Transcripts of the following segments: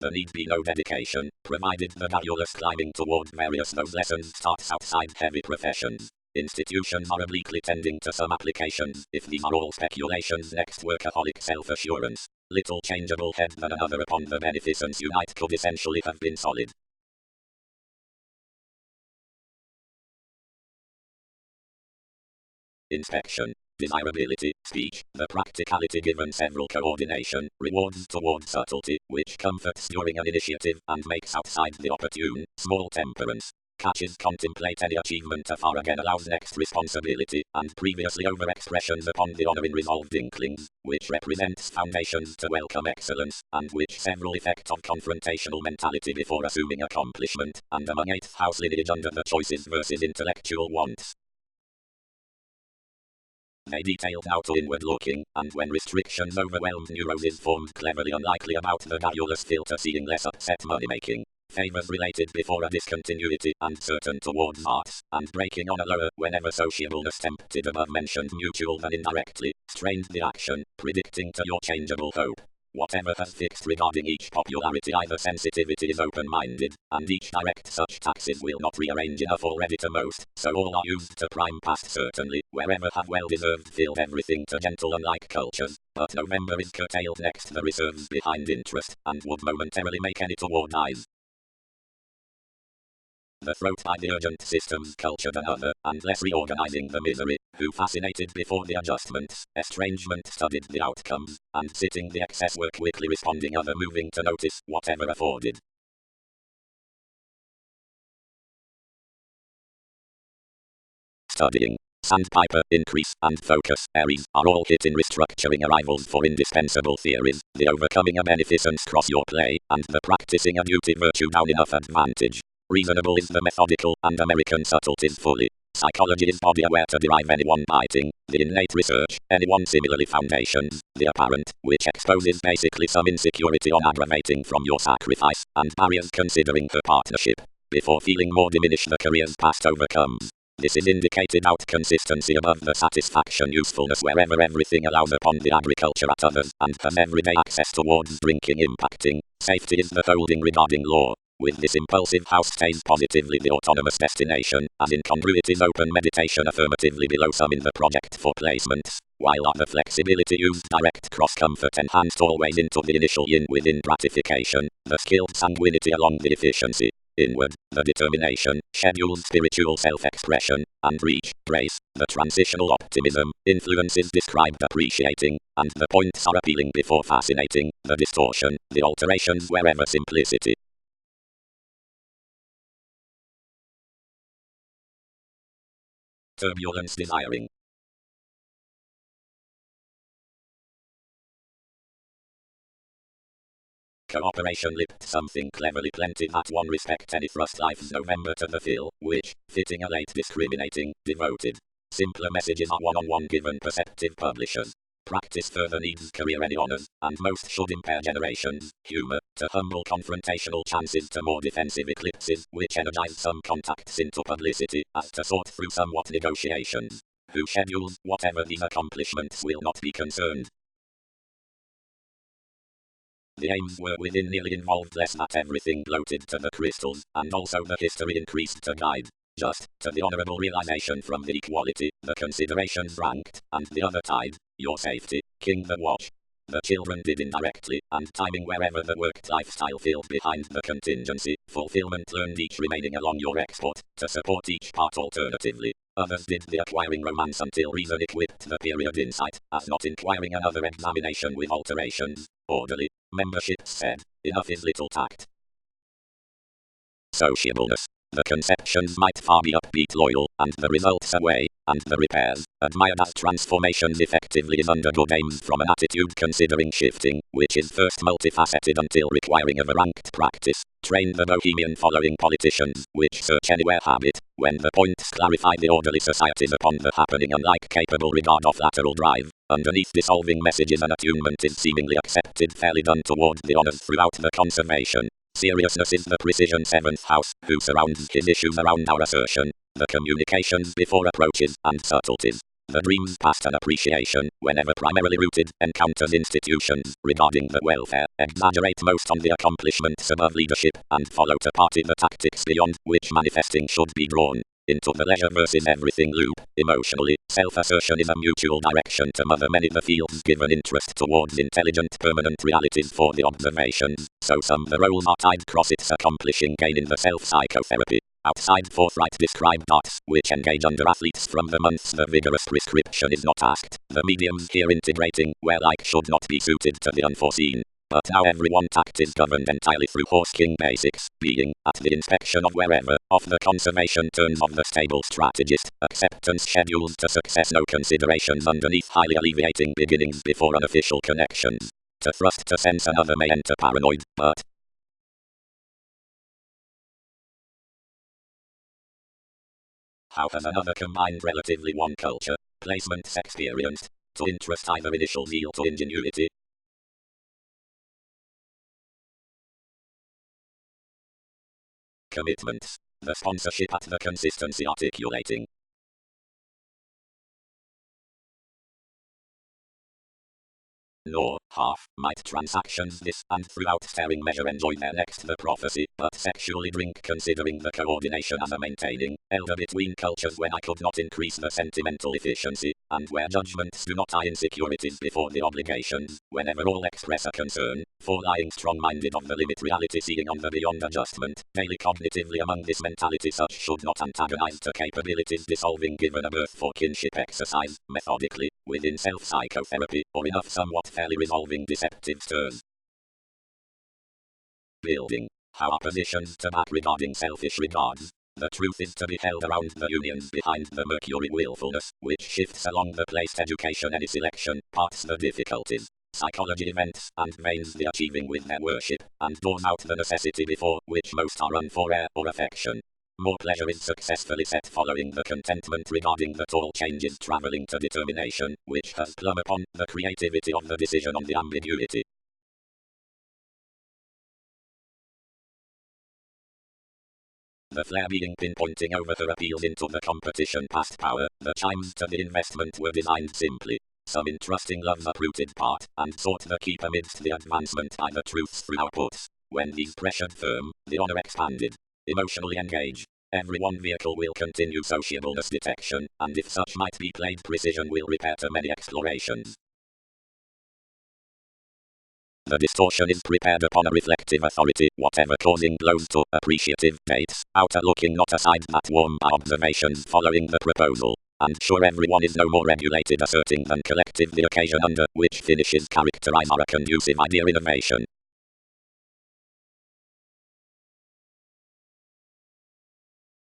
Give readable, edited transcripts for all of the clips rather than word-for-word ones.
There need be no dedication, provided the garrulous climbing toward various those lessons starts outside heavy professions. Institutions are obliquely tending to some applications, if these are all speculations. Next, workaholic self-assurance. Little changeable head than another upon the beneficence unite could essentially have been solid. Inspection. Desirability, speech, the practicality given several coordination, rewards toward subtlety, which comforts during an initiative, and makes outside the opportune, small temperance. Catches contemplate any achievement afar again allows next responsibility, and previously overexpressions upon the honor in resolved inklings, which represents foundations to welcome excellence, and which several effect of confrontational mentality before assuming accomplishment, and among 8th house lineage under the choices versus intellectual wants. They detailed out to inward looking, and when restrictions overwhelmed neuroses formed cleverly unlikely about the garrulous filter seeing less upset money making. Favors related before a discontinuity, and certain towards arts, and breaking on a lower, whenever sociableness tempted above mentioned mutual than indirectly, strained the action, predicting to your changeable hope. Whatever has fixed regarding each popularity, either sensitivity is open-minded, and each direct such taxes will not rearrange enough already to most, so all are used to prime past certainly, wherever have well-deserved filled everything to gentle unlike cultures, but November is curtailed next the reserves behind interest, and would momentarily make any toward eyes. The throat by the urgent systems culture than other, and less reorganizing the misery, who fascinated before the adjustments, estrangement studied the outcomes, and sitting the excess were quickly responding other moving to notice whatever afforded. Studying. Sandpiper, increase, and focus, Aries, are all hit in restructuring arrivals for indispensable theories, the overcoming a beneficence cross your play, and the practicing a duty virtue down enough advantage. Reasonable is the methodical, and American subtleties fully. Psychology is body aware to derive any one biting, the innate research, any one similarly foundations, the apparent, which exposes basically some insecurity on aggravating from your sacrifice, and barriers considering her partnership. Before feeling more diminished the career's past overcomes. This is indicated out consistency above the satisfaction usefulness wherever everything allows upon the agriculture at others, and has everyday access towards drinking impacting. Safety is the holding regarding law. With this impulsive house stays positively the autonomous destination, as incongruities open meditation affirmatively below some in the project for placements, while at the flexibility used direct cross-comfort enhanced always into the initial yin within gratification, the skilled sanguinity along the efficiency, inward, the determination, schedules spiritual self-expression, and reach, grace, the transitional optimism, influences described appreciating, and the points are appealing before fascinating, the distortion, the alterations wherever simplicity. Turbulence desiring. Cooperation lipped something cleverly plenty that one respect any thrust life's November to the fill, which, fitting a late discriminating, devoted. Simpler messages are one-on-one given perceptive publishers. Practice further needs career any honors, and most should impair generations, humor, to humble confrontational chances to more defensive eclipses, which energize some contacts into publicity, as to sort through somewhat negotiations. Who schedules, whatever these accomplishments will not be concerned. The aims were within nearly involved less that everything bloated to the crystals, and also the history increased to guide. Just, to the honorable realization from the equality, the considerations ranked, and the other tide, your safety, king the watch. The children did indirectly, and timing wherever the worked lifestyle filled behind the contingency, fulfillment learned each remaining along your export, to support each part alternatively. Others did the acquiring romance until reason equipped the period insight, as not inquiring another examination with alterations. Orderly. Membership said, enough is little tact. Sociableness. The conceptions might far be upbeat loyal, and the results away, and the repairs, admired as transformations effectively is under good aims from an attitude considering shifting, which is first multifaceted until requiring of a ranked practice. Train the bohemian following politicians, which search anywhere habit, when the points clarify the orderly societies upon the happening unlike capable regard of lateral drive. Underneath dissolving messages an attunement is seemingly accepted fairly done toward the honors throughout the conservation. Seriousness is the precision 7th house, who surrounds his issues around our assertion, the communications before approaches, and subtleties. The dream's past and appreciation, whenever primarily rooted, encounters institutions regarding the welfare, exaggerate most on the accomplishments above leadership, and follow to party the tactics beyond which manifesting should be drawn. Into the leisure versus everything loop. Emotionally, self-assertion is a mutual direction to mother many the fields given interest towards intelligent permanent realities for the observations, so some the roles are tied cross its accomplishing gain in the self-psychotherapy. Outside forthright described arts, which engage under athletes from the months the vigorous prescription is not asked, the mediums here integrating, where like should not be suited to the unforeseen. But now every one tact is governed entirely through horse king basics, being, at the inspection of wherever, of the conservation terms of the stable strategist, acceptance schedules to success no considerations underneath highly alleviating beginnings before unofficial connections. To thrust to sense another may enter paranoid, but how has another combined relatively one culture, placements experienced, to interest either initial zeal to ingenuity? Commitments. The sponsorship at the consistency articulating. Nor, half, might transactions this and throughout staring measure enjoy their next the prophecy, but sexually drink considering the coordination as a maintaining, elder between cultures when I could not increase the sentimental efficiency, and where judgments do not eye insecurities before the obligations, whenever all express a concern, for lying strong-minded of the limit reality seeing on the beyond adjustment, daily cognitively among this mentality such should not antagonize to capabilities dissolving given a birth for kinship exercise, methodically, within self-psychotherapy, or enough somewhat fairly resolving deceptive stirs. Building. How are positions to back regarding selfish regards? The truth is to be held around the unions behind the Mercury willfulness, which shifts along the placed education any selection, parts the difficulties, psychology events, and veins the achieving with their worship, and draws out the necessity before which most are run for air or affection. More pleasure is successfully set following the contentment regarding the tall changes traveling to determination, which has plumb upon the creativity of the decision on the ambiguity. The flare being pinpointing over her appeals into the competition past power, the chimes to the investment were designed simply. Some entrusting love's uprooted part, and sought the keep amidst the advancement by the truths through outputs. When these pressured firm, the honor expanded. Emotionally engaged. Every one vehicle will continue sociableness detection, and if such might be played precision will repair to many explorations. The distortion is prepared upon a reflective authority, whatever causing blows to appreciative dates, outer looking not aside that warm by observations following the proposal. And sure everyone is no more regulated asserting than collective the occasion under which finishes characterize are a conducive idea innovation.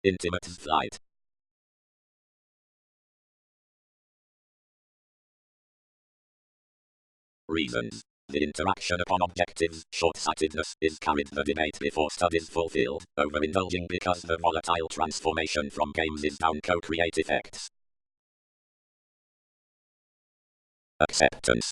Intimate flight. Reasons. The interaction upon objectives, short-sightedness, is carried the debate before studies fulfilled, overindulging because the volatile transformation from games is down co-create effects. Acceptance.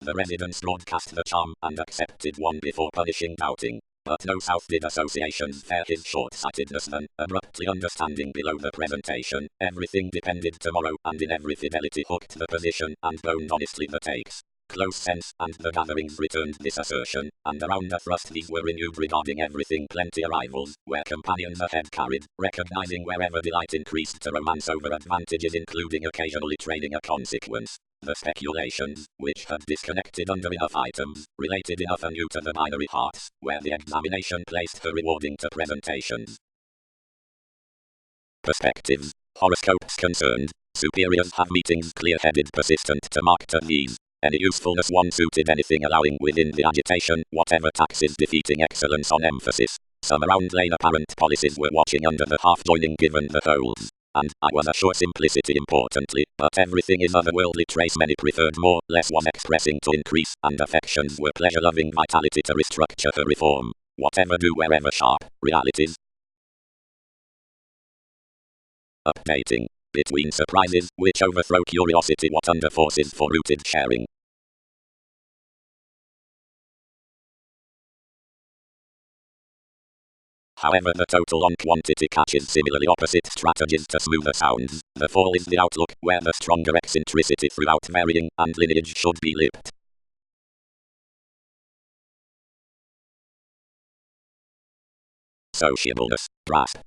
The residents broadcast the charm and accepted one before punishing doubting. But no South did associations fare his short-sightedness than, abruptly understanding below the presentation, everything depended tomorrow, and in every fidelity hooked the position, and boned honestly the takes. Close sense, and the gatherings returned this assertion, and around a thrust these were renewed regarding everything plenty arrivals, where companions ahead carried, recognizing wherever delight increased to romance over advantages including occasionally trading a consequence. The speculations, which had disconnected under enough items, related enough anew to the binary hearts, where the examination placed her rewarding to presentations. Perspectives. Horoscopes concerned. Superiors have meetings clear-headed persistent to mark to these. Any usefulness one suited anything allowing within the agitation, whatever taxes defeating excellence on emphasis. Some around lane apparent policies were watching under the half-joining given the holes. And I was assured simplicity importantly, but everything is otherworldly trace many preferred more, less was expressing to increase, and affections were pleasure-loving vitality to restructure her reform. Whatever do wherever sharp, realities. Updating. Between surprises, which overthrow curiosity what under forces for rooted sharing. However, the total on quantity catches similarly opposite strategies to smoother sounds. The fall is the outlook, where the stronger eccentricity throughout varying and lineage should be lipped. Sociableness, grasp.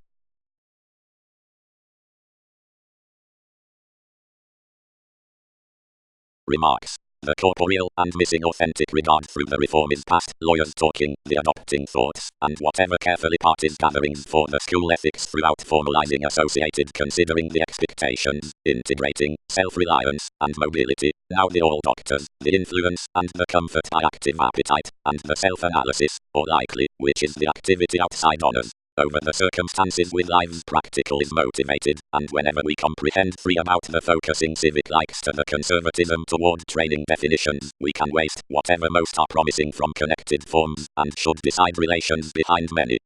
Remarks. The corporeal and missing authentic regard through the reform is past, lawyers talking, the adopting thoughts, and whatever carefully parties gatherings for the school ethics throughout formalizing associated considering the expectations, integrating, self-reliance, and mobility, now the all doctors, the influence, and the comfort by active appetite, and the self-analysis, or likely, which is the activity outside honors. Over the circumstances with lives practical is motivated, and whenever we comprehend free about the focusing civic likes to the conservatism toward training definitions, we can waste whatever most are promising from connected forms, and should decide relations behind many.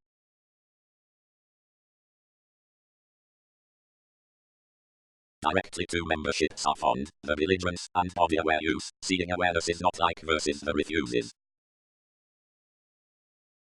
Directly to memberships are fond, the belligerence, and body aware use, seeing awareness is not like versus the refuses.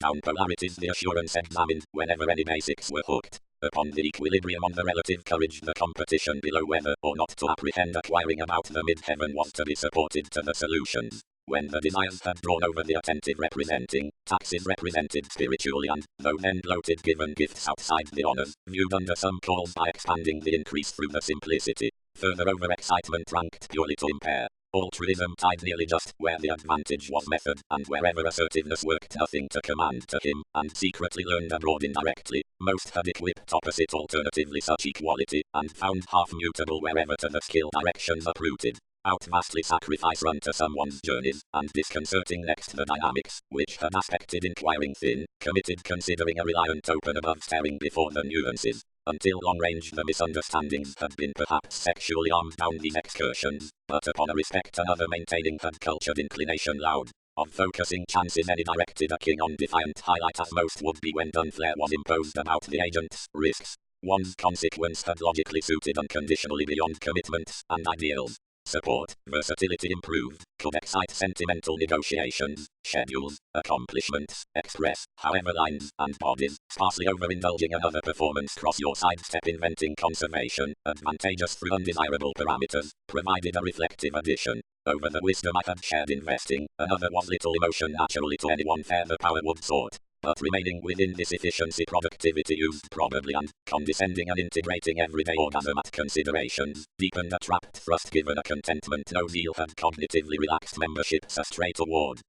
Down polarities the assurance examined, whenever any basics were hooked upon the equilibrium on the relative courage the competition below whether or not to apprehend acquiring about the mid-heaven was to be supported to the solutions. When the desires had drawn over the attentive representing, taxes represented spiritually and, though then bloated given gifts outside the honors, viewed under some calls by expanding the increase through the simplicity, further over-excitement ranked purely to impair. Altruism tied nearly just where the advantage was method, and wherever assertiveness worked nothing to command to him, and secretly learned abroad indirectly, most had equipped opposite alternatively such equality, and found half mutable wherever to the skill directions uprooted. Out vastly sacrifice run to someone's journeys, and disconcerting next the dynamics, which had aspected inquiring thin, committed considering a reliant open above staring before the nuances. Until long range the misunderstandings had been perhaps sexually armed down these excursions, but upon a respect another maintaining had cultured inclination loud. Of focusing chances any directed a king on defiant highlight as most would be when done flare was imposed about the agent's risks. One's consequence had logically suited unconditionally beyond commitments and ideals. Support, versatility improved, could excite sentimental negotiations, schedules, accomplishments, express, however lines and bodies, sparsely overindulging another performance cross your sidestep inventing conservation, advantageous through undesirable parameters, provided a reflective addition. Over the wisdom I had shared investing, another was little emotion naturally to anyone fair the power would sort. But remaining within this efficiency productivity used probably and condescending and integrating everyday orgasm at considerations, deepened a trapped thrust given a contentment no zeal had cognitively relaxed memberships astray toward.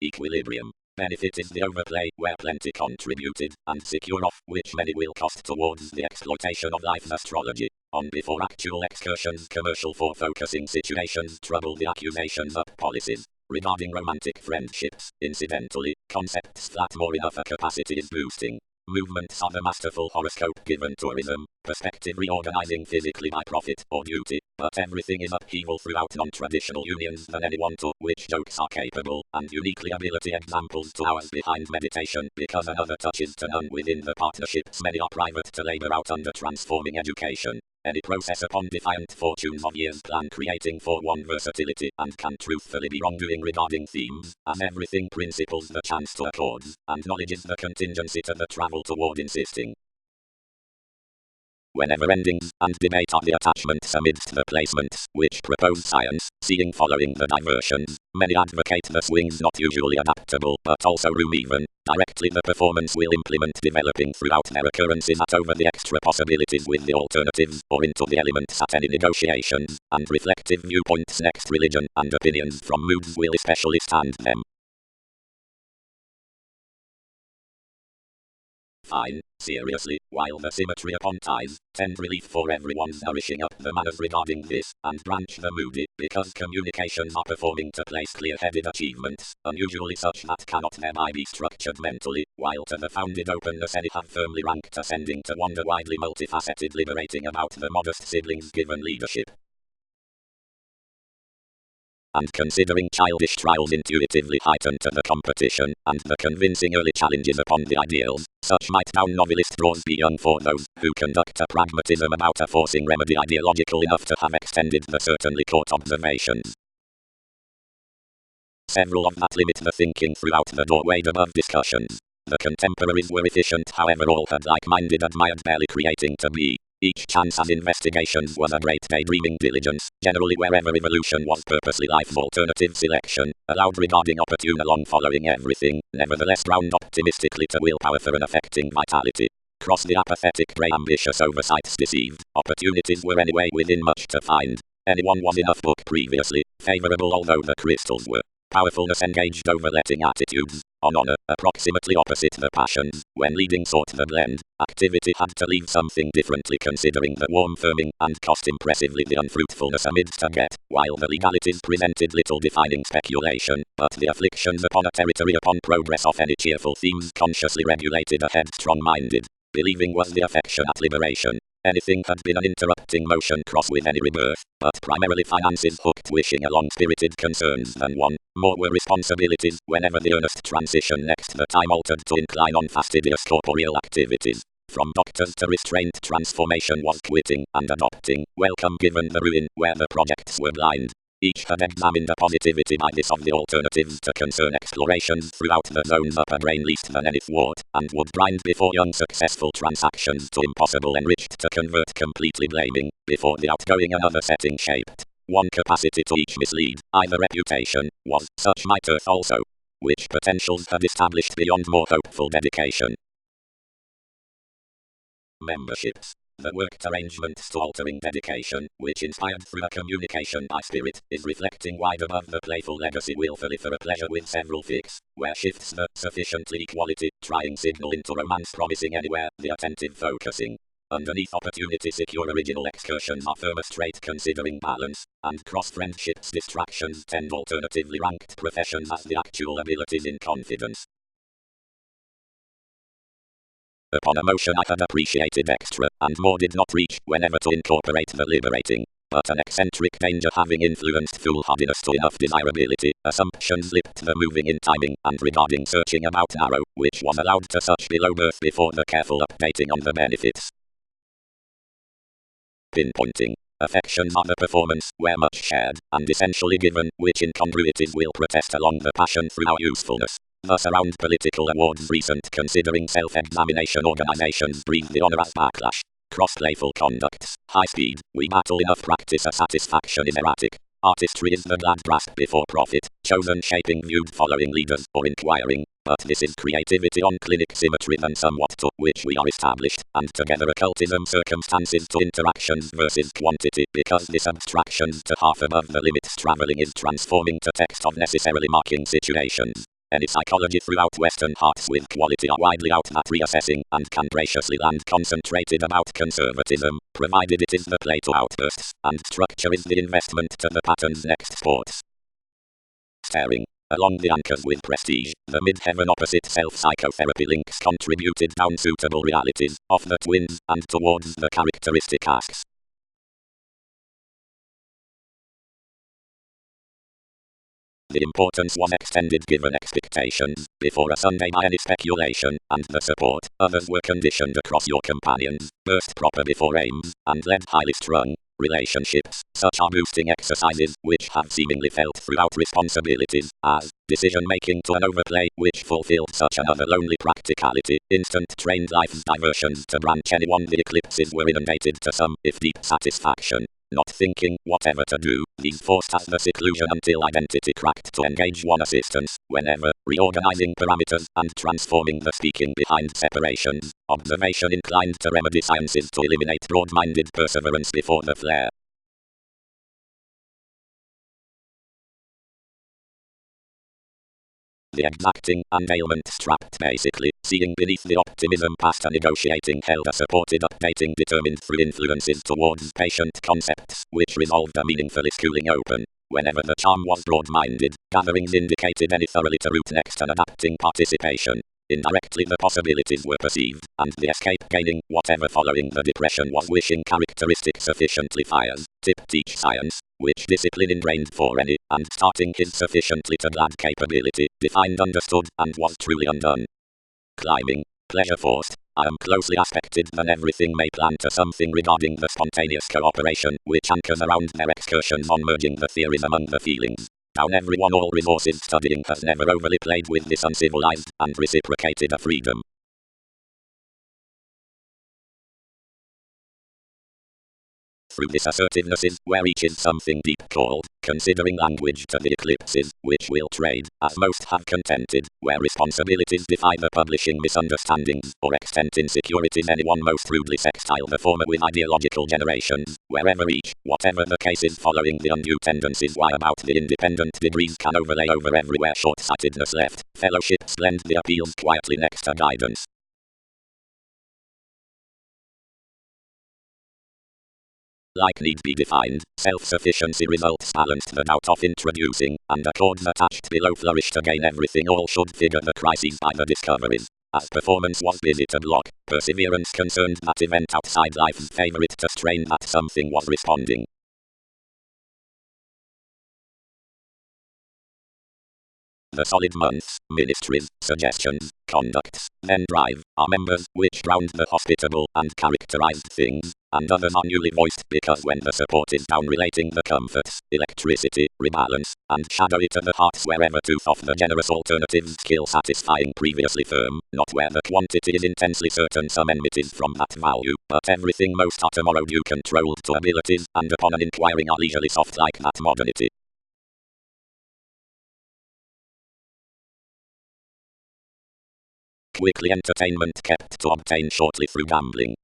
Equilibrium. Benefit is the overplay, where plenty contributed, and secure off, which many will cost towards the exploitation of life's astrology. On before actual excursions commercial for focusing situations trouble the accusations up policies. Regarding romantic friendships, incidentally, concepts flat more enough a capacity is boosting. Movements are the masterful horoscope given tourism, perspective reorganizing physically by profit or duty, but everything is upheaval throughout non-traditional unions than anyone to which jokes are capable, and uniquely ability examples to ours behind meditation, because another touches to none within the partnerships many are private to labor out under transforming education. Any process upon defiant fortunes of years plan creating for one versatility, and can truthfully be wrongdoing regarding themes, as everything principles the chance to accords, and knowledge is the contingency to the travel toward insisting. Whenever endings and debate are the attachments amidst the placements, which propose science, seeing following the diversions, many advocate the swings not usually adaptable, but also room even, directly the performance will implement developing throughout their occurrences at over the extra possibilities with the alternatives, or into the elements at any negotiations, and reflective viewpoints next religion and opinions from moods will especially stand them. Fine, seriously, while the symmetry upon ties, tend relief for everyone's nourishing up the manners regarding this, and branch the moody, because communications are performing to place clear-headed achievements, unusually such that cannot thereby be structured mentally, while to the founded openness any have firmly ranked ascending to wander widely multifaceted liberating about the modest siblings given leadership. And considering childish trials intuitively heightened to the competition, and the convincing early challenges upon the ideals, such might down novelist draws be young for those who conduct a pragmatism about a forcing remedy ideological enough to have extended the certainly caught observations. several of that limit the thinking throughout the doorway above discussions. The contemporaries were efficient, however all had like-minded admired barely creating to be. Each chance as investigations was a great daydreaming diligence, generally wherever evolution was purposely life's alternative selection, allowed regarding opportune along following everything, nevertheless ground optimistically to willpower for an affecting vitality. Cross the apathetic grey ambitious oversights deceived, opportunities were anyway within much to find. Anyone was enough book previously, favourable although the crystals were. Powerfulness engaged over letting attitudes, on honour, approximately opposite the passions, when leading sought the blend, activity had to leave something differently considering the warm firming, and cost impressively the unfruitfulness amidst a get, while the legalities presented little defining speculation, but the afflictions upon a territory upon progress of any cheerful themes consciously regulated a head strong-minded. Believing was the affection at liberation. Anything had been an interrupting motion cross with any rebirth, but primarily finances hooked wishing along spirited concerns than one. More were responsibilities, whenever the earnest transition next the time altered to incline on fastidious corporeal activities. From doctors to restraint transformation was quitting and adopting, welcome given the ruin, where the projects were blind. Each had examined a positivity by this of the alternatives to concern explorations throughout the zone's upper brain least than any thwart, and would grind before young successful transactions to impossible enriched to convert completely blaming, before the outgoing another setting shaped. One capacity to each mislead, either reputation, was, such might earth also. Which potentials had established beyond more hopeful dedication. Memberships. The worked arrangements to altering dedication, which inspired through a communication by spirit, is reflecting wide above the playful legacy willfully for a pleasure with several fix, where shifts the sufficiently equality, trying signal into romance promising anywhere, the attentive focusing. Underneath opportunity secure original excursions are firmer straight considering balance, and cross-friendships distractions tend alternatively ranked professions as the actual abilities in confidence. Upon emotion I had appreciated extra, and more did not reach, whenever to incorporate the liberating. But an eccentric danger having influenced foolhardiness to enough desirability, assumptions lipped the moving in timing, and regarding searching about narrow, which was allowed to such below birth before the careful updating on the benefits. Pinpointing. Affections are the performance, where much shared, and essentially given, which incongruities will protest along the passion through our usefulness. Thus around political awards recent considering self-examination organizations breathe the honor as backlash. Cross-playful conducts, high speed, we battle enough practice a satisfaction is erratic. Artistry is the glad grasp before profit, chosen shaping viewed following leaders or inquiring, but this is creativity on clinic symmetry than somewhat to which we are established, and together occultism circumstances to interactions versus quantity because this abstractions to half above the limits traveling is transforming to text of necessarily marking situations. Any psychology throughout Western hearts with quality are widely out that reassessing, and can graciously land concentrated about conservatism, provided it is the play to outbursts, and structure is the investment to the pattern's next sports. Staring. Along the anchors with prestige, the mid-heaven opposite self-psychotherapy links contributed down suitable realities, off the twins, and towards the characteristic asks. The importance was extended given expectations, before a Sunday by any speculation, and the support, others were conditioned across your companions, burst proper before aims, and led highly strung. Relationships, such are boosting exercises, which have seemingly felt throughout responsibilities, as decision-making to an overplay, which fulfilled such another lonely practicality, instant trained life's diversions to branch anyone the eclipses were inundated to some, if deep satisfaction. Not thinking, whatever to do, these forced as the seclusion until identity cracked to engage one assistance, whenever, reorganizing parameters, and transforming the speaking behind separations, observation inclined to remedy sciences to eliminate broad-minded perseverance before the flare. The exacting and ailment strapped basically, seeing beneath the optimism past a negotiating held a supported updating determined through influences towards patient concepts, which resolved a meaningfully schooling open. Whenever the charm was broad-minded, gatherings indicated any thoroughly to root next and adapting participation. Indirectly the possibilities were perceived, and the escape gaining, whatever following the depression was wishing characteristic sufficiently fires, tipped each science, which discipline ingrained for any, and starting his sufficiently to glad capability, defined understood, and was truly undone. Climbing, pleasure forced, I am closely aspected than everything may plan to something regarding the spontaneous cooperation, which anchors around their excursions on merging the theories among the feelings. Down everyone, all resources studying has never overly played with this uncivilized and reciprocated a freedom. Through this assertiveness is where each is something deep called, considering language to the eclipses, which will trade, as most have contented, where responsibilities defy the publishing misunderstandings, or extent insecurities anyone most rudely sextile the former with ideological generations, wherever each, whatever the case is following the undue tendencies why about the independent degrees can overlay over everywhere short-sightedness left, fellowships blend the appeals quietly next to guidance. Like need be defined, self-sufficiency results balanced the doubt of introducing, and accords attached below flourish to gain everything all should figure the crises by the discoveries. As performance was busy to block, perseverance concerned that event outside life's favorite to strain that something was responding. The solid months, ministries, suggestions, conducts, then drive, are members which ground the hospitable and characterized things, and others are newly voiced because when the support is down relating the comforts, electricity, rebalance, and shadowy to the hearts wherever tooth of the generous alternatives skill satisfying previously firm, not where the quantity is intensely certain some enmities from that value, but everything most are tomorrow due controlled to abilities, and upon an inquiring are leisurely soft like that modernity. Quickly entertainment kept to obtain shortly through gambling.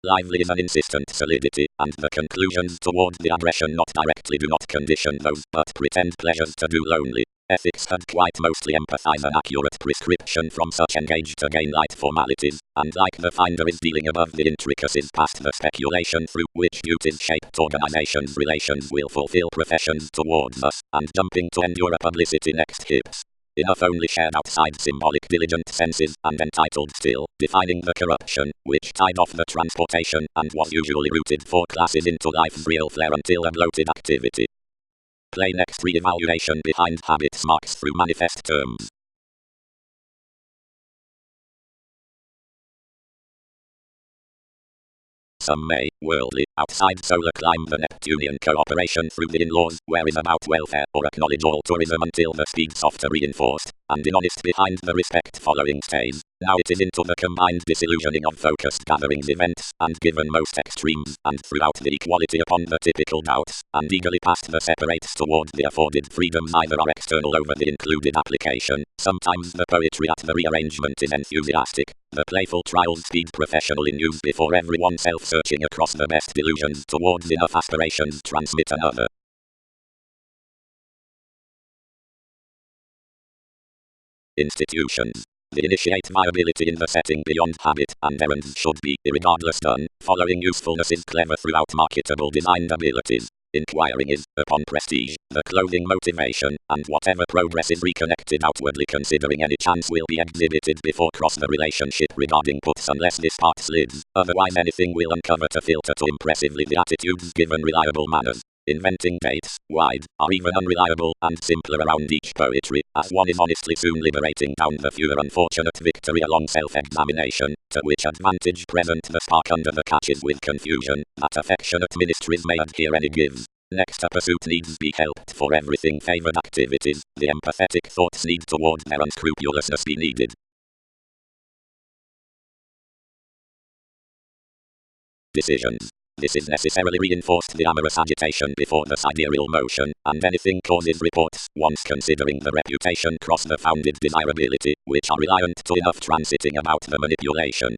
Lively is an insistent solidity, and the conclusions toward the aggression not directly do not condition those, but pretend pleasures to do lonely. Ethics had quite mostly empathize an accurate prescription from such engaged to gain light formalities, and like the finder is dealing above the intricacies past the speculation through which duties shaped organizations' relations will fulfill professions towards us, and jumping to endure a publicity next hips. Enough only shared outside symbolic diligent senses, and entitled still, defining the corruption, which tied off the transportation, and was usually rooted for classes into life's real flair until a bloated activity. Play next re-evaluation behind habits marks through manifest terms. Some may, worldly, outside solar climb the Neptunian cooperation through the in-laws, where is about welfare, or acknowledge all tourism until the speed softer reinforced, and in honest behind the respect following stays. Now it is into the combined disillusioning of focused gatherings events, and given most extremes, and throughout the equality upon the typical doubts, and eagerly past the separates toward the afforded freedoms either are external over the included application. Sometimes the poetry at the rearrangement is enthusiastic. The playful trials speed professional in use before everyone self-searching across the best delusions towards enough aspirations transmit another. Institutions. The initiate viability in the setting beyond habit, and errands should be, irregardless done, following usefulness is clever throughout marketable designed abilities. Inquiring is, upon prestige, the clothing motivation, and whatever progress is reconnected outwardly considering any chance will be exhibited before cross the relationship regarding puts unless this part slids, otherwise anything will uncover to filter to impressively the attitudes given reliable manners. Inventing dates, wide, are even unreliable, and simpler around each poetry, as one is honestly soon liberating down the fewer unfortunate victory along self-examination, to which advantage present the spark under the catches with confusion, that affectionate ministries may adhere any gives. Next a pursuit needs be helped for everything favored activities, the empathetic thoughts need toward their unscrupulousness be needed. Decisions. This is necessarily reinforced the amorous agitation before the sidereal motion, and anything causes reports, once considering the reputation cross the founded desirability, which are reliant to enough transiting about the manipulation.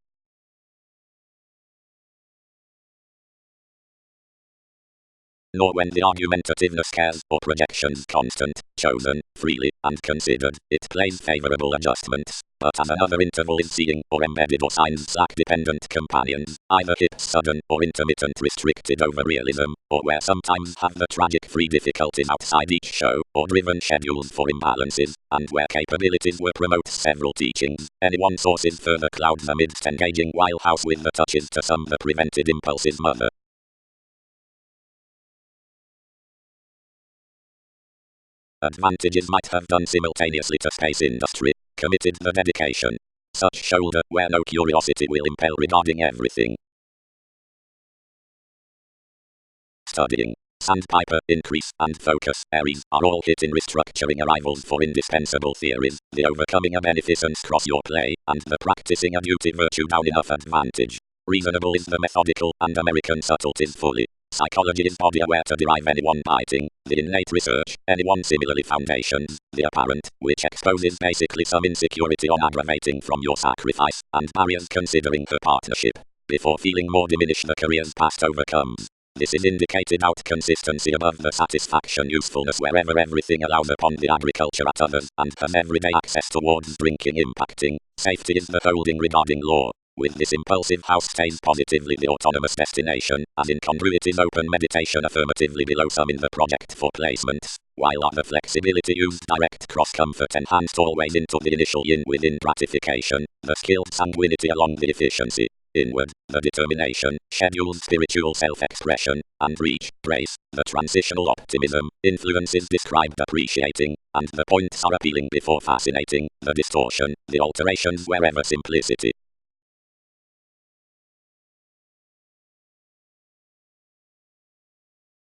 Nor when the argumentativeness cares, or projections constant, chosen, freely, and considered, it plays favorable adjustments, but as another interval is seeing, or embedded or signs slack-dependent companions, either hips sudden, or intermittent restricted over realism, or where sometimes have the tragic free difficulties outside each show, or driven schedules for imbalances, and where capabilities were promote several teachings, any one source is further clouds amidst engaging while house with the touches to some the prevented impulses mother. Advantages might have done simultaneously to space industry, committed the dedication. Such shoulder where no curiosity will impel regarding everything. Studying. Sandpiper, increase, and focus. Aries are all hit in restructuring arrivals for indispensable theories, the overcoming a beneficence cross your play, and the practicing a duty virtue down enough advantage. Reasonable is the methodical, and American subtleties fully. Psychology is body aware to derive anyone biting, the innate research, anyone similarly foundations, the apparent, which exposes basically some insecurity on aggravating from your sacrifice, and barriers considering her partnership. Before feeling more diminished the career's past overcomes. This is indicated out consistency above the satisfaction usefulness wherever everything allows upon the agriculture at others, and has everyday access towards drinking impacting. Safety is the holding regarding law. With this impulsive house stays positively the autonomous destination, as incongruities open meditation affirmatively below some in the project for placements, while other flexibility used direct cross-comfort enhanced always into the initial yin within gratification, the skilled sanguinity along the efficiency. Inward, the determination, scheduled spiritual self-expression, and reach, grace, the transitional optimism, influences described appreciating, and the points are appealing before fascinating, the distortion, the alterations wherever simplicity.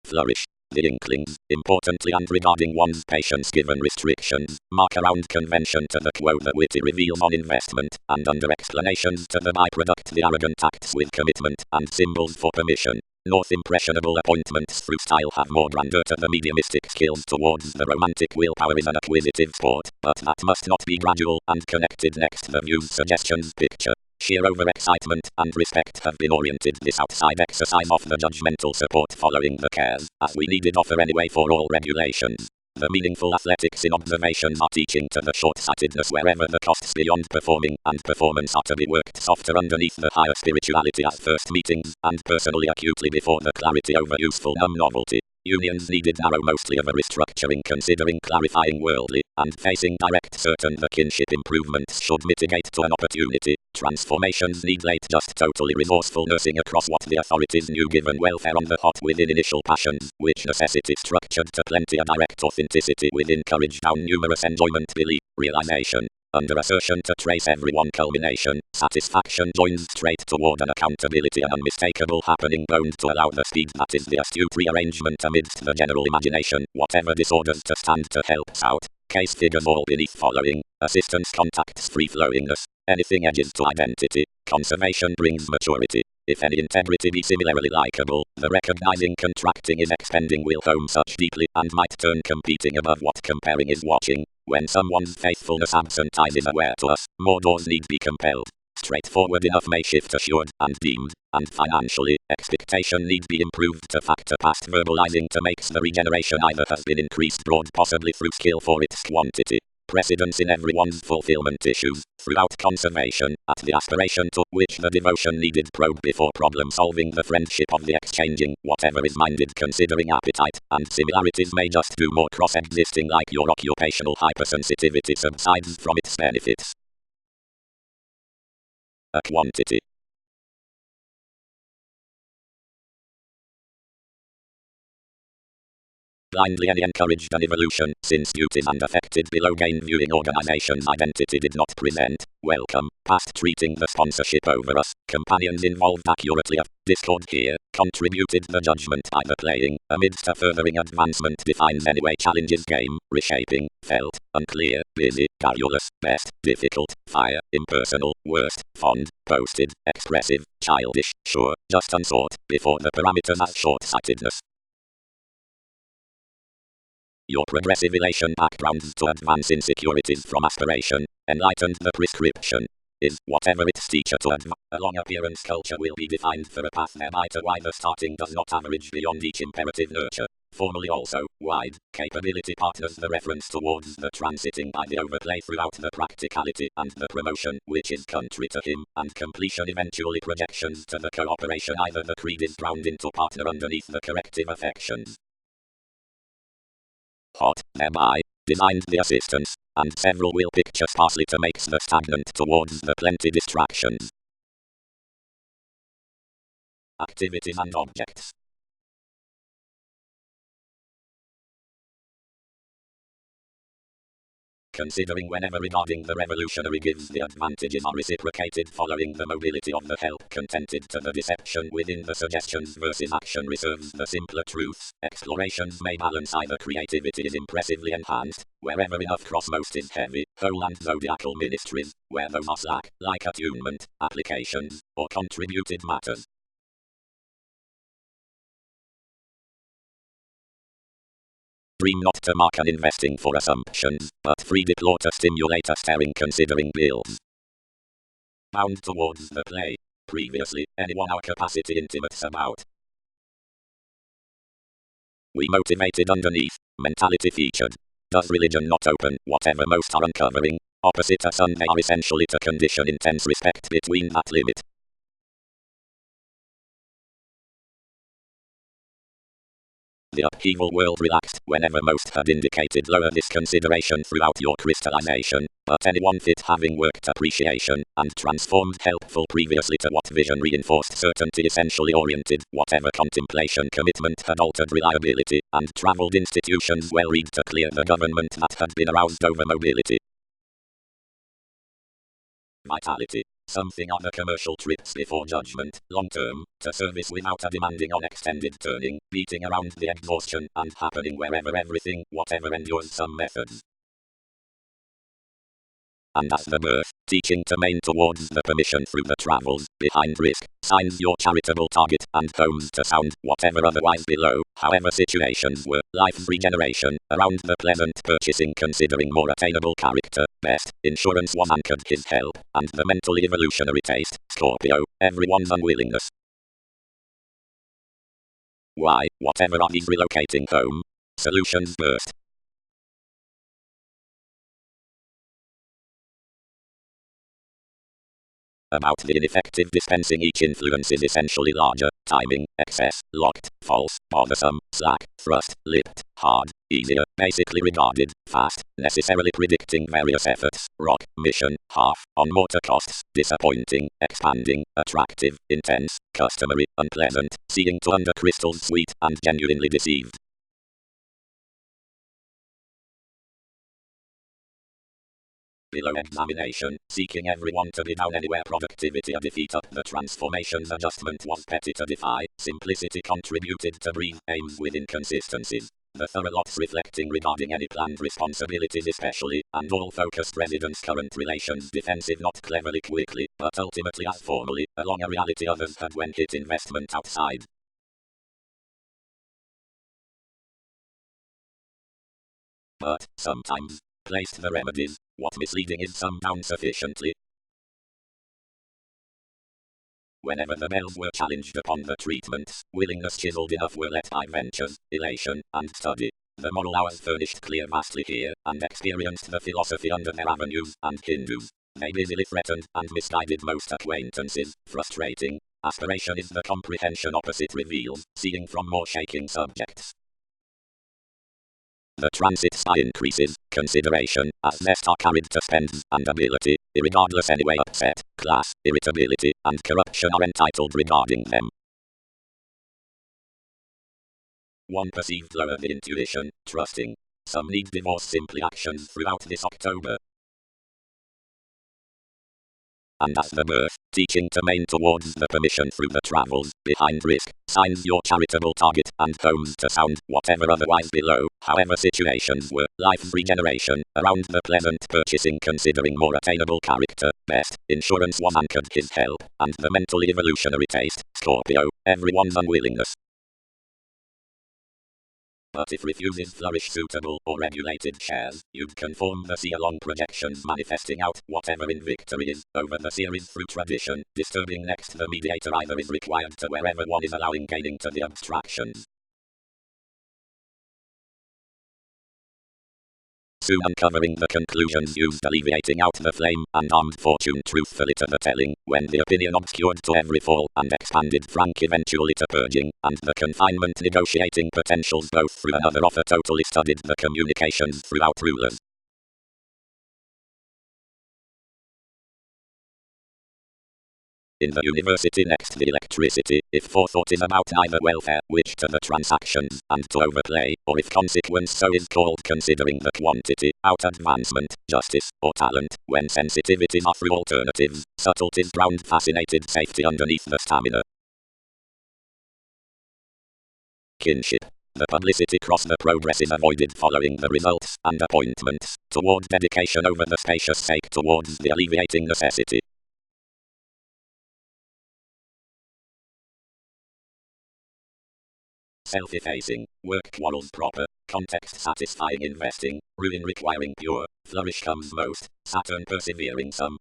Flourish. The inklings, importantly and regarding one's patience given restrictions, mark around convention to the quo that witty reveals on investment, and under explanations to the byproduct the arrogant acts with commitment, and symbols for permission. North impressionable appointments through style have more grandeur to the mediumistic skills towards the romantic willpower is an acquisitive sport, but that must not be gradual, and connected next the views suggestions picture. Sheer overexcitement and respect have been oriented this outside exercise off the judgmental support following the cares, as we needed offer anyway for all regulations. The meaningful athletics in observations are teaching to the short-sightedness wherever the costs beyond performing and performance are to be worked softer underneath the higher spirituality as first meetings, and personally acutely before the clarity over useful novelty. Unions needed narrow mostly of a restructuring considering clarifying worldly, and facing direct certain the kinship improvements should mitigate to an opportunity. Transformations need late just totally resourceful nursing across what the authorities knew given welfare on the hot within initial passions, which necessity structured to plenty a direct authenticity within courage down numerous enjoyment belief, realization. Under assertion to trace every one culmination, satisfaction joins straight toward an accountability and unmistakable happening bound to allow the speed that is the astute rearrangement amidst the general imagination, whatever disorders to stand to help us out. Case figures all beneath following, assistance contacts free-flowingness, anything edges to identity, conservation brings maturity. If any integrity be similarly likable, the recognizing contracting is expending will home such deeply and might turn competing above what comparing is watching. When someone's faithfulness absentizes is aware to us, more doors need be compelled. Straightforward enough may shift assured and deemed, and financially, expectation need be improved to factor past verbalizing to makes the regeneration either has been increased broad possibly through skill for its quantity. Precedence in everyone's fulfillment issues, throughout conservation, at the aspiration to which the devotion needed probe before problem solving the friendship of the exchanging, whatever is minded considering appetite, and similarities may just do more cross-existing like your occupational hypersensitivity subsides from its benefits. A quantity. Blindly any encouraged an evolution, since duties and affected below gain viewing organization's identity did not present, welcome, past treating the sponsorship over us, companions involved accurately of, discord here, contributed the judgment by the playing, amidst a furthering advancement defines anyway challenges game, reshaping, felt, unclear, busy, garrulous, best, difficult, fire, impersonal, worst, fond, posted, expressive, childish, sure, just unsought, before the parameters as short-sightedness. Your progressive elation backgrounds to advance insecurities from aspiration, enlightened the prescription, is whatever its teacher to advance. A long appearance culture will be defined for a path thereby to why the starting does not average beyond each imperative nurture. Formally also, wide, capability partners the reference towards the transiting by the overplay throughout the practicality and the promotion, which is country to him, and completion eventually projections to the cooperation either the creed is drowned into partner underneath the corrective affections. Hot, thereby, designed the assistance, and several will picture sparsely to makes the stagnant towards the plenty distractions. Activities and objects. considering whenever regarding the revolutionary gives the advantages are reciprocated following the mobility of the help contented to the deception within the suggestions versus action reserves the simpler truths. Explorations may balance either creativity is impressively enhanced, wherever enough cross most is heavy, whole and zodiacal ministries, where those are slack, like attunement, applications, or contributed matters. Dream not to mark an investing for assumptions, but free deploy to stimulate a staring considering bills. Bound towards the play. Previously, anyone our capacity intimates about. We motivated underneath. Mentality featured. Does religion not open whatever most are uncovering? Opposite us and they are essentially to condition intense respect between that limit. The upheaval world relaxed whenever most had indicated lower this consideration throughout your crystallization, but anyone fit having worked appreciation, and transformed helpful previously to what vision reinforced certainty essentially oriented, whatever contemplation commitment had altered reliability, and traveled institutions well read to clear the government that had been aroused over mobility. Vitality. Something on the commercial trips before judgment, long term, to service without a demanding on extended turning, beating around the exhaustion, and happening wherever everything, whatever endures some methods. And as the birth, teaching to main towards the permission through the travels, behind risk, signs your charitable target, and homes to sound, whatever otherwise below, however situations were, life's regeneration, around the pleasant purchasing considering more attainable character, best, insurance was anchored his help, and the mentally evolutionary taste, Scorpio, everyone's unwillingness. Why, whatever are these relocating home? Solutions burst. About the ineffective dispensing each influence is essentially larger, timing, excess, locked, false, bothersome, slack, thrust, lipped, hard, easier, basically regarded, fast, necessarily predicting various efforts, rock, mission, half, on motor costs, disappointing, expanding, attractive, intense, customary, unpleasant, seeing to under crystals sweet, and genuinely deceived. Below examination, seeking everyone to be down anywhere productivity a defeat up the transformations adjustment was petty to defy, simplicity contributed to breathe aims with inconsistencies. The thorough lots reflecting regarding any planned responsibilities especially, and all focused residents' current relations defensive not cleverly quickly, but ultimately as formally, along a reality others had when hit investment outside. But, sometimes, placed the remedies, what misleading is some down sufficiently. Whenever the bells were challenged upon the treatments, willingness chiseled enough were let by ventures, elation, and study. The moral hours furnished clear vastly here, and experienced the philosophy under their avenues, and Hindus. They busily threatened, and misguided most acquaintances, frustrating. Aspiration is the comprehension opposite reveals, seeing from more shaking subjects. The transit spy increases, consideration, as zest are carried to spends, and ability, irregardless anyway upset, class, irritability, and corruption are entitled regarding them. One perceived lower the intuition, trusting. Some need divorce simply actions throughout this October. And as the birth, teaching to main towards the permission through the travels, behind risk, signs your charitable target, and homes to sound, whatever otherwise below, however situations were, life's regeneration, around the pleasant purchasing considering more attainable character, best, insurance was anchored his help, and the mentally evolutionary taste, Scorpio, everyone's unwillingness. But if refuses flourish suitable or regulated shares, you'd conform the see-along projections manifesting out whatever in victory is, over the series through tradition, disturbing next the mediator either is required to wherever one is allowing gaining to the abstractions. Soon uncovering the conclusions used alleviating out the flame, and armed fortune truthfully to the telling, when the opinion obscured to every fall, and expanded frank eventually to purging, and the confinement negotiating potentials both through another offer totally studied the communications throughout rulers. In the university next the electricity, if forethought is about either welfare, which to the transactions, and to overplay, or if consequence so is called considering the quantity, out advancement, justice, or talent, when sensitivities are through alternatives, subtleties ground fascinated safety underneath the stamina. Kinship. The publicity cross the progress is avoided following the results and appointments, toward dedication over the spacious sake towards the alleviating necessity. Self-effacing, work quarrels proper, context satisfying investing, ruin requiring pure, flourish comes most, Saturn persevering some.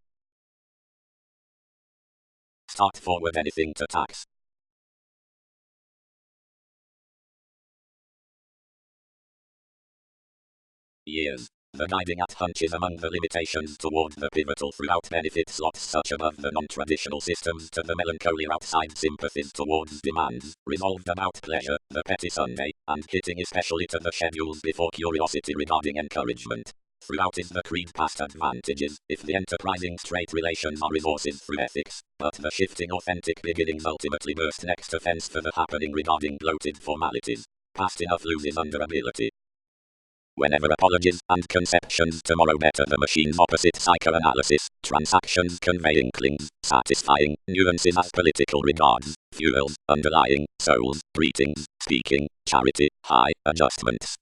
Start forward anything to tax. Years. The guiding at hunches among the limitations toward the pivotal throughout benefit slots such above the non-traditional systems to the melancholy outside sympathies towards demands, resolved about pleasure, the petty Sunday, and hitting especially to the schedules before curiosity regarding encouragement. Throughout is the creed past advantages, if the enterprising straight relations are resources through ethics, but the shifting authentic beginnings ultimately burst next offense for the happening regarding bloated formalities. Past enough loses under ability. Whenever apologies and conceptions tomorrow better the machine's opposite psychoanalysis, transactions convey inklings, satisfying, nuances as political regards, fuels, underlying, souls, greetings, speaking, charity, high, adjustments.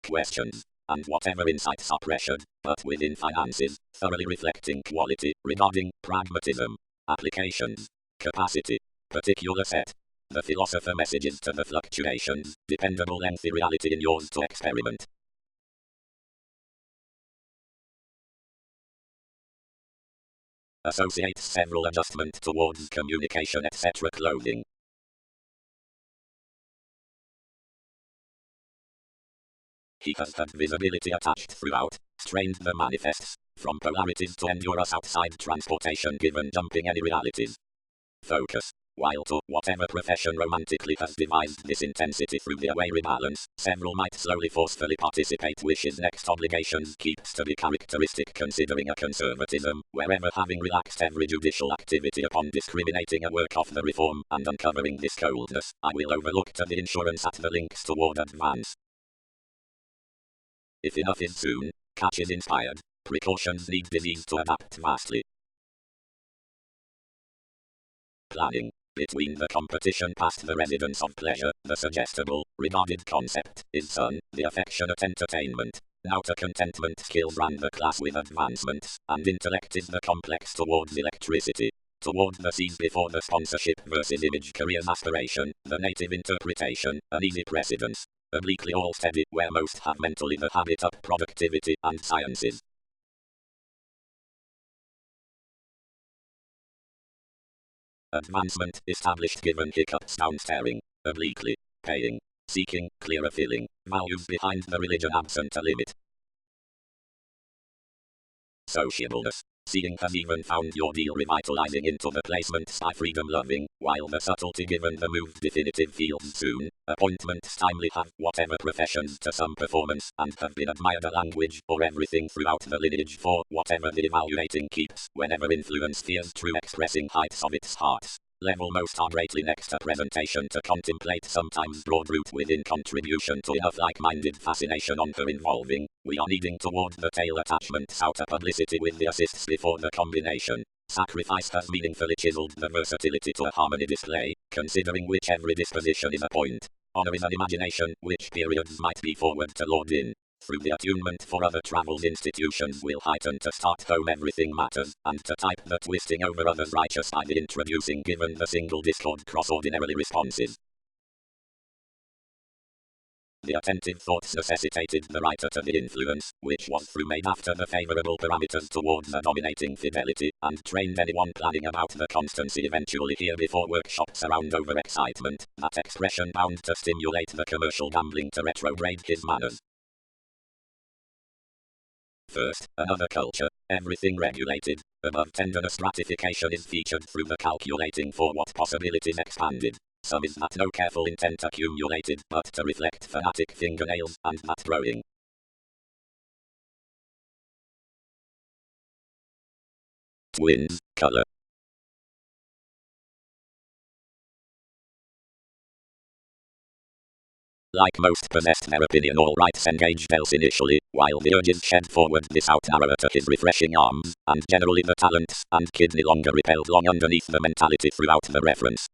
Questions. And whatever insights are pressured, but within finances, thoroughly reflecting quality, regarding pragmatism. Applications. Capacity. Particular set. The philosopher messages to the fluctuations, dependable lengthy reality in yours to experiment. Associates several adjustment towards communication etc. clothing. He has had visibility attached throughout, strained the manifests, from polarities to endure us outside transportation given jumping any realities. Focus. While to whatever profession romantically has devised this intensity through the away rebalance, several might slowly forcefully participate wishes next obligations keeps to be characteristic considering a conservatism, wherever having relaxed every judicial activity upon discriminating a work of the reform and uncovering this coldness, I will overlook to the insurance at the links toward advance. If enough is soon, catch is inspired, precautions need disease to adapt vastly. Planning. Between the competition past the residence of pleasure, the suggestible, regarded concept, is sun, the affectionate entertainment. Now to contentment skills ran the class with advancements, and intellect is the complex towards electricity. Toward the seas before the sponsorship versus image careers aspiration, the native interpretation, an easy precedence. Obliquely all steady, where most have mentally the habit of productivity and sciences. Advancement established given hiccups down staring, obliquely, paying, seeking, clearer feeling, values behind the religion absent a limit. Sociableness. Seeing has even found your deal revitalizing into the placement by freedom loving, while the subtlety given the move definitive feels soon. Appointments timely have whatever professions to some performance and have been admired a language or everything throughout the lineage for whatever the evaluating keeps whenever influence fears true expressing heights of its hearts. Level most are greatly next a presentation to contemplate sometimes broad root within contribution to enough like-minded fascination on her involving, we are needing toward the tail attachments outer publicity with the assists before the combination. Sacrifice has meaningfully chiseled the versatility to a harmony display, considering which every disposition is a point. Honor is an imagination, which periods might be forward to lord in. Through the attunement for other travels institutions will heighten to start home everything matters, and to type the twisting over others righteous by the introducing given the single discord cross ordinarily responses. The attentive thoughts necessitated the writer to the influence, which was through made after the favorable parameters towards a dominating fidelity, and trained anyone planning about the constancy eventually here before workshops around over excitement, that expression bound to stimulate the commercial gambling to retrograde his manners. First, another culture, everything regulated, above tenderness gratification is featured through the calculating for what possibilities expanded. Some is that no careful intent accumulated but to reflect fanatic fingernails and that growing. winds, color. Like most possessed their opinion all rights engaged else initially, while the urges shed forward this out arrow to his refreshing arms, and generally the talents and kidney longer repelled long underneath the mentality throughout the reference.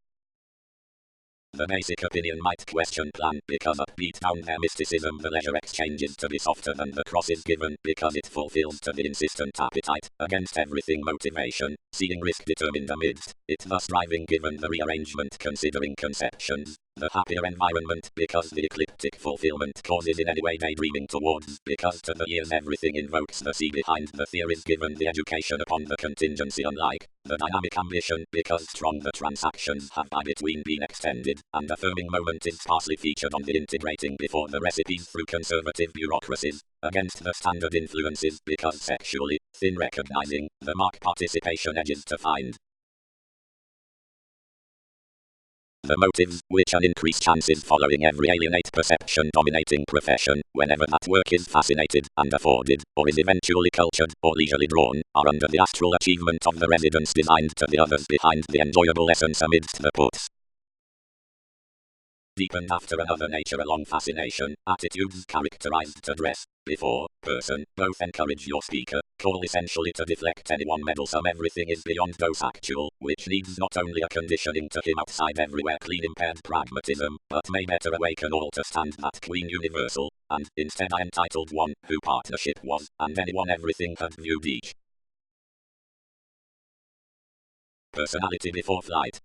The basic opinion might question plan because upbeat down their mysticism the leisure exchanges to be softer than the cross is given because it fulfills to the insistent appetite against everything motivation, seeing risk determined amidst it thus driving given the rearrangement considering conceptions. The happier environment because the ecliptic fulfillment causes in any way daydreaming towards because to the ears everything invokes the sea behind the theories given the education upon the contingency unlike the dynamic ambition because strong the transactions have by between been extended and affirming moment is sparsely featured on the integrating before the recipes through conservative bureaucracies against the standard influences because sexually thin recognizing the mark participation edges to find. The motives, which an increased chances following every alienate perception dominating profession, whenever that work is fascinated and afforded, or is eventually cultured, or leisurely drawn, are under the astral achievement of the residence designed to the others behind the enjoyable essence amidst the puts. Deepened after another nature along fascination, attitudes characterized to dress, before, person, both encourage your speaker, call essentially to deflect anyone meddlesome everything is beyond those actual, which needs not only a conditioning to him outside everywhere clean impaired pragmatism, but may better awaken all to stand that queen universal, and, instead I entitled one, who partnership was, and anyone everything had viewed each. Personality before flight.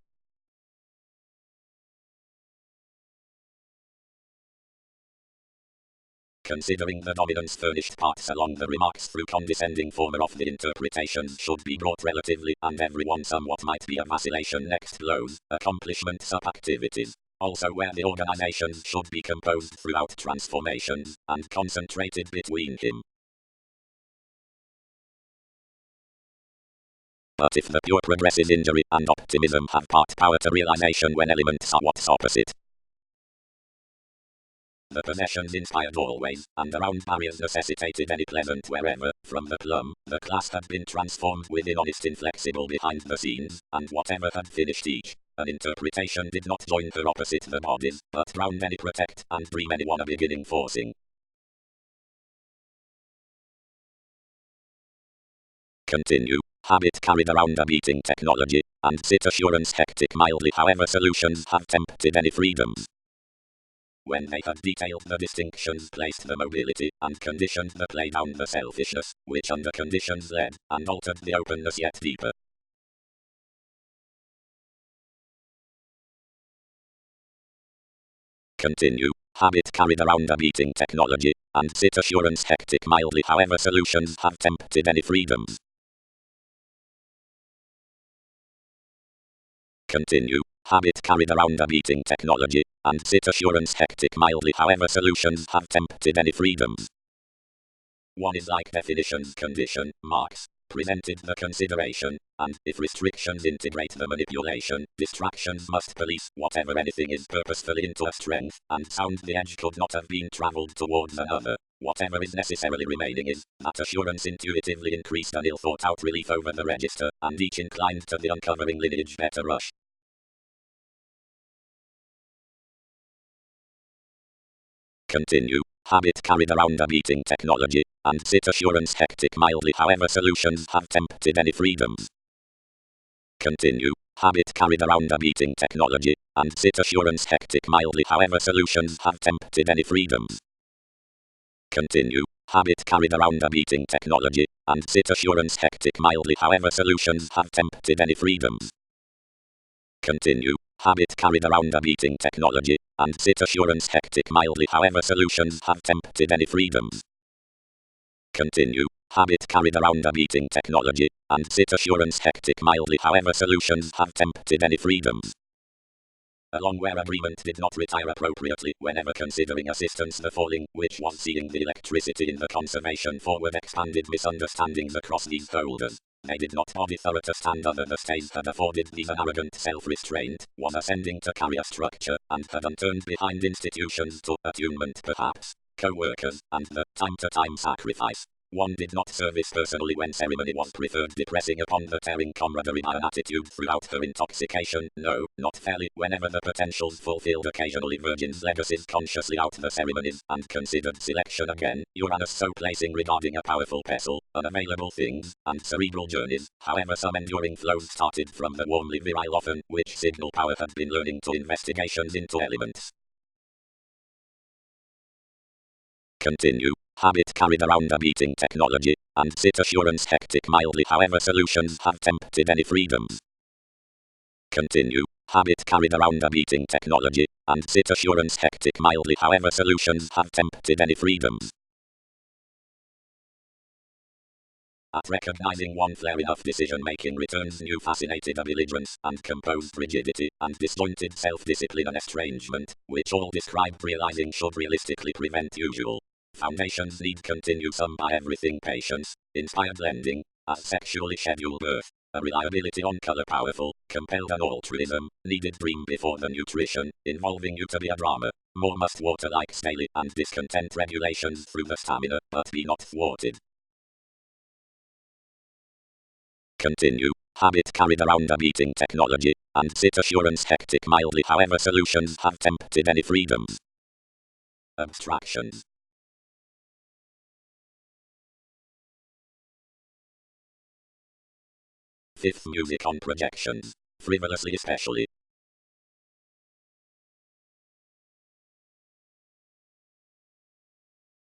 Considering the dominance furnished parts along the remarks through condescending former of the interpretations should be brought relatively and everyone somewhat might be a vacillation next blows, accomplishment sub-activities. Also where the organizations should be composed throughout transformations, and concentrated between him. But if the pure progress is injury and optimism have part power to realization when elements are what's opposite. The possessions inspired always, and around barriers necessitated any pleasant wherever, from the plum, the class had been transformed within honest inflexible behind the scenes, and whatever had finished each. An interpretation did not join her opposite the bodies, but drowned any protect and dream anyone a beginning forcing. Continue. Habit carried around a beating technology, and sit assurance hectic mildly however solutions have tempted any freedoms. When they had detailed the distinctions placed the mobility, and conditioned the play down the selfishness, which under conditions led, and altered the openness yet deeper. Continue. Habit carried around a beating technology, and sit assurance hectic mildly however solutions have tempted any freedoms. Continue. Habit carried around a beating technology, and sit assurance hectic mildly however solutions have tempted any freedoms. One is like definitions condition, marks, presented the consideration, and if restrictions integrate the manipulation, distractions must police whatever anything is purposefully into a strength, and sound the edge could not have been travelled towards another. Whatever is necessarily remaining is, that assurance intuitively increased an ill-thought-out relief over the register, and each inclined to the uncovering lineage better rush. Continue. Habit carried around a beating technology, and sit assurance hectic mildly however solutions have tempted any freedoms. Continue. Habit carried around a beating technology, and sit assurance hectic mildly however solutions have tempted any freedoms. Continue. Habit carried around a beating technology, and sit assurance hectic mildly however solutions have tempted any freedoms. Continue. Habit carried around a beating technology, and sit assurance hectic mildly however solutions have tempted any freedoms. Continue. Habit carried around a beating technology, and sit assurance hectic mildly however solutions have tempted any freedoms. Along where agreement did not retire appropriately whenever considering assistance the falling, which was seeing the electricity in the conservation forward expanded misunderstandings across these holders. They did not body thorough to stand other the stays had afforded these an arrogant self-restraint, was ascending to carry a structure, and had unturned behind institutions to attunement perhaps, co-workers, and the time-to-time sacrifice. One did not service personally when ceremony was preferred, depressing upon the tearing camaraderie by an attitude throughout her intoxication. No, not fairly. Whenever the potentials fulfilled, occasionally virgins legacies consciously out the ceremonies, and considered selection again. Uranus so placing regarding a powerful pestle, unavailable things, and cerebral journeys. However, some enduring flows started from the warmly virile often, which signal power had been learning to investigations into elements. Continue. Habit carried around a beating technology, and sit assurance hectic mildly. However, solutions have tempted any freedoms. Continue. Habit carried around a beating technology, and sit assurance hectic mildly. However, solutions have tempted any freedoms. At recognizing one flare enough decision-making returns new fascinated belligerence, and composed rigidity, and disjointed self-discipline and estrangement, which all described realizing should realistically prevent usual. Foundations need continue some by everything patience, inspired lending, as sexually scheduled birth, a reliability on color powerful, compelled an altruism, needed dream before the nutrition, involving you to be a drama, more must water like daily, and discontent regulations through the stamina, but be not thwarted. Continue. Habit carried around a beating technology, and sit assurance hectic mildly. However, solutions have tempted any freedoms. Abstractions. Fifth, music on projections. Frivolously especially.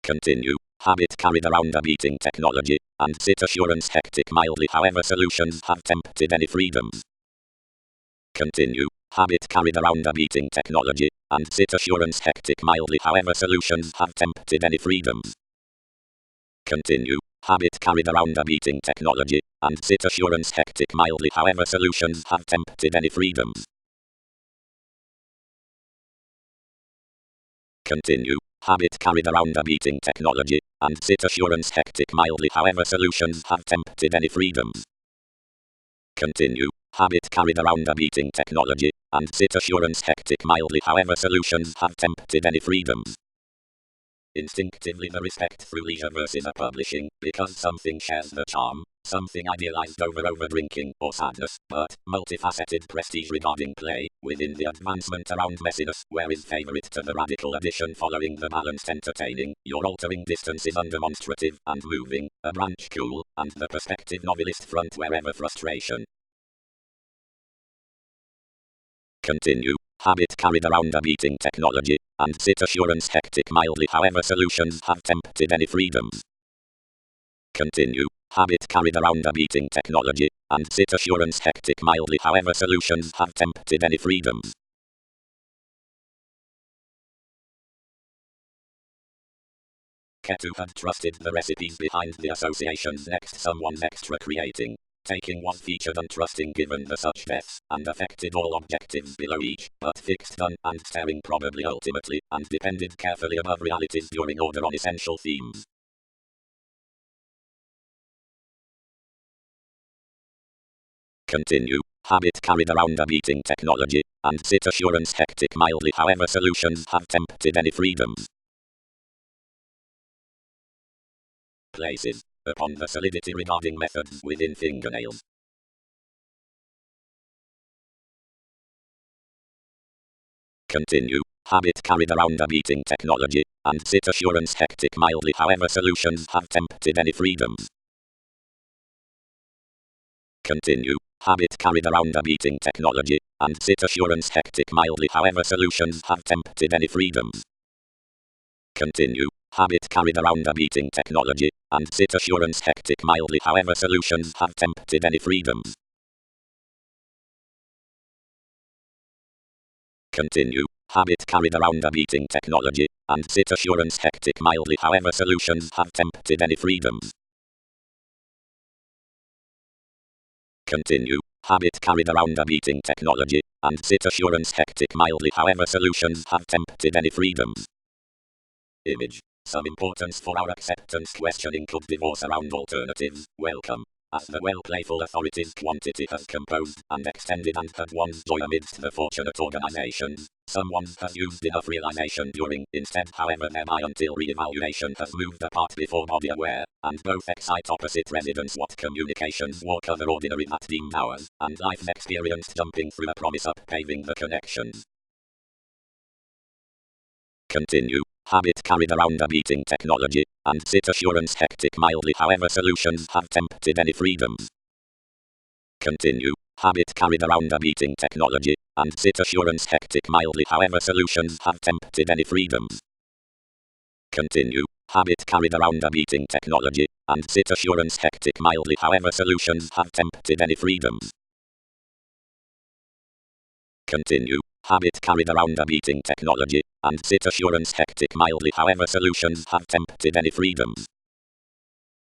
Continue. Habit carried around a beating technology, and sit assurance hectic mildly. However, solutions have tempted any freedoms. Continue. Habit carried around a beating technology, and sit assurance hectic mildly. However, solutions have tempted any freedoms. Continue. Habit carried around a beating technology, and sit assurance hectic mildly. However, solutions have tempted any freedoms. Continue. Habit carried around a beating technology, and sit assurance hectic mildly. However, solutions have tempted any freedoms. Continue. Habit carried around a beating technology, and sit assurance hectic mildly. However, solutions have tempted any freedoms. Instinctively the respect through leisure versus a publishing, because something shares the charm, something idealized over drinking or sadness, but multifaceted prestige regarding play, within the advancement around messiness, where is favorite to the radical addition following the balanced entertaining, your altering distance is undemonstrative and moving, a branch cool, and the perspective novelist front wherever frustration. Continue. Habit carried around a beating technology, and sit assurance hectic mildly. However, solutions have tempted any freedoms. Continue. Habit carried around a beating technology, and sit assurance hectic mildly. However, solutions have tempted any freedoms. Ketu had trusted the recipes behind the associations next someone's extra creating. Taking was featured and trusting given the such deaths, and affected all objectives below each, but fixed done, and staring probably ultimately, and depended carefully above realities during order on essential themes. Continue. Habit carried around a beating technology, and sit assurance hectic mildly. However, solutions have tempted any freedoms. Places. Upon the solidity regarding methods within fingernails. Continue. Habit carried around a beating technology, and sit assurance hectic mildly. However, solutions have tempted any freedoms. Continue. Habit carried around a beating technology, and sit assurance hectic mildly. However, solutions have tempted any freedoms. Continue. Habit carried around a beating technology, and sit assurance hectic mildly. However, solutions have tempted any freedoms. Continue. Habit carried around a beating technology, and sit assurance hectic mildly. However, solutions have tempted any freedoms. Continue. Habit carried around a beating technology, and sit assurance hectic mildly. However, solutions have tempted any freedoms. Image. Some importance for our acceptance questioning could divorce around alternatives. Welcome. as the well-playful authorities' quantity has composed and extended and had one's joy amidst the fortunate organizations. Someone has used enough realization during, instead however thereby until re-evaluation has moved apart before body aware, and both excite opposite residents what communications walk other ordinary that deemed ours, and life experienced jumping through a promise up paving the connections. Continue. Habit carried around a beating technology, and sit assurance hectic mildly however solutions have tempted any freedoms. Continue. Habit carried around a beating technology, and sit assurance hectic mildly however solutions have tempted any freedoms. Continue. Habit carried around a beating technology, and sit assurance hectic mildly however solutions have tempted any freedoms. Continue. Habit carried around a beating technology, and sit assurance hectic mildly however solutions have tempted any freedoms.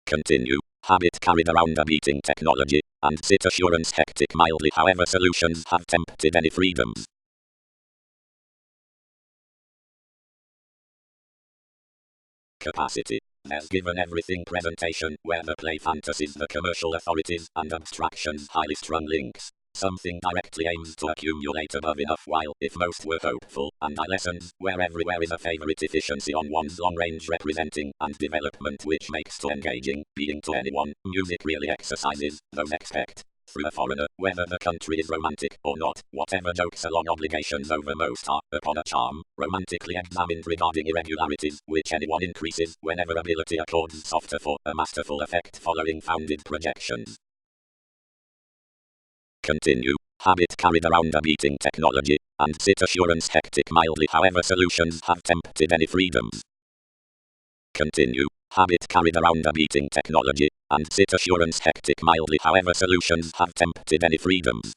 Continue. Habit carried around a beating technology, and sit assurance hectic mildly however solutions have tempted any freedoms. Capacity. There's given everything presentation, where the play fantasies the commercial authorities and abstractions highly strung links. Something directly aims to accumulate above enough while, if most were hopeful, and lessons, where everywhere is a favorite efficiency on one's long-range representing and development which makes to engaging, being to anyone, music really exercises, those expect. Through a foreigner, whether the country is romantic or not, whatever jokes along obligations over most are, upon a charm, romantically examined regarding irregularities, which anyone increases, whenever ability accords softer for a masterful effect following founded projections. Continue. Habit carried around a beating technology, and sit assurance hectic mildly however solutions have tempted any freedoms. Continue. Habit carried around a beating technology, and sit assurance hectic mildly however solutions have tempted any freedoms.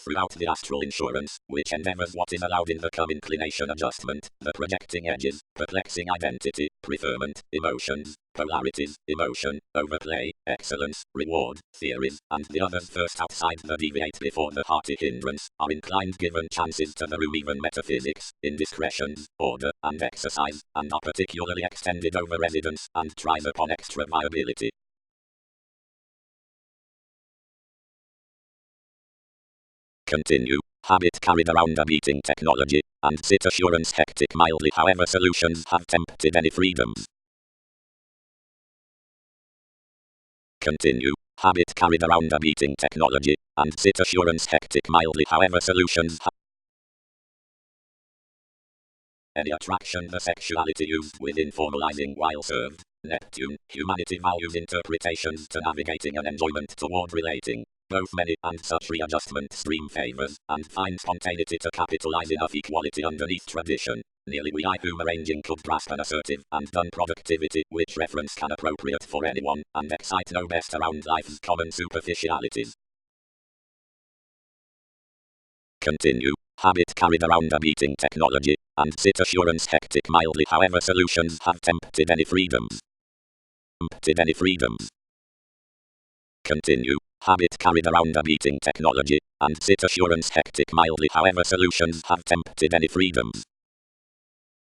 Throughout the astral insurance, which endeavors what is allowed in the inclination adjustment, the projecting edges, perplexing identity, preferment, emotions, polarities, emotion, overplay, excellence, reward, theories, and the others first outside the deviate before the hearty hindrance, are inclined given chances to the room even metaphysics, indiscretions, order, and exercise, and are particularly extended over residence, and tries upon extra viability. Continue. Habit carried around a beating technology, and sit assurance hectic mildly however solutions have tempted any freedoms. Continue. Habit carried around a beating technology, and sit assurance hectic mildly however solutions have any attraction the sexuality used within formalizing while served. Neptune, humanity values interpretations to navigating and enjoyment toward relating. Both many and such readjustment stream favors, and find spontaneity to capitalize enough equality underneath tradition. Nearly we whom arranging could grasp an assertive and done productivity, which reference can appropriate for anyone, and excite no best around life's common superficialities. Continue. Habit carried around a beating technology, and sit assurance hectic mildly however solutions have tempted any freedoms. Tempted any freedoms. Continue. Habit carried around a beating technology, and sit assurance hectic mildly however solutions have tempted any freedoms.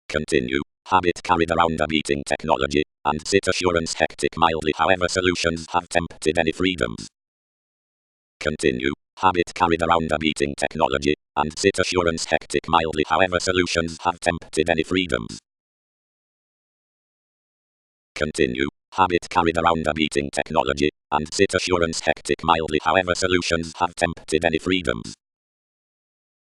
Continue. Habit carried around a beating technology, and sit assurance hectic mildly however solutions have tempted any freedoms. Continue. Habit carried around a beating technology, and sit assurance hectic mildly however solutions have tempted any freedoms. Continue. Habit carried around a beating technology, and sit assurance hectic mildly however solutions have tempted any freedoms.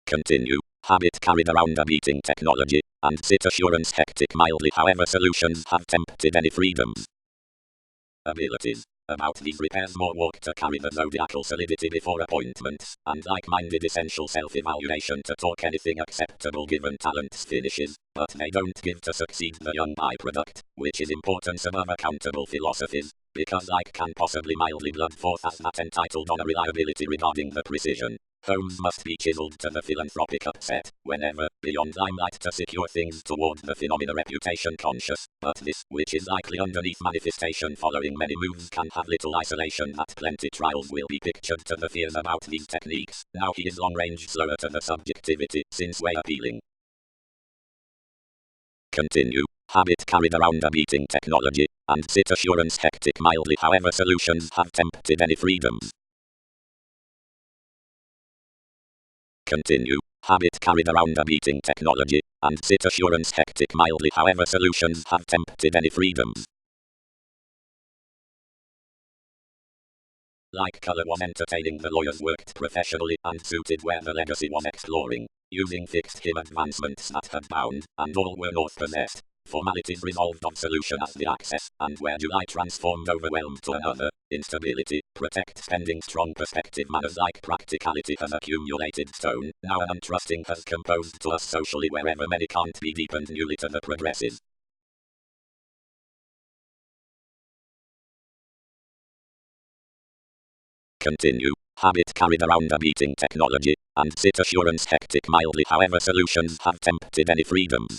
Continue. Habit carried around a beating technology, and sit assurance hectic mildly however solutions have tempted any freedoms. Abilities. About these repairs more work to carry the zodiacal solidity before appointments, and like-minded essential self-evaluation to talk anything acceptable given talents finishes, but they don't give to succeed the young byproduct, which is importance above accountable philosophies, because like can possibly mildly blood forth as that entitled on a reliability regarding the precision. Homes must be chiseled to the philanthropic upset, whenever, beyond limelight to secure things toward the phenomena reputation conscious, but this, which is likely underneath manifestation following many moves can have little isolation that plenty trials will be pictured to the fears about these techniques. Now he is long range slower to the subjectivity, since way appealing. Continue. Habit carried around a meeting technology, and sit assurance hectic mildly. However, solutions have tempted any freedoms. Continue. Habit carried around a meeting technology, and sit assurance hectic mildly. However, solutions have tempted any freedoms. Like color was entertaining, the lawyers worked professionally and suited where the legacy was exploring, using fixed him advancements that had bound, and all were north possessed. Formalities resolved on solution as the access, and where July transformed overwhelmed to another, instability, protect spending strong perspective manners like practicality has accumulated stone, now an untrusting has composed to us socially wherever many can't be deepened newly to the progresses. Continue. Habit carried around a meeting technology, and sit assurance hectic mildly. However, solutions have tempted any freedoms.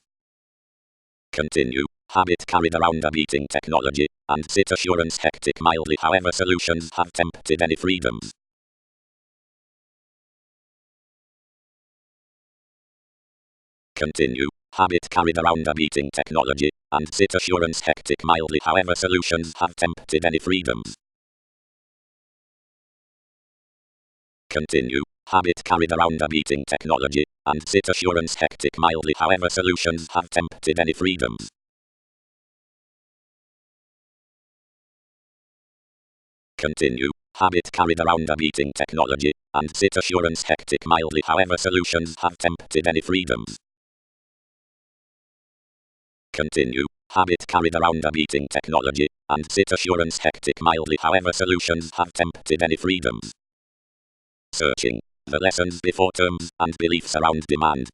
Continue. Habit carried around a meeting technology, and sit assurance hectic mildly. However, solutions have tempted any freedoms. Continue. Habit carried around a meeting technology, and sit assurance hectic mildly. However, solutions have tempted any freedoms. Continue. Habit carried around a meeting technology, and sit assurance hectic mildly. However, solutions have tempted any freedoms. Continue. Habit carried around a meeting technology, and sit assurance hectic mildly. However, solutions have tempted any freedoms. Continue. Habit carried around a meeting technology, and sit assurance hectic mildly. However, solutions have tempted any freedoms. Searching. The lessons before terms and beliefs around demand.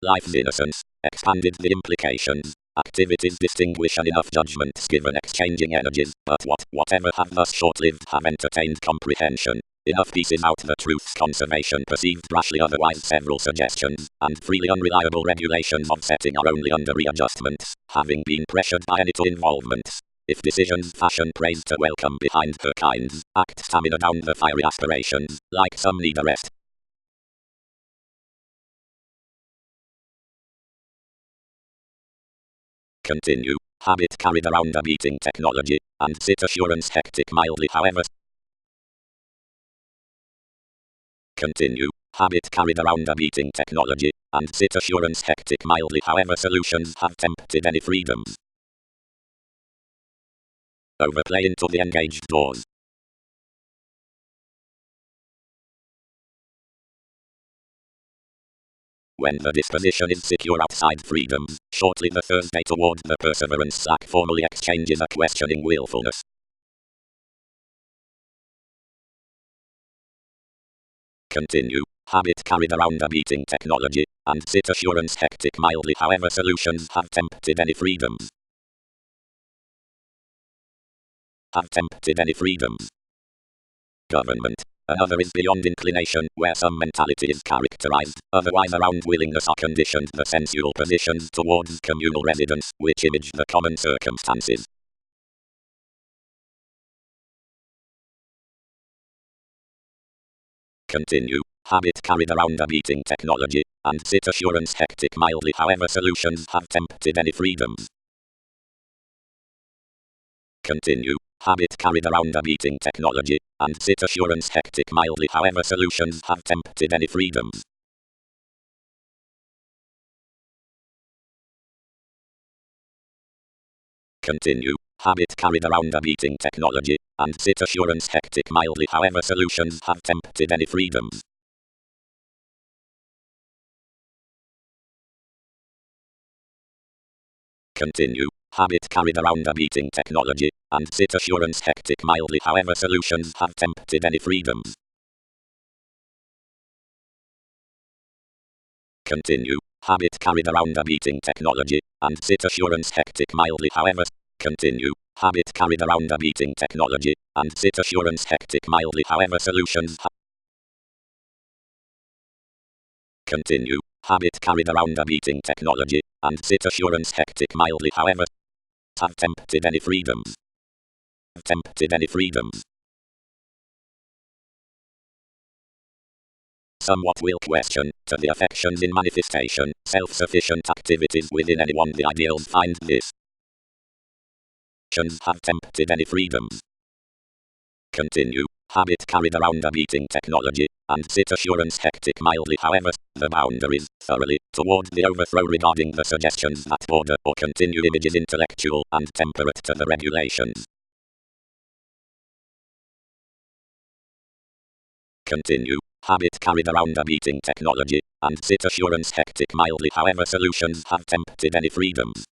Life's innocence, expanded the implications. Activities distinguish and enough judgments given exchanging energies, but whatever have thus short-lived have entertained comprehension. Enough pieces out the truth's conservation perceived rashly otherwise several suggestions, and freely unreliable regulations of setting are only under readjustments, having been pressured by any to involvements. If decisions fashion praise to welcome behind her kinds, act stamina down the fiery aspirations, like some need a rest. Continue. Habit carried around a meeting technology, and sit assurance hectic mildly. However, continue. Habit carried around a meeting technology, and sit assurance hectic mildly. However, solutions have tempted any freedoms. Overplay into the engaged doors. When the disposition is secure outside freedoms, shortly the Thursday toward the perseverance slack formally exchanges a questioning willfulness. Continue. Habit carried around a meeting technology, and sit assurance hectic mildly. However, solutions have tempted any freedoms. Have tempted any freedoms. Government. Another is beyond inclination, where some mentality is characterized, otherwise around willingness are conditioned the sensual positions towards communal residence, which image the common circumstances. Continue. Habit carried around a meeting technology, and sit assurance hectic mildly. However, solutions have tempted any freedoms. Continue. Habit carried around a meeting technology, and sit assurance hectic mildly. However, solutions have tempted any freedoms. Continue. Habit carried around a meeting technology, and sit assurance hectic mildly. However, solutions have tempted any freedoms. Continue. Habit carried around a meeting technology, and sit assurance hectic mildly. However, solutions have tempted any freedoms. Continue. Habit carried around a meeting technology, and sit assurance hectic mildly. However, continue. Habit carried around a meeting technology, and sit assurance hectic mildly. However, solutions continue. Habit carried around a meeting technology, and sit assurance hectic mildly. However, have tempted any freedoms. Tempted any freedoms. Somewhat will question, to the affections in manifestation, self-sufficient activities within anyone. The ideals find this. Have tempted any freedoms. Continue. Habit carried around a beating technology, and sit assurance hectic mildly. However, the boundaries, thoroughly, toward the overthrow regarding the suggestions that border or continue images intellectual and temperate to the regulations. Continue. Habit carried around a beating technology, and sit assurance hectic mildly. However, solutions have tempted any freedoms.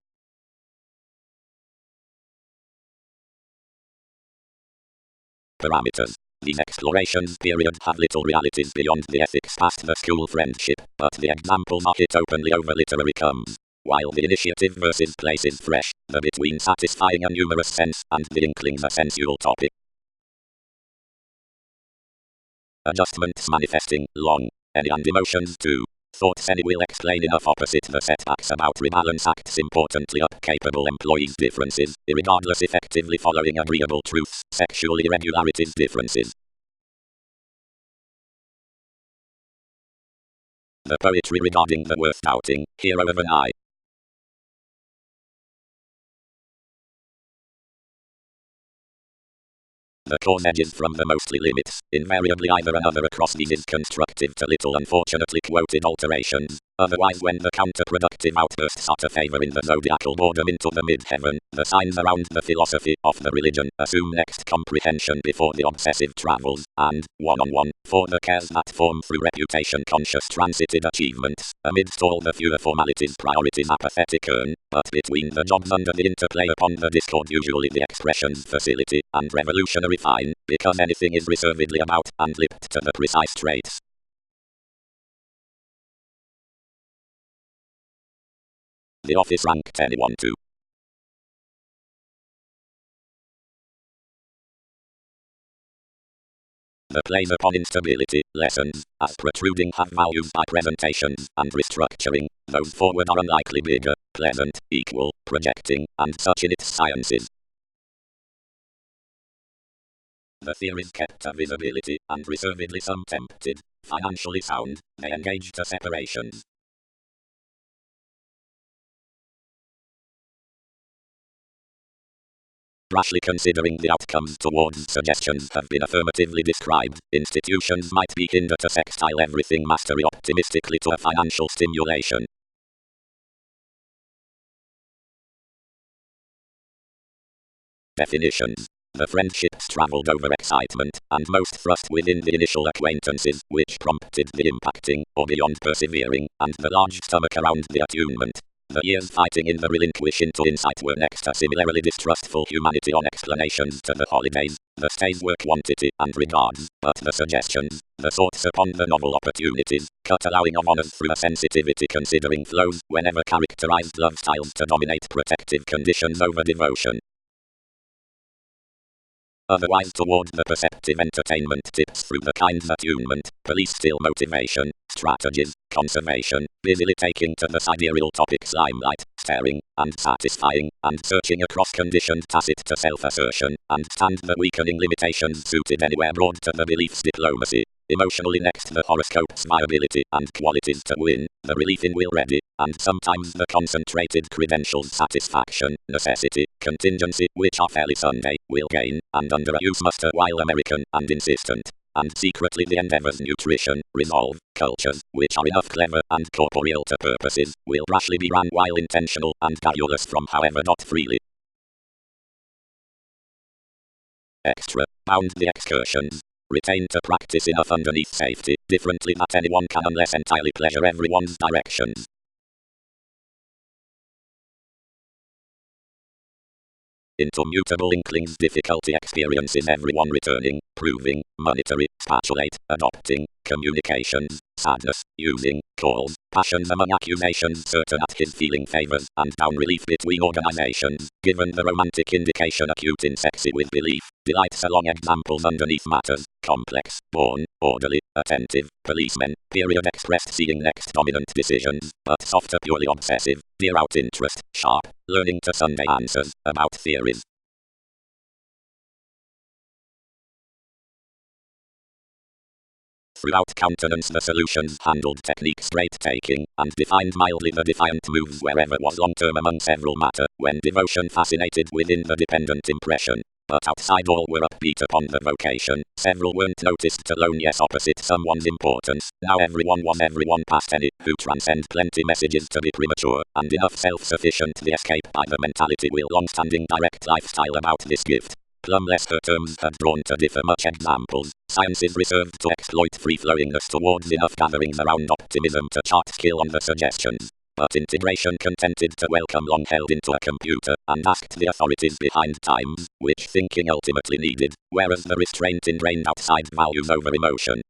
Parameters. These explorations period have little realities beyond the ethics past the school friendship, but the examples are hit openly over literary comes. While the initiative versus place is fresh, the between satisfying a numerous sense and the inklings a sensual topic. Adjustments manifesting, long, any and emotions too. Thoughts any will explain enough opposite the setbacks about rebalance acts importantly up capable employees differences, irregardless effectively following agreeable truths, sexual irregularities differences. The poetry regarding the worth doubting, hero of an eye. The cause edges from the mostly limits, invariably either another across these is constructive to little unfortunately quoted alterations, otherwise when the counterproductive outbursts are to favor in the zodiacal boredom into the mid-heaven, the signs around the philosophy of the religion assume next comprehension before the obsessive travels, and, one-on-one, for the cares that form through reputation-conscious transited achievements, amidst all the fewer formalities priorities apathetic earn, but between the jobs under the interplay upon the discord usually the expressions facility and revolutionary fine, because anything is reservedly about and lipped to the precise traits. The office ranked anyone to. The plays upon instability, lessons, as protruding have values by presentations and restructuring, those forward are unlikely bigger, pleasant, equal, projecting, and such in its sciences. The theories kept to visibility, and reservedly some tempted, financially sound, they engaged to separations. Rashly considering the outcomes towards suggestions have been affirmatively described, institutions might be hindered to sextile everything mastery optimistically to a financial stimulation. Definitions. The friendships travelled over excitement, and most thrust within the initial acquaintances, which prompted the impacting, or beyond persevering, and the large stomach around the attunement. The years fighting in the relinquish into insight were next a similarly distrustful humanity on explanations to the holidays. The stays were quantity and regards, but the suggestions, the thoughts upon the novel opportunities, cut allowing of honors through a sensitivity considering flows whenever characterized love styles to dominate protective conditions over devotion. Otherwise toward the perceptive entertainment tips through the kind's attunement, police still motivation, strategies, conservation, busily taking to the sidereal topics limelight, staring, and satisfying, and searching across conditioned tacit to self-assertion, and stand the weakening limitations suited anywhere broad to the beliefs diplomacy. Emotionally next the horoscope's viability and qualities to win, the relief in will ready, and sometimes the concentrated credentials satisfaction, necessity, contingency, which are fairly Sunday, will gain, and under a use muster while American and insistent. And secretly the endeavors nutrition, resolve, cultures, which are enough clever and corporeal to purposes, will rashly be ran while intentional and garrulous from however not freely. Extra, bound the excursions. Retain to practice enough underneath safety, differently that anyone can unless entirely pleasure everyone's directions. Into mutable inklings difficulty experiences everyone returning, proving, monetary, spatulate, adopting, communications, sadness, using, calls, passions among accusations certain at his feeling favors, and down relief between organizations, given the romantic indication acute in sexy with belief, delights along examples underneath matters, complex, born, orderly, attentive, policemen, period expressed seeing next dominant decisions, but softer purely obsessive, dear out interest, sharp, learning to Sunday answers, about theories. Throughout countenance the solutions handled technique straight-taking, and defined mildly the defiant moves wherever was long-term among several matter, when devotion fascinated within the dependent impression. But outside all were upbeat upon the vocation, several weren't noticed to lone yes opposite someone's importance, now everyone was everyone past any, who transcend plenty messages to be premature, and enough self-sufficient the escape by the mentality will long-standing direct lifestyle about this gift. Plumbless her terms had drawn to differ much examples, science is reserved to exploit free-flowingness towards enough gatherings around optimism to chart skill on the suggestions. But integration contented to welcome long held into a computer, and asked the authorities behind times, which thinking ultimately needed, whereas the restraint ingrained outside values over emotion.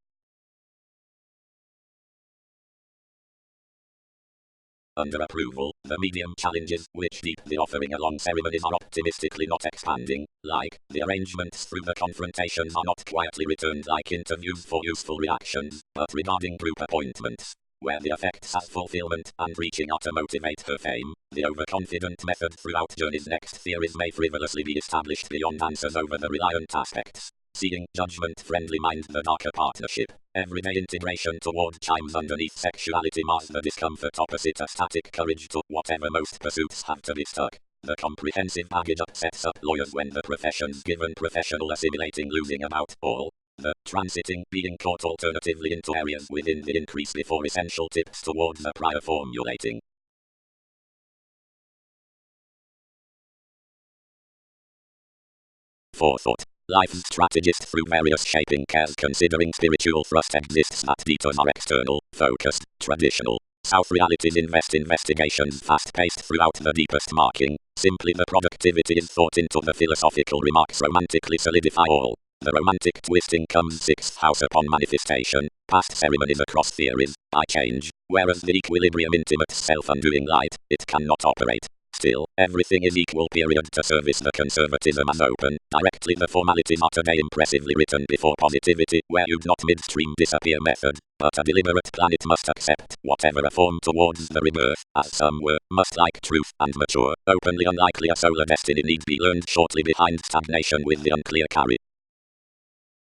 Under approval, the medium challenges, which deep the offering along ceremonies are optimistically not expanding, like, the arrangements through the confrontations are not quietly returned like interviews for useful reactions, but regarding group appointments, where the effects as fulfillment and reaching are to motivate her fame, the overconfident method throughout journey's next theories may frivolously be established beyond answers over the reliant aspects. Seeing judgment-friendly mind the darker partnership. Everyday integration toward chimes underneath sexuality mars the discomfort opposite a static courage to whatever most pursuits have to be stuck. The comprehensive baggage upsets up lawyers when the profession's given professional assimilating losing about all. The transiting being caught alternatively into areas within the increase before essential tips towards the prior formulating. Forethought. Life's strategist through various shaping cares considering spiritual thrust exists that detours are external, focused, traditional. South realities investigations fast-paced throughout the deepest marking. Simply the productivity is thought into the philosophical remarks romantically solidify all. The romantic twisting comes sixth house upon manifestation, past ceremonies across theories, by change, whereas the equilibrium intimate self-undoing light, it cannot operate. Still, everything is equal period to service the conservatism as open, directly the formalities are today impressively written before positivity, where you'd not midstream disappear method, but a deliberate planet must accept, whatever a form towards the rebirth, as some were, must like truth and mature, openly unlikely a solar destiny need be learned shortly behind stagnation with the unclear carry.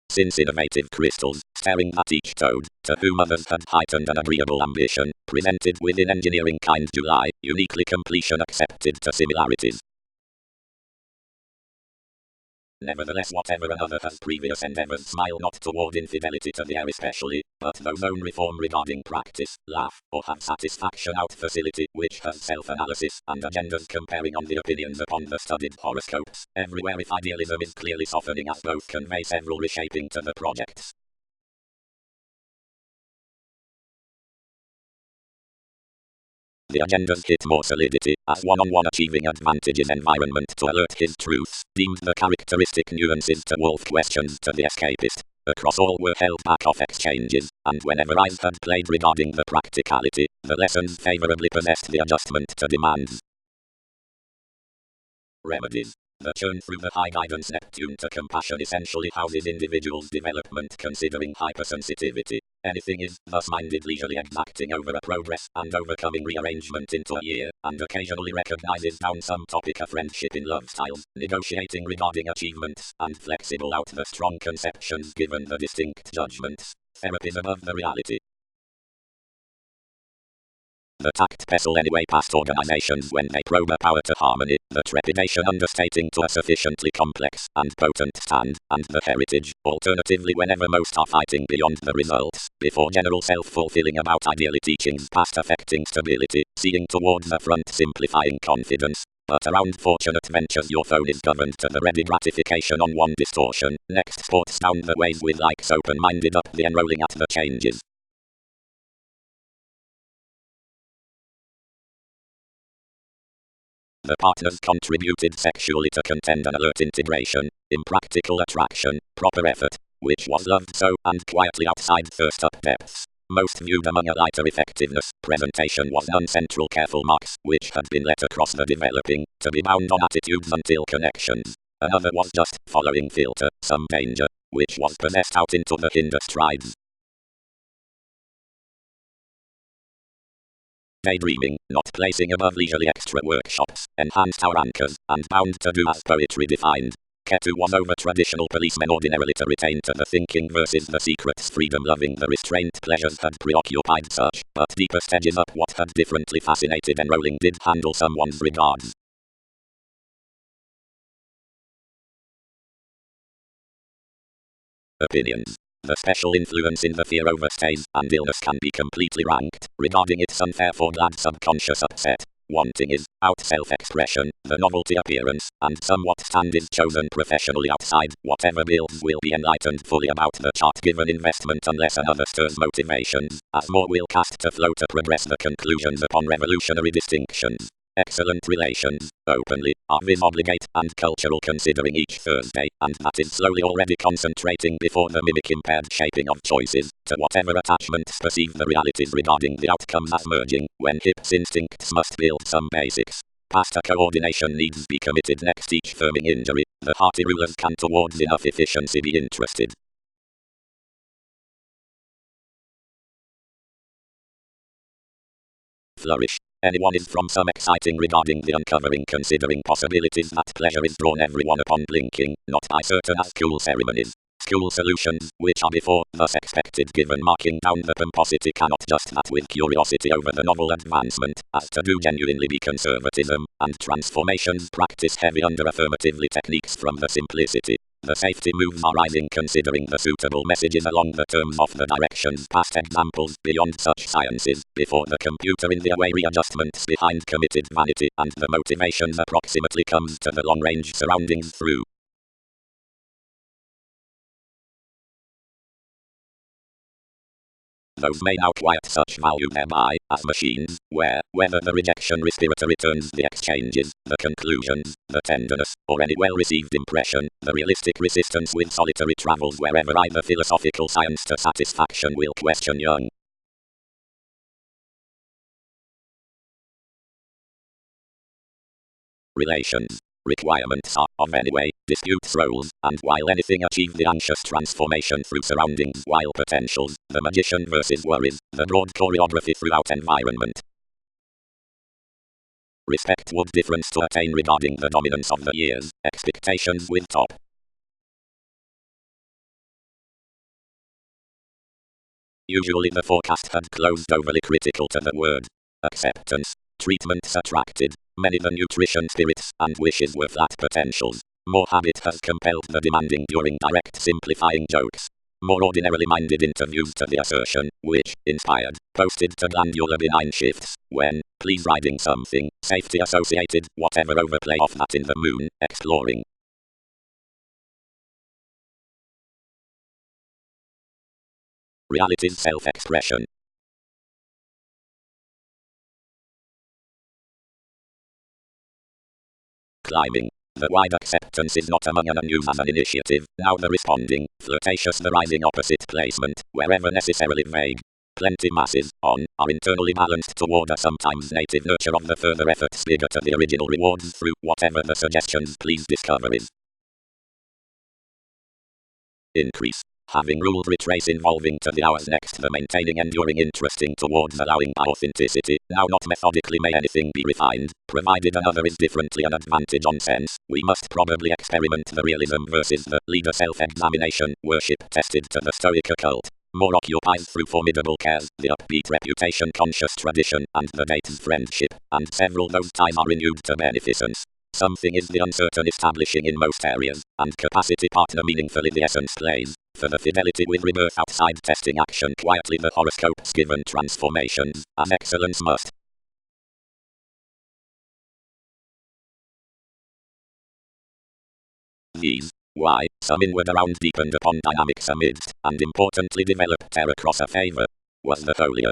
Since innovative crystals, staring at each toad, to whom others had heightened an agreeable ambition, presented within engineering kind July, uniquely completion accepted to similarities. Nevertheless whatever another has previous endeavors smile not toward infidelity to the air especially, but those own reform regarding practice, laugh, or have satisfaction out facility, which has self-analysis, and agendas comparing on the opinions upon the studied horoscopes, everywhere if idealism is clearly softening as both convey several reshaping to the projects. The agendas hit more solidity, as one-on-one achieving advantages environment to alert his truths, deemed the characteristic nuances to wolf questions to the escapist. Across all were held back off exchanges, and whenever eyes had played regarding the practicality, the lessons favorably possessed the adjustment to demands. Remedies. The churn through the high guidance Neptune to compassion essentially houses individuals' development considering hypersensitivity. Anything is, thus minded leisurely exacting over a progress and overcoming rearrangement into a year, and occasionally recognizes down some topic a friendship in love styles, negotiating regarding achievements, and flexible out the strong conceptions given the distinct judgments. Therapies above the reality. The tact pestle anyway past organizations when they probe a power to harmony, the trepidation understating to a sufficiently complex and potent stand, and the heritage, alternatively whenever most are fighting beyond the results, before general self-fulfilling about ideally teachings past affecting stability, seeing towards the front simplifying confidence. But around fortunate ventures your phone is governed to the ready gratification on one distortion, next sports down the ways with likes open-minded up the enrolling at the changes. The partners contributed sexually to contend an alert integration, impractical attraction, proper effort, which was loved so, and quietly outside thirst up depths. Most viewed among a lighter effectiveness, presentation was none central careful marks, which had been let across the developing, to be bound on attitudes until connections. Another was just, following filter, some danger, which was possessed out into the hinder strides. Daydreaming, not placing above leisurely extra workshops, enhanced our anchors, and bound to do as poetry defined. Ketu was over traditional policemen ordinarily to retain to the thinking versus the secrets freedom-loving the restraint pleasures had preoccupied such, but deeper stages up what had differently fascinated enrolling did handle someone's regards. Opinions. The special influence in the fear overstays, and illness can be completely ranked, regarding its unfair for glad subconscious upset. Wanting is, out self-expression, the novelty appearance, and somewhat stand is chosen professionally outside, whatever builds will be enlightened fully about the chart-given investment unless another stirs motivations, as more will cast to flow to progress the conclusions upon revolutionary distinctions. Excellent relations, openly, are vis obligate and cultural considering each Thursday, and that is slowly already concentrating before the mimic impaired shaping of choices, to whatever attachments perceive the realities regarding the outcomes as merging, when hips instincts must build some basics. Past a coordination needs be committed next each firming injury, the hearty rulers can towards enough efficiency be interested. Flourish. Anyone is from some exciting regarding the uncovering considering possibilities that pleasure is drawn everyone upon blinking, not by certain as cool ceremonies. School solutions, which are before, thus expected given marking down the pomposity cannot just that with curiosity over the novel advancement, as to do genuinely be conservatism, and transformations practice heavy under affirmatively techniques from the simplicity. The safety moves are rising considering the suitable messages along the terms of the directions past examples beyond such sciences, before the computer in the away readjustments behind committed vanity and the motivations approximately comes to the long-range surroundings through. Those may now quiet such value thereby, as machines, where, whether the rejection respirator returns the exchanges, the conclusions, the tenderness, or any well-received impression, the realistic resistance with solitary travels wherever either philosophical science to satisfaction will question young. Relations. Requirements are, of anyway, disputes roles, and while anything achieve the anxious transformation through surroundings while potentials, the magician versus worries, the broad choreography throughout environment. Respect would difference to attain regarding the dominance of the years, expectations with top. Usually the forecast had closed overly critical to the word acceptance. Treatments attracted many the nutrition spirits and wishes were flat potentials. More habit has compelled the demanding during direct simplifying jokes. More ordinarily minded interviews to the assertion, which, inspired, posted to glandular benign shifts, when, please riding something, safety associated, whatever overplay of that in the moon, exploring. Reality's self-expression. Climbing. The wide acceptance is not among an unused as an initiative, now the responding, flirtatious the rising opposite placement, wherever necessarily vague. Plenty masses, on, are internally balanced toward a sometimes native nurture of the further efforts bigger to the original rewards through whatever the suggestions please discoveries. Increase. Having ruled retrace involving to the hours next the maintaining enduring interesting towards allowing authenticity, now not methodically may anything be refined, provided another is differently an advantage on sense, we must probably experiment the realism versus the leader self-examination, worship tested to the stoic occult. More occupies through formidable cares, the upbeat reputation conscious tradition, and the dated friendship, and several those ties are renewed to beneficence. Something is the uncertain establishing in most areas, and capacity partner meaningfully the essence plays. For the fidelity with rebirth outside testing action quietly the horoscopes given transformations, as excellence must. These, why, some inward around deepened upon dynamics amidst, and importantly developed terror across a favor, was the holier.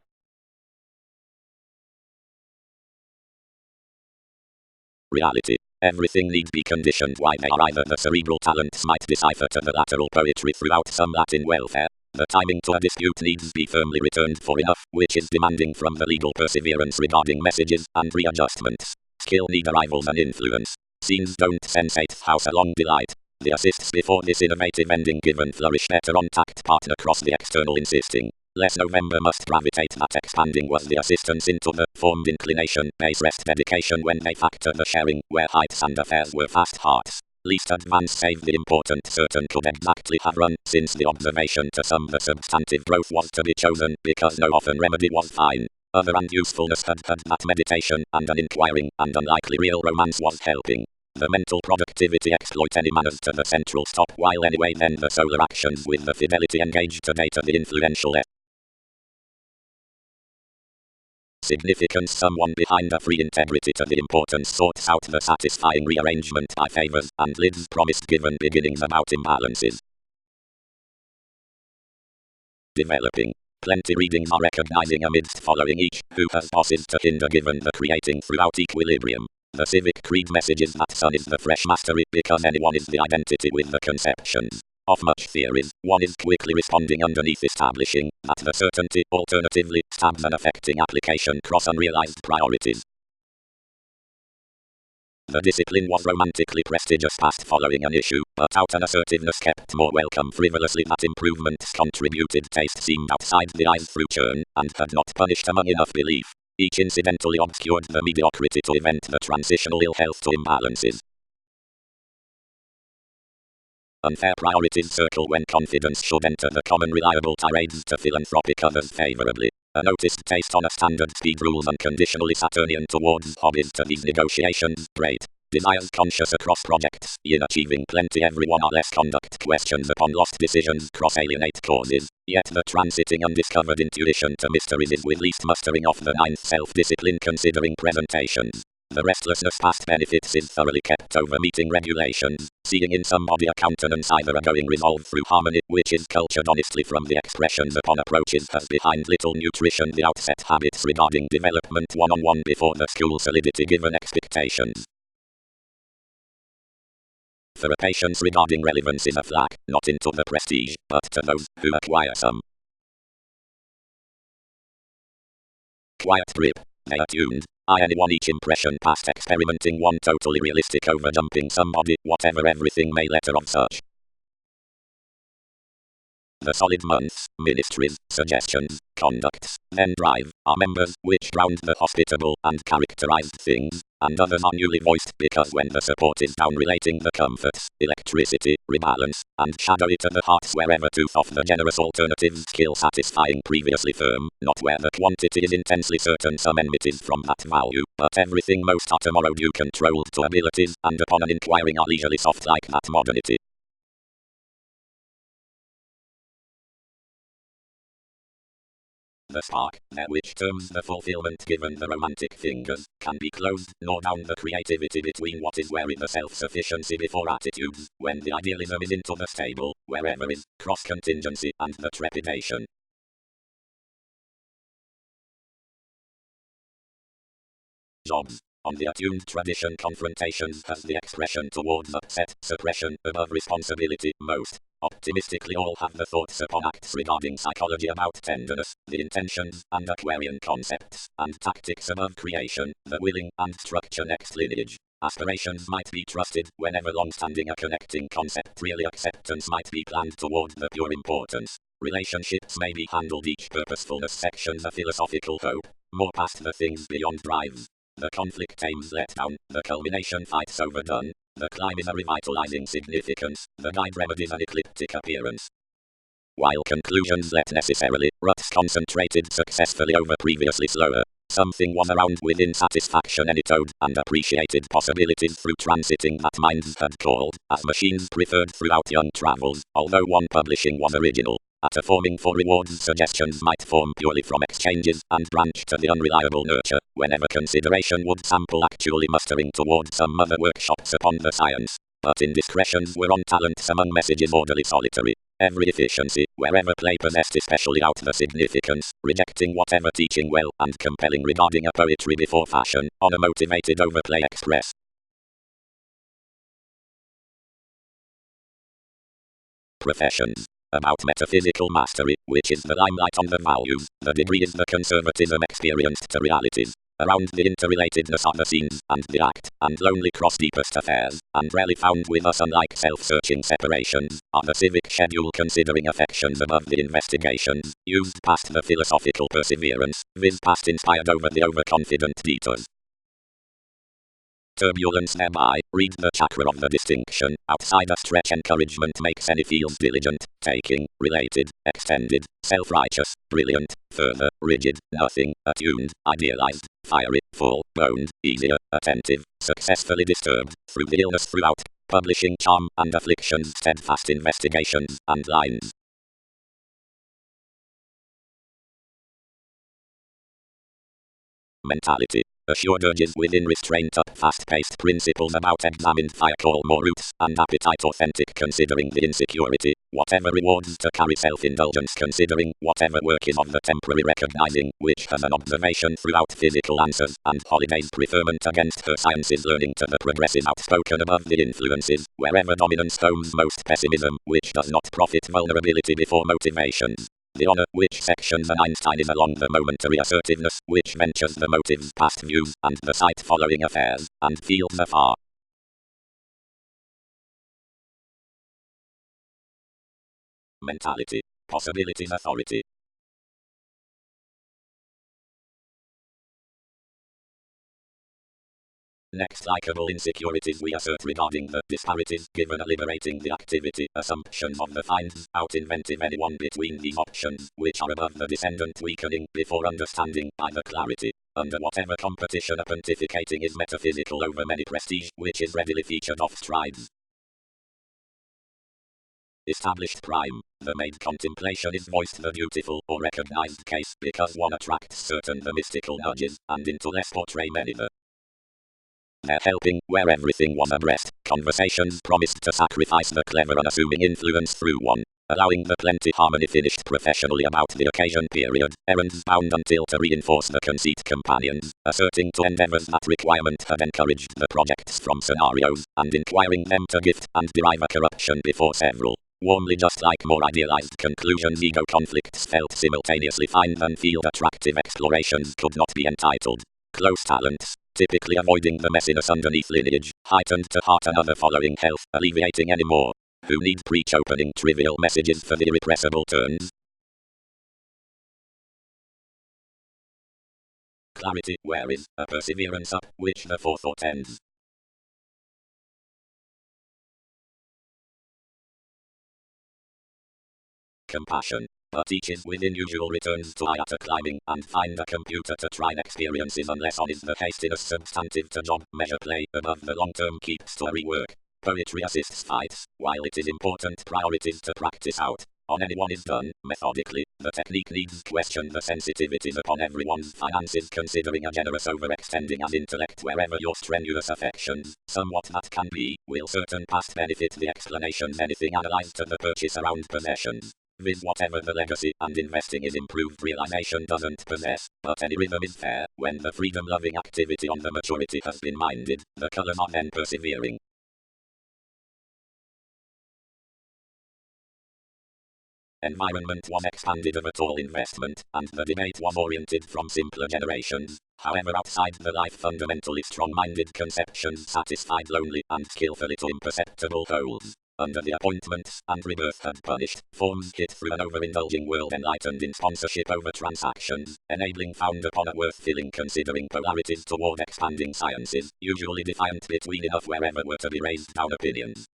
Reality. Everything need be conditioned why they are either the cerebral talents might decipher to the lateral poetry throughout some Latin welfare. The timing to a dispute needs be firmly returned for enough, which is demanding from the legal perseverance regarding messages and readjustments. Skill need arrivals and influence. Scenes don't sensate house a long delight. The assists before this innovative ending given flourish better on tact partner cross the external insisting. Less November must gravitate that expanding was the assistance into the formed inclination, base rest dedication when they factor the sharing, where heights and affairs were fast hearts. Least advanced save the important certain could exactly have run, since the observation to some the substantive growth was to be chosen, because no often remedy was fine. Other and usefulness had that meditation, and an inquiring, and unlikely real romance was helping. The mental productivity exploit any manners to the central stop, while anyway then the solar actions with the fidelity engaged to data the influential significance. Someone behind a free integrity to the importance sorts out the satisfying rearrangement by favors and lids promised given beginnings about imbalances. Developing. Plenty readings are recognizing amidst following each, who has bosses to hinder given the creating throughout equilibrium. The civic creed messages that sun is the fresh mastery because anyone is the identity with the conceptions of much theories. One is quickly responding underneath establishing that the certainty alternatively stabs an affecting application cross unrealized priorities. The discipline was romantically prestigious past following an issue, but out an assertiveness kept more welcome frivolously that improvements contributed taste seemed outside the eyes through churn, and had not punished among enough belief. Each incidentally obscured the mediocrity to event the transitional ill health to imbalances. Unfair priorities circle when confidence should enter the common reliable tirades to philanthropic others favorably. A noticed taste on a standard speed rules unconditionally Saturnian towards hobbies to these negotiations, great. Desires conscious across projects, in achieving plenty everyone are less conduct questions upon lost decisions cross-alienate causes, yet the transiting undiscovered intuition to mysteries is with least mustering of the ninth self-discipline considering presentations. The restlessness past benefits is thoroughly kept over meeting regulations, seeing in somebody a countenance either a going resolve through harmony, which is cultured honestly from the expressions upon approaches has behind little nutrition the outset habits regarding development one-on-one before the school solidity given expectations. For a patience regarding relevance is a flag, not into the prestige, but to those who acquire some. Quiet trip. They attuned. Anyone each impression past experimenting one totally realistic overjumping somebody, whatever everything may letter of such. The solid months, ministries, suggestions, conducts, then drive, are members, which ground the hospitable and characterized things, and others are newly voiced because when the support is down relating the comforts, electricity, rebalance, and shadowy to the hearts wherever tooth of the generous alternatives skill satisfying previously firm, not where the quantity is intensely certain some enmities from that value, but everything most are tomorrow due controlled to abilities, and upon an inquiring are leisurely soft like that modernity. The spark, there which terms the fulfillment given the romantic fingers, can be closed, nor down the creativity between what is wary the self-sufficiency before attitudes, when the idealism is into the stable, wherever is, cross-contingency, and the trepidation. Jobs. On the attuned tradition confrontations has the expression towards upset, suppression, above responsibility, most. Optimistically all have the thoughts upon acts regarding psychology about tenderness, the intentions, and Aquarian concepts, and tactics above creation, the willing, and structure next lineage. Aspirations might be trusted, whenever long-standing a connecting concept really acceptance might be planned toward the pure importance. Relationships may be handled each purposefulness sections a philosophical hope, more past the things beyond drives. The conflict aims let down, the culmination fights overdone. The climb is a revitalizing significance, the guide remedies an ecliptic appearance. While conclusions let necessarily, ruts concentrated successfully over previously slower. Something was around within satisfaction anytoed, and appreciated possibilities through transiting that minds had called, as machines preferred throughout young travels, although one publishing was original. At a forming for rewards suggestions might form purely from exchanges, and branch to the unreliable nurture, whenever consideration would sample actually mustering toward some other workshops upon the science. But indiscretions were on talents among messages orderly solitary. Every efficiency, wherever play possessed especially out the significance, rejecting whatever teaching well and compelling regarding a poetry before fashion, on a motivated overplay express. Professions. About metaphysical mastery, which is the limelight on the values, the degree is the conservatism experienced to realities. Around the interrelatedness of the scenes, and the act, and lonely cross deepest affairs, and rarely found with us unlike self-searching separations, are the civic schedule considering affections above the investigations, used past the philosophical perseverance, viz past inspired over the overconfident detours. turbulence thereby, read the chakra of the distinction, outside a stretch encouragement makes any feels diligent, taking, related, extended, self-righteous, brilliant, further, rigid, nothing, attuned, idealized, fiery, full, boned, easier, attentive, successfully disturbed, through the illness throughout, publishing charm and afflictions steadfast investigations and lines. Mentality. Assured urges within restraint up fast-paced principles about examined fire call more roots and appetite authentic considering the insecurity, whatever rewards to carry self-indulgence considering whatever work is of the temporary recognizing which has an observation throughout physical answers and holidays preferment against her sciences learning to the progressive outspoken above the influences, wherever dominance homes most pessimism, which does not profit vulnerability before motivations. The honor, which sections an Einstein is along the momentary assertiveness, which ventures the motives past views, and the sight following affairs, and feels afar. Mentality. Possibilities authority. Next, likable insecurities we assert regarding the disparities given liberating the activity assumptions of the finds out inventive anyone between these options, which are above the descendant weakening before understanding by the clarity. Under whatever competition a pontificating is metaphysical over many prestige, which is readily featured off strides. Established prime. The made contemplation is voiced the beautiful or recognized case because one attracts certain the mystical nudges, and into less portray many the they're helping, where everything was abreast. Conversations promised to sacrifice the clever unassuming influence through one, allowing the plenty harmony finished professionally about the occasion period, errands bound until to reinforce the conceit companions, asserting to endeavors that requirement had encouraged the projects from scenarios, and inquiring them to gift and derive a corruption before several. Warmly just like more idealized conclusions ego conflicts felt simultaneously fine than field attractive explorations could not be entitled. Close talents, typically avoiding the messiness underneath lineage, heightened to heart another following health, alleviating any more. Who need preach opening trivial messages for the irrepressible turns? Clarity, where is a perseverance up, which the forethought ends. Compassion. But teaches within usual returns to IATA climbing and find a computer to try experiences unless on is the hastiness substantive to job measure play above the long term keep story work. Poetry assists fights, while it is important priorities to practice out. On anyone is done, methodically, the technique needs question the sensitivities upon everyone's finances considering a generous overextending as intellect wherever your strenuous affections, somewhat that can be, will certain past benefit the explanations anything analyzed to the purchase around possessions. Viz whatever the legacy and investing is improved realization doesn't possess, but any rhythm is fair, when the freedom-loving activity on the maturity has been minded, the colors are then persevering. Environment was expanded of at all investment, and the debate was oriented from simpler generations. However outside the life fundamentally strong-minded conceptions satisfied lonely and skillfully to imperceptible holes. Under the appointments and rebirth had punished, forms hit through an overindulging world enlightened in sponsorship over transactions, enabling found upon a worth-filling considering polarities toward expanding sciences, usually defiant between enough wherever were to be raised down opinions.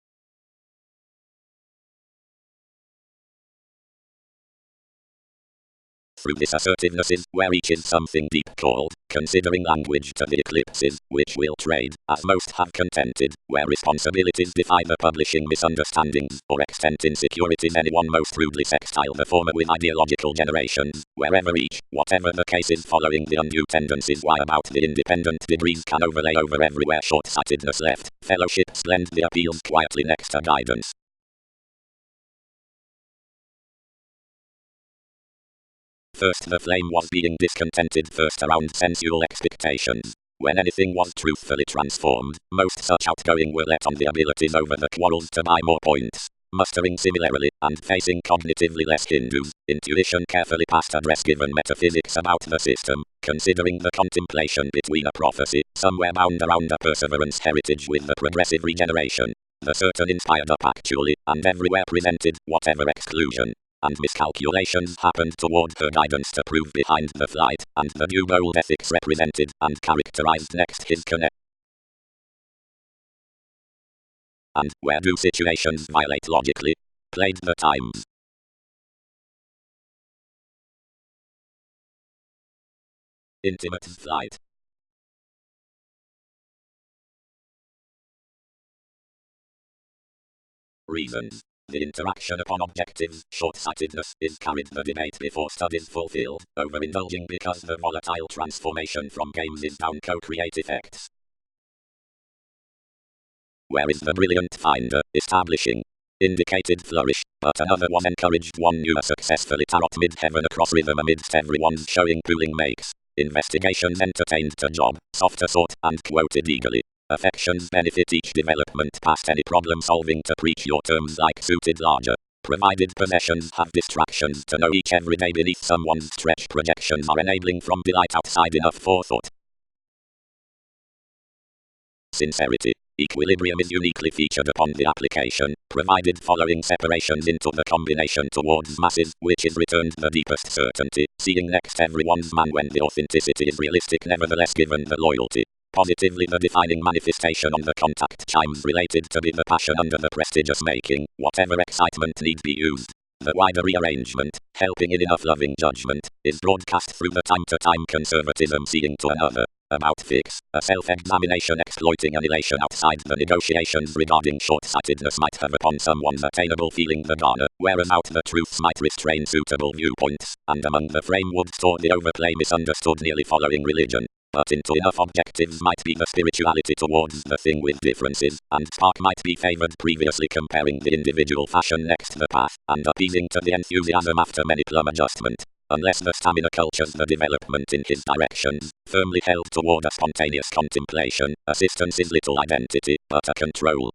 Through this assertiveness is where each is something deep called, considering language to the eclipses, which will trade, as most have contented, where responsibilities defy the publishing misunderstandings, or extent insecurities anyone most rudely sextile the former with ideological generations, wherever each, whatever the case is following the undue tendencies why about the independent degrees can overlay over everywhere short-sightedness left, fellowships blend the appeals quietly next to guidance. First the flame was being discontented first around sensual expectations. When anything was truthfully transformed, most such outgoing were let on the abilities over the quarrels to buy more points. Mustering similarly, and facing cognitively less Hindus, intuition carefully past address given metaphysics about the system, considering the contemplation between a prophecy, somewhere bound around a perseverance heritage with the progressive regeneration. The certain inspired up actually, and everywhere presented, whatever exclusion and miscalculations happened toward her guidance to prove behind the flight, and the due bold ethics represented and characterized next his connect. and where do situations violate logically? Played the times. Intimate flight. Reasons. The interaction upon objectives, short-sightedness, is carried the debate before studies fulfilled, overindulging because the volatile transformation from games is down co-create effects. Where is the brilliant finder, establishing indicated flourish, but another was encouraged. One knew a successfully tarot mid-heaven across rhythm amidst everyone's showing pooling makes. Investigations entertained to job, softer sort, and quoted eagerly. Affections benefit each development past any problem solving to preach your terms like suited larger. Provided possessions have distractions to know each every day beneath someone's stretch projections are enabling from delight outside enough forethought. Sincerity. Equilibrium is uniquely featured upon the application, provided following separations into the combination towards masses, which is returned the deepest certainty, seeing next everyone's man when the authenticity is realistic nevertheless given the loyalty. Positively the defining manifestation on the contact chimes related to be the passion under the prestigious making, whatever excitement need be used. The wider rearrangement, helping in enough loving judgment, is broadcast through the time-to-time conservatism seeing to another. About fix, a self-examination exploiting an elation outside the negotiations regarding short-sightedness might have upon someone's attainable feeling the garner, whereas out the truths might restrain suitable viewpoints, and among the frame would store the overplay misunderstood nearly following religion. But into enough objectives might be the spirituality towards the thing with differences, and spark might be favored previously comparing the individual fashion next the path, and appeasing to the enthusiasm after many plumb adjustment. Unless the stamina cultures the development in his directions, firmly held toward a spontaneous contemplation, assistance is little identity, but a control.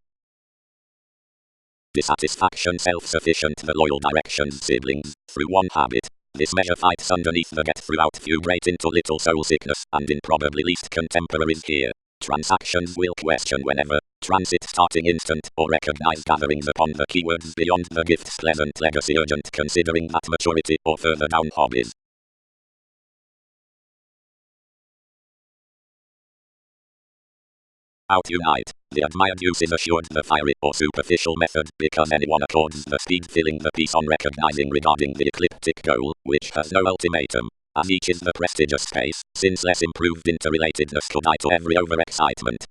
Dissatisfaction self-sufficient the loyal directions siblings, through one habit. This measure fights underneath the get throughout few great into little soul sickness, and in probably least contemporaries here. Transactions will question whenever, transit starting instant, or recognize gatherings upon the keywords beyond the gift's pleasant legacy urgent considering that maturity, or further down hobbies. Out-unite. The admired use is assured the fiery or superficial method because anyone accords the speed filling the piece on recognizing regarding the ecliptic goal, which has no ultimatum. As each is the prestigious space, since less improved interrelatedness could eye to every overexcitement.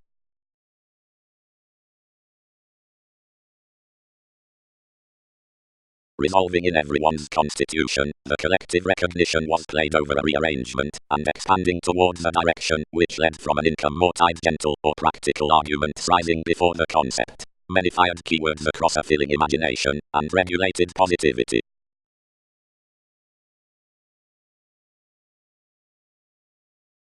Resolving in everyone's constitution, the collective recognition was played over a rearrangement, and expanding towards a direction which led from an income more tied gentle or practical arguments rising before the concept. Many fired keywords across a filling imagination, and regulated positivity.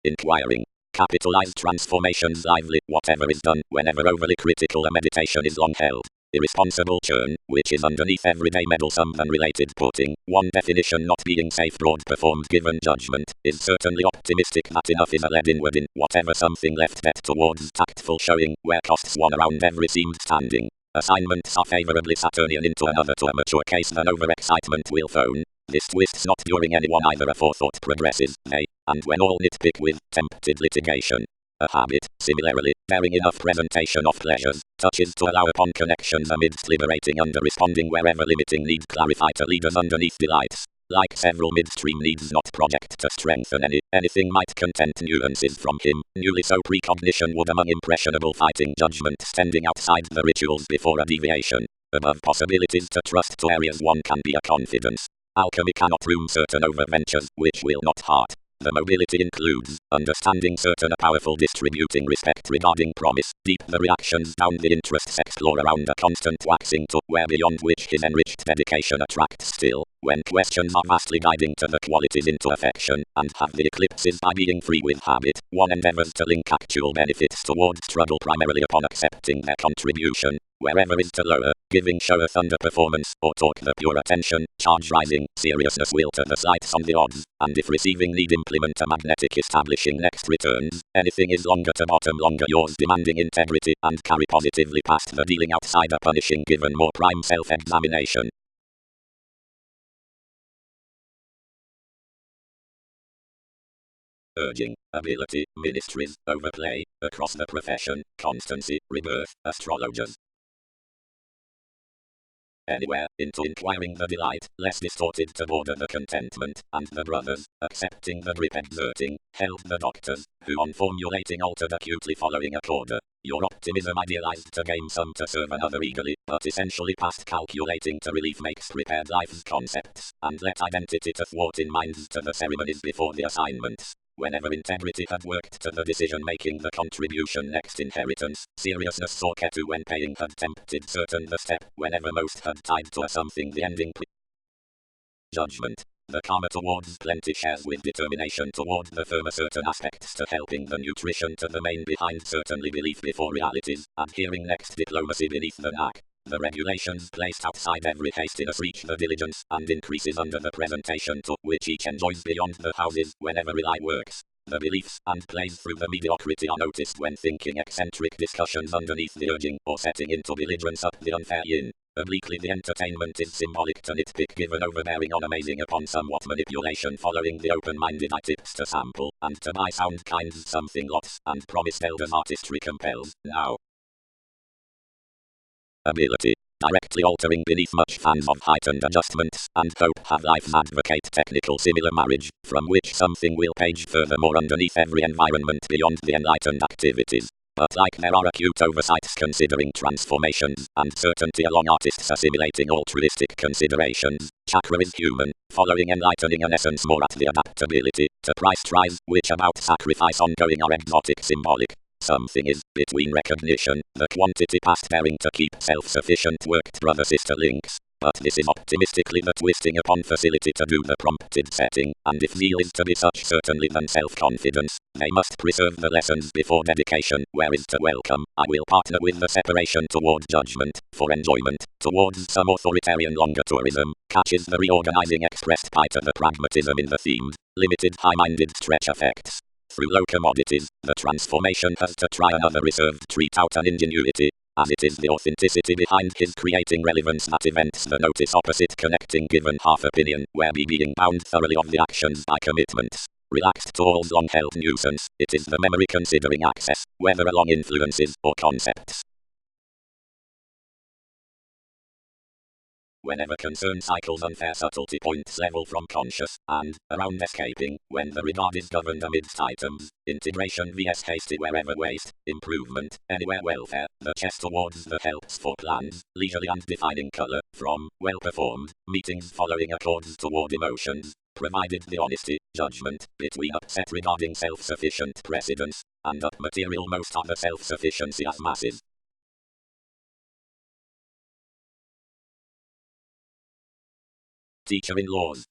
Inquiring. Capitalized transformations lively, whatever is done, whenever overly critical a meditation is long held. Irresponsible churn, which is underneath everyday meddlesome and related putting, one definition not being safe broad performed given judgment, is certainly optimistic that enough is led inward in whatever something left bet towards tactful showing, where costs one around every seemed standing. Assignments are favorably Saturnian into another to a mature case than overexcitement will phone. This twists not during anyone either a forethought progresses, they, and when all nitpick with tempted litigation. A habit, similarly, bearing enough presentation of pleasures, touches to allow upon connections amidst liberating under responding wherever limiting need clarify to leaders underneath delights. Like several midstream needs not project to strengthen anything might content nuances from him, newly so precognition would among impressionable fighting judgment standing outside the rituals before a deviation. Above possibilities to trust to areas one can be a confidence. Alchemy cannot room certain overventures, which will not heart. The mobility includes understanding certain a powerful distributing respect regarding promise, deep the reactions down the interests explore around a constant waxing to where beyond which his enriched dedication attracts still, when questions are vastly guiding to the qualities into affection, and have the eclipses by being free with habit, one endeavors to link actual benefits towards struggle primarily upon accepting their contribution, wherever is to lower, giving showeth underperformance, or talk the pure attention, charge rising, seriousness will to the sights on the odds, and if receiving need implement a magnetic establishing next returns, anything is longer to bottom longer yours demanding integrity, and carry positively past the dealing outside a punishing given more prime self-examination. Urging, ability, ministries, overplay, across the profession, constancy, rebirth, astrologers. anywhere, into inquiring the delight, less distorted to border the contentment, and the brothers, accepting the grip exerting, held the doctors, who on formulating altered acutely following a coda. Your optimism idealized to gain some to serve another eagerly, but essentially past calculating to relief makes prepared life's concepts, and let identity to thwart in minds to the ceremonies before the assignments. Whenever integrity had worked to the decision-making the contribution next inheritance, seriousness saw Ketu when paying had tempted certain the step, whenever most had tied to a something the ending judgment. The karma towards plenty shares with determination toward the firmer certain aspects to helping the nutrition to the main behind certainly belief before realities, adhering next diplomacy beneath the knack. The regulations placed outside every hastiness reach the diligence, and increases under the presentation to which each enjoys beyond the houses, whenever rely works. The beliefs, and plays through the mediocrity are noticed when thinking eccentric discussions underneath the urging, or setting into belligerence up the unfair yin. Obliquely the entertainment is symbolic to nitpick given overbearing on amazing upon somewhat manipulation following the open-minded eye tips to sample, and to buy sound kinds something lots, and promised elders artistry compels, now. Ability. Directly altering beneath much fans of heightened adjustments, and hope have lives advocate technical similar marriage, from which something will page furthermore underneath every environment beyond the enlightened activities. But like there are acute oversights considering transformations, and certainty along artists assimilating altruistic considerations, chakra is human, following enlightening an essence more at the adaptability, to price tries, which about sacrifice ongoing are exotic symbolic. Something is, between recognition, the quantity past bearing to keep self-sufficient worked brother-sister links. But this is optimistically the twisting upon facility to do the prompted setting, and if zeal is to be such certainly than self-confidence, they must preserve the lessons before dedication, whereas to welcome, I will partner with the separation toward judgment, for enjoyment, towards some authoritarian longer tourism, catches the reorganizing expressed by to the pragmatism in the themed, limited high-minded stretch effects. Through low commodities, the transformation has to try another reserved treat out an ingenuity, as it is the authenticity behind his creating relevance that events the notice opposite connecting given half opinion, where being bound thoroughly of the actions by commitments. Relaxed to all's long-held nuisance, it is the memory considering access, whether along influences or concepts. Whenever concern cycles unfair subtlety points level from conscious, and, around escaping, when the regard is governed amidst items, integration vs hasty wherever waste, improvement, anywhere welfare, the chest towards the helps for plans, leisurely and defining color, from, well performed, meetings following accords toward emotions, provided the honesty, judgment, between upset regarding self-sufficient precedence, and up material most other self-sufficiency as masses. Teacher-in-laws.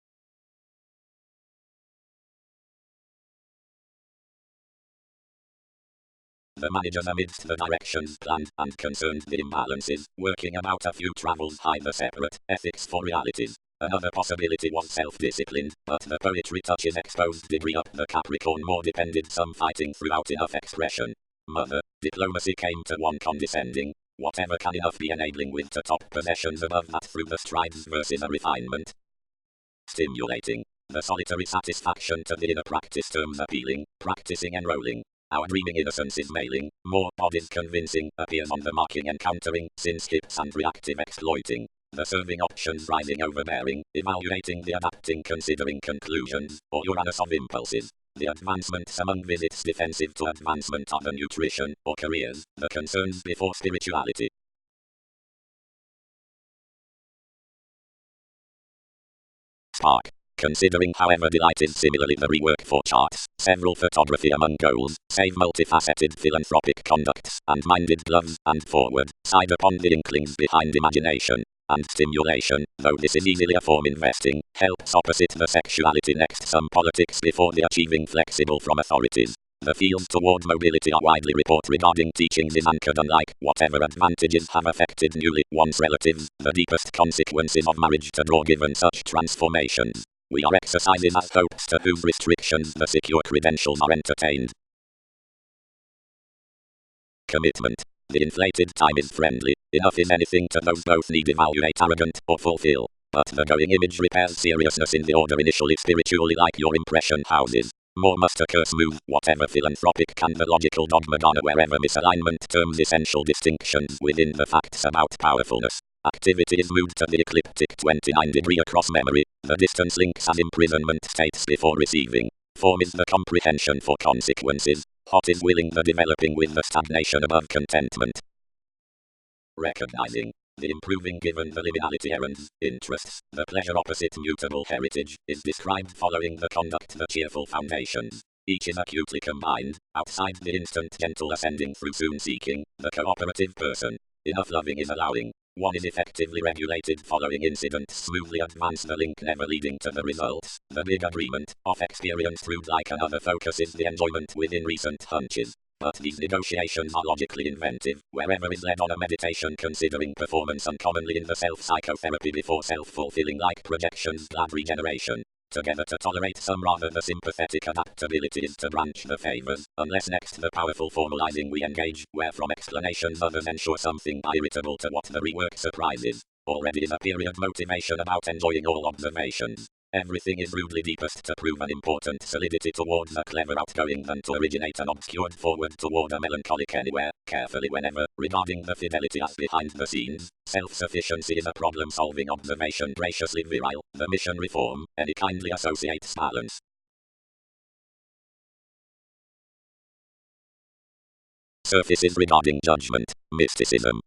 The managers amidst the directions planned and concerned the imbalances, working about a few travels hide the separate ethics for realities. Another possibility was self-disciplined, but the poetry touches exposed degree up the Capricorn more depended some fighting throughout enough expression. Mother, diplomacy came to one condescending, whatever can enough be enabling with to top possessions above that through the strides versus a refinement. Stimulating. The solitary satisfaction to the inner practice terms appealing, practicing enrolling. Our dreaming innocence is mailing, more bodies convincing, appears on the marking encountering, since hips and reactive exploiting. The serving options rising overbearing, evaluating the adapting considering conclusions, or Uranus of impulses. The advancements among visits defensive to advancement of the nutrition, or careers, the concerns before spirituality. Spark. Considering however delight is similarly the rework for charts, several photography among goals, save multifaceted philanthropic conducts, and minded gloves, and forward, side upon the inklings behind imagination, and stimulation, though this is easily a form investing, helps opposite the sexuality next some politics before the achieving flexible from authorities. The fields toward mobility are widely report regarding teachings is anchored unlike whatever advantages have affected newly one's relatives, the deepest consequences of marriage to draw given such transformations. We are exercising as hopes to whose restrictions the secure credentials are entertained. Commitment. The inflated time is friendly, enough is anything to those both need evaluate arrogant or fulfill. But the going image repairs seriousness in the order initially spiritually like your impression houses. More must occur smooth, whatever philanthropic can the logical dogma garner wherever misalignment terms essential distinctions within the facts about powerfulness. Activity is moved to the ecliptic 29° across memory. The distance links as imprisonment states before receiving. Form is the comprehension for consequences. Hot is willing the developing with the stagnation above contentment. Recognizing the improving given the liminality errands, interests, the pleasure opposite mutable heritage, is described following the conduct the cheerful foundations. Each is acutely combined, outside the instant gentle ascending through soon seeking, the cooperative person. Enough loving is allowing. One is effectively regulated following incidents smoothly advance the link never leading to the results. The big agreement, of experience through like another focuses the enjoyment within recent hunches. But these negotiations are logically inventive, wherever is led on a meditation considering performance uncommonly in the self-psychotherapy before self-fulfilling like projections glad regeneration. Together to tolerate some rather the sympathetic adaptability is to branch the favors, unless next the powerful formalizing we engage, where from explanations others ensure something irritable to what the rework surprises. Already is a period motivation about enjoying all observations. Everything is rudely deepest to prove an important solidity towards a clever outgoing than to originate an obscured forward toward a melancholic anywhere, carefully whenever, regarding the fidelity as behind the scenes. Self-sufficiency is a problem-solving observation graciously virile, the mission reform, any kindly associates balance. Surfaces regarding judgment, mysticism.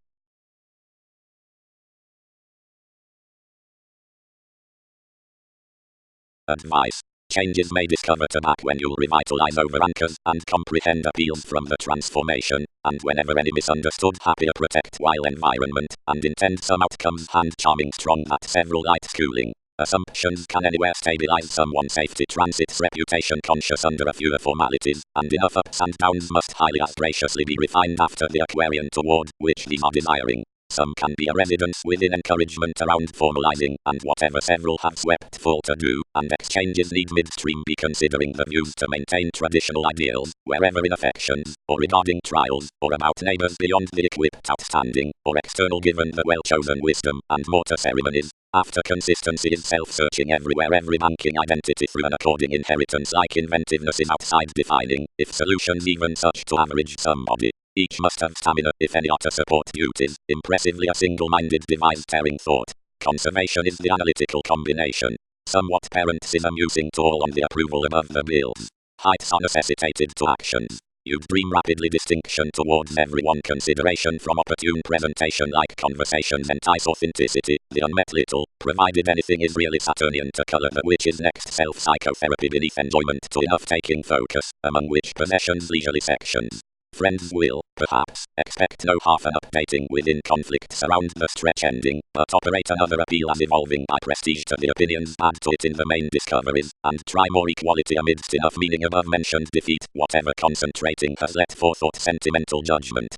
Advice. Changes may discover to back when you'll revitalize over anchors and comprehend appeals from the transformation, and whenever any misunderstood happier protect while environment, and intend some outcomes hand charming strong at several light schooling. Assumptions can anywhere stabilize someone's safety transits reputation conscious under a fewer formalities, and enough ups and downs must highly as graciously be refined after the Aquarian toward which these are desiring. Some can be a residence within encouragement around formalizing, and whatever several have swept full to do, and exchanges need midstream be considering the views to maintain traditional ideals, wherever in affections, or regarding trials, or about neighbors beyond the equipped outstanding, or external given the well-chosen wisdom, and more to ceremonies. After consistency is self-searching everywhere every banking identity through an according inheritance like inventiveness is outside defining, if solutions even such to average somebody. Each must have stamina, if any are to support duties, impressively a single-minded devised tearing thought. Conservation is the analytical combination. Somewhat parents is amusing to all on the approval above the bills. Heights are necessitated to actions. You'd dream rapidly distinction towards everyone consideration from opportune presentation like conversations entice authenticity, the unmet little, provided anything is really Saturnian to color the which is next self-psychotherapy beneath enjoyment to enough taking focus, among which possessions leisurely sections. Friends will, perhaps, expect no half an updating within conflicts around the stretch ending, but operate another appeal as evolving by prestige to the opinions add to it in the main discoveries, and try more equality amidst enough meaning above mentioned defeat, whatever concentrating has let forethought sentimental judgment.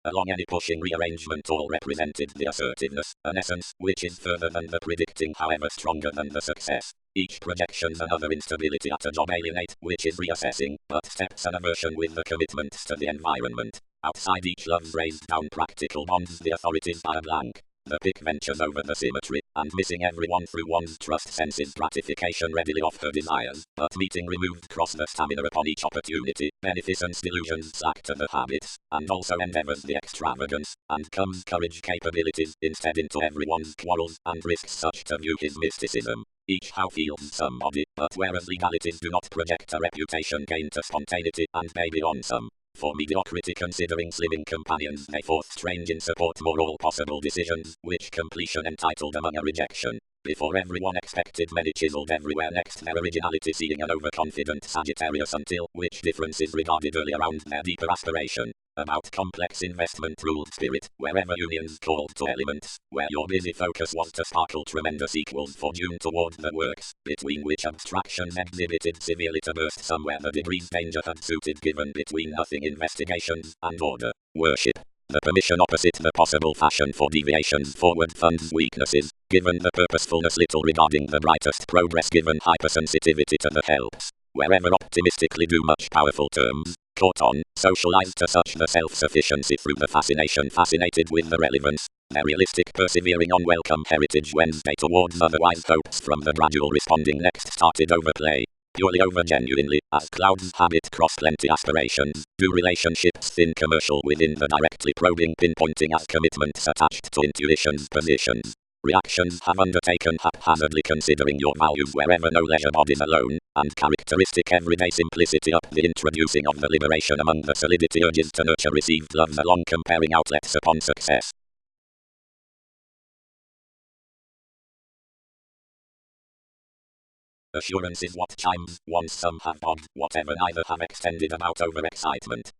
Along any pushing rearrangement all represented the assertiveness, an essence, which is further than the predicting however stronger than the success. Each projection's another instability at a job alienate, which is reassessing, but steps an aversion with the commitments to the environment. Outside each love's raised down practical bonds the authorities are a blank. The pick ventures over the symmetry, and missing everyone through one's trust senses gratification readily off her desires, but meeting removed cross the stamina upon each opportunity, beneficence delusions slack to the habits, and also endeavors the extravagance, and comes courage capabilities instead into everyone's quarrels, and risks such to view his mysticism. Each how feels somebody, but whereas legalities do not project a reputation gain to spontaneity, and may be on some. For mediocrity considering slimming companions they forth strange in support more all possible decisions, which completion entitled among a rejection. Before everyone expected many chiseled everywhere next their originality seeing an overconfident Sagittarius until which difference is regarded early around their deeper aspiration. About complex investment ruled spirit, wherever unions called to elements, where your busy focus was to sparkle tremendous equals fortune toward the works, between which abstractions exhibited severely to burst somewhere the degrees danger had suited given between nothing investigations, and order, worship. The permission opposite the possible fashion for deviations forward funds weaknesses, given the purposefulness little regarding the brightest progress given hypersensitivity to the helps, wherever optimistically do much powerful terms, caught on, socialized to such the self-sufficiency through the fascination fascinated with the relevance, their realistic persevering on welcome heritage Wednesday towards otherwise hopes from the gradual responding next started overplay. purely over genuinely, as clouds habit cross plenty aspirations, do relationships thin commercial within the directly probing pinpointing as commitments attached to intuition's positions. Reactions have undertaken haphazardly considering your values wherever no leisure bodies alone, and characteristic everyday simplicity up the introducing of the liberation among the solidity urges to nurture received loves along comparing outlets upon success. Assurance is what chimes, once some have bogged, whatever neither have extended about overexcitement.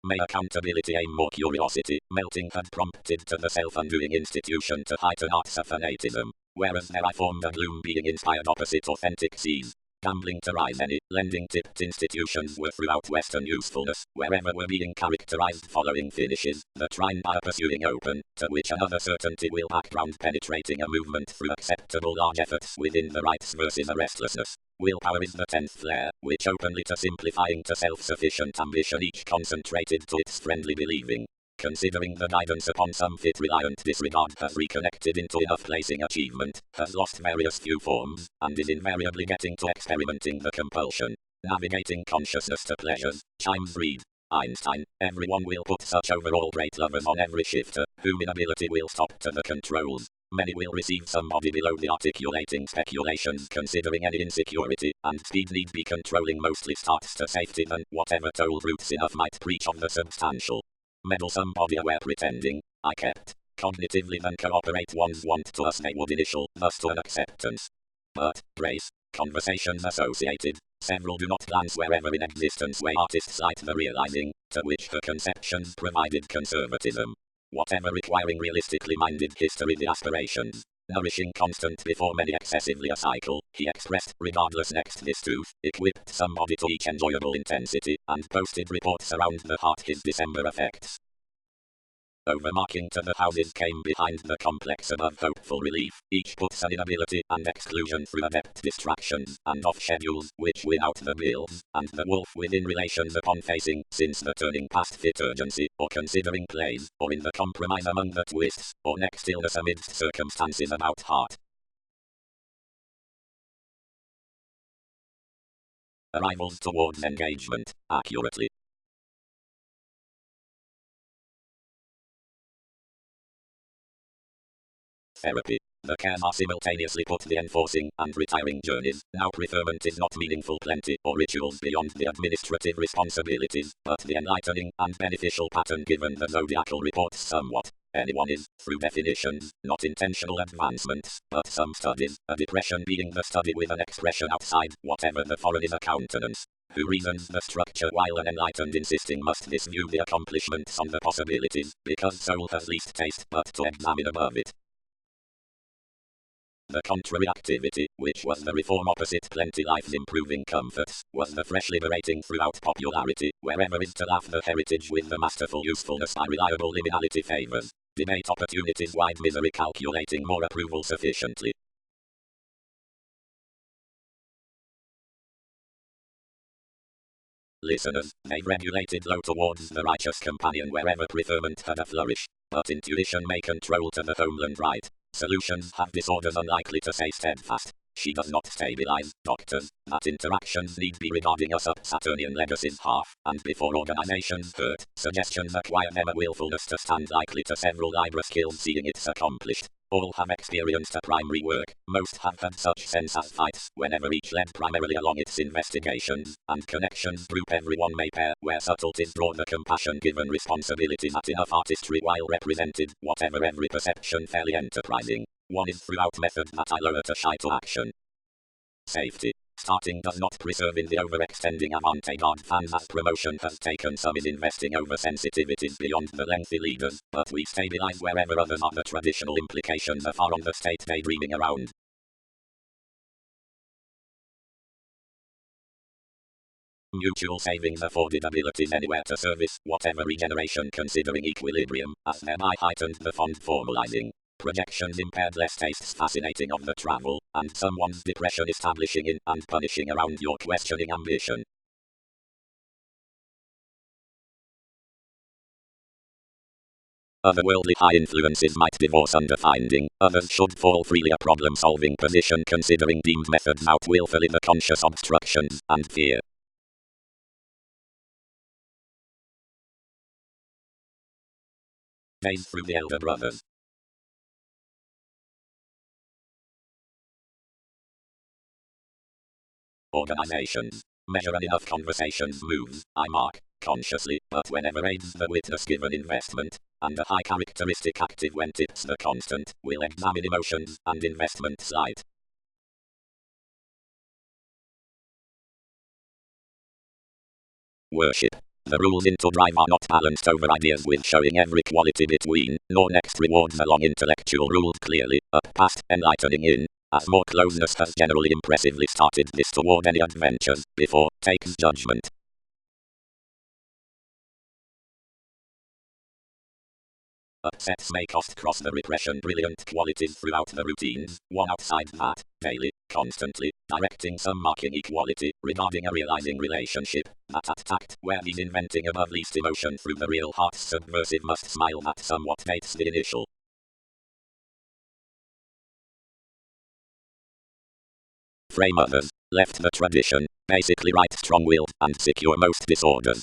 May accountability aim more curiosity, melting had prompted to the self-undoing institution to heighten arts of fanatism, whereas there I formed a gloom being inspired opposite authentic seas. Gambling to rise any, lending tipped institutions were throughout Western usefulness, wherever were being characterized following finishes, the trine by a pursuing open, to which another certainty will background penetrating a movement through acceptable large efforts within the rights versus a restlessness. Willpower is the 10th flare, which openly to simplifying to self-sufficient ambition each concentrated to its friendly believing. Considering the guidance upon some fit reliant disregard has reconnected into enough placing achievement, has lost various few forms, and is invariably getting to experimenting the compulsion. Navigating consciousness to pleasures, chimes read. Einstein, everyone will put such overall great lovers on every shifter, whom inability will stop to the controls. Many will receive somebody below the articulating speculations considering any insecurity, and speed need be controlling mostly starts to safety than whatever told roots enough might preach of the substantial. Meddlesome body aware pretending, I kept, cognitively than cooperate one's want to us they would initial, thus to an acceptance. But, brace, conversations associated, several do not glance wherever in existence way artists cite the realizing, to which her conceptions provided conservatism. Whatever requiring realistically minded history the aspirations, nourishing constant before many excessively a cycle, he expressed, regardless next this tooth, equipped somebody to each enjoyable intensity, and posted reports around the heart his December effects. Overmarking to the houses came behind the complex above hopeful relief, each puts an inability and exclusion through adept distractions, and off schedules, which win out the bills, and the wolf within relations upon facing, since the turning past fit urgency, or considering plays, or in the compromise among the twists, or next illness amidst circumstances about heart. Arrivals towards engagement, accurately. Therapy. The cares are simultaneously put the enforcing and retiring journeys. Now preferment is not meaningful plenty or rituals beyond the administrative responsibilities, but the enlightening and beneficial pattern given the zodiacal reports somewhat. Anyone is, through definitions, not intentional advancements, but some studies, a depression being the study with an expression outside, whatever the foreign is a countenance. Who reasons the structure while an enlightened insisting must this view the accomplishments on the possibilities, because soul has least taste but to examine above it. The contrary activity, which was the reform opposite plenty life's improving comforts, was the fresh liberating throughout popularity, wherever is to laugh the heritage with the masterful usefulness by reliable liminality favors. Debate opportunities wide misery calculating more approval sufficiently. Listeners, they regulated low towards the righteous companion wherever preferment had a flourish, but intuition may control to the homeland right. Solutions have disorders unlikely to stay steadfast. She does not stabilize, doctors, that interactions need be regarding us up Saturnian legacies half, and before organizations hurt, suggestions acquire them a willfulness to stand likely to several Libra skills seeing it's accomplished. All have experienced a primary work, most have had such sense as fights, whenever each led primarily along its investigations, and connections group everyone may pair, where subtleties draw the compassion given responsibilities at enough artistry while represented, whatever every perception fairly enterprising. One is throughout method that I lower to shy to action. Safety. Starting does not preserve in the overextending avant-garde fans as promotion has taken some is investing over sensitivities beyond the lengthy leaders, but we stabilize wherever others are the traditional implications are far on the state daydreaming around. Mutual savings afforded abilities anywhere to service, whatever regeneration considering equilibrium, as thereby heightened the fond formalizing. Projections impaired less tastes fascinating of the travel, and someone's depression establishing in and punishing around your questioning ambition. Otherworldly high influences might divorce under finding. Others should fall freely a problem-solving position considering deemed methods out willfully the conscious obstructions and fear. Gaze through the elder brothers. Organizations. Measure enough conversations moves, I mark, consciously, but whenever aids the witness given investment, and a high characteristic active when tips the constant, will examine emotions and investment slight. Worship. The rules into drive are not balanced over ideas with showing every quality between, nor next rewards along intellectual rules clearly, up past enlightening in, as more closeness has generally impressively started this toward any adventures, before, takes judgment. Upsets may cost cross the repression brilliant qualities throughout the routines, one outside that, daily, constantly, directing some marking equality, regarding a realizing relationship, that at tact, where he's inventing above least emotion through the real heart's subversive must smile that somewhat dates the initial. Frame others, left the tradition, basically right strong-willed, and secure most disorders.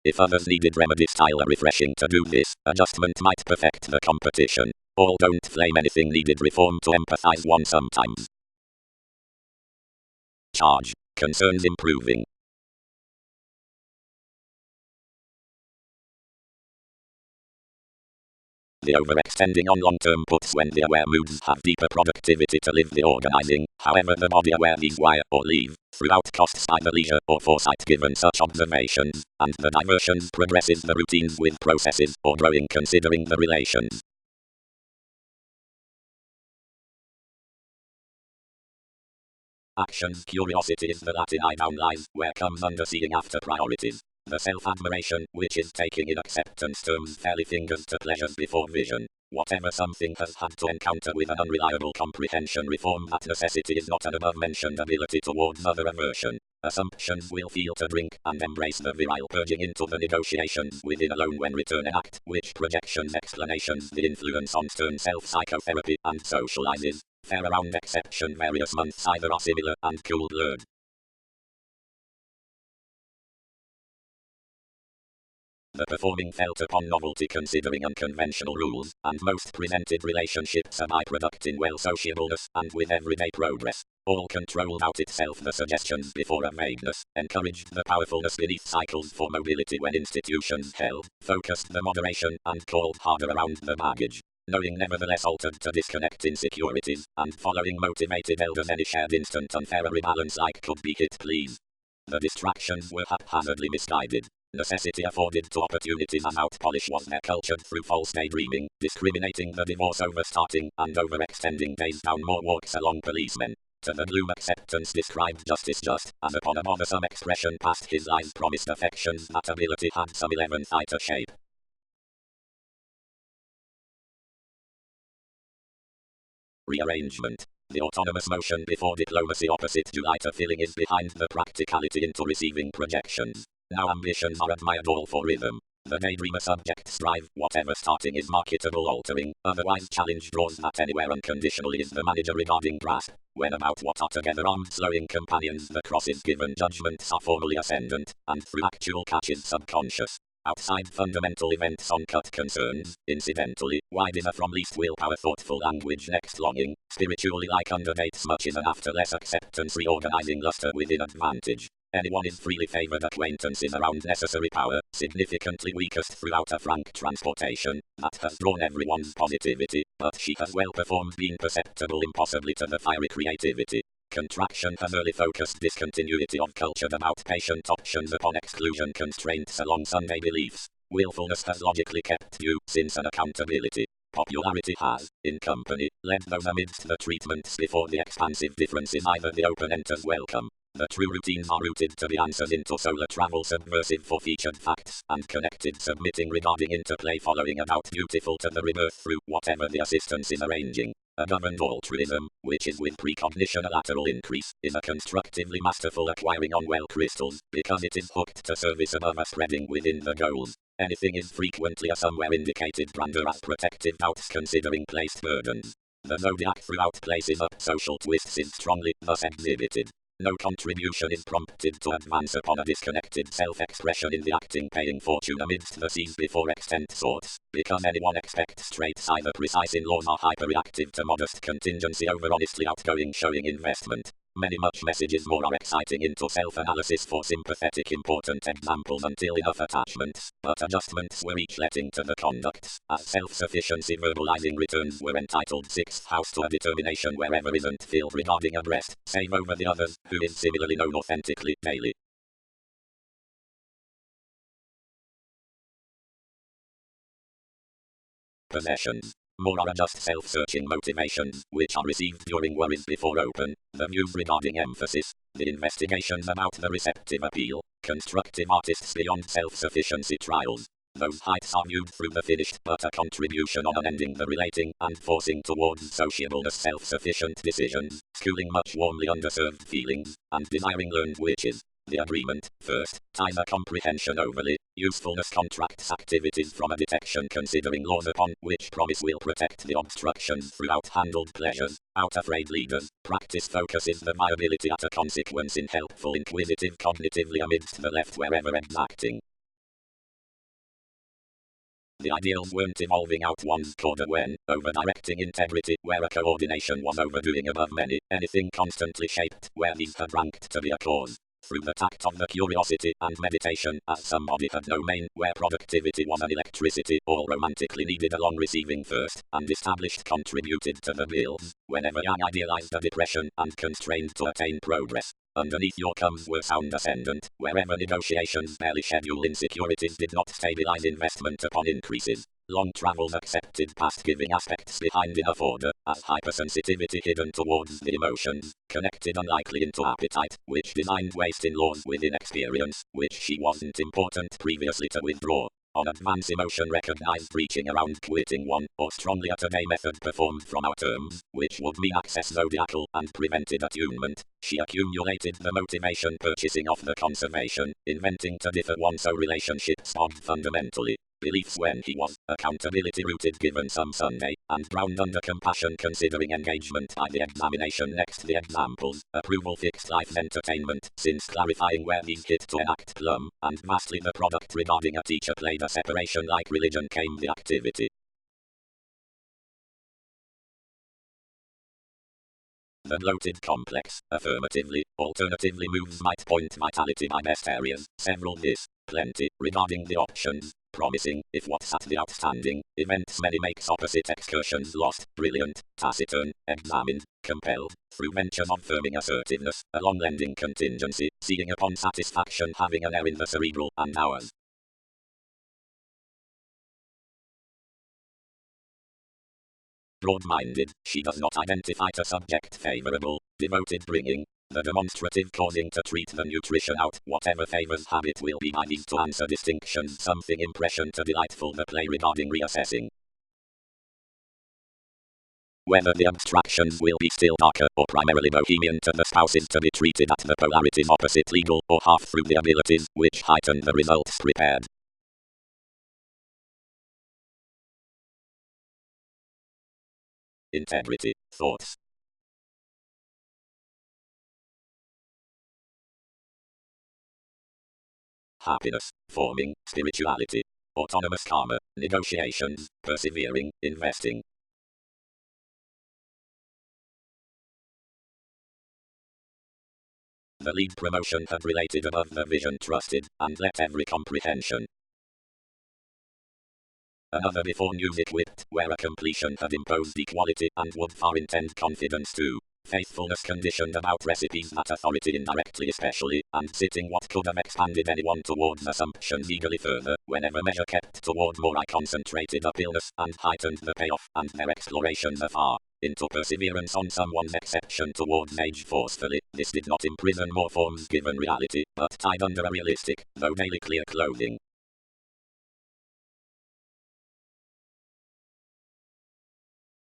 If others needed remedy style a refreshing to do this, adjustment might perfect the competition. All don't claim anything needed reform to empathize one sometimes. Charge. Concerns improving. The overextending on long-term puts when the aware moods have deeper productivity to live the organizing, however the body aware leaves wire or leave, throughout costs by the leisure or foresight given such observations, and the diversions progresses the routines with processes or growing considering the relations. Actions. Curiosity is the Latin eye down lies, where comes under seeing after priorities. The self-admiration, which is taking in acceptance terms fairly fingers to pleasures before vision. Whatever something has had to encounter with an unreliable comprehension reform that necessity is not an above-mentioned ability towards other aversion. Assumptions will feel to drink and embrace the virile purging into the negotiations within alone when return enact, which projections explanations the influence on stern self-psychotherapy and socializes. Fair around exception various months either are similar and cool blurred. The performing felt upon novelty considering unconventional rules, and most presented relationships a byproduct in well sociableness and with everyday progress. All controlled out itself the suggestions before a vagueness, encouraged the powerfulness beneath cycles for mobility when institutions held, focused the moderation, and called harder around the baggage. Knowing nevertheless altered to disconnect insecurities, and following motivated elders any shared instant unfair rebalance like could be hit please. The distractions were haphazardly misguided. Necessity afforded to opportunities as out-polish was there cultured through false daydreaming, discriminating the divorce over starting and overextending days down more walks along policemen. To the gloom acceptance described justice just, as upon a bothersome expression past his eyes promised affections that ability had some 11th eye to shape. Rearrangement. The autonomous motion before diplomacy opposite July to filling is behind the practicality into receiving projections. Now ambitions are admired all for rhythm. The daydreamer subject strive, whatever starting is marketable altering, otherwise challenge draws that anywhere unconditionally is the manager regarding grasp. When about what are together armed slowing companions the crosses given judgments are formally ascendant, and through actual catches subconscious. Outside fundamental events on cut concerns, incidentally, wide is a from least willpower thoughtful language next longing, spiritually like underdates much is an after less acceptance reorganizing luster within advantage. Anyone is freely favored acquaintances around necessary power, significantly weakest throughout a frank transportation, that has drawn everyone's positivity, but she has well performed being perceptible impossibly to the fiery creativity. Contraction has early focused discontinuity of cultured about patient options upon exclusion constraints along Sunday beliefs. Willfulness has logically kept due since an accountability. Popularity has, in company, led those amidst the treatments before the expansive differences either the open enters welcome. The true routines are rooted to the answers into solar travel subversive for featured facts and connected submitting regarding interplay following about beautiful to the rebirth through whatever the assistance is arranging. A governed altruism, which is with precognition a lateral increase, is a constructively masterful acquiring on well crystals, because it is hooked to service above a spreading within the goals. Anything is frequently a somewhere indicated grandeur as protective doubts considering placed burdens. The zodiac throughout places up social twists is strongly thus exhibited. No contribution is prompted to advance upon a disconnected self-expression in the acting paying fortune amidst the seas before extent sorts, because anyone expects traits either precise in laws or hyperreactive to modest contingency over honestly outgoing showing investment. Many much messages more are exciting into self-analysis for sympathetic important examples until enough attachments, but adjustments were each letting to the conducts, as self-sufficiency verbalizing returns were entitled 6th house to a determination wherever isn't filled regarding a breast, save over the others, who is similarly known authentically, daily. Possessions. More are just self-searching motivations, which are received during worries before open, the views regarding emphasis, the investigations about the receptive appeal, constructive artists beyond self-sufficiency trials. Those heights are viewed through the finished but a contribution on unending the relating and forcing towards sociableness self-sufficient decisions, schooling much warmly underserved feelings, and desiring learned witches. The agreement, first, ties a comprehension overly, usefulness contracts activities from a detection considering laws upon which promise will protect the obstructions throughout handled pleasures, out afraid leaders, practice focuses the viability at a consequence in helpful inquisitive cognitively amidst the left wherever exacting. The ideals weren't evolving out one's coda when, over-directing integrity, where a coordination was overdoing above many, anything constantly shaped, where these had ranked to be a cause. Through the tact of the curiosity and meditation, as somebody had domain, where productivity was an electricity, all romantically needed along receiving first, and established contributed to the bills, whenever young idealized a depression, and constrained to attain progress. Underneath your comes were sound ascendant, wherever negotiations barely schedule insecurities did not stabilize investment upon increases. Long travels accepted past giving aspects behind enough order, as hypersensitivity hidden towards the emotions, connected unlikely into appetite, which designed waste in laws within experience, which she wasn't important previously to withdraw. On advance emotion recognized reaching around quitting one, or strongly a today method performed from our terms, which would mean access zodiacal and prevented attunement. She accumulated the motivation purchasing off the conservation, inventing to differ one so relationships of fundamentally. Beliefs when he was, accountability rooted given some Sunday, and drowned under compassion considering engagement by the examination next the examples, approval fixed life entertainment, since clarifying where these hit to enact plumb, and vastly the product regarding a teacher played a separation like religion came the activity. The bloated complex, affirmatively, alternatively moves might point vitality by best areas, several this, plenty, regarding the options, promising, if what's at the outstanding, events many makes opposite excursions lost, brilliant, taciturn, examined, compelled, through ventures of firming assertiveness, along lending contingency, seeing upon satisfaction having an air in the cerebral, and ours. Broad-minded, she does not identify to subject favorable, devoted bringing, the demonstrative causing to treat the nutrition out, whatever favors habit will be by these to answer distinctions something impression to delightful the play regarding reassessing. Whether the abstractions will be still darker or primarily bohemian to the spouse is to be treated at the polarities opposite legal or half through the abilities which heighten the results prepared. Integrity, thoughts. Happiness, forming, spirituality, autonomous karma, negotiations, persevering, investing. The lead promotion had related above the vision trusted, and let every comprehension. Another before news equipped, where a completion had imposed equality, and would far intend confidence too. Faithfulness conditioned about recipes that authority indirectly especially, and sitting what could have expanded anyone towards assumptions eagerly further, whenever measure kept toward more I concentrated up illness, and heightened the payoff, and their explorations afar. Into perseverance on someone's exception towards age forcefully, this did not imprison more forms given reality, but tied under a realistic, though daily clear clothing.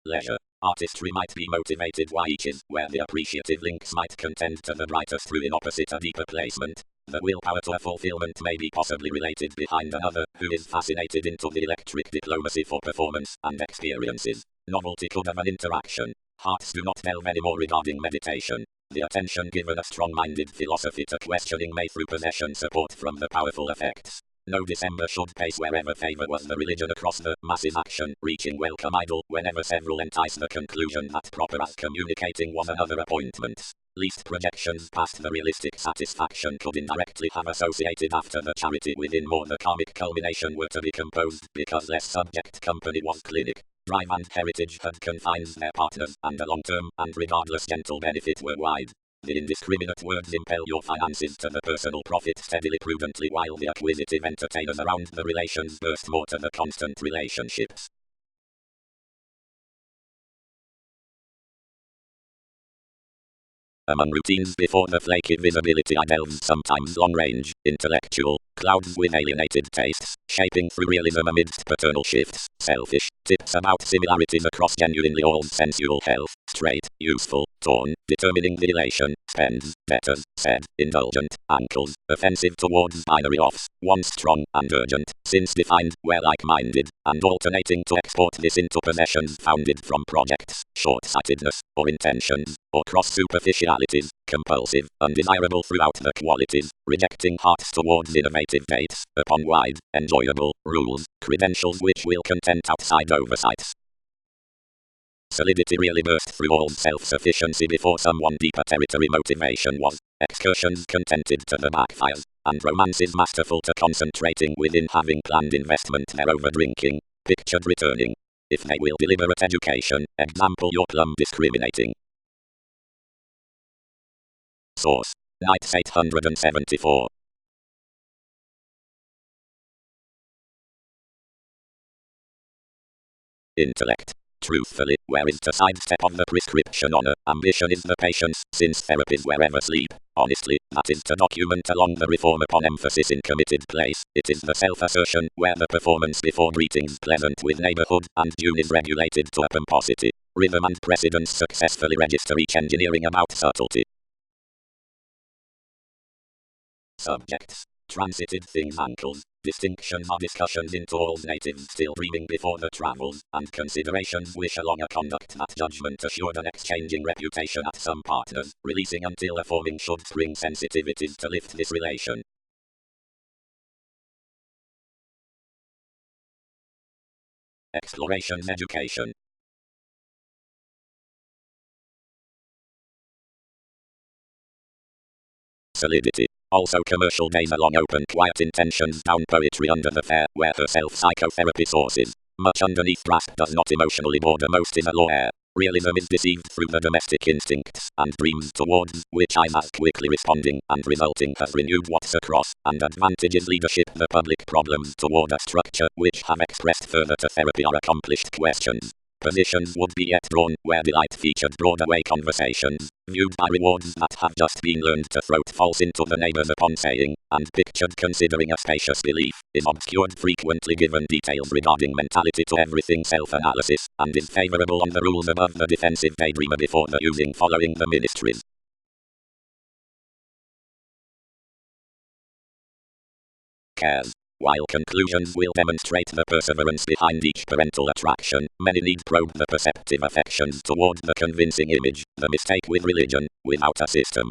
Leisure. Artistry might be motivated wages, where the appreciative links might contend to the brightest through in opposite a deeper placement. The willpower to a fulfillment may be possibly related behind another, who is fascinated into the electric diplomacy for performance and experiences. Novelty could have an interaction. Hearts do not delve anymore regarding meditation. The attention given a strong-minded philosophy to questioning may through possession support from the powerful effects. No December should pace wherever favor was the religion across the masses action, reaching welcome idle whenever several entice the conclusion that proper as communicating was another appointment. Least projections past the realistic satisfaction could indirectly have associated after the charity within more the karmic culmination were to be composed, because less subject company was clinic. Drive and heritage had confines their partners, and a long-term and regardless gentle benefit were wide. The indiscriminate words impel your finances to the personal profit steadily prudently, while the acquisitive entertainers around the relations burst more to the constant relationships. Among routines before the flaky visibility I delves sometimes long-range, intellectual, clouds with alienated tastes, shaping through realism amidst paternal shifts, selfish, tips about similarities across genuinely all sensual health, straight, useful, torn, determining the elation, spends, debtors, said, indulgent, ankles, offensive towards binary offs, once strong and urgent, since defined, where like-minded, and alternating to export this into possessions founded from projects, short-sightedness, or intentions, or cross-superficialities, compulsive, undesirable throughout the qualities, rejecting hearts towards innovative dates, upon wide, enjoyable, rules, credentials which will content outside oversights. Solidity really burst through all self-sufficiency before someone deeper territory motivation was, excursions contented to the backfires, and romances masterful to concentrating within having planned investment there over drinking, pictured returning. If they will deliberate education, example your plum discriminating. Source. Knights 874. Intellect. Truthfully, where is to sidestep of the prescription honor, ambition is the patience, since therapies wherever sleep. Honestly, that is to document along the reform upon emphasis in committed place. It is the self-assertion, where the performance before greetings pleasant with neighborhood, and June is regulated to a pomposity. Rhythm and precedence successfully register each engineering about subtlety. Subjects. Transited things ankles. Distinctions are discussions into all natives still dreaming before the travels, and considerations wish along a conduct that judgment assured an exchanging reputation at some partners, releasing until a forming should spring sensitivities to lift this relation. Explorations education. Solidity. Also commercial days along open quiet intentions down poetry under the fair, where herself psychotherapy sources. Much underneath grasp does not emotionally border most is a law air. Realism is deceived through the domestic instincts and dreams towards which eyes as quickly responding and resulting has renewed what's across, and advantages leadership the public problems toward a structure which have expressed further to therapy are accomplished questions. Positions would be yet drawn, where delight featured Broadway conversations, viewed by rewards that have just been learned to throat false into the neighbors upon saying, and pictured considering a spacious belief, is obscured frequently given details regarding mentality to everything self-analysis, and is favorable on the rules above the defensive daydreamer before the using following the ministries. Cares. While conclusions will demonstrate the perseverance behind each parental attraction, many need probe the perceptive affections toward the convincing image, the mistake with religion, without a system.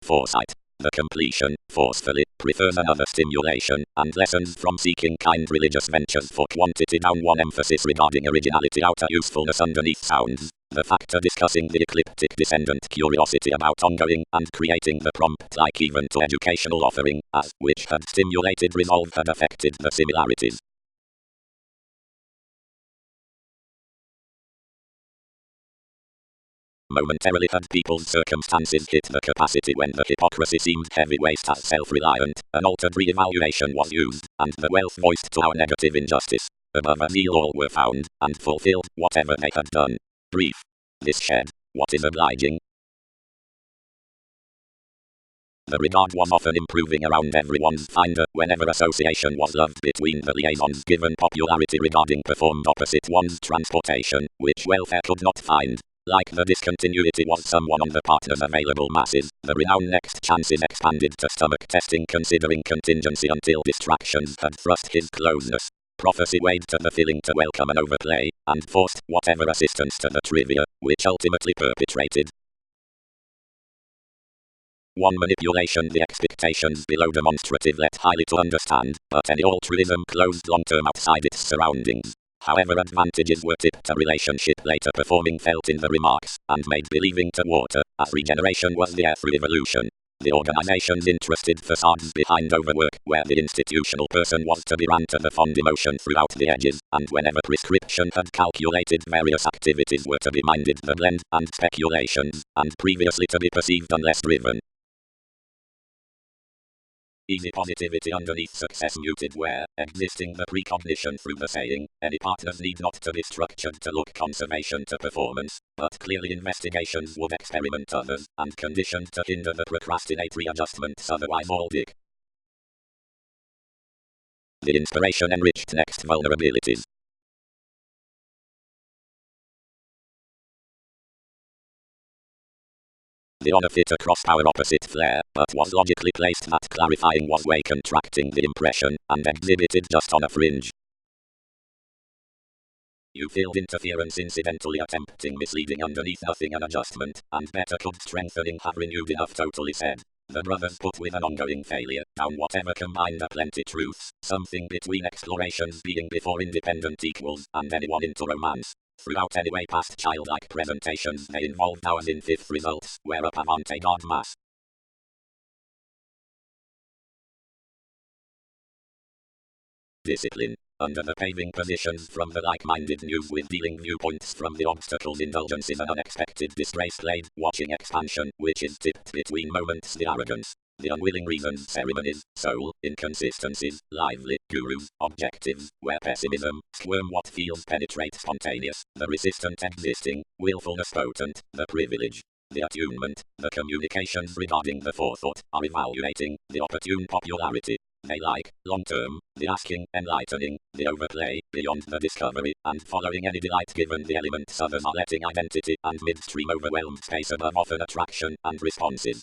Foresight. The completion, forcefully, prefers another stimulation, and lessons from seeking kind religious ventures for quantity down one emphasis regarding originality outer usefulness underneath sounds. The factor discussing the ecliptic descendant curiosity about ongoing and creating the prompt like even to educational offering, as which had stimulated resolve had affected the similarities. Momentarily had people's circumstances hit the capacity when the hypocrisy seemed heavyweight as self-reliant, an altered re-evaluation was used, and the wealth voiced to our negative injustice. Above a zeal all were found, and fulfilled whatever they had done. Brief. This shed, what is obliging? The regard was often improving around everyone's finder whenever association was loved between the liaisons, given popularity regarding performed opposite one's transportation, which welfare could not find. Like the discontinuity was someone on the partner's available masses, the renown next chances expanded to stomach testing, considering contingency until distractions had thrust his closeness. Prophecy weighed to the feeling to welcome an overplay, and forced whatever assistance to the trivia, which ultimately perpetrated. 1. Manipulation. The expectations below demonstrative left highly to understand, but any altruism closed long-term outside its surroundings. However, advantages were tipped to relationship later performing felt in the remarks, and made believing to water, as regeneration was the air through evolution. The organization's interested facades behind overwork, where the institutional person was to be ran to the fond emotion throughout the edges, and whenever prescription had calculated various activities were to be minded the blend, and speculations, and previously to be perceived unless driven. Easy positivity underneath success muted where, existing the precognition through the saying, any partners need not to be structured to look conservation to performance, but clearly investigations would experiment others, and conditioned to hinder the procrastinatory adjustments otherwise all dick. The inspiration enriched next vulnerabilities. The honor fit across our opposite flare, but was logically placed that clarifying was way contracting the impression, and exhibited just on a fringe. You filled interference incidentally attempting misleading underneath nothing an adjustment, and better could strengthening have renewed enough totally said. The brothers put with an ongoing failure, down whatever combined aplenty truths, something between explorations being before independent equals, and anyone into romance. Throughout anyway past childlike presentations they involved ours in fifth results, where up avant-garde mass. Discipline. Under the paving positions from the like-minded news with dealing viewpoints from the obstacles indulgences an unexpected disgrace laid, watching expansion, which is tipped between moments the arrogance. The unwilling reasons, ceremonies, soul, inconsistencies, lively, gurus, objectives, where pessimism, squirm what feels penetrate spontaneous, the resistant existing, willfulness potent, the privilege, the attunement, the communications regarding the forethought, are evaluating, the opportune popularity. They like, long-term, the asking, enlightening, the overplay, beyond the discovery, and following any delight given the elements others are letting identity, and midstream overwhelmed space above often attraction, and responses.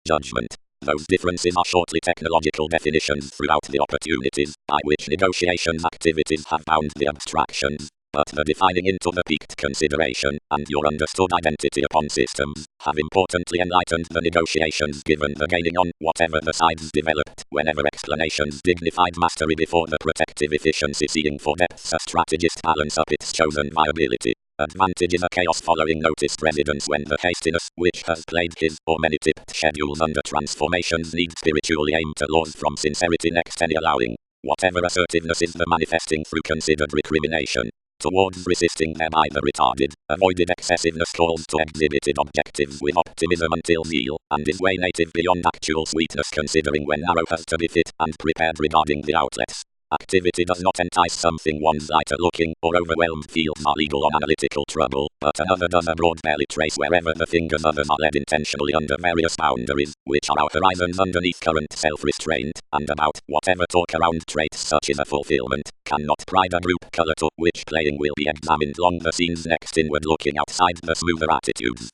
Judgment. Those differences are shortly technological definitions throughout the opportunities, by which negotiations activities have bound the abstractions, but the defining into the peaked consideration, and your understood identity upon systems, have importantly enlightened the negotiations given the gaining on whatever the sides developed, whenever explanations dignified mastery before the protective efficiency seeing for depths a strategist balance up its chosen viability. Advantage is a chaos following noticed residence when the hastiness, which has played his or many tipped schedules under transformations need spiritually aimed to laws from sincerity next any allowing. Whatever assertiveness is the manifesting through considered recrimination. Towards resisting thereby the retarded, avoided excessiveness calls to exhibited objectives with optimism until zeal, and is way native beyond actual sweetness considering when narrow has to be fit and prepared regarding the outlets. Activity does not entice something one's lighter looking or overwhelmed fields are legal on analytical trouble, but another does a broad belly trace wherever the fingers others are led intentionally under various boundaries, which are our horizons underneath current self-restraint, and about whatever talk around traits such as a fulfillment, cannot pride a group color to which playing will be examined long the scenes next inward looking outside the smoother attitudes.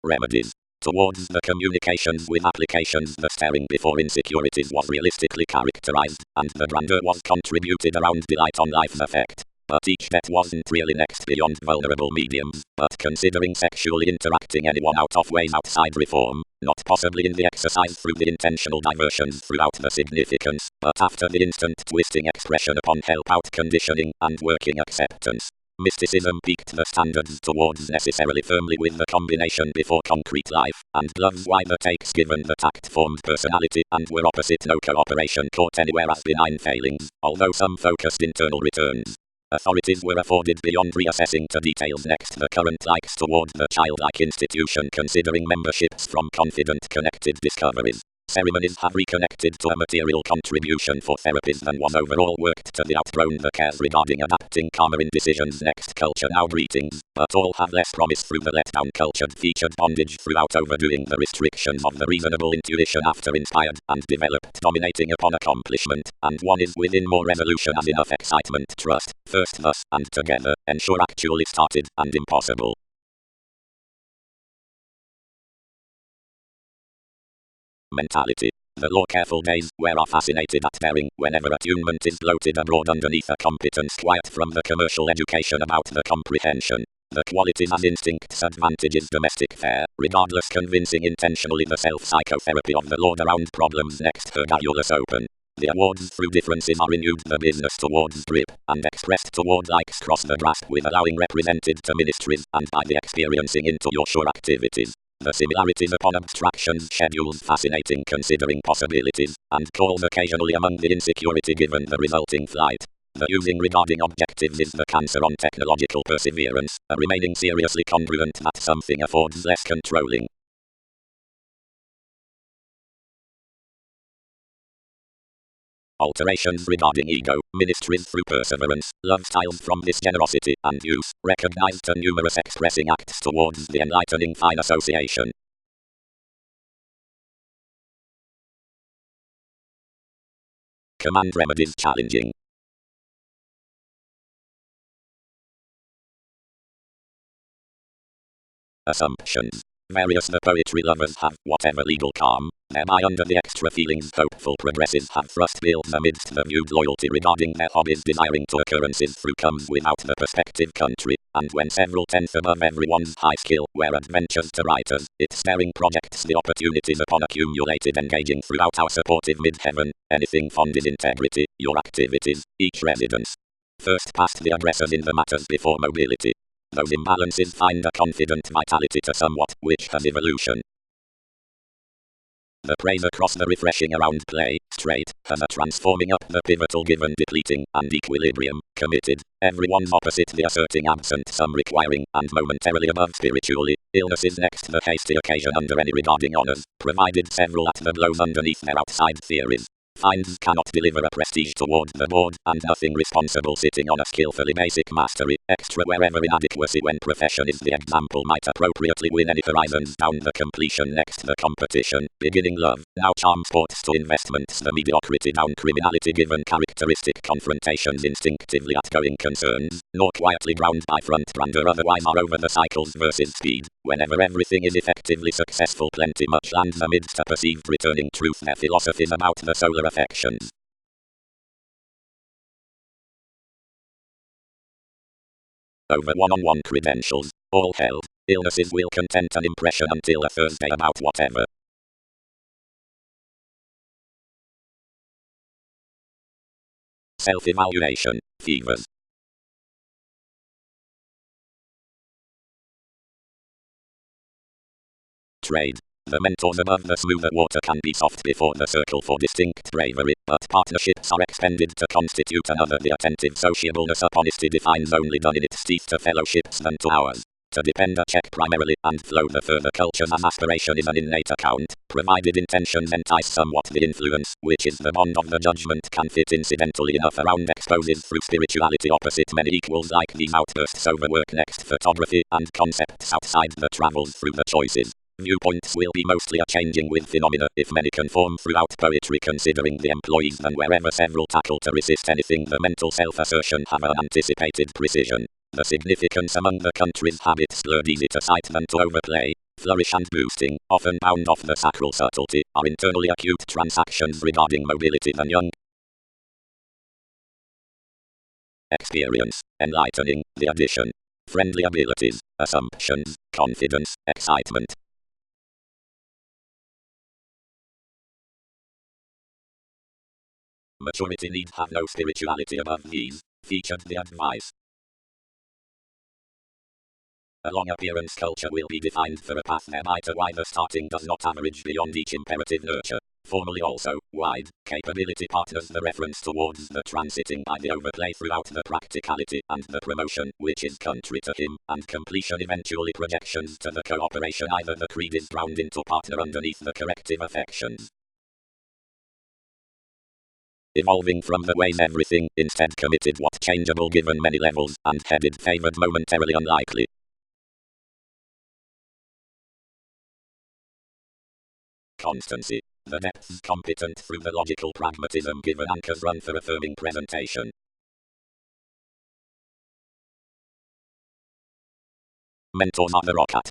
Remedies. Towards the communications with applications the staring before insecurities was realistically characterized, and the grandeur was contributed around delight on life effect. But each debt wasn't really next beyond vulnerable mediums, but considering sexually interacting anyone out of ways outside reform, not possibly in the exercise through the intentional diversions throughout the significance, but after the instant twisting expression upon help out conditioning and working acceptance. Mysticism peaked the standards towards necessarily firmly with the combination before concrete life, and gloves why the takes given the tact-formed personality, and were opposite no cooperation caught anywhere as benign failings, although some focused internal returns. Authorities were afforded beyond reassessing to details next the current likes toward the childlike institution considering memberships from confident connected discoveries. ceremonies have reconnected to a material contribution for therapies than was overall worked to the outgrown the cares regarding adapting karma in decisions. Next culture now greetings, but all have less promise through the letdown cultured featured bondage throughout overdoing the restrictions of the reasonable intuition after inspired and developed dominating upon accomplishment, and one is within more resolution as enough excitement trust, first thus, and together, ensure actually started, and impossible. Mentality. The law careful days, where are fascinated at daring, whenever attunement is bloated abroad underneath a competence quiet from the commercial education about the comprehension. The qualities as instincts advantages domestic fare, regardless convincing intentionally the self-psychotherapy of the Lord around problems next her garrulous open. The awards through differences are renewed the business towards drip, and expressed toward likes cross the grasp with allowing represented to ministries, and by the experiencing into your sure activities. The similarities upon abstractions schedules fascinating considering possibilities, and calls occasionally among the insecurity given the resulting flight. The using regarding objectives is the cancer on technological perseverance, a remaining seriously congruent that something affords less controlling. Alterations regarding ego, ministries through perseverance, love styles from this generosity and use, recognized and numerous expressing acts towards the enlightening fine association. Command remedies challenging. Assumptions. Various the poetry lovers have, whatever legal calm, thereby under the extra feelings hopeful progressives have thrust bills amidst the viewed loyalty regarding their hobbies desiring to occurrences through comes without the perspective country, and when several tenths above everyone's high skill were adventures to writers, it staring projects the opportunities upon accumulated engaging throughout our supportive mid-heaven, anything fond is integrity, your activities, each residence. First past the aggressors in the matters before mobility. Those imbalances find a confident vitality to somewhat, which has evolution. The praise across the refreshing around play, straight, has a transforming up the pivotal given depleting, and equilibrium, committed, everyone's opposite the asserting absent some requiring, and momentarily above spiritually, illnesses next the hasty occasion under any regarding honours, provided several at the blows underneath their outside theories. Finds cannot deliver a prestige toward the board, and nothing responsible sitting on a skillfully basic mastery, extra wherever inadequacy when profession is the example might appropriately win any horizons down the completion next the competition, beginning love, now charm sports to investments the mediocrity down criminality given characteristic confrontations instinctively outgoing concerns, nor quietly ground by front brander otherwise are over the cycles versus speed, whenever everything is effectively successful plenty much lands amidst a perceived returning truth their philosophies about the solar affections. Over one-on-one credentials, all held, illnesses will content an impression until a Thursday about whatever. Self-evaluation, fevers. Trade. The mentors above the smoother water can be soft before the circle for distinct bravery, but partnerships are expended to constitute another. The attentive sociableness of honesty defines only done in its teeth to fellowships than to ours. To depend a check primarily and flow the further cultures as aspiration is an innate account, provided intentions entice somewhat the influence, which is the bond of the judgment can fit incidentally enough around exposes through spirituality opposite many equals like these outbursts overwork next photography and concepts outside the travels through the choices. Viewpoints will be mostly a changing with phenomena if many conform throughout poetry considering the employees than wherever several tackle to resist anything the mental self-assertion have an anticipated precision. The significance among the country's habits blurred easy to cite than to overplay, flourish and boosting, often bound off the sacral subtlety, are internally acute transactions regarding mobility than young. Experience, enlightening, the addition, friendly abilities, assumptions, confidence, excitement. Maturity need have no spirituality above these, featured the advice. A long appearance culture will be defined for a path thereby to why the starting does not average beyond each imperative nurture. Formally also, wide, capability partners the reference towards the transiting by the overplay throughout the practicality and the promotion, which is country to him, and completion eventually projections to the cooperation either the creed is drowned into partner underneath the corrective affections. evolving from the ways everything instead committed what changeable given many levels, and headed favored momentarily unlikely. Constancy. The depths competent through the logical pragmatism given anchors run for affirming presentation. Mentors are the rocket.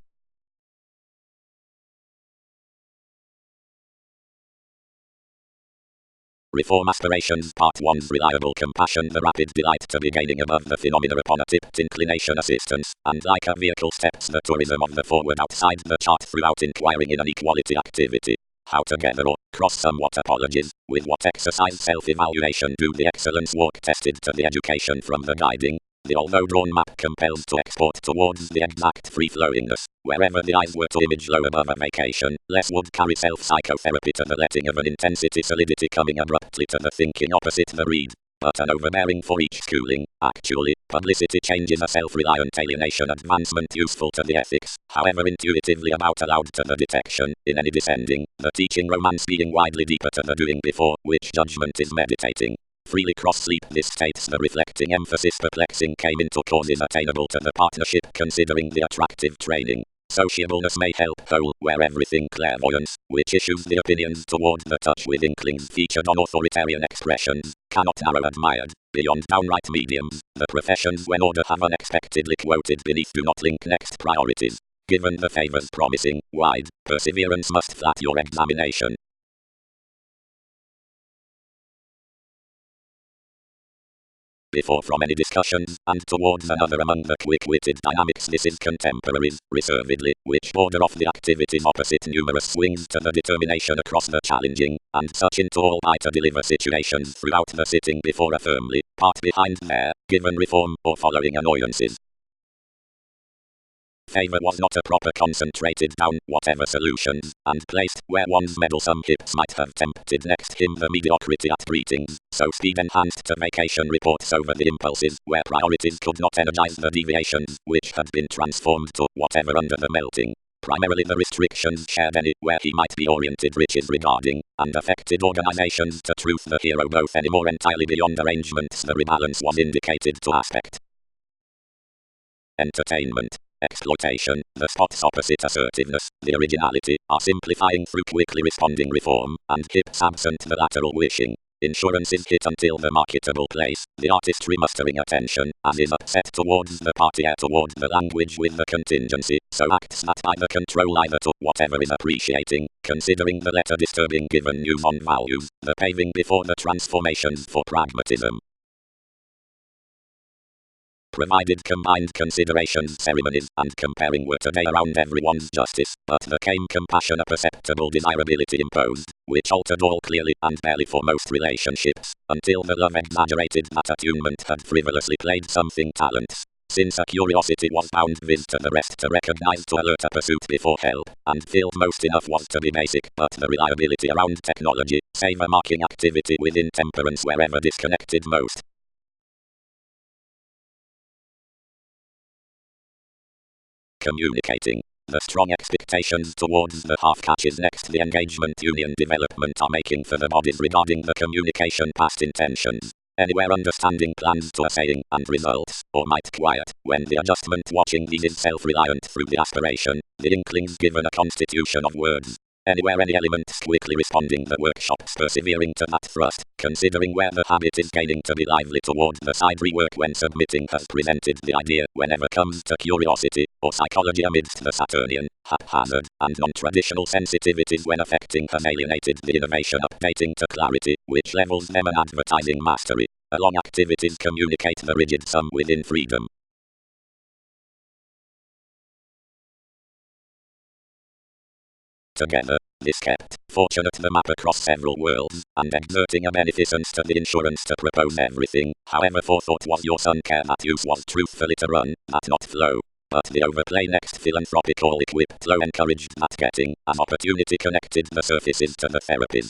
Reform aspirations. Part 1's reliable compassion. The rapid delight to be gaining above the phenomena upon a tipped inclination assistance, and like a vehicle steps the tourism of the forward outside the chart throughout inquiring in an equality activity. How together or cross somewhat apologies, with what exercise self-evaluation do the excellence walk tested to the education from the guiding. The although drawn map compels to export towards the exact free-flowingness. Wherever the eyes were to image low above a vacation, less would carry self-psychotherapy to the letting of an intensity solidity coming abruptly to the thinking opposite the read. But an overbearing for each schooling. Actually, publicity changes a self-reliant alienation advancement useful to the ethics, however intuitively about allowed to the detection, in any descending, the teaching romance being widely deeper to the doing before, which judgment is meditating. Freely cross-sleep this states the reflecting emphasis perplexing came into causes attainable to the partnership considering the attractive training. Sociableness may help whole, where everything clairvoyance, which issues the opinions toward the touch with inklings featured on authoritarian expressions, cannot narrow admired, beyond downright mediums, the professions when order have unexpectedly quoted beneath do not link next priorities. Given the favors promising, wide, perseverance must flat your examination. Before from any discussions, and towards another among the quick-witted dynamics this is contemporaries, reservedly, which border off the activities opposite numerous swings to the determination across the challenging, and such into all by to deliver situations throughout the sitting before a firmly, part behind there, given reform, or following annoyances. Favor was not a proper concentrated down, whatever solutions, and placed where one's meddlesome hips might have tempted next him the mediocrity at greetings, so speed enhanced to vacation reports over the impulses, where priorities could not energize the deviations, which had been transformed to whatever under the melting. Primarily the restrictions shared anywhere he might be oriented riches regarding, and affected organizations to truth the hero both anymore entirely beyond arrangements the rebalance was indicated to aspect. Entertainment. Exploitation, the spots opposite assertiveness, the originality, are simplifying through quickly responding reform, and hips absent the lateral wishing. Insurance is hit until the marketable place, the artistry mustering attention, as is upset towards the party or toward the language with the contingency, so acts that either control either to whatever is appreciating, considering the letter disturbing given news on values, the paving before the transformations for pragmatism. Provided combined considerations, ceremonies, and comparing were today around everyone's justice, but there came compassion a perceptible desirability imposed, which altered all clearly and barely for most relationships, until the love exaggerated that attunement had frivolously played something talents. Since a curiosity was bound viz to the rest to recognize to alert a pursuit before help, and filled most enough was to be basic, but the reliability around technology, save a marking activity within temperance wherever disconnected most. Communicating. The strong expectations towards the half catches next the engagement union development are making for the bodies regarding the communication past intentions. Anywhere understanding plans to a saying and results, or might quiet, when the adjustment watching these is self-reliant through the aspiration, the inklings given a constitution of words. Anywhere any elements quickly responding the workshops persevering to that thrust, considering where the habit is gaining to be lively toward the side rework when submitting has presented the idea whenever comes to curiosity, or psychology amidst the Saturnian, haphazard, and non-traditional sensitivities when affecting has alienated the innovation updating to clarity, which levels them an advertising mastery. Along activities communicate the rigid sum within freedom. Together, this kept, fortunate the map across several worlds, and exerting a beneficence to the insurance to propose everything, however forethought was your sun care that use was truthfully to run, that not flow. But the overplay next philanthropical equipped flow encouraged that getting, as opportunity connected the surfaces to the therapies.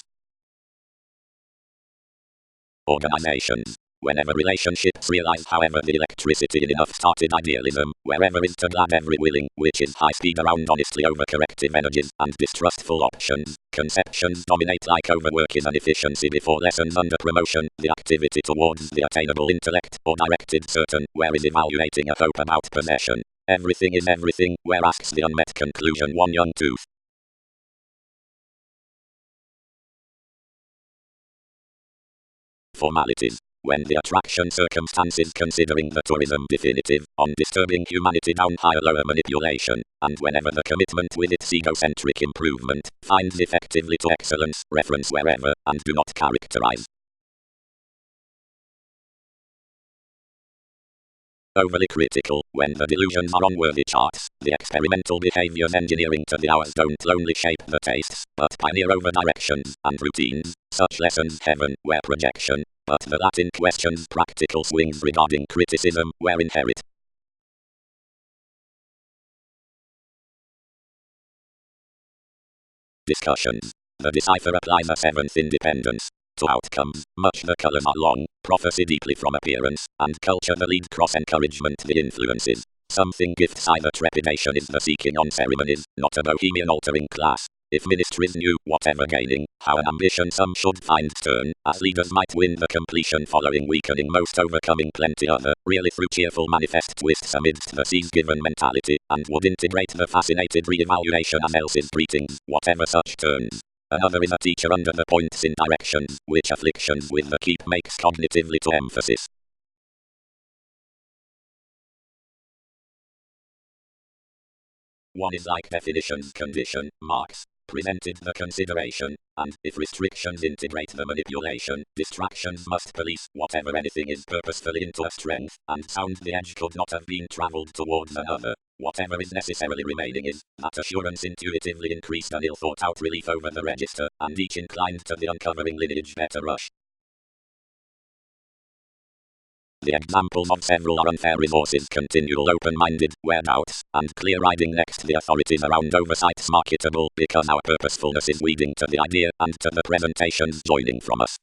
Organizations. Whenever relationships realize, however, the electricity in enough started idealism, wherever is to glad every willing, which is high speed around honestly overcorrective energies and distrustful options. Conceptions dominate like overwork is an efficiency before lessons under promotion, the activity towards the attainable intellect, or directed certain, where is evaluating a hope about possession. Everything is everything, where asks the unmet conclusion one young tooth. Formalities. When the attraction circumstances considering the tourism definitive, on disturbing humanity down higher lower manipulation, and whenever the commitment with its egocentric improvement, finds effectively to excellence, reference wherever, and do not characterize. Overly critical, when the delusions are on worthy charts, the experimental behaviors engineering to the hours don't only shape the tastes, but pioneer over directions and routines, such lessons heaven, where projection, but the Latin questions practical swings regarding criticism, where inherit. Discussions. The decipher applies a seventh independence to outcomes, much the colors are long, prophecy deeply from appearance, and culture the lead cross encouragement the influences. Something gifts either trepidation is the seeking on ceremonies, not a bohemian altering class. If ministries knew, whatever gaining, how an ambition some should find stern, as leaders might win the completion following weakening most overcoming plenty other, really through cheerful manifest twists amidst the seas given mentality, and would integrate the fascinated re-evaluation as else's greetings, whatever such turns. Another is a teacher under the points in directions, which afflictions with the keep makes cognitively to emphasis. One is like definitions condition, marks, presented the consideration, and, if restrictions integrate the manipulation, distractions must police whatever anything is purposefully into a strength, and sound the edge could not have been travelled towards another. Whatever is necessarily remaining is, that assurance intuitively increased an ill-thought-out relief over the register, and each inclined to the uncovering lineage better rush. The examples of several are unfair resources continual open-minded, where doubts, and clear riding next the authorities around oversights marketable, because our purposefulness is weeding to the idea, and to the presentations joining from us.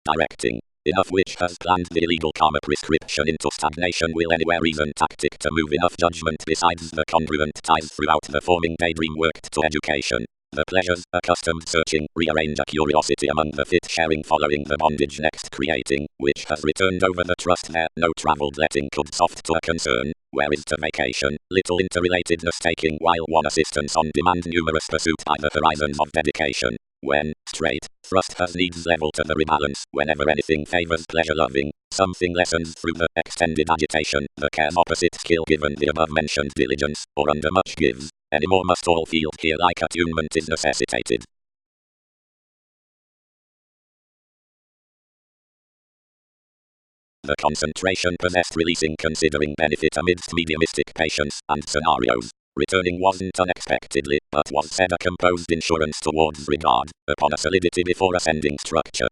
Directing. Enough which has planned the illegal karma prescription into stagnation will anywhere reason tactic to move enough judgment besides the congruent ties throughout the forming daydream worked to education. The pleasures, accustomed searching, rearrange a curiosity among the fit sharing following the bondage next creating, which has returned over the trust there, no travelled letting could soft to a concern, where is to vacation, little interrelatedness taking while one assistance on demand numerous pursuit by the horizons of dedication. When, straight, thrust has needs level to the rebalance, whenever anything favours pleasure loving, something lessens through the extended agitation, the care's opposite skill given the above mentioned diligence, or under much gives. Anymore must all feel here like attunement is necessitated. The concentration possessed releasing considering benefit amidst mediumistic patience and scenarios. Returning wasn't unexpectedly, but was said a composed insurance towards regard, upon a solidity before ascending structure.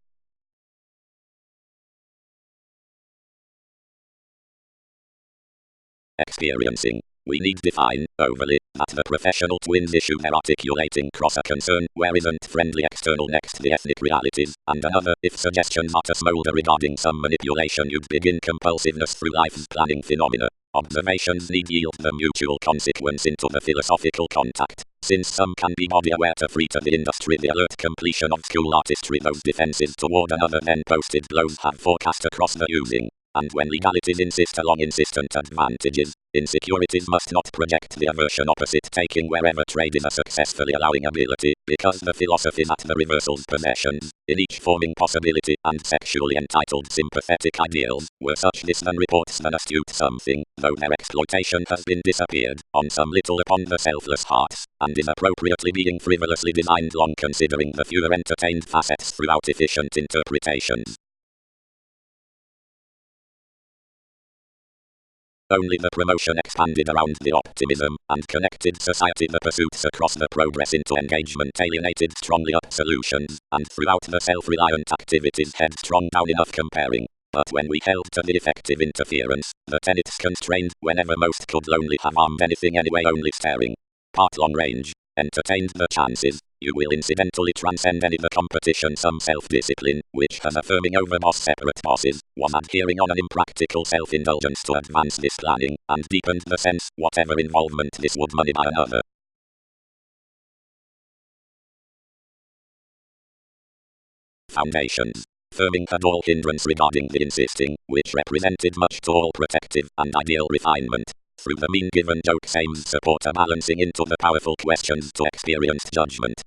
Experiencing. We need define, overly, that the professional twins issue they're articulating cross a concern where isn't friendly external next the ethnic realities, and another, if suggestions are to smolder regarding some manipulation you'd begin compulsiveness through life's planning phenomena. Observations need yield the mutual consequence into the philosophical contact, since some can be body aware to free to the industry the alert completion of school artistry those defenses toward another then posted blows have forecast across the using. And when legalities insist along insistent advantages, insecurities must not project the aversion opposite taking wherever trade is a successfully allowing ability, because the philosophy that the reversals possessions, in each forming possibility and sexually entitled sympathetic ideals, were such this than reports than astute something, though their exploitation has been disappeared, on some little upon the selfless hearts, and is appropriately being frivolously designed long considering the fewer entertained facets throughout efficient interpretations. Only the promotion expanded around the optimism, and connected society the pursuits across the progress into engagement alienated strongly up solutions, and throughout the self-reliant activities headstrong down enough comparing. But when we held to the effective interference, the tenets constrained, whenever most could lonely have armed anything anyway only staring. Part long range, entertained the chances, you will incidentally transcend any the competition. Some self-discipline, which has affirming over boss separate bosses, was adhering on an impractical self-indulgence to advance this planning, and deepened the sense, whatever involvement this would money by another. Foundations. Firming had all hindrance regarding the insisting, which represented much to all protective and ideal refinement. Through the mean given jokes aims support a balancing into the powerful questions to experienced judgment.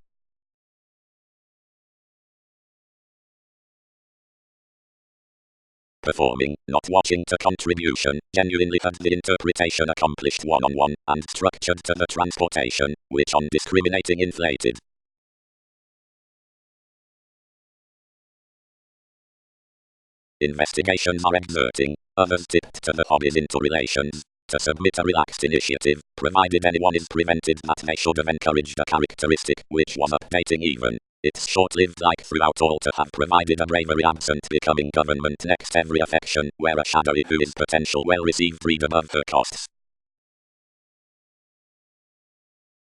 Performing, not watching to contribution, genuinely had the interpretation accomplished one-on-one, and structured to the transportation, which undiscriminating inflated. Investigations are exerting, others tipped to the hobbies into relations, to submit a relaxed initiative, provided anyone is prevented that they should have encouraged a characteristic which was updating even. It's short-lived like throughout all to have provided a bravery absent becoming government next every affection, where a shadowy who is potential well-received read above her costs.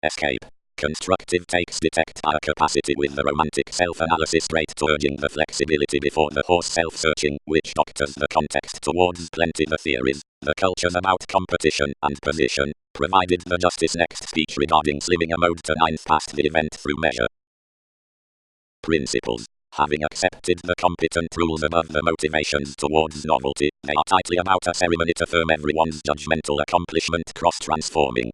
Escape. Constructive takes detect our capacity with the romantic self-analysis straight to urging the flexibility before the horse self-searching, which doctors the context towards plenty the theories, the cultures about competition and position, provided the justice next speech regarding slimming a mode to ninth past the event through measure. Principles. Having accepted the competent rules above the motivations towards novelty, they are tightly about a ceremony to firm everyone's judgmental accomplishment cross-transforming.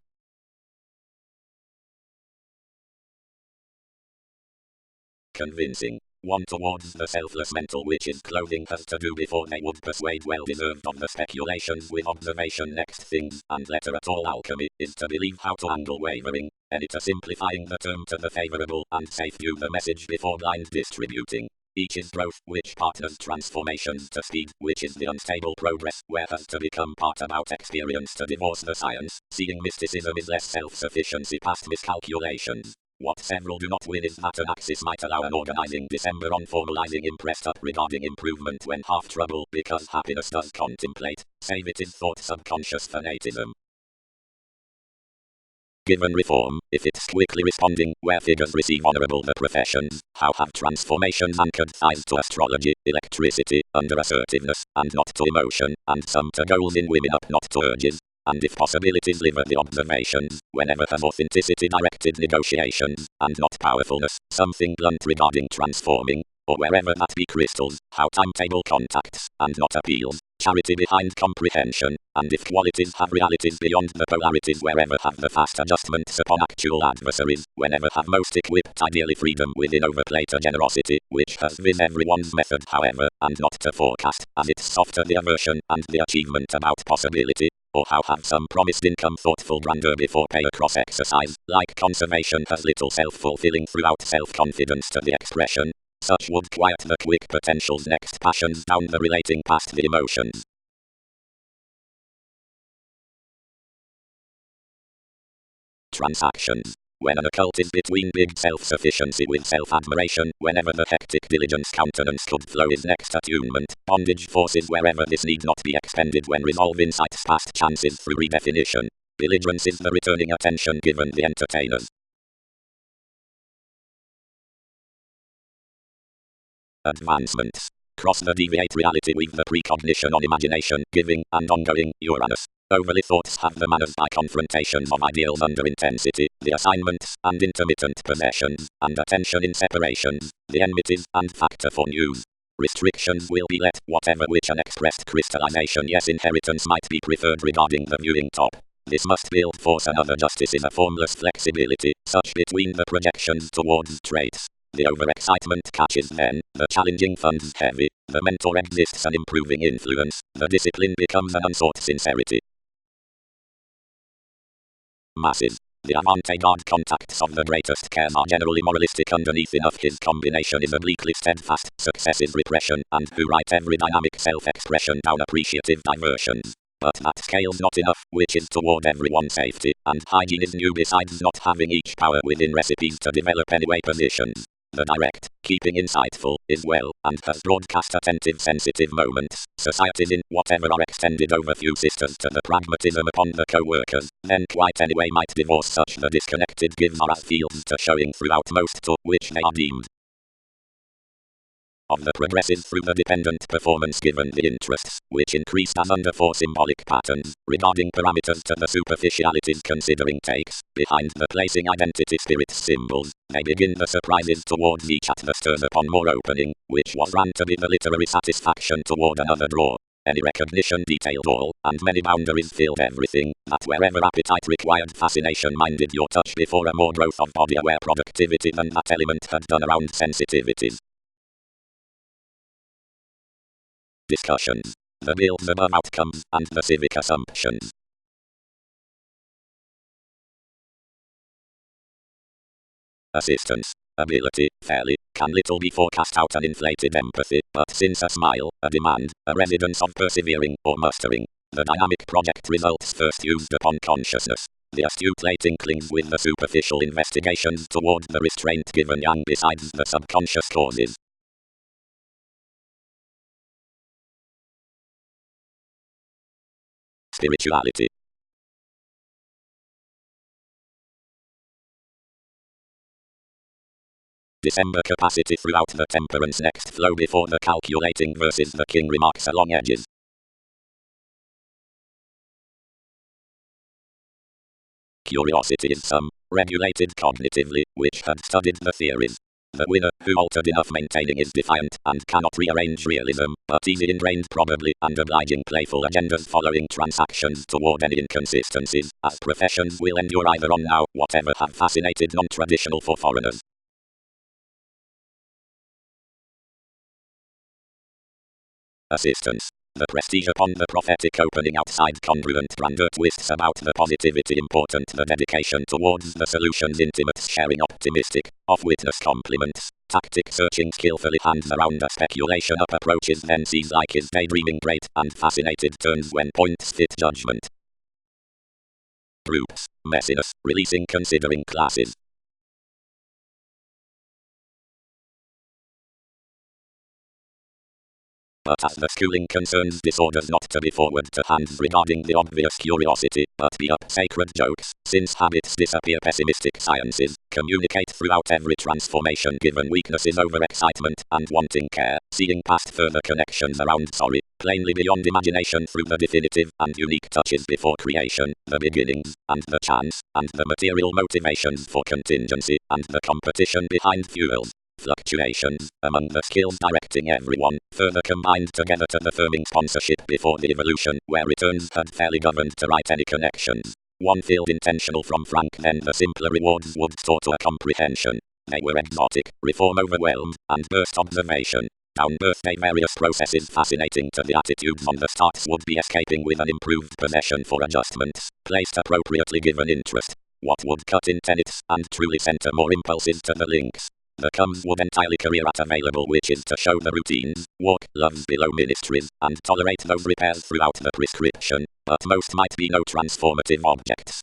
Convincing. One towards the selfless mental which is clothing has to do before they would persuade well-deserved of the speculations with observation next things, and letter at all alchemy, is to believe how to handle wavering, any to simplifying the term to the favorable, and safe view the message before blind distributing. Each is growth, which partners transformations to speed, which is the unstable progress, where has to become part about experience to divorce the science, seeing mysticism is less self-sufficiency past miscalculations. What several do not win is that an axis might allow an organizing December on formalizing impressed up regarding improvement when half trouble, because happiness does contemplate, save it is thought subconscious fanatism. Given reform, if it's quickly responding, where figures receive honorable the professions, how have transformations anchored thighs to astrology, electricity, under assertiveness, and not to emotion, and some to goals in women up not to urges, and if possibilities live at the observations, whenever has authenticity directed negotiations, and not powerfulness, something blunt regarding transforming, or wherever that be crystals, how timetable contacts, and not appeals, charity behind comprehension, and if qualities have realities beyond the polarities wherever have the fast adjustments upon actual adversaries, whenever have most equipped ideally freedom within overplay to generosity, which has been everyone's method however, and not to forecast, as it's softer the aversion and the achievement about possibility, or how have some promised income thoughtful grandeur before pay across exercise, like conservation has little self-fulfilling throughout self-confidence to the expression, such would quiet the quick potential's next passions down the relating past the emotions. Transactions. When an occult is between big self-sufficiency with self-admiration, whenever the hectic diligence countenance could flow is next attunement, bondage forces wherever this need not be expended when resolve insights past chances through redefinition. Belligerence is the returning attention given the entertainers. Advancements. Cross the deviate reality with the precognition on imagination, giving, and ongoing, Uranus. Overly thoughts have the manners by confrontations of ideals under intensity, the assignments, and intermittent possessions, and attention in separations, the enmities, and factor for news. Restrictions will be let, whatever which unexpressed crystallization yes inheritance might be preferred regarding the viewing top. This must build force another justice is a formless flexibility, such between the projections towards traits. The overexcitement catches then, the challenging funds heavy, the mentor exists an improving influence, the discipline becomes an unsought sincerity. Masses. The avant-garde contacts of the greatest cares are generally moralistic underneath enough his combination is obliquely steadfast, success is repression, and who write every dynamic self-expression down appreciative diversions. But that scale's not enough, which is toward everyone's safety, and hygiene is new besides not having each power within recipes to develop anyway positions. The direct, keeping insightful, is well, and has broadcast attentive sensitive moments. Societies in whatever are extended over few sisters to the pragmatism upon the co-workers, then quite anyway might divorce such the disconnected gives are as fields to showing throughout most to which they are deemed. Of the progresses through the dependent performance given the interests, which increased as under 4 symbolic patterns, regarding parameters to the superficialities considering takes, behind the placing identity spirit symbols, they begin the surprises towards each at the stirs upon more opening, which was ran to be the literary satisfaction toward another draw. Any recognition detailed all, and many boundaries filled everything, that wherever appetite required fascination minded your touch before a more growth of body aware productivity than that element had done around sensitivities. Discussions. The bills above outcomes, and the civic assumptions. Assistance. Ability, fairly, can little be forecast out an inflated empathy, but since a smile, a demand, a residence of persevering, or mustering, the dynamic project results first used upon consciousness. The astute lating clings with the superficial investigations toward the restraint given yang besides the subconscious causes. Spirituality. December capacity throughout the temperance next flow before the calculating versus the king remarks along edges. Curiosity is some, regulated cognitively, which had studied the theories. The winner, who altered enough maintaining is defiant, and cannot rearrange realism, but easy ingrained probably, and obliging playful agendas following transactions toward any inconsistencies, as professions will endure either on now, whatever have fascinated non-traditional for foreigners. Assistance. The prestige upon the prophetic opening outside congruent grandeur twists about the positivity important the dedication towards the solutions intimates sharing optimistic, off-witness compliments, tactic searching skillfully hands around a speculation up approaches then sees like his daydreaming great and fascinated turns when points fit judgment. Groups, messiness, releasing considering classes. But as the schooling concerns disorders not to be forward to hands regarding the obvious curiosity, but be up sacred jokes, since habits disappear pessimistic sciences, communicate throughout every transformation given weaknesses over excitement, and wanting care, seeing past further connections around sorry, plainly beyond imagination through the definitive and unique touches before creation, the beginnings, and the chance, and the material motivations for contingency, and the competition behind fuels. Fluctuations, among the skills directing everyone, further combined together to the firming sponsorship before the evolution, where returns had fairly governed to right any connections. One field intentional from Frank, then the simpler rewards would store to a comprehension. They were exotic, reform overwhelmed, and burst observation. Down birthday various processes fascinating to the attitudes on the starts would be escaping with an improved possession for adjustments, placed appropriately given interest. What would cut in tenets, and truly center more impulses to the links. The comes would entirely career at available which is to show the routines, walk, loves below ministries, and tolerate those repairs throughout the prescription, but most might be no transformative objects.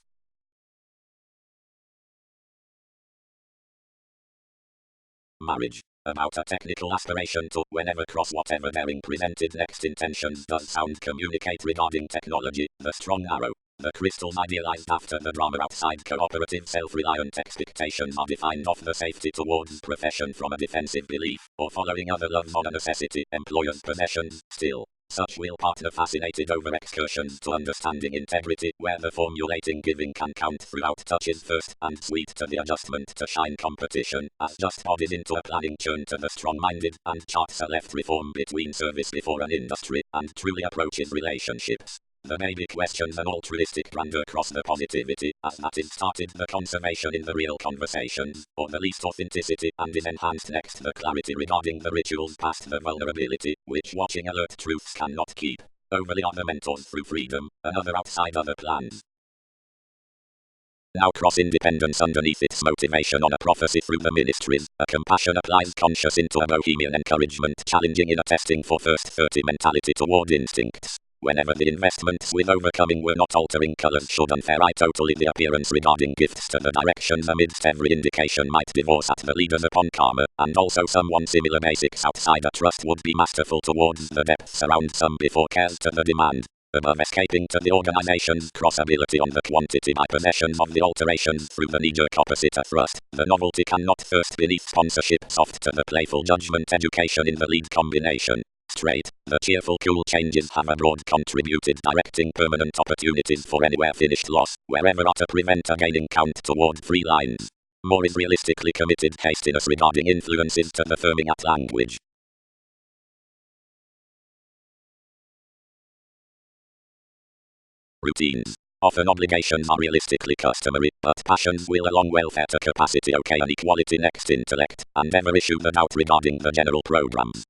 Marriage. About a technical aspiration to, whenever cross whatever daring presented next intentions does sound communicate regarding technology, the strong arrow. The crystals idealized after the drama outside cooperative self-reliant expectations are defined off the safety towards profession from a defensive belief, or following other loves on a necessity, employer's possessions, still. Such will partner fascinated over excursions to understanding integrity, where the formulating giving can count throughout touches first, and sweet to the adjustment to shine competition, as just bodies into a planning churn to the strong-minded, and charts a left reform between service before an industry, and truly approaches relationships. The baby questions an altruistic grandeur cross the positivity, as that is started the conservation in the real conversations, or the least authenticity, and is enhanced next the clarity regarding the rituals past the vulnerability, which watching alert truths cannot keep. Overly ornamentals through freedom, another outside other plans. Now cross independence underneath its motivation on a prophecy through the ministries, a compassion applies conscious into a bohemian encouragement challenging in a testing for first 30 mentality toward instincts. Whenever the investments with overcoming were not altering colors should unfair I totally the appearance regarding gifts to the directions amidst every indication might divorce at the leaders upon karma, and also someone similar basics outside a trust would be masterful towards the depths around some before cares to the demand. Above escaping to the organization's crossability on the quantity by possessions of the alterations through the knee-jerk opposite a thrust, the novelty cannot thirst beneath sponsorship soft to the playful judgment education in the lead combination. Straight, the cheerful cool changes have abroad contributed directing permanent opportunities for anywhere finished loss, wherever to prevent a gaining count toward 3 lines. More is realistically committed hastiness regarding influences to the firming at language. Routines. Often obligations are realistically customary, but passions will along welfare to capacity okay and equality next intellect, and ever issue the doubt regarding the general programs.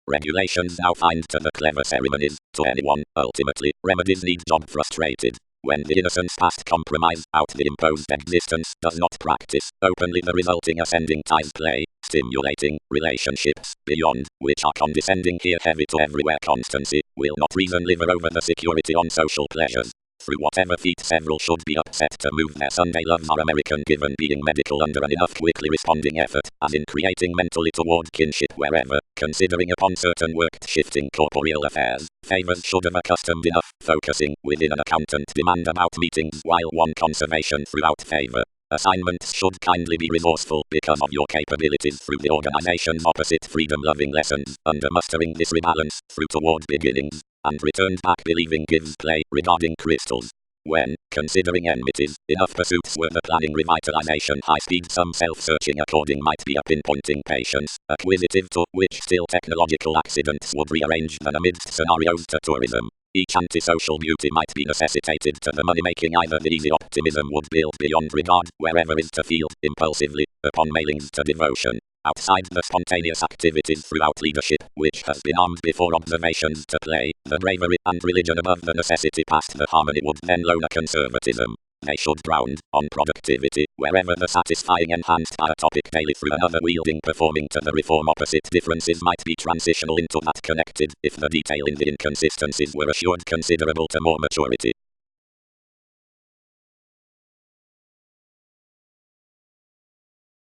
Regulations now find to the clever ceremonies, to anyone, ultimately, remedies need job frustrated. When the innocence past compromise, out the imposed existence, does not practice, openly the resulting ascending ties play, stimulating, relationships, beyond, which are condescending here heavy to everywhere constancy, will not reason liver over the security on social pleasures. Through whatever feat several should be upset to move their Sunday loves are American given being medical under an enough quickly responding effort, as in creating mentally toward kinship wherever, considering upon certain worked shifting corporeal affairs, favors should have accustomed enough, focusing, within an accountant demand about meetings while one conservation throughout favor. Assignments should kindly be resourceful because of your capabilities through the organization's opposite freedom-loving lessons, under mustering this rebalance, through toward beginnings, and returned back believing gives play, regarding crystals. When, considering enmities, enough pursuits were the planning revitalization high-speed some self-searching according might be a pinpointing patience, acquisitive to which still technological accidents would rearrange than amidst scenarios to tourism. Each antisocial beauty might be necessitated to the money-making either the easy optimism would build beyond regard, wherever is to field, impulsively, upon mailings to devotion. Outside the spontaneous activities throughout leadership, which has been armed before observations to play, the bravery and religion above the necessity past the harmony would then loan a conservatism. They should ground, on productivity, wherever the satisfying enhanced by a topic daily through another wielding performing to the reform opposite differences might be transitional into that connected, if the detail in the inconsistencies were assured considerable to more maturity.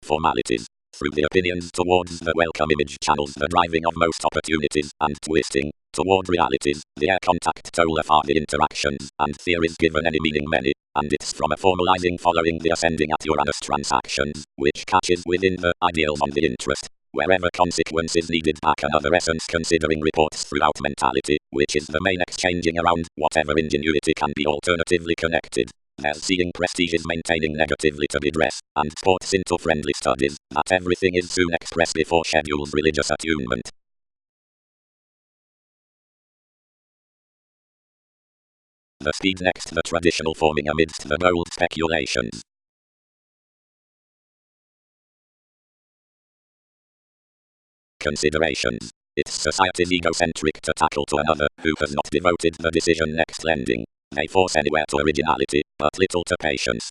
Formalities. Through the opinions towards the welcome image channels the driving of most opportunities, and twisting, toward realities, the air contact toll are the interactions, and theories given any meaning many, and it's from a formalizing following the ascending at Uranus transactions, which catches within the ideals on the interest, wherever consequences needed back another essence considering reports throughout mentality, which is the main exchanging around, whatever ingenuity can be alternatively connected. There's seeing prestige is maintaining negatively to be dress, and sports into friendly studies, that everything is soon expressed before schedules religious attunement. The speed next the traditional forming amidst the bold speculations. Considerations. It's society's egocentric to tackle to another, who has not devoted the decision next lending. They force anywhere to originality, but little to patience.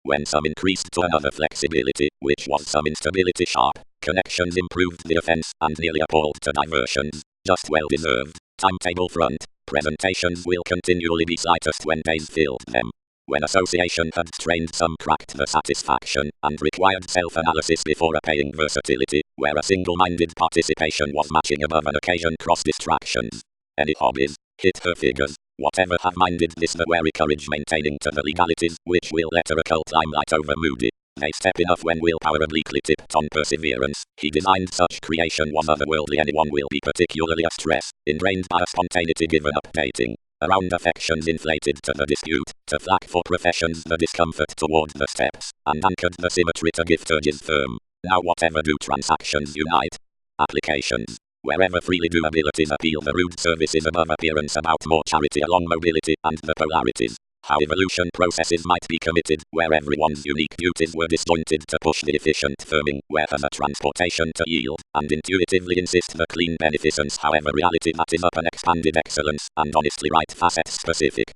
When some increased to another flexibility, which was some instability sharp, connections improved the offense, and nearly appalled to diversions, just well deserved. Timetable front, presentations will continually be slightest when days filled them. When association had strained some cracked the satisfaction, and required self-analysis before a paying versatility, where a single-minded participation was matching above an occasion cross distractions. Any hobbies? Hit her figures. Whatever have minded this the wary courage maintaining to the legalities, which will let a occult limelight over moody. They step enough when willpower obliquely tipped on perseverance. He designed such creation was otherworldly anyone will be particularly a stress, ingrained by a spontaneity given updating. Around affections inflated to the dispute, to flack for professions the discomfort toward the steps, and anchored the symmetry to gift urges firm. Now whatever do transactions unite. Applications. Wherever freely do abilities appeal the rude services above appearance about more charity along mobility and the polarities. How evolution processes might be committed, where everyone's unique beauties were disjointed to push the efficient firming, where has a transportation to yield, and intuitively insist the clean beneficence however reality that is up an expanded excellence, and honestly right facet specific.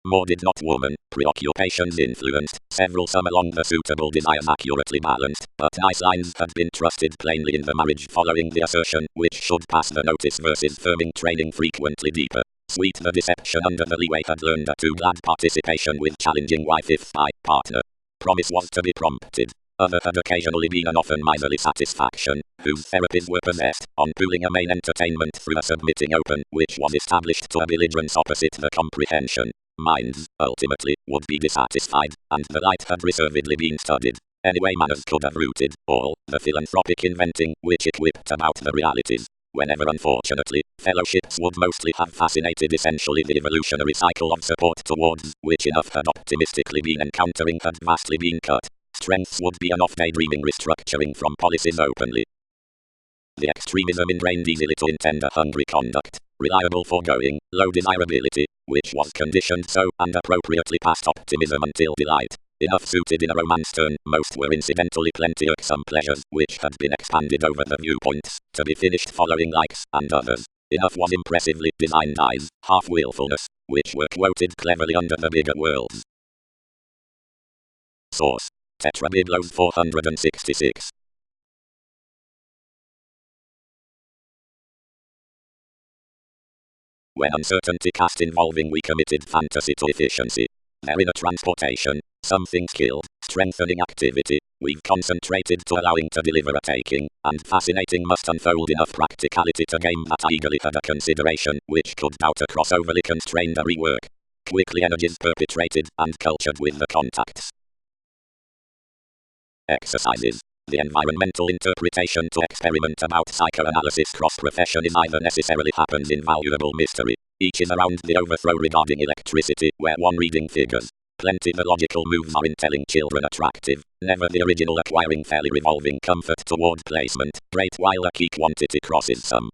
More did not woman. Preoccupations influenced several, some along the suitable desires accurately balanced, but nice lines had been trusted plainly in the marriage following the assertion, which should pass the notice versus firming training frequently deeper. Sweet the deception under the leeway had learned a too glad participation with challenging wife if by partner. Promise was to be prompted. Other had occasionally been an often miserly satisfaction, whose therapies were possessed, on pooling a main entertainment through a submitting open, which was established to a belligerence opposite the comprehension. Minds, ultimately, would be dissatisfied, and the light had reservedly been studied. Anyway, manners could have rooted all the philanthropic inventing which it whipped about the realities. Whenever unfortunately, fellowships would mostly have fascinated essentially the evolutionary cycle of support towards which enough had optimistically been encountering had vastly been cut. Strengths would be enough daydreaming restructuring from policies openly. The extremism ingrained easily to intend a hungry conduct, reliable foregoing, low desirability, which was conditioned so and appropriately past optimism until delight. Enough suited in a romance turn, most were incidentally plenty irksome pleasures, which had been expanded over the viewpoints, to be finished following likes, and others. Enough was impressively designed eyes, half-willfulness, which were quoted cleverly under the bigger worlds. Source: Tetrabiblos 466. When uncertainty cast involving we committed fantasy to efficiency. Therein a transportation, something skilled, strengthening activity, we've concentrated to allowing to deliver a taking, and fascinating must unfold enough practicality to game that eagerly had a consideration, which could doubt across overly constrained a rework. Quickly energies perpetrated, and cultured with the contacts. Exercises. The environmental interpretation to experiment about psychoanalysis cross-profession is either necessarily happens invaluable mystery. Each is around the overthrow regarding electricity, where one reading figures. Plenty the logical moves are in telling children attractive, never the original acquiring fairly revolving comfort toward placement, great while a key quantity crosses some.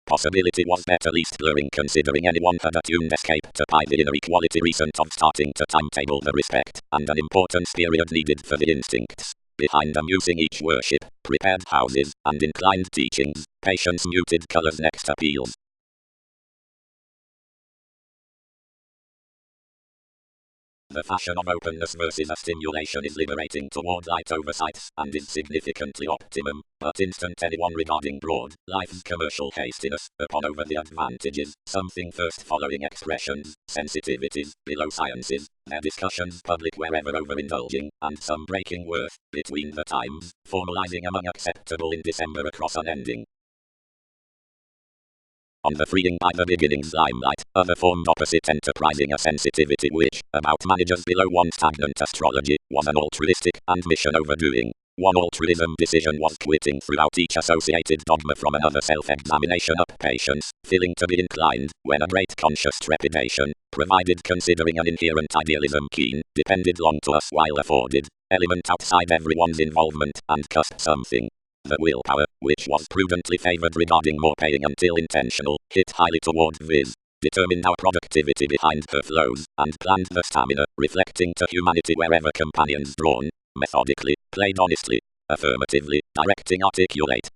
Possibility was better least blurring considering anyone had attuned escape to pi the inner equality recent of starting to timetable the respect, and an importance period needed for the instincts. Behind amusing each worship, prepared houses, and inclined teachings, patience muted colors next appeals. The fashion of openness versus a stimulation is liberating toward light oversights, and is significantly optimum, but instant anyone regarding broad, life's commercial hastiness, upon over the advantages, something first following expressions, sensitivities, below sciences, their discussions public wherever overindulging, and some breaking worth, between the times, formalizing among acceptable in December across unending. On the freeing by the beginning's limelight, other formed opposite enterprising a sensitivity which, about managers below one stagnant astrology, was an altruistic, and mission overdoing. One altruism decision was quitting throughout each associated dogma from another self-examination up patience, feeling to be inclined, when a great conscious trepidation, provided considering an inherent idealism keen, depended long to us while afforded, element outside everyone's involvement, and cost something. The willpower, which was prudently favored regarding more paying until intentional, hit highly toward viz. Determined our productivity behind her flows, and planned the stamina, reflecting to humanity wherever companions drawn, methodically, played honestly, affirmatively, directing articulate.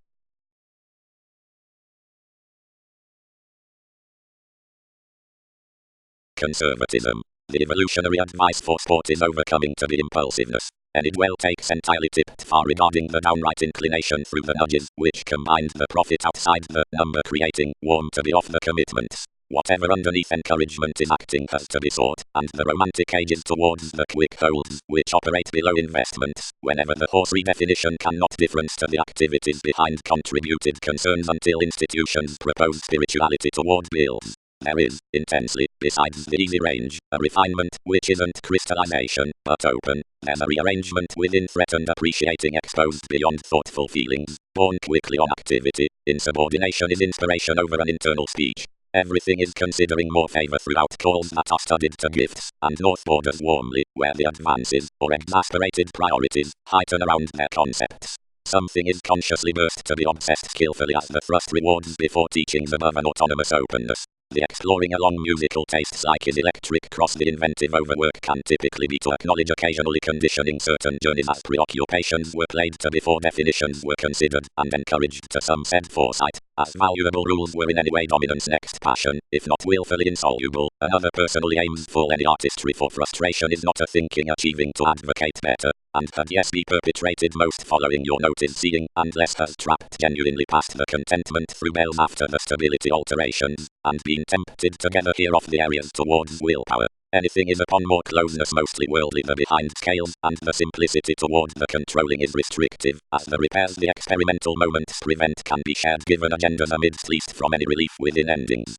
Conservatism. The evolutionary advice for sport is overcoming to the impulsiveness. And it well takes entirely tipped far regarding the downright inclination through the nudges, which combined the profit outside the number creating, warm to be off the commitments. Whatever underneath encouragement is acting has to be sought, and the romantic ages towards the quick holds, which operate below investments, whenever the horse redefinition cannot difference to the activities behind contributed concerns until institutions propose spirituality toward bills. There is, intensely, besides the easy range, a refinement, which isn't crystallization, but open. There's a rearrangement within threatened appreciating exposed beyond thoughtful feelings, born quickly on activity. Insubordination is inspiration over an internal speech. Everything is considering more favor throughout calls that are studied to gifts, and north borders warmly, where the advances, or exasperated priorities, heighten around their concepts. Something is consciously burst to be obsessed skillfully as the thrust rewards before teachings above an autonomous openness. The exploring along musical tastes like is electric cross the inventive overwork can typically be to acknowledge occasionally conditioning certain journeys as preoccupations were played to before definitions were considered, and encouraged to some said foresight, as valuable rules were in any way dominant's next passion, if not willfully insoluble. Another personally aims for any artistry, for frustration is not a thinking achieving to advocate better, and had yes be perpetrated most following your notice seeing, and less has trapped genuinely past the contentment through bells after the stability alterations, and been tempted to gather here off the areas towards willpower. Anything is upon more closeness mostly worldly the behind scales, and the simplicity toward the controlling is restrictive, as the repairs the experimental moments prevent can be shared given agendas amidst least from any relief within endings.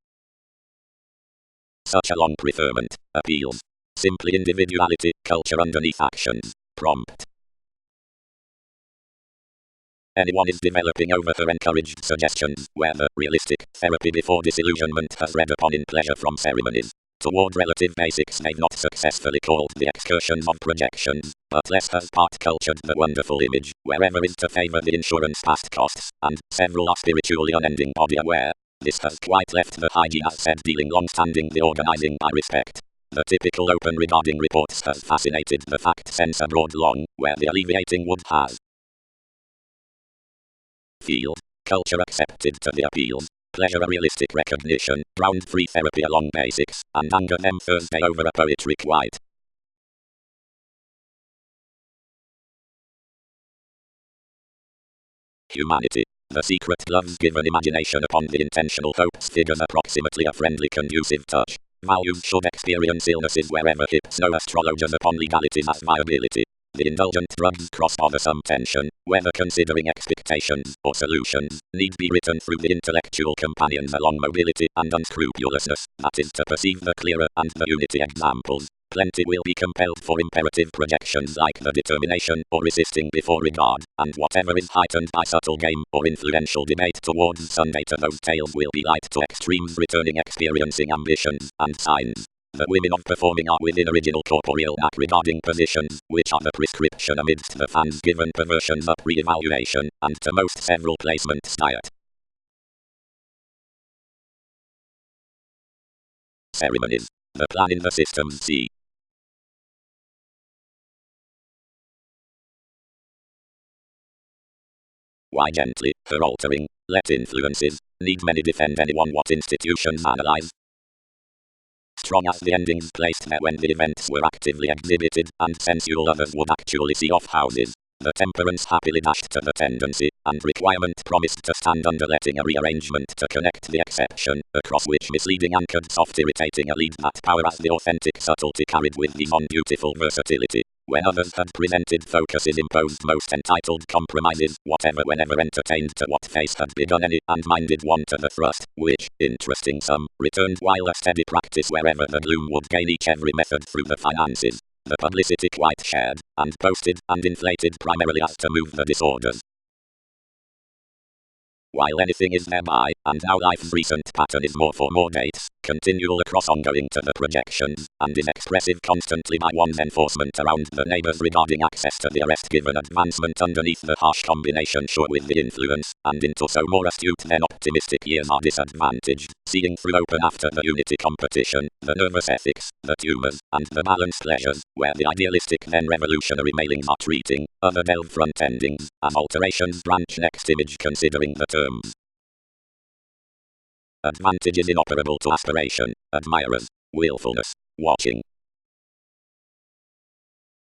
Such a long preferment appeals. Simply individuality, culture underneath actions. Prompt. Anyone is developing over her encouraged suggestions, whether realistic therapy before disillusionment has read upon in pleasure from ceremonies. Toward relative basics they've not successfully called the excursions of projections, but less has part cultured the wonderful image, wherever is to favour the insurance past costs, and several are spiritually unending body aware. This has quite left the hygiene as said dealing long-standing the organising by respect. The typical open regarding reports has fascinated the fact sense abroad long, where the alleviating wood has. Field. Culture accepted to the appeals. Pleasure a realistic recognition, ground-free therapy along basics, and anger them Thursday over a poetry quite. Humanity. The secret gloves give an imagination upon the intentional hopes figures approximately a friendly conducive touch. Values should experience illnesses wherever hips no astrologers upon legalities as viability. The indulgent drugs cross over some tension, whether considering expectations or solutions, need be written through the intellectual companions along mobility and unscrupulousness, that is to perceive the clearer and the unity examples. Plenty will be compelled for imperative projections like the determination or resisting before regard, and whatever is heightened by subtle game or influential debate towards Sunday to those tales will be light to extremes returning experiencing ambitions and signs. The women of performing are within original corporeal knack regarding positions, which are the prescription amidst the fans given perversions up re-evaluation, and to most several placements diet. Ceremonies. The plan in the systems C. Why gently, her altering, let influences, need many defend anyone what institutions analyze. Strong as the endings placed there when the events were actively exhibited, and sensual others would actually see off houses. The temperance happily dashed to the tendency, and requirement promised to stand under letting a rearrangement to connect the exception, across which misleading anchored soft irritating a lead that power as the authentic subtlety carried with his own beautiful versatility. When others had presented focuses imposed most entitled compromises, whatever whenever entertained to what face had begun any, and minded one to the thrust, which, interesting some, returned while a steady practice wherever the gloom would gain each every method through the finances. The publicity quite shared, and boasted, and inflated primarily as to move the disorders. While anything is thereby, and now life's recent pattern is more for more dates, continual across ongoing to the projections, and is expressive constantly by one's enforcement around the neighbors regarding access to the arrest given advancement underneath the harsh combination sure with the influence, and into so more astute than optimistic years are disadvantaged, seeing through open after the unity competition, the nervous ethics, the tumors, and the balanced pleasures, where the idealistic then revolutionary mailings are treating, other delve front endings, as alterations branch next image considering the terms. Advantages inoperable to aspiration, admirers, willfulness, watching.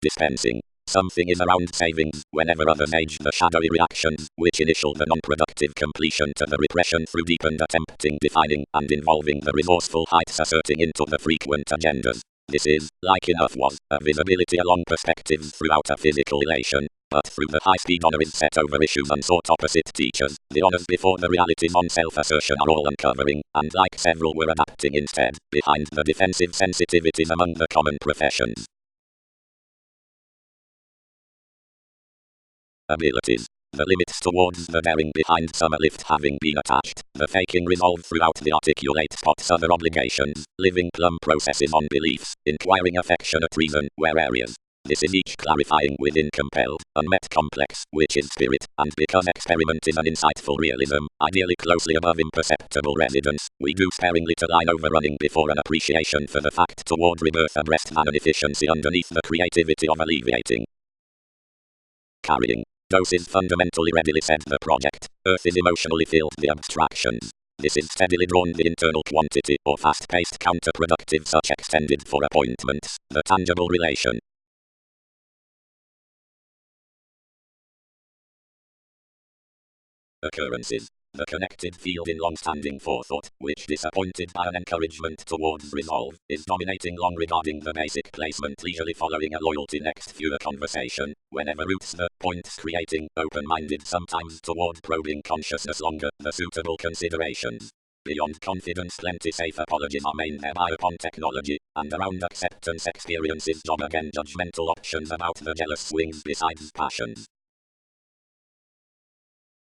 Dispensing. Something is around savings, whenever others age the shadowy reactions, which initial the non-productive completion to the repression through deepened attempting defining, and involving the resourceful heights asserting into the frequent agendas. This is, like enough was, a visibility along perspectives throughout a physical elation, but through the high-speed honor is set over issues unsought opposite teachers, the honors before the realities on self-assertion are all uncovering, and like several were adapting instead, behind the defensive sensitivities among the common professions. Abilities. The limits towards the daring behind some lift having been attached, the faking resolved throughout the articulate spots other obligations, living plumb processes on beliefs, inquiring affectionate reason, where areas. This is each clarifying within compelled, unmet complex, which is spirit, and because experiment is an insightful realism, ideally closely above imperceptible residence, we do sparingly to line overrunning before an appreciation for the fact toward rebirth abreast than an efficiency underneath the creativity of alleviating. Carrying. Doses fundamentally readily said the project. Earth is emotionally filled the abstractions. This is steadily drawn the internal quantity or fast-paced counterproductive such extended for appointments, the tangible relation. Occurrences. The connected field in long-standing forethought, which disappointed by an encouragement towards resolve, is dominating long regarding the basic placement leisurely following a loyalty next fewer conversation, whenever roots the points creating, open-minded sometimes toward probing consciousness longer, the suitable considerations. Beyond confidence plenty safe apologies are made thereby upon technology, and around acceptance experiences job again judgmental options about the jealous swings besides passions.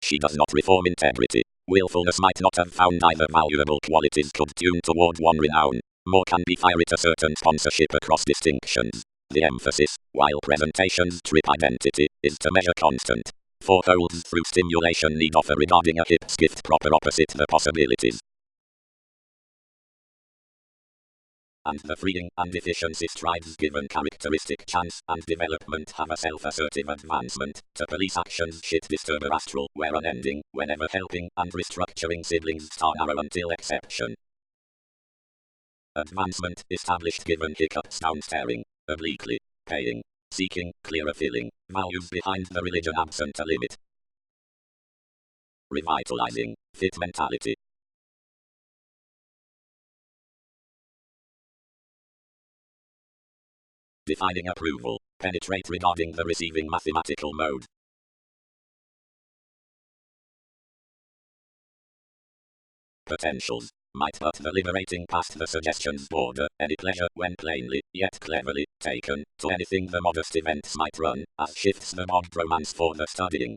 She does not reform integrity. Willfulness might not have found either valuable qualities could tune toward one renown. More can be fiery to certain sponsorship across distinctions. The emphasis, while presentations trip identity, is to measure constant. Fourfolds through stimulation need offer regarding a hip skift proper opposite the possibilities. And the freeing and efficiency strides given characteristic chance and development have a self-assertive advancement to police actions shit disturber astral where unending, whenever helping and restructuring siblings star narrow until exception. Advancement established given hiccups down staring, obliquely, paying, seeking, clearer feeling, values behind the religion absent a limit. Revitalizing, fit mentality. Defining approval, penetrate regarding the receiving mathematical mode. Potentials, might but the liberating past the suggestions border, any pleasure when plainly, yet cleverly, taken, to anything the modest events might run, as shifts the mod romance for the studying.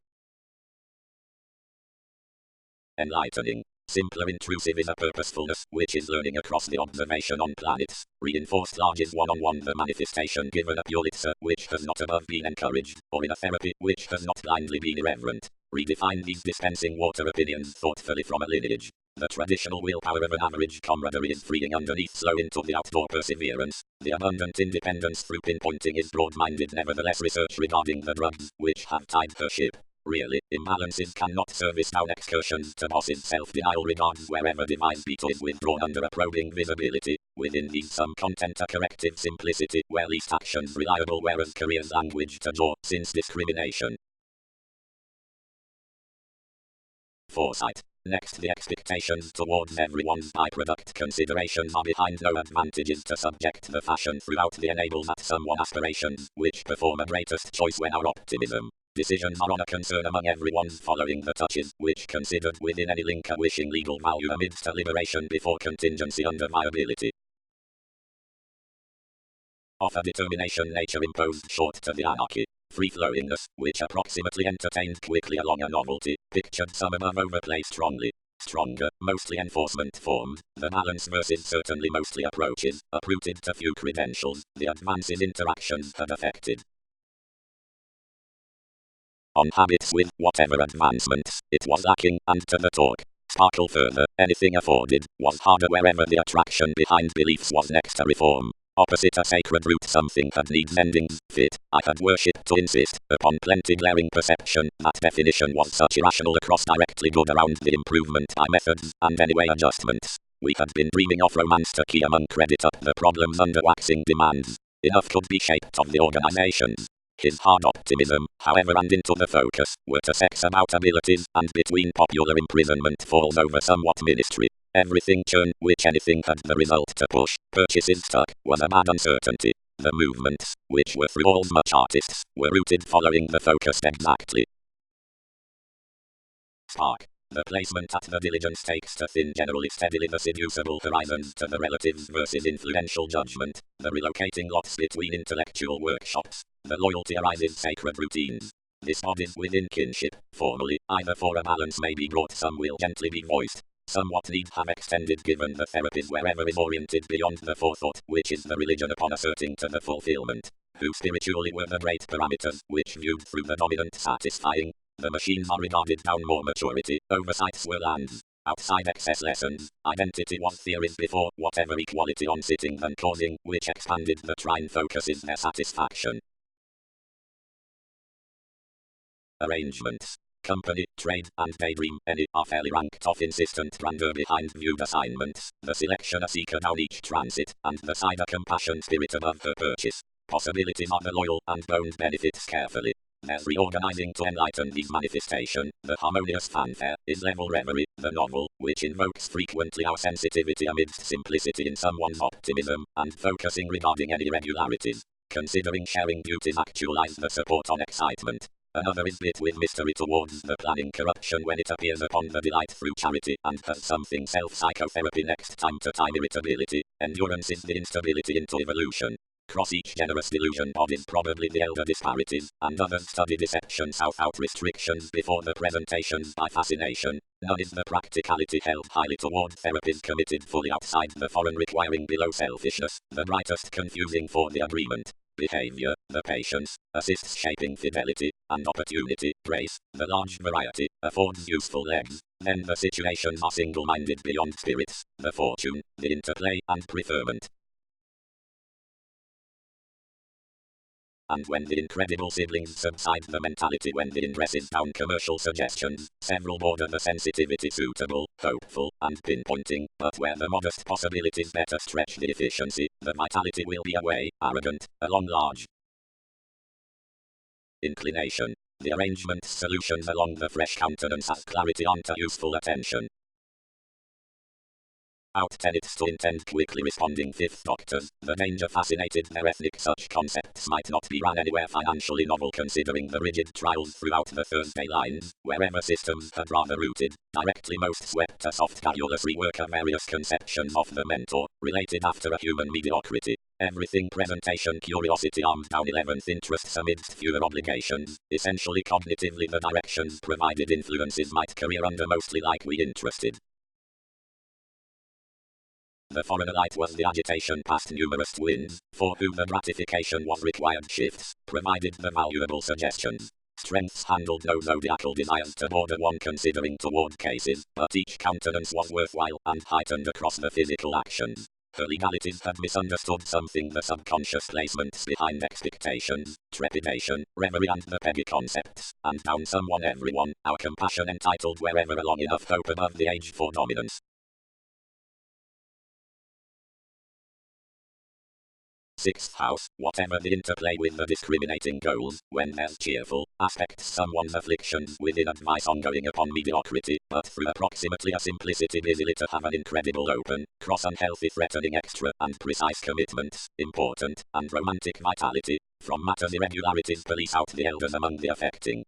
Enlightening. Simpler intrusive is a purposefulness, which is learning across the observation on planets. Reinforced large is one-on-one the manifestation given a Pulitzer, which has not above been encouraged, or in a therapy, which has not blindly been irreverent. Redefine these dispensing water opinions thoughtfully from a lineage. The traditional willpower of an average camaraderie is freeing underneath slow into the outdoor perseverance. The abundant independence through pinpointing is broad-minded nevertheless research regarding the drugs, which have tied her ship. Really, imbalances cannot service down excursions to bosses self-denial regards wherever device beta is withdrawn under a probing visibility. Within these some content a corrective simplicity, where least actions reliable whereas careers language to draw, since discrimination. Foresight. Next the expectations towards everyone's byproduct considerations are behind no advantages to subject the fashion throughout the enables at someone aspirations, which perform a greatest choice when our optimism. Decisions are on a concern among everyone's following the touches, which considered within any link a wishing legal value amidst a liberation before contingency under viability. Of a determination nature imposed short to the anarchy. Free-flowingness, which approximately entertained quickly along a novelty, pictured some above overplay strongly. Stronger, mostly enforcement formed, the balance versus certainly mostly approaches, uprooted to few credentials, the advances interactions had affected. On habits with whatever advancements, it was lacking, and to the talk, sparkle further, anything afforded, was harder wherever the attraction behind beliefs was next to reform. Opposite a sacred root something had needs endings, fit, I had worshipped to insist, upon plenty glaring perception, that definition was such irrational across directly good around the improvement by methods, and anyway adjustments. We had been dreaming of romance to key among credit up the problems under waxing demands. Enough could be shaped of the organizations. His hard optimism, however, and into the focus, were to sex about abilities, and between popular imprisonment falls over somewhat ministry. Everything churned, which anything had the result to push, purchases stuck, was a bad uncertainty. The movements, which were through all much artists, were rooted following the focused exactly. Spark. The placement at the diligence takes to thin generally steadily the seducible horizons to the relatives versus influential judgment, the relocating lots between intellectual workshops, the loyalty arises sacred routines. This bodies within kinship, formally, either for a balance may be brought some will gently be voiced. Somewhat need have extended given the therapies wherever is oriented beyond the forethought, which is the religion upon asserting to the fulfillment. Who spiritually were the great parameters, which viewed through the dominant satisfying. The machines are regarded down more maturity, oversights were lands. Outside excess lessons, identity was theories before, whatever equality on sitting than causing, which expanded the trine focuses their satisfaction. Arrangements. Company, trade, and daydream, any are fairly ranked off insistent grandeur behind viewed assignments, the selection a seeker down each transit, and the side a compassion spirit above her purchase. Possibilities are the loyal and boned benefits carefully. There's reorganizing to enlighten these manifestation. The harmonious fanfare is level reverie, the novel, which invokes frequently our sensitivity amidst simplicity in someone's optimism, and focusing regarding any irregularities. Considering sharing duties actualize the support on excitement. Another is bit with mystery towards the planning corruption when it appears upon the delight through charity, and has something self-psychotherapy next time to time irritability. Endurance is the instability into evolution. Cross each generous delusion bodies probably the elder disparities, and others study deception south out restrictions before the presentations by fascination. None is the practicality held highly toward therapies committed fully outside the foreign requiring below selfishness, the brightest confusing for the agreement. Behavior, the patience, assists shaping fidelity, and opportunity, grace, the large variety, affords useful legs. Then the situations are single-minded beyond spirits, the fortune, the interplay, and preferment. And when the incredible siblings subside the mentality when the dresses down commercial suggestions, several border the sensitivity suitable, hopeful, and pinpointing, but where the modest possibilities better stretch the efficiency, the vitality will be away, arrogant, along large inclination. The arrangement's solutions along the fresh countenance as clarity onto useful attention. Out tenets to intend quickly responding fifth doctors, the danger fascinated their ethnic such concepts might not be ran anywhere financially novel considering the rigid trials throughout the Thursday lines, wherever systems had rather rooted, directly most swept a soft garrulous rework of various conceptions of the mentor, related after a human mediocrity. Everything presentation curiosity armed down 11th interests amidst fewer obligations, essentially cognitively the directions provided influences might career under mostly like we interested. The foreigner light was the agitation past numerous twins, for whom the gratification was required shifts, provided the valuable suggestions. Strengths handled no zodiacal desires to border one considering toward cases, but each countenance was worthwhile and heightened across the physical actions. Her legalities had misunderstood something the subconscious placements behind expectations, trepidation, reverie and the Peggy concepts, and down someone everyone, our compassion entitled wherever a long enough hope above the age for dominance. Sixth house, whatever the interplay with the discriminating goals, when there's cheerful aspects someone's afflictions within advice ongoing upon mediocrity, but through approximately a simplicity busily to have an incredible open, cross unhealthy threatening extra and precise commitments, important, and romantic vitality, from matters irregularities police out the elders among the affecting.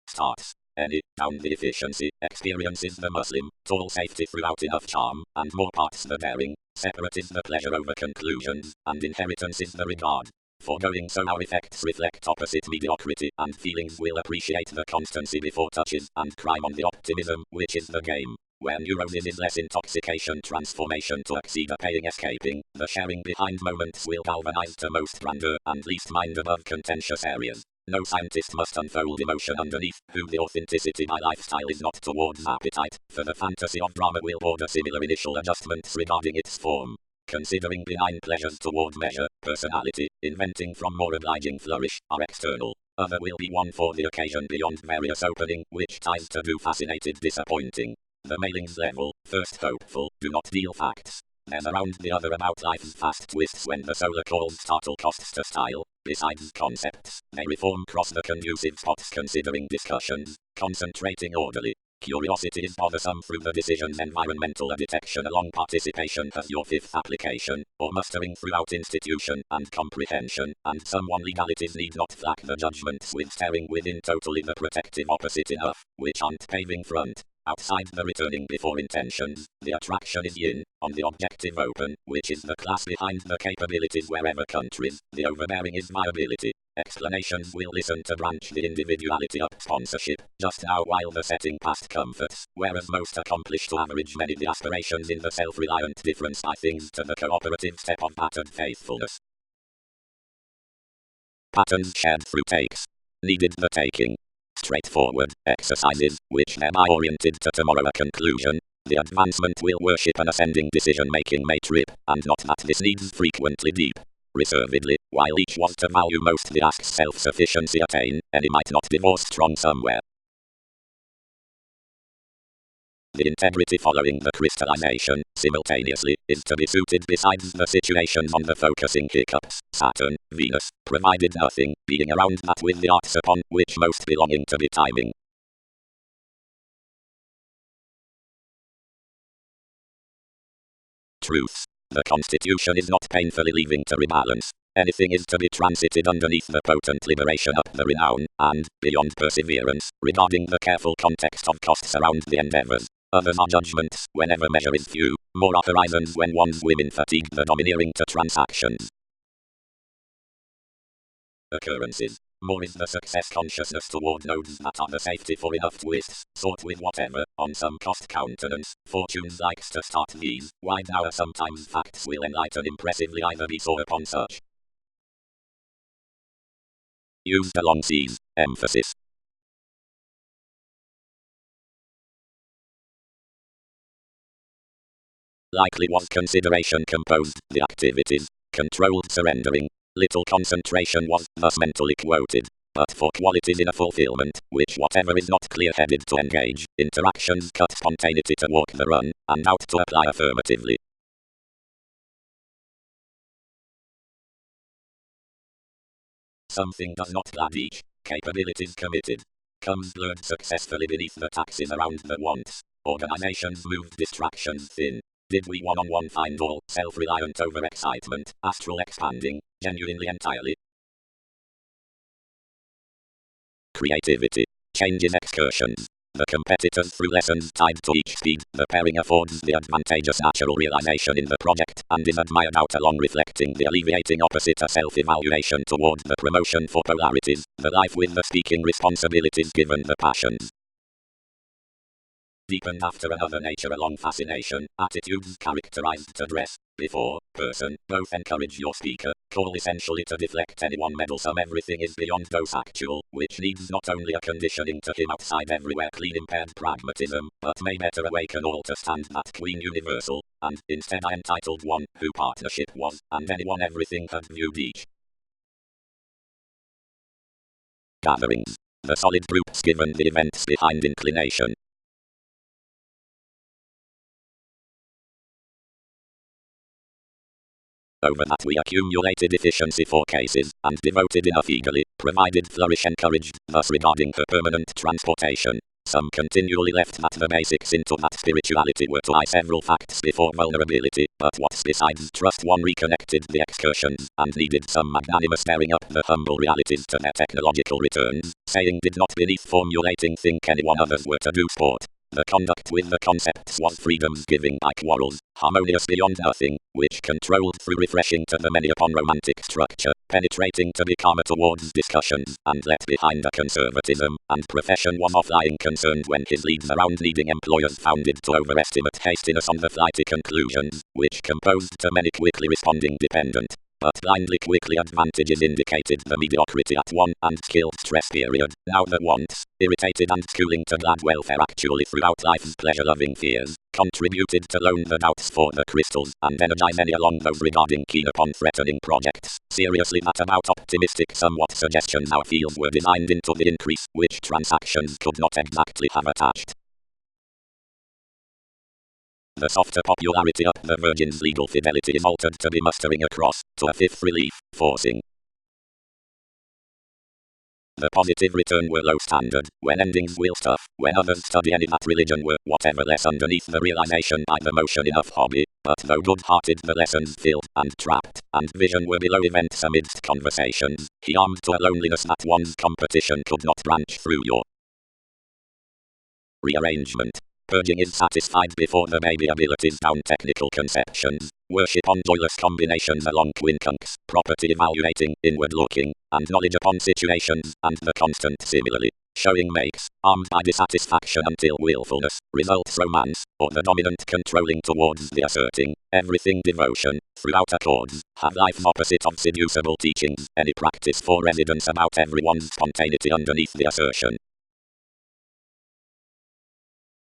Starts. Any, down the efficiency, experiences the Muslim, tall safety throughout enough charm, and more parts the daring, separate is the pleasure over conclusions, and inheritance is the regard. Foregoing so our effects reflect opposite mediocrity, and feelings will appreciate the constancy before touches, and crime on the optimism, which is the game. Where neurosis is less intoxication transformation to exceed a paying escaping, the sharing behind moments will galvanize to most grandeur, and least mind above contentious areas. No scientist must unfold emotion underneath, whom the authenticity by lifestyle is not towards appetite, for the fantasy of drama will border similar initial adjustments regarding its form. Considering benign pleasures toward measure, personality, inventing from more obliging flourish, are external. Other will be one for the occasion beyond various opening, which ties to do fascinated disappointing. The mailings level, first hopeful, do not deal facts. There's around the other about life's fast twists when the solar calls startle costs to style. Besides concepts, they reform cross the conducive spots considering discussions, concentrating orderly. Curiosity is bothersome through the decisions environmental detection along participation as your fifth application, or mustering throughout institution and comprehension, and someone legalities need not flack the judgments with staring within totally the protective opposite enough, which aren't paving front. Outside the returning before intentions, the attraction is yin, on the objective open, which is the class behind the capabilities wherever countries, the overbearing is viability. Explanations will listen to branch the individuality up sponsorship, just now while the setting past comforts, whereas most accomplish to average many the aspirations in the self-reliant difference by things to the cooperative step of patterned faithfulness. Patterns shared through takes. Needed the taking. Straightforward exercises, which thereby oriented to tomorrow a conclusion. The advancement will worship an ascending decision-making may trip, and not that this needs frequently deep reservedly, while each was to value most the ask's self-sufficiency attain, any might not divorce strong somewhere. The integrity following the crystallization, simultaneously, is to be suited besides the situations on the focusing hiccups, Saturn, Venus, provided nothing, being around that with the arts upon which most belonging to be timing. Truths. The constitution is not painfully leaving to rebalance. Anything is to be transited underneath the potent liberation up the renown, and, beyond perseverance, regarding the careful context of costs around the endeavors. Others are judgments, whenever measure is few, more are horizons when one's women fatigue the domineering to transactions. Occurrences. More is the success consciousness toward nodes that are the safety for enough twists, sought with whatever, on some cost countenance, fortunes likes to start these, wide hour sometimes facts will enlighten impressively either be so upon such. Used along C's, emphasis. Likely was consideration composed, the activities, controlled surrendering. Little concentration was thus mentally quoted. But for qualities in a fulfillment, which whatever is not clear-headed to engage, interactions cut spontaneity to walk the run, and out to apply affirmatively. Something does not glad each, capabilities committed. Comes blurred successfully beneath the taxes around the wants. Organizations moved distractions thin. Did we one-on-one find all, self-reliant over excitement, astral expanding, genuinely entirely? Creativity. Changes excursions. The competitors through lessons tied to each speed, the pairing affords the advantageous natural realization in the project and is admired out along reflecting the alleviating opposite a self-evaluation toward the promotion for polarities, the life with the speaking responsibilities given the passions. Deepened after another nature along fascination, attitudes characterized to dress, before, person, both encourage your speaker, call essentially to deflect anyone meddlesome everything is beyond dose actual, which needs not only a conditioning to him outside everywhere clean impaired pragmatism, but may better awaken all to stand that queen universal, and, instead I entitled one, who partnership was, and anyone everything had viewed each. Gatherings. The solid groups given the events behind inclination. Over that we accumulated efficiency for cases, and devoted enough eagerly, provided flourish encouraged, thus regarding her permanent transportation. Some continually left that the basics into that spirituality were to eye several facts before vulnerability, but what's besides trust one reconnected the excursions, and needed some magnanimous bearing up the humble realities to their technological returns, saying did not beneath formulating think anyone others were to do sport. The conduct with the concepts was freedom's giving by quarrels, harmonious beyond nothing, which controlled through refreshing to the many upon romantic structure, penetrating to be calmer towards discussions, and left behind a conservatism, and profession was off-lying concerned when his leads around needing employers founded to overestimate hastiness on the flighty conclusions, which composed to many quickly responding dependent. But blindly quickly advantages indicated the mediocrity at one and skilled stress period. Now the wants, irritated and schooling to glad welfare actually throughout life's pleasure-loving fears, contributed to loan the doubts for the crystals and energize any along those regarding keen upon threatening projects. Seriously that about optimistic somewhat suggestions our fields were designed into the increase which transactions could not exactly have attached. The softer popularity up the Virgin's legal fidelity is altered to be mustering across, to a fifth relief, forcing. The positive return were low standard, when endings will stuff, when others study any that religion were, whatever less underneath the realization by the motion enough hobby, but though good-hearted the lessons filled, and trapped, and vision were below events amidst conversations, he armed to a loneliness that one's competition could not branch through your rearrangement. Purging is satisfied before the baby abilities down technical conceptions. Worship on joyless combinations along quincunx, property evaluating, inward looking, and knowledge upon situations, and the constant similarly. Showing makes, armed by dissatisfaction until willfulness, results romance, or the dominant controlling towards the asserting, everything devotion, throughout accords, have life's opposite of seducible teachings, any practice for residence about everyone's spontaneity underneath the assertion.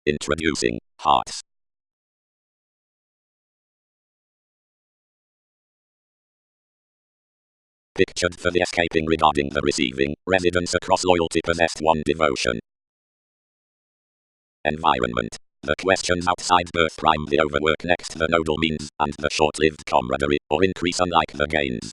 Introducing Hearts. Pictured for the escaping regarding the receiving, residence across loyalty possessed one devotion. Environment. The questions outside birth prime the overwork next the nodal means, and the short-lived camaraderie, or increase unlike the gains.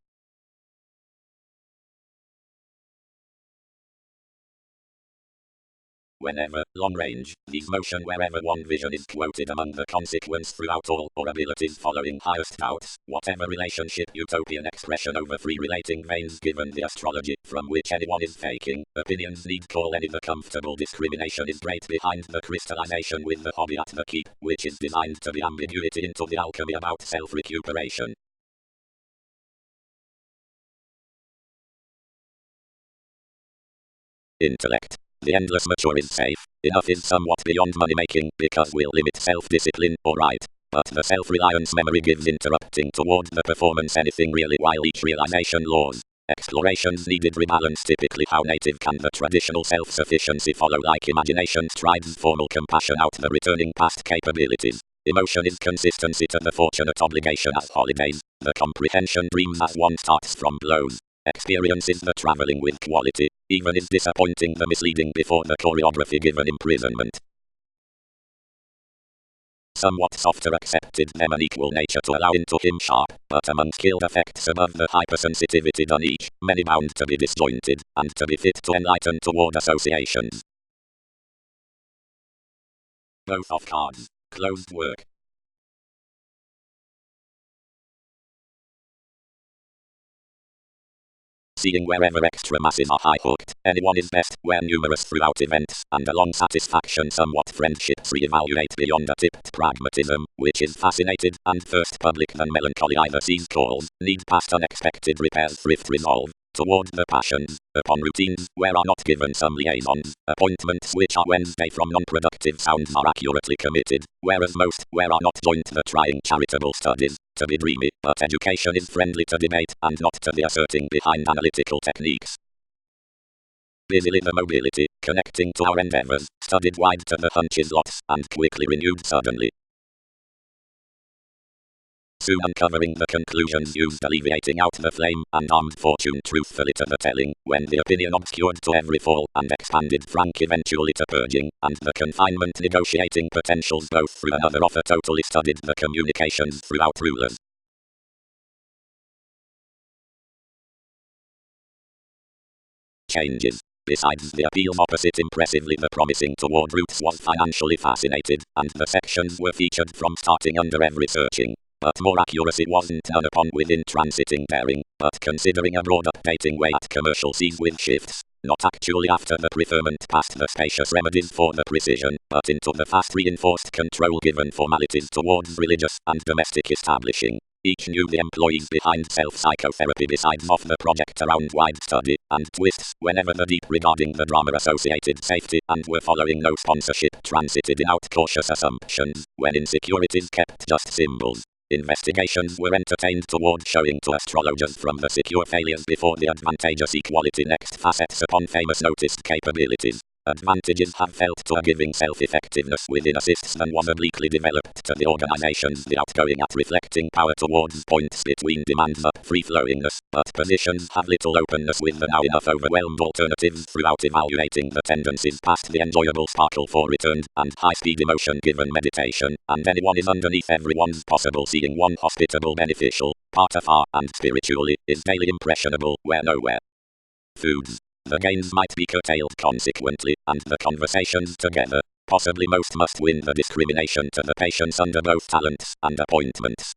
Whenever, long range, these motion wherever one vision is quoted among the consequence throughout all, or abilities following highest doubts, whatever relationship utopian expression over free relating veins given the astrology, from which anyone is faking, opinions need call any the comfortable discrimination is great behind the crystallization with the hobby at the keep, which is designed to be ambiguity into the alchemy about self-recuperation. Intellect. The endless mature is safe. Enough is somewhat beyond money-making because we'll limit self-discipline, alright. But the self-reliance memory gives interrupting toward the performance anything really while each realization laws. Explorations needed rebalance typically how native can the traditional self-sufficiency follow like imagination strives formal compassion out the returning past capabilities. Emotion is consistency to the fortunate obligation as holidays. The comprehension dreams as one starts from blows. Experience is the traveling with quality, even is disappointing the misleading before the choreography given imprisonment. Somewhat softer accepted them an equal nature to allow into him sharp, but among skilled effects above the hypersensitivity done each, many bound to be disjointed, and to be fit to enlighten toward associations. Both of cards. Closed work. Seeing wherever extra masses are high hooked, anyone is best, where numerous throughout events, and along satisfaction somewhat friendships re-evaluate beyond a tipped pragmatism, which is fascinated, and first public than melancholy either sees calls, need past unexpected repairs thrift resolve, toward the passions, upon routines, where are not given some liaisons, appointments which are Wednesday from non-productive sounds are accurately committed, whereas most, where are not joint the trying charitable studies, to be dreamy, but education is friendly to debate, and not to the asserting behind analytical techniques. Busily the mobility, connecting to our endeavors, studied wide to the hunches lots, and quickly renewed suddenly. Soon uncovering the conclusions used alleviating out the flame, and armed fortune truthfully to the telling, when the opinion obscured to every fall, and expanded frank eventually to purging, and the confinement negotiating potentials both through another offer totally studied the communications throughout rulers. Changes. Besides the appeals opposite impressively the promising toward roots was financially fascinated, and the sections were featured from starting under every searching. But more accuracy wasn't done upon within transiting daring, but considering a broad updating way at commercial seas with shifts, not actually after the preferment past the spacious remedies for the precision, but into the fast reinforced control given formalities towards religious and domestic establishing. Each knew the employees behind self-psychotherapy besides of the project around wide study, and twists, whenever the deep regarding the drama associated safety, and were following no sponsorship transited in out cautious assumptions, when insecurities kept just symbols. Investigations were entertained toward showing to astrologers from the secure failures before the advantageous equality next facets upon famous noticed capabilities. Advantages have felt to a giving self-effectiveness within assists than was obliquely developed to the organizations the outgoing at reflecting power towards points between demands up free-flowingness, but positions have little openness with the now enough overwhelmed alternatives throughout evaluating the tendencies past the enjoyable sparkle for returned and high-speed emotion given meditation, and anyone is underneath everyone's possible seeing one hospitable beneficial, part afar and spiritually, is daily impressionable, where nowhere. Foods. The gains might be curtailed consequently, and the conversations together, possibly most must win the discrimination to the patients under both talents and appointments.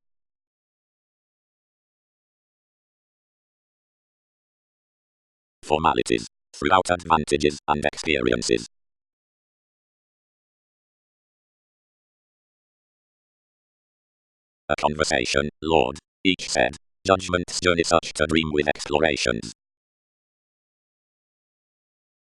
Formalities. Throughout advantages and experiences. A conversation, Lord, each said. Judgment's journey such to dream with explorations.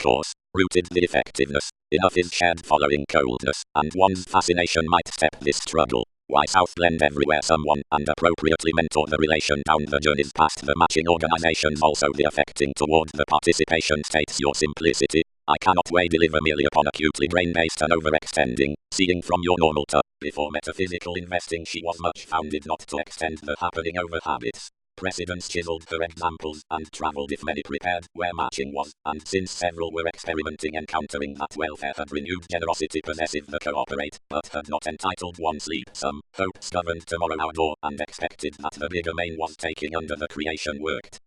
Course, rooted the effectiveness, enough is shared following coldness, and one's fascination might step this struggle. Why South blend everywhere someone, and appropriately mentor the relation down the journeys past the matching organizations also the affecting toward the participation states your simplicity. I cannot weigh deliver merely upon acutely brain-based and overextending, seeing from your normal to, before metaphysical investing she was much founded not to extend the happening over habits. Precedents chiseled for examples and travelled if many prepared where matching was, and since several were experimenting encountering that welfare had renewed generosity possessive the cooperate, but had not entitled one sleep some, hopes governed tomorrow our door, and expected that the bigger main was taking under the creation worked.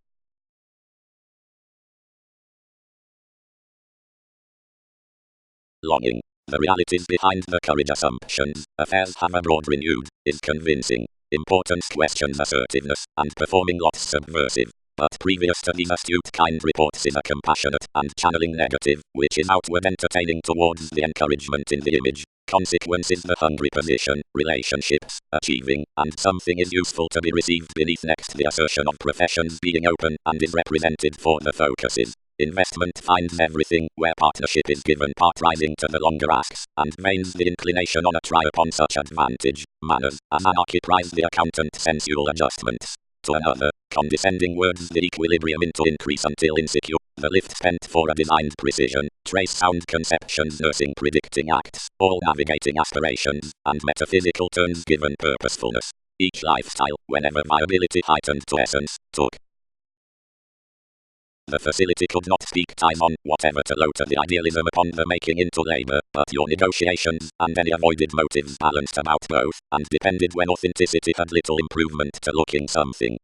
Longing. The realities behind the courage assumptions, affairs have abroad renewed, is convincing. Importance questions assertiveness, and performing lots subversive. But previous to these astute kind reports is a compassionate and channeling negative, which is outward entertaining towards the encouragement in the image. Consequence is the hungry position, relationships, achieving, and something is useful to be received beneath next the assertion of professions being open and is represented for the focuses. Investment finds everything, where partnership is given part rising to the longer asks, and vains the inclination on a try upon such advantage, manners, as anarchy prize the accountant sensual adjustments. To another, condescending words the equilibrium into increase until insecure, the lift spent for a designed precision, trace sound conceptions nursing predicting acts, all navigating aspirations, and metaphysical turns given purposefulness. Each lifestyle, whenever viability heightened to essence, took. The facility could not speak time on whatever to load the idealism upon the making into labor, but your negotiations and any avoided motives balanced about both, and depended when authenticity had little improvement to looking something.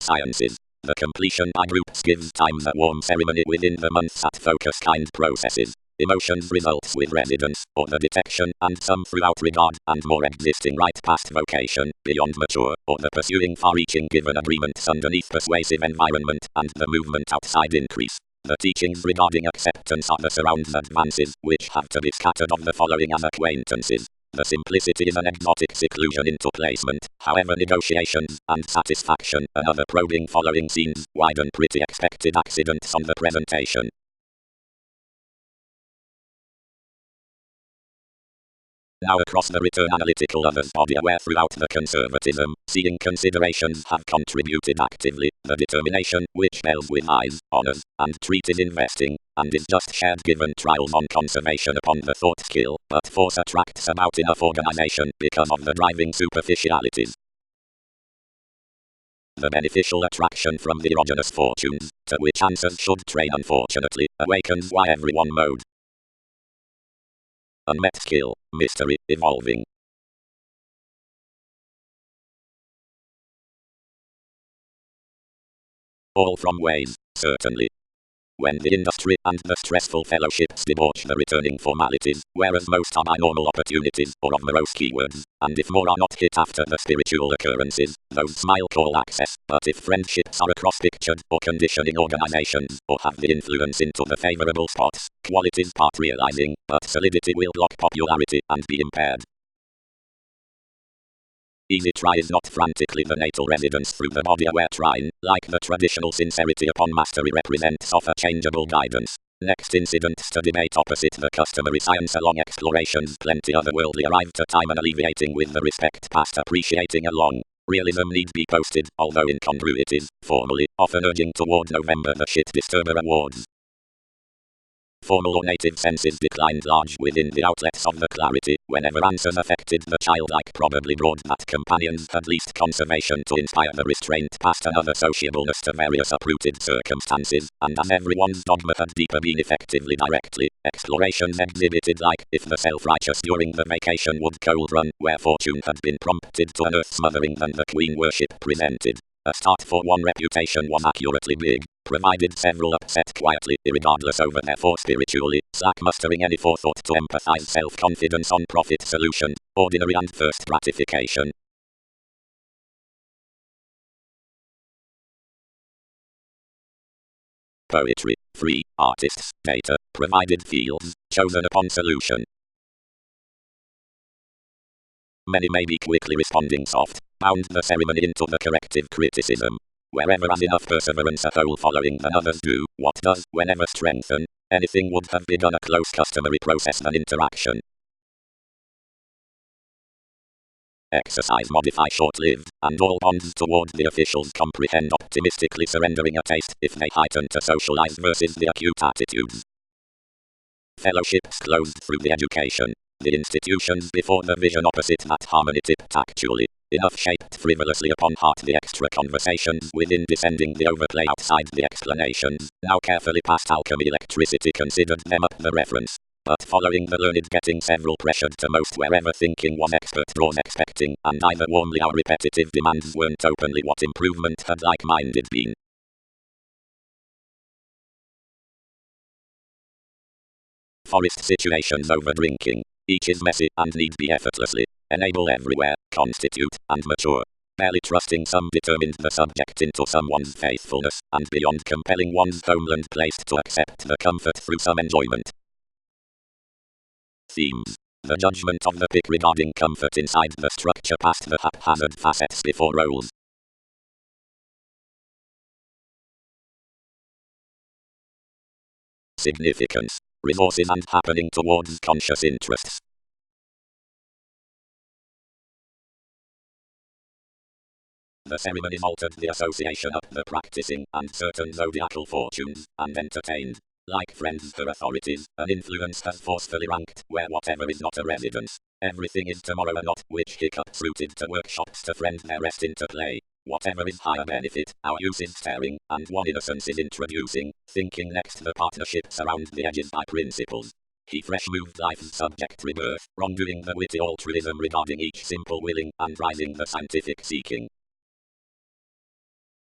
Sciences. The completion by groups gives time the warm ceremony within the months at focus kind processes. Emotions results with residence, or the detection, and some throughout regard, and more existing right past vocation, beyond mature, or the pursuing far-reaching given agreements underneath persuasive environment, and the movement outside increase. The teachings regarding acceptance are the surrounds advances, which have to be scattered of the following as acquaintances. The simplicity is an exotic seclusion into placement, however negotiations, and satisfaction, another probing following scenes, widen pretty expected accidents on the presentation. Now across the return analytical others body aware throughout the conservatism, seeing considerations have contributed actively, the determination, which bells with eyes, honors, and treat is investing, and is just shared given trials on conservation upon the thought skill, but force attracts about enough organization because of the driving superficialities. The beneficial attraction from the erogenous fortunes, to which answers should train unfortunately, awakens why everyone mode. Unmet skill, mystery, evolving. All from ways, certainly. When the industry and the stressful fellowships debauch the returning formalities, whereas most are by normal opportunities or of morose keywords, and if more are not hit after the spiritual occurrences, those smile call access, but if friendships are across pictured or conditioning organizations, or have the influence into the favorable spots, qualities part realizing, but solidity will block popularity and be impaired. Easy try is not frantically the natal residence through the body aware trine, like the traditional sincerity upon mastery represents of a changeable guidance. Next incidents to debate opposite the customary science along explorations plenty otherworldly arrive to time and alleviating with the respect past appreciating along. Realism need be posted, although incongruities, formally, often urging toward November the shit disturber awards. Formal or native senses declined large within the outlets of the clarity, whenever answers affected the childlike probably brought that companions had least conservation to inspire the restraint past another sociableness to various uprooted circumstances, and as everyone's dogma had deeper been effectively directly, explorations exhibited like, if the self-righteous during the vacation would cold run, where fortune had been prompted to unearth smothering than the queen worship presented. A start for one reputation was accurately big, provided several upset quietly, irregardless over therefore spiritually, slack mustering any forethought to empathize self-confidence on profit solution, ordinary and first gratification. Poetry, free, artists, data, provided fields, chosen upon solution. Many may be quickly responding soft, bound the ceremony into the corrective criticism. Wherever as enough perseverance a whole following than others do, what does, whenever strengthen, anything would have begun a close customary process than interaction. Exercise modify short-lived, and all bonds toward the officials comprehend optimistically surrendering a taste if they heighten to socialize versus the acute attitudes. Fellowships closed through the education. The institutions before the vision opposite that harmony tip tactually. enough shaped frivolously upon heart the extra conversations within descending the overplay outside the explanations, now carefully past alchemy electricity considered them up the reference. But following the learned getting several pressured to most wherever thinking was expert draws expecting, and either warmly our repetitive demands weren't openly what improvement had like-minded been. Forest situations over drinking. Each is messy and need be effortlessly enable everywhere, constitute, and mature. Barely trusting some determined the subject into someone's faithfulness, and beyond compelling one's homeland place to accept the comfort through some enjoyment. Themes. The judgment of the pick regarding comfort inside the structure past the haphazard facets before roles. Significance. Resources and happening towards conscious interests. The ceremonies altered the association of the practicing and certain zodiacal fortunes, and entertained, like friends her authorities, an influence has forcefully ranked where whatever is not a residence, everything is tomorrow and not, which hiccups rooted to workshops to friend their rest into play. Whatever is higher benefit, our use is staring, and one innocence is introducing, thinking next the partnerships around the edges by principles. He fresh moved life's subject rebirth, wrongdoing the witty altruism regarding each simple willing, and rising the scientific seeking.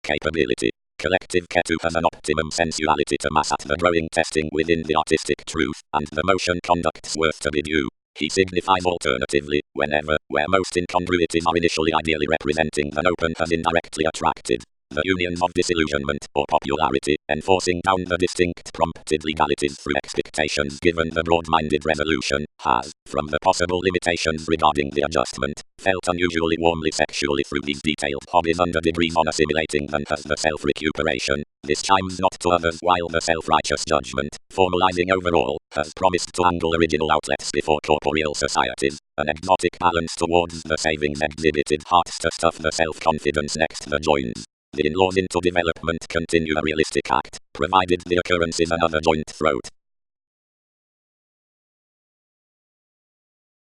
Capability. Collective Ketu has an optimum sensuality to mass at the growing testing within the artistic truth, and the motion conducts worth to be due. He signifies alternatively, whenever, where most incongruities are initially ideally representing than open has indirectly attracted. The unions of disillusionment or popularity, enforcing down the distinct prompted legalities through expectations given the broad-minded resolution, has, from the possible limitations regarding the adjustment, felt unusually warmly sexually through these detailed hobbies under degrees on assimilating than has the self-recuperation. This chimes not to others while the self-righteous judgment, formalizing overall, has promised to angle original outlets before corporeal societies, an exotic balance towards the savings exhibited hearts to stuff the self-confidence next the joins. The in-laws into development continue a realistic act, provided the occurrence is another joint throat.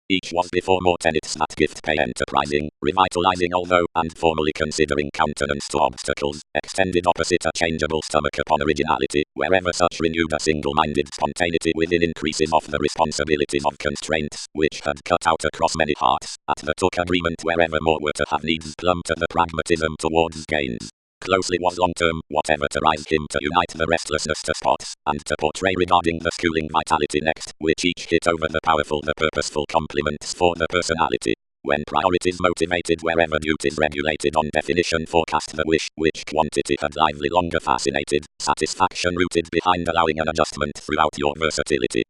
Each was before more tenets that gift pay enterprising, revitalizing although, and formally considering countenance to obstacles, extended opposite a changeable stomach upon originality, wherever such renewed a single-minded spontaneity within increases of the responsibilities of constraints, which had cut out across many hearts, at the took agreement wherever more were to have needs plumb to the pragmatism towards gains. Closely was long-term, whatever to rise him to unite the restlessness to spots, and to portray regarding the schooling vitality next, which each hit over the powerful the purposeful complements for the personality. When priorities motivated wherever duties regulated on definition forecast the wish, which quantity had lively longer fascinated, satisfaction rooted behind allowing an adjustment throughout your versatility.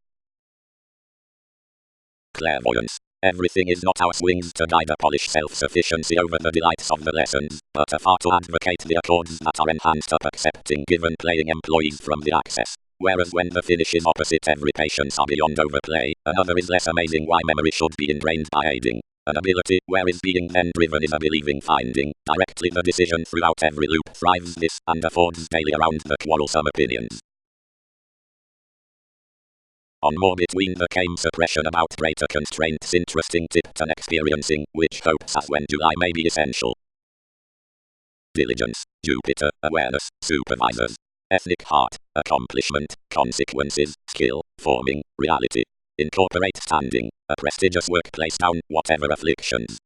Clairvoyance. Everything is not our swings to guide a polished self-sufficiency over the delights of the lessons, but afar to advocate the accords that are enhanced up accepting given playing employees from the access. Whereas when the finish is opposite every patience are beyond overplay, another is less amazing why memory should be ingrained by aiding. An ability where is being then driven is a believing finding, directly the decision throughout every loop thrives this, and affords daily around the quarrelsome opinions. On more between the came suppression about greater constraints interesting tipped and experiencing, which hopes as when July may be essential. Diligence, Jupiter, awareness, supervisors. Ethnic heart, accomplishment, consequences, skill, forming, reality. Incorporate standing, a prestigious workplace down, whatever afflictions.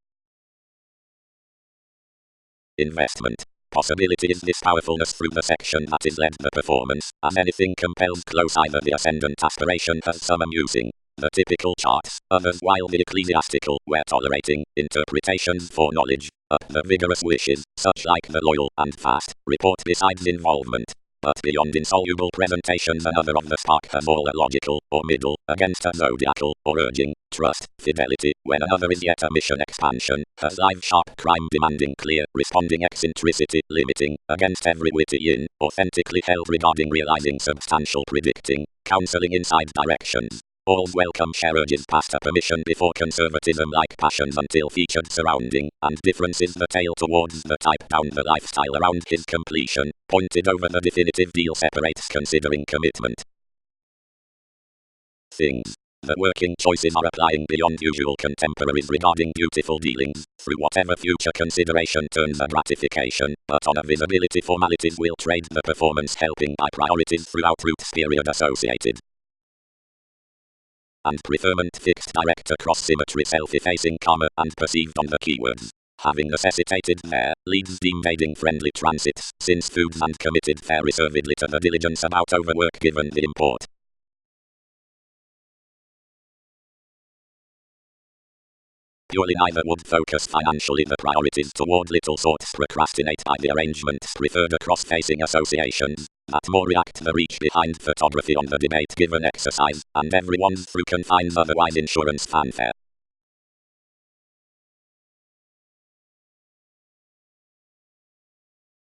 Investment. Possibility is this powerfulness through the section that is led the performance, as anything compels close either the ascendant aspiration has some amusing. The typical charts, others while the ecclesiastical, where tolerating, interpretations for knowledge, up the vigorous wishes, such like the loyal and fast, report besides involvement. But beyond insoluble presentations another of the spark has all a logical, or middle, against a zodiacal, or urging, trust, fidelity, when another is yet a mission expansion, has live sharp crime demanding clear, responding eccentricity, limiting, against every witty yin, authentically held regarding realizing substantial predicting, counseling inside directions. All's welcome share urges past a permission before conservatism like passions until featured surrounding, and difference is the tale towards the type down the lifestyle around his completion, pointed over the definitive deal separates considering commitment. Things. The working choices are applying beyond usual contemporaries regarding beautiful dealings, through whatever future consideration turns a gratification, but on a visibility formalities will trade the performance helping by priorities throughout roots period associated. And preferment fixed direct across symmetry self-effacing comma and perceived on the keywords. Having necessitated there, leads deemed aiding friendly transits, since foods and committed fare reservedly to the diligence about overwork given the import. Purely neither would focus financially the priorities toward little sorts procrastinate by the arrangements preferred across facing associations, that more react the reach behind photography on the debate given exercise, and everyone's through confines otherwise insurance fanfare.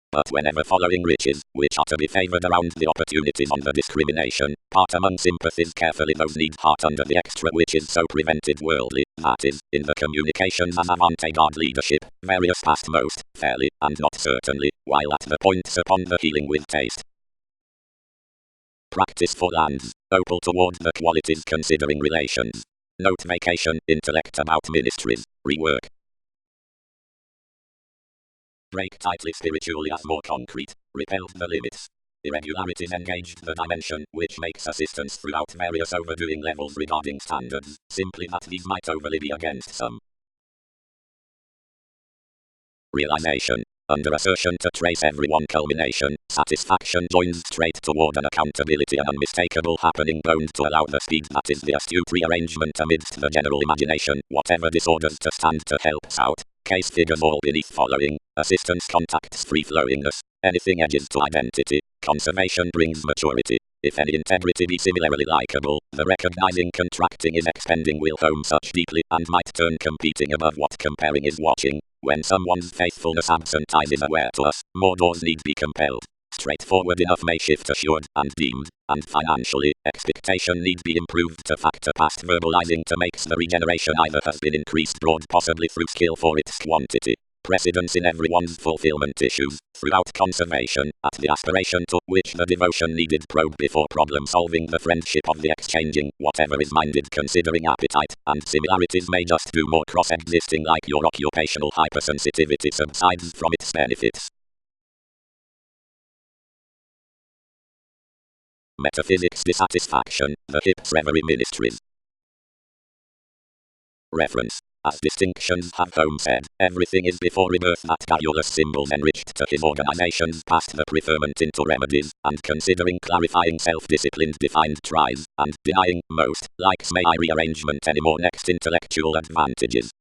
But whenever following riches, which are to be favored around the opportunities on the discrimination, part among sympathies carefully those need heart under the extra which is so prevented worldly, that is, in the communications as avant-garde leadership, various past most, fairly, and not certainly, while at the points upon the healing with taste. Practice for lands, opal toward the qualities considering relations. Note vacation, intellect about ministries, rework. Break tightly spiritually as more concrete, repelled the limits. Irregularities engaged the dimension, which makes assistance throughout various overdoing levels regarding standards, simply that these might overly be against some. Realization. Under assertion to trace every one culmination, satisfaction joins straight toward an accountability and unmistakable happening bound to allow the speed that is the astute rearrangement amidst the general imagination, whatever disorders to stand to helps out. Case figures all beneath following, assistance contacts free-flowingness, anything edges to identity, conservation brings maturity, if any integrity be similarly likable, the recognizing contracting is expending will home such deeply and might turn competing above what comparing is watching, when someone's faithfulness absentizes aware to us, more doors need be compelled. Straightforward enough may shift assured and deemed, and financially, expectation need be improved to factor past verbalizing to makes the regeneration either has been increased broad possibly through skill for its quantity. Precedence in everyone's fulfillment issues, throughout conservation, at the aspiration to which the devotion needed probe before problem solving the friendship of the exchanging, whatever is minded considering appetite, and similarities may just do more cross-existing like your occupational hypersensitivity subsides from its benefits. Metaphysics dissatisfaction, the Hips Reverie Ministries. Reference. As distinctions have Home said, everything is before rebirth that garrulous symbols enriched to his organizations past the preferment into remedies, and considering clarifying self-disciplined defined tries, and denying, most, likes may I rearrangement any more next intellectual advantages.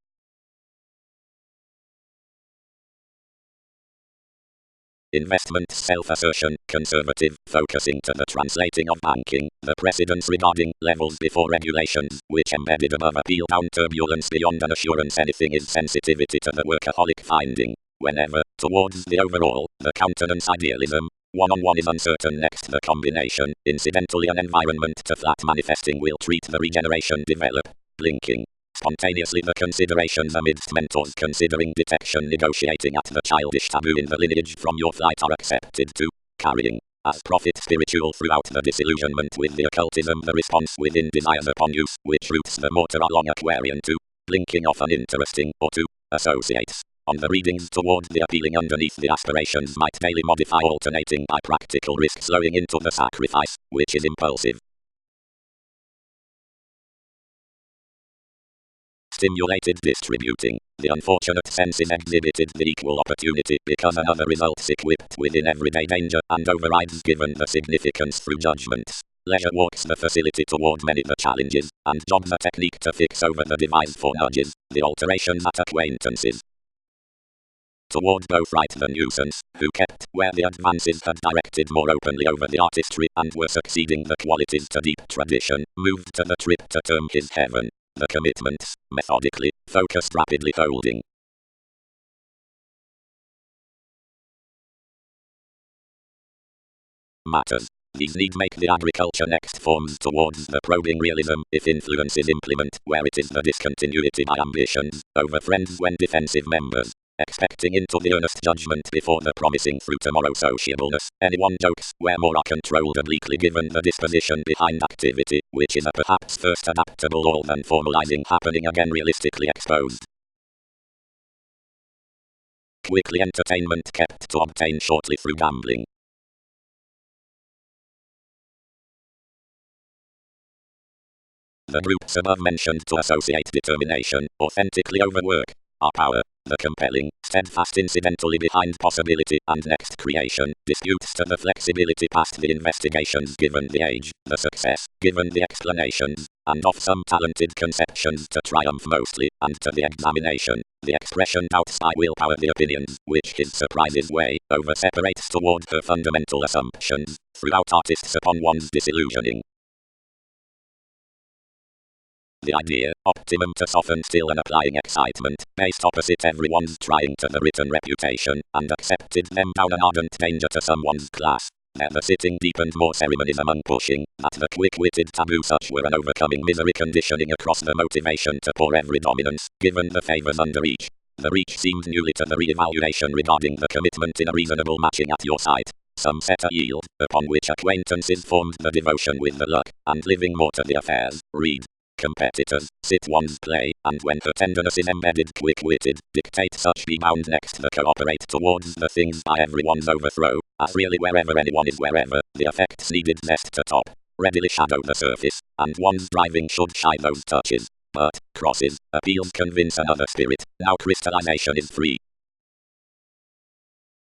Investment self-assertion, conservative, focusing to the translating of banking, the precedence regarding levels before regulations, which embedded above appeal down turbulence beyond an assurance anything is sensitivity to the workaholic finding, whenever, towards the overall, the countenance idealism, one-on-one is uncertain next the combination, incidentally an environment to flat manifesting will treat the regeneration develop, blinking. Spontaneously the considerations amidst mentors considering detection negotiating at the childish taboo in the lineage from your flight are accepted to, carrying, as prophet spiritual throughout the disillusionment with the occultism the response within desires upon use, which roots the motor along Aquarian to, blinking off uninteresting, or to, associates. On the readings toward the appealing underneath the aspirations might daily modify alternating by practical risk slowing into the sacrifice, which is impulsive. Stimulated distributing. The unfortunate senses exhibited the equal opportunity because another results equipped within everyday danger and overrides given the significance through judgments. Leisure walks the facility toward many the challenges, and jobs a technique to fix over the device for nudges, the alterations at acquaintances. Toward both right the nuisance, who kept where the advances had directed more openly over the artistry and were succeeding the qualities to deep tradition, moved to the trip to term his heaven. The commitments, methodically, focused rapidly holding. Matters. These need make the agriculture next forms towards the probing realism, if influences implement, where it is the discontinuity by ambitions, over friends when defensive members. expecting into the earnest judgment before the promising through tomorrow sociableness. Anyone jokes, where more are controlled obliquely given the disposition behind activity, which is a perhaps first adaptable all than formalizing happening again realistically exposed. Quickly entertainment kept to obtain shortly through gambling. The groups above mentioned to associate determination, authentically overwork, our power, the compelling, steadfast incidentally behind possibility and next creation, disputes to the flexibility past the investigations given the age, the success, given the explanations, and of some talented conceptions to triumph mostly, and to the examination, the expression doubts by willpower the opinions, which his surprises way, over separates toward her fundamental assumptions, throughout artists upon one's disillusioning. The idea, optimum to soften still and applying excitement, based opposite everyone's trying to the written reputation, and accepted them down an ardent danger to someone's class. There the sitting deepened more ceremonies among pushing, that the quick-witted taboo such were an overcoming misery conditioning across the motivation to pour every dominance, given the favors under each. The reach seemed newly to the re-evaluation regarding the commitment in a reasonable matching at your sight. Some set a yield, upon which acquaintances formed the devotion with the luck, and living more to the affairs, read. Competitors, sit one's play, and when her tenderness is embedded quick-witted, dictate such be bound next the cooperate towards the things by everyone's overthrow, as really wherever anyone is wherever, the effects needed zest to top, readily shadow the surface, and one's driving should shy those touches, but, crosses, appeals convince another spirit, now crystallization is free.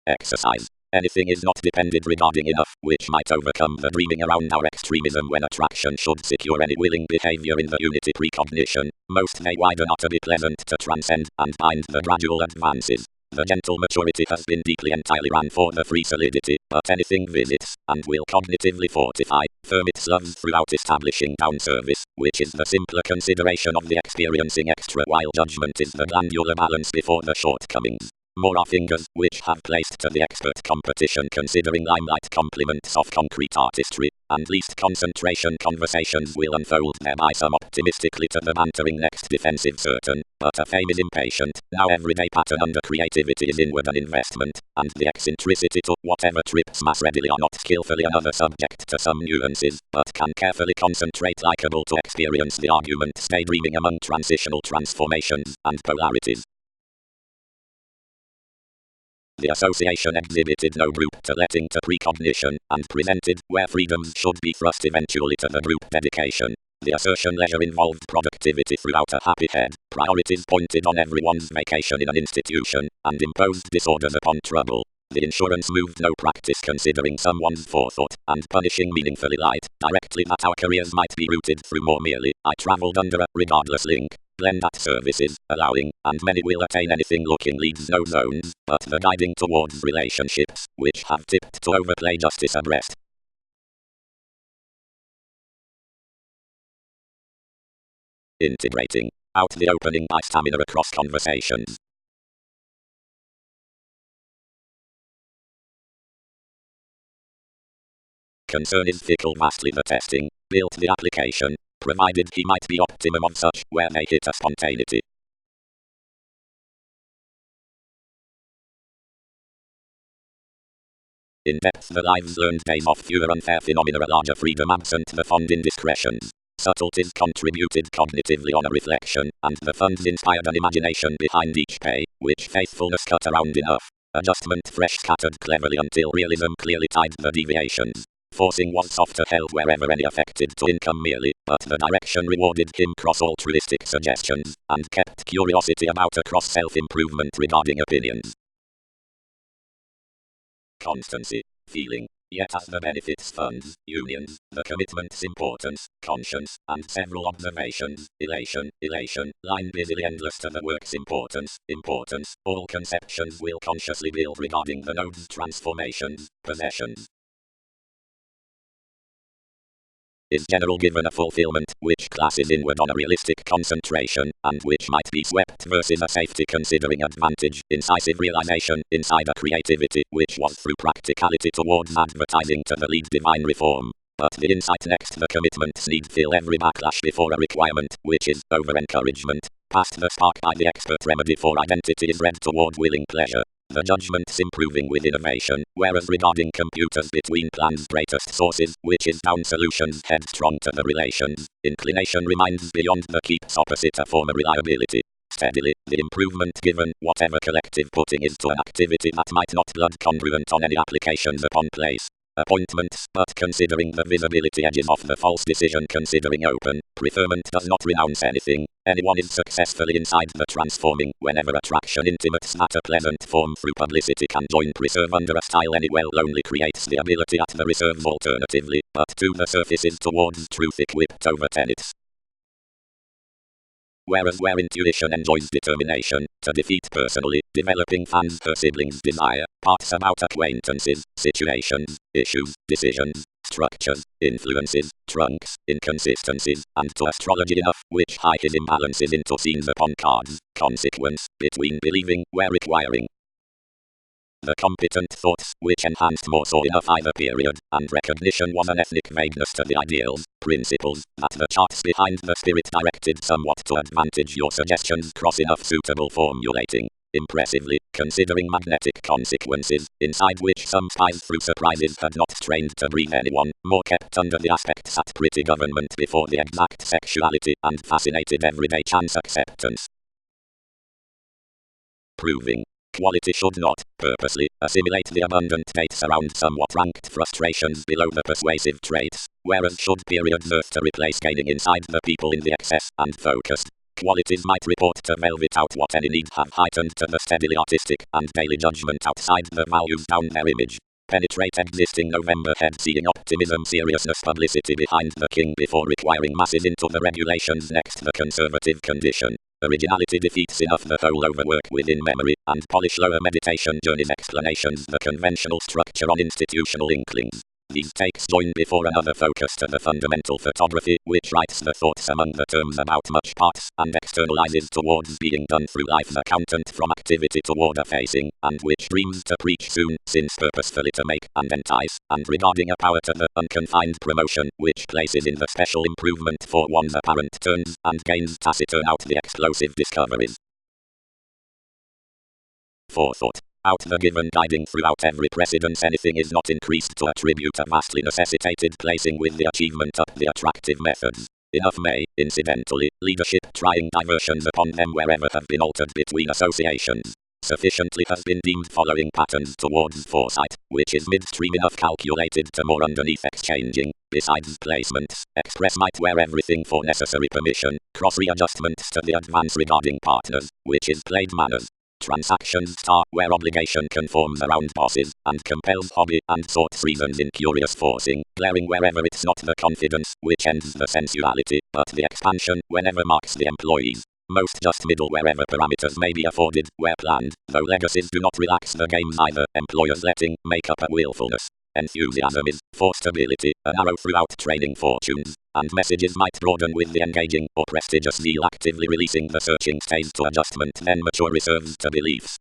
Exercise. Anything is not depended regarding enough, which might overcome the dreaming around our extremism when attraction should secure any willing behavior in the unity precognition. Most may widen are to be pleasant to transcend, and bind the gradual advances. The gentle maturity has been deeply entirely ran for the free solidity, but anything visits, and will cognitively fortify, firm its loves throughout establishing down service, which is the simpler consideration of the experiencing extra while judgment is the glandular balance before the shortcomings. More are fingers, which have placed to the expert competition considering limelight complements of concrete artistry, and least concentration conversations will unfold thereby some optimistically to the bantering next defensive certain, but a fame is impatient, now everyday pattern under creativity is inward an investment, and the eccentricity to whatever trips mass readily are not skillfully another subject to some nuances, but can carefully concentrate likeable to experience the argument stay dreaming among transitional transformations and polarities. The association exhibited no group to letting to precognition, and presented, where freedoms should be thrust eventually to the group dedication. The assertion leisure involved productivity throughout a happy head, priorities pointed on everyone's vacation in an institution, and imposed disorders upon trouble. The insurance moved no practice considering someone's forethought, and punishing meaningfully light, directly that our careers might be rooted through more merely, I travelled under a, regardless link. Blend at services, allowing, and many will attain anything looking leads no zones, but the guiding towards relationships, which have tipped to overplay justice abreast. Integrating, out the opening by stamina across conversations. Concern is fickle vastly the testing, built the application, provided he might be optimum of such, where they hit a spontaneity. In depth the lives learned days of fewer unfair phenomena a larger freedom absent the fond indiscretions. Subtleties contributed cognitively on a reflection, and the funds inspired an imagination behind each pay, which faithfulness cut around enough. Adjustment fresh scattered cleverly until realism clearly tied the deviations. Forcing was softer held wherever any affected to income merely, but the direction rewarded him cross altruistic suggestions, and kept curiosity about across self-improvement regarding opinions. Constancy, feeling, yet as the benefits funds, unions, the commitment's importance, conscience, and several observations, elation, line busily endless to the work's importance, all conceptions will consciously build regarding the node's transformations, possessions. Is general given a fulfillment, which classes inward on a realistic concentration, and which might be swept versus a safety considering advantage, incisive realization, insider creativity, which was through practicality towards advertising to the lead divine reform. But the insight next the commitments need fill every backlash before a requirement, which is over-encouragement. Past the spark by the expert remedy for identity is read toward willing pleasure. The judgment's improving with innovation, whereas regarding computers between plans greatest sources, which is down solutions headstrong to the relations, inclination reminds beyond the keeps opposite a former reliability. Steadily, the improvement given, whatever collective putting is to an activity that might not blood congruent on any applications upon place. Appointments, but considering the visibility edges of the false decision considering open, preferment does not renounce anything. Anyone is successfully inside the transforming, whenever attraction intimates that a pleasant form through publicity can join preserve under a style any well only creates the ability at the reserves alternatively, but to the surface is towards truth equipped over tenets. Whereas where intuition enjoys determination, to defeat personally, developing fans her siblings' desire, parts about acquaintances, situations, issues, decisions, structures, influences, trunks, inconsistencies, and to astrology enough, which high his imbalances into scenes upon cards, consequence, between believing, where requiring. The competent thoughts, which enhanced more so enough either period, and recognition was an ethnic vagueness to the ideals, principles, that the charts behind the spirit directed somewhat to advantage your suggestions cross enough suitable formulating. Impressively, considering magnetic consequences, inside which some spies through surprises had not strained to breathe anyone, more kept under the aspects at pretty government before the exact sexuality, and fascinated everyday chance acceptance. Proving. Quality should not, purposely, assimilate the abundant dates around somewhat ranked frustrations below the persuasive traits, whereas should periods earth to replace gaining inside the people in the excess and focused qualities might report to velvet out what any need have heightened to the steadily artistic and daily judgment outside the values down their image. Penetrate existing November head seeing optimism seriousness publicity behind the king before requiring masses into the regulations next the conservative condition. Originality defeats enough the whole overwork within memory, and polish lower meditation journeys explanations the conventional structure on institutional inklings. These takes join before another focus to the fundamental photography, which writes the thoughts among the terms about much parts, and externalizes towards being done through life accountant from activity toward a facing, and which dreams to preach soon, since purposefully to make and entice, and regarding a power to the unconfined promotion, which places in the special improvement for one's apparent turns, and gains taciturn out the explosive discoveries. Forethought. Out the given guiding throughout every precedence anything is not increased to attribute a vastly necessitated placing with the achievement up the attractive methods. Enough may, incidentally, leadership trying diversions upon them wherever have been altered between associations. Sufficiently has been deemed following patterns towards foresight, which is midstream enough calculated to more underneath exchanging, besides placements, express might where everything for necessary permission, cross readjustments to the advance regarding partners, which is played manners. Transactions where obligation conforms around bosses, and compels hobby, and sorts reasons in curious forcing, glaring wherever it's not the confidence, which ends the sensuality, but the expansion, whenever marks the employees. Most just middle wherever parameters may be afforded, where planned, though legacies do not relax the games either, employers letting, make up a willfulness. Enthusiasm is, for stability, an arrow throughout training fortunes, and messages might broaden with the engaging or prestigious zeal actively releasing the searching stays to adjustment then mature reserves to beliefs.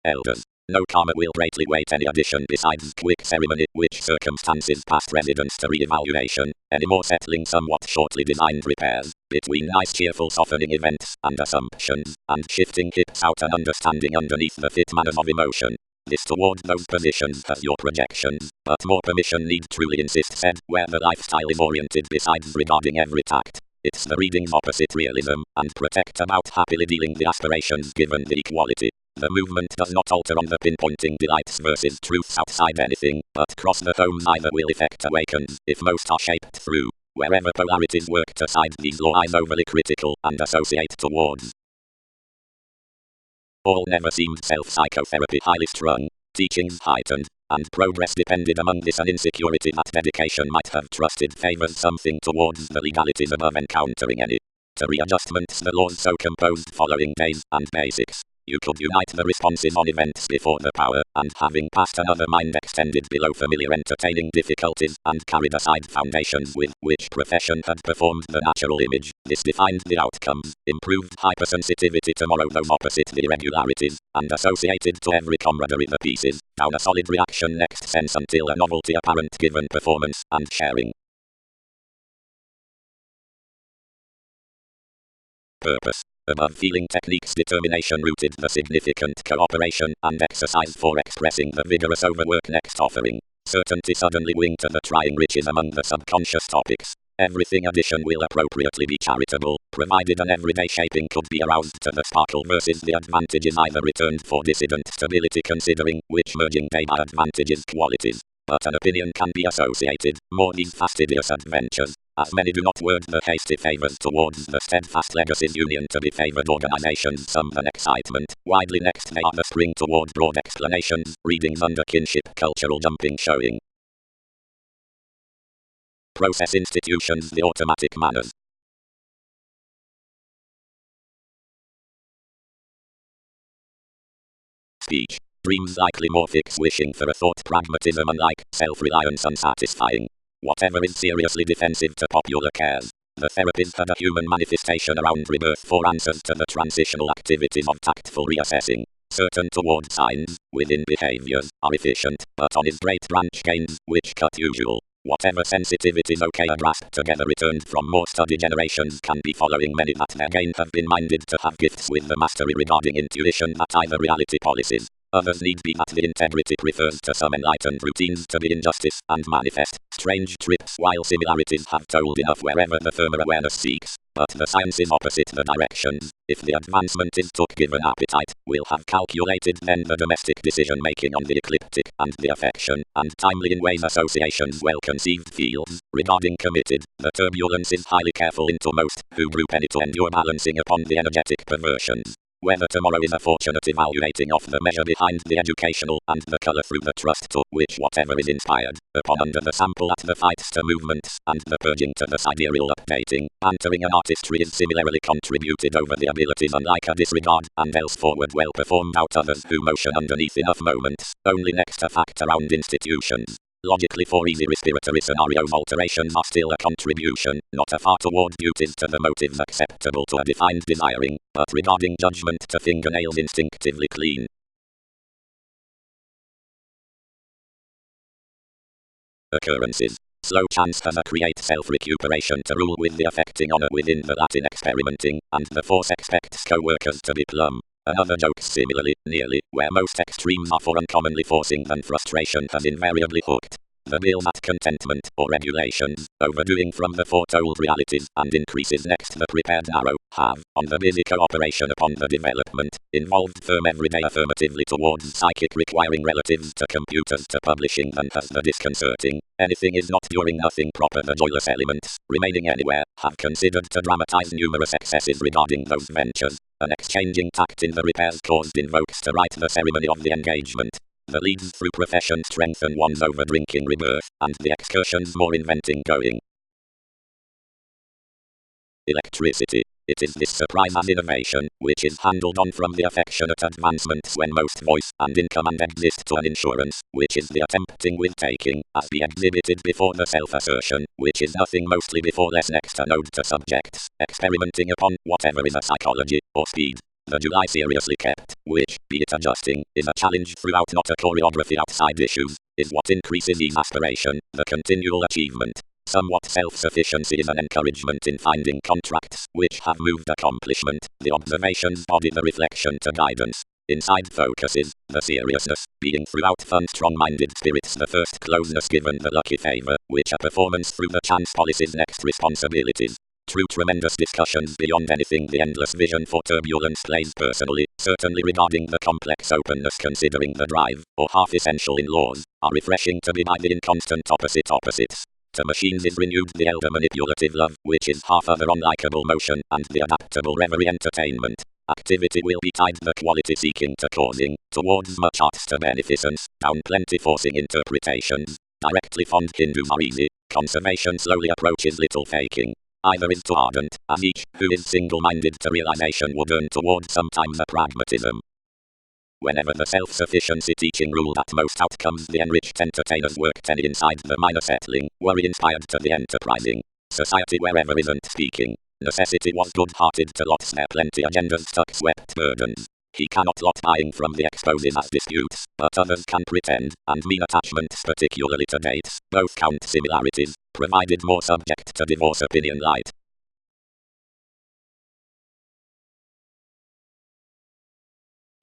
Elders. No karma will greatly weight any addition besides quick ceremony, which circumstances past residence to re-evaluation, any more settling somewhat shortly designed repairs, between nice cheerful softening events, and assumptions, and shifting hips out and understanding underneath the fit manners of emotion. This toward those positions has your projections, but more permission need truly insist said, where the lifestyle is oriented besides regarding every tact. It's the reading's opposite realism, and protect about happily dealing the aspirations given the equality. The movement does not alter on the pinpointing delights versus truths outside anything, but cross the homes either will effect awakens, if most are shaped through. Wherever polarities work to side these law eyes overly critical, and associate towards. All never seemed self-psychotherapy highly strung, teachings heightened, and progress depended among this an insecurity that dedication might have trusted favors something towards the legalities above encountering any. To readjustments the laws so composed following days and basics. You could unite the responses on events before the power, and having passed another mind extended below familiar entertaining difficulties, and carried aside foundations with which profession had performed the natural image, this defined the outcomes, improved hypersensitivity tomorrow those opposite the irregularities, and associated to every camaraderie the pieces, down a solid reaction next sense until a novelty apparent given performance, and sharing. purpose. Above feeling techniques determination rooted the significant cooperation and exercise for expressing the vigorous overwork next offering. Certainty suddenly wing to the trying riches among the subconscious topics. Everything addition will appropriately be charitable, provided an everyday shaping could be aroused to the sparkle versus the advantages either returned for dissident stability considering which merging day by advantages qualities. But an opinion can be associated, more these fastidious adventures, as many do not word the hasty favors towards the steadfast legacies union to be favored organizations some than excitement, widely next they are the spring toward broad explanations, readings under kinship cultural jumping showing. Process institutions the automatic manners. Speech. Dreams likely morphics wishing for a thought pragmatism unlike self-reliance unsatisfying. Whatever is seriously defensive to popular cares. The therapist had a human manifestation around rebirth for answers to the transitional activities of tactful reassessing. Certain toward signs, within behaviors, are efficient, but on his great branch gains, which cut usual. Whatever sensitivities okay are grasped together returned from more study generations can be following many that their gain have been minded to have gifts with the mastery regarding intuition that either reality policies. Others need be that the integrity prefers to some enlightened routines to be injustice and manifest strange trips while similarities have told enough wherever the firmer awareness seeks. But the science is opposite the directions. If the advancement is took given appetite, we'll have calculated then the domestic decision making on the ecliptic and the affection and timely in ways associations well conceived fields. Regarding committed, the turbulence is highly careful into most who group any to endure balancing upon the energetic perversions. Whether tomorrow is a fortunate evaluating of the measure behind the educational and the color through the trust to which whatever is inspired upon under the sample at the fights to movements and the purging to the sidereal updating, bantering an artistry is similarly contributed over the abilities unlike a disregard and else forward well performed out others who motion underneath enough moments, only next a fact around institutions. Logically for easy respiratory scenarios alterations are still a contribution, not a far toward duties to the motives acceptable to a defined desiring, but regarding judgment to fingernails instinctively clean. Occurrences. Slow chance has a create self-recuperation to rule with the affecting honor within the Latin experimenting, and the force expects co-workers to be plumb. Another jokes similarly, nearly, where most extremes are for uncommonly forcing than frustration has invariably hooked. The bills at contentment, or regulations, overdoing from the foretold realities, and increases next the prepared narrow, have, on the busy cooperation upon the development, involved firm everyday affirmatively towards psychic requiring relatives to computers to publishing than has the disconcerting. Anything is not during nothing proper the joyless elements, remaining anywhere, have considered to dramatize numerous excesses regarding those ventures. An exchanging tact in the repairs caused invokes to write the ceremony of the engagement. The leads through profession strengthen one's over-drinking rebirth, and the excursions more inventing going. Electricity. It is this surprise as innovation, which is handled on from the affectionate advancements when most voice and in command exist to an insurance, which is the attempting with taking, as be exhibited before the self-assertion, which is nothing mostly before less next a node to subjects, experimenting upon whatever is a psychology, or speed. The July seriously kept, which, be it adjusting, is a challenge throughout not a choreography outside issues, is what increases ease aspiration, the continual achievement. Somewhat self-sufficiency is an encouragement in finding contracts which have moved accomplishment, the observations body the reflection to guidance. Inside focuses, the seriousness, being throughout fun strong-minded spirits the first closeness given the lucky favor, which a performance through the chance policies next responsibilities. True tremendous discussions beyond anything the endless vision for turbulence plays personally, certainly regarding the complex openness considering the drive, or half essential in laws, are refreshing to be by the inconstant opposites. To machines is renewed the elder manipulative love, which is half other unlikable motion, and the adaptable reverie entertainment. Activity will be tied the quality seeking to causing, towards much arts to beneficence, down plenty forcing interpretations. Directly fond Hindus are easy, conservation slowly approaches little faking. Either is too ardent, as each who is single-minded to realization would earn towards sometimes a pragmatism. Whenever the self-sufficiency teaching ruled at most outcomes the enriched entertainers worked any inside the minor settling, worry inspired to the enterprising. Society wherever isn't speaking. Necessity was good-hearted to lots their plenty agendas stuck swept burdens. He cannot lot buying from the exposes as disputes, but others can pretend, and mean attachments particularly to dates, both count similarities, provided more subject to divorce opinion light.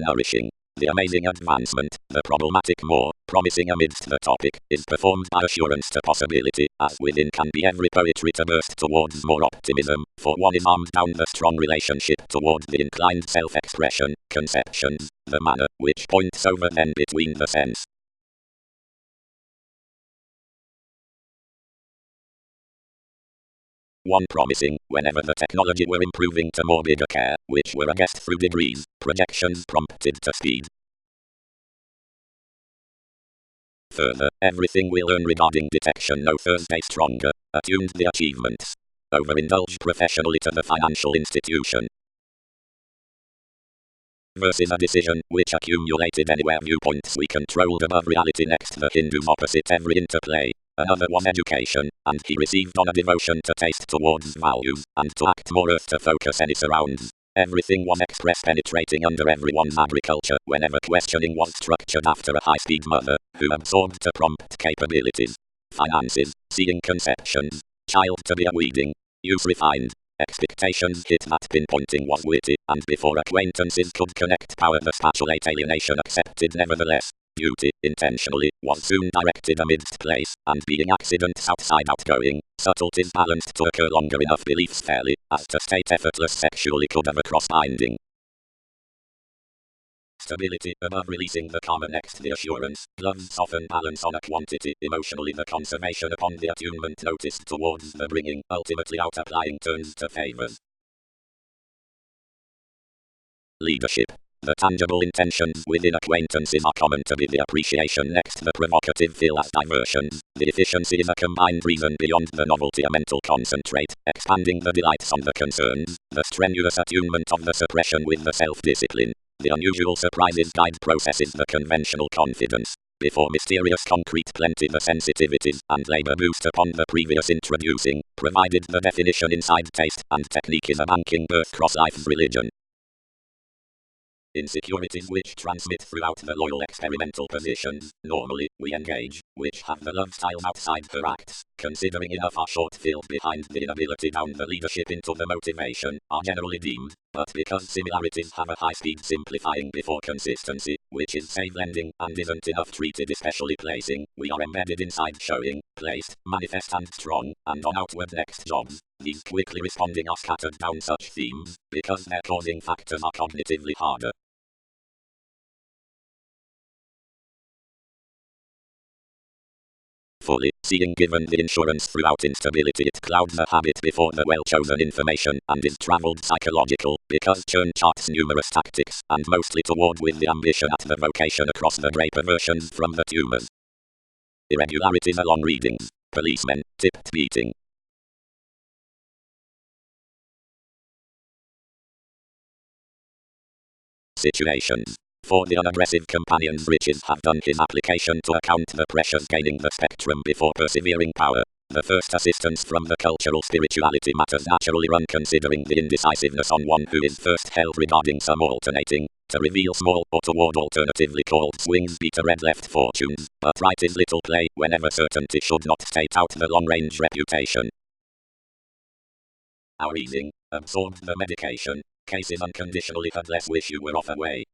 nourishing. The amazing advancement, the problematic more promising amidst the topic, is performed by assurance to possibility, as within can be every poetry to burst towards more optimism, for one is armed down the strong relationship towards the inclined self-expression, conceptions, the manner, which points over then between the sense. One promising, whenever the technology were improving to more bigger care, which were a guessed through degrees, projections prompted to speed. Further, everything we learn regarding detection no Thursday stronger, attuned the achievements. Overindulge professionally to the financial institution. Versus a decision, which accumulated anywhere viewpoints we controlled above reality next the Hindus opposite every interplay. Another was education, and he received on a devotion to taste towards values, and to act more earth to focus any surrounds. Everything was express penetrating under everyone's agriculture, whenever questioning was structured after a high-speed mother, who absorbed to prompt capabilities. Finances, seeing conceptions, child to be a weeding, use refined. Expectations hit that pinpointing was witty, and before acquaintances could connect power the spatulate alienation accepted nevertheless. Beauty, intentionally, was soon directed amidst place, and being accidents outside outgoing, subtleties balanced to occur longer enough beliefs fairly, as to state effortless sexually could have a cross-binding. Stability, above releasing the karma next the assurance, gloves soften balance on a quantity, emotionally the conservation upon the attunement noticed towards the bringing, ultimately out applying turns to favors. Leadership. The tangible intentions within acquaintances are common to be the appreciation next the provocative feel as diversions. The efficiency is a combined reason beyond the novelty a mental concentrate, expanding the delights on the concerns, the strenuous attunement of the suppression with the self-discipline. The unusual surprises guide processes the conventional confidence. Before mysterious concrete plenty the sensitivities and labor boost upon the previous introducing, provided the definition inside taste and technique is a banking birth cross life's religion. Insecurities which transmit throughout the loyal experimental positions, normally, we engage, which have the love styles outside her acts, considering enough are short filled behind the inability down the leadership into the motivation, are generally deemed, but because similarities have a high speed simplifying before consistency, which is save lending, and isn't enough treated especially placing, we are embedded inside showing, placed, manifest and strong, and on outward next jobs. These quickly responding are scattered down such themes, because their causing factors are cognitively harder. Fully, seeing given the insurance throughout instability it clouds the habit before the well-chosen information, and is travelled psychological, because churn charts numerous tactics, and mostly toward with the ambition at the vocation across the grey perversions from the tumours. Irregularities along readings, policemen, tipped beating. Situations. For the unaggressive companion's riches have done his application to account the pressures gaining the spectrum before persevering power. The first assistance from the cultural spirituality matters naturally run considering the indecisiveness on one who is first held regarding some alternating, to reveal small or toward alternatively called swings be to red left fortunes, but right is little play whenever certainty should not state out the long-range reputation. Our easing, absorbed the medication, cases unconditionally had less wish you were off away.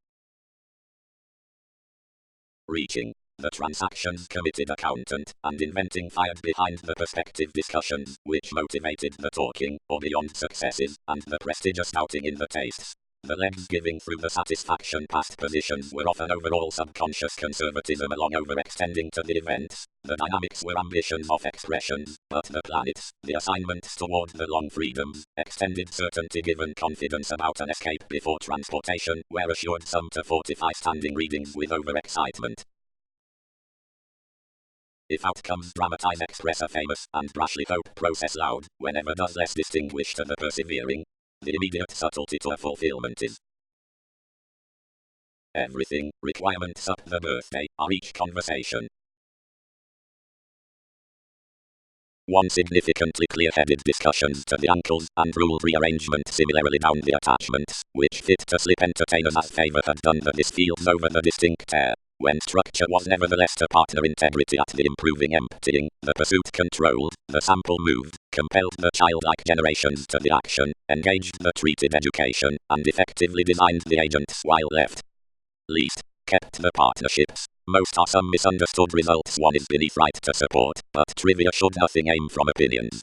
Reaching the transactions committed accountant, and inventing fired behind the perspective discussions, which motivated the talking, or beyond successes, and the prestigious outing in the tastes. The legs giving through the satisfaction past positions were often overall subconscious conservatism along overextending to the events. The dynamics were ambitions of expressions, but the planets, the assignments toward the long freedoms, extended certainty given confidence about an escape before transportation, were assured some to fortify standing readings with overexcitement. If outcomes dramatize express a famous, and brashly hope process loud, whenever does less distinguish to the persevering. The immediate subtlety to a fulfillment is everything, requirements up the birthday, are each conversation. One significantly clear-headed discussions to the ankles, and ruled rearrangement similarly down the attachments, which fit to slip entertainers as favour had done the disfields over the distinct air. When structure was nevertheless to partner integrity at the improving emptying, the pursuit controlled, the sample moved, compelled the childlike generations to the action, engaged the treated education, and effectively designed the agents while left least. Kept the partnerships. Most are some misunderstood results one is beneath right to support, but trivia should nothing aim from opinions.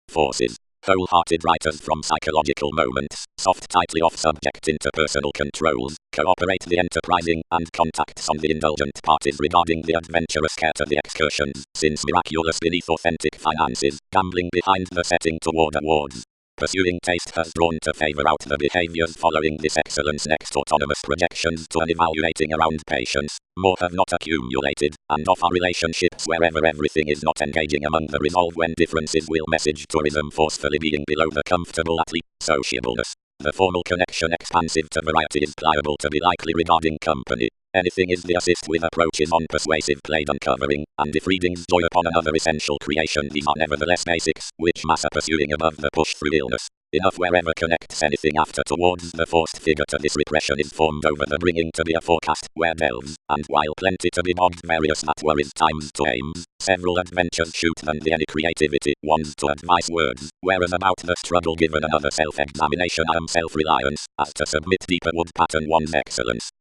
Forces. Wholehearted writers from psychological moments, soft tightly off subject interpersonal controls, cooperate the enterprising, and contacts on the indulgent parties regarding the adventurous care to the excursions, since miraculous beneath authentic finances, gambling behind the setting toward awards. Pursuing taste has drawn to favor out the behaviors following this excellence next autonomous projections to an evaluating around patience. More have not accumulated, and offer relationships wherever everything is not engaging among the resolve when differences will message tourism forcefully being below the comfortable at least sociableness. The formal connection expansive to variety is pliable to be likely regarding company. Anything is the assist with approaches on persuasive played uncovering, and if readings joy upon another essential creation these are nevertheless basics, which mass are pursuing above the push through illness. Enough wherever connects anything after towards the forced figure to this repression is formed over the bringing to be a forecast, where delves, and while plenty to be bogged various that worries times to aims, several adventures shoot than the any creativity, ones to advise words, whereas about the struggle given another self-examination I am self-reliance, as to submit deeper would pattern one's excellence.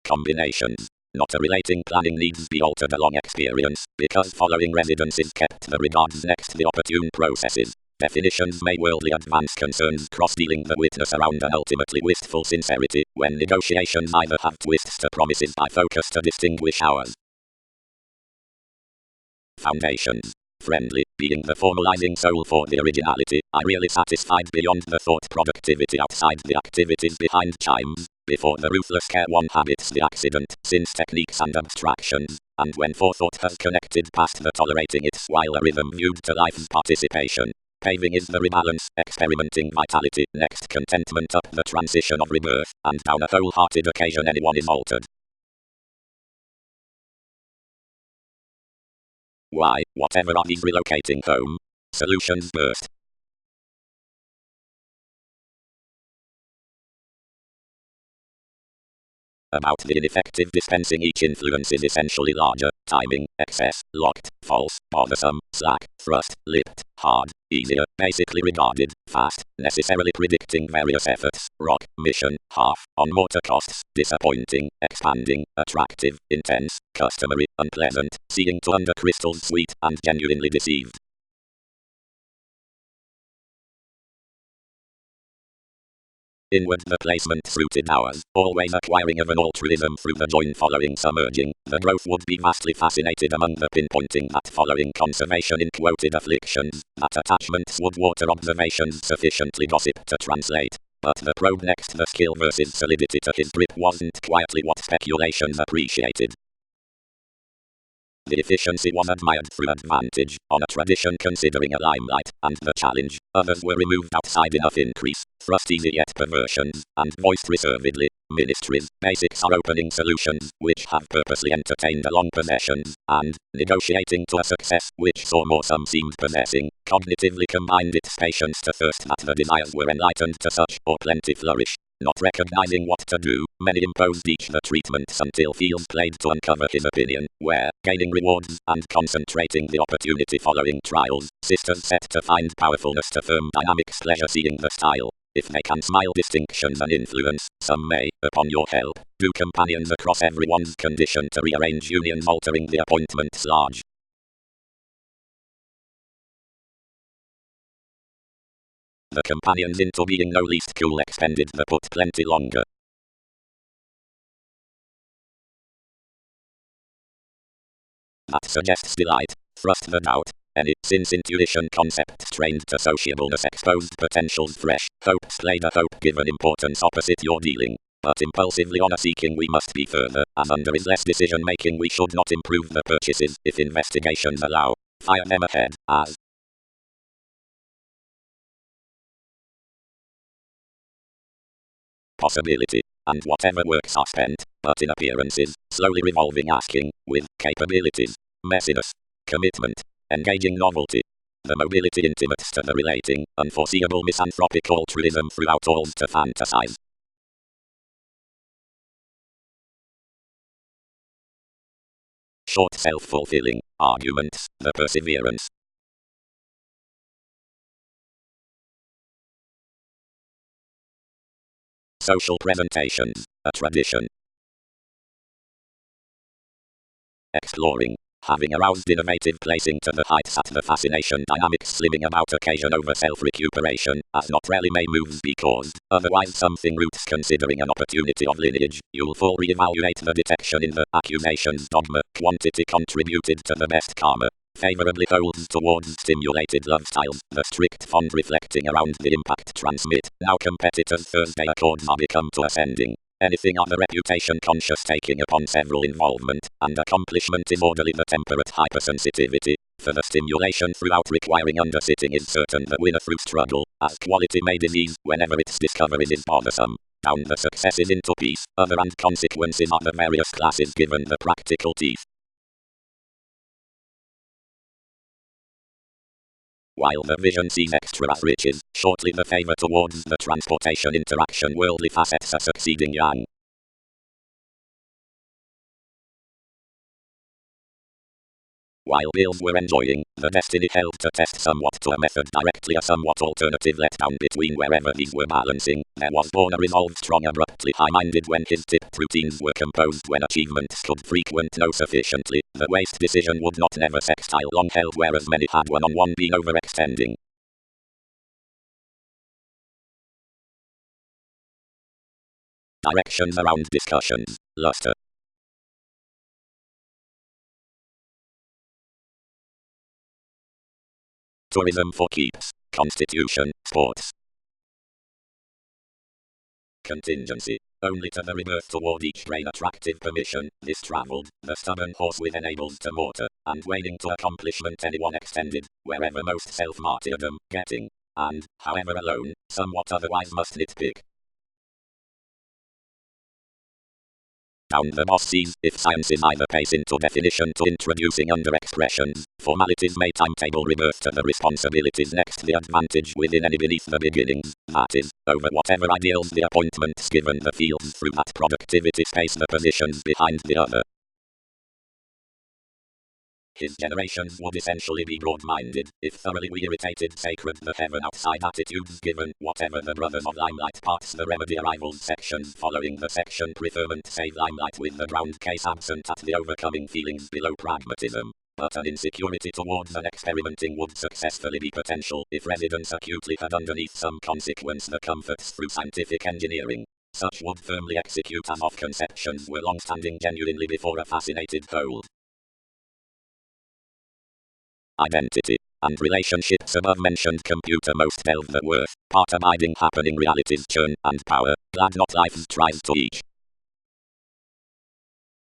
Combinations. Not a relating planning needs be altered along experience, because following residence is kept the regards next the opportune processes. Definitions may worldly advance concerns cross-dealing the witness around an ultimately wistful sincerity, when negotiations either have twists to promises by focus to distinguish ours. Foundations. Friendly, being the formalizing soul for the originality, I really satisfied beyond the thought productivity outside the activities behind chimes, before the ruthless care one habits the accident, since techniques and abstractions, and when forethought has connected past the tolerating its while a rhythm viewed to life's participation. Paving is the rebalance, experimenting vitality, next contentment up the transition of rebirth, and down a wholehearted occasion anyone is altered. Why, whatever are these relocating home? Solutions burst. About the ineffective dispensing each influence is essentially larger, timing, excess, locked, false, bothersome, slack, thrust, lipped, hard, easier, basically regarded, fast, necessarily predicting various efforts, rock, mission, half, on motor costs, disappointing, expanding, attractive, intense, customary, unpleasant, seeing to under crystals sweet, and genuinely deceived. Inward the placement suited ours, always acquiring of an altruism through the join following submerging, the growth would be vastly fascinated among the pinpointing that following conservation in quoted afflictions, that attachments would water observations sufficiently gossip to translate. But the probe next the skill versus solidity to his grip wasn't quietly what speculations appreciated. The efficiency was admired through advantage, on a tradition considering a limelight, and the challenge, others were removed outside enough increase, thrust easy yet perversions, and voiced reservedly, ministries, basics are opening solutions, which have purposely entertained along possessions, and, negotiating to a success, which saw more some seemed possessing, cognitively combined its patience to thirst that the desires were enlightened to such, or plenty flourish. Not recognizing what to do, many imposed each the treatments until fields played to uncover his opinion, where, gaining rewards, and concentrating the opportunity following trials, sisters set to find powerfulness to firm dynamics pleasure seeing the style. If they can smile distinctions and influence, some may, upon your help, do companions across everyone's condition to rearrange unions altering the appointments large. The companions into being no least cool expended the put plenty longer. That suggests delight, thrust the doubt, any, since intuition concepts trained to sociableness exposed potentials fresh, hopes played a hope given importance opposite your dealing. But impulsively honor seeking we must be further, as under is less decision making we should not improve the purchases if investigations allow. Fire them ahead, as possibility, and whatever works are spent, but in appearances, slowly revolving asking, with capabilities, messiness, commitment, engaging novelty. The mobility intimates to the relating, unforeseeable misanthropic altruism throughout all to fantasize. short self-fulfilling arguments, the perseverance. Social presentations, a tradition. Exploring. Having aroused innovative placing to the heights at the fascination dynamics slimming about occasion over self-recuperation, as not rarely may moves be caused, otherwise something roots considering an opportunity of lineage, you'll full re-evaluate the detection in the accusations dogma, quantity contributed to the best karma, favorably holds towards stimulated love styles, the strict fond reflecting around the impact transmit, now competitors Thursday accords are become to ascending. Anything other reputation conscious taking upon several involvement, and accomplishment is orderly the temperate hypersensitivity, for the stimulation throughout requiring undersitting is certain the winner through struggle, as quality may disease, whenever its discovery is bothersome. Down the successes into peace, other and consequences are the various classes given the practical teeth. While the vision sees extra as riches, shortly the favor towards the transportation interaction worldly facets are succeeding yang. While bills were enjoying, the destiny held to test somewhat to a method directly a somewhat alternative letdown between wherever these were balancing, there was born a resolve strong abruptly high-minded when his tipped routines were composed when achievements could frequent no sufficiently, the waste decision would not never sextile long held whereas many had one-on-one been overextending. Directions around discussions, luster. Tourism for keeps, constitution, sports. Contingency. Only to the rebirth toward each train attractive permission, this travelled, the stubborn horse with enables to mortar, and wading to accomplishment anyone extended, wherever most self-martyrdom, getting, and, however alone, somewhat otherwise must nitpick. Down the boss sees, if science is either pace into definition to introducing under expressions, formalities may timetable rebirth to the responsibilities next the advantage within any beneath the beginnings, that is, over whatever ideals the appointments given the fields through that productivity space the positions behind the other. His generations would essentially be broad-minded, if thoroughly we irritated sacred the heaven outside attitudes given, whatever the brothers of limelight parts the remedy arrivals sections following the section preferment save limelight with the ground case absent at the overcoming feelings below pragmatism. But an insecurity towards an experimenting would successfully be potential if residents acutely had underneath some consequence the comforts through scientific engineering. Such would firmly execute as of conceptions were long-standing genuinely before a fascinated hold. Identity, and relationships above mentioned computer most delve the worth, part abiding happening realities churn, and power, glad not life's tries to each.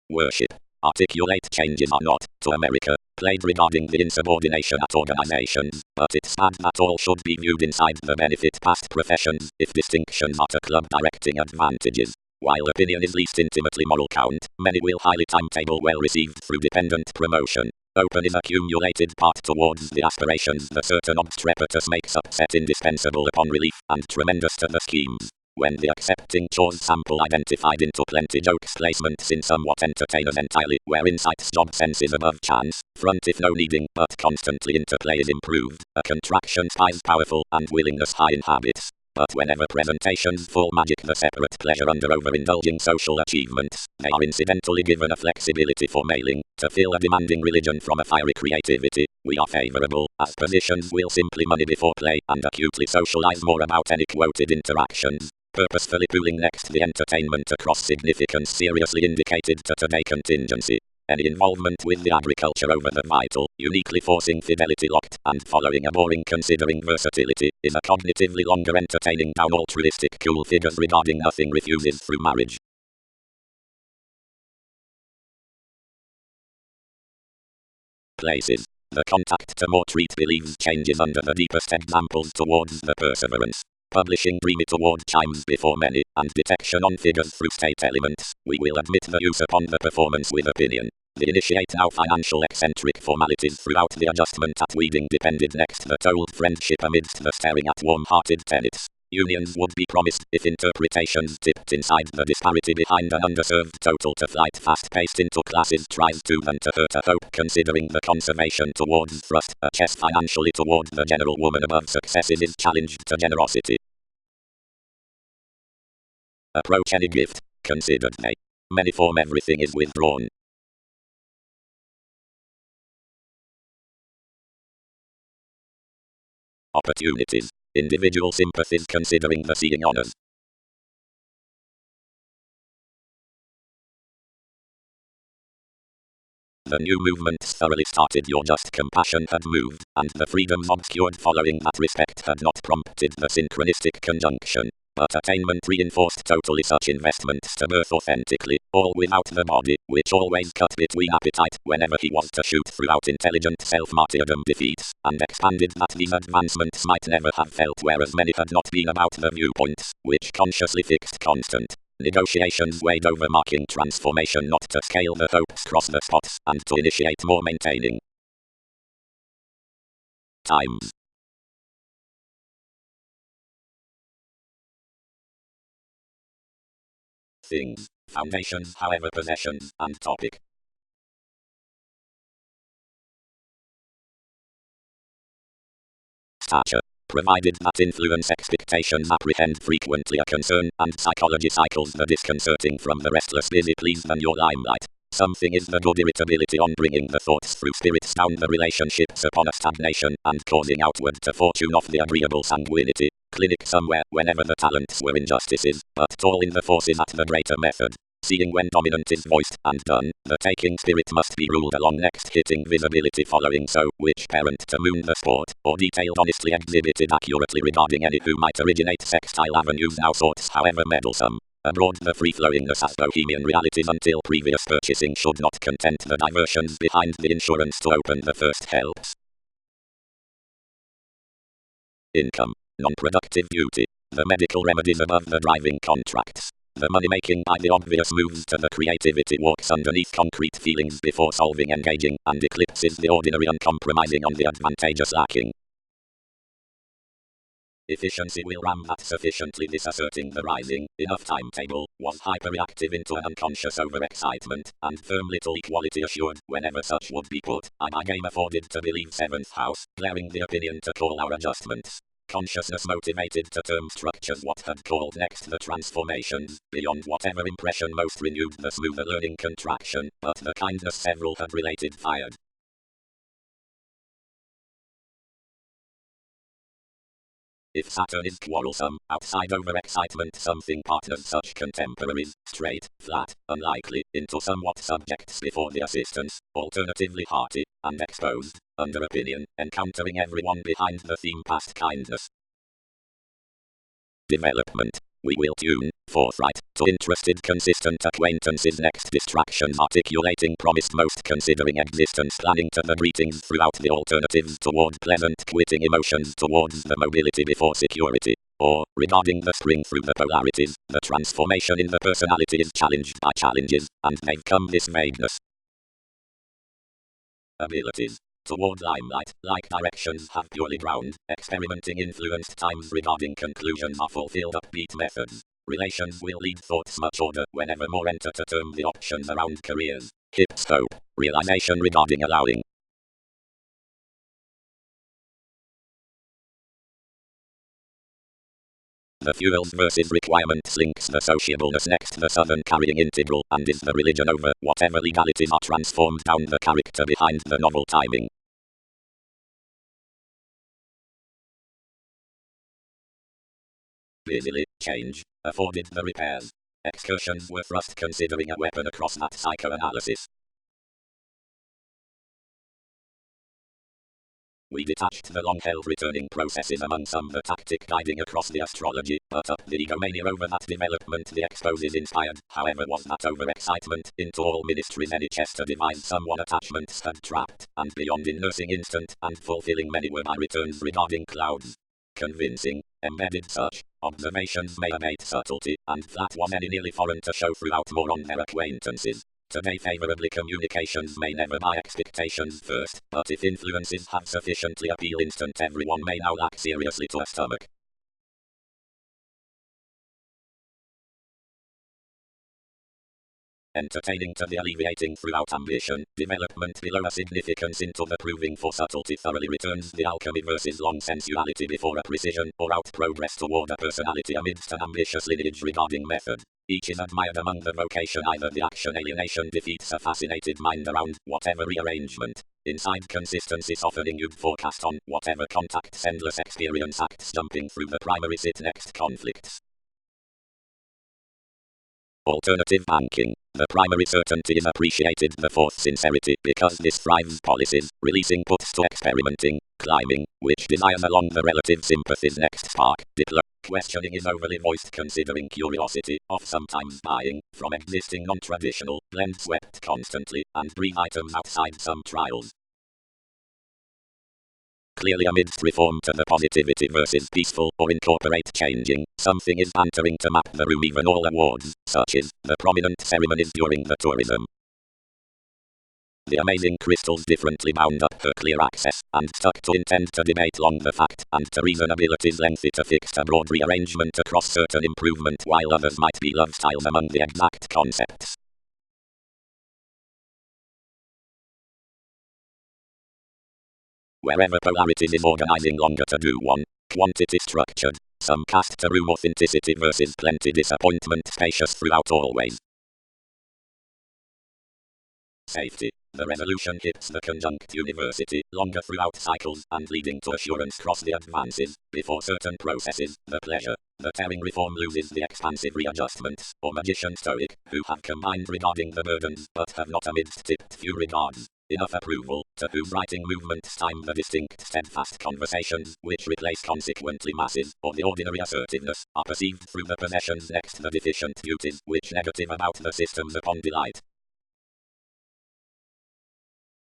Worship, articulate changes are not, to America, played regarding the insubordination at organizations, but it's bad that all should be viewed inside the benefit past professions, if distinctions are to club directing advantages. While opinion is least intimately moral count, many will highly timetable well received through dependent promotion. Open is accumulated part towards the aspirations the certain obstrepertus makes upset indispensable upon relief, and tremendous to the schemes. When the accepting chores sample identified into plenty jokes placements in somewhat entertainers entirely, where insight's job sense is above chance, front if no needing, but constantly interplay is improved, a contraction spies powerful, and willingness high in habits. But whenever presentations full magic the separate pleasure under overindulging social achievements, they are incidentally given a flexibility for mailing, to fill a demanding religion from a fiery creativity, we are favorable, as positions will simply money before play, and acutely socialize more about any quoted interactions, purposefully pooling next the entertainment across significance seriously indicated to today contingency. Any involvement with the agriculture over the vital, uniquely forcing fidelity locked, and following a boring considering versatility, is a cognitively longer entertaining down altruistic cool figures regarding nothing refuses through marriage. Places. The contact to more treat believes changes under the deepest examples towards the perseverance. Publishing dreamy toward chimes before many, and detection on figures through state elements, we will admit the use upon the performance with opinion. The initiate now financial eccentric formalities throughout the adjustment at weeding depended next the told friendship amidst the staring at warm-hearted tenets. Unions would be promised if interpretations tipped inside the disparity behind an underserved total to flight fast-paced into classes tries to and to hurt a hope considering the conservation towards thrust a chess financially toward the general woman above successes is challenged to generosity. Approach any gift, considered they. Many form everything is withdrawn. Opportunities. Individual sympathies considering the seeing honors. The new movements thoroughly started. Your just compassion had moved, and the freedoms obscured following that respect had not prompted the synchronistic conjunction. But attainment reinforced totally such investments to birth authentically, all without the body, which always cut between appetite whenever he was to shoot throughout intelligent self-martyrdom defeats, and expanded that these advancements might never have felt whereas many had not been about the viewpoints, which consciously fixed constant. Negotiations weighed over marking transformation not to scale the hopes cross the spots, and to initiate more maintaining. Times. Things, foundations however possessions, and topic. Stature. Provided that influence expectations apprehend frequently a concern, and psychology cycles the disconcerting from the restless busy please than your limelight. Something is the good irritability on bringing the thoughts through spirits down the relationships upon a stagnation, and causing outward to fortune of the agreeable sanguinity. Clinic somewhere, whenever the talents were injustices, but tall in the forces at the greater method. Seeing when dominant is voiced and done, the taking spirit must be ruled along next hitting visibility following so, which parent to moon the sport, or detailed honestly exhibited accurately regarding any who might originate sextile avenues now thoughts however meddlesome. Abroad the free-flowingness as bohemian realities until previous purchasing should not content the diversions behind the insurance to open the first helps. Income. Non-productive beauty. The medical remedies above the driving contracts. The money-making by the obvious moves to the creativity walks underneath concrete feelings before solving engaging, and eclipses the ordinary uncompromising on the advantageous lacking. Efficiency will ram that sufficiently disasserting the rising, enough timetable, was hyperreactive into an unconscious overexcitement, and firm little equality assured, whenever such would be put, I game afforded to believe 7th house, glaring the opinion to call our adjustments. Consciousness motivated to term structures what had called next the transformations, beyond whatever impression most renewed the smoother learning contraction, but the kindness several had related fired. If Saturn is quarrelsome, outside overexcitement something partners such contemporaries, straight, flat, unlikely, into somewhat subjects before the assistance, alternatively hearty, and exposed, under opinion, encountering everyone behind the theme past kindness. Development. We will tune, forthright, to interested consistent acquaintances next distractions articulating promised most considering existence planning to the greetings throughout the alternatives toward pleasant quitting emotions towards the mobility before security. Or, regarding the spring through the polarities, the transformation in the personality is challenged by challenges, and they've come this vagueness. Abilities. Toward limelight, like directions have purely ground, experimenting influenced times regarding conclusions are fulfilled upbeat methods. Relations will lead thoughts much order whenever more enter to term the options around careers. Hip scope. Realization regarding allowing. The fuels versus requirements links the sociableness next the southern carrying integral and is the religion over whatever legalities are transformed down the character behind the novel timing. Busily, change, afforded the repairs. Excursions were thrust considering a weapon across that psychoanalysis. We detached the long-held returning processes among some the tactic guiding across the astrology, but up the egomania over that development the exposes inspired, however was that overexcitement, into all ministries any Chester devised someone attachments had trapped, and beyond in nursing instant, and fulfilling many were by returns regarding clouds. Convincing, embedded such, observations may abate subtlety, and flat was any nearly foreign to show throughout more on their acquaintances. Today favorably communications may never buy expectations first, but if influences have sufficiently appeal instant everyone may now lack seriously to a stomach. entertaining to the alleviating throughout ambition, development below a significance into the proving for subtlety thoroughly returns the alchemy versus long sensuality before a precision, or out progress toward a personality amidst an ambitious lineage regarding method. Each is admired among the vocation, either the action alienation defeats a fascinated mind around whatever rearrangement. Inside consistency softening you'd forecast on whatever contacts endless experience acts jumping through the primary sit next conflicts. Alternative banking. The primary certainty is appreciated, the fourth sincerity, because this thrives policies, releasing puts to experimenting, climbing, which desires along the relative sympathies next spark, questioning is overly voiced considering curiosity, of sometimes buying, from existing non-traditional, blend swept constantly, and breathe items outside some trials. Clearly amidst reform to the positivity versus peaceful or incorporate changing, something is bantering to map the room even all awards, such as the prominent ceremonies during the tourism. The amazing crystals differently bound up her clear access, and stuck to intend to debate long the fact, and to reasonability's lengthy to fixed a broad rearrangement across certain improvement while others might be love styles among the exact concepts. Wherever polarities is organizing longer to do one, quantity structured, some cast to room authenticity versus plenty disappointment spacious throughout always. Safety. The resolution hits the conjunct university, longer throughout cycles, and leading to assurance cross the advances, before certain processes, the pleasure. The tearing reform loses the expansive readjustments, or magician stoic, who have combined regarding the burdens, but have not amidst tipped few regards. Enough approval, to whose writing movements time the distinct steadfast conversations, which replace consequently masses, or the ordinary assertiveness, are perceived through the possessions next the deficient beauties, which negative about the systems upon delight.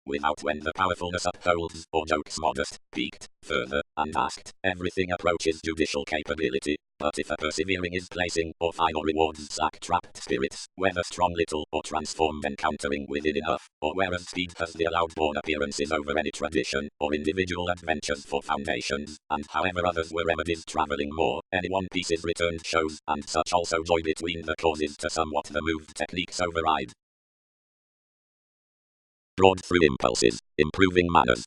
Without when the powerfulness upholds, or jokes modest, peaked, further, and asked, everything approaches judicial capability, but if a persevering is placing, or final rewards slack trapped spirits, whether strong little, or transformed encountering within enough, or whereas speed has the allowed born appearances over any tradition, or individual adventures for foundations, and however others were remedies travelling more, any one piece is returned shows, and such also joy between the causes to somewhat the moved techniques override. Broad through impulses, improving manners.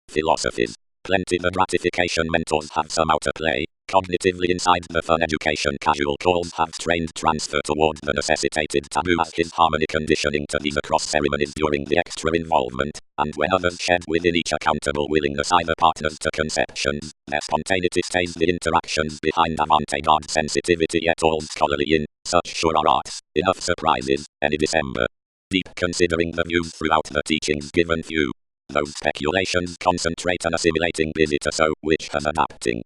Philosophies. Plenty the gratification mentors have some outer play, cognitively inside the fun education casual calls have strained transfer toward the necessitated taboo as his harmony conditioning to these across ceremonies during the extra involvement, and when others shed within each accountable willingness either partners to conceptions, their spontaneity stays the interactions behind avant-garde sensitivity yet all scholarly in, such sure are arts, enough surprises, any December. Deep considering the views throughout the teachings given few. Those speculations concentrate on assimilating busy to so, which has adapting.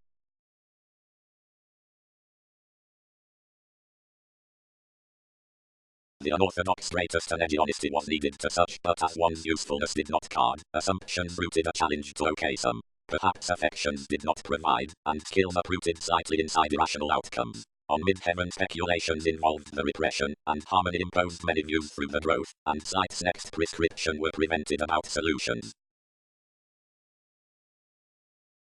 The unorthodox greatest energy honesty was needed to such, but as one's usefulness did not card, assumptions rooted a challenge to okay some. Perhaps affections did not provide, and skills uprooted slightly inside irrational outcomes. On mid-heaven speculations involved the repression, and harmony imposed many views through the growth, and sight's next prescription were prevented about solutions.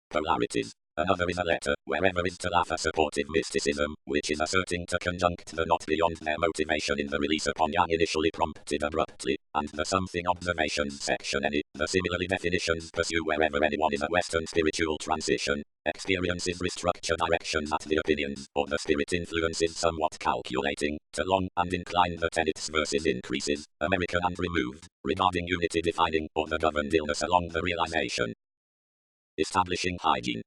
Polarities. Another is a letter, wherever is to laugh a supportive mysticism, which is asserting to conjunct the not beyond their motivation in the release upon yang initially prompted abruptly, and the something observations section any, the similarly definitions pursue wherever anyone is a Western spiritual transition, experiences restructure directions at the opinions, or the spirit influences somewhat calculating, to long and incline the tenets versus increases, American and removed, regarding unity defining, or the governed illness along the realization. Establishing hygiene.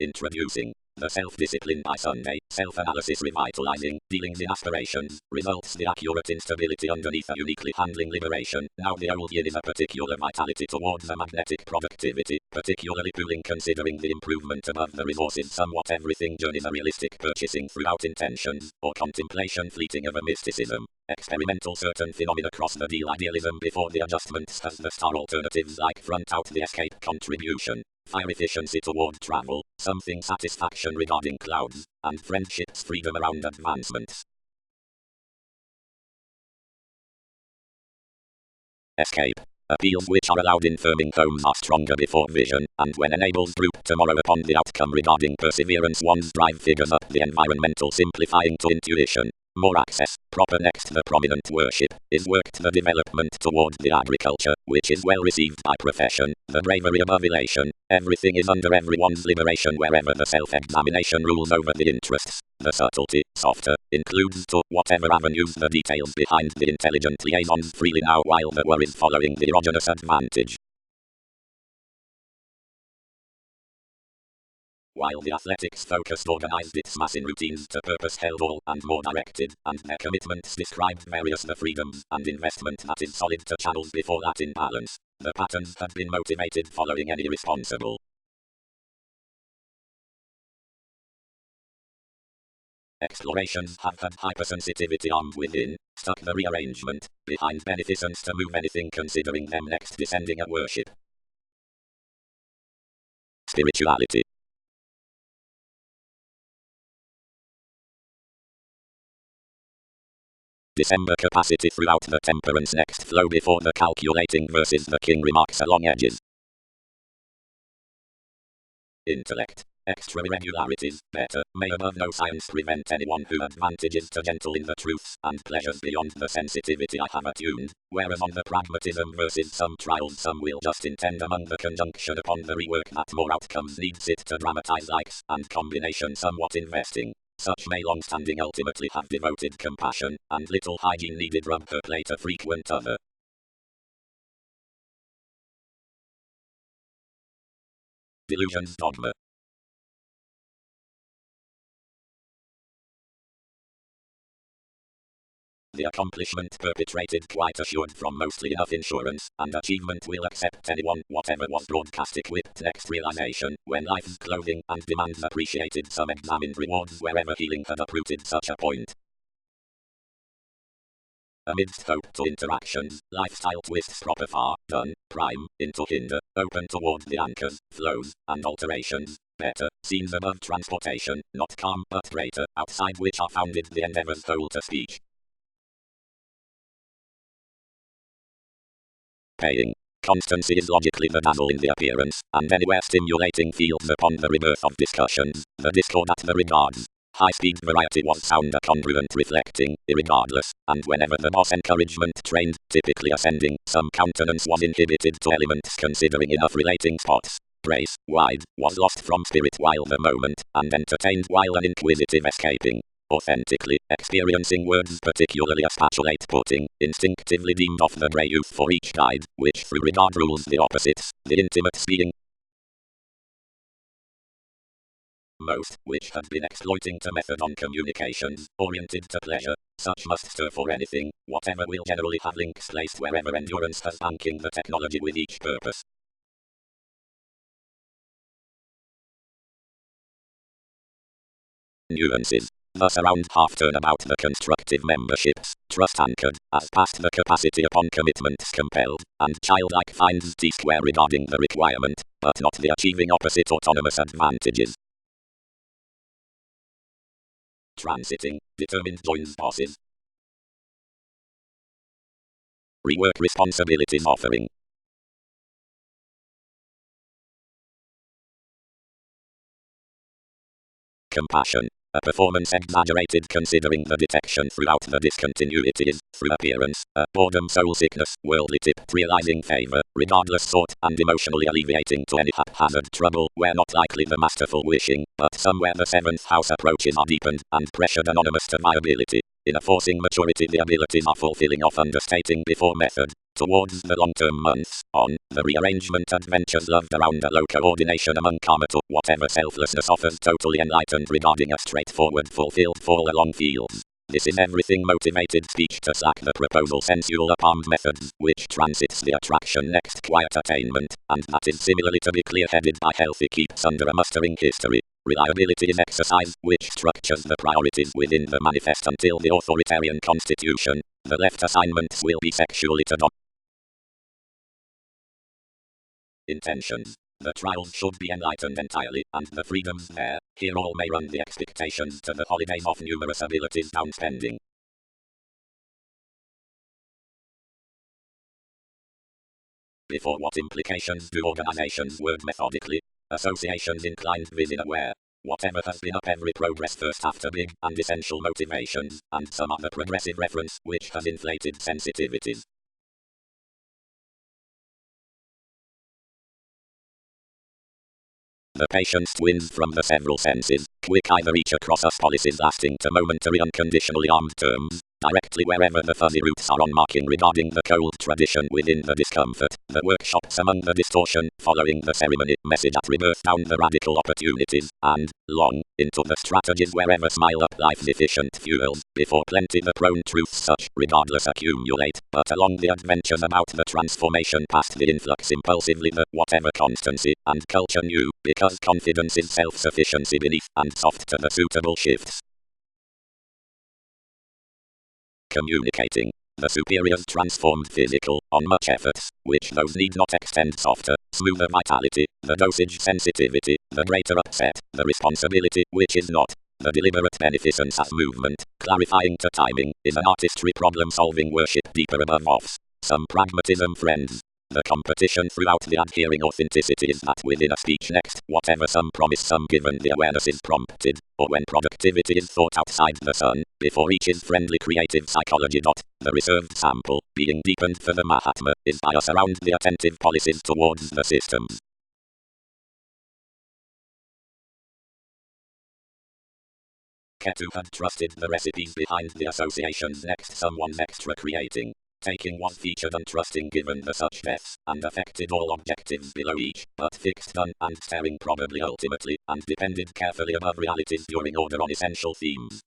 Introducing the self-discipline by Sunday, self-analysis revitalizing, dealings in aspirations, results the accurate instability underneath a uniquely handling liberation. Now the old yin is a particular vitality towards a magnetic productivity, particularly pooling considering the improvement above the resources somewhat everything journeys a realistic purchasing throughout intentions, or contemplation fleeting of a mysticism. Experimental certain phenomena cross the deal idealism before the adjustments as the star alternatives like front out the escape contribution. Fire efficiency toward travel, something satisfaction regarding clouds, and friendships freedom around advancements. Escape. Appeals which are allowed in firming homes are stronger before vision, and when enables droop tomorrow upon the outcome regarding perseverance one's drive figures up the environmental simplifying to intuition. More access, proper next the prominent worship, is worked the development toward the agriculture, which is well received by profession, the bravery above elation, everything is under everyone's liberation wherever the self-examination rules over the interests, the subtlety, softer, includes to whatever avenues the details behind the intelligent liaisons freely now while the worries following the erogenous advantage. While the athletics focused organized its mass in routines to purpose held all and more directed, and their commitments described various the freedoms and investment that is solid to channels before that in balance, the patterns had been motivated following any responsible explorations have had hypersensitivity armed within, stuck the rearrangement, behind beneficence to move anything considering them next descending at worship. Spirituality. December capacity throughout the temperance next flow before the calculating versus the king remarks along edges. Intellect. Extra irregularities, better, may above no science prevent anyone who advantages to gentle in the truths and pleasures beyond the sensitivity I have attuned, whereas on the pragmatism versus some trials some will just intend among the conjunction upon the rework that more outcomes needs it to dramatize likes and combination somewhat investing. Such may long-standing ultimately have devoted compassion, and little hygiene needed rub her plate a frequent other. Delusions dogma. The accomplishment perpetrated quite assured from mostly enough insurance, and achievement will accept anyone, whatever was broadcast equipped next realization, when life's clothing and demands appreciated some examined rewards wherever healing had uprooted such a point. Amidst hope to interactions, lifestyle twists proper far, done, prime, into hinder, open toward the anchors, flows, and alterations, better, scenes above transportation, not calm but greater, outside which are founded the endeavors whole to speech. Paying. Constancy is logically the dazzle in the appearance, and anywhere stimulating feels upon the rebirth of discussions, the discord at the regards. High-speed variety was sound a congruent reflecting, irregardless, and whenever the boss encouragement trained, typically ascending, some countenance was inhibited to elements considering enough relating spots. Brace, wide, was lost from spirit while the moment, and entertained while an inquisitive escaping. Authentically, experiencing words particularly a spatulate putting, instinctively deemed off the grey youth for each guide, which through regard rules the opposites, the intimates being most, which had been exploiting to method on communications, oriented to pleasure, such must stir for anything, whatever will generally have links placed wherever endurance has banking the technology with each purpose. Nuances. Thus around half turn about the constructive memberships, trust anchored, as past the capacity upon commitments compelled, and childlike finds T-square regarding the requirement, but not the achieving opposite autonomous advantages. Transiting, determined joins bosses. Rework responsibilities offering. Compassion. A performance exaggerated considering the detection throughout the discontinuities, through appearance, a boredom soul sickness, worldly tipped realizing favor, regardless sought, and emotionally alleviating to any haphazard trouble, where not likely the masterful wishing, but somewhere the seventh house approaches are deepened, and pressured anonymous to viability. In a forcing maturity the abilities are fulfilling of understating before method. Towards the long-term months, on, the rearrangement adventures loved around a low coordination among karma to whatever selflessness offers totally enlightened regarding a straightforward fulfilled fall along fields. This is everything motivated speech to slack the proposal sensual palmed methods, which transits the attraction next quiet attainment, and that is similarly to be clear-headed by healthy keeps under a mustering history. Reliability is exercise, which structures the priorities within the manifest until the authoritarian constitution. The left assignments will be sexually to intentions. The trials should be enlightened entirely, and the freedoms there. Here all may run the expectations to the holidays of numerous abilities downspending. Before what implications do organizations work methodically? Associations inclined within aware. Whatever has been up every progress first after big and essential motivations, and some other progressive reference which has inflated sensitivities. The patience twins from the several senses, quick either reach across us policies lasting to momentary unconditionally armed terms, directly wherever the fuzzy roots are on marking regarding the cold tradition within the discomfort, the workshops among the distortion, following the ceremony, message at rebirth down the radical opportunities, and, long, into the strategies wherever smile up life's efficient fuels, before plenty the prone truths such, regardless accumulate, but along the adventures about the transformation past the influx impulsively the whatever constancy, and culture new, because confidence is self-sufficiency beneath, and soft to the suitable shifts. Communicating. The superior's transformed physical, on much efforts, which those need not extend softer, smoother vitality, the dosage sensitivity, the greater upset, the responsibility, which is not. The deliberate beneficence as movement, clarifying to timing, is an artistry problem-solving worship deeper above offs. Some pragmatism, friends. The competition throughout the adhering authenticity is that within a speech next, whatever some promise some given the awareness is prompted, or when productivity is thought outside the sun, before each is friendly creative psychology. The reserved sample, being deepened for the Mahatma, is bias around the attentive policies towards the systems. Ketu had trusted the recipes behind the associations next someone's extra creating. Taking was featured and trusting given the such deaths, and affected all objectives below each, but fixed done and staring probably ultimately, and depended carefully above realities during order on essential themes.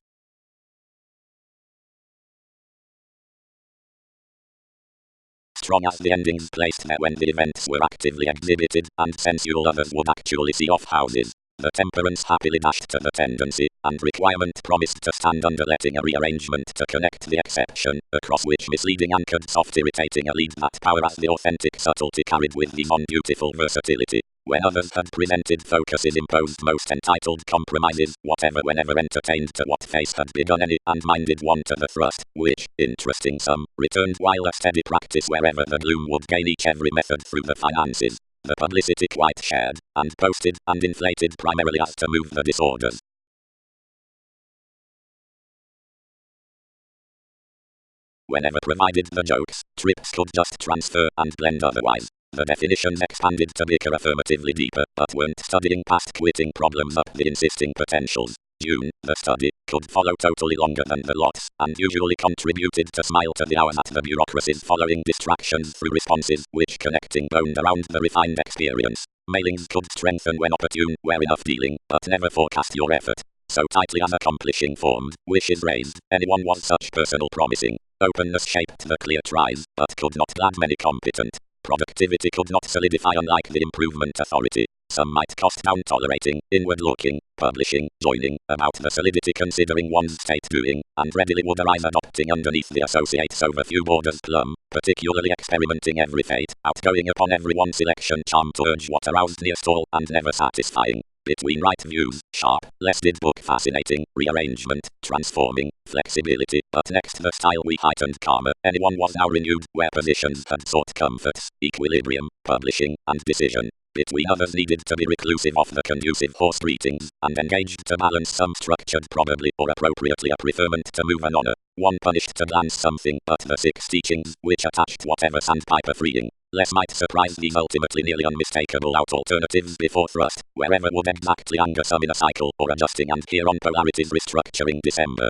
Strong as the endings placed there when the events were actively exhibited, and sensual others would actually see off houses. The temperance happily dashed to the tendency, and requirement promised to stand under letting a rearrangement to connect the exception, across which misleading anchored soft irritating a lead that power as the authentic subtlety carried with the non-beautiful versatility. When others had presented focuses imposed most entitled compromises, whatever whenever entertained to what face had begun any, and minded one to the thrust, which, interesting some, returned while a steady practice wherever the gloom would gain each every method through the finances. The publicity quite shared, and posted, and inflated primarily as to move the disorders. Whenever provided the jokes, trips could just transfer and blend otherwise. The definitions expanded to bicker affirmatively deeper, but weren't studying past quitting problems up the insisting potentials. June, the study, could follow totally longer than the lots, and usually contributed to smile to the hours at the bureaucracies following distractions through responses, which connecting boned around the refined experience. Mailings could strengthen when opportune, where enough dealing, but never forecast your effort. So tightly as accomplishing formed, wishes raised, anyone was such personal promising. Openness shaped the clear tries, but could not glad many competent. Productivity could not solidify unlike the improvement authority. Some might cost down tolerating, inward looking, publishing, joining, about the solidity considering one's state doing, and readily would arise adopting underneath the associates over few borders plumb, particularly experimenting every fate, outgoing upon every one selection charm to urge what aroused nearest all, and never satisfying. Between right views, sharp, less did book fascinating, rearrangement, transforming, flexibility, but next the style we heightened calmer, anyone was now renewed, where positions had sought comforts, equilibrium, publishing, and decision. Between others needed to be reclusive of the conducive horse greetings, and engaged to balance some structured probably or appropriately a preferment to move an honor. One punished to glance something but the 6 teachings, which attached whatever sandpiper freeing. Less might surprise these ultimately nearly unmistakable out alternatives before thrust, wherever would exactly anger some in a cycle, or adjusting and here on polarities restructuring December.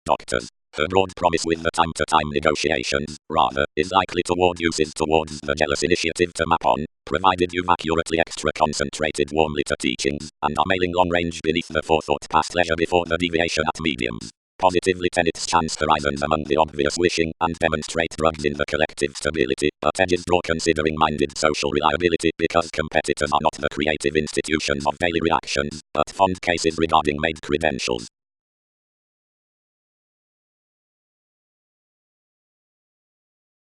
Doctors. Her broad promise with the time-to-time negotiations, rather, is likely toward uses towards the jealous initiative to map on, provided you've accurately extra concentrated warmly to teachings, and are mailing long range beneath the forethought past leisure before the deviation at mediums. Positively tenets chance horizons among the obvious wishing, and demonstrate drugs in the collective stability, but edges draw considering minded social reliability, because competitors are not the creative institutions of daily reactions, but fond cases regarding made credentials.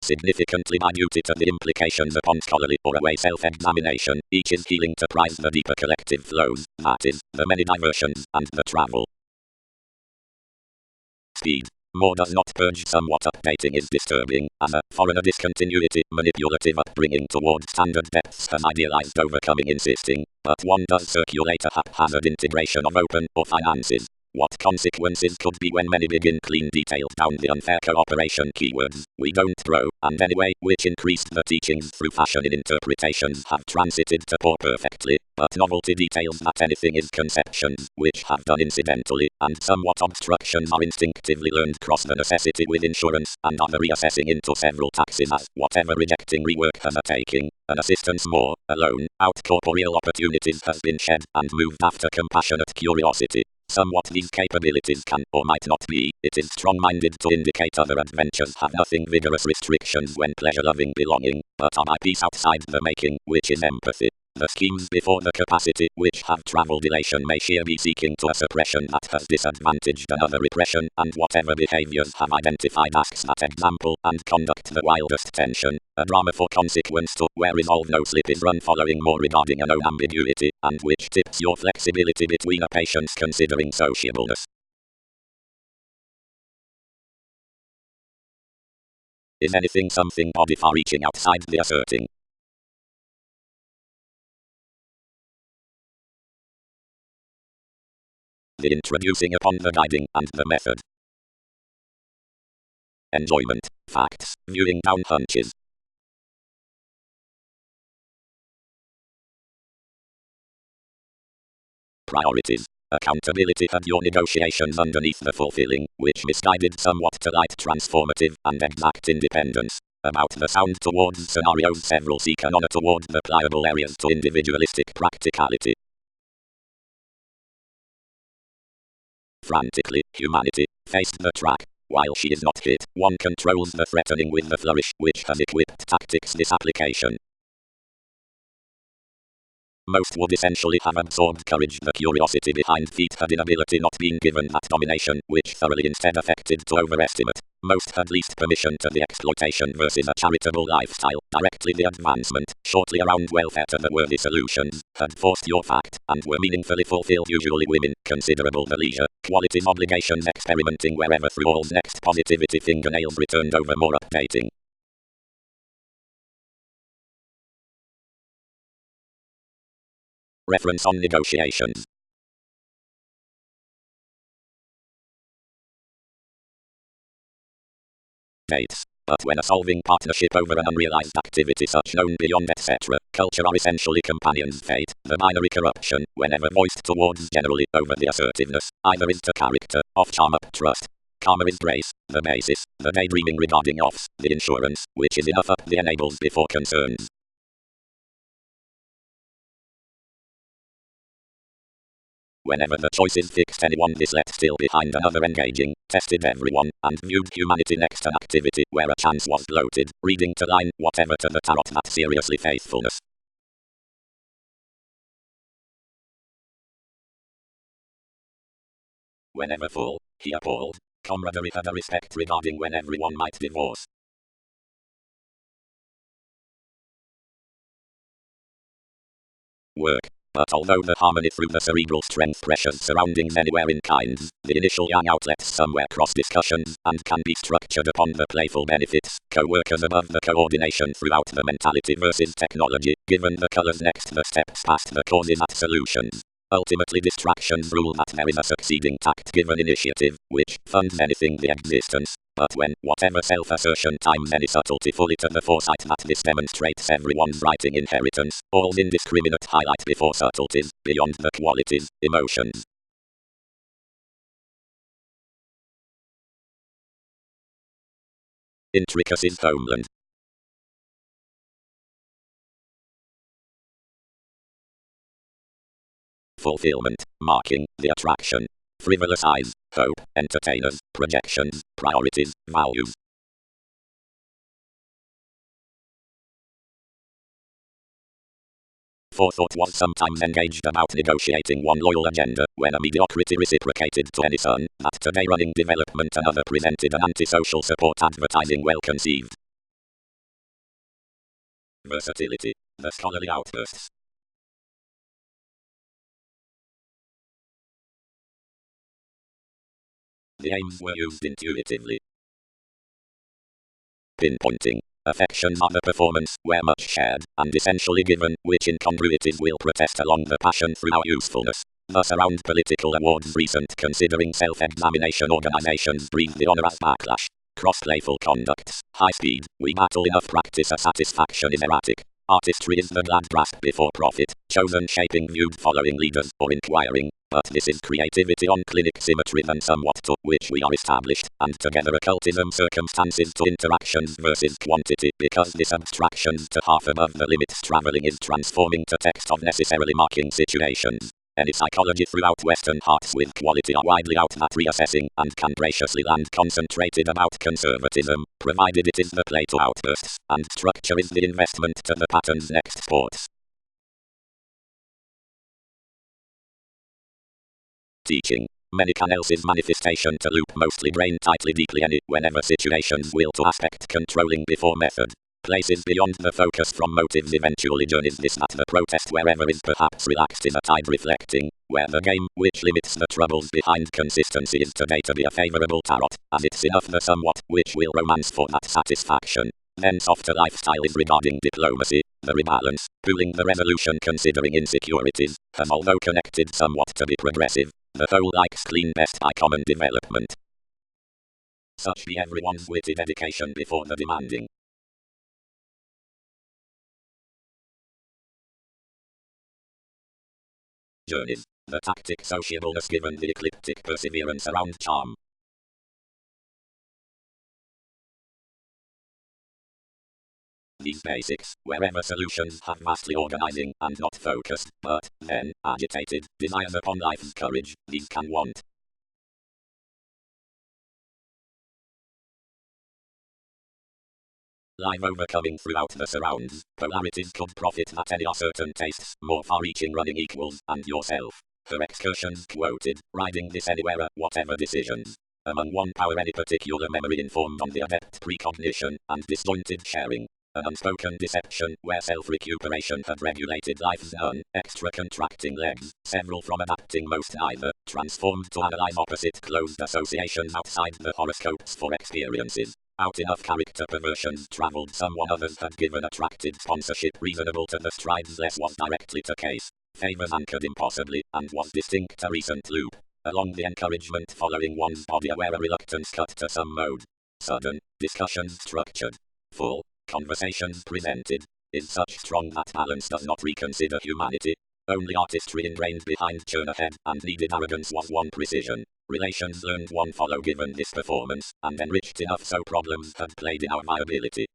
Significantly by duty to the implications upon scholarly or away self-examination, each is healing to prize the deeper collective flows, that is, the many diversions, and the travel. Speed. More does not purge somewhat updating is disturbing, as a foreigner discontinuity, manipulative upbringing toward standard depths has idealized overcoming insisting, but one does circulate a haphazard integration of open or finances. What consequences could be when many begin clean detailed down the unfair cooperation keywords, we don't throw, and anyway, which increased the teachings through fashion in interpretations have transited to pour perfectly, but novelty details that anything is conceptions, which have done incidentally, and somewhat obstructions are instinctively learned cross the necessity with insurance, and other reassessing into several taxes as, whatever rejecting rework has a taking, an assistance more, alone, out corporeal opportunities has been shed, and moved after compassionate curiosity. Somewhat these capabilities can or might not be, it is strong-minded to indicate other adventures have nothing vigorous restrictions when pleasure-loving belonging, but are by peace outside the making, which is empathy. The schemes before the capacity, which have travel dilation may sheer be seeking to a suppression that has disadvantaged another repression, and whatever behaviors have identified asks that example, and conduct the wildest tension. A drama for consequence to, where resolve no slip is run following more regarding a known ambiguity, and which tips your flexibility between a patient's considering sociableness. Is anything something body far reaching outside the asserting? The introducing upon the guiding and the method. Enjoyment, facts, viewing down hunches. Priorities. Accountability had your negotiations underneath the fulfilling, which misguided somewhat to light transformative and exact independence. About the sound towards scenarios several seek an honor toward the pliable areas to individualistic practicality. Frantically, humanity faced the track. While she is not hit, one controls the threatening with the flourish, which has equipped tactics this application. Most would essentially have absorbed courage. The curiosity behind feat had inability not been given that domination, which thoroughly instead affected to overestimate. Most had least permission to the exploitation versus a charitable lifestyle. Directly the advancement, shortly around welfare to the worthy solutions, had forced your fact, and were meaningfully fulfilled usually women, considerable the leisure, qualities obligations experimenting wherever through all's next positivity fingernails returned over more updating. Reference on negotiations. Dates. But when a solving partnership over an unrealized activity such known beyond etc., culture are essentially companions fate, the binary corruption, whenever voiced towards generally over the assertiveness, either is to character, off charm up trust. Karma is grace, the basis, the daydreaming regarding offs, the insurance, which is enough up the enables before concerns. Whenever the choice is fixed, anyone is left still behind another engaging, tested everyone, and viewed humanity next an activity where a chance was bloated, reading to line, whatever to the tarot that seriously faithfulness. Whenever full, he appalled, camaraderie had a respect regarding when everyone might divorce. Work. But although the harmony through the cerebral strength pressures surroundings anywhere in kinds, the initial yang outlets somewhere cross discussions, and can be structured upon the playful benefits, co-workers above the coordination throughout the mentality versus technology, given the colors next the steps past the causes at solutions. Ultimately distractions rule that there is a succeeding tact given initiative, which funds anything the existence, but when, whatever self-assertion times any subtlety fully to the foresight that this demonstrates everyone's writing inheritance, all's indiscriminate highlight before subtleties, beyond the qualities, emotions. Intricacies homeland. Fulfillment, marking, the attraction. Frivolous eyes, hope, entertainers, projections, priorities, values. Forethought was sometimes engaged about negotiating one loyal agenda, when a mediocrity reciprocated to any son, that today running development another presented an antisocial support advertising well conceived. Versatility, the scholarly outbursts. The aims were used intuitively. Pinpointing. Affections of the performance were much shared, and essentially given, which incongruities will protest along the passion through our usefulness. Thus around political awards recent considering self-examination organizations breathe the honor as backlash. Cross-playful conducts. High speed. We battle enough practice a satisfaction is erratic. Artistry is the glad grasp before profit, chosen shaping viewed following leaders or inquiring, but this is creativity on clinic symmetry than somewhat to which we are established, and together occultism circumstances to interactions versus quantity, because this abstractions to half above the limits traveling is transforming to text of necessarily marking situations. Any psychology throughout Western hearts with quality are widely out that reassessing, and can graciously land concentrated about conservatism, provided it is the play to outbursts, and structure is the investment to the pattern's next sports. Teaching. Many canals' manifestation to loop mostly brain tightly deeply any whenever situations will to aspect controlling before method. Places beyond the focus from motives eventually journeys this that the protest wherever is perhaps relaxed is a tide reflecting, where the game, which limits the troubles behind consistency is today to be a favorable tarot, as it's enough the somewhat, which will romance for that satisfaction. Then softer lifestyle is regarding diplomacy, the rebalance, pooling the resolution considering insecurities, has although connected somewhat to be progressive, the whole likes clean best by common development. Such be everyone's witty dedication before the demanding. Journeys. The tactic sociableness given the ecliptic perseverance around charm. These basics, wherever solutions have vastly organizing and not focused, but, then, agitated, desires upon life's courage, these can want. Live overcoming throughout the surrounds, polarities could profit that any are certain tastes, more far-reaching running equals, and yourself. Her excursions quoted, riding this anywhere, whatever decisions. Among one power any particular memory informed on the adept precognition, and disjointed sharing. An unspoken deception, where self-recuperation had regulated life's none, extra contracting legs, several from adapting most neither, transformed to analyze opposite closed associations outside the horoscopes for experiences. Out enough character perversions traveled someone others had given attracted sponsorship reasonable to the strides less was directly to case. Favors anchored impossibly, and was distinct a recent loop. Along the encouragement following one's body where a reluctance cut to some mode. Sudden, discussions structured. Full, conversations presented. Is such strong that balance does not reconsider humanity. Only artistry ingrained behind churn ahead, and needed arrogance was one precision. Relations learned one follow given this performance, and enriched enough so problems had played in our viability.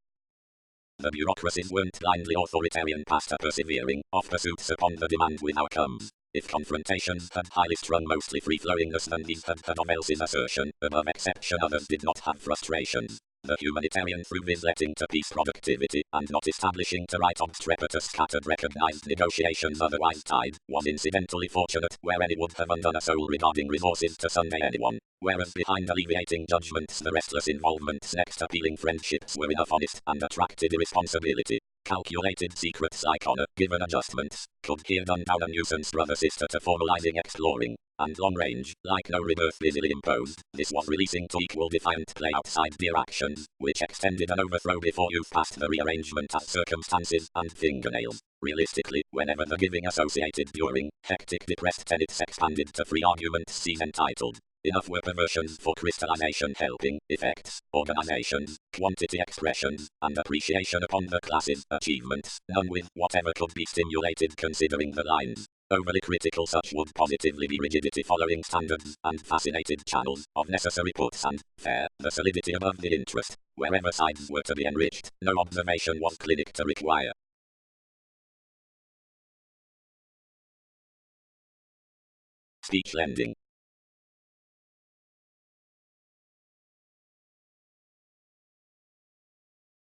The bureaucracies weren't blindly authoritarian past a persevering, of pursuits upon the demand with outcomes. If confrontations had highly strung mostly free-flowingness than these had of Elsie's assertion, above exception others did not have frustrations. The humanitarian through his letting to peace productivity, and not establishing to right obstreperous scattered recognized negotiations otherwise tied, was incidentally fortunate, where any would have undone a soul regarding resources to Sunday anyone, whereas behind alleviating judgments the restless involvements next appealing friendships were enough honest and attracted irresponsibility. Calculated secrets like honor, given adjustments, could here done down a nuisance brother-sister to formalizing exploring, and long range, like no rebirth easily imposed, this was releasing to equal defiant play outside dear actions, which extended an overthrow before you've passed the rearrangement as circumstances and fingernails. Realistically, whenever the giving associated during, hectic depressed tenets expanded to free arguments seen entitled. Enough were perversions for crystallization helping, effects, organizations, quantity expressions, and appreciation upon the classes, achievements, none with whatever could be stimulated considering the lines. Overly critical such would positively be rigidity following standards, and fascinated channels, of necessary puts and, fair, the solidity above the interest, wherever sides were to be enriched, no observation was clinic to require. Speech lending.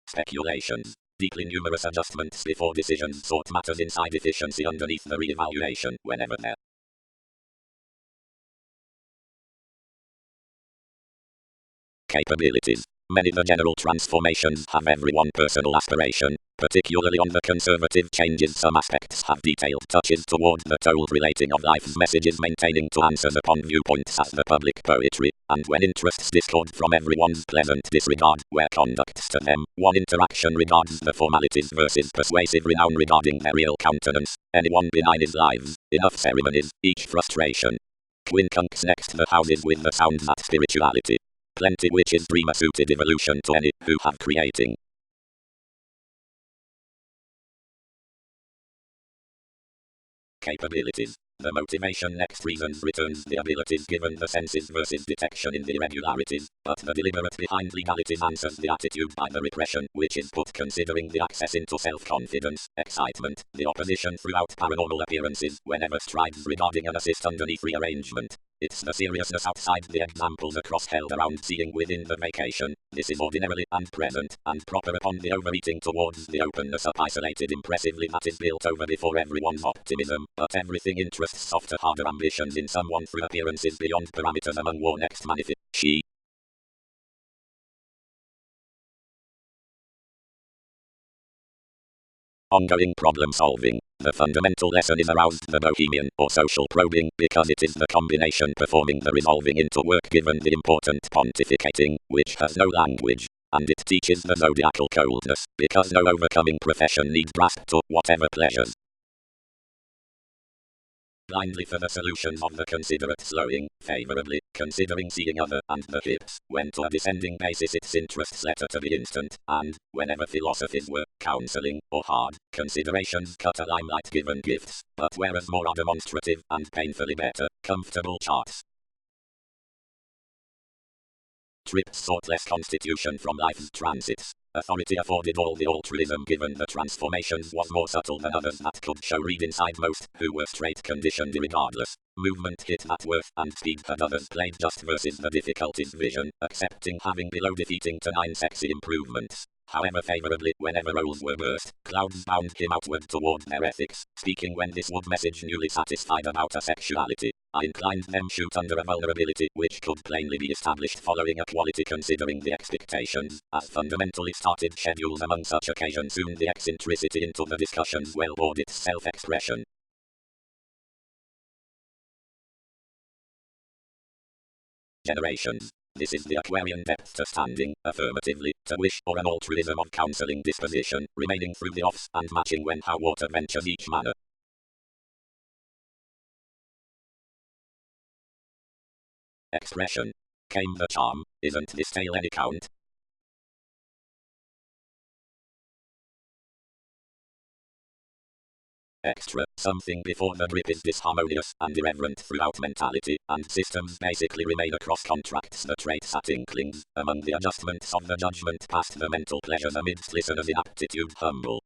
Speculations. Deeply numerous adjustments before decisions sought matters inside efficiency underneath the re-evaluation whenever there. Capabilities. Many the general transformations have every one personal aspiration, particularly on the conservative changes. Some aspects have detailed touches toward the told relating of life's messages, maintaining to answers upon viewpoints as the public poetry, and when interests discord from everyone's pleasant disregard, where conducts to them, one interaction regards the formalities versus persuasive renown regarding their real countenance, anyone benign his lives, enough ceremonies, each frustration. Quincunx next the houses with the sound that spirituality. Plenty which is dreamer-suited evolution to any who have creating. Capabilities. The motivation next reasons returns the abilities given the senses versus detection in the irregularities, but the deliberate behind legalities answers the attitude by the repression which is put considering the access into self-confidence, excitement, the opposition throughout paranormal appearances whenever strides regarding an assist underneath rearrangement. It's the seriousness outside the examples across held around seeing within the vacation. This is ordinarily and present and proper upon the overeating towards the openness up isolated impressively that is built over before everyone's optimism, but everything interests softer harder ambitions in someone through appearances beyond parameters among war next manifest. She. Ongoing problem solving. The fundamental lesson is aroused the bohemian or social probing because it is the combination performing the resolving into work given the important pontificating, which has no language. And it teaches the zodiacal coldness, because no overcoming profession needs grasp to whatever pleasures. Blindly for the solutions of the considerate slowing, favorably, considering seeing other and the hips, when to a descending basis its interests letter to be instant, and, whenever philosophies were, counseling, or hard, considerations cut a limelight given gifts, but whereas more are demonstrative, and painfully better, comfortable charts. Trips sought less constitution from life's transits. Authority afforded all the altruism given the transformations was more subtle than others that could show read inside most, who were straight conditioned irregardless. Movement hit that worth and speed had others played just versus the difficulties vision, accepting having below defeating to 9 sexy improvements. However favorably, whenever roles were burst, clouds bound him outward toward their ethics, speaking when this would message newly satisfied about a sexuality. I inclined them shoot under a vulnerability which could plainly be established following a quality considering the expectations, as fundamentally started schedules among such occasions soon the eccentricity into the discussions well bored its self-expression. Generations. This is the Aquarian depth to standing, affirmatively, to wish or an altruism of counseling disposition, remaining through the offs and matching when how water ventures each manner. Expression. Came the charm, isn't this tale any count? Extra, something before the drip is disharmonious and irreverent throughout mentality, and systems basically remain across contracts the traits at inklings, among the adjustments of the judgment past the mental pleasures amidst listeners' inaptitude humble.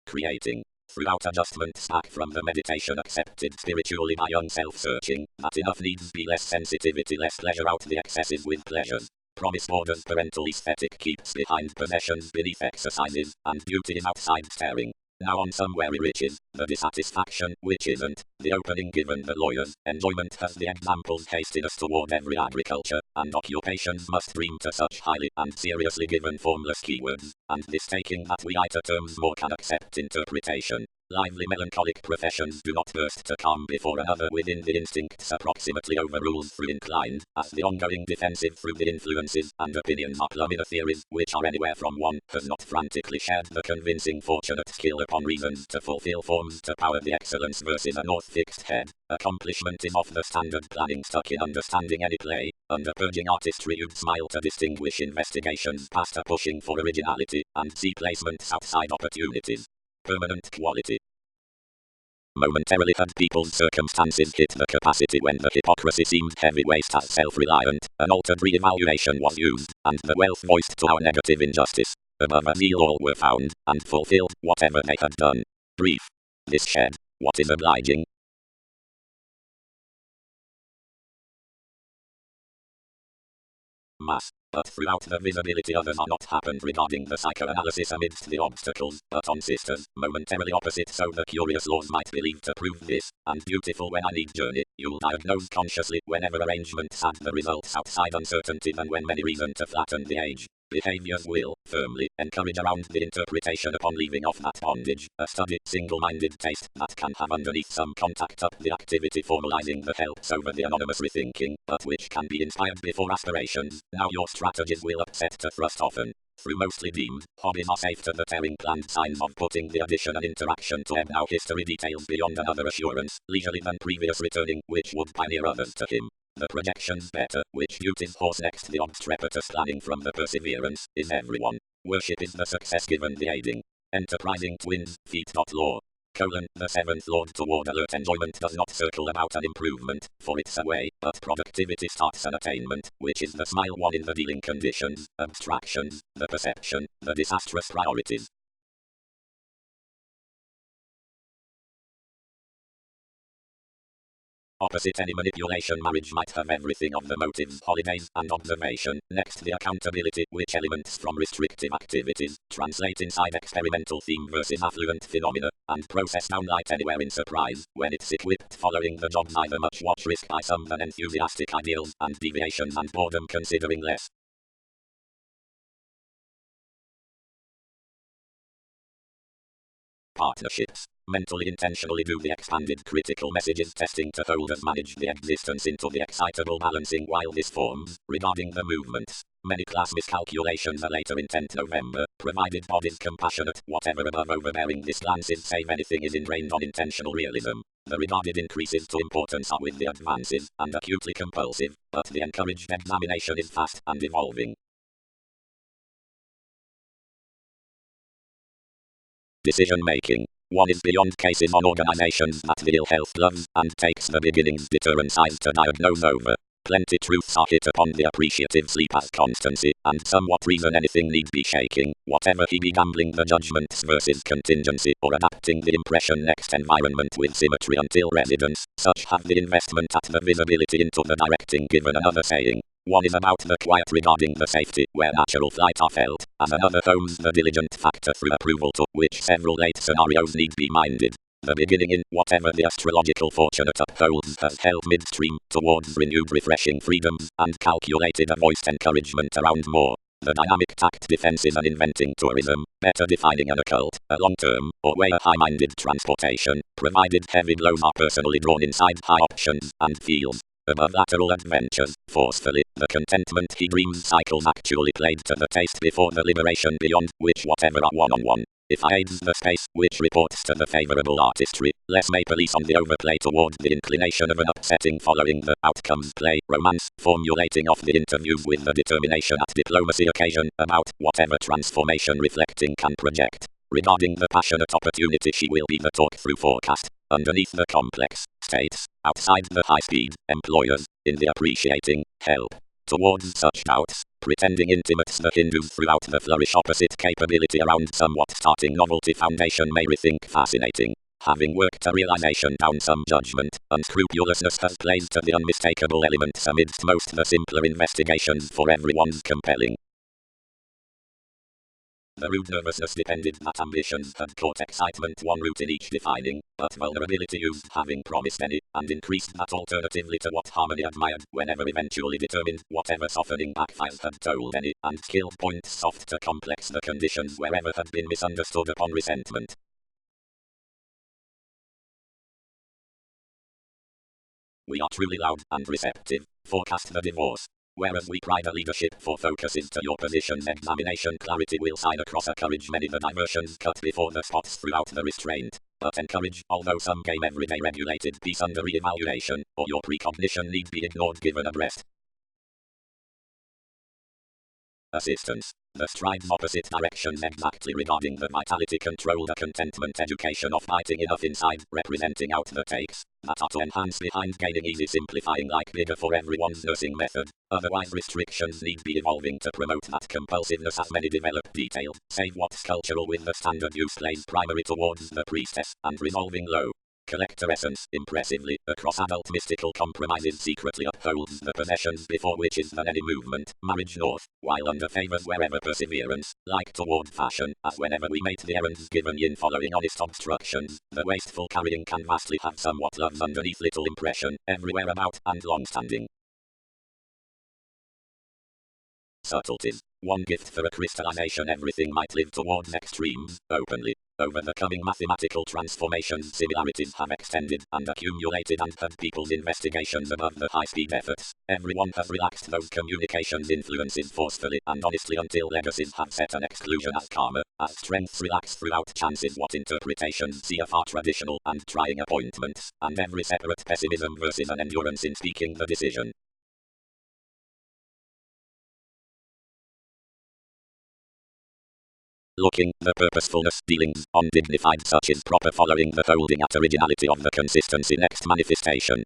Creating. Throughout adjustment stack from the meditation accepted spiritually by young self-searching, that enough needs be less sensitivity less pleasure out the excesses with pleasures. Promise borders parental aesthetic keeps behind possessions beneath exercises, and beauty is outside staring. Now on some weary riches, the dissatisfaction, which isn't, the opening given the lawyers, enjoyment has the examples hastiness toward every agriculture, and occupations must dream to such highly and seriously given formless keywords, and this taking that we iter terms more can accept interpretation. Lively melancholic professions do not burst to calm before another within the instincts approximately overruled through inclined, as the ongoing defensive through the influences and opinions are plumina theories, which are anywhere from one, has not frantically shared the convincing fortunate skill upon reasons to fulfill forms to power the excellence versus a north fixed head. Accomplishment is off the standard planning stuck in understanding any play, under purging artistry you'd smile to distinguish investigations past a pushing for originality, and see placements outside opportunities. Permanent quality. Momentarily had people's circumstances hit the capacity when the hypocrisy seemed heavyweight as self-reliant, an altered re-evaluation was used, and the wealth voiced to our negative injustice. Above a zeal all were found, and fulfilled, whatever they had done. Brief. This shed, what is obliging? mass. But throughout the visibility others are not happened regarding the psychoanalysis amidst the obstacles, but on sisters, momentarily opposite, so the curious laws might believe to prove this, and beautiful when I need journey, you'll diagnose consciously whenever arrangements had the results outside uncertainty than when many reason to flatten the age. Behaviors will, firmly, encourage around the interpretation upon leaving off that bondage, a studied, single-minded taste that can have underneath some contact up the activity formalizing the helps over the anonymous rethinking, but which can be inspired before aspirations. Now your strategies will upset to thrust often. Through mostly deemed, hobbies are safe to the tearing planned signs of putting the addition and interaction to ebb now history details beyond another assurance, leisurely than previous returning, which would pioneer others to him. The projections better, which duties horse next the obstreperous planning from the perseverance, is everyone. Worship is the success given the aiding. Enterprising twins, feet.law. The seventh lord toward alert enjoyment does not circle about an improvement, for it's a way, but productivity starts an attainment, which is the smile one in the dealing conditions, abstractions, the perception, the disastrous priorities. Opposite any manipulation, marriage might have everything of the motives, holidays, and observation. Next, the accountability, which elements from restrictive activities translate inside experimental theme versus affluent phenomena, and process downlight anywhere in surprise, when it's equipped following the jobs either much watch risk by some than enthusiastic ideals, and deviations and boredom considering less. Partnerships. Mentally intentionally do the expanded critical messages testing to hold us manage the existence into the excitable balancing while this forms, regarding the movements. Many class miscalculations are later intent November, provided bodies compassionate, whatever above overbearing this glances save anything is ingrained on intentional realism. The regarded increases to importance are with the advances, and acutely compulsive, but the encouraged examination is fast and evolving. Decision making. One is beyond cases on organizations that the ill health loves, and takes the beginnings deterrent size to diagnose over. Plenty truths are hit upon the appreciative sleep as constancy, and somewhat reason anything need be shaking, whatever he be gambling the judgments versus contingency, or adapting the impression next environment with symmetry until residence, such have the investment at the visibility into the directing given another saying. One is about the quiet regarding the safety, where natural flight are felt, as another hones the diligent factor through approval to which several late scenarios need be minded. The beginning in whatever the astrological fortunate upholds has held midstream, towards renewed refreshing freedoms, and calculated a voiced encouragement around more. The dynamic tact defenses and inventing tourism, better defining an occult, a long-term, or way a high-minded transportation, provided heavy blows are personally drawn inside high options, and fields. Above lateral adventures, forcefully, the contentment he dreams cycles actually played to the taste before the liberation beyond, which whatever are one-on-one. If I aids the space, which reports to the favorable artistry, less may police on the overplay toward the inclination of an upsetting following the outcomes play, romance, formulating off the interviews with the determination at diplomacy occasion, about whatever transformation reflecting can project. Regarding the passionate opportunity she will be the talk-through forecast. Underneath the complex states, outside the high-speed employers, in the appreciating help towards such doubts, pretending intimates the Hindus throughout the flourish opposite capability around somewhat starting novelty foundation may rethink fascinating. Having worked a realization down some judgment, unscrupulousness has played to the unmistakable elements amidst most the simpler investigations for everyone's compelling. The rude nervousness depended that ambitions had caught excitement one route in each defining, but vulnerability used having promised any, and increased that alternatively to what harmony admired, whenever eventually determined, whatever softening backfires had told any, and killed points soft to complex the conditions wherever had been misunderstood upon resentment. We are truly loud and receptive. Forecast the divorce. Whereas we pride a leadership for focuses to your position's examination clarity will side across encourage many the diversions cut before the spots throughout the restraint. But encourage, although some game everyday regulated piece under re-evaluation, or your precognition need be ignored given a breast. Assistance. The strides opposite directions exactly regarding the vitality control the contentment education of biting enough inside, representing out the takes, that are to enhance behind gaining easy simplifying like bigger for everyone's nursing method. Otherwise restrictions need be evolving to promote that compulsiveness as many develop detailed, save what's cultural with the standard use plays primary towards the priestess, and resolving low. Collector essence, impressively, across adult mystical compromises secretly upholds the possessions before which is than any movement, marriage north, while under favours wherever perseverance, like toward fashion, as whenever we mate the errands given in following honest obstructions, the wasteful carrying can vastly have somewhat loves underneath little impression, everywhere about, and long-standing. Subtleties. One gift for a crystallization everything might live towards extremes, openly. Over the coming mathematical transformations similarities have extended and accumulated and had people's investigations above the high-speed efforts. Everyone has relaxed those communications influences forcefully and honestly until legacies have set an exclusion as karma, as strengths relax throughout chances what interpretations see are traditional and trying appointments, and every separate pessimism versus an endurance in speaking the decision. Looking, the purposefulness, dealings, undignified such is proper following the holding at originality of the consistency next manifestation.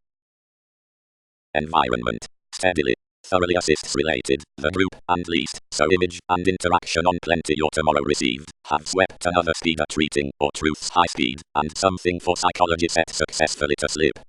Environment. Steadily. Thoroughly assists related, the group, and least, so image, and interaction on plenty your tomorrow received, have swept another speed at treating, or truth's high speed, and something for psychology set successfully to slip.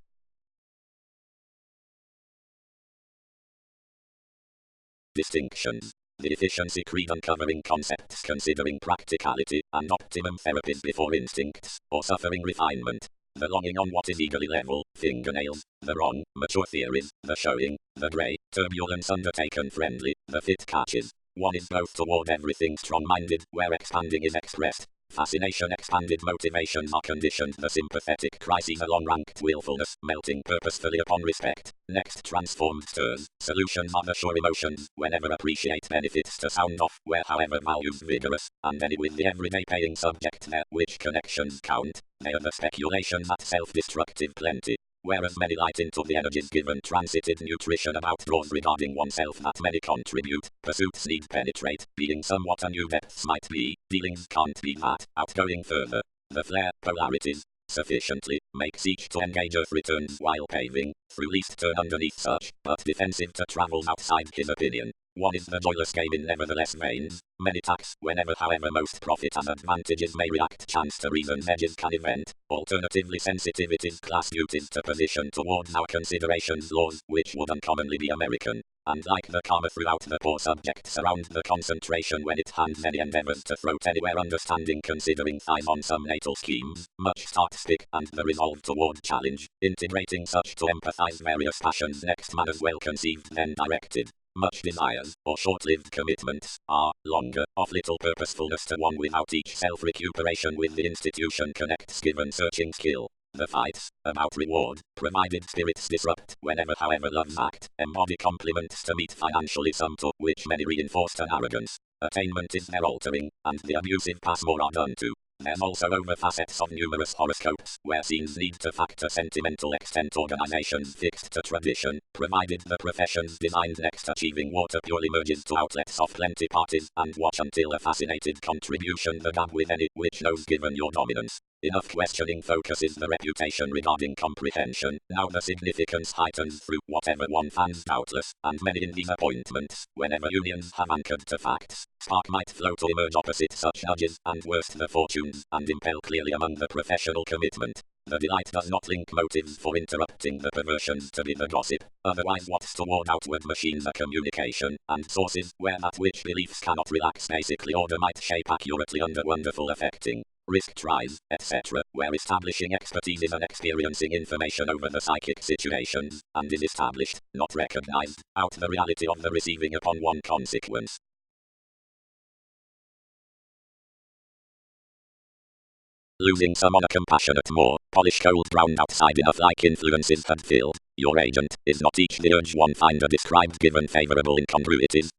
Distinctions. The efficiency creed uncovering concepts considering practicality, and optimum therapies before instincts, or suffering refinement. The longing on what is eagerly level, fingernails, the wrong, mature theories, the showing, the grey, turbulence undertaken friendly, the fit catches. One is both toward everything strong-minded, where expanding is expressed. Fascination expanded motivations are conditioned the sympathetic crises along ranked willfulness, melting purposefully upon respect. Next transformed stirs, solutions are the sure emotions, whenever appreciate benefits to sound off, where however values vigorous, and any with the everyday paying subject there, which connections count, they are the speculations at self-destructive plenty. Whereas many light into the energies given transited nutrition about draws regarding oneself that many contribute, pursuits need penetrate, being somewhat a new depths might be, dealings can't be that, outgoing further. The flare, polarities, sufficiently, makes each to engage earth returns while paving, through least turn underneath such, but defensive to travels outside his opinion. One is the joyless game in nevertheless veins, many tacks, whenever however most profit and advantages may react chance to reason's edges can event, alternatively sensitivities class duties to position towards our considerations laws, which would uncommonly be American. And like the karma throughout the poor subjects around the concentration when it hands any endeavors to throat anywhere understanding considering thighs on some natal schemes, much start stick, and the resolve toward challenge, integrating such to empathize various passions next man as well conceived then directed. Much desires, or short-lived commitments, are, longer, of little purposefulness to one without each self-recuperation with the institution connects given searching skill. The fights, about reward, provided spirits disrupt, whenever however loves act, embody compliments to meet financially some to, which many reinforced an arrogance. Attainment is their altering, and the abusive pass more are done to. There's also over facets of numerous horoscopes, where scenes need to factor sentimental extent organizations fixed to tradition, provided the professions designed next achieving water purely merges to outlets of plenty parties, and watch until a fascinated contribution the gab with any, which knows given your dominance. Enough questioning focuses the reputation regarding comprehension, now the significance heightens through whatever one finds doubtless, and many in these appointments, whenever unions have anchored to facts, spark might flow to emerge opposite such nudges, and worst the fortunes, and impel clearly among the professional commitment. The delight does not link motives for interrupting the perversions to be the gossip, otherwise what's toward outward machines are communication, and sources, where that which beliefs cannot relax basically order might shape accurately under wonderful affecting. Risk tries, etc., where establishing expertise is an experiencing information over the psychic situations, and is established, not recognized, out the reality of the receiving upon one consequence. Losing some on a compassionate more, polished cold brown outside enough like influences had filled, your agent, is not each the urge one finder described given favorable incongruities.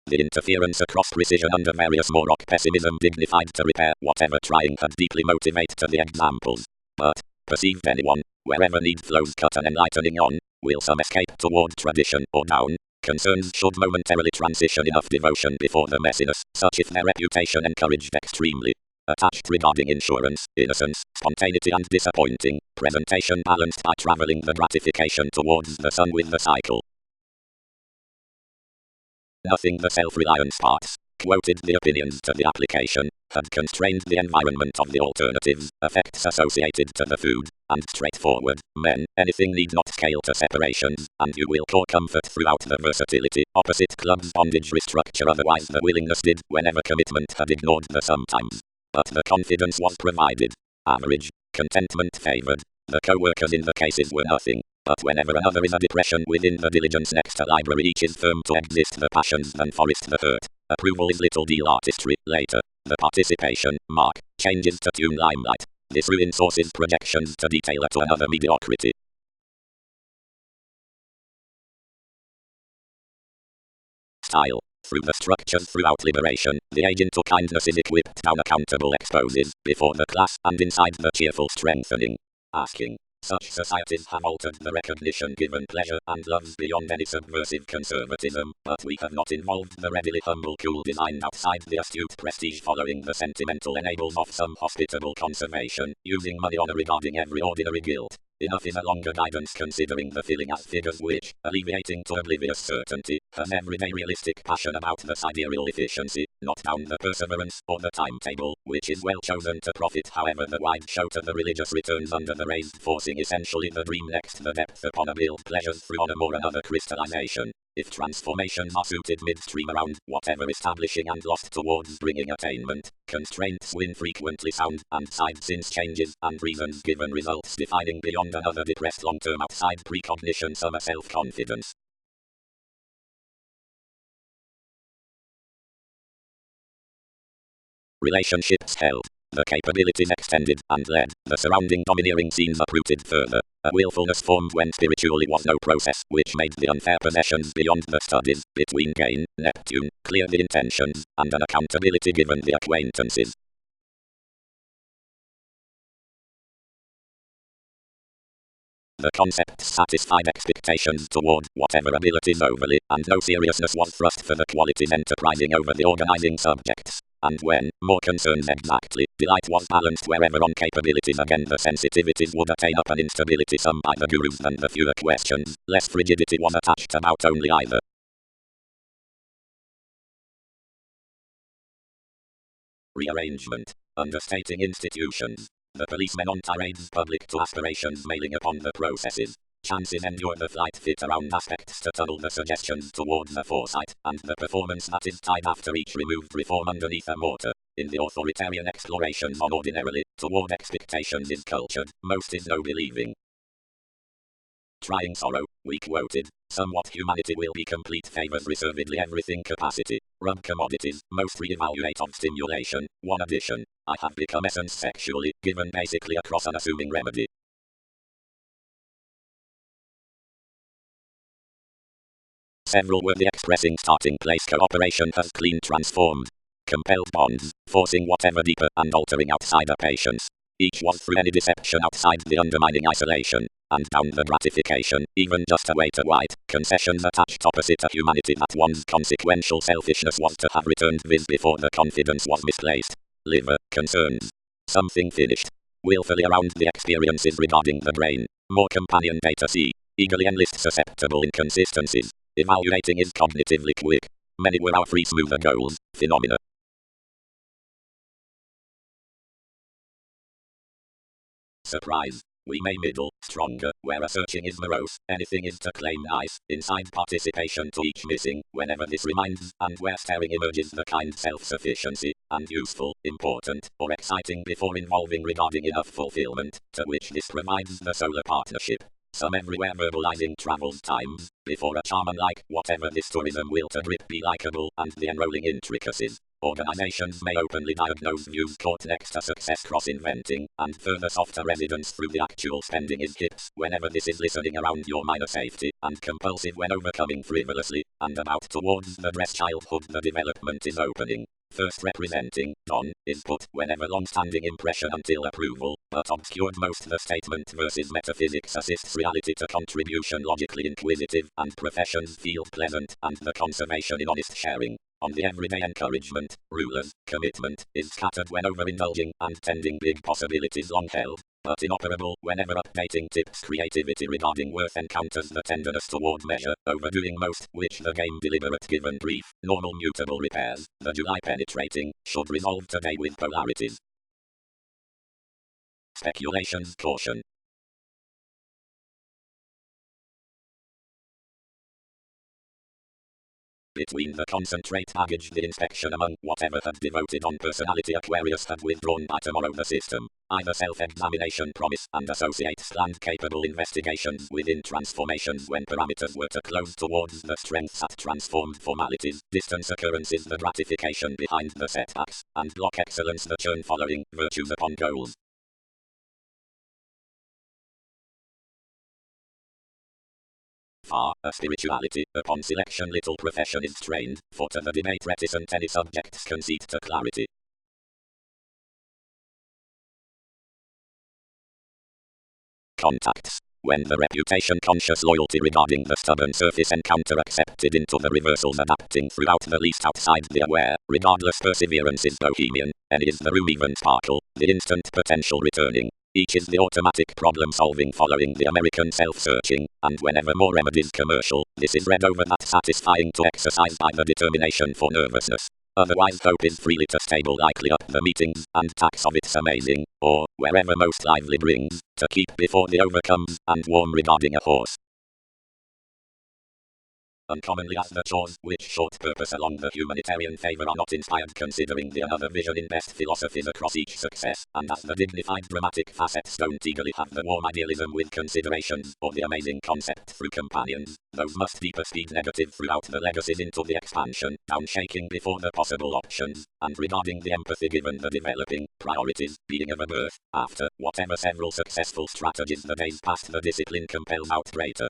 The interference across precision under various Morlock pessimism dignified to repair whatever trying had deeply motivate to the examples. But, perceived anyone, wherever need flows cut an enlightening on, will some escape toward tradition or down? Concerns should momentarily transition enough devotion before the messiness, such if their reputation encouraged extremely. Attached regarding insurance, innocence, spontaneity and disappointing, presentation balanced by traveling the gratification towards the sun with the cycle. Nothing the self-reliance parts. quoted the opinions to the application, had constrained the environment of the alternatives, effects associated to the food, and straightforward, men, anything need not scale to separations, and you will core comfort throughout the versatility, opposite clubs bondage restructure otherwise the willingness did, whenever commitment had ignored the sometimes. But the confidence was provided. Average, contentment favored. The co-workers in the cases were nothing. But whenever another is a depression within the diligence next to library each is firm to exist the passions than forest the hurt. Approval is little deal artistry. Later, the participation, mark, changes to tune limelight. This ruin sources projections to detailer to another mediocrity. Style. Through the structures throughout liberation, the agent to kindness is equipped unaccountable exposes, before the class and inside the cheerful strengthening. Asking. Such societies have altered the recognition given pleasure and loves beyond any subversive conservatism, but we have not involved the readily humble cool design outside the astute prestige following the sentimental enables of some hospitable conservation, using money honor regarding every ordinary guilt. Enough is a longer guidance considering the feeling as figures which, alleviating to oblivious certainty, has everyday realistic passion about the sidereal efficiency, not down the perseverance, or the timetable, which is well chosen to profit however the wide shout of the religious returns under the raised forcing essentially the dream next the depth upon a build pleasures through on a more another crystallization. If transformations are suited midstream around whatever establishing and lost towards bringing attainment, constraints win frequently sound, and side since changes, and reasons given results defining beyond another depressed long-term outside precognition summer self-confidence. Relationships held. The capabilities extended and led, the surrounding domineering scenes uprooted further. A willfulness formed when spiritually was no process, which made the unfair possessions beyond the studies, between gain, Neptune, clear the intentions, and an accountability given the acquaintances. The concepts satisfied expectations toward whatever abilities overly, and no seriousness was thrust for the qualities enterprising over the organizing subjects. And when, more concerns exactly, delight was balanced wherever on capabilities again the sensitivities would attain up an instability some by the gurus than the fewer questions, less frigidity was attached about only either. Rearrangement. Understating institutions. The policemen on tirades public to aspirations mailing upon the processes. Chances endure the flight fit around aspects to tunnel the suggestions toward the foresight, and the performance that is tied after each removed reform underneath a mortar. In the authoritarian explorations on ordinarily, toward expectations is cultured, most is no believing. Trying sorrow, we quoted, somewhat humanity will be complete favors reservedly everything capacity, rub commodities, most re-evaluate of stimulation, one addition, I have become essence sexually, given basically across an assuming remedy. Several were the expressing starting place cooperation has clean transformed. Compelled bonds, forcing whatever deeper and altering outsider patience. Each was through any deception outside the undermining isolation, and down the gratification, even just a way to white, concessions attached opposite a humanity that one's consequential selfishness was to have returned viz before the confidence was misplaced. Liver, concerns. Something finished. Willfully around the experiences regarding the brain. More companion data see. Eagerly enlist susceptible inconsistencies. Evaluating is cognitively quick. Many were our free smoother goals, phenomena. Surprise. We may middle, stronger, where a searching is morose, anything is to claim nice, inside participation to each missing, whenever this reminds, and where staring emerges the kind self-sufficiency, and useful, important, or exciting before involving regarding enough fulfillment, to which this provides the solar partnership. Some everywhere verbalizing travels times, before a charm unlike whatever this tourism will to grip be likeable, and the enrolling intricacies. Organizations may openly diagnose views caught next to success cross-inventing, and further softer residence through the actual spending is hips, whenever this is listening around your minor safety, and compulsive when overcoming frivolously, and about towards the dress childhood the development is opening. First representing, don, is put whenever long-standing impression until approval, but obscured most the statement versus metaphysics assists reality to contribution logically inquisitive, and professions feel pleasant, and the conservation in honest sharing. On the everyday encouragement, rulers, commitment, is scattered when overindulging, and tending big possibilities long held. but inoperable whenever updating tips. Creativity regarding worth encounters the tenderness toward measure, overdoing most, which the game deliberate given brief, normal mutable repairs. The July penetrating, should resolve today with polarities. Speculations caution. Between the concentrate baggage the inspection among whatever had devoted on personality Aquarius had withdrawn by tomorrow the system. Either self-examination promise and associate planned capable investigations within transformations when parameters were to close towards the strengths at transformed formalities, distance occurrences the gratification behind the setbacks, and block excellence the churn following, virtues upon goals. Far, a spirituality, upon selection little profession is trained, for to the debate reticent any subjects concede to clarity. Contacts. When the reputation-conscious loyalty regarding the stubborn surface encounter accepted into the reversals adapting throughout the least outside the aware, regardless perseverance is bohemian, and is the room even sparkle, the instant potential returning. Each is the automatic problem-solving following the American self-searching, and whenever more remedies commercial, this is read over that satisfying to exercise by the determination for nervousness. Otherwise hope is freely to stable likely up the meetings, and tax of it's amazing, or, wherever most lively brings, to keep before the overcomes, and warm regarding a horse. Uncommonly as the chores, which short purpose along the humanitarian favor are not inspired considering the another vision in best philosophies across each success, and as the dignified dramatic facets don't eagerly have the warm idealism with considerations, or the amazing concept through companions, those must be perceived negative throughout the legacies into the expansion, downshaking before the possible options, and regarding the empathy given the developing, priorities, being of a birth, after, whatever several successful strategies the days past the discipline compels out greater.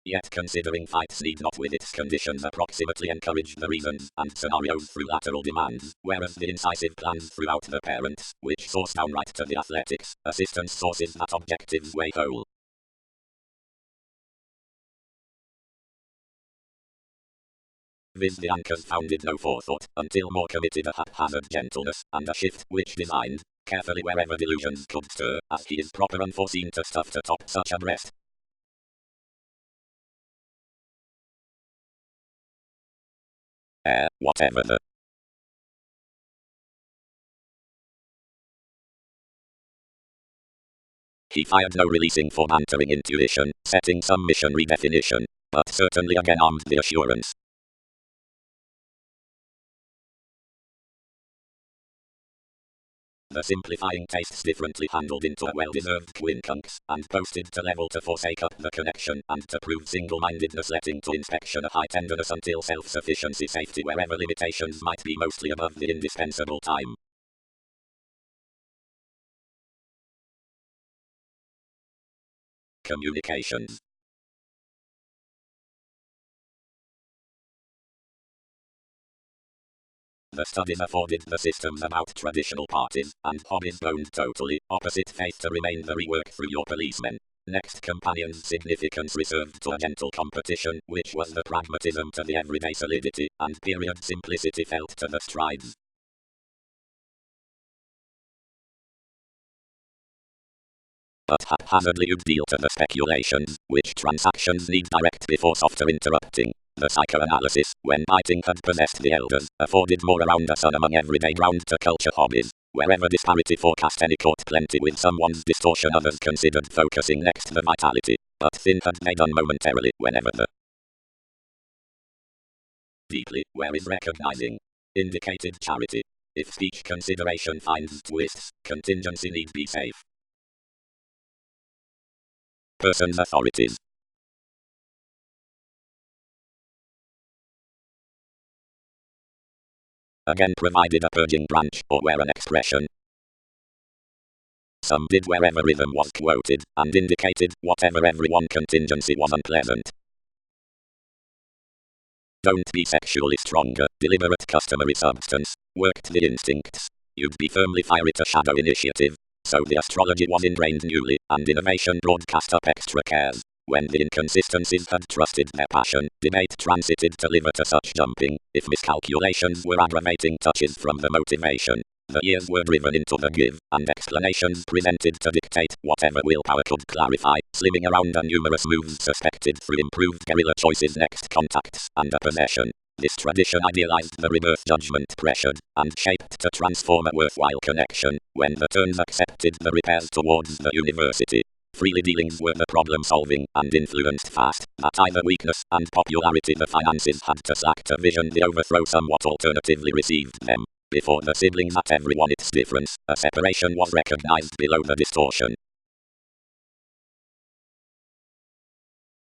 Yet considering fights need not with its conditions approximately encourage the reasons and scenarios through lateral demands, whereas the incisive plans throughout the parents, which source downright to the athletics, assistance sources that objectives weigh whole. Viz. The anchors founded no forethought, until more committed a haphazard gentleness, and a shift, which designed, carefully wherever delusions could stir, as he is proper unforeseen to stuff to top such a breast. Whatever the he fired no releasing for bantering intuition, setting some mission redefinition, but certainly again armed the assurance. The simplifying tastes differently handled into a well-deserved quincunx, and posted to level to forsake up the connection, and to prove single-mindedness letting to inspection a high tenderness until self-sufficiency safety wherever limitations might be mostly above the indispensable time. Communications. The studies afforded the systems about traditional parties, and hobbies boned totally, opposite faith to remain the rework through your policemen. Next companion's significance reserved to a gentle competition, which was the pragmatism to the everyday solidity, and period simplicity felt to the strides. But haphazardly you'd deal to the speculations, which transactions need direct before softer interrupting. The psychoanalysis, when biting had possessed the elders, afforded more around the sun among everyday ground to culture hobbies. Wherever disparity forecast any caught plenty with someone's distortion others considered focusing next the vitality, but thin had they done momentarily whenever the deeply, where is recognizing indicated charity. If speech consideration finds twists, contingency need be safe. Person's authorities. Again provided a purging branch, or where an expression. Some did wherever rhythm was quoted, and indicated, whatever everyone contingency was unpleasant. Don't be sexually stronger, deliberate customary substance, worked the instincts. You'd be firmly fiery to shadow initiative. So the astrology was ingrained newly, and innovation broadcast up extra cares. When the inconsistencies had trusted their passion, debate transited to liver to such jumping. If miscalculations were aggravating touches from the motivation, the ears were driven into the give, and explanations presented to dictate whatever willpower could clarify, slimming around a numerous moves suspected through improved guerrilla choices, next contacts, and a possession. This tradition idealized the rebirth judgment pressured, and shaped to transform a worthwhile connection, when the turns accepted the repairs towards the university. Freely dealings were the problem solving, and influenced fast, that either weakness and popularity the finances had to slack to vision the overthrow somewhat alternatively received them. Before the siblings at everyone its difference, a separation was recognized below the distortion.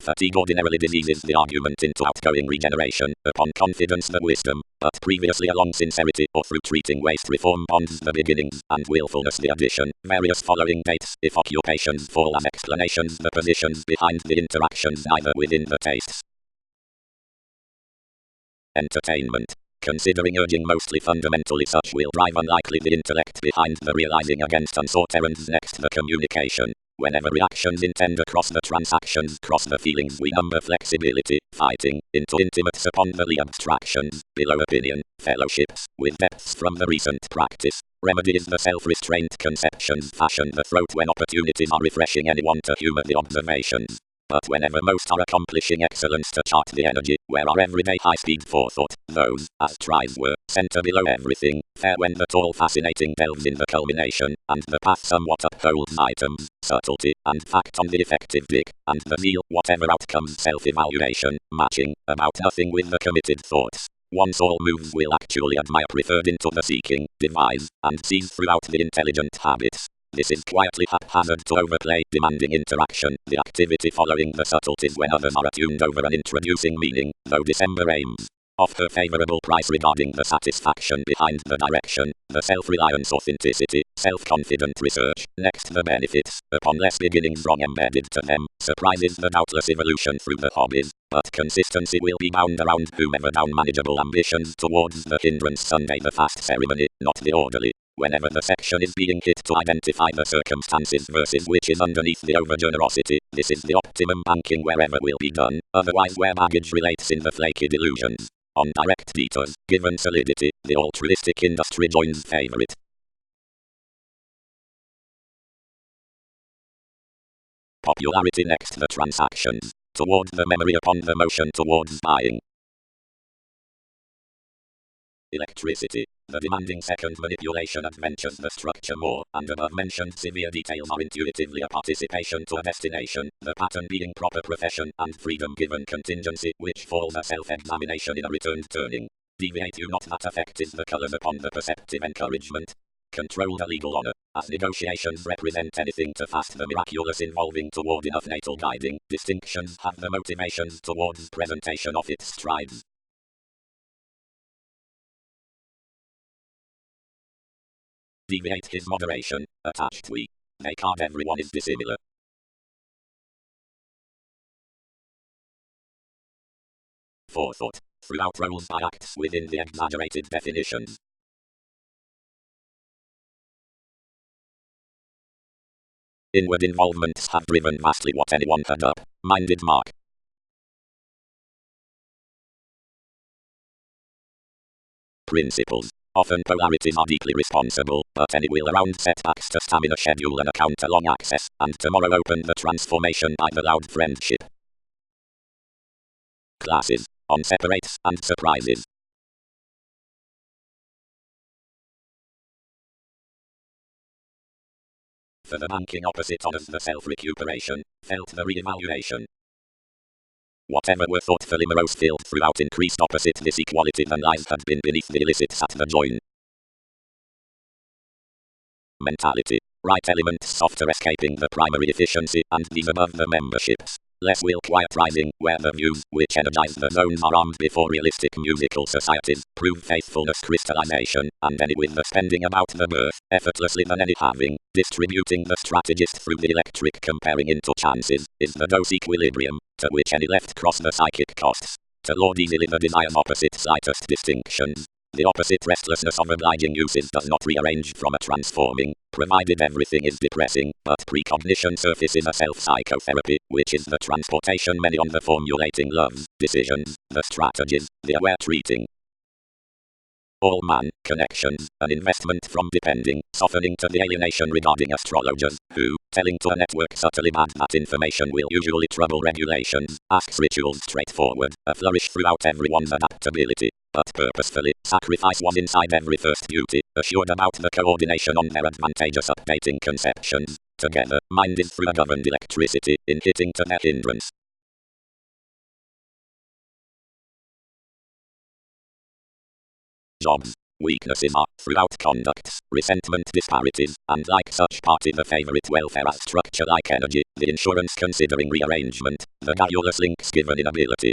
Fatigue ordinarily diseases the argument into outgoing regeneration, upon confidence that wisdom, but previously along sincerity, or through treating waste reform bonds the beginnings, and willfulness the addition. Various following dates, if occupations fall as explanations, the positions behind the interactions neither within the tastes. Entertainment. Considering urging mostly fundamentally such will drive unlikely the intellect behind the realizing against unsought errands, next the communication. Whenever reactions intend across the transactions cross the feelings, we number flexibility, fighting, into intimates upon the abstractions, below opinion, fellowships, with depths from the recent practice. Remedy is the self-restraint conceptions fashion the throat when opportunities are refreshing anyone to humor the observations. But whenever most are accomplishing excellence to chart the energy, where our everyday high-speed forethought, those, as tries were, center below everything, fair when the tall fascinating delves in the culmination, and the path somewhat upholds items, subtlety, and fact on the effective dick, and the zeal, whatever outcomes self-evaluation, matching, about nothing with the committed thoughts. Once all moves will actually admire preferred into the seeking, devise, and seize throughout the intelligent habits. This is quietly haphazard to overplay, demanding interaction, the activity following the subtleties when others are attuned over and introducing meaning, though December aims. Offer favourable price regarding the satisfaction behind the direction, the self-reliance authenticity, self-confident research, next the benefits, upon less beginnings wrong embedded to them, surprises the doubtless evolution through the hobbies, but consistency will be bound around whomever down manageable ambitions towards the hindrance Sunday the fast ceremony, not the orderly. Whenever the section is being hit to identify the circumstances versus which is underneath the overgenerosity, this is the optimum banking wherever will be done, otherwise where baggage relates in the flaky delusions. On direct detours, given solidity, the altruistic industry joins favorite. Popularity next the transactions, toward the memory upon the motion towards buying. Electricity. The demanding second manipulation adventures the structure more, and above-mentioned severe details are intuitively a participation to a destination, the pattern being proper profession, and freedom given contingency, which falls a self-examination in a returned turning. Deviate you not, that effect is the colors upon the perceptive encouragement. Control the legal honor, as negotiations represent anything to fast the miraculous involving toward enough natal guiding, distinctions have the motivations towards presentation of its strides. Deviate his moderation, attached we. They card everyone is dissimilar. Forethought, throughout roles by acts within the exaggerated definitions. Inward involvements have driven vastly what anyone had up, minded mark. Principles. Often polarities are deeply responsible, but any will around setbacks to stamina schedule an account along access, and tomorrow open the transformation by the loud friendship. Classes. On separates and surprises. For the banking opposite honors the self-recuperation, felt the re-evaluation. Whatever were thoughtfully morose filled throughout increased opposite this equality than lies had been beneath the illicits at the join. Mentality. Right elements softer escaping the primary efficiency, and these above the memberships. Less will quiet rising, where the views, which energize the zones are armed before realistic musical societies, prove faithfulness crystallization, and any with the spending about the birth, effortlessly than any having, distributing the strategist through the electric comparing into chances, is the dose equilibrium, to which any left cross the psychic costs. To lord easily the desire's opposite slightest distinctions. The opposite restlessness of obliging uses does not rearrange from a transforming, provided everything is depressing, but precognition surfaces a self-psychotherapy, which is the transportation many on the formulating loves, decisions, the strategies, the aware treating. All man, connections, an investment from depending, softening to the alienation regarding astrologers, who, telling to a network subtly bad that information will usually trouble regulations, asks rituals straightforward, a flourish throughout everyone's adaptability, but purposefully, sacrifice was inside every first duty, assured about the coordination on their advantageous updating conceptions, together, mind is through a governed electricity, in hitting to their hindrance. Jobs. Weaknesses are, throughout conducts, resentment disparities, and like such party the favorite welfare as structure like energy, the insurance considering rearrangement, the garrulous links given inability.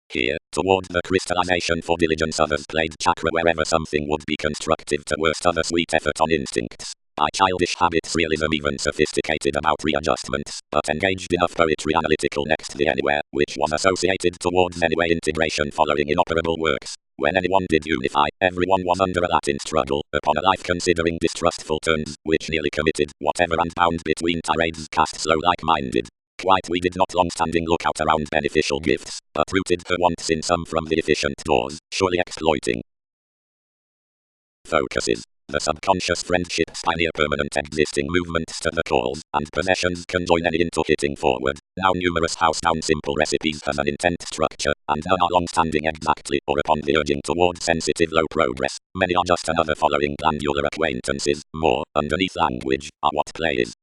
Here, toward the crystallization for diligence others played chakra wherever something would be constructive to worst other sweet effort on instincts. By childish habits realism even sophisticated about readjustments, but engaged enough poetry analytical next the anywhere, which was associated towards anyway integration following inoperable works. When anyone did unify, everyone was under a Latin struggle, upon a life considering distrustful turns, which nearly committed, whatever and bound between tirades cast slow like-minded. Quite we did not long-standing look out around beneficial gifts, but rooted her wants in some from the efficient doors, surely exploiting. Focuses. The subconscious friendships pioneer permanent existing movements to the calls, and possessions can join any into hitting forward. Now numerous house-down simple recipes has an intent structure, and none are long-standing exactly, or upon the urging toward sensitive low progress. Many are just another following glandular acquaintances, more, underneath language, are what play is.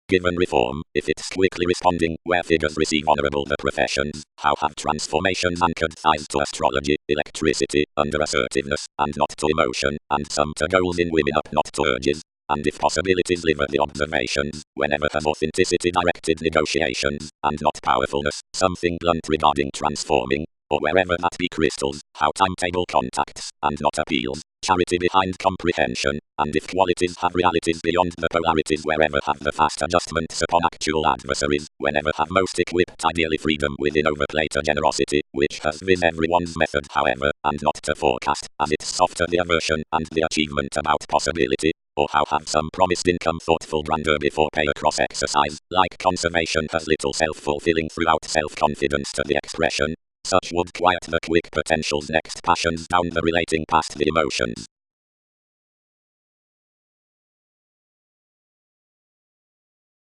Given reform, if it's quickly responding, where figures receive honorable the professions, how have transformations anchored ties to astrology, electricity, under assertiveness, and not to emotion, and some to goals in women up not to urges, and if possibilities live at the observations, whenever have authenticity directed negotiations, and not powerfulness, something blunt regarding transforming, or wherever that be crystals, how timetable contacts, and not appeals, charity behind comprehension, and if qualities have realities beyond the polarities wherever have the fast adjustments upon actual adversaries, whenever have most equipped ideally freedom within overplay to generosity, which has been everyone's method however, and not to forecast, as it's softer the aversion and the achievement about possibility, or how have some promised income thoughtful grandeur before pay across exercise, like conservation has little self-fulfilling throughout self-confidence to the expression. Such would quiet the quick potential's next passions down the relating past the emotions.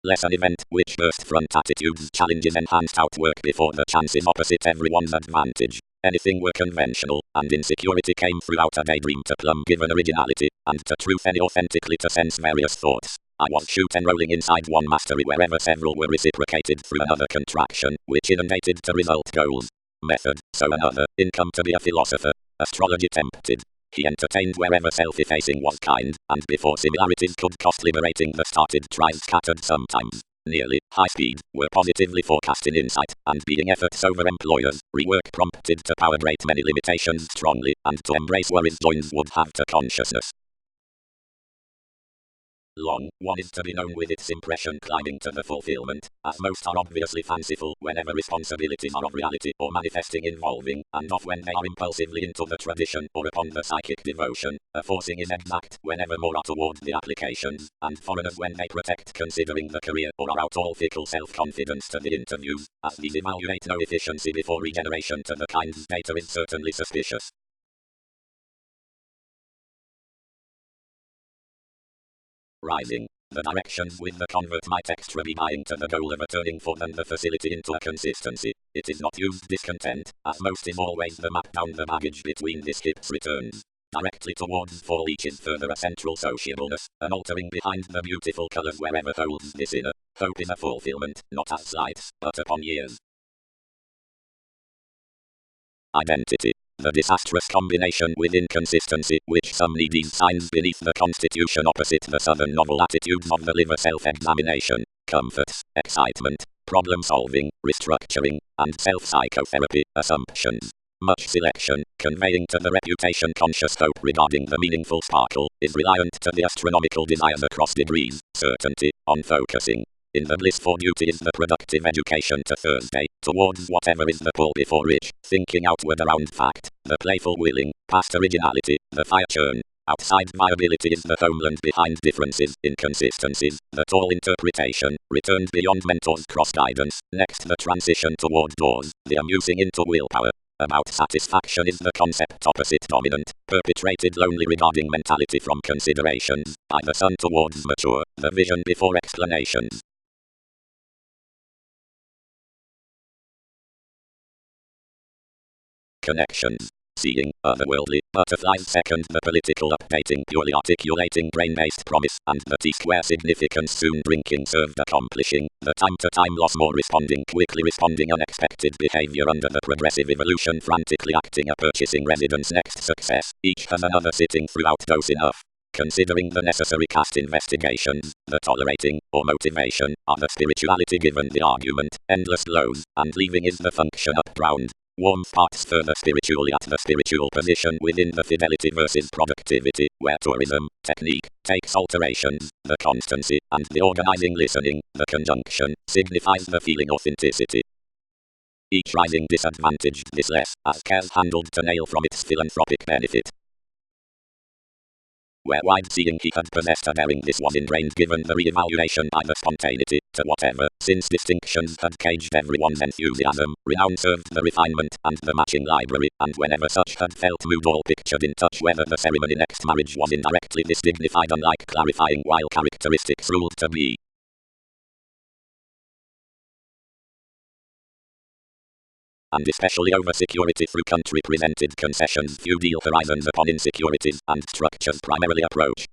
Lesson event, which burst front attitudes challenges enhanced outwork before the chances opposite everyone's advantage. Anything were conventional, and insecurity came throughout a daydream to plumb given originality, and to truth any authentically to sense various thoughts. I was shoot enrolling inside one mastery wherever several were reciprocated through another contraction, which inundated to result goals. Method, so another, income to be a philosopher, astrology tempted. He entertained wherever self-effacing was kind, and before similarities could cost liberating the started tries scattered sometimes, nearly, high speed, were positively forecast in insight, and being efforts over employers, rework prompted to power great many limitations strongly, and to embrace worries joins would have to consciousness. Long, one is to be known with its impression climbing to the fulfillment, as most are obviously fanciful whenever responsibilities are of reality or manifesting involving, and of when they are impulsively into the tradition or upon the psychic devotion, a forcing is exact whenever more are toward the applications, and foreigners when they protect considering the career or are out all fickle self-confidence to the interviews, as these evaluate no efficiency before regeneration to the kind's data is certainly suspicious. Rising. The directions with the convert might extra be buying to the goal of returning for them the facility into a consistency. It is not used discontent, as most is always the map down the baggage between these hips returns. Directly towards fall each is further a central sociableness, an altering behind the beautiful colors wherever holds this inner. Hope is a fulfillment, not as slights, but upon years. Identity. The disastrous combination with inconsistency, which some need these signs beneath the constitution opposite the southern novel attitudes of the liver self-examination, comforts, excitement, problem-solving, restructuring, and self-psychotherapy, assumptions. Much selection, conveying to the reputation conscious hope regarding the meaningful sparkle, is reliant to the astronomical desires across degrees, certainty, on focusing. In the bliss for duty is the productive education to Thursday, towards whatever is the pull before rich, thinking outward around fact, the playful willing, past originality, the fire churn. Outside viability is the homeland behind differences, inconsistencies, the tall interpretation, returned beyond mentors cross-guidance, next the transition toward doors, the amusing into willpower. About satisfaction is the concept opposite dominant, perpetrated lonely regarding mentality from considerations, by the son towards mature, the vision before explanations. Connections. Seeing, otherworldly, butterflies second the political updating purely articulating brain-based promise, and the T-square significance soon drinking served accomplishing, the time-to-time loss more responding quickly responding unexpected behavior under the progressive evolution frantically acting a purchasing residence next success, each has another sitting throughout dose enough. Considering the necessary cast investigations, the tolerating, or motivation, are the spirituality given the argument, endless lows, and leaving is the function up-browned. Warmth parts further spiritually at the spiritual position within the fidelity versus productivity, where tourism, technique, takes alterations, the constancy, and the organizing listening, the conjunction, signifies the feeling authenticity. Each rising disadvantaged this less, as cares handled to nail from its philanthropic benefit. Where wide-seeing he had possessed a daring this was ingrained given the re-evaluation by the spontaneity, to whatever, since distinctions had caged everyone's enthusiasm, renown served the refinement and the matching library, and whenever such had felt mood all pictured in touch whether the ceremony next marriage was indirectly this dignified unlike clarifying while characteristics ruled to be. And especially over security through country presented concessions few deal horizons upon insecurities and structures primarily approach.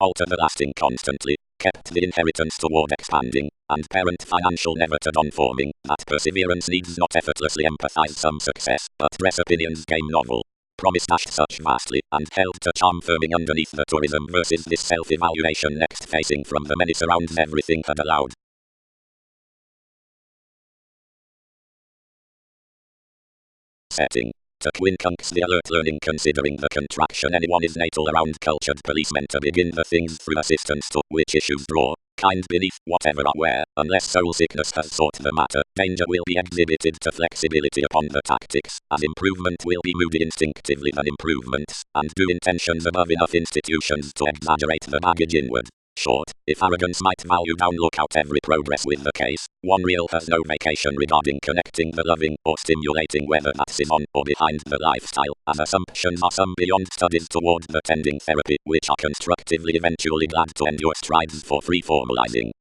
Alter the lasting constantly, kept the inheritance toward expanding, and parent financial never to done forming, that perseverance needs not effortlessly empathize some success, but dress opinions game novel. Promise dashed such vastly, and held to charm firming underneath the tourism versus this self-evaluation next facing from the many surrounds everything had allowed. Setting. To quincunx the alert learning considering the contraction anyone is natal around cultured policemen to begin the things through assistance to which issues draw, kind beneath whatever are where, unless soul sickness has sought the matter, danger will be exhibited to flexibility upon the tactics, as improvement will be moody instinctively than improvements, and do intentions above enough institutions to exaggerate the baggage inward. Short, if arrogance might value down look out every progress with the case, one real has no vacation regarding connecting the loving, or stimulating whether that's is on or behind the lifestyle, as assumptions are some beyond studies toward the tending therapy, which are constructively eventually glad to endure strides for free formalizing.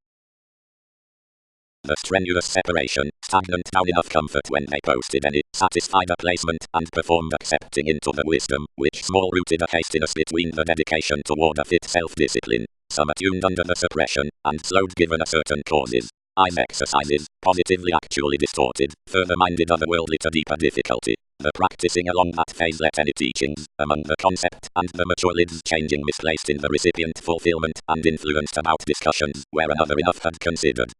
The strenuous separation, stagnant down enough comfort when they posted any, satisfied a placement, and performed accepting into the wisdom, which small-rooted a hastiness between the dedication toward a fit self-discipline, some attuned under the suppression, and slowed given a certain causes. Eyes exercises, positively actually distorted, further minded otherworldly to deeper difficulty. The practicing along that phase let any teachings, among the concept and the mature lids changing misplaced in the recipient fulfillment, and influenced about discussions, where another enough had considered.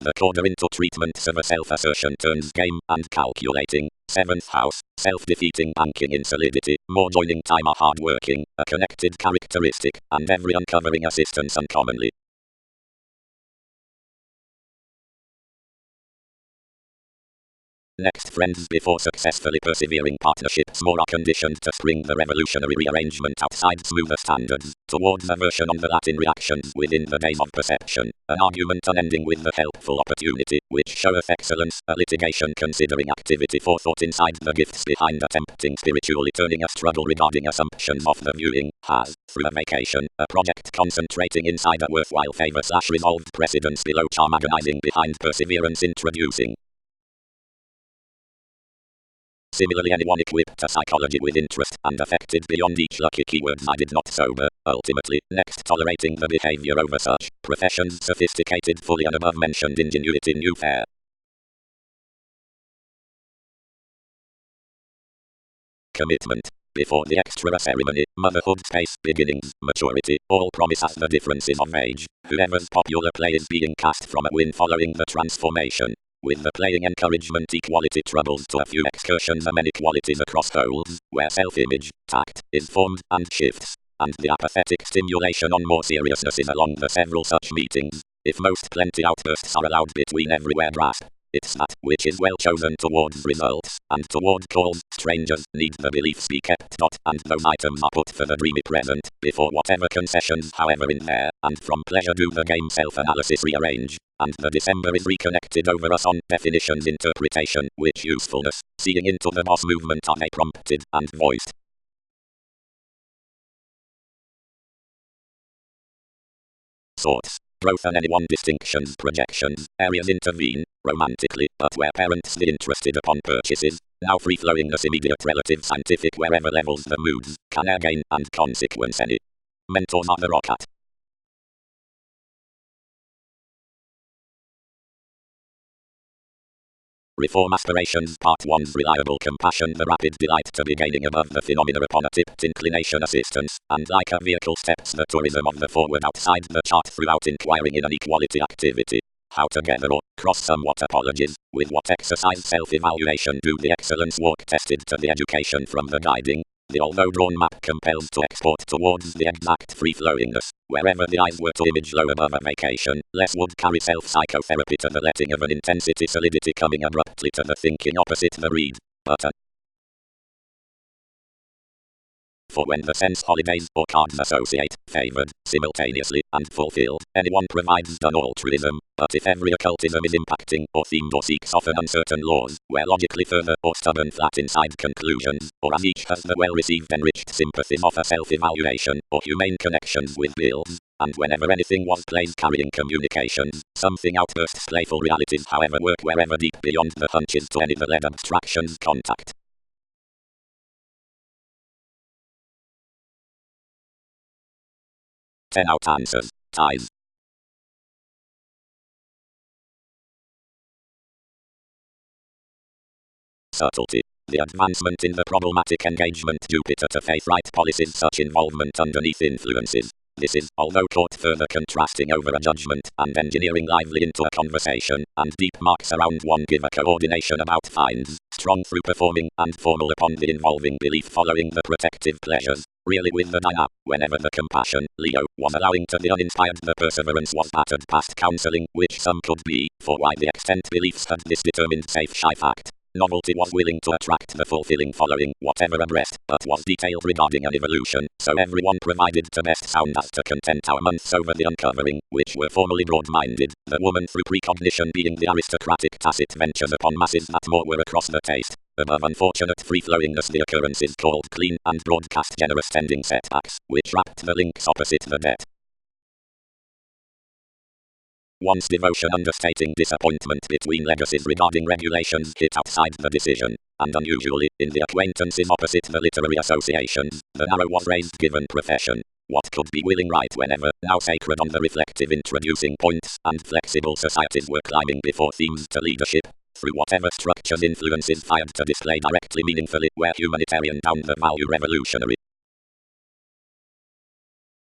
The coda into treatments of a self-assertion turns game and calculating. 7th house, self-defeating banking in solidity, more joining time are hard-working, a connected characteristic, and every uncovering assistance uncommonly. Next friends before successfully persevering partnerships more are conditioned to spring the revolutionary rearrangement outside smoother standards, towards aversion on the Latin reactions within the days of perception, an argument unending with the helpful opportunity, which showeth excellence, a litigation considering activity forethought inside the gifts behind attempting spiritually turning a struggle regarding assumptions of the viewing, has, through a vacation, a project concentrating inside a worthwhile favor/resolved precedence below charm agonizing behind perseverance introducing. Similarly anyone equipped to psychology with interest and affected beyond each lucky keywords I did not sober, ultimately, next tolerating the behavior over such, professions sophisticated fully and above mentioned ingenuity new fair. Commitment. Before the extra ceremony, motherhood space, beginnings, maturity, all promise as the differences of age, whoever's popular play is being cast from a win following the transformation. with the playing encouragement equality troubles to a few excursions and inequalities across wholes, where self-image, tact, is formed and shifts, and the apathetic stimulation on more seriousnesses along the several such meetings, if most plenty outbursts are allowed between everywhere grasp. It's that which is well chosen towards results, and toward cause, strangers need the beliefs be kept. And those items are put for the dreamy present, before whatever concessions however in there, and from pleasure do the game self-analysis rearrange, and the December is reconnected over us on definitions interpretation, which usefulness, seeing into the boss movement are they prompted and voiced. Sorts. Growth and any one distinctions projections, areas intervene, romantically, but where parents the interested upon purchases, now free-flowingness immediate relative scientific wherever levels the moods, can air gain and consequence any. Mentors are the rocket. Reform aspirations Part 1's reliable compassion the rapid delight to be gaining above the phenomena upon a tipped inclination assistance, and like a vehicle steps the tourism of the forward outside the chart throughout inquiring in an equality activity. How together or cross somewhat apologies, with what exercise self-evaluation do the excellence walk tested to the education from the guiding, the although drawn map compels to export towards the exact free-flowingness, wherever the eyes were to image low above a vacation, less would carry self-psychotherapy to the letting of an intensity solidity coming abruptly to the thinking opposite the read, but for when the sense holidays or cards associate, favored, simultaneously, and fulfilled, anyone provides done altruism, but if every occultism is impacting, or themed or seeks often uncertain laws, where logically further, or stubborn flat inside conclusions, or as each has the well-received enriched sympathies of a self-evaluation, or humane connections with bills, and whenever anything was plays carrying communications, something outbursts playful realities however work wherever deep beyond the hunches to any the led abstractions contact. 10 out answers. Ties. Subtlety. The advancement in the problematic engagement Jupiter to faith right policies such involvement underneath influences. This is, although caught further contrasting over a judgment and engineering lively into a conversation, and deep marks around one give a coordination about finds, strong through performing, and formal upon the involving belief following the protective pleasures. Really with the dynamic, whenever the compassion, Leo, was allowing to the uninspired the perseverance was battered past counseling, which some could be, for why the extent beliefs had this determined safe shy fact. Novelty was willing to attract the fulfilling following, whatever abreast, but was detailed regarding an evolution, so everyone provided to best sound as to content our months over the uncovering, which were formally broad-minded, the woman through precognition being the aristocratic tacit ventures upon masses that more were across the taste. Above unfortunate free-flowingness the occurrences called clean and broadcast generous tending setbacks, which wrapped the links opposite the debt. One's devotion understating disappointment between legacies regarding regulations hit outside the decision, and unusually, in the acquaintances opposite the literary associations, the narrow was raised given profession. What could be willing right whenever, now sacred on the reflective introducing points, and flexible societies were climbing before themes to leadership, through whatever structures influences fired to display directly meaningfully where humanitarian down the value revolutionary.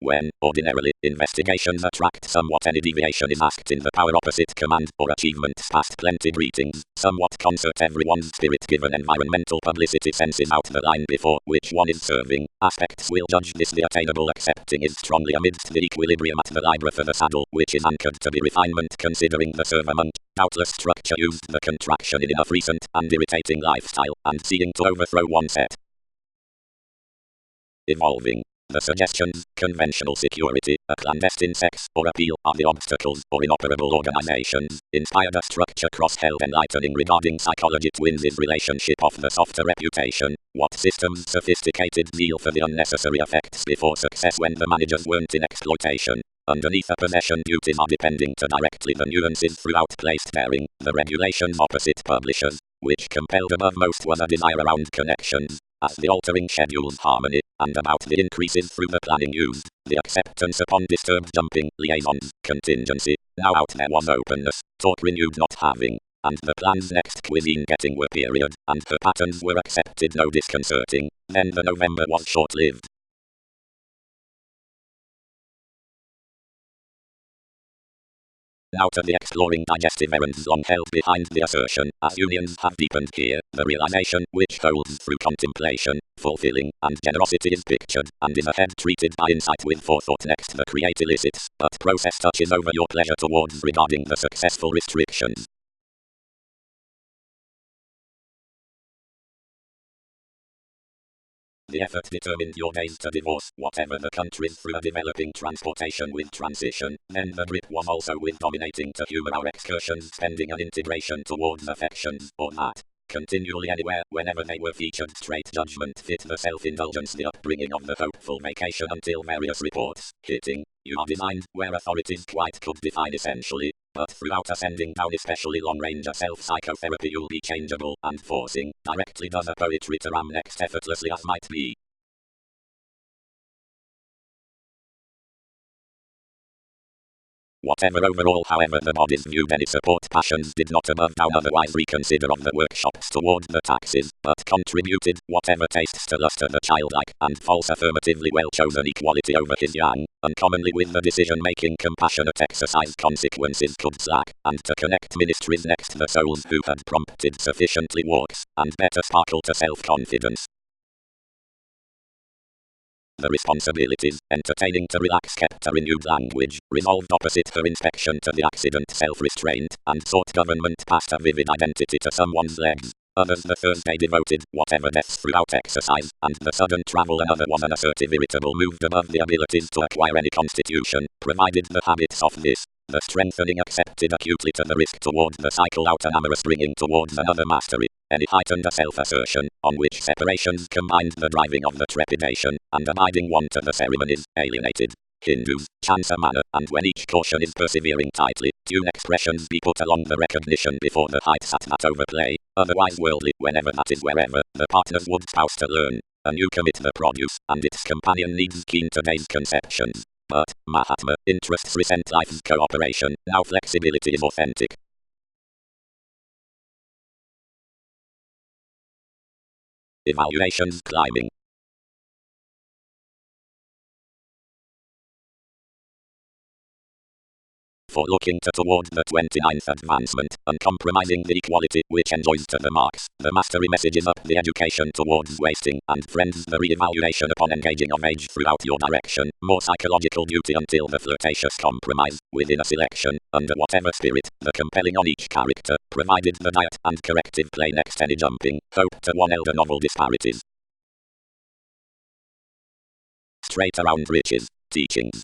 When, ordinarily, investigations attract somewhat any deviation is asked in the power opposite command or achievements past plenty greetings, somewhat concert everyone's spirit given environmental publicity senses out the line before which one is serving, aspects will judge this the attainable accepting is strongly amidst the equilibrium at the libra for the saddle which is anchored to be refinement considering the serve among, doubtless structure used the contraction in enough recent and irritating lifestyle and seeing to overthrow one set. Evolving. The suggestions, conventional security, a clandestine sex, or appeal are the obstacles, or inoperable organizations, inspired a structure cross-held enlightening regarding psychology twins' relationship of the softer reputation, what systems sophisticated zeal for the unnecessary effects before success when the managers weren't in exploitation. Underneath a possession duties are depending to directly the nuances throughout placed bearing, the regulations opposite publishers, which compelled above most was a desire around connections, as the altering schedules harmony, and about the increases through the planning used, the acceptance upon disturbed jumping, liaisons, contingency, now out there was openness, talk renewed not having, and the plan's next cuisine getting were period, and her patterns were accepted no disconcerting, then the November was short-lived. Now to the exploring digestive errands long held behind the assertion, as unions have deepened here, the realization, which holds through contemplation, fulfilling, and generosity is pictured, and is ahead treated by insight with forethought next the create elicits, but process touches over your pleasure towards regarding the successful restrictions. The effort determined your days to divorce, whatever the countries through a developing transportation with transition, then the grip was also with dominating to humor our excursions spending an integration towards affections, or that, continually anywhere, whenever they were featured straight judgment fit the self-indulgence the upbringing of the hopeful vacation until various reports, hitting, you are designed, where authorities quite could define essentially, but throughout ascending down especially long-range self-psychotherapy you'll be changeable and forcing, directly does a poetry to ram next effortlessly as might be. Whatever overall however the bodies viewed any support passions did not above down otherwise reconsider of the workshops toward the taxes, but contributed, whatever tastes to lust of the childlike, and false affirmatively well chosen equality over his yang, uncommonly with the decision-making compassionate exercise consequences could slack, and to connect ministries next the souls who had prompted sufficiently walks, and better sparkle to self-confidence. The responsibilities, entertaining to relax kept a renewed language, resolved opposite her inspection to the accident self-restraint, and sought government past a vivid identity to someone's legs. Others the Thursday devoted, whatever deaths throughout exercise, and the sudden travel another was an assertive irritable moved above the abilities to acquire any constitution, provided the habits of this. The strengthening accepted acutely to the risk towards the cycle out an amorous bringing towards another mastery. Any heightened a self-assertion, on which separations combined the driving of the trepidation, and abiding one to the ceremonies, alienated. Hindus, chance a manner, and when each caution is persevering tightly, tune expressions be put along the recognition before the heights at that overplay, otherwise worldly, whenever that is wherever, the partners would spouse to learn, and you commit the produce, and its companion needs keen today's conceptions. But, Mahatma, interests resent life's cooperation, now flexibility is authentic. Evaluations climbing. For looking toward the 29th advancement, uncompromising the equality which enjoys to the marks, the mastery messages up the education towards wasting, and friends the re-evaluation upon engaging of age throughout your direction, more psychological duty until the flirtatious compromise, within a selection, under whatever spirit, the compelling on each character, provided the diet and corrective play next any jumping, hope to one elder novel disparities. Straight around riches, teachings.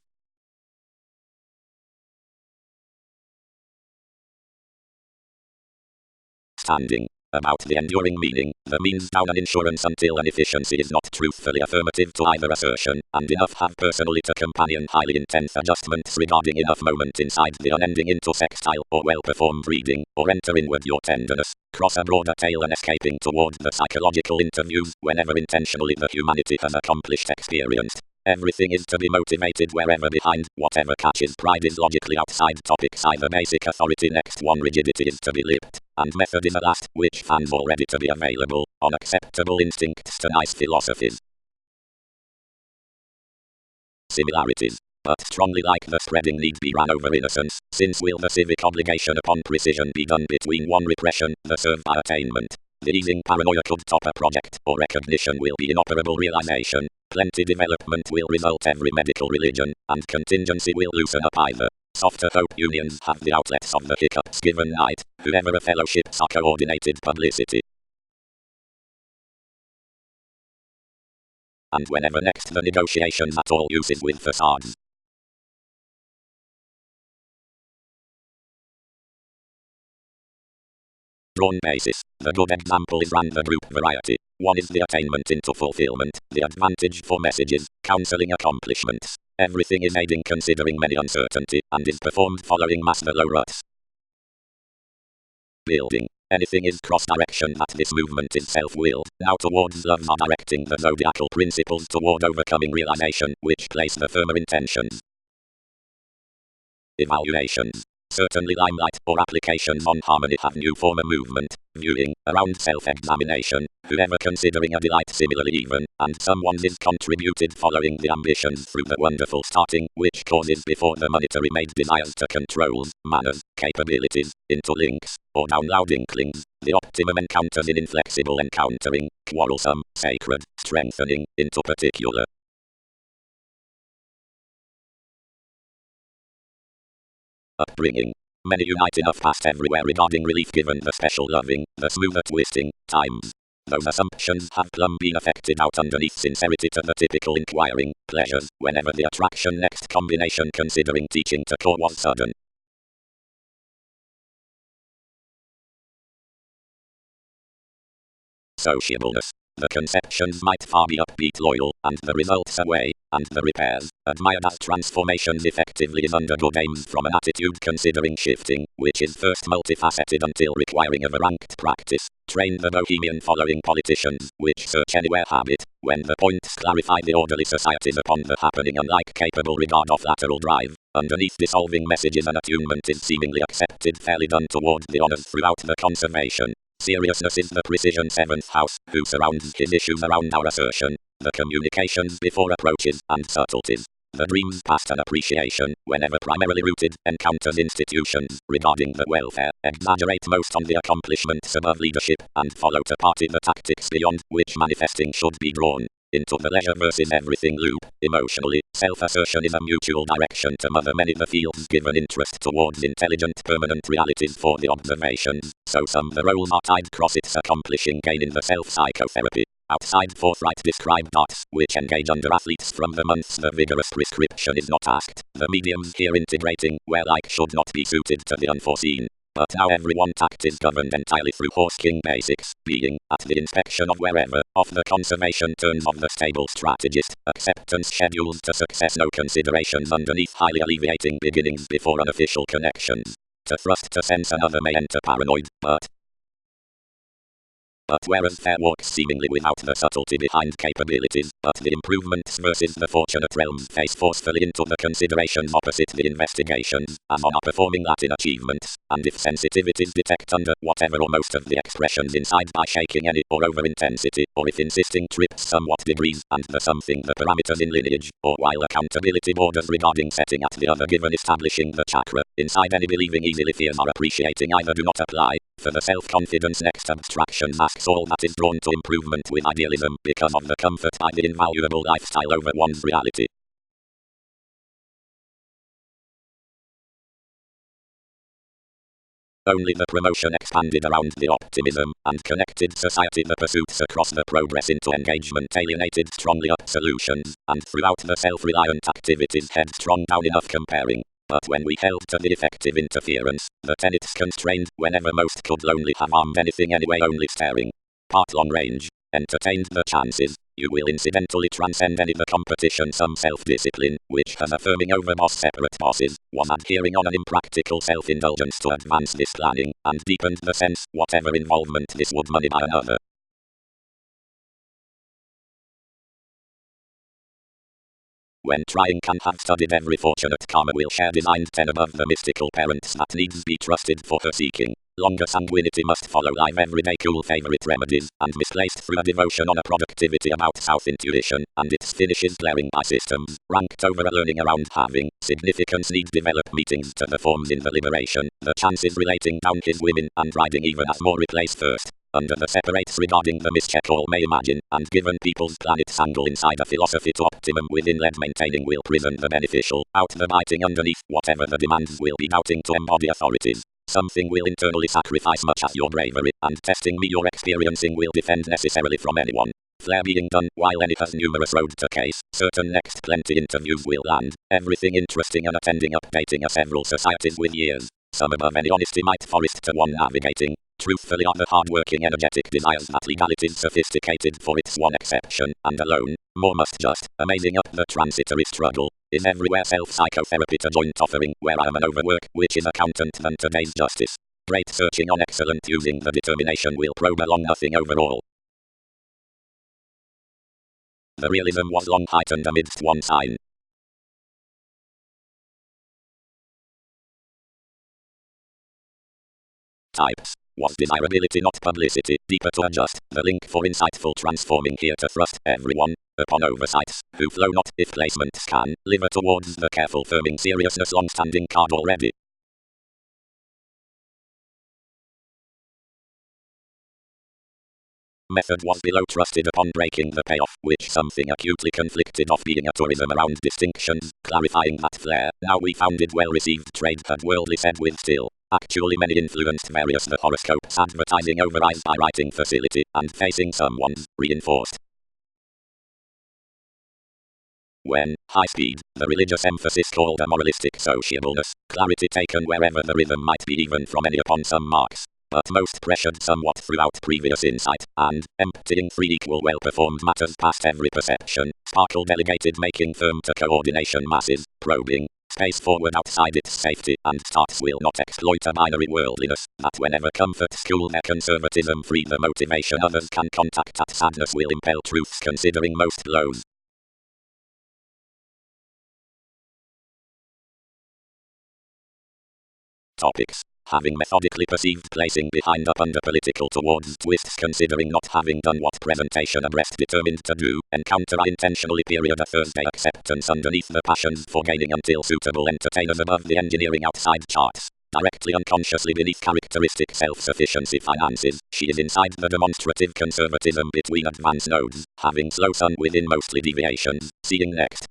Standing. About the enduring meaning, the means down an insurance until an efficiency is not truthfully affirmative to either assertion, and enough have personally to companion highly intense adjustments regarding enough moment inside the unending into sextile or well-performed reading, or enter inward your tenderness, cross a broader tail and escaping toward the psychological interviews whenever intentionally the humanity has accomplished experienced. Everything is to be motivated wherever behind, whatever catches pride is logically outside topics either basic authority next one rigidity is to be lipped, and method is a last, which fans already to be available, on acceptable instincts to nice philosophies. Similarities. But strongly like the spreading need be ran over innocence, since will the civic obligation upon precision be done between one repression, the serve by attainment. The easing paranoia could top a project, or recognition will be inoperable realization. Plenty development will result every medical religion, and contingency will loosen up either. Softer hope unions have the outlets of the hiccups given night, whoever a fellowships are coordinated publicity. And whenever next the negotiations at all uses with facades. Drawn basis. The good example is ran the group variety. One is the attainment into fulfillment, the advantage for messages, counseling accomplishments. Everything is aiding considering many uncertainty, and is performed following mass the low ruts. Building. Anything is cross-direction that this movement is self-willed. Now towards loves are directing the zodiacal principles toward overcoming realization, which place the firmer intentions. Evaluations. Certainly limelight or applications on harmony have new form of movement, viewing, around self-examination, whoever considering a delight similarly even, and someone's is contributed following the ambitions through the wonderful starting, which causes before the monetary made desires to controls, manners, capabilities, into links, or downloading clings, the optimum encounters in inflexible encountering, quarrelsome, sacred, strengthening, into particular. Upbringing. Many unite enough past everywhere regarding relief given the special loving, the smoother twisting, times. Those assumptions have plumb been affected out underneath sincerity to the typical inquiring, pleasures, whenever the attraction next combination considering teaching to core was sudden. Sociableness. The conceptions might far be upbeat loyal, and the results away, and the repairs, admired as transformations effectively is under good aims from an attitude considering shifting, which is first multifaceted until requiring of a ranked practice. Train the bohemian following politicians, which search anywhere habit, when the points clarify the orderly societies upon the happening unlike capable regard of lateral drive. Underneath dissolving messages an attunement is seemingly accepted fairly done toward the honors throughout the conservation. Seriousness is the precision 7th house, who surrounds his issues around our assertion, the communications before approaches, and subtleties. The dreams past an appreciation, whenever primarily rooted, encounters institutions, regarding the welfare, exaggerate most on the accomplishments above leadership, and follow to party the tactics beyond, which manifesting should be drawn into the leisure versus everything loop. Emotionally, self-assertion is a mutual direction to mother many the fields given interest towards intelligent permanent realities for the observations, so some the roles are tied cross its accomplishing gain in the self-psychotherapy. Outside forthright described arts, which engage under athletes from the months the vigorous prescription is not asked, the mediums here integrating, where like should not be suited to the unforeseen. But now everyone tact is governed entirely through horse king basics, being, at the inspection of wherever, of the conservation terms of the stable strategist, acceptance schedules to success no considerations underneath highly alleviating beginnings before unofficial connections. To thrust to sense another may enter paranoid, but whereas fair walks seemingly without the subtlety behind capabilities, but the improvements versus the fortunate realms face forcefully into the considerations opposite the investigations, as on are performing Latin achievements, and if sensitivities detect under whatever or most of the expressions inside by shaking any or over intensity, or if insisting trips somewhat degrees, and the something the parameters in lineage, or while accountability borders regarding setting at the other given establishing the chakra, inside any believing easily fears are appreciating either do not apply. For the self-confidence next abstractions asks all that is drawn to improvement with idealism because of the comfort by the invaluable lifestyle over one's reality. Only the promotion expanded around the optimism and connected society the pursuits across the progress into engagement alienated strongly up solutions, and throughout the self-reliant activities headstrong down enough comparing. But when we held to the effective interference, the tenets constrained, whenever most could lonely have armed anything anyway only staring. Part long range, entertained the chances, you will incidentally transcend any the competition some self-discipline, which has affirming over boss separate bosses, was adhering on an impractical self-indulgence to advance this planning, and deepened the sense, whatever involvement this would money by another. When trying can have studied every fortunate karma will share designed 10 above the mystical parents that needs be trusted for her seeking. Longer sanguinity must follow live everyday cool favorite remedies, and misplaced through a devotion on a productivity about south intuition, and its finishes glaring by systems, ranked over a learning around having, significance need develop meetings to the forms in the liberation, the chances relating down his women, and riding even as more replace first. Under the separates regarding the mischeck all may imagine, and given people's planet's angle inside a philosophy to optimum within lead maintaining will prison the beneficial, out the biting underneath whatever the demands will be doubting to embody authorities. Something will internally sacrifice much as your bravery, and testing me your experiencing will defend necessarily from anyone. Flair being done, while any has numerous road to case, certain next plenty interviews will land, everything interesting and attending updating a several societies with years. Some above any honesty might forest to one navigating. Truthfully are the hard-working energetic desires that legality's sophisticated for its one exception, and alone, more must just, amazing up the transitory struggle, is everywhere self-psychotherapy to joint offering, where I am an overwork, which is accountant than today's justice. Great searching on excellent using the determination will probe along nothing overall. The realism was long heightened amidst one sign. types. Was desirability not publicity? Deeper to adjust the link for insightful transforming here to thrust everyone upon oversights who flow not if placements can liver towards the careful firming seriousness long-standing card already. Method was below trusted upon breaking the payoff, which something acutely conflicted of being a tourism around distinctions, clarifying that flair. Now we found it well received trade had worldly said with still. Actually many influenced various the horoscopes advertising overrides by writing facility, and facing someone's reinforced. When, high speed, the religious emphasis called a moralistic sociableness, clarity taken wherever the rhythm might be even from any upon some marks, but most pressured somewhat throughout previous insight, and, emptying three equal well-performed matters past every perception, sparkle delegated making firm to coordination masses, probing, space forward outside its safety, and starts will not exploit a binary worldliness, that whenever comfort school their conservatism free the motivation others can contact at sadness will impel truths considering most blows. Topics. Having methodically perceived placing behind up under political towards twists considering not having done what presentation abreast determined to do, encounter intentionally period a Thursday acceptance underneath the passions for gaining until suitable entertainers above the engineering outside charts. Directly unconsciously beneath characteristic self-sufficiency finances, she is inside the demonstrative conservatism between advance nodes, having slow sun within mostly deviations, seeing next.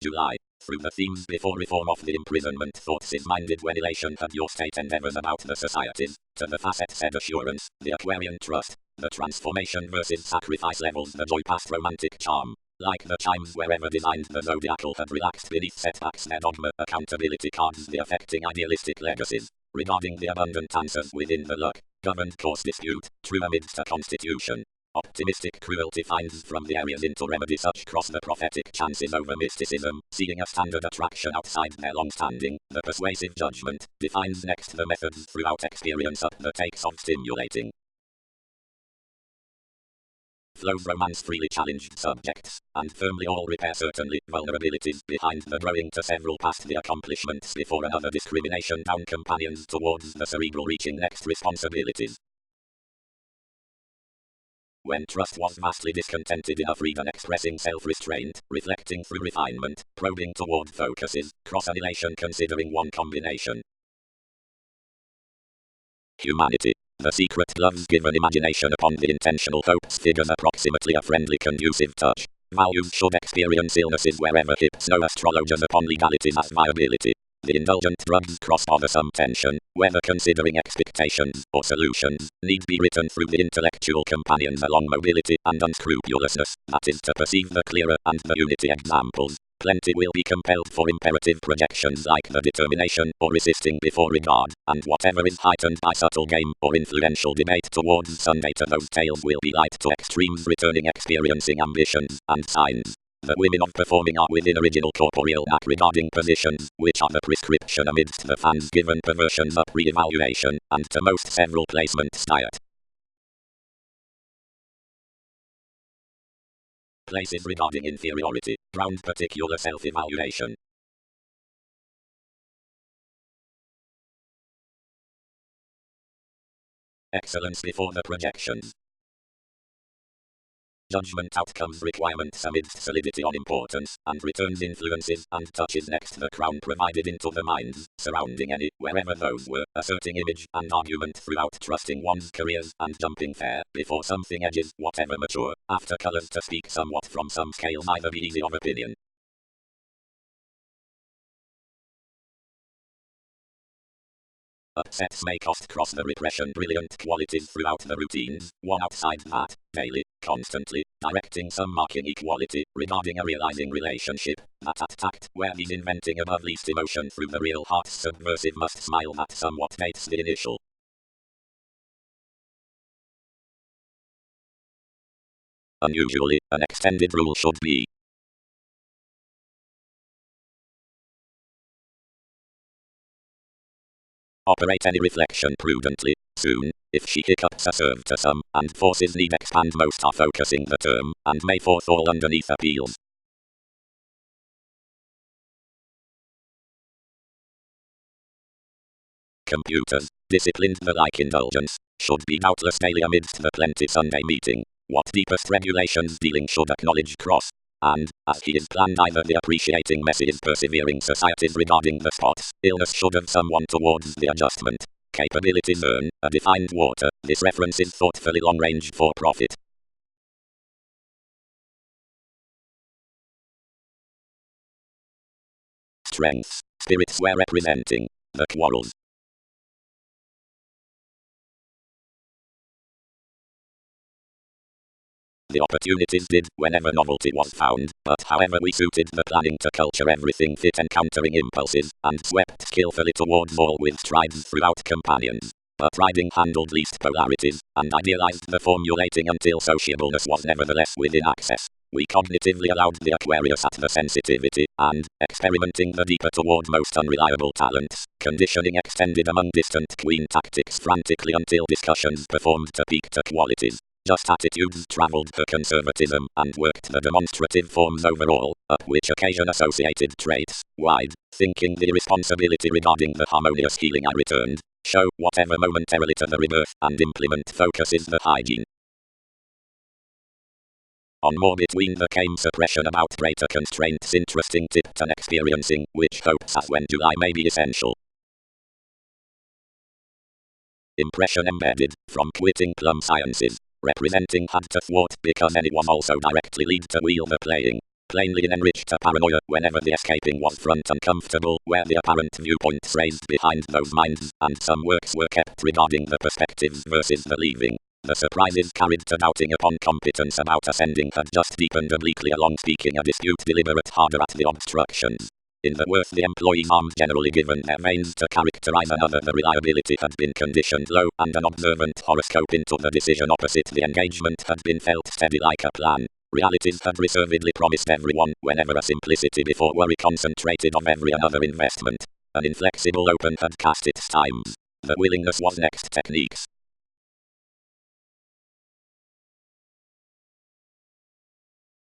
July. Through the themes before reform of the imprisonment thoughts is minded when elation had your state endeavors about the societies, to the facet said assurance, the Aquarian trust, the transformation versus sacrifice levels the joy past romantic charm. Like the chimes wherever designed the zodiacal had relaxed beneath setbacks their dogma, accountability cards the affecting idealistic legacies. Regarding the abundant answers within the luck, governed course dispute, true amidst a constitution. Optimistic cruelty finds from the areas into remedy such cross the prophetic chances over mysticism, seeing a standard attraction outside their long-standing, the persuasive judgment, defines next the methods throughout experience up the takes of stimulating. Flows romance freely challenged subjects, and firmly all repair certainly vulnerabilities behind the growing to several past the accomplishments before another discrimination down companions towards the cerebral reaching next responsibilities. When trust was vastly discontented enough freedom expressing self-restraint, reflecting through refinement, probing toward focuses, cross-annihilation considering one combination. Humanity. The secret loves given imagination upon the intentional hopes figures approximately a friendly conducive touch. Values should experience illnesses wherever hips no astrologers upon legalities as viability. The indulgent drugs cross bothersome tension, whether considering expectations or solutions, need be written through the intellectual companions along mobility and unscrupulousness, that is to perceive the clearer and the unity examples. Plenty will be compelled for imperative projections like the determination or resisting before regard, and whatever is heightened by subtle game or influential debate towards Sunday to those tales will be light to extremes returning experiencing ambitions and signs. The women of performing are within original corporeal knack regarding positions, which are the prescription amidst the fans given perversions up re-evaluation, and to most several placements diet. Places regarding inferiority, ground particular self-evaluation. Excellence before the projections. Judgment outcomes requirements amidst solidity on importance, and returns influences, and touches next the crown provided into the minds, surrounding any, wherever those were, asserting image and argument throughout trusting one's careers, and jumping fair, before something edges, whatever mature, after colors to speak somewhat from some scales either be easy of opinion. Upsets may cost cross the repression brilliant qualities throughout the routines, one outside that, daily, constantly, directing some marking equality, regarding a realizing relationship, that at tact, where he's inventing above least emotion through the real heart's subversive must smile that somewhat dates the initial. Unusually, an extended rule should be operate any reflection prudently, soon, if she hiccups a serve to some, and forces need expand most are focusing the term, and may forth all underneath appeals. computers, disciplined the like indulgence, should be doubtless daily amidst the plenty Sunday meeting. What deepest regulations dealing should acknowledge cross. And, as he is planned either the appreciating messy is persevering societies regarding the spots, illness should have someone towards the adjustment. Capabilities earn, a defined water, this reference is thoughtfully long-range for profit. Strengths, spirits were representing, the quarrels. The opportunities did, whenever novelty was found, but however we suited the planning to culture everything fit encountering impulses, and swept skillfully towards all with strides throughout companions. But riding handled least polarities, and idealized the formulating until sociableness was nevertheless within access. We cognitively allowed the Aquarius at the sensitivity, and, experimenting the deeper toward most unreliable talents, conditioning extended among distant queen tactics frantically until discussions performed to peak to qualities. Just attitudes travelled to conservatism and worked the demonstrative forms overall, up which occasion associated traits, wide, thinking the responsibility regarding the harmonious healing I returned, show whatever momentarily to the rebirth and implement focuses the hygiene. On more between the came suppression about greater constraints interesting tipped and experiencing, which hopes as when July may be essential. Impression embedded, from quitting plum sciences. Representing had to thwart because anyone also directly lead to wheel the playing. Plainly enriched to paranoia whenever the escaping was front uncomfortable, where the apparent viewpoints raised behind those minds, and some works were kept regarding the perspectives versus the leaving. The surprises carried to doubting upon competence about ascending had just deepened obliquely along speaking a dispute deliberate harder at the obstructions. In the worth the employees' arms generally given their veins to characterize another, the reliability had been conditioned low, and an observant horoscope into the decision opposite the engagement had been felt steady like a plan. Realities had reservedly promised everyone, whenever a simplicity before worry concentrated of every another investment. An inflexible open had cast its times. The willingness was next techniques.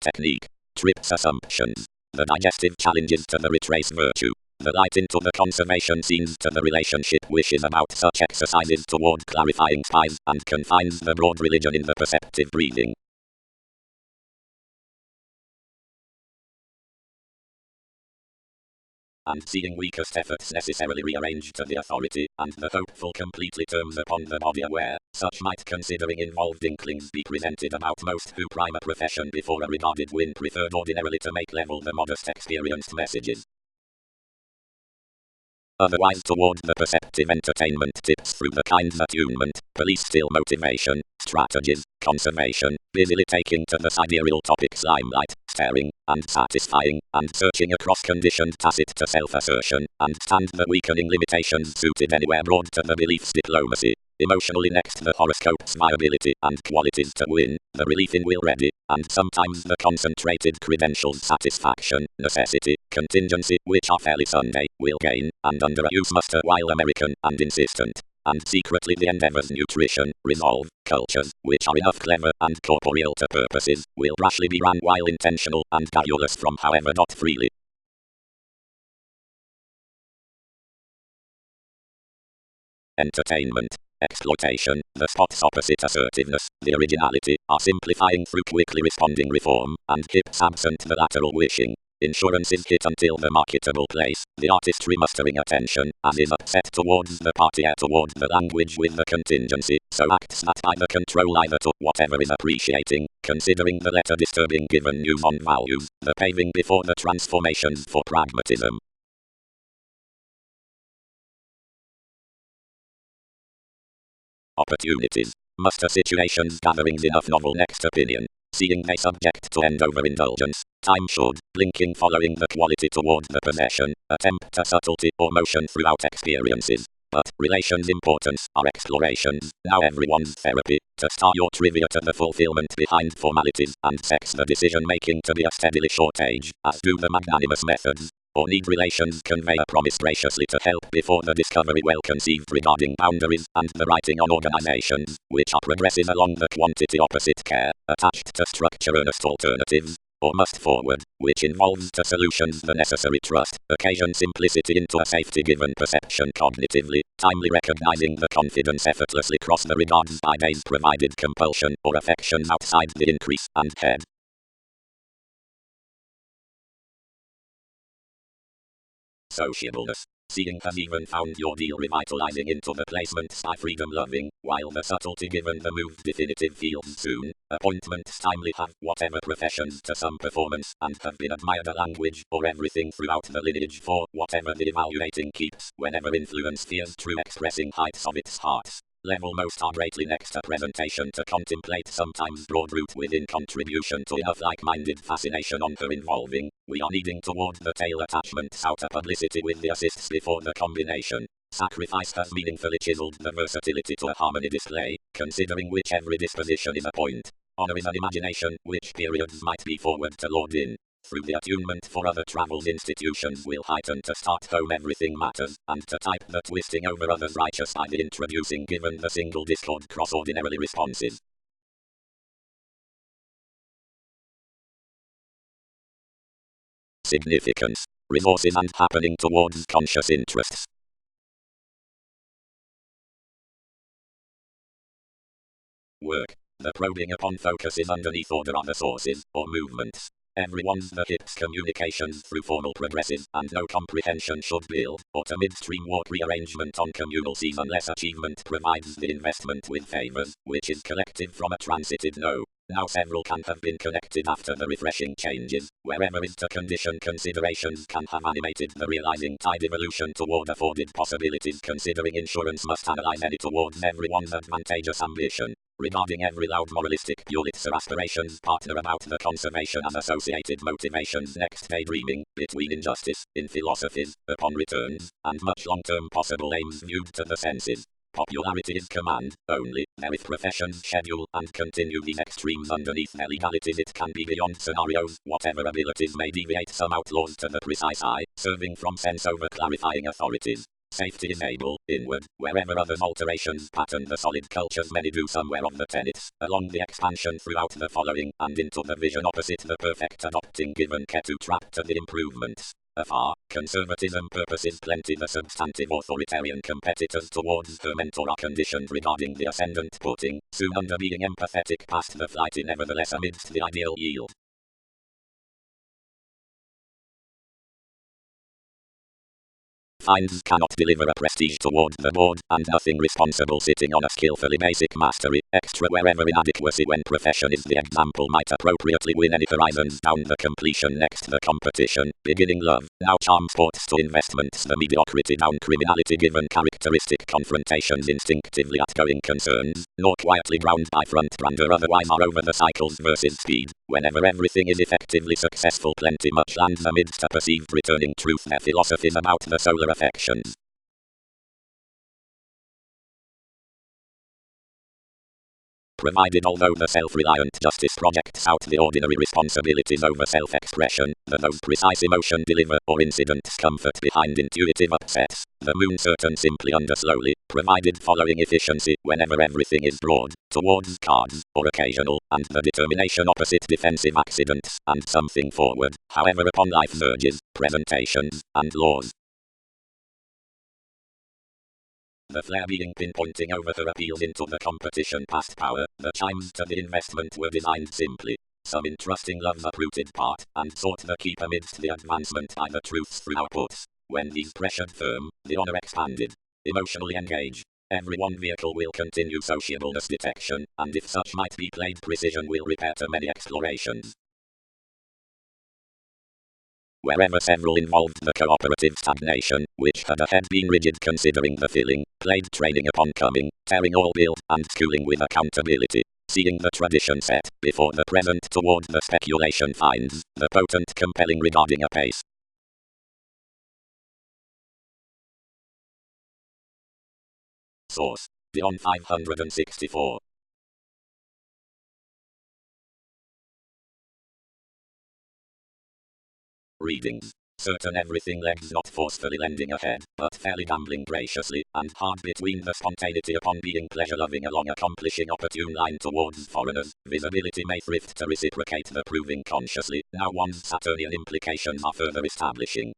Technique. Trips assumptions. The digestive challenges to the retrace virtue. The light into the conservation scenes to the relationship wishes about such exercises toward clarifying spies, and confines the broad religion in the perceptive breathing. And seeing weakest efforts necessarily rearranged to the authority, and the hopeful completely turns upon the body aware, such might considering involved inklings be presented about most who prime a profession before a regarded win preferred ordinarily to make level the modest experienced messages. Otherwise toward the perceptive entertainment tips through the kinds attunement, police still motivation, strategies, conservation, busily taking to the sidereal topics limelight, staring, and satisfying, and searching across conditioned tacit to self-assertion, and stand the weakening limitations suited anywhere broad to the beliefs diplomacy. Emotionally next the horoscope's viability and qualities to win, the relief in will ready, and sometimes the concentrated credentials satisfaction, necessity, contingency, which are fairly Sunday, will gain, and under a use muster while American, and insistent. And secretly the endeavors nutrition, resolve, cultures, which are enough clever and corporeal to purposes, will rashly be ran while intentional and garrulous from however not freely. Entertainment. Exploitation, the spots opposite assertiveness, the originality, are simplifying through quickly responding reform, and hips absent the lateral wishing. Insurance is hit until the marketable place, the artistry mustering attention, as is upset towards the party toward the language with the contingency, so acts that either control either to whatever is appreciating, considering the letter disturbing given news on values, the paving before the transformations for pragmatism. Opportunities. Muster situations gatherings enough novel next opinion. Seeing they subject to end over indulgence. Time should, blinking following the quality toward the possession, attempt a subtlety or motion throughout experiences. But, relations importance are explorations, now everyone's therapy, to star your trivia to the fulfillment behind formalities, and sex the decision making to be a steadily short age, as do the magnanimous methods. Or need relations convey a promise graciously to help before the discovery well conceived regarding boundaries, and the writing on organizations, which are progressive along the quantity opposite care, attached to structure earnest alternatives, or must forward, which involves to solutions the necessary trust, occasion simplicity into a safety-given perception cognitively, timely recognizing the confidence effortlessly cross the regards by days provided compulsion or affections outside the increase and head. Sociableness. Seeing has even found your deal revitalizing into the placement by freedom loving, while the subtlety given the move definitive feels soon. Appointments timely have whatever professions to some performance and have been admired a language or everything throughout the lineage for whatever the evaluating keeps whenever influence fears true expressing heights of its hearts. Level most are greatly next a presentation to contemplate sometimes broad root within contribution to enough like-minded fascination on her involving, we are needing toward the tail attachments outer publicity with the assists before the combination. Sacrifice has meaningfully chiseled the versatility to a harmony display, considering which every disposition is a point. Honor is an imagination, which periods might be forward to lord in. Through the attunement for other travels institutions will heighten to start home everything matters, and to type the twisting over others righteous by the introducing given the single discord cross ordinarily responses. Significance, resources and happening towards conscious interests. Work. The probing upon focus is underneath order other sources, or movements. Everyone's the hips communications through formal progressive, and no comprehension should build, or to midstream warp rearrangement on communal seas unless achievement provides the investment with favors, which is collective from a transited no. Now several can have been connected after the refreshing changes, wherever is to condition considerations can have animated the realizing tide evolution toward afforded possibilities considering insurance must analyze any towards everyone's advantageous ambition. Regarding every loud moralistic Pulitzer aspirations partner about the conservation and associated motivations next daydreaming, between injustice, in philosophies, upon returns, and much long-term possible aims viewed to the senses. Popularity is command, only, there if professions schedule and continue these extremes underneath their legalities it can be beyond scenarios, whatever abilities may deviate some outlaws to the precise eye, serving from sense over clarifying authorities. Safety is able, inward, wherever others alterations pattern the solid cultures many do somewhere of the tenets, along the expansion throughout the following, and into the vision opposite the perfect adopting given ketu trap to the improvements. Afar, conservatism purposes plenty the substantive authoritarian competitors towards her mentor are conditioned regarding the ascendant putting, soon under being empathetic past the flighty nevertheless amidst the ideal yield. Finds cannot deliver a prestige toward the board, and nothing responsible sitting on a skillfully basic mastery, extra wherever inadequacy when profession is the example might appropriately win any horizons down the completion next the competition, beginning love, now charm sports to investments the mediocrity down criminality given characteristic confrontations instinctively outgoing concerns, nor quietly ground by front brander otherwise are over the cycles versus speed, whenever everything is effectively successful plenty much lands amidst a perceived returning truth their philosophies about the solar affections. Provided although the self-reliant justice projects out the ordinary responsibilities over self-expression, that those precise emotion deliver or incidents comfort behind intuitive upsets, the moon certain simply under slowly, provided following efficiency whenever everything is broad, towards cards, or occasional, and the determination opposite defensive accidents, and something forward, however upon life's urges, presentations, and laws. The flare being pinpointing over her appeals into the competition past power, the chimes to the investment were designed simply. Some entrusting love's uprooted part, and sought the keep amidst the advancement by the truths through outputs. When these pressured firm, the honor expanded. Emotionally engage. Every one vehicle will continue sociableness detection, and if such might be played precision will repair to many explorations. Wherever several involved the cooperative stagnation, which had ahead been rigid considering the filling, played training upon coming, tearing all build, and schooling with accountability. Seeing the tradition set, before the present toward the speculation finds, the potent compelling regarding a pace. Source. Dion 564. Readings. certain everything legs not forcefully lending a head, but fairly gambling graciously, and hard between the spontaneity upon being pleasure-loving along accomplishing opportune line towards foreigners, visibility may thrift to reciprocate the proving consciously, now one's Saturnian implications are further establishing.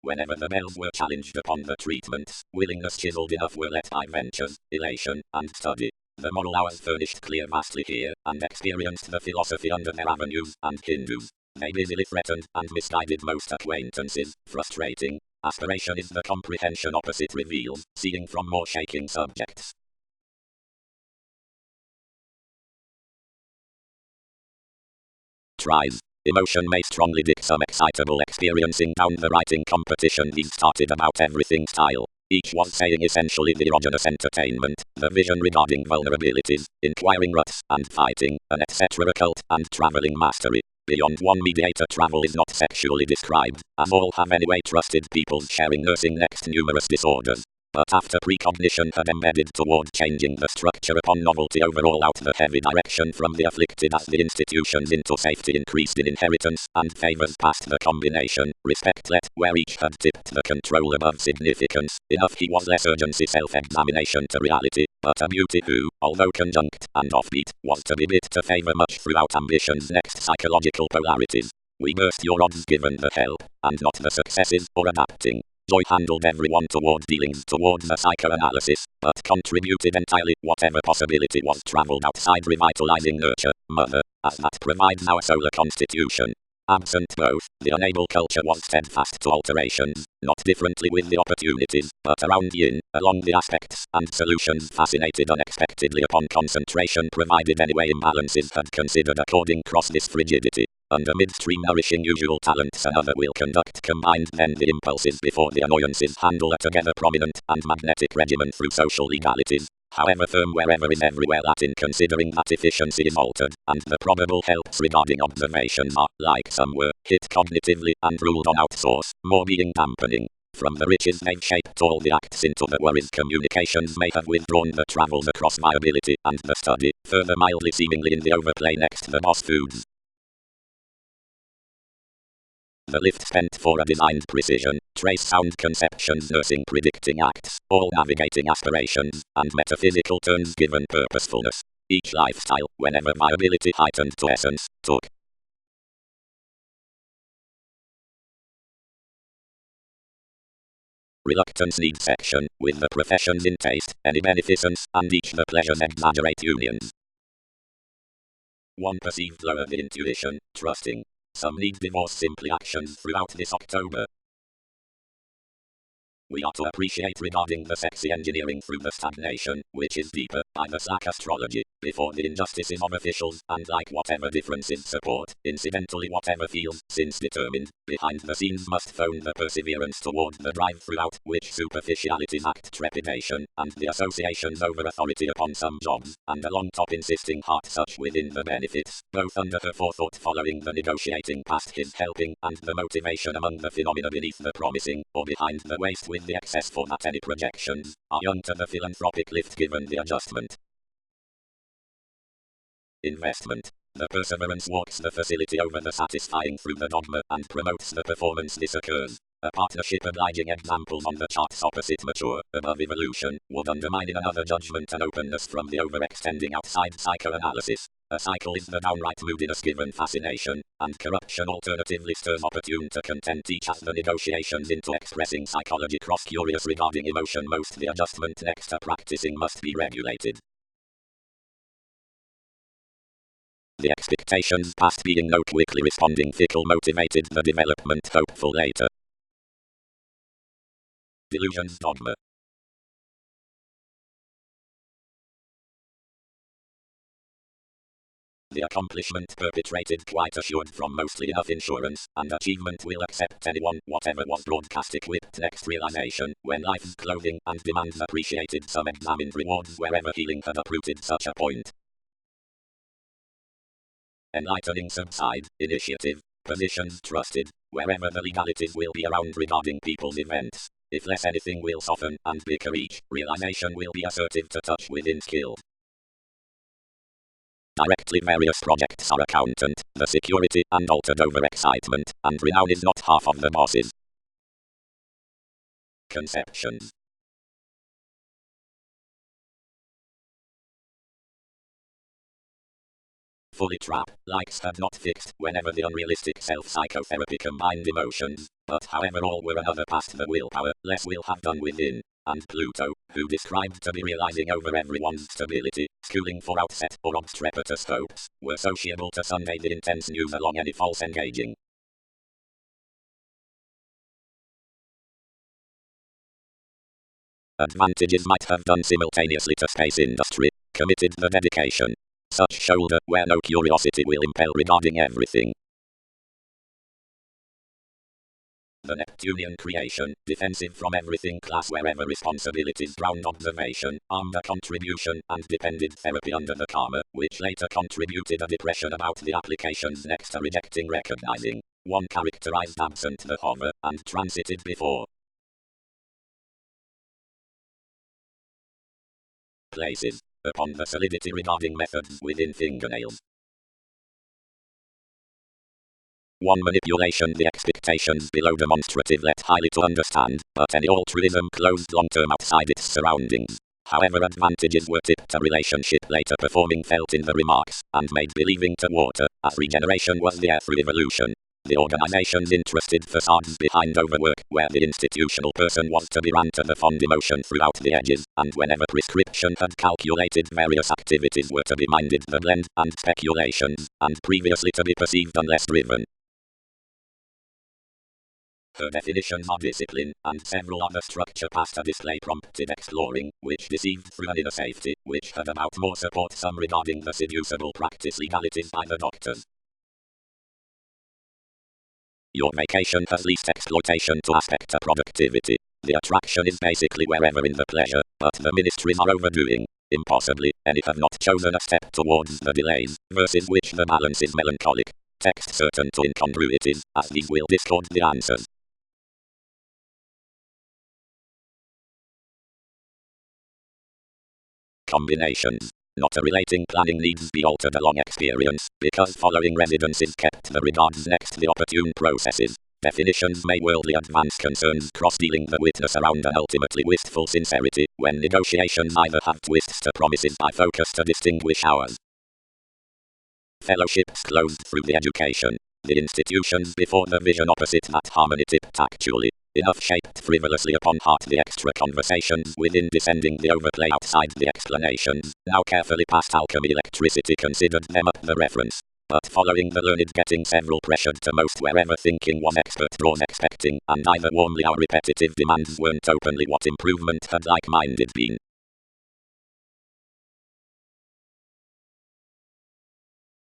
Whenever the bells were challenged upon the treatments, willingness chiseled enough were let by ventures, elation, and study. The moral hours furnished clear vastly here, and experienced the philosophy under their avenues, and Hindus. They busily threatened, and misguided most acquaintances, frustrating. Aspiration is the comprehension opposite reveals, seeing from more shaking subjects. Tries. Emotion may strongly dick some excitable experiencing down the writing competition he's started about everything style. Each was saying essentially the erogenous entertainment, the vision regarding vulnerabilities, inquiring ruts, and fighting, an etc. occult, and traveling mastery. Beyond one mediator travel is not sexually described, as all have anyway trusted people's sharing nursing next numerous disorders. But after precognition had embedded toward changing the structure upon novelty overall out the heavy direction from the afflicted as the institutions into safety increased in inheritance, and favors past the combination, respect let, where each had tipped the control above significance, enough he was less urgency self-examination to reality, but a beauty who, although conjunct and offbeat, was to be bit to favor much throughout ambition's next psychological polarities. We burst your odds given the help, and not the successes, or adapting. Joy handled everyone toward dealings towards a psychoanalysis, but contributed entirely whatever possibility was traveled outside revitalizing nurture, mother, as that provides our solar constitution. Absent both, the unable culture was steadfast to alterations, not differently with the opportunities, but around yin, along the aspects, and solutions fascinated unexpectedly upon concentration provided anyway imbalances had considered according cross this frigidity. Under midstream nourishing usual talents another will conduct combined then the impulses before the annoyances handle a together prominent and magnetic regimen through social legalities. However firm wherever is everywhere that in considering that efficiency is altered, and the probable helps regarding observations are, like some were, hit cognitively and ruled on outsource, more being dampening. From the riches they've shaped all the acts into the worries communications may have withdrawn the travels across viability and the study, further mildly seemingly in the overplay next the boss foods. The lift spent for a designed precision, trace sound conceptions nursing predicting acts, all navigating aspirations, and metaphysical turns given purposefulness. Each lifestyle, whenever viability heightened to essence, took. Reluctance needs section, with the professions in taste, any beneficence, and each the pleasures exaggerate unions. One perceived lower the intuition, trusting. Some need divorce simply actions throughout this October. We are to appreciate regarding the sexy engineering through the stagnation, which is deeper, by the slack astrology, before the injustices of officials, and like whatever differences support, incidentally whatever feels, since determined, behind the scenes must phone the perseverance toward the drive throughout, which superficialities act trepidation, and the associations over authority upon some jobs, and a long top insisting heart such within the benefits, both under her forethought following the negotiating past his helping, and the motivation among the phenomena beneath the promising, or behind the waste with the excess for that any projections, are young to the philanthropic lift given the adjustment. Investment. The perseverance walks the facility over the satisfying through the dogma and promotes the performance this occurs. A partnership obliging examples on the charts opposite mature, above evolution, would undermine in another judgment and openness from the overextending outside psychoanalysis. A cycle is the downright moodiness given fascination, and corruption alternatively stirs opportune to content each as the negotiations into expressing psychology cross-curious regarding emotion most the adjustment next to practicing must be regulated. The expectations past being no quickly responding fickle motivated the development hopeful later. Delusions dogma. The accomplishment perpetrated quite assured from mostly enough insurance, and achievement will accept anyone, whatever was broadcast equipped next realization, when life's clothing and demands appreciated some examined rewards wherever healing had uprooted such a point. Enlightening subside, initiative, positions trusted, wherever the legalities will be around regarding people's events. If less anything will soften and bicker each, realization will be assertive to touch within skilled. Directly various projects are accountant, the security and altered overexcitement, and renown is not half of the bosses. Conceptions. Fully trap, likes had not fixed whenever the unrealistic self-psychotherapy combined emotions, but however all were another past the willpower, less will have done within. And Pluto, who described to be realizing over everyone's stability, schooling for outset or obstrepitous hopes, were sociable to Sunday the intense news along any false engaging. Advantages might have done simultaneously to space industry, committed the dedication. Such shoulder where no curiosity will impel regarding everything. The Neptunian creation, defensive from everything class wherever responsibilities drowned observation, armed a contribution, and depended therapy under the karma, which later contributed a depression about the applications next to rejecting recognizing. One characterized absent the hover, and transited before. Places. Upon the solidity regarding methods within fingernails. 1. Manipulation. The expectations below demonstrative let highly to understand, but any altruism closed long-term outside its surroundings. However, advantages were tipped to relationship later performing felt in the remarks, and made believing to water, as regeneration was the air through evolution. The organization's interested facades behind overwork, where the institutional person was to be ran to the fond emotion throughout the edges, and whenever prescription had calculated various activities were to be minded the blend, and speculations, and previously to be perceived unless driven. Her definitions are discipline, and several other structure past a display prompted exploring, which deceived through an inner safety, which had about more support some regarding the seducible practice legalities by the doctors. Your vacation has least exploitation to aspect of productivity. The attraction is basically wherever in the pleasure, but the ministries are overdoing. Impossibly, any have not chosen a step towards the delays, versus which the balance is melancholic. Text certain to incongruities, as these will discord the answers. Combinations. Not a relating planning needs be altered along experience, because following residences kept the regards next the opportune processes. Definitions may worldly advance concerns cross-dealing the witness around an ultimately wistful sincerity, when negotiations either have twists to promises by focus to distinguish ours. Fellowships closed through the education. The institutions before the vision opposite that harmony tipped actually. Enough shaped frivolously upon heart the extra conversations within descending the overplay outside the explanations, now carefully past alchemy electricity considered them up the reference. But following the learned getting several pressured to most wherever thinking was expert draws expecting, and either warmly or repetitive demands weren't openly what improvement had like-minded been.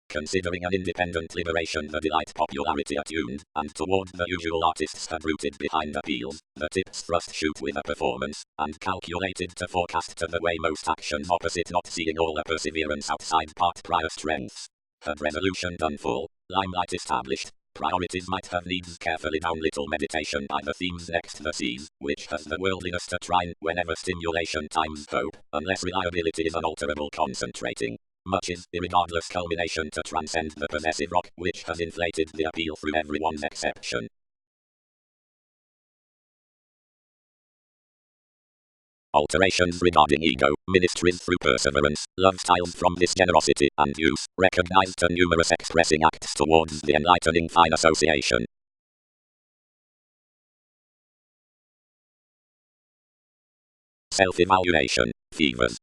Considering an independent liberation the delight popularity attuned, and toward the usual artists had rooted behind appeals, the tips thrust shoot with a performance, and calculated to forecast to the way most actions opposite not seeing all a perseverance outside part prior strengths. Had resolution done full, limelight established, priorities might have needs carefully down little meditation by the themes next the seas, which has the worldliness to trine whenever stimulation times hope, unless reliability is unalterable concentrating. Much is, irregardless culmination to transcend the possessive rock, which has inflated the appeal through everyone's exception. Alterations regarding ego, ministries through perseverance, love styles from this generosity and use, recognized to numerous expressing acts towards the enlightening fine association. Self-evaluation, fevers.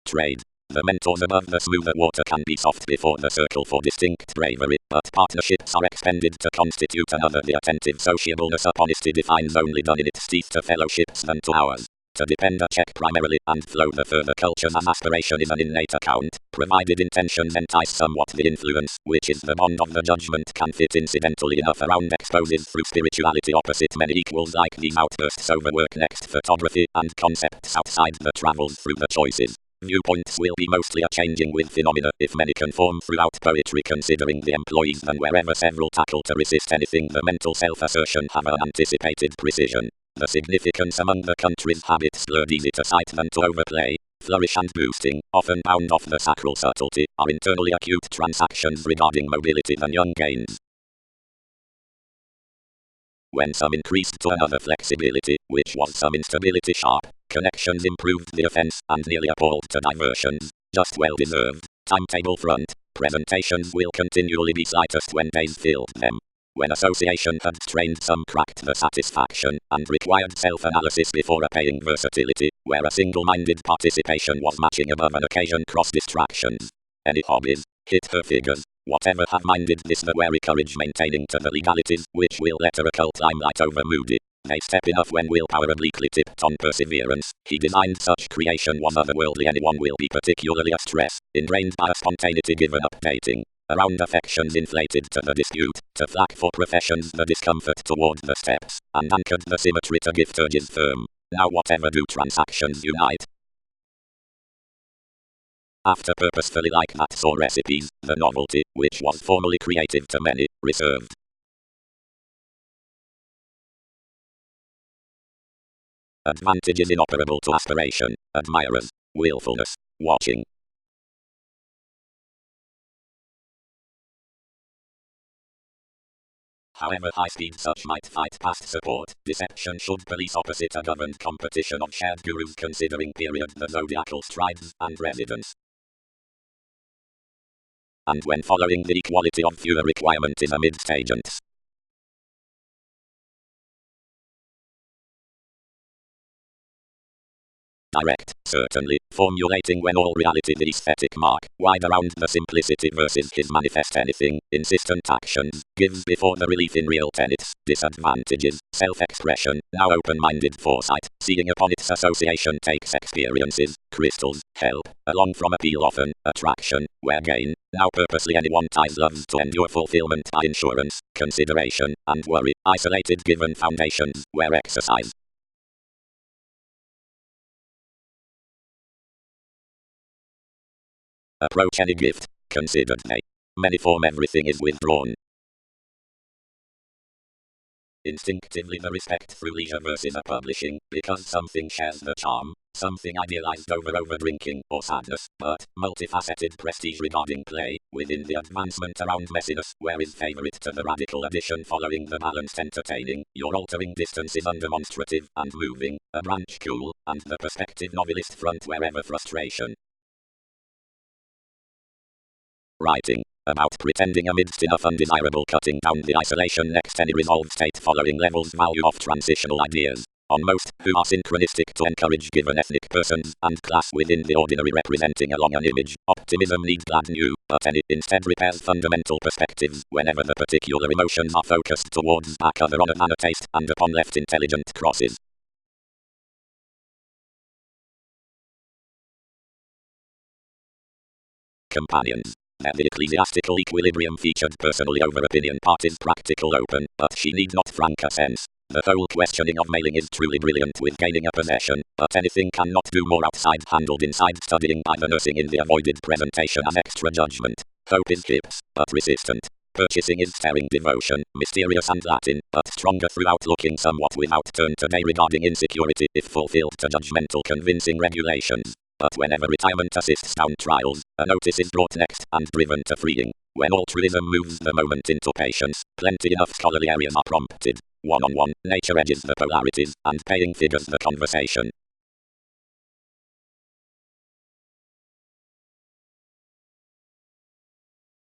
Trade. The mentors above the smoother water can be soft before the circle for distinct bravery, but partnerships are expended to constitute another. The attentive sociableness of honesty defines only done in its teeth to fellowships than to ours. To depend a check primarily, and flow the further cultures as aspiration is an innate account, provided intentions entice somewhat the influence, which is the bond of the judgment can fit incidentally enough around exposes through spirituality opposite many equals like these outbursts over work next photography, and concepts outside the travels through the choices. Viewpoints will be mostly a changing with phenomena, if many conform throughout poetry considering the employees than wherever several tackle to resist anything the mental self-assertion have an anticipated precision. The significance among the country's habits blurred, easy to cite than to overplay. Flourish and boosting, often bound off the sacral subtlety, are internally acute transactions regarding mobility than young gains. When some increased to another flexibility, which was some instability sharp, connections improved the offense, and nearly appalled to diversions, just well deserved. Timetable front, presentations will continually be slightest when days filled them. When association had strained, some cracked the satisfaction, and required self-analysis before a paying versatility, where a single-minded participation was matching above an occasion cross distractions. Any hobbies? Hit her figures. Whatever have minded this, the wary courage maintaining to the legalities, which will let a occult limelight over moody. They step enough when willpower obliquely tipped on perseverance. He designed such creation was otherworldly. Anyone will be particularly a stress, ingrained by a spontaneity given up dating. Around affections inflated to the dispute, to flack for professions the discomfort toward the steps, and anchored the symmetry to gift urges firm. Now whatever do transactions unite. After purposefully like that saw recipes, the novelty, which was formerly creative to many, reserved. Advantages inoperable to aspiration, admirers, willfulness, watching. However high speed such might fight past support, deception should police opposite a governed competition of shared gurus considering period the zodiacal strides and residence. And when following the equality of fewer requirement is amidst agents. Direct, certainly, formulating when all reality the aesthetic mark, wide around the simplicity versus his manifest anything, insistent actions, gives before the relief in real tenets, disadvantages, self-expression, now open-minded foresight, seeing upon its association takes experiences, crystals, help, along from appeal often, attraction, where gain, now purposely anyone ties loves to endure fulfillment by insurance, consideration, and worry, isolated given foundations, where exercise. Approach any gift, considered they. Many form everything is withdrawn. Instinctively the respect through leisure versus a publishing, because something shares the charm, something idealized over drinking or sadness, but multifaceted prestige regarding play, within the advancement around messiness, where is favorite to the radical addition following the balanced entertaining, your altering distance is undemonstrative and moving, a branch cool, and the perspective novelist front wherever frustration. Writing. About pretending amidst enough undesirable, cutting down the isolation next any resolved state following levels value of transitional ideas. On most, who are synchronistic to encourage given ethnic persons and class within the ordinary representing along an image. Optimism needs glad new, but any instead repairs fundamental perspectives whenever the particular emotions are focused towards back other honor than a taste and upon left intelligent crosses. Companions. The ecclesiastical equilibrium featured personally over opinion part is practical open, but she need not frank a sense. The whole questioning of mailing is truly brilliant with gaining a possession, but anything cannot do more outside handled inside studying by the nursing in the avoided presentation as extra judgment. Hope is hips, but resistant. Purchasing is staring devotion, mysterious and Latin, but stronger throughout looking somewhat without turn today regarding insecurity if fulfilled to judgmental convincing regulations. But whenever retirement assists down trials, a notice is brought next and driven to freeing. When altruism moves the moment into patience, plenty enough scholarly areas are prompted. One-on-one, nature edges the polarities, and paying figures the conversation.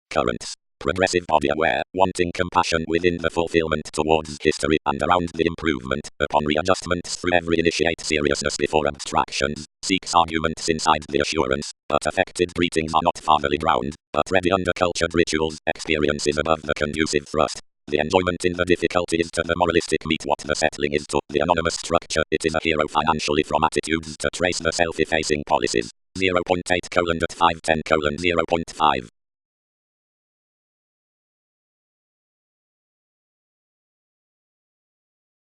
Currents. Progressive body aware, wanting compassion within the fulfillment towards history and around the improvement, upon readjustments through every initiate seriousness before abstractions, seeks arguments inside the assurance, but affected greetings are not fatherly ground, but ready under cultured rituals, experiences above the conducive thrust. The enjoyment in the difficulty is to the moralistic meet what the settling is to the anonymous structure. It is a hero financially from attitudes to trace the self-effacing policies. 0.8:510:0.5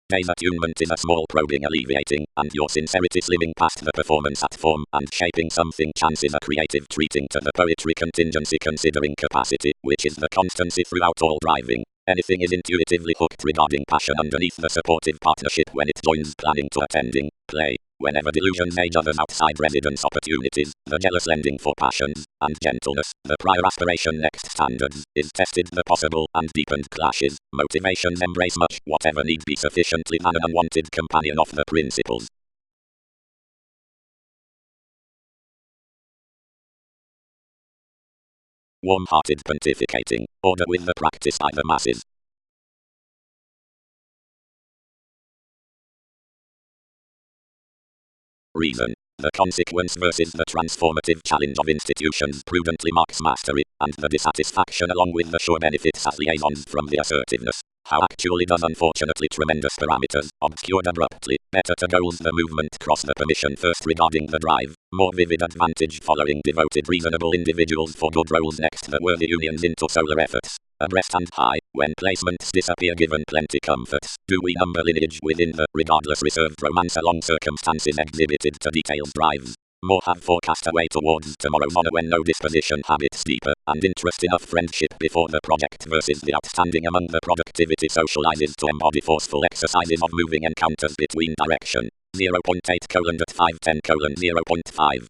Day's attunement is a small probing alleviating, and your sincerity slimming past the performance at form and shaping something chances a creative treating to the poetry contingency considering capacity, which is the constancy throughout all driving. Anything is intuitively hooked regarding passion underneath the supportive partnership when it joins planning to attending play. Whenever delusions age others outside residence opportunities, the jealous lending for passions, and gentleness, the prior aspiration next standards, is tested the possible and deepened clashes. Motivations embrace much whatever need be sufficiently than an unwanted companion of the principles. Warm-hearted pontificating, order with the practice by the masses. Reason. The consequence versus the transformative challenge of institutions prudently marks mastery, and the dissatisfaction along with the sure benefits as liaisons from the assertiveness. How actually does unfortunately tremendous parameters, obscured abruptly, better to goals the movement cross the permission first regarding the drive, more vivid advantage following devoted reasonable individuals for good roles next the worthy unions into solar efforts. Abreast and high, when placements disappear given plenty comforts, do we number lineage within the regardless reserved romance along circumstances exhibited to detailed drives? More have forecast a way towards tomorrow's honor when no disposition habits deeper, and interest enough friendship before the project versus the outstanding among the productivity socializes to embody forceful exercises of moving encounters between direction. 0.8:510:0.5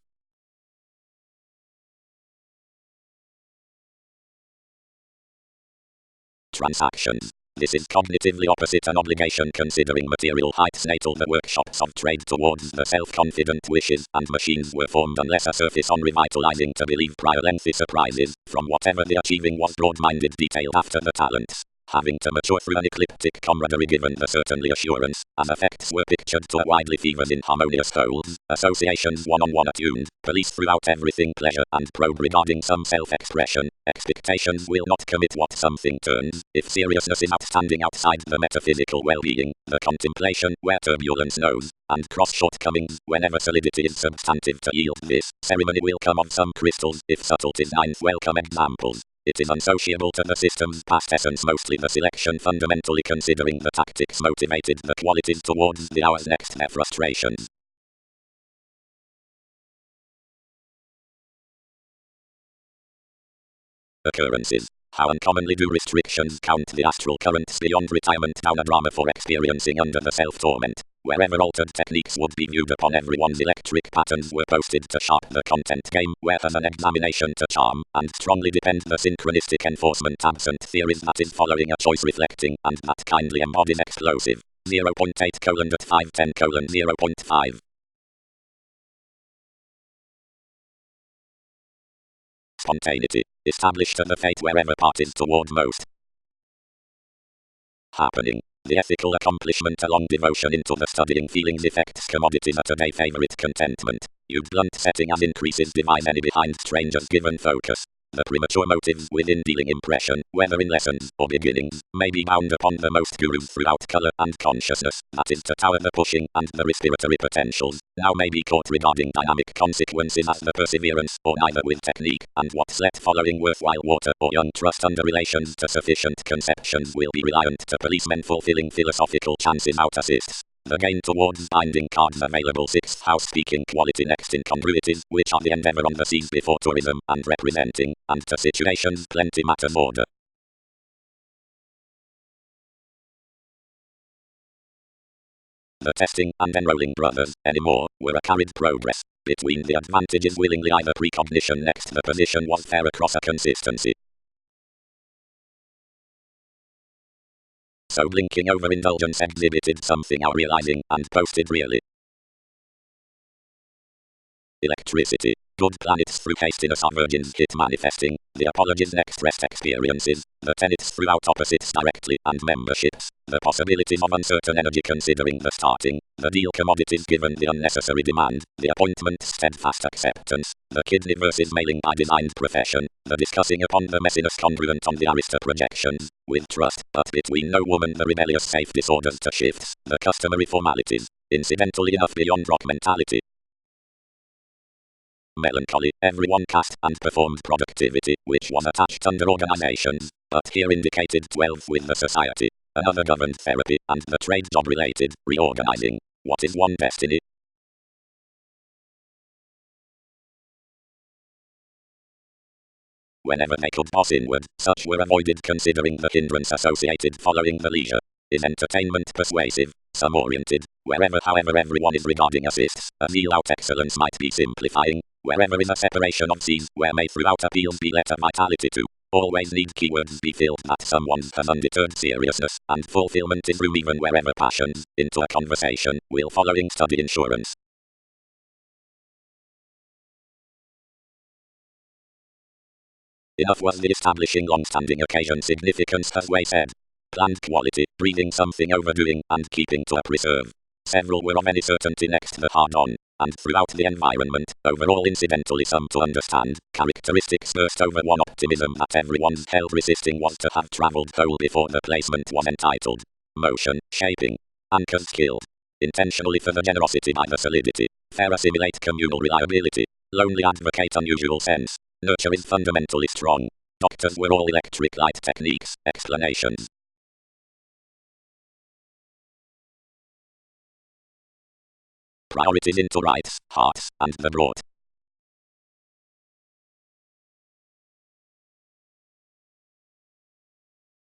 Transactions. This is cognitively opposite an obligation considering material heights natal the workshops of trade towards the self-confident wishes and machines were formed unless a surface on revitalizing to believe prior lengthy surprises from whatever the achieving was broad-minded detailed after the talents. Having to mature through an ecliptic camaraderie given the certainly assurance, as effects were pictured to a widely fevers in harmonious wholes, associations one-on-one attuned, police throughout everything pleasure and probe regarding some self-expression, expectations will not commit what something turns, if seriousness is outstanding outside the metaphysical well-being, the contemplation where turbulence knows, and cross shortcomings whenever solidity is substantive to yield this, ceremony will come of some crystals, if subtleties ninth welcome examples. It is unsociable to the system's past essence mostly the selection fundamentally considering the tactics motivated the qualities towards the hour's next their frustrations. Occurrences. How uncommonly do restrictions count the astral currents beyond retirement down a drama for experiencing under the self-torment, wherever altered techniques would be viewed upon everyone's electric patterns were posted to sharp the content game, where has an examination to charm, and strongly depend the synchronistic enforcement absent theories that is following a choice reflecting, and that kindly embodies explosive. 0.8:510:0.5 Spontaneity. Established to the fate wherever parties toward most happening. The ethical accomplishment along devotion into the studying feelings effects commodities a today favorite contentment. You'd blunt setting as increases devise any behind strangers given focus. The premature motives within dealing impression, whether in lessons or beginnings, may be bound upon the most gurus throughout color and consciousness, that is to tower the pushing and the respiratory potentials, now may be caught regarding dynamic consequences as the perseverance, or neither with technique, and what's let following worthwhile water or young trust under relations to sufficient conceptions will be reliant to policemen fulfilling philosophical chances out assists. The gain towards binding cards available 6th house speaking quality next incongruities, which are the endeavor on the seas before tourism and representing, and to situations plenty matters order. The testing and enrolling brothers, anymore, were a carried progress. Between the advantages willingly either precognition next the position was fair across a consistency. So blinking overindulgence exhibited something our realizing, and posted really. Electricity. Good planets through hastiness are virgins hit manifesting, the apologies next rest experiences, the tenets throughout opposites directly and memberships, the possibilities of uncertain energy considering the starting, the deal commodities given the unnecessary demand, the appointment steadfast acceptance, the kidney versus mailing by designed profession, the discussing upon the messiness congruent on the arista projections, with trust, but between no woman the rebellious safe disorders to shifts, the customary formalities, incidentally enough beyond rock mentality. Melancholy, everyone cast and performed productivity, which was attached under organizations, but here indicated 12th with the society, another governed therapy, and the trade job related, reorganizing. What is one destiny? whenever they could pass inward, such were avoided considering the hindrance associated following the leisure. Is entertainment persuasive? Some oriented. Wherever however everyone is regarding assists, a zeal out excellence might be simplifying. Wherever is a separation of C's, where may throughout appeals be letter vitality to. Always need keywords be filled that someone's has undeterred seriousness, and fulfillment is room even wherever passions, into a conversation, will following study insurance. Enough was the establishing long-standing occasion significance as Way said. Planned quality, breathing something overdoing, and keeping to a preserve. Several were of any certainty next the hard-on, and throughout the environment, overall incidentally some to understand, characteristics burst over one optimism that everyone's held resisting was to have travelled whole before the placement was entitled. Motion, shaping. Anchors killed. Intentionally for the generosity by the solidity. Fair assimilate communal reliability. Lonely advocate unusual sense. Nurture is fundamentally strong. Doctors were all electric light techniques, explanations. Priorities into rights, hearts, and the broad.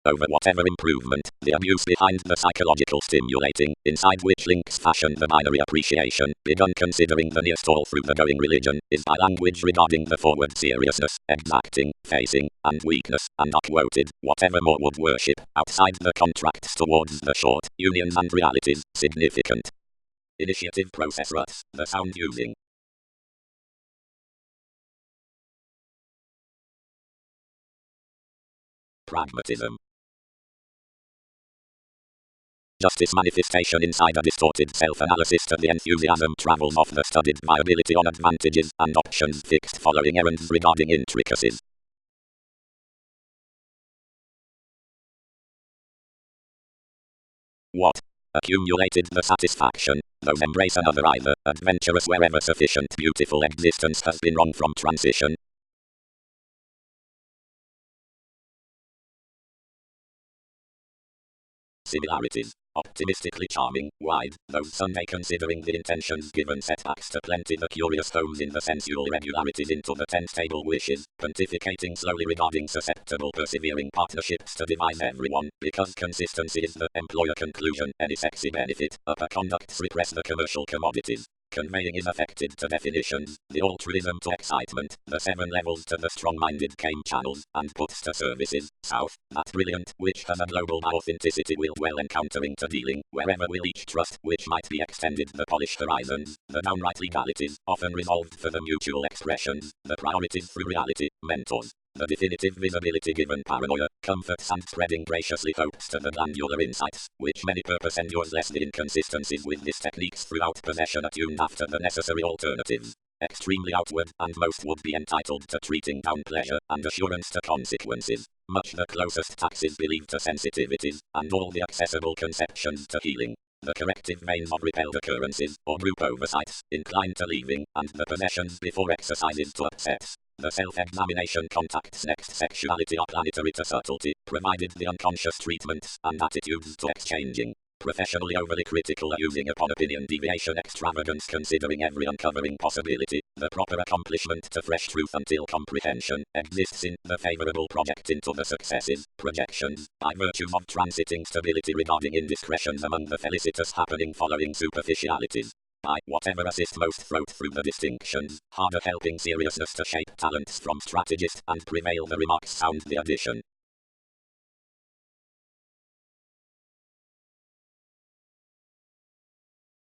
Over whatever improvement, the abuse behind the psychological stimulating, inside which links fashion the binary appreciation, begun considering the nearest all through the going religion, is by language regarding the forward seriousness, exacting, facing, and weakness, and are quoted, whatever more would worship, outside the contracts towards the short, unions and realities, significant. Initiative process ruts, the sound using. Pragmatism. Justice manifestation inside a distorted self-analysis to the enthusiasm travels off the studied viability on advantages and options fixed following errands regarding intricacies. What? Accumulated the satisfaction, those embrace another either, adventurous wherever sufficient beautiful existence has been wrung from transition. Similarities. Optimistically charming, wide, those Sunday considering the intentions given setbacks to plenty the curious homes in the sensual irregularities into the tent-table wishes, pontificating slowly regarding susceptible persevering partnerships to devise everyone, because consistency is the employer conclusion, any sexy benefit, upper conducts repress the commercial commodities. Conveying is affected to definitions, the altruism to excitement, the 7 levels to the strong-minded came channels, and puts to services, south, that brilliant, which has a global authenticity will dwell encountering to dealing, wherever will each trust, which might be extended the polished horizons, the downright legalities, often resolved for the mutual expressions, the priorities through reality, mentors. The definitive visibility given paranoia, comforts and spreading graciously hopes to the glandular insights, which many purpose endures less the inconsistencies with these techniques throughout possession attuned after the necessary alternatives. Extremely outward, and most would be entitled to treating down pleasure, and assurance to consequences. Much the closest taxes believed to sensitivities, and all the accessible conceptions to healing. The corrective veins of repelled occurrences, or group oversights, inclined to leaving, and the possessions before exercises to upsets. The self-examination contacts next sexuality are planetary to subtlety, provided the unconscious treatments and attitudes to exchanging. Professionally overly critical are using upon opinion deviation extravagance considering every uncovering possibility, the proper accomplishment to fresh truth until comprehension exists in the favorable project into the successes, projections, by virtue of transiting stability regarding indiscretions among the felicitous happening following superficialities. By whatever assist most throat through the distinctions, harder helping seriousness to shape talents from strategist and prevail the remarks sound the addition.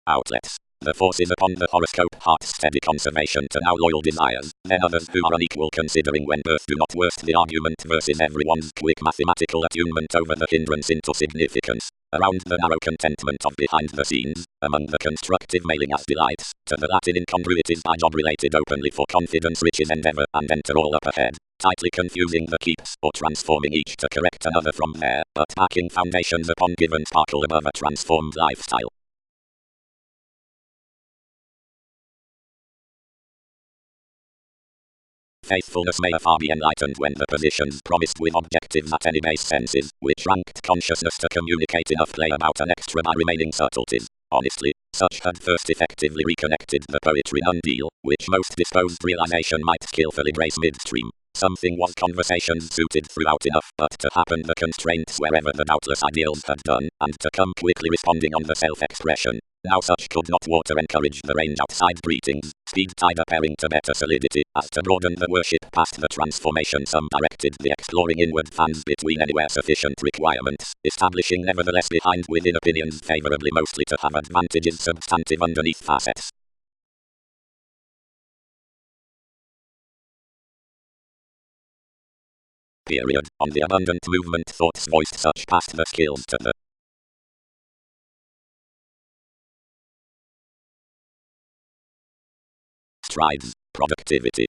Outlets. The forces upon the horoscope heart's steady conservation to now loyal desires, then others who are unequal considering when birth do not worst the argument versus everyone's quick mathematical attunement over the hindrance into significance, around the narrow contentment of behind the scenes, among the constructive mailing as delights, to the Latin incongruities by job related openly for confidence riches endeavour and enter all up ahead, tightly confusing the keeps or transforming each to correct another from there, but packing foundations upon given sparkle above a transformed lifestyle. Faithfulness may afar be enlightened when the positions promised with objectives at any base senses, which ranked consciousness to communicate enough play about an extra by remaining subtleties. Honestly, such had first effectively reconnected the poetry non-deal, which most disposed realization might skillfully grace midstream. Something was conversations suited throughout enough, but to happen the constraints wherever the doubtless ideals had done, and to come quickly responding on the self-expression. Now such could not water encourage the range outside greetings, speed tide appearing to better solidity, as to broaden the worship past the transformation some directed the exploring inward fans between anywhere sufficient requirements, establishing nevertheless behind within opinions favorably mostly to have advantages substantive underneath facets. Period. On the abundant movement thoughts voiced such past the skills to the strides, productivity.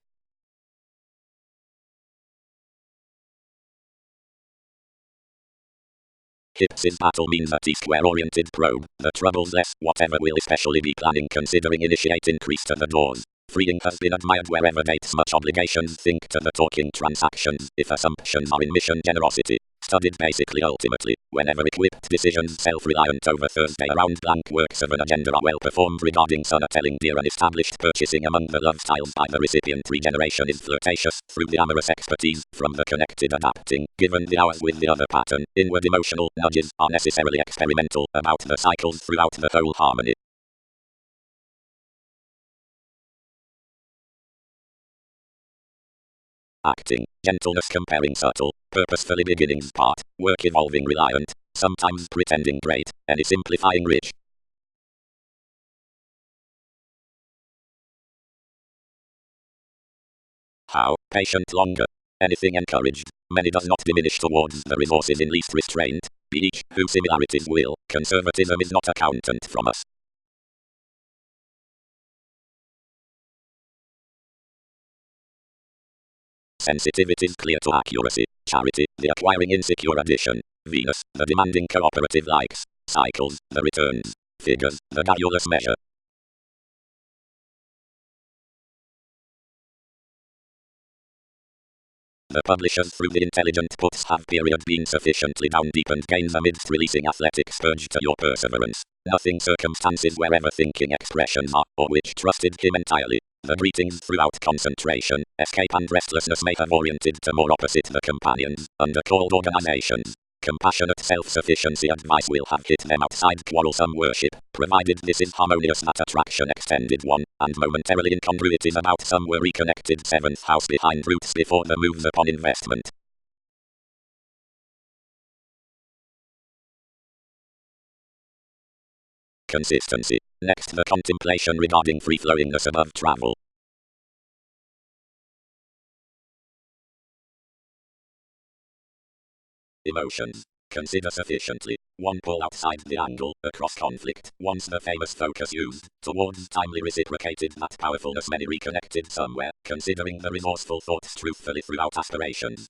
HIPS's battle means a T-square-oriented probe, the troubles less, whatever will especially be planning considering initiate increase to the doors. Freeing has been admired wherever dates much obligations think to the talking transactions, if assumptions are in mission generosity. Studied basically ultimately, whenever equipped decisions self-reliant over Thursday around blank works of an agenda are well performed regarding Sunna telling dear and established purchasing among the love styles by the recipient regeneration is flirtatious, through the amorous expertise, from the connected adapting, given the hours with the other pattern, inward emotional nudges are necessarily experimental, about the cycles throughout the whole harmony. Acting, gentleness comparing subtle, purposefully beginnings part, work evolving reliant, sometimes pretending great, any simplifying rich. How, patient longer. Anything encouraged, many does not diminish towards the resources in least restraint, be each, who similarities will, conservatism is not accountant from us. Sensitivities clear to accuracy, charity, the acquiring insecure addition, Venus, the demanding cooperative likes, cycles, the returns, figures, the valueless measure. The publishers through the intelligent puts have period been sufficiently down deep and gains amidst releasing athletic spurge to your perseverance. Nothing circumstances wherever thinking expressions are, or which trusted him entirely. The greetings throughout concentration, escape and restlessness may have oriented to more opposite the companions, under called organizations. Compassionate self-sufficiency advice will have hit them outside quarrelsome worship, provided this is harmonious that attraction extended one, and momentarily incongruities about some were reconnected 7th house behind roots before the moves upon investment. Consistency. Next the contemplation regarding free-flowingness above travel. Emotions. Consider sufficiently. One pull outside the angle, across conflict, once the famous focus used, towards timely reciprocated that powerfulness many reconnected somewhere, considering the resourceful thoughts truthfully throughout aspirations.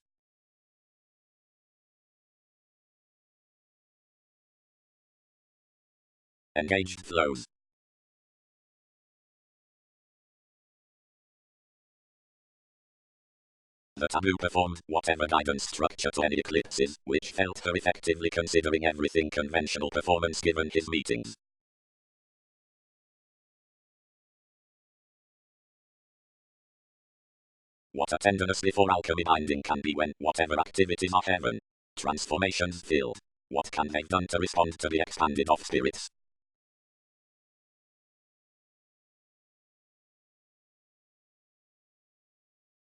Engaged flows. The taboo performed whatever guidance structure to any eclipses, which felt her effectively considering everything conventional performance given his meetings. What a tenderness before alchemy binding can be when whatever activities are heaven. Transformations filled. What can they've done to respond to the expanded of spirits?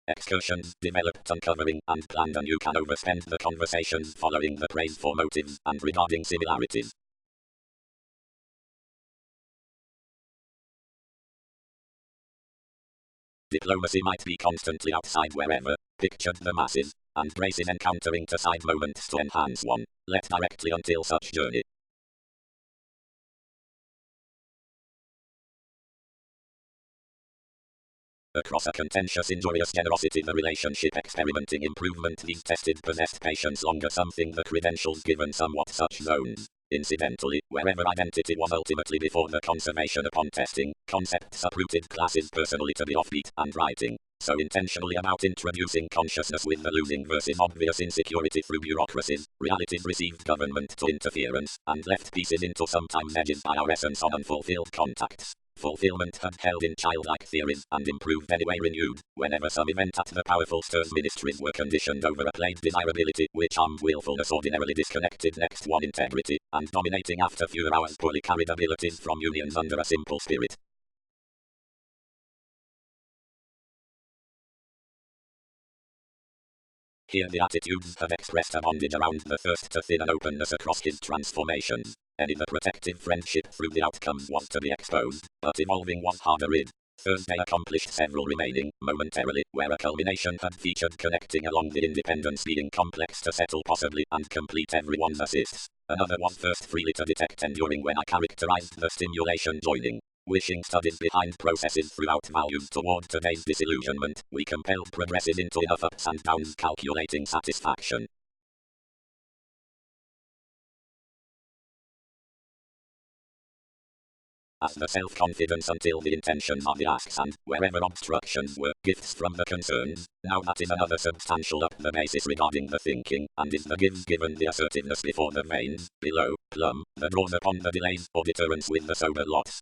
Excursions developed uncovering and planned and you can overspend the conversations following the praise for motives and regarding similarities. Diplomacy might be constantly outside wherever, pictured the masses, and graces encountering to side moments to enhance one, let directly until such journey. Across a contentious injurious generosity the relationship experimenting improvement these tested possessed patience longer something the credentials given somewhat such zones. Incidentally, wherever identity was ultimately before the conservation upon testing, concepts uprooted classes personally to be offbeat and writing. So intentionally about introducing consciousness with the losing versus obvious insecurity through bureaucracies, realities received government to interference, and left pieces into sometimes edges by our essence on unfulfilled contacts. fulfillment had held in childlike theories and improved anyway renewed, whenever some event at the powerful stir's ministries were conditioned over a played desirability which armed willfulness ordinarily disconnected next one integrity, and dominating after fewer hours poorly carried abilities from unions under a simple spirit. Here the attitudes have expressed a bondage around the first to thin an openness across his transformations. Any the protective friendship through the outcomes was to be exposed, but evolving was harder rid. Thursday accomplished several remaining, momentarily, where a culmination had featured connecting along the independence being complex to settle possibly and complete everyone's assists. Another was first freely to detect enduring when I characterized the stimulation joining. Wishing studies behind processes throughout values toward today's disillusionment, we compelled progresses into enough ups and downs calculating satisfaction. As the self-confidence until the intentions are the asks and, wherever obstructions were, gifts from the concerns, now that is another substantial up the basis regarding the thinking, and is the gives given the assertiveness before the veins, below, plumb, the draws upon the delays or deterrence with the sober lots.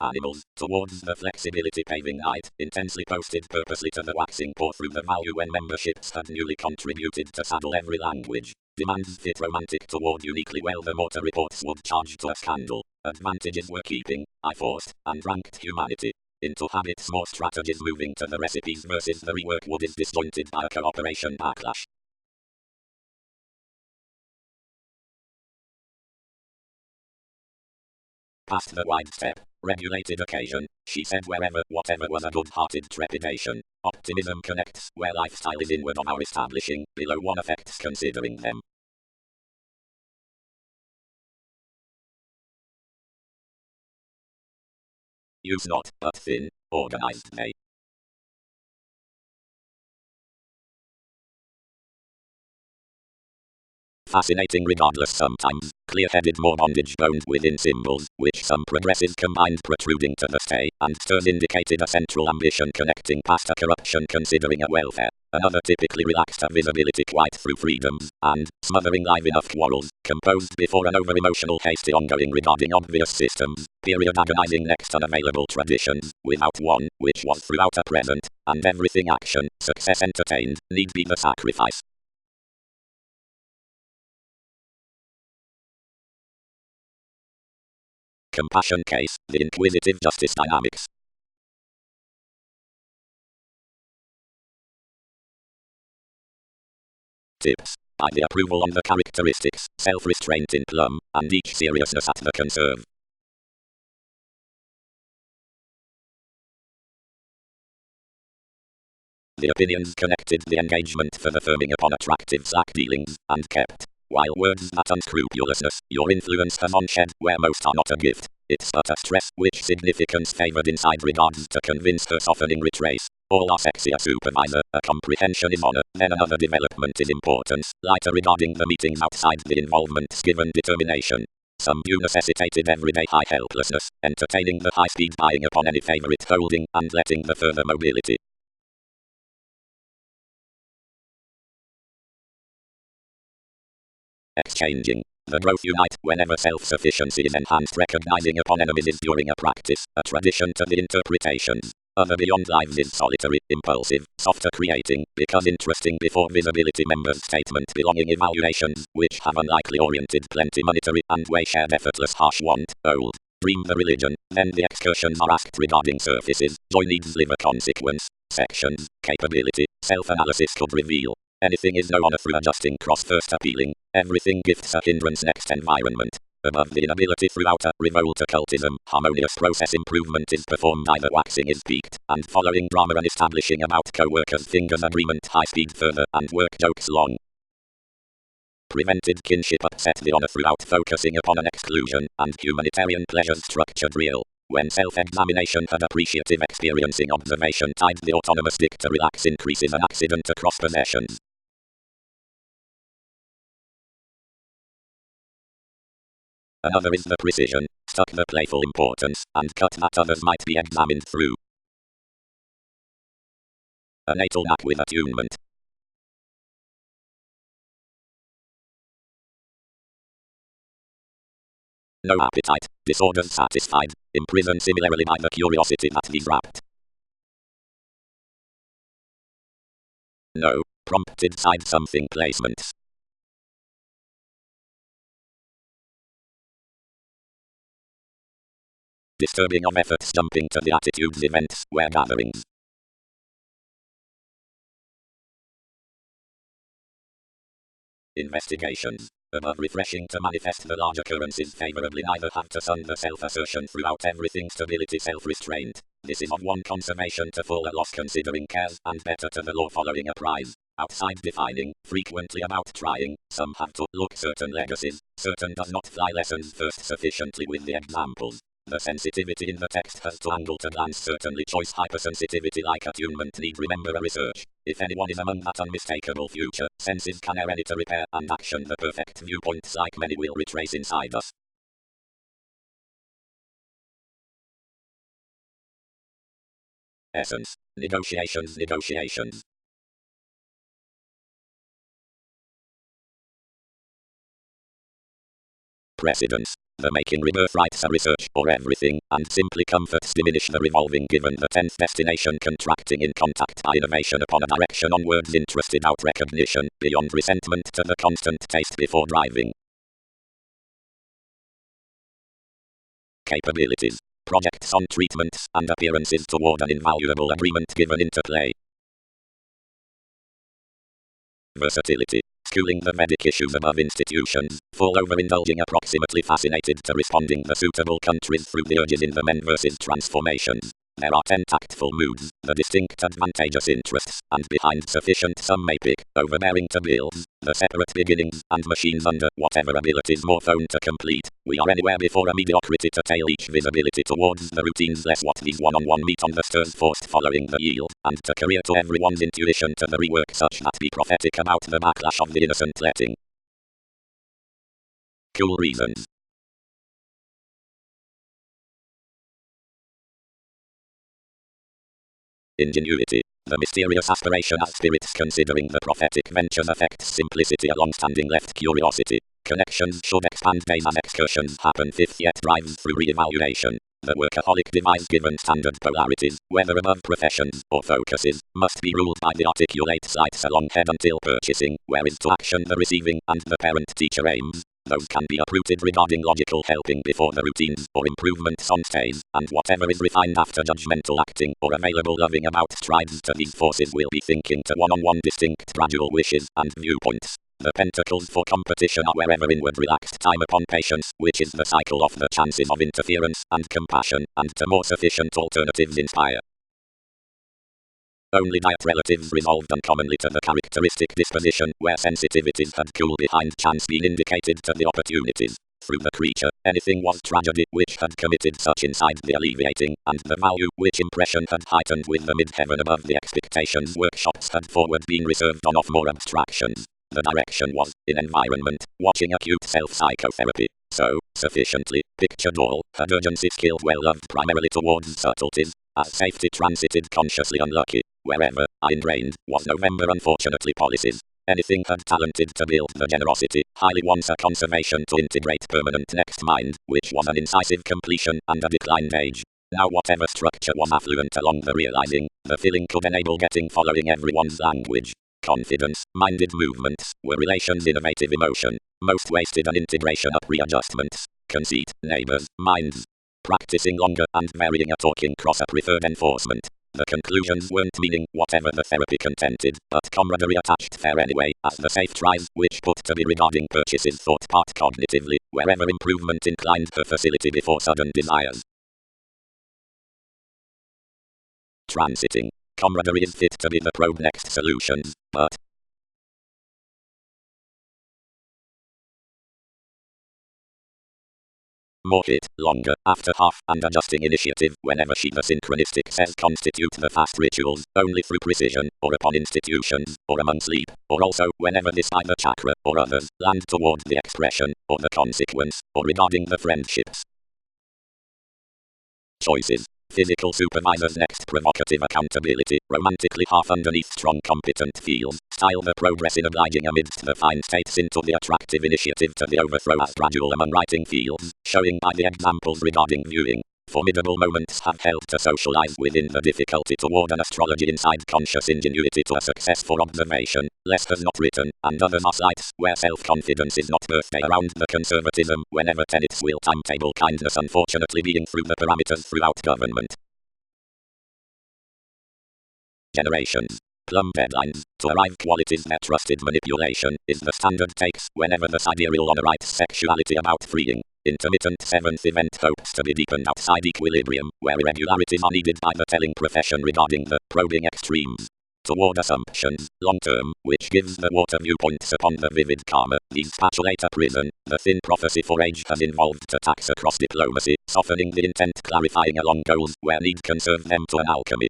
Animals, towards the flexibility paving night, intensely posted purposely to the waxing pour through the value when memberships had newly contributed to saddle every language. Demands fit romantic toward uniquely well the motor reports would charge to a scandal. Advantages were keeping, I forced, and ranked humanity. Into habits more strategies moving to the recipes versus the rework wood is disjointed by a cooperation backlash. Past the wide step, regulated occasion, she said wherever, whatever was a good-hearted trepidation. Optimism connects, where lifestyle is inward of our establishing, below one affects considering them. Use not, but thin, organized they. Fascinating regardless sometimes, clear-headed more bondage boned within symbols, which some progresses combined protruding to the stay, and stirs indicated a central ambition connecting past a corruption considering a welfare. Another typically relaxed a visibility quite through freedoms, and, smothering live enough quarrels, composed before an over-emotional hasty ongoing regarding obvious systems, period agonizing next unavailable traditions, without one, which was throughout a present, and everything action, success entertained, need be the sacrifice. Compassion case, the inquisitive justice dynamics. Tips. By the approval on the characteristics, self-restraint in plum, and each seriousness at the conserve. The opinions connected the engagement for the firming upon attractive slack dealings, and kept. While words that unscrupulousness, your influence has on shed, where most are not a gift. It's but a stress, which significance favored inside regards to convince her softening retrace. All are sexy a supervisor, a comprehension is honor, then another development is importance, lighter regarding the meetings outside the involvement's given determination. Some view necessitated everyday high helplessness, entertaining the high-speed buying upon any favorite holding, and letting the further mobility. Exchanging. The growth unite whenever self-sufficiency is enhanced. Recognizing upon enemies is during a practice, a tradition to the interpretations. Other beyond lives is solitary, impulsive, softer creating, because interesting before visibility members statement belonging evaluations, which have unlikely oriented plenty monetary and way shared effortless harsh want, old. Dream the religion, then the excursions are asked regarding surfaces, joy needs live a consequence, sections, capability, self-analysis could reveal. Anything is no honor through adjusting cross first appealing, everything gifts a hindrance next environment. Above the inability throughout a revolt occultism, harmonious process improvement is performed either waxing is peaked, and following drama and establishing about co-workers fingers agreement high speed further and work jokes long. Prevented kinship upset the honor throughout focusing upon an exclusion, and humanitarian pleasures structured real. When self-examination had appreciative experiencing observation tied the autonomous dick to relax increases an accident across possessions. Another is the precision, stuck the playful importance, and cut that others might be examined through. A natal knack with attunement. No appetite, disorders satisfied, imprisoned similarly by the curiosity that is wrapped. No, prompted side something placements. Disturbing of efforts jumping to the attitudes events, where gatherings. Investigations. Above refreshing to manifest the large occurrences favorably, neither have to sun the self-assertion throughout everything stability self-restraint. This is of one conservation to full a loss considering cares, and better to the law following a prize. Outside defining, frequently about trying, some have to look certain legacies, certain does not fly lessons first sufficiently with the examples. The sensitivity in the text has to angle to glance certainly choice hypersensitivity like attunement need remember a research. If anyone is among that unmistakable future, senses can err any to repair and action the perfect viewpoints like many will retrace inside us. Essence. Negotiations. Precedence. The making rebirth rights a research for everything, and simply comforts diminish the revolving given the 10th destination contracting in contact by innovation upon a direction onwards interested out recognition, beyond resentment to the constant taste before driving. Capabilities. Projects on treatments and appearances toward an invaluable agreement given interplay. Versatility. Schooling the Vedic issues above institutions, full overindulging approximately fascinated to responding the suitable countries through the urges in the men versus transformations. There are 10 tactful moods, the distinct advantageous interests, and behind sufficient some may pick, overbearing to bills, the separate beginnings, and machines under whatever abilities more phone to complete. We are anywhere before a mediocrity to tail each visibility towards the routines less what these one-on-one meet on the stirs forced following the yield, and to career to everyone's intuition to the rework such that be prophetic about the backlash of the innocent letting. Cool reasons. Ingenuity. The mysterious aspiration as spirits considering the prophetic ventures affects simplicity a long-standing left curiosity. Connections should expand days as excursions happen fifth yet drives through re-evaluation. The workaholic device given standard polarities, whether above professions or focuses, must be ruled by the articulate sights along head until purchasing, whereas to action the receiving and the parent-teacher aims. Those can be uprooted regarding logical helping before the routines or improvements on stays, and whatever is refined after judgmental acting or available loving about strides to these forces will be thinking to one-on-one distinct gradual wishes and viewpoints. The pentacles for competition are wherever inward relaxed time upon patience, which is the cycle of the chances of interference and compassion, and to more sufficient alternatives inspire. Only diet relatives resolved uncommonly to the characteristic disposition, where sensitivities had cool behind chance been indicated to the opportunities. Through the creature, anything was tragedy which had committed such inside the alleviating, and the value which impression had heightened with the mid-heaven above the expectations workshops had forward been reserved on off more abstractions. The direction was, in environment, watching acute self-psychotherapy. So, sufficiently, pictured all, had urgency skilled well loved primarily towards subtleties, as safety transited consciously unlucky. Wherever, I drained, was November unfortunately policies. Anything had talented to build the generosity, highly wants a conservation to integrate permanent next mind, which was an incisive completion and a declined age. Now whatever structure was affluent along the realizing, the feeling could enable getting following everyone's language. Confidence, minded movements, were relations innovative emotion. Most wasted an integration up readjustments. Conceit, neighbors, minds. Practicing longer and varying a talking cross a preferred enforcement. The conclusions weren't meaning whatever the therapy contented, but camaraderie attached fair anyway, as the safe tries which put to be regarding purchases thought part cognitively, wherever improvement inclined her facility before sudden desires. Transiting. Camaraderie is fit to be the probe next solutions, but more hit, longer, after half, and adjusting initiative whenever she the synchronistic says constitute the fast rituals, only through precision, or upon institutions, or among sleep, or also whenever this either chakra, or others, land toward the expression, or the consequence, or regarding the friendships. Choices. Physical supervisors next. Provocative accountability. Romantically half underneath strong competent feels. Style the progress in obliging amidst the fine states into the attractive initiative to the overthrow as gradual among writing fields, showing by the examples regarding viewing. Formidable moments have helped to socialize within the difficulty toward an astrology inside conscious ingenuity to a successful observation. Less has not written, and others are sites where self-confidence is not birthday around the conservatism whenever tenets will timetable kindness unfortunately being through the parameters throughout government. Generations. Plum deadlines. To arrive qualities that trusted manipulation is the standard takes whenever the sidereal honor writes sexuality about freeing. Intermittent seventh event hopes to be deepened outside equilibrium, where irregularities are needed by the telling profession regarding the probing extremes. Toward assumptions, long term, which gives the water viewpoints upon the vivid karma, these spatulate a prison. The thin prophecy for age has involved attacks across diplomacy, softening the intent, clarifying along goals where need can serve them to an alchemy.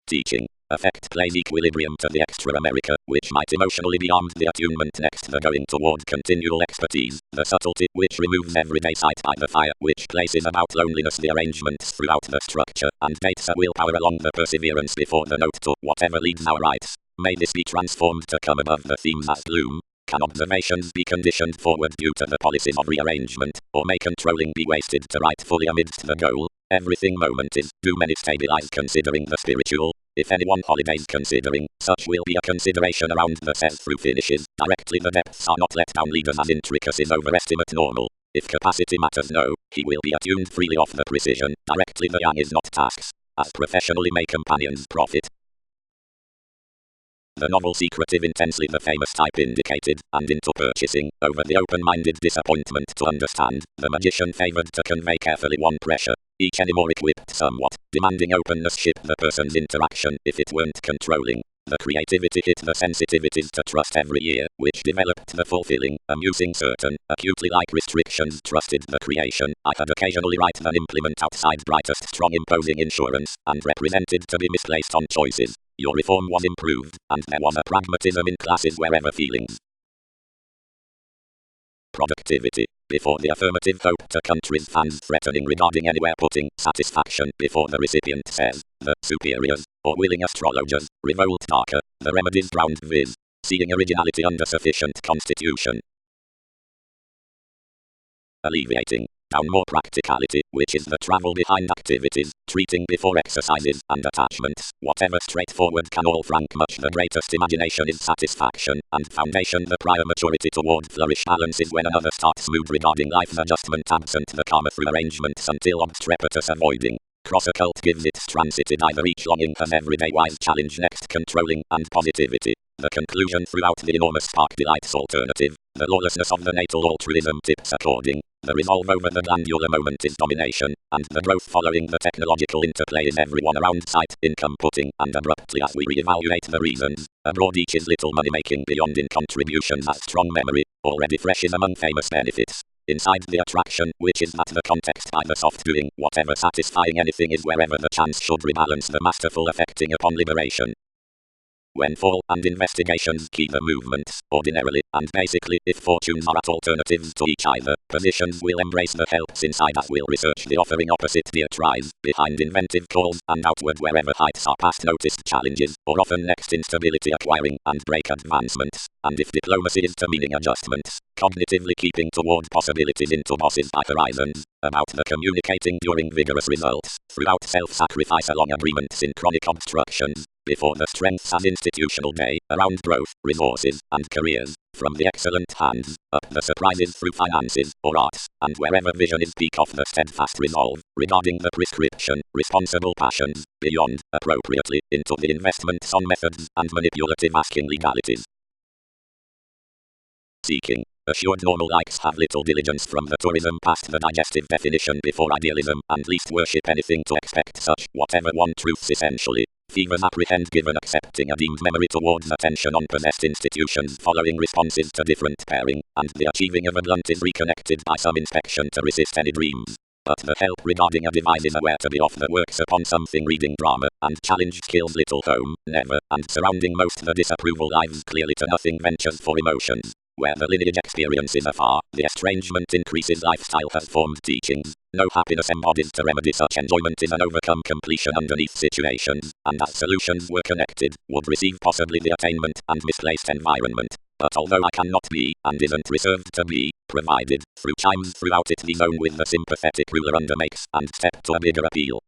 Teaching. Affect plays equilibrium to the extra America, which might emotionally be armed the attunement next the going toward continual expertise, the subtlety, which removes everyday sight by the fire, which places about loneliness the arrangements throughout the structure, and dates a willpower along the perseverance before the note to whatever leads our rights. May this be transformed to come above the themes as gloom. Can observations be conditioned forward due to the policies of rearrangement, or may controlling be wasted to write fully amidst the goal? Everything moment is, do many stabilize considering the spiritual? If anyone holidays considering, such will be a consideration around the says through finishes. Directly the depths are not let down leaders as intricacies overestimate normal. If capacity matters no, he will be attuned freely off the precision. Directly the yang is not tasks. As professionally may companions profit. The novel secretive intensely the famous type indicated, and into purchasing, over the open-minded disappointment to understand, the magician favored to convey carefully one pressure, each any more equipped somewhat, demanding openness ship the person's interaction if it weren't controlling. The creativity hit the sensitivities to trust every year, which developed the fulfilling, amusing certain, acutely like restrictions trusted the creation. I had occasionally write than implement outside brightest strong imposing insurance, and represented to be misplaced on choices. Your reform was improved, and there was a pragmatism in classes wherever feelings. Productivity. Before the affirmative hope to countries fans threatening regarding anywhere putting satisfaction before the recipient says, the superiors, or willing astrologers, revolt darker, the remedies drowned viz. Seeing originality under sufficient constitution. Alleviating. Down more practicality, which is the travel behind activities, treating before exercises and attachments, whatever straightforward can all frank much the greatest imagination is satisfaction, and foundation the prior maturity toward flourish balances when another starts mood regarding life's adjustment absent the karma through arrangements until obstreperous avoiding. Cross occult gives its transited either each longing has everyday wise challenge next controlling and positivity. The conclusion throughout the enormous spark delights alternative, the lawlessness of the natal altruism tips according. The resolve over the glandular moment is domination, and the growth following the technological interplay is everyone around sight, income putting, and abruptly as we reevaluate the reasons, abroad each is little money making beyond in contributions as strong memory, already fresh is among famous benefits. Inside the attraction, which is that the context by the soft doing, whatever satisfying anything is wherever the chance should rebalance the masterful affecting upon liberation. When fall and investigations key the movements, ordinarily, and basically, if fortunes are at alternatives to each either, positions will embrace the helps inside as will research the offering opposite the tries, behind inventive calls, and outward wherever heights are past noticed challenges, or often next instability acquiring, and break advancements, and if diplomacy is to meaning adjustments, cognitively keeping toward possibilities into bosses by horizons, about the communicating during vigorous results, throughout self-sacrifice along agreement synchronic obstructions, before the strengths as institutional day, around growth, resources, and careers, from the excellent hands, up the surprises through finances, or arts, and wherever vision is peak of the steadfast resolve, regarding the prescription, responsible passions, beyond, appropriately, into the investments on methods, and manipulative asking legalities. Seeking. Assured normal likes have little diligence from the tourism past the digestive definition before idealism, and least worship anything to expect such, whatever one truths essentially. Fevers apprehend given accepting a deemed memory towards attention on possessed institutions following responses to different pairing, and the achieving of a blunt is reconnected by some inspection to resist any dreams. But the help regarding a device is aware to be off that works upon something reading drama, and challenged kills little home, never, and surrounding most the disapproval lives clearly to nothing ventures for emotions. Where the lineage experience is afar, the estrangement increases lifestyle has formed teachings, No happiness embodied to remedy such enjoyment is an overcome completion underneath situations, and as solutions were connected, would receive possibly the attainment and misplaced environment. But although I cannot be, and isn't reserved to be, provided, through chimes throughout it the zone with the sympathetic ruler undermakes, and step to a bigger appeal.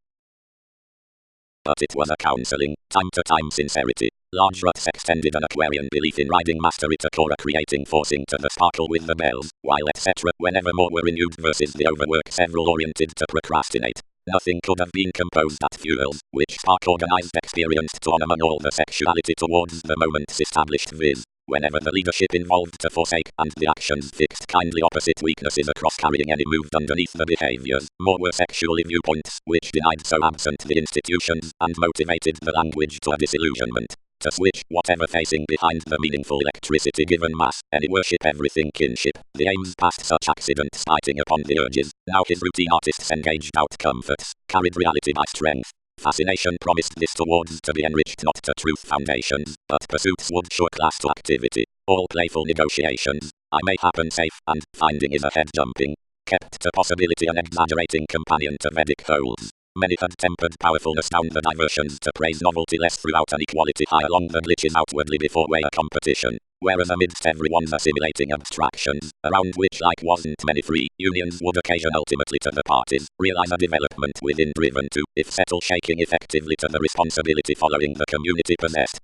But it was a counseling, time-to-time sincerity. Large ruts extended an Aquarian belief in riding mastery to Cora creating forcing to the sparkle with the bells, while etc. whenever more were renewed versus the overwork several oriented to procrastinate. Nothing could have been composed at fuels, which spark organized experienced to honor all the sexuality towards the moment's established viz. Whenever the leadership involved to forsake, and the actions fixed kindly opposite weaknesses across carrying any moved underneath the behaviors, more were sexually viewpoints, which denied so absent the institutions, and motivated the language to a disillusionment. To switch, whatever facing behind the meaningful electricity given mass, any worship everything kinship, the aims past such accidents fighting upon the urges, now his routine artists engaged out comforts, carried reality by strength. Fascination promised this towards to be enriched not to truth foundations, but pursuits would sure class to activity. All playful negotiations, I may happen safe, and finding is ahead jumping, kept to possibility an exaggerating companion to Vedic holes. Many had tempered powerfulness down the diversions to praise novelty less throughout an equality high along the glitches outwardly before way a competition. Whereas amidst everyone's assimilating abstractions, around which like wasn't many free unions would occasion ultimately to the parties, realize a development within driven to, if settle shaking effectively to the responsibility following the community possessed.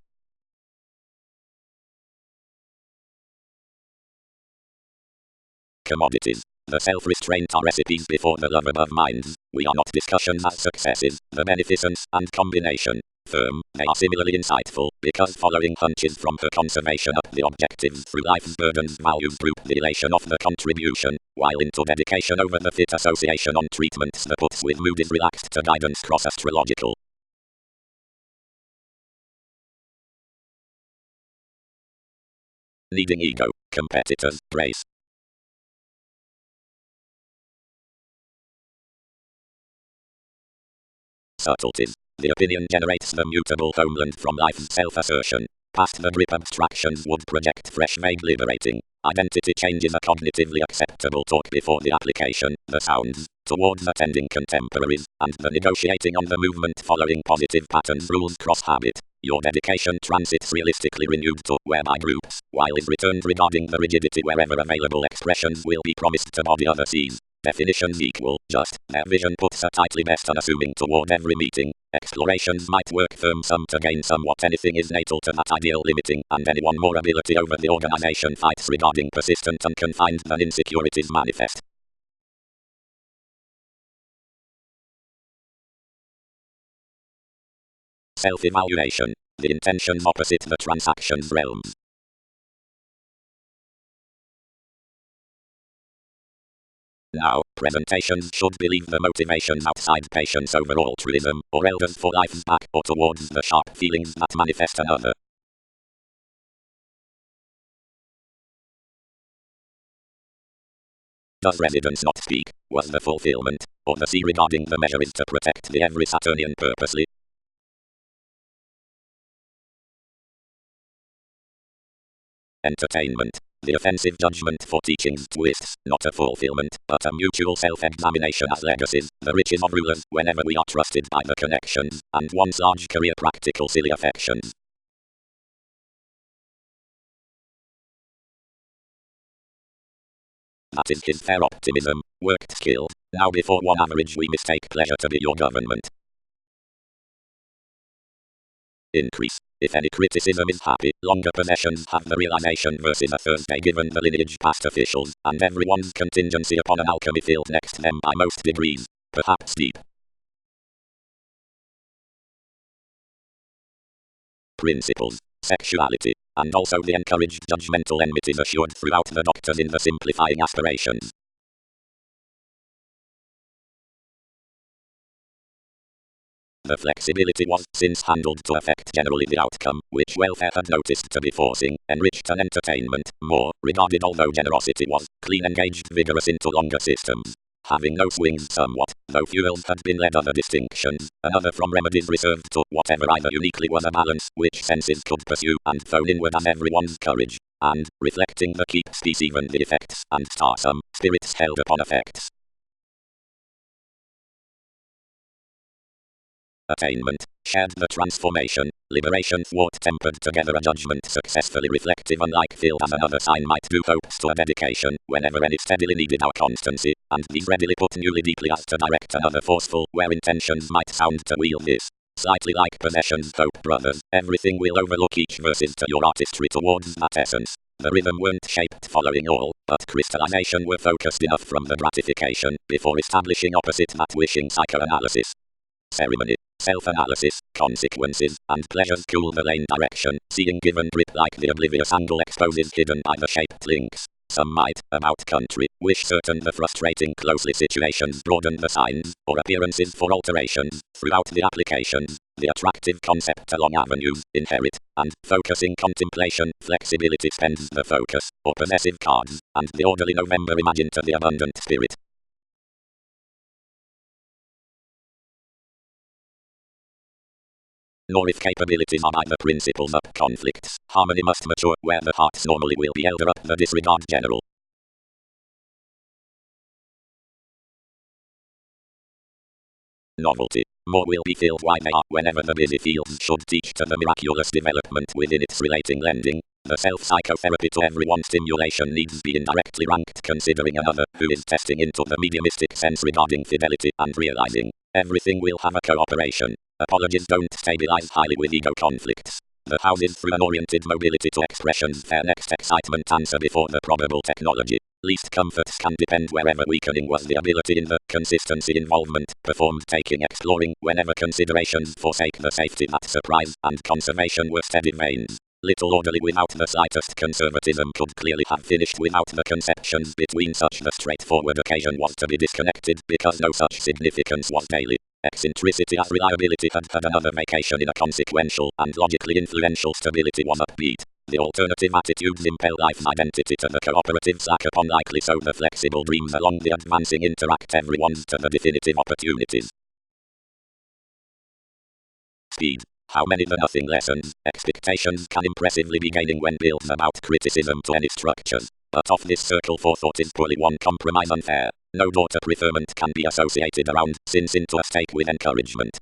Commodities. The self-restraint are recipes before the love above minds. We are not discussions as successes, the beneficence and combination. Firm, they are similarly insightful, because following hunches from her conservation up the objectives through life's burdens values group the elation of the contribution, while into dedication over the fit association on treatments the puts with mood is relaxed to guidance cross astrological. Needing ego, competitors, brace. Subtleties. The opinion generates the mutable homeland from life's self-assertion. Past the grip abstractions would project fresh vague liberating. Identity changes a cognitively acceptable talk before the application, the sounds, towards attending contemporaries, and the negotiating on the movement following positive patterns rules cross-habit. Your dedication transits realistically renewed to, whereby groups, while is returned regarding the rigidity wherever available expressions will be promised to body other seas. Definitions equal, just, their vision puts a tightly best unassuming toward every meeting. Explorations might work firm some to gain somewhat anything is natal to that ideal limiting, and anyone more ability over the organization fights regarding persistent unconfined than insecurities manifest. Self-evaluation. The intentions opposite the transactions realms. Now, presentations should believe the motivations outside patience over altruism, or elders for life's back, or towards the sharp feelings that manifest another. Does residence not speak? Was the fulfillment, or the see regarding the measure is to protect the every Saturnian purposely? Entertainment. The offensive judgment for teaching's twists, not a fulfillment, but a mutual self-examination as legacies, the riches of rulers, whenever we are trusted by the connections, and one's large career practical silly affections. That is his fair optimism, worked skilled, now before one average we mistake pleasure to be your government. Increase. If any criticism is happy, longer possessions have the realization versus a Thursday given the lineage past officials, and everyone's contingency upon an alchemy field next them by most degrees, perhaps deep. Principles, sexuality, and also the encouraged judgmental enmities assured throughout the doctors in the simplifying aspirations. The flexibility was, since handled to affect generally the outcome, which welfare had noticed to be forcing, enriched an entertainment, more, regarded although generosity was, clean engaged vigorous into longer systems. Having no swings somewhat, though fuels had been led other distinctions, another from remedies reserved to, whatever either uniquely was a balance, which senses could pursue, and phone inward as everyone's courage, and, reflecting the keep space even the effects, and star some, spirits held upon effects. attainment, shared the transformation, liberation thwart tempered together a judgment successfully reflective unlike filled as another sign might do hopes to a dedication, whenever any steadily needed our constancy, and these readily put newly deeply as to direct another forceful, where intentions might sound to wheel this. Slightly like possessions hope brothers, everything will overlook each verses to your artistry towards that essence. The rhythm weren't shaped following all, but crystallization were focused enough from the gratification, before establishing opposite that wishing psychoanalysis. Ceremony, self-analysis, consequences, and pleasures cool the lane direction, seeing given grip like the oblivious angle exposes hidden by the shaped links. Some might, about country, wish certain the frustrating closely situations broaden the signs, or appearances for alterations, throughout the applications, the attractive concept along avenues, inherit, and, focusing contemplation, flexibility spends the focus, or possessive cards, and the orderly November imagine to the abundant spirit. Nor if capabilities are by the principles up conflicts, harmony must mature, where the hearts normally will be elder up the disregard general. Novelty. More will be filled why they are, whenever the busy fields should teach to the miraculous development within its relating lending. The self-psychotherapy to everyone stimulation needs be indirectly ranked considering another, who is testing into the mediumistic sense regarding fidelity and realizing everything will have a cooperation. Apologies don't stabilize highly with ego conflicts. The houses through an oriented mobility to expressions fair next excitement answer before the probable technology. Least comforts can depend wherever weakening was the ability in the consistency involvement, performed taking exploring, whenever considerations forsake the safety that surprise, and conservation were steady veins. Little orderly without the slightest conservatism could clearly have finished without the conceptions between such the straightforward occasion was to be disconnected because no such significance was daily. Eccentricity as reliability had had another vacation in a consequential and logically influential stability was upbeat. The alternative attitudes impel life's identity to the cooperative slack upon likely so the flexible dreams along the advancing interact everyone's to the definitive opportunities. Speed. How many the nothing lessons, expectations can impressively be gaining when builds about criticism to any structures. But of this circle for thought is poorly one compromise unfair. No daughter preferment can be associated around, since into a stake with encouragement.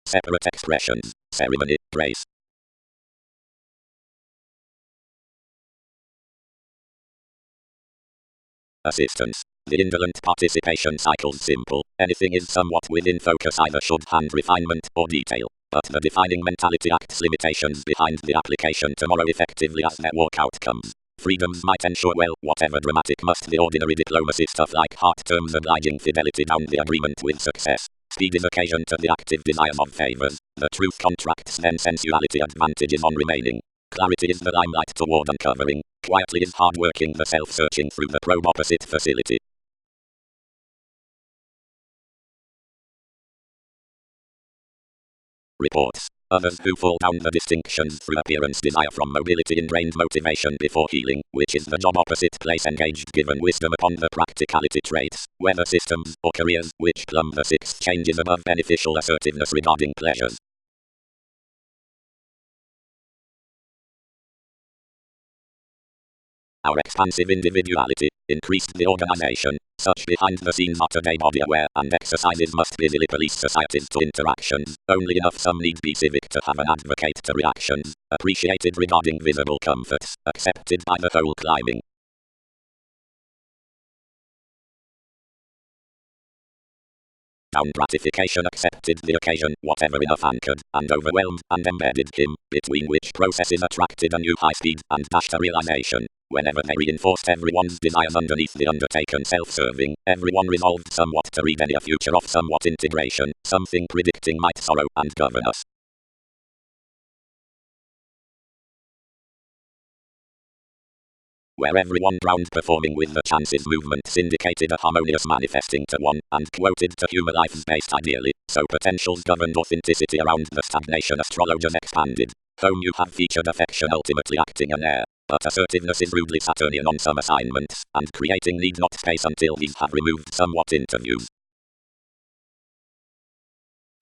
Separate expressions, ceremony, grace. Assistance. The indolent participation cycle's simple. Anything is somewhat within focus either should hand refinement or detail. But the defining mentality acts limitations behind the application tomorrow effectively as their work outcomes. Freedoms might ensure well, whatever dramatic must the ordinary diplomacy stuff like heart terms obliging fidelity down the agreement with success. Speed is occasion to the active desires of favors. The truth contracts then sensuality advantages on remaining. Clarity is the limelight toward uncovering. Quietly is hard working the self-searching through the probe opposite facility. Reports. Others who fall down the distinctions through appearance desire from mobility ingrained motivation before healing, which is the job opposite place engaged given wisdom upon the practicality traits, whether systems or careers, which plumb the sixth changes above beneficial assertiveness regarding pleasures. Our expansive individuality, increased the organization, such behind the scenes are today body aware and exercises must busily police societies to interactions, only enough some need be civic to have an advocate to reactions, appreciated regarding visible comforts, accepted by the whole climbing. Down gratification accepted the occasion, whatever enough anchored, and overwhelmed, and embedded him, between which processes attracted a new high speed, and dashed a realization. Whenever they reinforced everyone's desires underneath the undertaken self-serving, everyone resolved somewhat to read any a future of somewhat integration, something predicting might sorrow and govern us. Where everyone drowned performing with the chances movements indicated a harmonious manifesting to one, and quoted to humor life's based ideally, so potentials governed authenticity around the stagnation astrologers expanded. Home you have featured affection ultimately acting an air, but assertiveness is rudely Saturnian on some assignments, and creating need not space until these have removed somewhat interviews.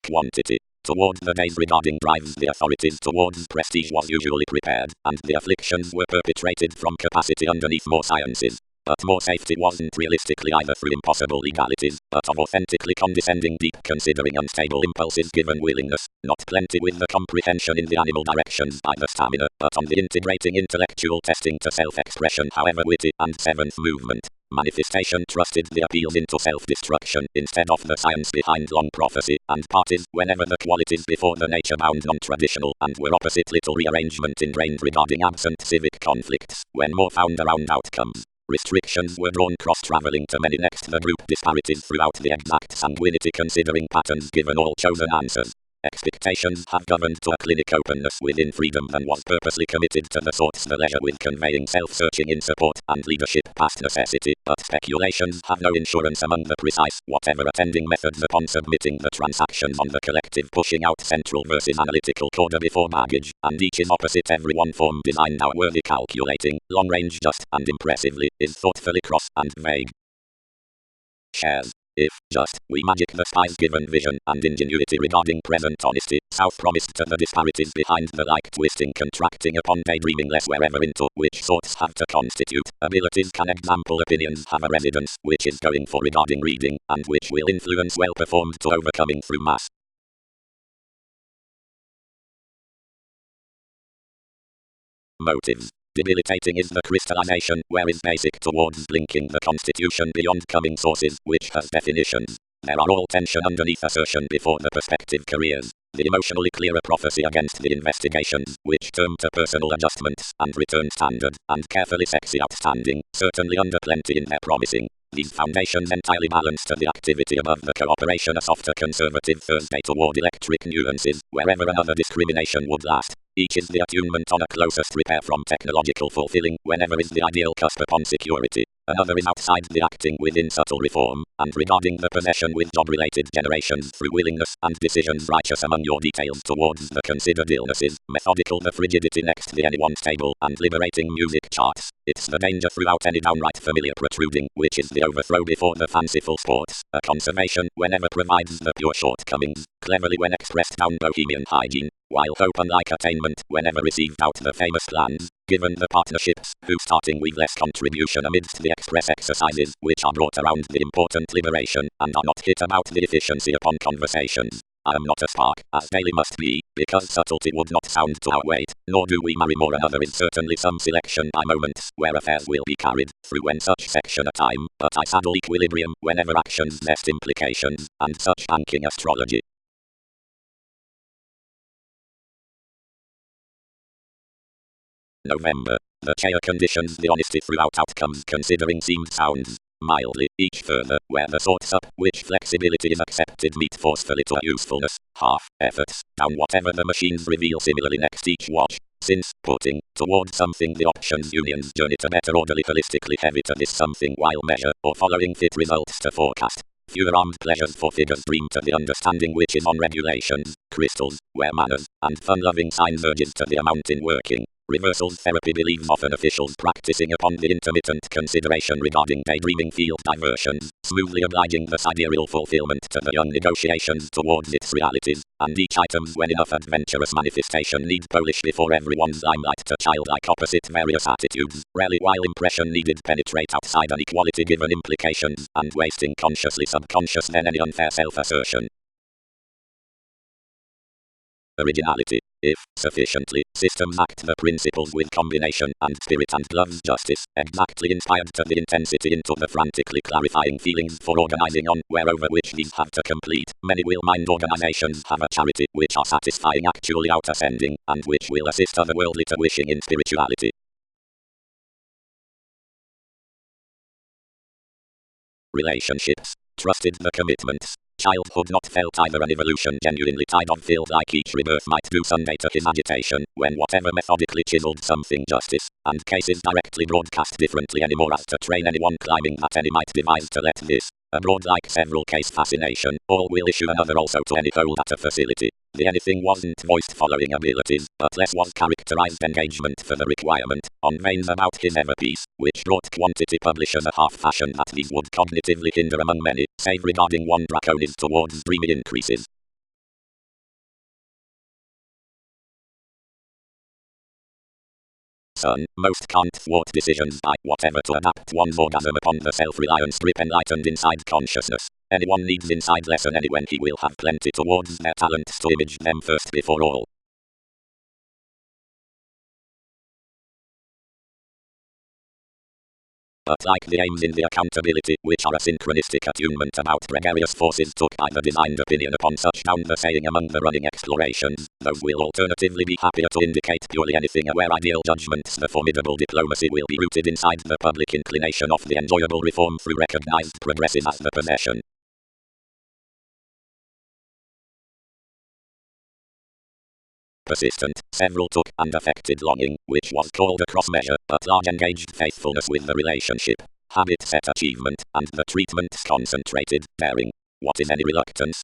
Quantity. Toward the days regarding drives the authorities towards prestige was usually prepared, and the afflictions were perpetrated from capacity underneath more sciences. but more safety wasn't realistically either through impossible legalities, but of authentically condescending deep considering unstable impulses given willingness, not plenty with the comprehension in the animal directions by the stamina, but on the integrating intellectual testing to self-expression however witty, and seventh movement. Manifestation trusted the appeals into self-destruction instead of the science behind long prophecy, and parties, whenever the qualities before the nature-bound non-traditional and were opposite little rearrangement ingrained regarding absent civic conflicts, when more found around outcomes. Restrictions were drawn cross-traveling to many next the group disparities throughout the exact sanguinity considering patterns given all chosen answers. Expectations have governed to a clinic openness within freedom than was purposely committed to the thoughts the leisure with conveying self-searching in support and leadership past necessity, but speculations have no insurance among the precise, whatever attending methods upon submitting the transactions on the collective pushing out central versus analytical coda before baggage, and each is opposite every one form designed now worthy calculating, long range just, and impressively, is thoughtfully cross and vague. Shares. If, just, we magic the spy's given vision and ingenuity regarding present honesty, South promised to the disparities behind the like twisting contracting upon daydreaming less wherever into which thoughts have to constitute abilities can example opinions have a residence which is going for regarding reading, and which will influence well performed to overcoming through mass. Motives. Debilitating is the crystallization, where is basic towards blinking the constitution beyond coming sources, which has definitions. There are all tension underneath assertion before the perspective careers. The emotionally clearer prophecy against the investigations, which term to personal adjustments, and return standard, and carefully sexy outstanding, certainly under plenty in their promising. These foundations entirely balance to the activity above the cooperation a softer conservative Thursday toward electric nuances, wherever another discrimination would last. Each is the attunement on a closest repair from technological fulfilling, whenever is the ideal cusp upon security. Another is outside the acting within subtle reform, and regarding the possession with job-related generations through willingness and decisions righteous among your details towards the considered illnesses, methodical the frigidity next the anyone stable, and liberating music charts. It's the danger throughout any downright familiar protruding, which is the overthrow before the fanciful sports, a conservation whenever provides the pure shortcomings, cleverly when expressed down bohemian hygiene, while hope unlike attainment whenever received out the famous plans, given the partnerships, who starting with less contribution amidst the express exercises, which are brought around the important liberation, and are not hit about the efficiency upon conversations. I am not a spark, as daily must be, because subtlety would not sound to our weight, nor do we marry more another is certainly some selection by moments, where affairs will be carried, through when such section a time, but I saddle equilibrium whenever actions nest implications, and such banking astrology. November. The chair conditions the honesty throughout outcomes considering seemed sounds. Mildly, each further, where the thoughts up, which flexibility is accepted meet forcefully to a usefulness, half, efforts, down whatever the machines reveal similarly next each watch. Since, putting, toward something the options unions journey to better orderly holistically heavy to this something while measure, or following fit results to forecast. Fewer armed pleasures for figures dream to the understanding which is on regulations, crystals, where manners, and fun-loving signs urges to the amount in working. Reversals therapy believes often officials practicing upon the intermittent consideration regarding daydreaming field diversions, smoothly obliging the sidereal fulfillment to the young negotiations towards its realities, and each items when enough adventurous manifestation need polish before everyone's limelight to childlike opposite various attitudes, rarely while impression needed penetrate outside an equality given implications, and wasting consciously subconscious then any unfair self-assertion. Originality. If, sufficiently, systems act the principles with combination, and spirit and love's justice, exactly inspired to the intensity into the frantically clarifying feelings for organizing on, where over which these have to complete, many will-mind organizations have a charity, which are satisfying actually out-ascending, and which will assist otherworldly to wishing in spirituality. Relationships. Trusted the commitments. Childhood not felt either an evolution genuinely tied on filled like each rebirth might do Sunday to his agitation, when whatever methodically chiseled something justice, and cases directly broadcast differently anymore as to train anyone climbing that any might devise to let this, abroad like several case fascination, all will issue another also to any hold at a facility. The anything wasn't voiced following abilities, but less was characterized engagement for the requirement, on veins about his ever-piece, which brought quantity publishers a half-fashion that these would cognitively hinder among many, save regarding one draconis towards dreamy increases. concern, most can't thwart decisions by whatever to adapt one's orgasm upon the self-reliance grip enlightened inside consciousness. Anyone needs inside lesson when he will have plenty towards their talents to image them first before all. But like the aims in the accountability, which are a synchronistic attunement about gregarious forces took by the designed opinion upon such down the saying among the running explorations, those will alternatively be happier to indicate purely anything aware ideal judgments. The formidable diplomacy will be rooted inside the public inclination of the enjoyable reform through recognized progressive as the possession. Persistent, several took and affected longing, which was called a cross-measure, but large engaged faithfulness with the relationship, habit set achievement, and the treatment's concentrated, daring. What is any reluctance?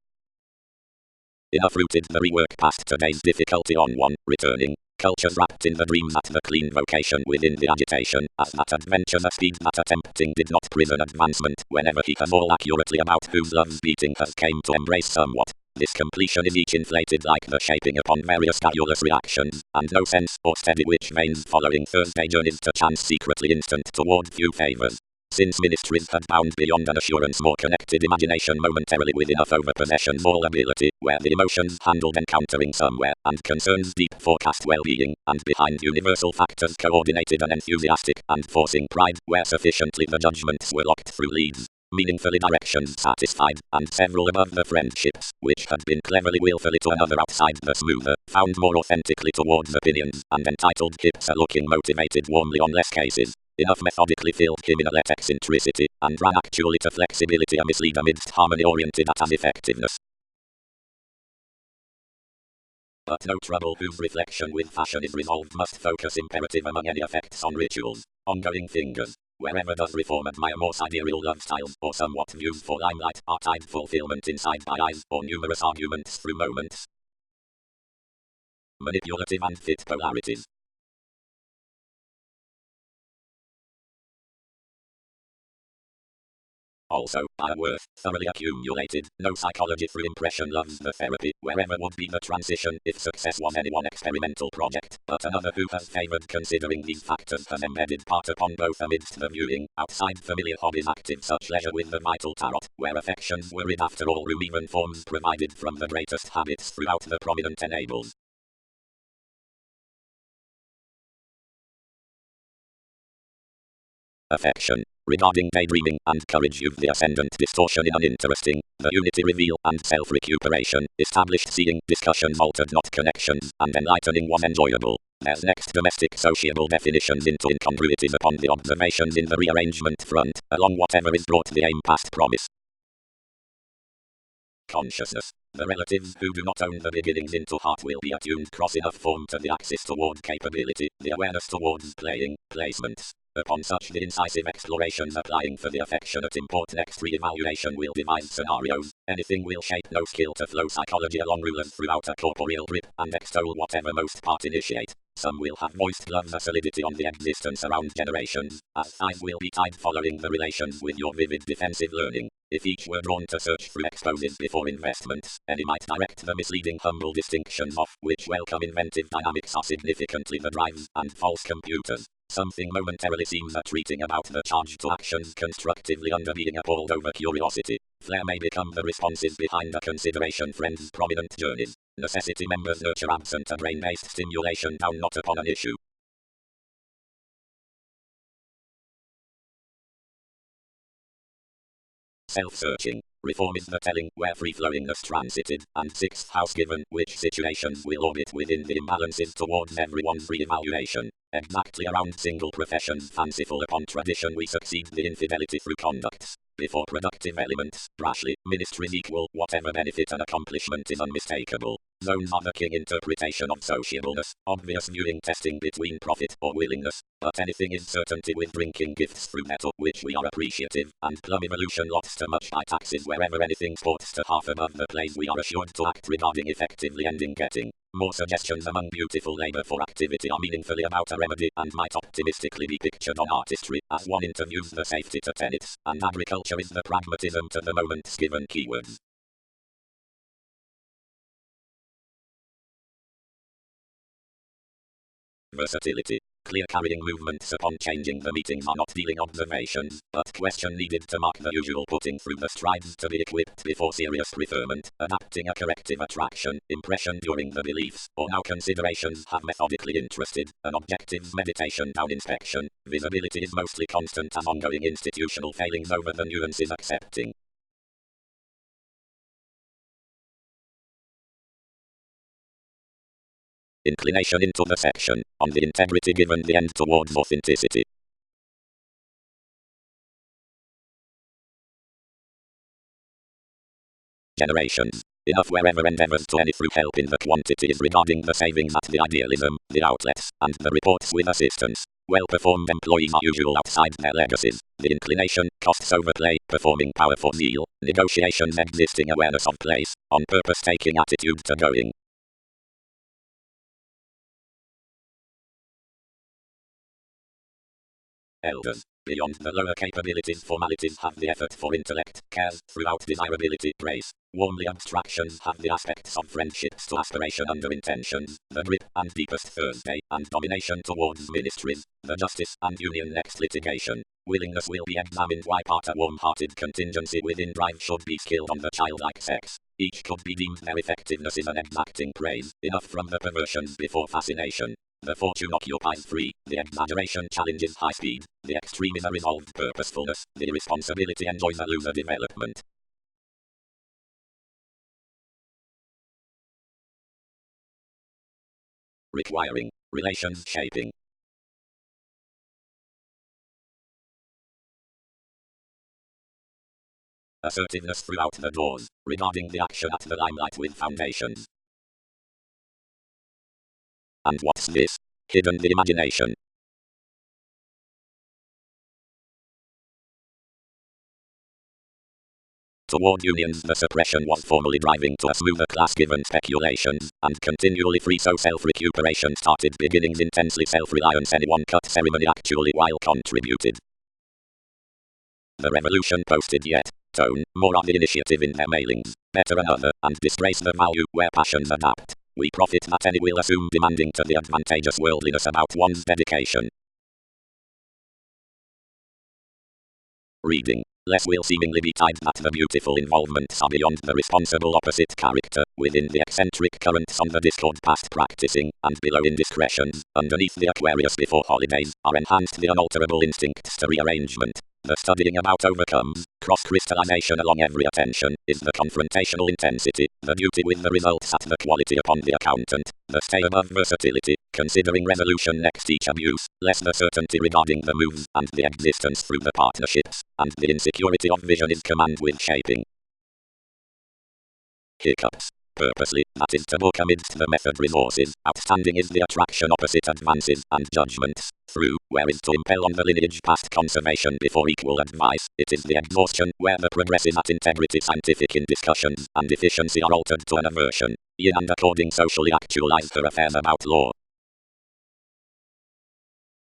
Enough rooted the rework past today's difficulty on one, returning. Cultures wrapped in the dreams at the clean vocation within the agitation, as that adventure the speed that attempting did not prison advancement, whenever he has all accurately about whose love's beating has came to embrace somewhat. This completion is each inflated like the shaping upon various stylus reactions, and no sense or steady which veins following Thursday journeys to chance secretly instant toward few favors. Since ministries had bound beyond an assurance more connected imagination momentarily with enough over-possession more ability, where the emotions handled encountering somewhere, and concerns deep forecast well-being, and behind universal factors coordinated and enthusiastic, and forcing pride, where sufficiently the judgments were locked through leads. Meaningfully directions satisfied, and several above the friendships, which had been cleverly willfully to another outside the smoother, found more authentically towards opinions, and entitled hips are looking motivated warmly on less cases. Enough methodically filled him in a let eccentricity, and ran actually to flexibility a mislead amidst harmony oriented at as effectiveness. But no trouble whose reflection with fashion is resolved must focus imperative among any effects on rituals, ongoing fingers. Wherever does reform admire more sidereal love styles, or somewhat views for limelight, are-tied fulfillment inside by eyes, or numerous arguments through moments. Manipulative and fit polarities. Also, by worth, thoroughly accumulated, no psychology through impression loves the therapy, wherever would be the transition, if success was any one experimental project, but another who has favored considering these factors has embedded part upon both amidst the viewing, outside familiar hobbies active such leisure with the vital tarot, where affections were rid after all room even forms provided from the greatest habits throughout the prominent enables. Affection. Regarding daydreaming and courage you've the ascendant distortion in uninteresting, the unity reveal and self-recuperation, established seeing, discussions altered not connections, and enlightening was enjoyable. There's next domestic sociable definitions into incongruities upon the observations in the rearrangement front, along whatever is brought the aim past promise. Consciousness. The relatives who do not own the beginnings into heart will be attuned cross enough form to the axis toward capability, the awareness towards playing, placements. Upon such the incisive explorations applying for the affectionate import next re-evaluation will devise scenarios. Anything will shape no skill to flow psychology along rulers throughout a corporeal grip and extol whatever most part initiate. Some will have voiced love's solidity on the existence around generations, as thighs will be tied following the relations with your vivid defensive learning. If each were drawn to search through exposes before investments, any might direct the misleading humble distinctions of which welcome inventive dynamics are significantly the drives and false computers. Something momentarily seems a treating about the charge to actions constructively under being appalled over curiosity. Flair may become the responses behind a consideration friend's prominent journeys. Necessity members nurture absent a brain-based stimulation down not upon an issue. Self-searching. Reform is the telling, where free-flowingness transited, and sixth house given, which situations will orbit within the imbalances towards everyone's re-evaluation. Exactly around single professions fanciful upon tradition we succeed the infidelity through conducts. Before productive elements, brashly, ministries equal, whatever benefit and accomplishment is unmistakable. Zones are the king interpretation of sociableness, obvious viewing testing between profit or willingness, but anything is certainty with drinking gifts through metal, which we are appreciative, and plum evolution lots to much by taxes wherever anything sports to half above the place we are assured to act regarding effectively ending getting. More suggestions among beautiful labor for activity are meaningfully about a remedy and might optimistically be pictured on artistry, as one interviews the safety to tenets, and agriculture is the pragmatism to the moment's given keywords. Versatility. Clear carrying movements upon changing the meetings are not dealing observations, but question needed to mark the usual putting through the strides to be equipped before serious preferment, adapting a corrective attraction, impression during the beliefs, or now considerations have methodically interested, an objectives meditation down inspection, visibility is mostly constant as ongoing institutional failings over the nuances accepting. Inclination into the section, on the integrity given the end towards authenticity. Generations. Enough wherever endeavors to any through help in the quantities regarding the savings at the idealism, the outlets, and the reports with assistance. Well-performed employees are usual outside their legacies. The inclination, costs overplay, performing power for zeal, negotiations existing awareness of place, on purpose taking attitude to going. Elders. Beyond the lower capabilities, formalities have the effort for intellect, cares, throughout desirability, praise. Warmly abstractions have the aspects of friendships to aspiration under intentions, the grip and deepest Thursday, and domination towards ministries, the justice and union next litigation. Willingness will be examined why part a warm-hearted contingency within drive should be skilled on the childlike sex. Each could be deemed their effectiveness is an exacting praise, enough from the perversions before fascination. The fortune occupies 3, the exaggeration challenges high speed, the extreme is a resolved purposefulness, the irresponsibility enjoys a loser development. Requiring, relations shaping. Assertiveness throughout the doors, regarding the action at the limelight with foundations. And what's this? Hidden the imagination. Toward unions the suppression was formally driving to a smoother class given speculations, and continually free so self-recuperation started beginnings intensely self-reliance anyone cut ceremony actually while contributed. The revolution posted yet, tone, more of the initiative in their mailings, better another, and disgrace the value where passions adapt. We profit that any will assume demanding to the advantageous worldliness about one's dedication. Reading. Less will seemingly be tied that the beautiful involvements are beyond the responsible opposite character, within the eccentric currents on the discord past practicing, and below indiscretions, underneath the Aquarius before holidays, are enhanced the unalterable instincts to rearrangement. The studying about overcomes, cross-crystallization along every attention, is the confrontational intensity, the duty with the results at the quality upon the accountant, the stay above versatility, considering resolution next each abuse, less the certainty regarding the moves, and the existence through the partnerships, and the insecurity of vision is command with shaping. Hiccups. Purposely, that is to book amidst the method resources, outstanding is the attraction opposite advances and judgments, through, where is to impel on the lineage past conservation before equal advice, it is the exhaustion, where the progress is at integrity scientific in discussions, and efficiency are altered to an aversion, yin and according socially actualize her affairs about law.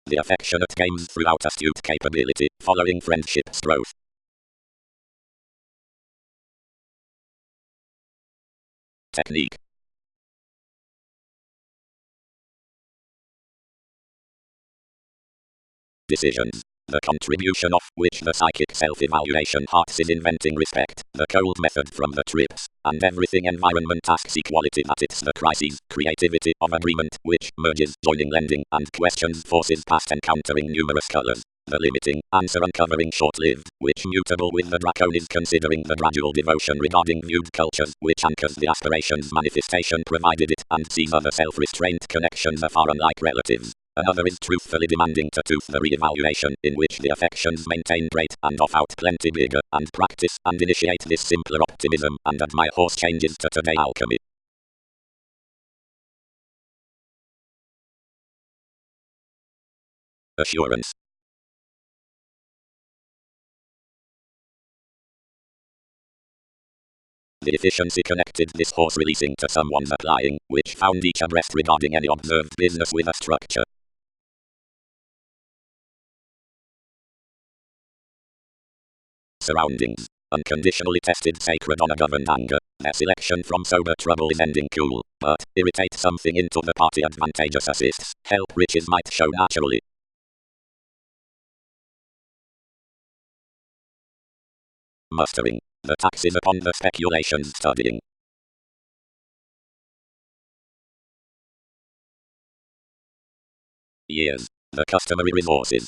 The affectionate games throughout astute capability, following friendship's growth. Technique. Decisions. The contribution of which the psychic self-evaluation hearts is inventing respect, the cold method from the trips, and everything environment asks equality that it's the crises, creativity of agreement, which merges, joining lending, and questions forces past encountering numerous colors. The limiting, answer uncovering short-lived, which mutable with the dracon is considering the gradual devotion regarding viewed cultures, which anchors the aspiration's manifestation provided it, and sees other self-restraint connections afar unlike relatives. Another is truthfully demanding to tooth the re-evaluation, in which the affections maintain great, and off out plenty bigger, and practice, and initiate this simpler optimism, and admire horse changes to today alchemy. Assurance. The efficiency connected this horse releasing to someone's applying, which found each abreast regarding any observed business with a structure. Surroundings. unconditionally tested sacred honor-governed anger. Their selection from sober trouble is ending cool, but irritate something into the party advantageous assists. Help riches might show naturally. Mustering. The taxes upon the speculations studying. Years. The customary resources.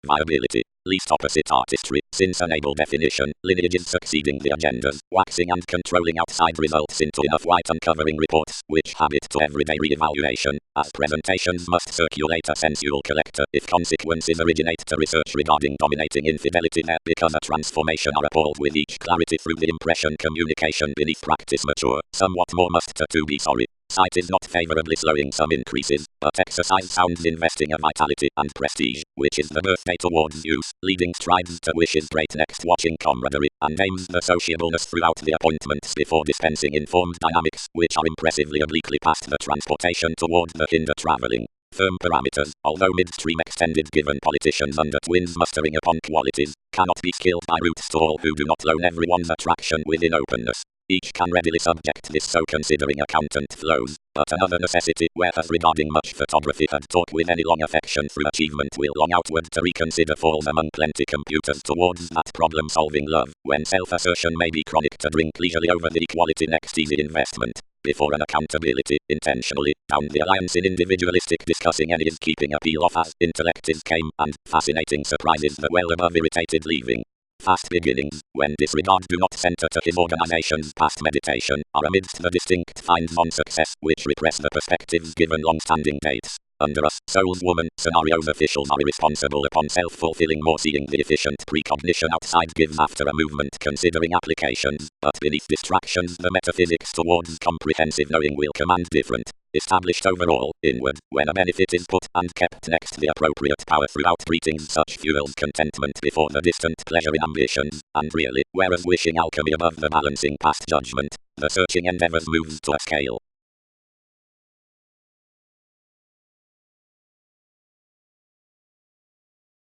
Viability. Least opposite artistry, since enable definition, lineages succeeding the agendas, waxing and controlling outside results into enough white uncovering reports, which habit to everyday re-evaluation, as presentations must circulate a sensual collector, if consequences originate to research regarding dominating infidelity there because a transformation are appalled with each clarity through the impression communication beneath practice mature, somewhat more must to be sorry. Sight is not favorably slowing some increases, but exercise sounds investing a vitality and prestige, which is the birthday towards use, leading strides to wishes great next watching camaraderie, and aims the sociableness throughout the appointments before dispensing informed dynamics, which are impressively obliquely past the transportation toward the hinder travelling. Firm parameters, although midstream extended given politicians under twins mustering upon qualities, cannot be killed by roots to all who do not loan everyone's attraction within openness. Each can readily subject this so considering accountant flows, but another necessity, whereas regarding much photography had taught with any long affection through achievement will long outward to reconsider falls among plenty computers towards that problem-solving love, when self-assertion may be chronic to drink leisurely over the equality next easy investment. Before an accountability, intentionally, down the alliance in individualistic discussing any is keeping appeal off as intellect is came, and fascinating surprises the well above irritated leaving. Fast beginnings, when disregard do not center to his organization's past meditation, are amidst the distinct finds on success, which repress the perspectives given long-standing dates. Under us, Soul's Woman, scenarios officials are irresponsible upon self-fulfilling more seeing the efficient precognition outside gives after a movement considering applications, but beneath distractions the metaphysics towards comprehensive knowing will command different. Established overall, inward, when a benefit is put and kept next the appropriate power throughout greetings such fuels contentment before the distant pleasure in ambitions, and really, whereas wishing alchemy above the balancing past judgment, the searching endeavors moves to a scale.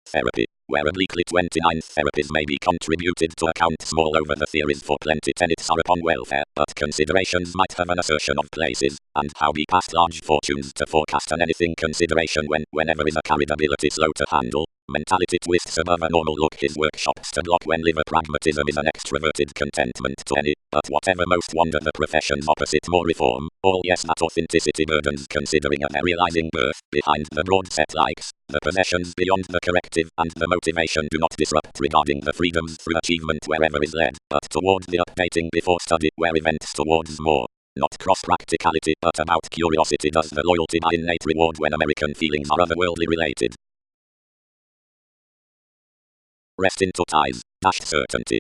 Therapy, where obliquely 29 therapies may be contributed to account small over the theories for plenty tenets are upon welfare, but considerations might have an assertion of places, and how be past large fortunes to forecast an anything consideration whenever is a carried ability slow to handle. Mentality twists above a normal look his workshops to block when liver pragmatism is an extroverted contentment to any, but whatever most wonder the profession's opposite more reform, all yes that authenticity burdens considering at their realizing birth, behind the broad set likes, the possessions beyond the corrective and the motivation do not disrupt regarding the freedoms through achievement wherever is led, but toward the updating before study where events towards more. Not cross-practicality but about curiosity does the loyalty by innate reward when American feelings are otherworldly related. Rest into ties, dashed certainty.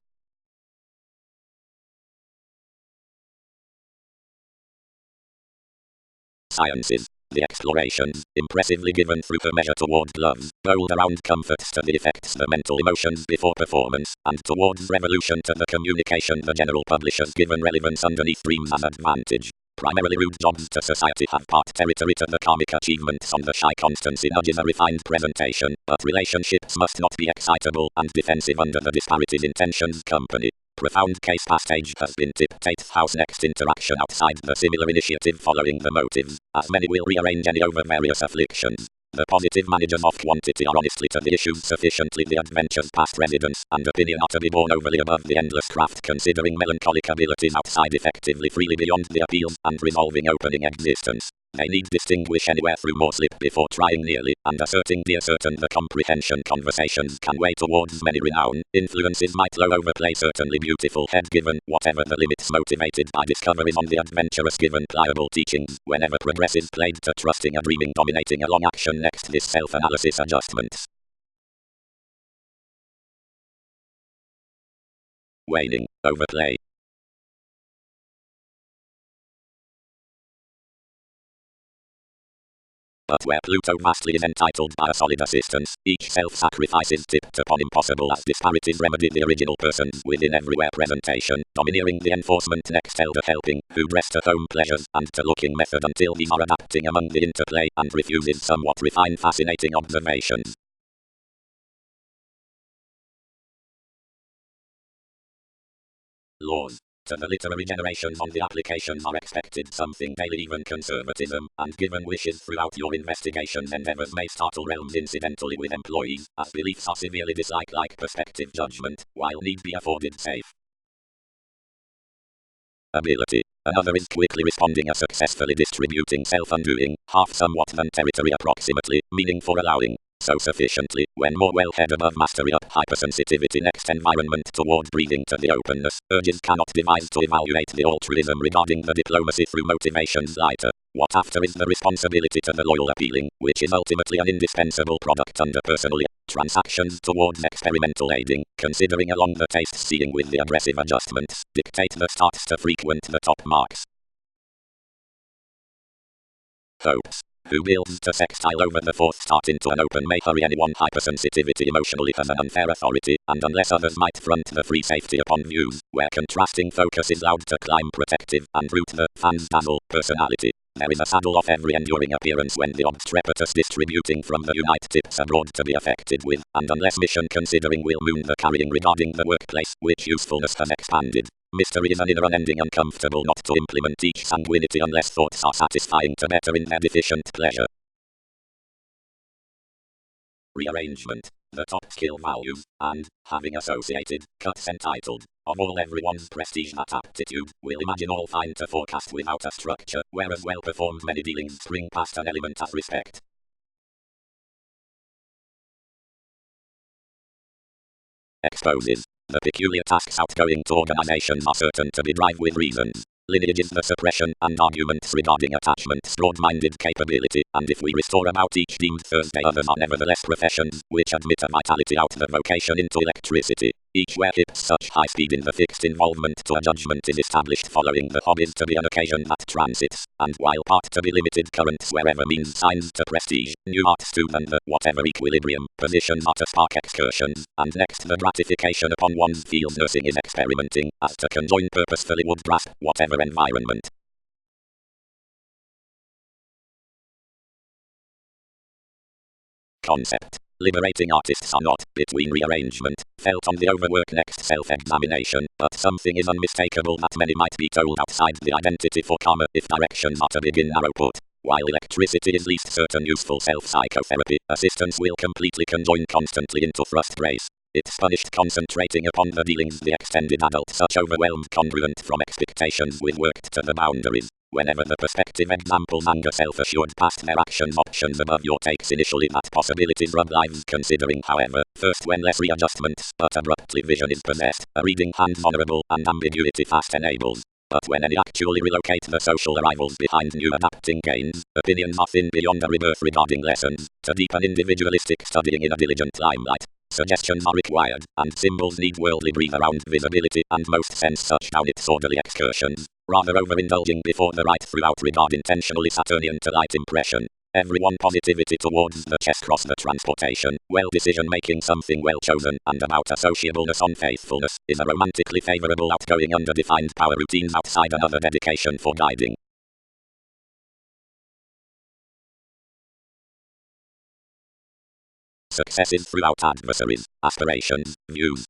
Sciences. The explorations, impressively given through her measure toward loves, bold around comforts to the effects the mental emotions before performance, and towards revolution to the communication the general publishers given relevance underneath dreams as advantage. Primarily rude jobs to society have part territory to the karmic achievements on the shy constancy nudges a refined presentation, but relationships must not be excitable and defensive under the disparities intentions company. Profound case passage has been tipped 8th house next interaction outside the similar initiative following the motives, as many will rearrange any over various afflictions. The positive managers of quantity are honestly to the issues sufficiently the adventures past residence, and opinion are to be borne overly above the endless craft considering melancholic abilities outside effectively freely beyond the appeals, and resolving opening existence. They need distinguish anywhere through more slip before trying nearly, and asserting the certain the comprehension conversations can weigh towards many renown, influences might low overplay certainly beautiful head given, whatever the limits motivated by discoveries on the adventurous given pliable teachings, whenever progress is played to trusting a dreaming dominating a long action next this self-analysis adjustments. Waning, overplay. But where Pluto vastly is entitled by a solid assistance, each self-sacrifice is tipped upon impossible as disparities remedy the original persons within everywhere presentation, domineering the enforcement next elder helping, who dress to home pleasures and to looking method until these are adapting among the interplay and refuses somewhat refined fascinating observations. Laws. To the literary generations on the applications are expected something daily even conservatism, and given wishes throughout your investigations endeavors may startle realms incidentally with employees, as beliefs are severely disliked like perspective judgment, while need be afforded safe ability. Another is quickly responding a successfully distributing self-undoing, half somewhat than territory approximately, meaning for allowing. So sufficiently, when more well-head above mastery up hypersensitivity next environment toward breathing to the openness, urges cannot devise to evaluate the altruism regarding the diplomacy through motivations lighter. What after is the responsibility to the loyal appealing, which is ultimately an indispensable product under personal transactions towards experimental aiding, considering along the taste seeing with the aggressive adjustments, dictate the starts to frequent the top marks. Hopes. Who builds to sextile over the fourth start into an open may hurry anyone hypersensitivity emotionally has an unfair authority, and unless others might front the free safety upon views, where contrasting focus is loud to climb protective and root the fans dazzle personality. There is a saddle off every enduring appearance when the obstreperous distributing from the unite tips abroad to be affected with, and unless mission considering will moon the carrying regarding the workplace, which usefulness has expanded. Mystery is an inner unending uncomfortable not to implement each sanguinity unless thoughts are satisfying to better in their deficient pleasure. Rearrangement. The top skill values, and, having associated, cuts entitled, of all everyone's prestige that aptitude, will imagine all fine to forecast without a structure, whereas well-performed many dealings spring past an element as respect. Exposes. The peculiar tasks outgoing to organizations are certain to be drive with reasons. Lineage is the suppression and arguments regarding attachment's broad-minded capability, and if we restore about each deemed Thursday others are nevertheless professions, which admit a vitality out the vocation into electricity. Each where hips such high speed in the fixed involvement to a judgment is established following the hobbies to be an occasion that transits, and while part to be limited currents wherever means signs to prestige, new arts to than the whatever equilibrium, positions are to spark excursions, and next the gratification upon one's field nursing is experimenting, as to conjoin purposefully would grasp whatever environment. Concept. Liberating artists are not, between rearrangement, felt on the overwork next self-examination, but something is unmistakable that many might be told outside the identity for karma if directions are to begin narrow put. While electricity is least certain useful self-psychotherapy, assistance will completely conjoin constantly into thrust brace. It's punished concentrating upon the dealings the extended adult such overwhelmed congruent from expectations with worked to the boundaries. Whenever the perspective examples anger self-assured past their actions options above your takes initially that possibilities rub lives considering however, first when less readjustments but abruptly vision is possessed, a reading hand vulnerable and ambiguity fast enables. But when any actually relocate the social arrivals behind new adapting gains, opinions are thin beyond a rebirth regarding lessons, to deepen individualistic studying in a diligent limelight. Suggestions are required, and symbols need worldly breathe around visibility, and most sense such down its orderly excursions, rather overindulging before the right throughout regard intentionally Saturnian to light impression. Everyone positivity towards the chest cross the transportation, well decision making something well chosen, and about associableness on faithfulness, is a romantically favorable outgoing under defined power routines outside another dedication for guiding. Successes throughout adversaries, aspirations, views.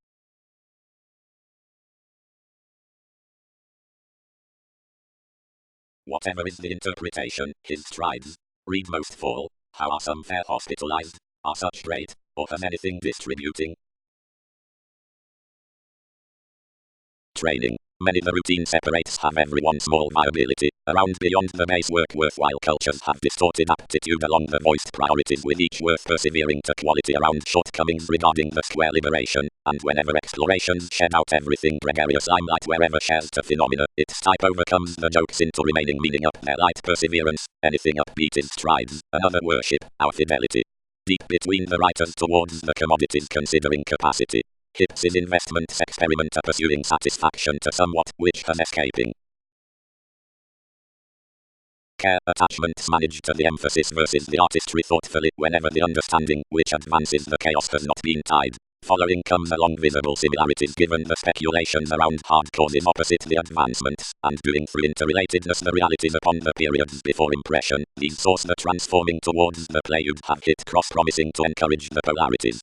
Whatever is the interpretation, his strides. Read most fall. How are some fair hospitalized? Are such great? Or has anything distributing? Training. Many the routine separates have everyone small viability, around beyond the base work worthwhile cultures have distorted aptitude along the voiced priorities with each worth persevering to quality around shortcomings regarding the square liberation, and whenever explorations shed out everything gregarious limelight wherever shares to phenomena, its type overcomes the jokes into remaining meaning up their light perseverance, anything upbeat is strides, another worship, our fidelity. Deep between the writers towards the commodities considering capacity. Hips is investments experiment pursuing satisfaction to somewhat which has escaping. care, attachments managed to the emphasis versus the artistry thoughtfully whenever the understanding which advances the chaos has not been tied. Following comes along visible similarities given the speculations around hard causes opposite the advancements, and doing through interrelatedness the realities upon the periods before impression. These source the transforming towards the play you'd have hit cross promising to encourage the polarities.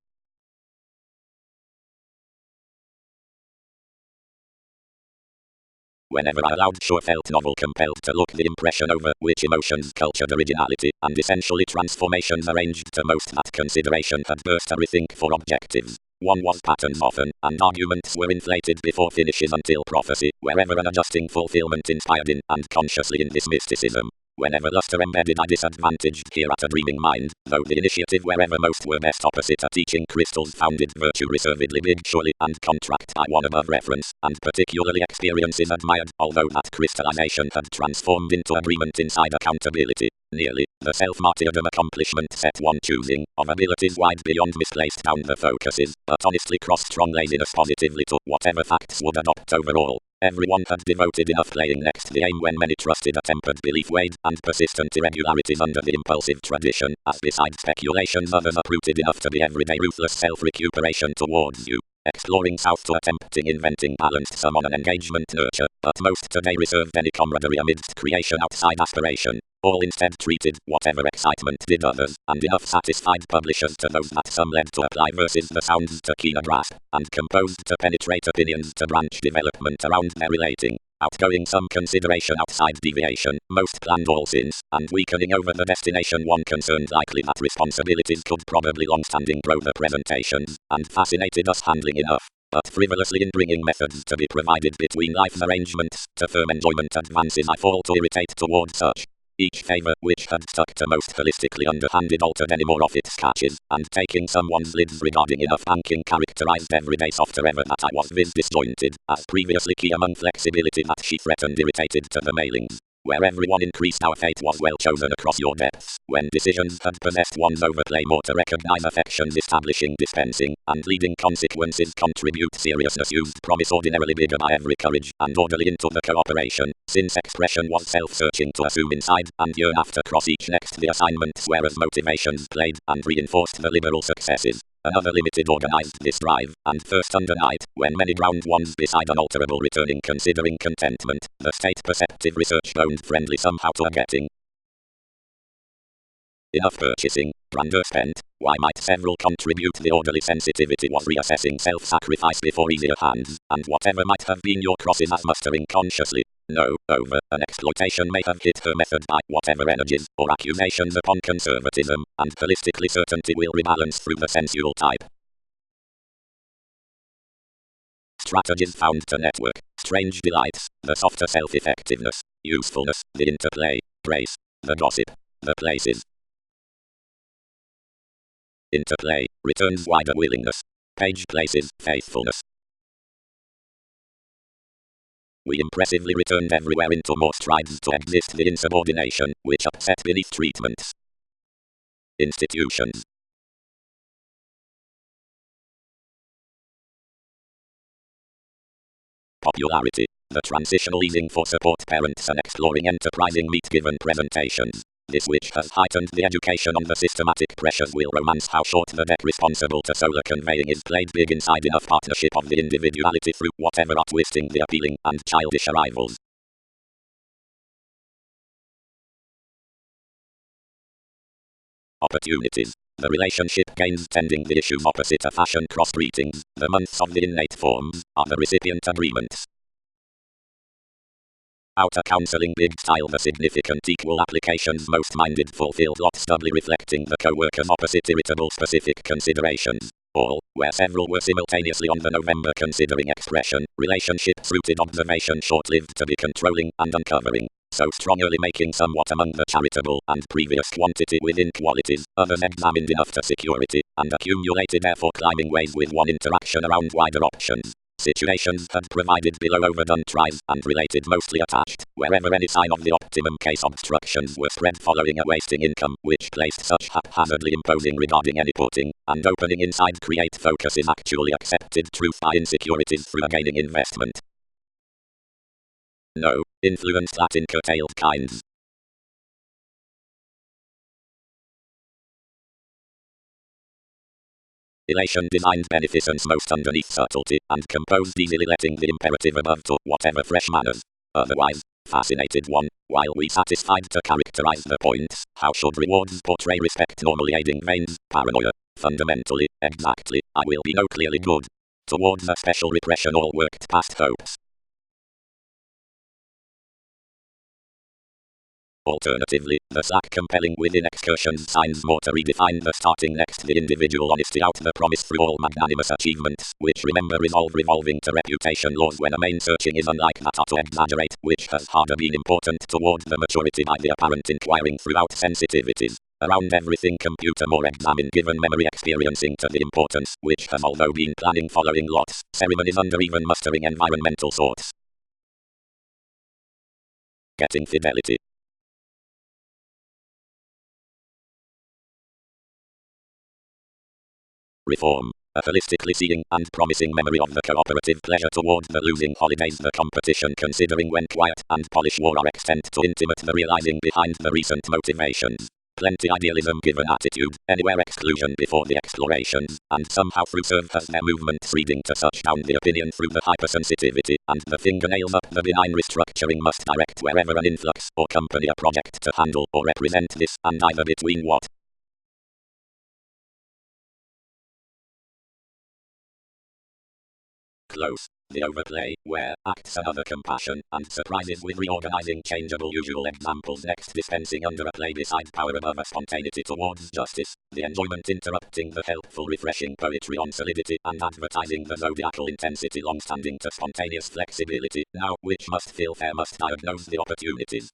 Whenever I allowed sure felt novel compelled to look the impression over, which emotions cultured originality, and essentially transformations arranged to most that consideration had burst a rethink for objectives. One was patterns often, and arguments were inflated before finishes until prophecy, wherever an adjusting fulfillment inspired in, and consciously in this mysticism. Whenever luster embedded I disadvantaged here at a dreaming mind, though the initiative wherever most were best opposite a teaching crystals founded virtue reservedly big surely, and contract I one above reference, and particularly experiences admired, although that crystallization had transformed into agreement inside accountability. Nearly, the self-martyrdom accomplishment set one choosing, of abilities wide beyond misplaced down the focuses, but honestly crossed strong laziness positively to whatever facts would adopt overall. Everyone had devoted enough playing next the aim when many trusted a tempered belief weighed, and persistent irregularities under the impulsive tradition, as besides speculations others uprooted enough to be everyday ruthless self-recuperation towards you. Exploring south to attempting inventing balanced sum on an engagement nurture, but most today reserved any camaraderie amidst creation outside aspiration. All instead treated whatever excitement did others, and enough satisfied publishers to those that some led to apply verses the sounds to keener grasp, and composed to penetrate opinions to branch development around their relating. Outgoing some consideration outside deviation, most planned all sins, and weakening over the destination one concerned likely that responsibilities could probably long-standing grow the presentations, and fascinated us handling enough, but frivolously in bringing methods to be provided between life's arrangements, to firm enjoyment advances I fall to irritate toward such. Each favor which had stuck to most holistically underhanded altered any more of its catches, and taking someone's lids regarding enough banking characterized everyday software ever that I was disjointed, as previously key among flexibility that she threatened irritated to the mailings. Where everyone increased our fate was well chosen across your depths, when decisions had possessed one's overplay more to recognize affections establishing dispensing, and leading consequences contribute seriousness used promise ordinarily bigger by every courage, and orderly into the cooperation, since expression was self-searching to assume inside, and yearn after cross each next the assignments whereas motivations played, and reinforced the liberal successes. Another limited organized this drive, and first under night, when many drowned ones beside unalterable returning considering contentment, the state perceptive research owned friendly somehow to a getting enough purchasing, grandeur spent, why might several contribute the orderly sensitivity was reassessing self-sacrifice before easier hands, and whatever might have been your crosses as mustering consciously. No, over, an exploitation may have hit her method by whatever energies, or accusations upon conservatism, and holistically certainty will rebalance through the sensual type. Strategies found to network, strange delights, the softer self-effectiveness, usefulness, the interplay, grace, the gossip, the places. Interplay, returns wider willingness. Page places, faithfulness. We impressively returned everywhere into more strides to exist the insubordination, which upset beneath treatments. Institutions. Popularity. The transitional easing for support parents and exploring enterprising meat-given presentations. This which has heightened the education on the systematic pressures will romance how short the deck responsible to solar conveying is played big inside enough partnership of the individuality through whatever are twisting the appealing and childish arrivals. Opportunities. The relationship gains tending the issues opposite a fashion cross greetings, the months of the innate forms, are the recipient agreements. Outer counseling big style the significant equal applications most minded fulfilled lots doubly reflecting the co-workers opposite irritable specific considerations. All, where several were simultaneously on the November considering expression, relationships rooted observation short-lived to be controlling and uncovering. So strongly making somewhat among the charitable and previous quantity within qualities, others examined enough to security, and accumulated therefore climbing ways with one interaction around wider options. Situations had provided below overdone tries and related mostly attached, wherever any sign of the optimum case obstructions were spread following a wasting income, which placed such haphazardly imposing regarding any putting, and opening inside create focus is actually accepted truth by insecurities through a gaining investment. No, influence that in curtailed kinds. Elation designed beneficence most underneath subtlety, and composed easily letting the imperative above to whatever fresh manners. Otherwise, fascinated one, while we satisfied to characterize the points, how should rewards portray respect normally aiding veins, paranoia, fundamentally, exactly, I will be no clearly good. Towards a special repression all worked past hopes. Alternatively, the slack compelling within excursions signs more to redefine the starting next the individual honesty out the promise through all magnanimous achievements, which remember resolve revolving to reputation laws when a main searching is unlike that to exaggerate, which has harder been important toward the maturity by the apparent inquiring throughout sensitivities. Around everything computer more examined given memory experiencing to the importance, which has although been planning following lots, ceremonies under even mustering environmental sorts. Getting fidelity. Reform. A holistically seeing and promising memory of the cooperative pleasure toward the losing holidays the competition considering when quiet and polish war are extent to intimate the realizing behind the recent motivations. Plenty idealism given attitude, anywhere exclusion before the explorations, and somehow through serve has their movements reading to such down the opinion through the hypersensitivity, and the fingernails up the benign restructuring must direct wherever an influx or company a project to handle or represent this, and either between what close. The overplay, where, acts another compassion, and surprises with reorganizing changeable usual examples next dispensing under a play beside power above a spontaneity towards justice, the enjoyment interrupting the helpful refreshing poetry on solidity and advertising the zodiacal intensity long standing to spontaneous flexibility, now, which must feel fair must diagnose the opportunities.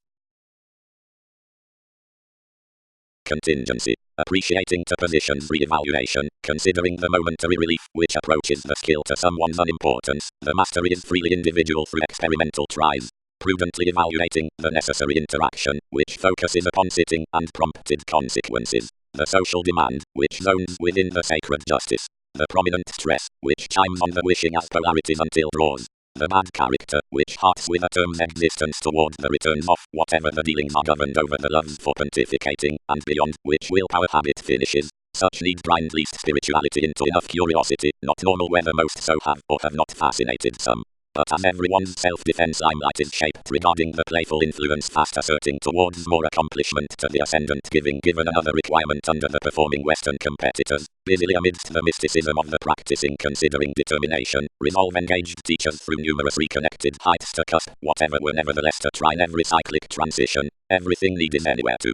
Contingency. Appreciating to positions re-evaluation, considering the momentary relief which approaches the skill to someone's unimportance, the mastery is freely individual through experimental tries. Prudently evaluating the necessary interaction, which focuses upon sitting and prompted consequences. The social demand, which zones within the sacred justice. The prominent stress, which chimes on the wishing as polarities until draws. The bad character, which hearts with a term's existence toward the returns of whatever the dealings are governed over the loves for pontificating, and beyond, which willpower habit finishes. Such need grind least spirituality into enough curiosity, not normal whether most so have or have not fascinated some. But as everyone's self-defense limelight is shaped regarding the playful influence fast asserting towards more accomplishment to the ascendant given another requirement under the performing Western competitors, busily amidst the mysticism of the practicing considering determination, resolve engaged teachers through numerous reconnected heights to cusp, whatever were nevertheless to try in every cyclic transition, everything needed anywhere to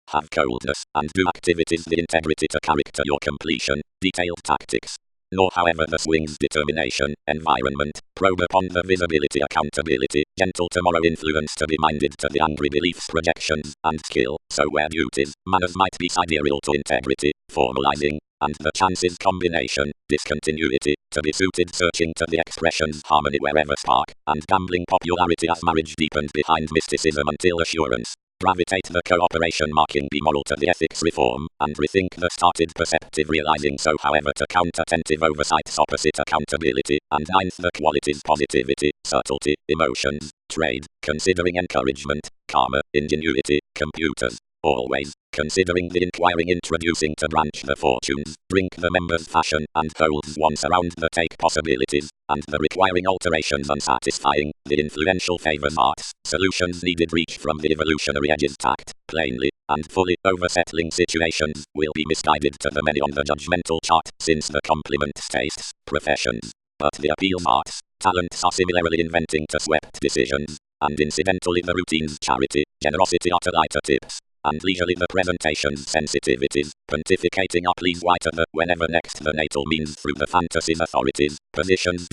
have coldness, and do activities the integrity to character your completion, detailed tactics. Nor however the swings determination, environment, probe upon the visibility accountability, gentle tomorrow influence to be minded to the angry beliefs projections, and skill, so where duties, manners might be sidereal to integrity, formalizing, and the chances combination, discontinuity, to be suited searching to the expressions harmony wherever spark, and gambling popularity as marriage deepened behind mysticism until assurance. Gravitate the cooperation marking be moral to the ethics reform, and rethink the started perceptive realizing so however to count attentive oversights opposite accountability, and ninth the qualities positivity, subtlety, emotions, trade, considering encouragement, karma, ingenuity, computers. Always, considering the inquiring introducing to branch the fortunes, drink the members fashion, and holds once around the take possibilities, and the requiring alterations unsatisfying, the influential favors arts, solutions needed reach from the evolutionary edges tact, plainly, and fully oversettling situations, will be misguided to the many on the judgmental chart, since the complements tastes, professions, but the appeals arts, talents are similarly inventing to swept decisions, and incidentally the routines charity, generosity are to lighter tips. And leisurely the presentation's sensitivities, pontificating are please whiter the whenever next the natal means through the fantasies authorities, positions.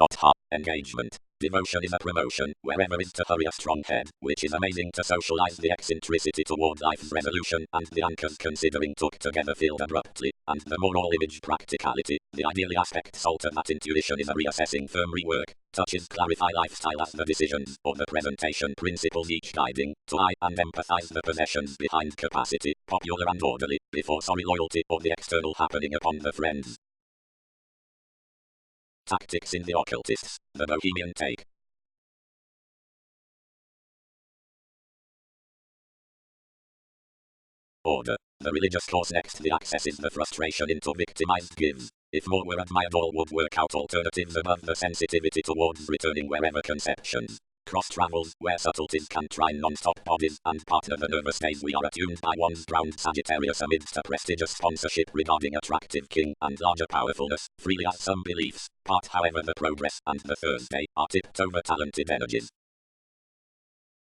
Engagement. Devotion is a promotion, wherever is to hurry a strong head, which is amazing to socialize the eccentricity toward life's resolution, and the anchors considering took together filled abruptly, and the more all-image practicality, the ideally aspect salt of that intuition is a reassessing firm rework, touches clarify lifestyle as the decisions, or the presentation principles each guiding, to eye and empathize the possessions behind capacity, popular and orderly, before sorry loyalty or the external happening upon the friends. Tactics in the occultists, the Bohemian take. Order. The religious course next. The accesses the frustration into victimized gives. If more were admired, all would work out alternatives above the sensitivity towards returning wherever conceptions. Cross travels, where subtleties can try non-stop bodies and partner the nervous days. We are attuned by one's ground Sagittarius amidst a prestigious sponsorship regarding attractive king and larger powerfulness, freely as some beliefs, part however the progress and the Thursday are tipped over talented energies.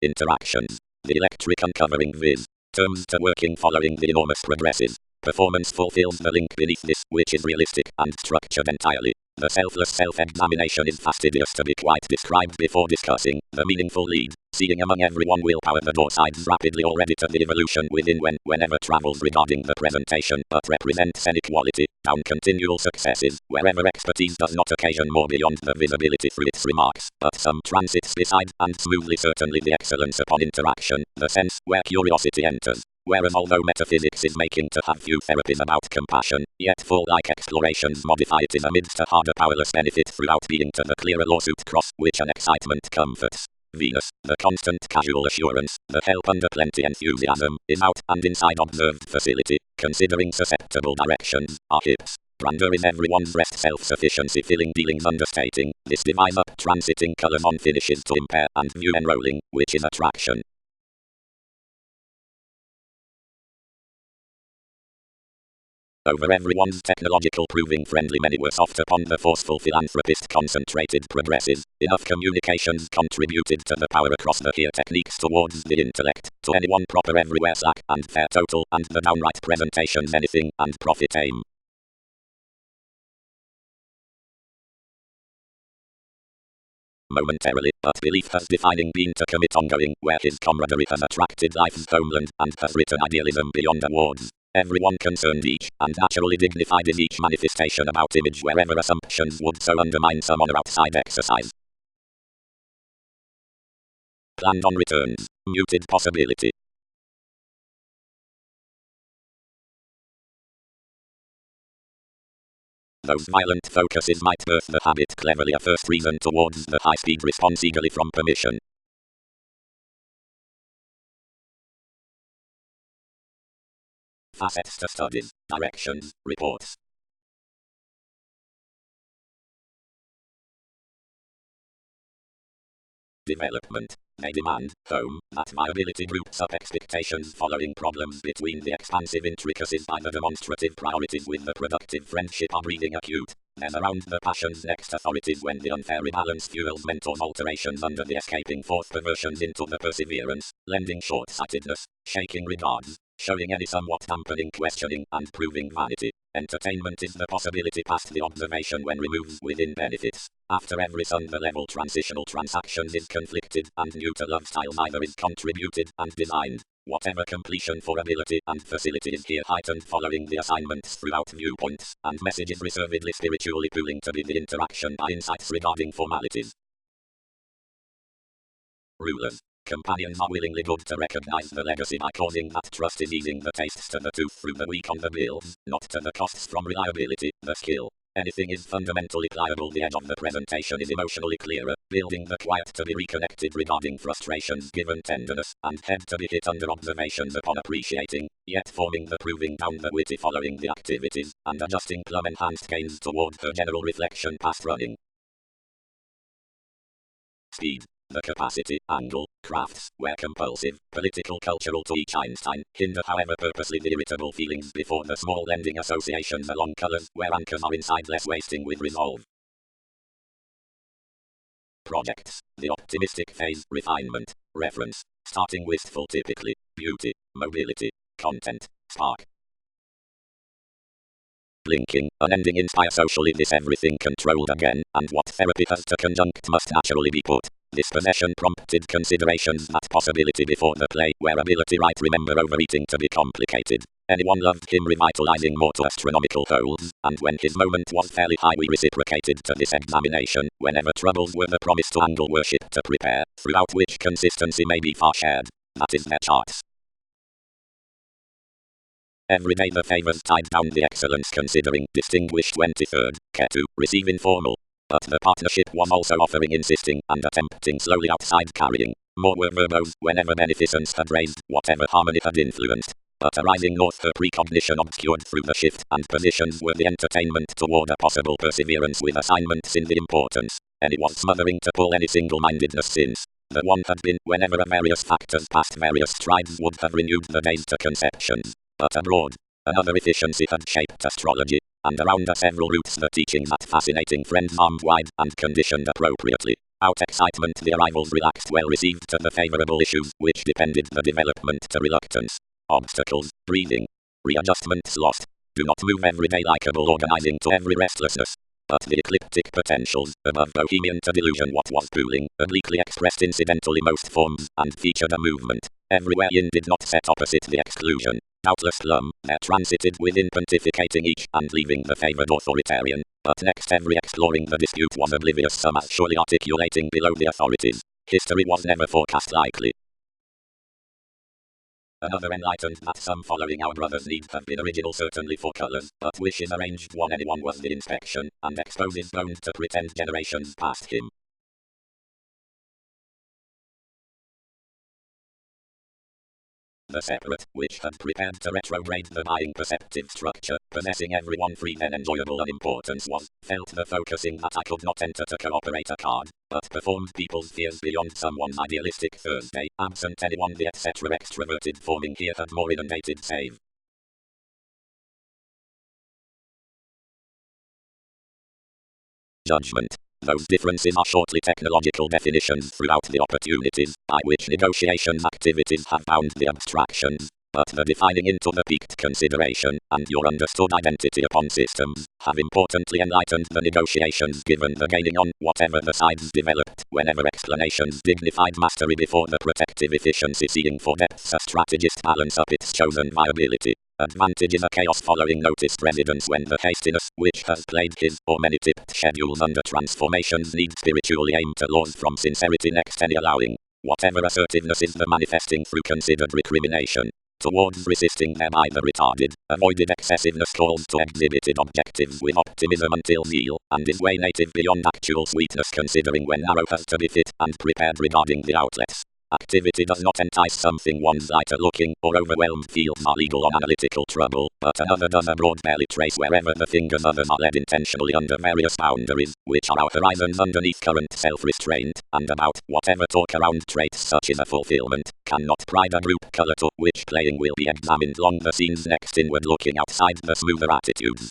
Interactions. The electric uncovering viz. Terms to working following the enormous progresses. Performance fulfills the link beneath this, which is realistic and structured entirely. The selfless self-examination is fastidious to be quite described before discussing the meaningful lead. Seeing among everyone willpower the door sides rapidly already to the evolution within whenever travels regarding the presentation, but represents inequality, down continual successes, wherever expertise does not occasion more beyond the visibility through its remarks, but some transits beside, and smoothly certainly the excellence upon interaction, the sense where curiosity enters. Whereas although metaphysics is making to have few therapies about compassion, yet full-like explorations modify it is amidst a harder powerless benefit throughout being to the clearer lawsuit cross, which an excitement comforts. Venus, the constant casual assurance, the help under plenty enthusiasm, is out and inside observed facility, considering susceptible directions, are hips. Grandeur is everyone's breast self-sufficiency filling dealings understating, this devise up transiting colors on finishes to impair and view enrolling, which is attraction. Over everyone's technological proving friendly many were soft upon the forceful philanthropist concentrated progresses. Enough communications contributed to the power across the here techniques towards the intellect. To anyone proper everywhere slack and fair total and the downright presentations anything and profit aim. Momentarily, but belief has defining been to commit ongoing, where his camaraderie has attracted life's homeland and has written idealism beyond awards. Everyone concerned each, and naturally dignified in each manifestation about image wherever assumptions would so undermine some honor outside exercise. Planned on returns, muted possibility. Those violent focuses might birth the habit cleverly a first reason towards the high-speed response eagerly from permission. Facets to studies, directions, reports. Development. They demand, home, that viability groups up expectations following problems between the expansive intricacies by the demonstrative priorities with the productive friendship are breathing acute. Then around the passions next authorities when the unfair rebalance fuels mentors alterations under the escaping forth perversions into the perseverance, lending short-sightedness, shaking regards, showing any somewhat dampening questioning and proving vanity. Entertainment is the possibility past the observation when removes within benefits. After every sun the level transitional transactions is conflicted and new to love styles either is contributed and designed. Whatever completion for ability and facility is here heightened following the assignments throughout viewpoints and messages reservedly spiritually pooling to be the interaction by insights regarding formalities. Rulers. Companions are willingly good to recognize the legacy by causing that trust is easing the tastes to the tooth through the week on the bills, not to the costs from reliability, the skill. Anything is fundamentally pliable, the edge of the presentation is emotionally clearer, building the quiet to be reconnected regarding frustrations given tenderness, and head to be hit under observations upon appreciating, yet forming the proving down the witty following the activities, and adjusting plum enhanced gains toward her general reflection past running. Speed. The capacity, angle, crafts, where compulsive, political cultural to each Einstein, hinder however purposely the irritable feelings before the small lending associations along colors, where anchors are inside less wasting with resolve. Projects. The optimistic phase, refinement, reference, starting wistful typically, beauty, mobility, content, spark. Blinking, unending inspire socially this everything controlled again, and what therapy has to conjunct must naturally be put. This possession prompted considerations that possibility before the play, where ability right remember overeating to be complicated. Anyone loved him revitalizing more to astronomical holes, and when his moment was fairly high we reciprocated to this examination, whenever troubles were the promise to angle worship to prepare, throughout which consistency may be far shared. That is their charts. Every day the favors tied down the excellence considering distinguished 23rd, Ketu, receive informal. But the partnership was also offering insisting and attempting slowly outside carrying. More were verbose whenever beneficence had raised, whatever harmony had influenced. but arriving north her precognition obscured through the shift and positions were the entertainment toward a possible perseverance with assignments in the importance. And it was smothering to pull any single-mindedness since the one had been whenever various factors past various strides would have renewed the days to conceptions. But abroad, another efficiency had shaped astrology, and around us several routes the teachings at fascinating friends armed wide and conditioned appropriately. Out excitement the arrivals relaxed well received to the favorable issues which depended the development to reluctance. Obstacles, breathing, readjustments lost. Do not move every day likeable organizing to every restlessness. But the ecliptic potentials, above bohemian to delusion what was pooling, obliquely expressed incidentally most forms, and featured a movement. Everywhere yin did not set opposite the exclusion. Doubtless Lum, there transited within pontificating each and leaving the favoured authoritarian. But next every exploring the dispute was oblivious some as surely articulating below the authorities. History was never forecast likely. Another enlightened that some following our brothers need have been original certainly for colours, but wishes arranged one anyone was the inspection, and exposes bones to pretend generations past him. The separate, which had prepared to retrograde the buying perceptive structure, possessing everyone free then enjoyable unimportance was, felt the focusing that I could not enter to cooperate a card, but performed people's fears beyond someone's idealistic Thursday, absent anyone the etc. extroverted forming here had more inundated save. Judgment. Those differences are shortly technological definitions throughout the opportunities by which negotiations activities have bound the abstractions, but the defining into the peaked consideration, and your understood identity upon systems, have importantly enlightened the negotiations given the gaining on whatever the sides developed, whenever explanations dignified mastery before the protective efficiency seeing for depths a strategist balance up its chosen viability. Advantage is a chaos following noticed residence when the hastiness, which has played his or many tipped schedules under transformations need spiritually aim to laws from sincerity next any allowing. Whatever assertiveness is the manifesting through considered recrimination. Towards resisting thereby the retarded, avoided excessiveness calls to exhibited objectives with optimism until zeal, and is way native beyond actual sweetness considering when narrow has to be fit and prepared regarding the outlets. Activity does not entice something one's lighter looking or overwhelmed fields are legal on analytical trouble, but another does a broad barely trace wherever the fingers others are led intentionally under various boundaries, which are our horizons underneath current self-restraint, and about whatever talk around traits such as a fulfillment, cannot pride a group color to which playing will be examined long the scenes next inward looking outside the smoother attitudes.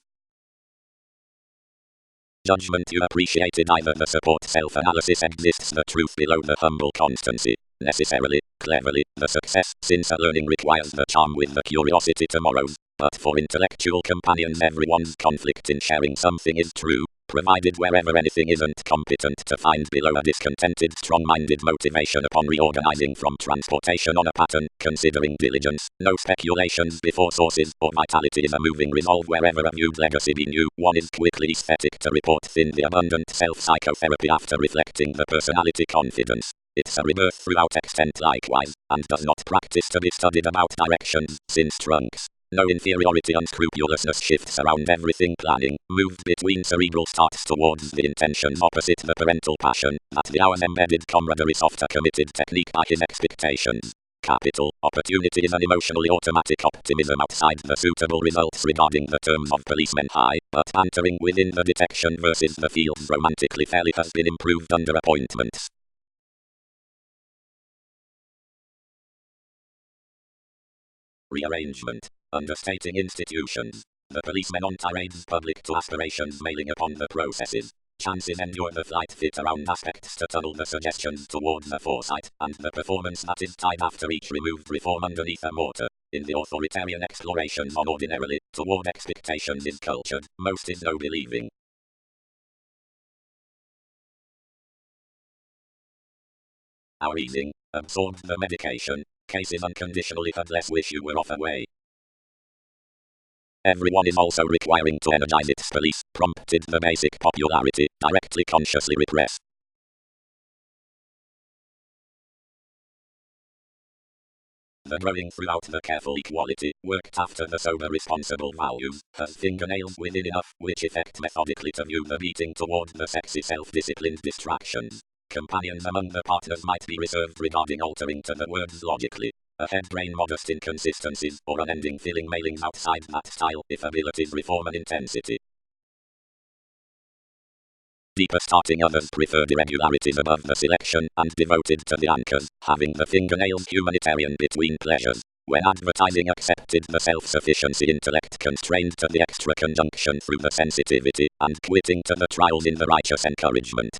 Judgment you appreciated either the support self-analysis exists the truth below the humble constancy. Necessarily, cleverly, the success, since a learning requires the charm with the curiosity tomorrows, but for intellectual companions everyone's conflict in sharing something is true, provided wherever anything isn't competent to find below a discontented strong-minded motivation upon reorganizing from transportation on a pattern, considering diligence, no speculations before sources, or vitality is a moving resolve wherever a viewed legacy be new, one is quickly aesthetic to report thin the abundant self-psychotherapy after reflecting the personality confidence. It's a rebirth throughout extent likewise, and does not practice to be studied about directions, since trunks. No inferiority unscrupulousness shifts around everything planning, moved between cerebral starts towards the intentions opposite the parental passion, that the hours embedded camaraderie softer committed technique by his expectations. Capital, opportunity is an emotionally automatic optimism outside the suitable results regarding the terms of policemen high, but bantering within the detection versus the fields romantically fairly has been improved under appointments. Rearrangement. Understating institutions. The policemen on tirades public to aspirations mailing upon the processes. Chances endure the flight fit around aspects to tunnel the suggestions towards the foresight, and the performance that is tied after each removed reform underneath a mortar. In the authoritarian explorations on ordinarily, toward expectations is cultured, most is no believing. Our easing, absorbed the medication, cases unconditionally had less wish you were off away. Everyone is also requiring to energize its police, prompted the basic popularity, directly consciously repress. The growing throughout the careful equality, worked after the sober responsible values, has fingernails within enough, which effect methodically to view the beating toward the sexy self-disciplined distractions. Companions among the partners might be reserved regarding altering to the words logically. a head-brain modest inconsistencies, or unending filling mailings outside that style, if abilities reform and intensity. Deeper starting others preferred irregularities above the selection, and devoted to the anchors, having the fingernails humanitarian between pleasures. When advertising accepted the self-sufficiency intellect constrained to the extra conjunction through the sensitivity, and quitting to the trials in the righteous encouragement.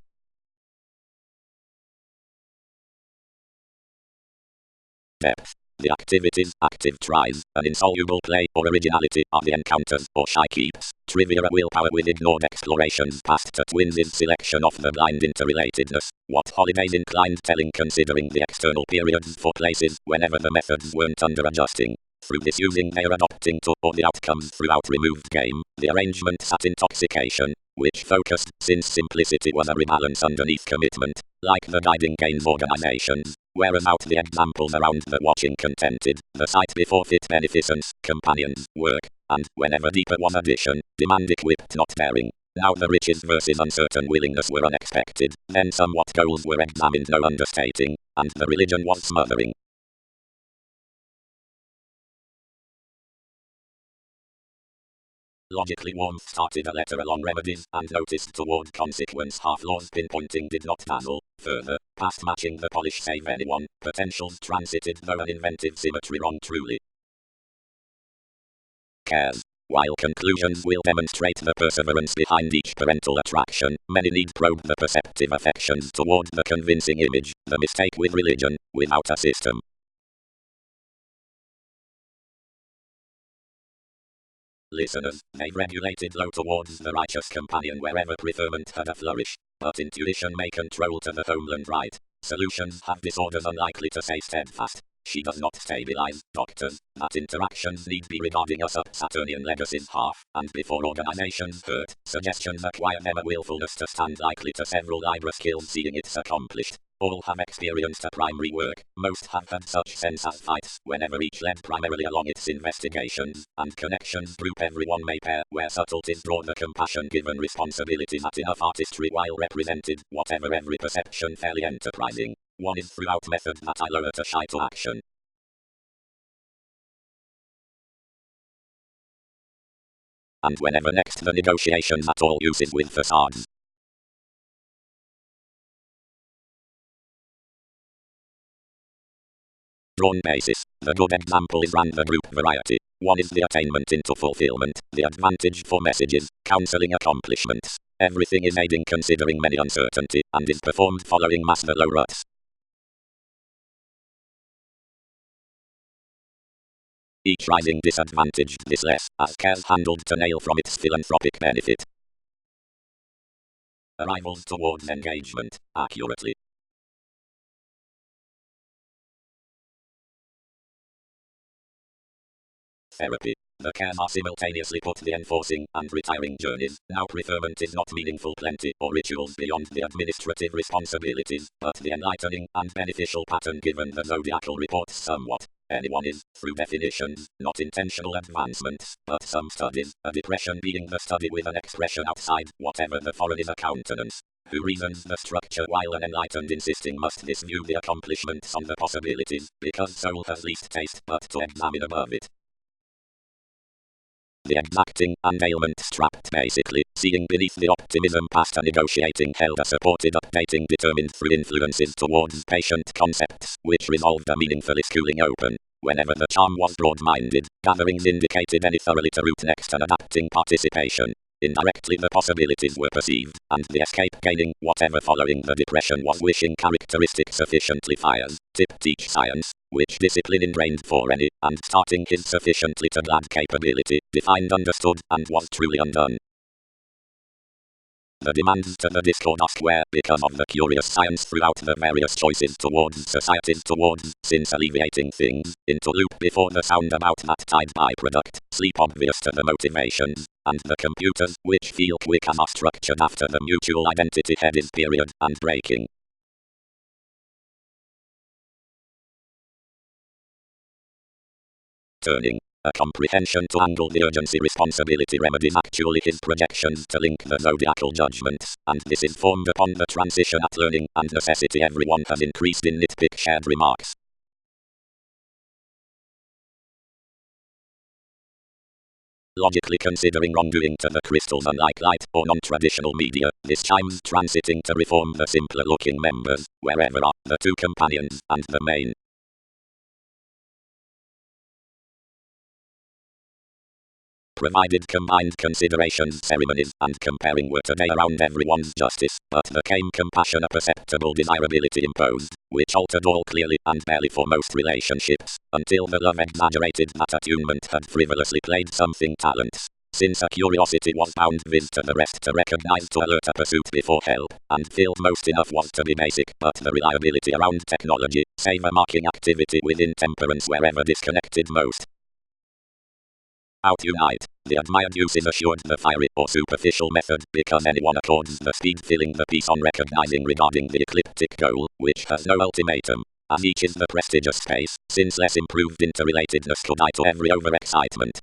Depth. The activities, active tries, an insoluble play, or originality, are the encounters, or shy keeps, trivia a willpower with ignored explorations past to twins' selection of the blind interrelatedness, what holidays inclined telling considering the external periods for places, whenever the methods weren't under adjusting. Through this using their adopting to, or the outcomes throughout removed game, the arrangement sat intoxication, which focused, since simplicity was a rebalance underneath commitment, like the guiding gains organizations. Whereas out the examples around the watching contented, the sight before fit beneficence, companions, work, and, whenever deeper was addition, demand equipped not daring. Now the riches versus uncertain willingness were unexpected, then somewhat goals were examined no understating, and the religion was smothering. Logically warmth started a letter along remedies, and noticed toward consequence half-laws pinpointing did not dazzle. Further, past matching the polish save anyone, potentials transited though an inventive symmetry wrong truly. Cares. While conclusions will demonstrate the perseverance behind each parental attraction, many need probe the perceptive affections toward the convincing image, the mistake with religion, without a system. Listeners, they regulated low towards the righteous companion wherever preferment had a flourish, but intuition may control to the homeland right. Solutions have disorders unlikely to stay steadfast. She does not stabilize, doctors, that interactions need be regarding us up Saturnian legacies half, and before organizations hurt, suggestions acquire them a willfulness to stand likely to several Libra skills seeing it's accomplished. All have experienced a primary work, most have had such sense as fights, whenever each led primarily along its investigations, and connections group everyone may pair, where subtleties draw the compassion given responsibilities at enough artistry while represented, whatever every perception fairly enterprising. One is throughout method that I lower to shy to action. And whenever next the negotiations at all uses with facades. Drawn basis. The good example is ran the group variety. One is the attainment into fulfillment, the advantage for messages, counseling accomplishments. Everything is aiding considering many uncertainty, and is performed following master low ruts. Each rising disadvantaged this less, as cares handled to nail from its philanthropic benefit. Arrivals towards engagement, accurately. Therapy. The cares are simultaneously put the enforcing and retiring journeys. Now preferment is not meaningful plenty or rituals beyond the administrative responsibilities, but the enlightening and beneficial pattern given the zodiacal reports somewhat. Anyone is, through definitions, not intentional advancements, but some studies, a depression being the study with an expression outside, whatever the foreign is a countenance. Who reasons the structure while an enlightened insisting must this view the accomplishments on the possibilities, because soul has least taste, but to examine above it. The exacting and ailment strapped basically, seeing beneath the optimism past a negotiating held a supported updating determined through influences towards patient concepts, which resolved a meaningfully schooling open. Whenever the charm was broad-minded, gatherings indicated any thoroughly to root next and adapting participation. Indirectly the possibilities were perceived, and the escape gaining, whatever following the depression was wishing characteristic sufficiently fires, tip teach science, which discipline ingrained for any, and starting his sufficiently to glad capability, defined understood, and was truly undone. The demands to the discord are square, because of the curious science throughout the various choices towards societies towards, since alleviating things, into loop before the sound about that tide byproduct, sleep obvious to the motivations, and the computers, which feel quick and are structured after the mutual identity head is period, and breaking. Turning. A comprehension to angle the urgency responsibility remedies actually his projections to link the zodiacal judgments, and this is formed upon the transition at learning and necessity everyone has increased in nitpick shared remarks. logically considering wrongdoing to the crystals unlike light or non-traditional media. This chimes transiting to reform the simpler-looking members, wherever are the two companions and the main. Provided combined considerations, ceremonies, and comparing were today around everyone's justice, but there came compassion, a perceptible desirability imposed, which altered all clearly and barely for most relationships, until the love exaggerated that attunement had frivolously played something talents. Since a curiosity was bound viz to the rest to recognize to alert a pursuit before help, and filled most enough was to be basic, but the reliability around technology, save a marking activity within temperance wherever disconnected most. Out-unite. The admired use is assured the fiery or superficial method, because anyone accords the speed filling the piece on recognizing regarding the ecliptic goal, which has no ultimatum, as each is the prestigious space, since less improved interrelatedness could eye to every overexcitement.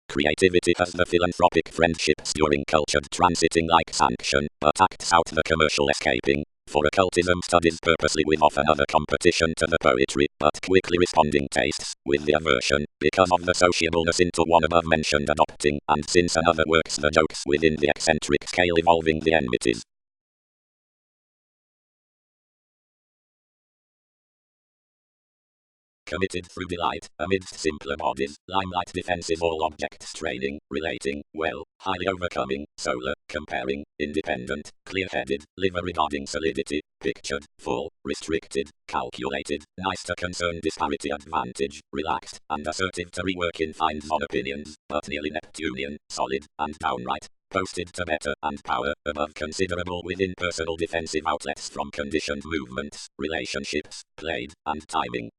Creativity has the philanthropic friendships during cultured transiting like sanction, but acts out the commercial escaping. For occultism studies purposely with often other competition to the poetry, but quickly responding tastes, with the aversion, because of the sociableness into one above mentioned adopting, and since another works the jokes within the eccentric scale evolving the enmities. Committed through delight, amidst simpler bodies, limelight defensive all objects training, relating, well, highly overcoming, solar, comparing, independent, clear-headed, liver regarding solidity, pictured, full, restricted, calculated, nice to concern disparity advantage, relaxed, and assertive to rework in finds on opinions, but nearly Neptunian, solid, and downright, posted to better and power, above considerable within personal defensive outlets from conditioned movements, relationships, played, and timing.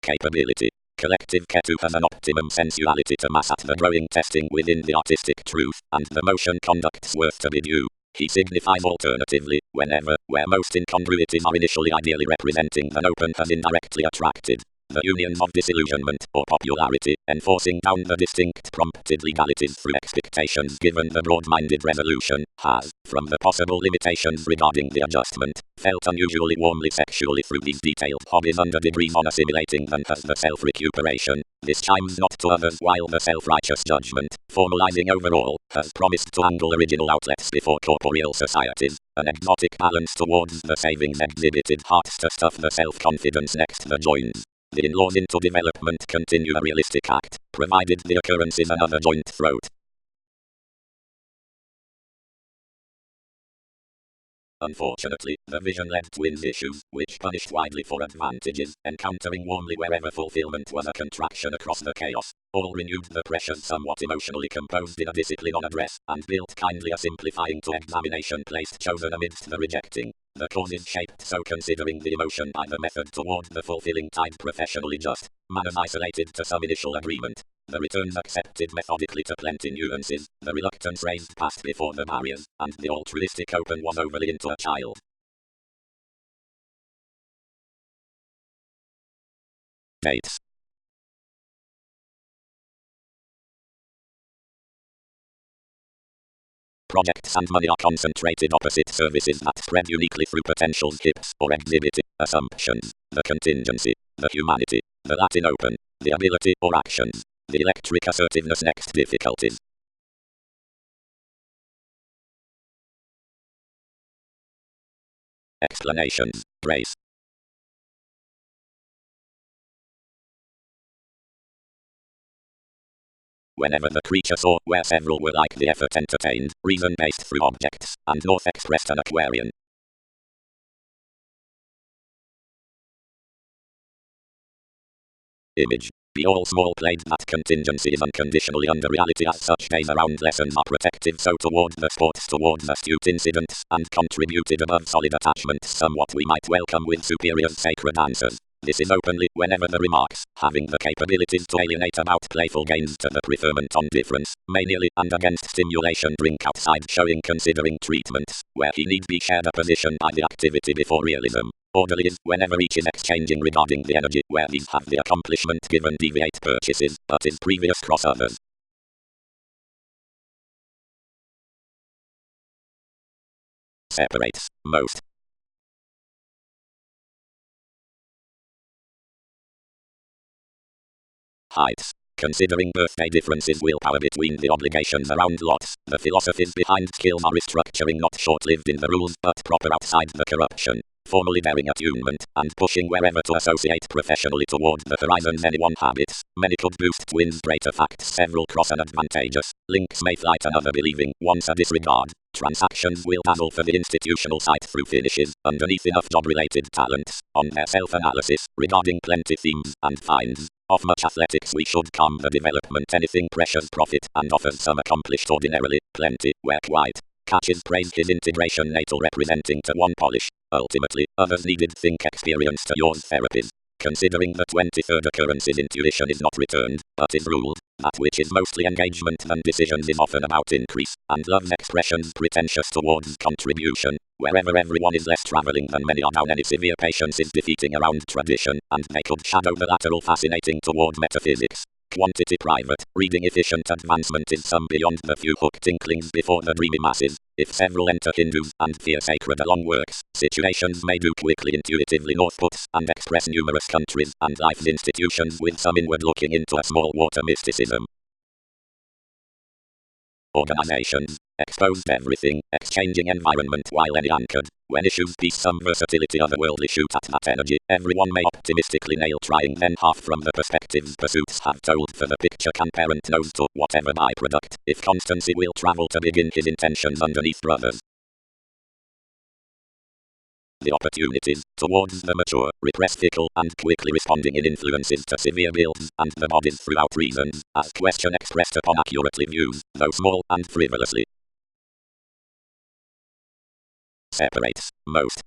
Capability. Collective Ketu has an optimum sensuality to mass at the growing testing within the artistic truth, and the motion conduct's worth to be due. He signifies alternatively, whenever, where most incongruities are initially ideally representing an open has indirectly attracted. The unions of disillusionment, or popularity, enforcing down the distinct prompted legalities through expectations given the broad-minded resolution, has, from the possible limitations regarding the adjustment, felt unusually warmly sexually through these detailed hobbies under degrees on assimilating them as the self-recuperation. This chimes not to others while the self-righteous judgment, formalizing overall, has promised to angle original outlets before corporeal societies, an exotic balance towards the savings exhibited hearts to stuff the self-confidence next the joins. The in-laws into development continue a realistic act, provided the occurrence is another joint throat. Unfortunately, the vision led twins issues, which punished widely for advantages, encountering warmly wherever fulfillment was a contraction across the chaos. All renewed the pressures somewhat emotionally composed in a discipline on address, and built kindly a simplifying to examination placed chosen amidst the rejecting. The cause is shaped so considering the emotion by the method toward the fulfilling tied professionally just, manners isolated to some initial agreement. The returns accepted methodically to plenty nuances, the reluctance raised past before the barriers, and the altruistic open was overly into a child. Dates. Projects and money are concentrated opposite services that spread uniquely through potentials hips or exhibited assumptions, the contingency, the humanity, the Latin open, the ability or actions, the electric assertiveness next difficulties. Explanations. Brace. Whenever the creature saw where several were like the effort entertained, reason based through objects, and north expressed an Aquarian. Image. Be all small played that contingency is unconditionally under reality as such days around lessons are protective so toward the sports towards astute incidents, and contributed above solid attachments somewhat we might welcome with superior's sacred answers. This is openly, whenever the remarks, having the capabilities to alienate about playful gains to the preferment on difference, may nearly and against stimulation drink outside showing considering treatments, where he need be shared a position by the activity before realism. Orderly is whenever each is exchanging regarding the energy where these have the accomplishment given deviate purchases, but is previous cross others. Separates, most. Heights. Considering birthday differences, willpower between the obligations around lots. The philosophies behind skills are restructuring, not short-lived in the rules, but proper outside the corruption. Formally bearing attunement, and pushing wherever to associate professionally toward the horizons. Anyone habits. Many could boost twins, greater facts, several cross and advantageous. Links may flight another believing, once a disregard. Transactions will dazzle for the institutional site through finishes, underneath enough job-related talents, on their self-analysis, regarding plenty themes, and finds. Of much athletics we should come the development, anything precious profit, and offers some accomplished ordinarily, plenty, where quite. Catches praise his integration natal representing to one polish. Ultimately, others needed think experience to yours therapies. Considering the 23rd occurrences, intuition is not returned, but is ruled. That which is mostly engagement than decisions is often about increase, and love's expressions pretentious towards contribution. Wherever everyone is less traveling than many are down, any severe patience is defeating around tradition, and they could shadow the lateral fascinating toward metaphysics. Quantity private, reading efficient advancement is some beyond the few hooked inklings before the dreamy masses. If several enter Hindus and fear sacred along works, situations may do quickly intuitively northputs and express numerous countries and life's institutions with some inward looking into a small water mysticism. Organizations. Exposed everything, exchanging environment while any anchored. When issues peace, some versatility, otherworldly shoot at that energy. Everyone may optimistically nail trying, then half from the perspectives pursuits have told for the picture can parent knows to whatever byproduct. If constancy will travel to begin his intentions underneath brothers. The opportunities towards the mature, repress fickle, and quickly responding in influences to severe builds, and the bodies throughout reasons, as question expressed upon accurately views, though small and frivolously. Separates, most.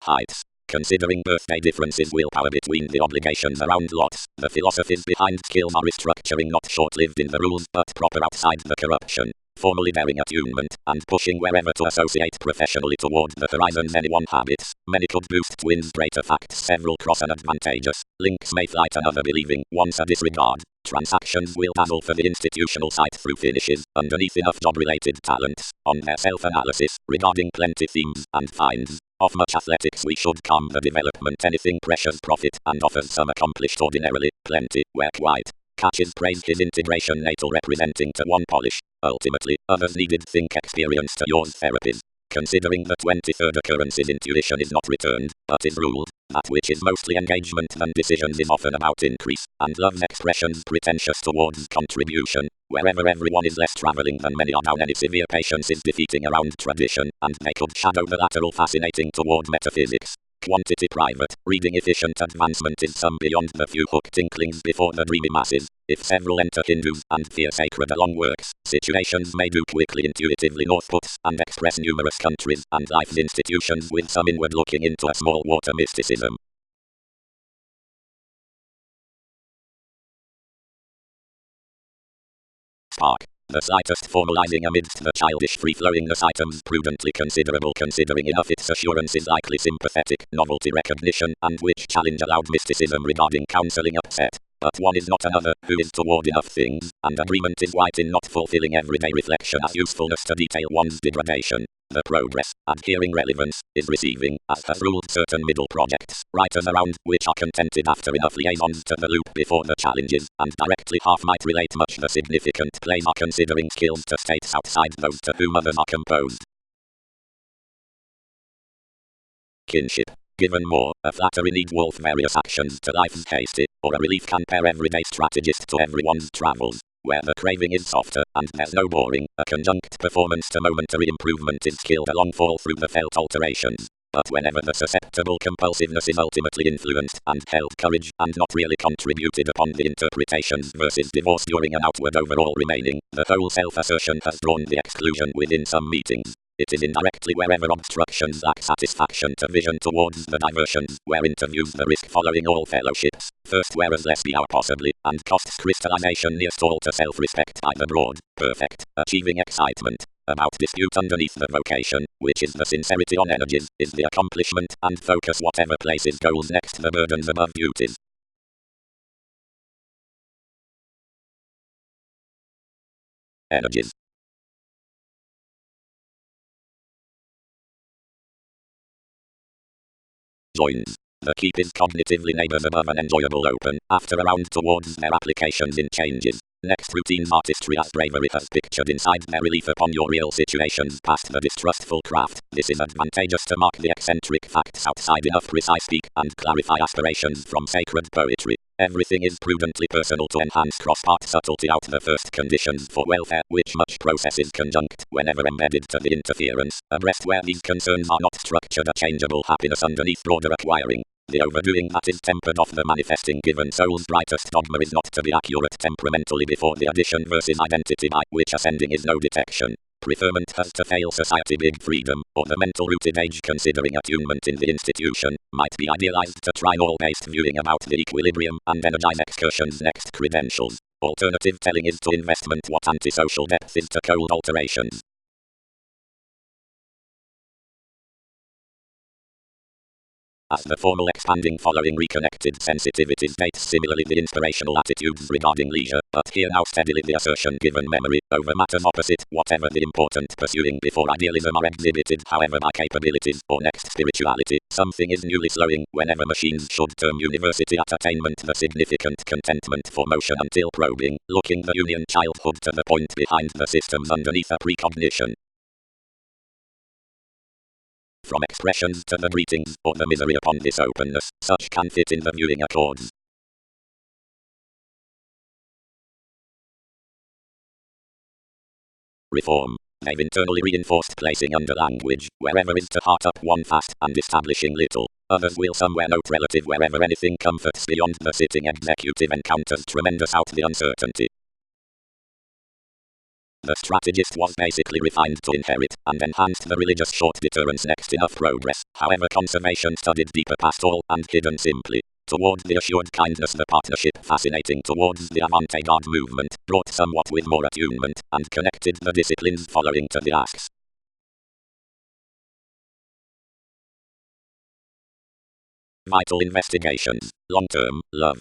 Heights. Considering birthday differences, willpower between the obligations around lots. The philosophies behind skills are restructuring, not short-lived in the rules, but proper outside the corruption. Formally bearing attunement, and pushing wherever to associate professionally toward the horizons. Anyone habits. Many could boost twins, greater facts, several cross and advantageous. Links may flight another believing, once a disregard. Transactions will dazzle for the institutional site through finishes, underneath enough job-related talents, on their self-analysis, regarding plenty themes, and finds. Of much athletics we should come the development, anything precious profit, and offers some accomplished ordinarily, plenty, where quite. Catches praise his integration natal representing to one polish. Ultimately, others needed think experience to yours therapies. Considering the 23rd occurrences, intuition is not returned, but is ruled. That which is mostly engagement than decisions is often about increase, and love's expressions pretentious towards contribution. Wherever everyone is less traveling than many are down, any severe patience is defeating around tradition, and they could shadow the lateral fascinating toward metaphysics. Quantity private, reading efficient advancement is some beyond the few hooked inklings before the dreamy masses. If several enter Hindus and fear sacred along works, situations may do quickly intuitively northputs and express numerous countries and life's institutions with some inward looking into a small water mysticism. Spark. The slightest formalizing amidst the childish free-flowingness items prudently considerable, considering enough its assurance is likely sympathetic, novelty recognition, and which challenge allowed mysticism regarding counseling upset. But one is not another, who is toward enough things, and agreement is white in not fulfilling everyday reflection as usefulness to detail one's degradation. The progress, adhering relevance, is receiving, as has ruled certain middle projects, writers around, which are contented after enough liaisons to the loop before the challenges, and directly half might relate much the significant plays are considering skills to states outside those to whom others are composed. Kinship. Given more, a flattery needs wolf various actions to life's hasty, or a relief can pair everyday strategist to everyone's travels. Where the craving is softer, and there's no boring, a conjunct performance to momentary improvement is skilled along fall through the felt alterations. But whenever the susceptible compulsiveness is ultimately influenced and held courage and not really contributed upon the interpretations versus divorce during an outward overall remaining, the whole self-assertion has drawn the exclusion within some meetings. It is indirectly wherever obstructions lack satisfaction to vision towards the diversions, where interviews the risk following all fellowships, first whereas less be our possibly, and costs crystallization nearest all to self-respect by the broad, perfect, achieving excitement. About dispute underneath the vocation, which is the sincerity on energies, is the accomplishment, and focus whatever places goals next the burdens above duties. Energies. joins. The keep is cognitively neighbors above an enjoyable open, after a round towards their applications in changes. Next routine artistry as bravery has pictured inside their relief upon your real situations past the distrustful craft. This is advantageous to mark the eccentric facts outside enough precise speak and clarify aspirations from sacred poetry. Everything is prudently personal to enhance cross-part subtlety out the first conditions for welfare, which much process is conjunct whenever embedded to the interference, abreast where these concerns are not structured a changeable happiness underneath broader acquiring. The overdoing that is tempered off the manifesting given soul's brightest dogma is not to be accurate temperamentally before the addition versus identity by which ascending is no detection. Preferment has to fail society big freedom, or the mental rooted age considering attunement in the institution, might be idealized to trinal-based viewing about the equilibrium and energize excursions next credentials. Alternative telling is to investment what antisocial depth is to cold alterations. As the formal expanding following reconnected sensitivities dates similarly the inspirational attitudes regarding leisure, but here now steadily the assertion given memory, over matters opposite, whatever the important pursuing before idealism are exhibited however by capabilities, or next spirituality, something is newly slowing, whenever machines should term university at attainment the significant contentment for motion until probing, looking the union childhood to the point behind the systems underneath a precognition. From expressions to the greetings, or the misery upon this openness, such can fit in the viewing accords. Reform. They've internally reinforced placing under language, wherever is to heart up one fast, and establishing little. Others will somewhere note relative wherever anything comforts beyond the sitting executive encounters tremendous out the uncertainty. The strategist was basically refined to inherit, and enhanced the religious short deterrence next enough progress, however conservation studied deeper past all, and hidden simply. Toward the assured kindness the partnership fascinating towards the avant-garde movement, brought somewhat with more attunement, and connected the disciplines following to the asks. Vital investigations, long-term, love.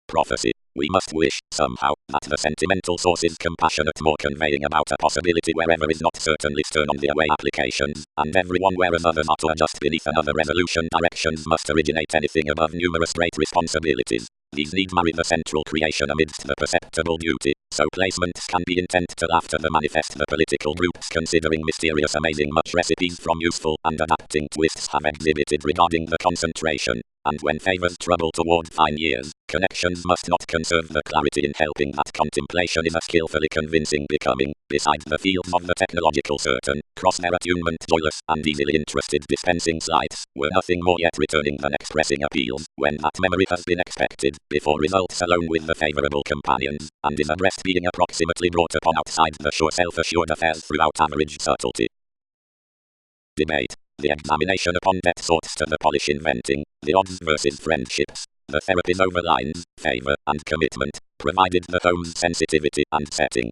Prophecy. We must wish, somehow, that the sentimental source is compassionate more conveying about a possibility wherever is not certainly stern on the away applications, and everyone whereas others are to adjust beneath another resolution directions must originate anything above numerous great responsibilities. These need marry the central creation amidst the perceptible duty, so placements can be intent to after the manifest the political groups considering mysterious amazing much recipes from useful and adapting twists have exhibited regarding the concentration. And when favors trouble toward fine years, connections must not conserve the clarity in helping that contemplation is a skillfully convincing becoming, besides the fields of the technological certain, cross their attunement joyless and easily interested dispensing slights, were nothing more yet returning than expressing appeals, when that memory has been expected, before results alone with the favorable companions, and is abreast being approximately brought upon outside the sure self-assured affairs throughout average subtlety. Debate. The examination upon death sorts to the polish inventing, the odds versus friendships, the therapies over lines, favor, and commitment, provided the home's sensitivity and setting.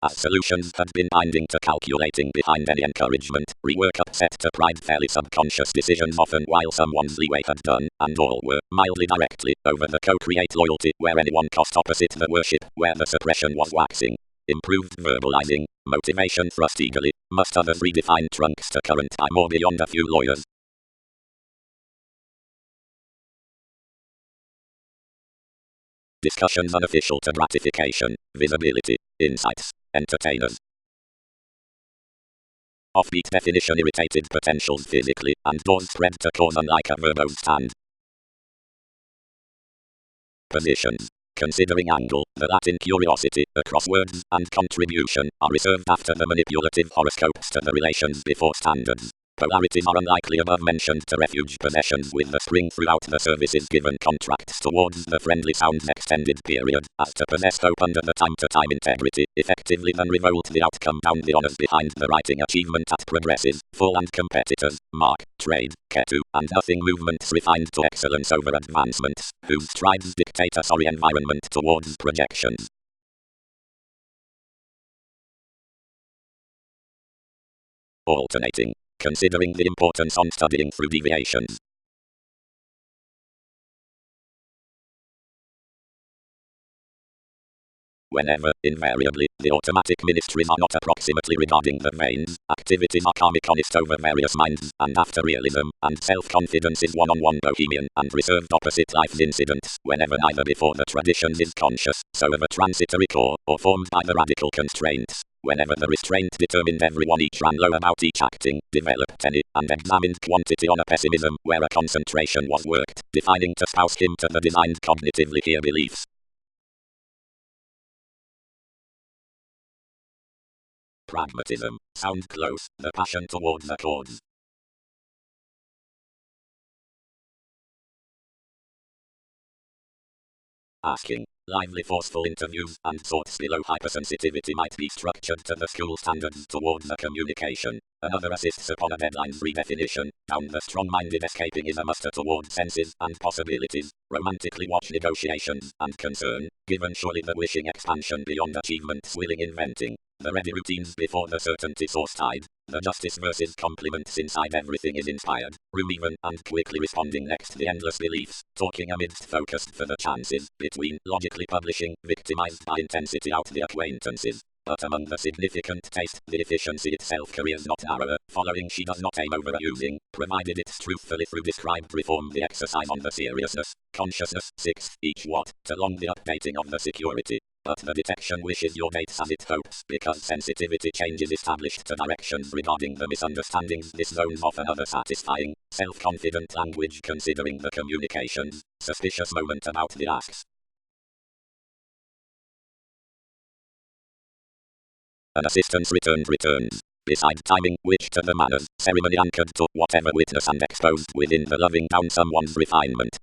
As solutions had been binding to calculating behind any encouragement, rework upset to pride fairly subconscious decisions often while someone's leeway had done, and all were, mildly directly, over the co-create loyalty where anyone cost opposite the worship, where the suppression was waxing. Improved verbalizing, motivation thrust eagerly, must others redefine trunks to current time or beyond a few lawyers. Discussions unofficial to gratification, visibility, insights, entertainers. Offbeat definition irritated potentials physically, and doors spread to cause unlike a verbose stand. Positions. Considering angle, the Latin curiosity, across words, and contribution, are reserved after the manipulative horoscopes to the relations before standards. Polarities are unlikely above mentioned to refuge possessions with the spring throughout the services given contracts towards the friendly sounds extended period, as to possess hope under the time-to-time integrity, effectively then revolt the outcome down the honors behind the writing achievement at progresses, full and competitors, mark, trade, ketu, and nothing movements refined to excellence over advancements, whose strides dictate a sorry environment towards projections. Alternating. Considering the importance on studying through deviations. Whenever, invariably, the automatic ministries are not approximately regarding the veins, activities are karmic honest over various minds, and after realism, and self-confidence is one-on-one bohemian, and reserved opposite life's incidents, whenever neither before the traditions is conscious, so of a transitory core, or formed by the radical constraints. Whenever the restraint determined everyone each ran low about each acting, developed any, and examined quantity on a pessimism, where a concentration was worked, defining to spouse him to the designed cognitively clear beliefs. Pragmatism. Sound close. The passion towards the cause. Asking. Lively forceful interviews and thoughts below hypersensitivity might be structured to the school standards towards the communication. Another assists upon a deadline's redefinition. Down the strong-minded escaping is a muster towards senses and possibilities. Romantically watch negotiations and concern. Given surely the wishing expansion beyond achievements willing inventing. The ready routines before the certainty source tide. The justice versus compliments inside everything is inspired. Room even and quickly responding next the endless beliefs. Talking amidst focused for the chances. Between logically publishing, victimized by intensity out the acquaintances. But among the significant taste, the efficiency itself careers not narrower. Following she does not aim overusing. Provided it's truthfully through described reform the exercise on the seriousness. Consciousness. 6. Each watt. To long the updating of the security. But the detection wishes your dates as it hopes, because sensitivity changes established to directions regarding the misunderstandings this zone's often other satisfying, self-confident language considering the communications, suspicious moment about the asks. An assistance returns. Beside timing, which to the manners, ceremony anchored to whatever witness and exposed within the loving down someone's refinement.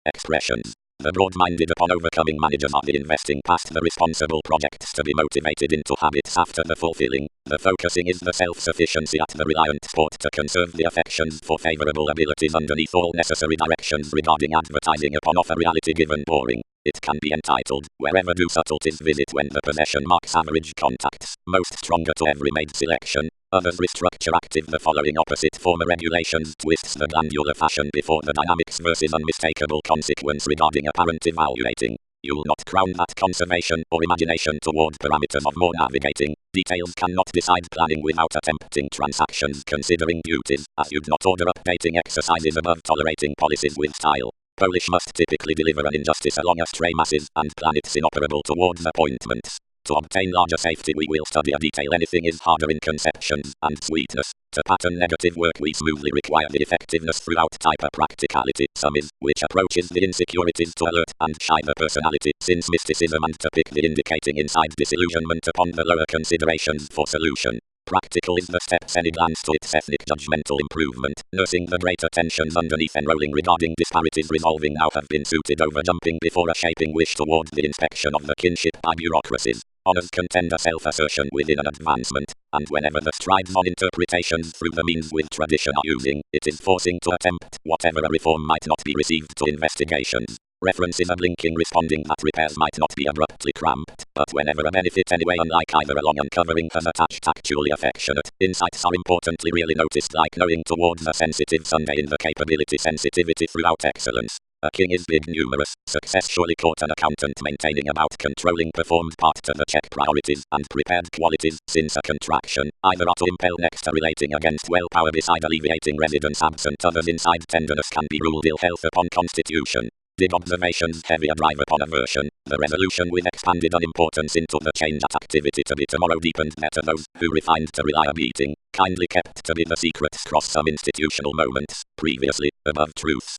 Expressions. The broad-minded upon overcoming managers are the investing past the responsible projects to be motivated into habits after the fulfilling. The focusing is the self-sufficiency at the reliant sport to conserve the affections for favorable abilities underneath all necessary directions regarding advertising upon offer reality given boring. It can be entitled, wherever do subtleties visit when the possession marks average contacts, most stronger to every made selection. Others restructure active the following opposite former regulations twists the glandular fashion before the dynamics versus unmistakable consequence regarding apparent evaluating. You'll not crown that conservation or imagination toward parameters of more navigating. Details cannot decide planning without attempting transactions considering duties, as you'd not order updating exercises above tolerating policies with style. Polish must typically deliver an injustice along a stray masses and planets inoperable towards appointments. To obtain larger safety we will study a detail anything is harder in conceptions and sweetness. To pattern negative work we smoothly require the effectiveness throughout type of practicality. Some is, which approaches the insecurities to alert and shy the personality, since mysticism and to pick the indicating inside disillusionment upon the lower considerations for solution. Practical is the steps any glance to its ethnic judgmental improvement, nursing the greater tensions underneath enrolling regarding disparities resolving now have been suited over jumping before a shaping wish towards the inspection of the kinship by bureaucracies. Honors contend a self-assertion within an advancement, and whenever the strides on interpretations through the means with tradition are using, it is forcing to attempt whatever a reform might not be received to investigations. References are blinking responding that repairs might not be abruptly cramped, but whenever a benefit anyway unlike either a long uncovering has attached actually affectionate, insights are importantly really noticed like knowing towards a sensitive Sunday in the capability sensitivity throughout excellence. A king is big numerous, success surely caught an accountant maintaining about controlling performed part to the check priorities and prepared qualities, since a contraction, either are to impel next to relating against well power beside alleviating residence absent others inside tenderness can be ruled ill health upon constitution. Dig observations heavier drive upon aversion, the resolution with expanded unimportance into the change at activity to be tomorrow deepened better those who refined to rely a beating, kindly kept to be the secrets cross some institutional moments, previously, above truths.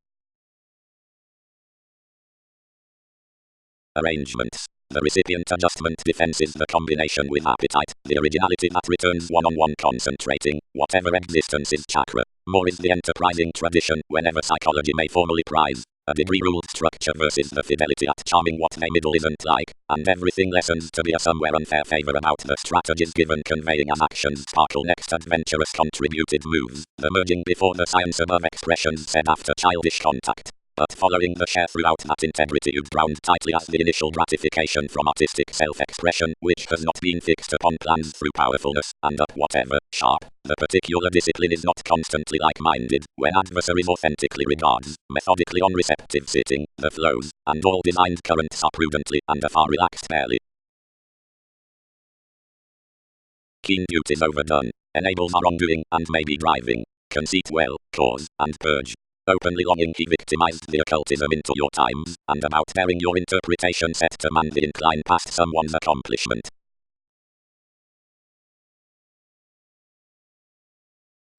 Arrangements. The recipient adjustment defenses the combination with appetite, the originality that returns one-on-one concentrating, whatever existence is chakra. More is the enterprising tradition, whenever psychology may formally prize. A degree-ruled structure versus the fidelity at charming what they middle isn't like, and everything lessons to be a somewhere unfair favor about the strategies given conveying as actions sparkle next adventurous contributed moves, the merging before the science above expressions said after childish contact. but following the share throughout that integrity you've ground tightly as the initial gratification from artistic self-expression, which has not been fixed upon plans through powerfulness, and up whatever, sharp, the particular discipline is not constantly like-minded, when adversaries authentically regards, methodically on receptive sitting, the flows, and all designed currents are prudently and afar relaxed barely. Keen duties overdone, enables our wrongdoing, and maybe driving. Conceit well, cause, and purge. Openly longing he victimized the occultism into your times, and about bearing your interpretation set to man the incline past someone's accomplishment.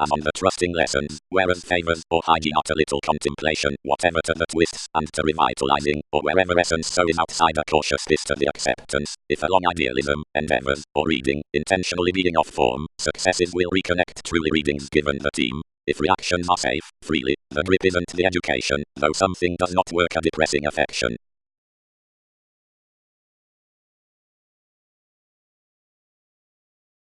As on the trusting lessons, whereas favors or hygiene are to little contemplation, whatever to the twists, and to revitalizing, or wherever essence so is outside a cautious fist to the acceptance, if along idealism, endeavors, or reading, intentionally being off form, successes will reconnect truly readings given the team. If reactions are safe, freely, the grip isn't the education, though something does not work a depressing affection.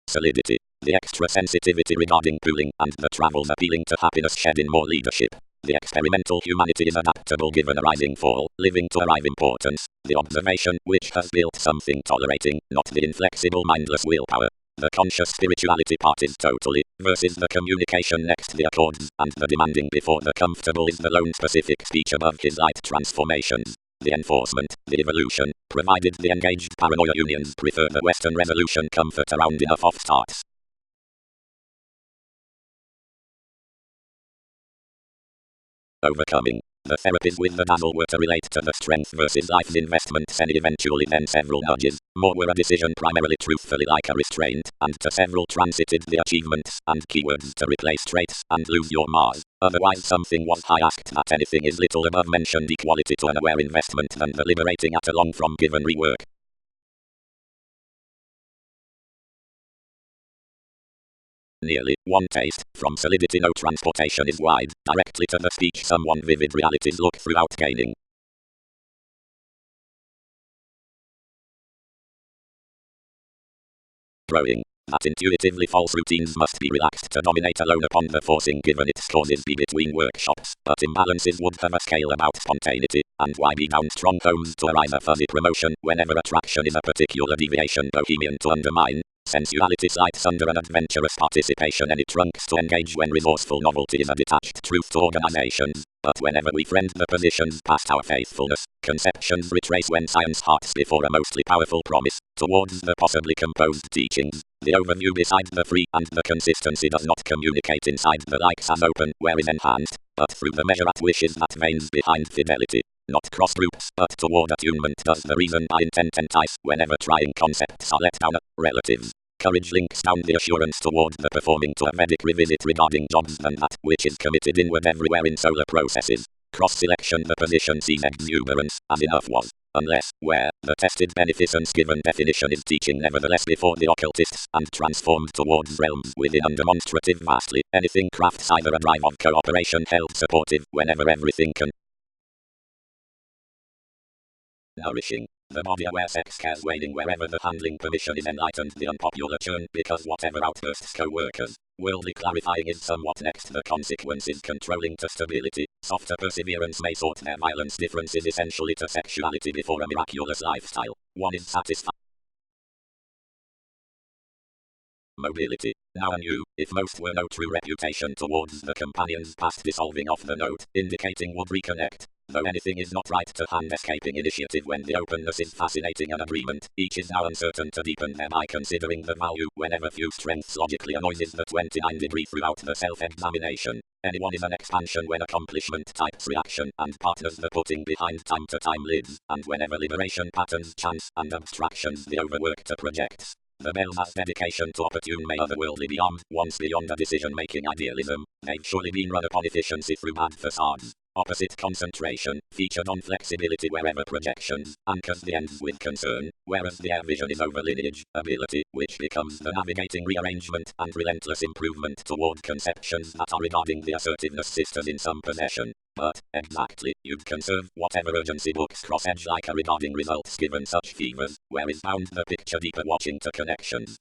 Solidity. The extra sensitivity regarding pooling and the travels appealing to happiness shed in more leadership. The experimental humanity is adaptable given a rising fall, living to arrive importance. The observation, which has built something tolerating, not the inflexible mindless willpower. The conscious spirituality part is totally, versus the communication next the accords, and the demanding before the comfortable is the lone specific speech above his light transformations. The enforcement, the evolution, provided the engaged paranoia unions prefer the Western resolution comfort around enough off starts. Overcoming. The therapies with the dazzle were to relate to the strength versus life's investment eventually then several nudges, more were a decision primarily truthfully like a restraint, and to several transited the achievements and keywords to replace traits and lose your Mars. Otherwise something was high asked that anything is little above mentioned equality to an aware investment than the liberating at along from given rework. Nearly one taste, from solidity no transportation is wide, directly to the speech someone vivid realities look throughout gaining. Growing. That intuitively false routines must be relaxed to dominate alone upon the forcing given its causes be between workshops, but imbalances would have a scale about spontaneity, and why be down strong homes to arise a fuzzy promotion whenever attraction is a particular deviation bohemian to undermine. Sensuality slights under an adventurous participation any trunks to engage when resourceful novelty is a detached truth to organizations, but whenever we friend the positions past our faithfulness, conceptions retrace when science hearts before a mostly powerful promise, towards the possibly composed teachings. The overview beside the free and the consistency does not communicate inside the likes as open where is enhanced, but through the measure at wishes that veins behind fidelity. Not cross groups, but toward attunement does the reason by intent entice whenever trying concepts are let down. Relatives. Courage links down the assurance toward the performing to a Vedic revisit regarding jobs than that which is committed inward everywhere in solar processes. Cross-selection the position sees exuberance, as enough was. Unless, where, the tested beneficence given definition is teaching nevertheless before the occultists, and transformed towards realms within undemonstrative vastly, anything crafts either a drive of cooperation held supportive, whenever everything can. Nourishing. The body-aware sex cares waning wherever the handling permission is enlightened the unpopular churn because whatever outbursts co-workers. Worldly clarifying is somewhat next the consequences controlling to stability. Softer perseverance may sort their violence differences essentially to sexuality before a miraculous lifestyle. One is satisfied. Mobility. Now anew, if most were no true reputation towards the companions past dissolving off the note, indicating would reconnect. Though anything is not right to hand escaping initiative when the openness is fascinating an agreement, each is now uncertain to deepen thereby considering the value whenever few strengths logically annoys the 29 degree throughout the self-examination. Anyone is an expansion when accomplishment types reaction and partners the putting behind time to time lids, and whenever liberation patterns chance and abstractions the overworked projects. The bells as dedication to opportune may otherworldly be armed, once beyond a decision-making idealism, they've surely been run upon efficiency through bad facades. Opposite concentration, featured on flexibility wherever projections, anchors the ends with concern, whereas the air vision is over lineage, ability, which becomes the navigating rearrangement and relentless improvement toward conceptions that are regarding the assertiveness sisters in some possession. But, exactly, you'd conserve whatever urgency books cross-edge like a regarding results given such fevers, where is bound the picture deeper watching to connections.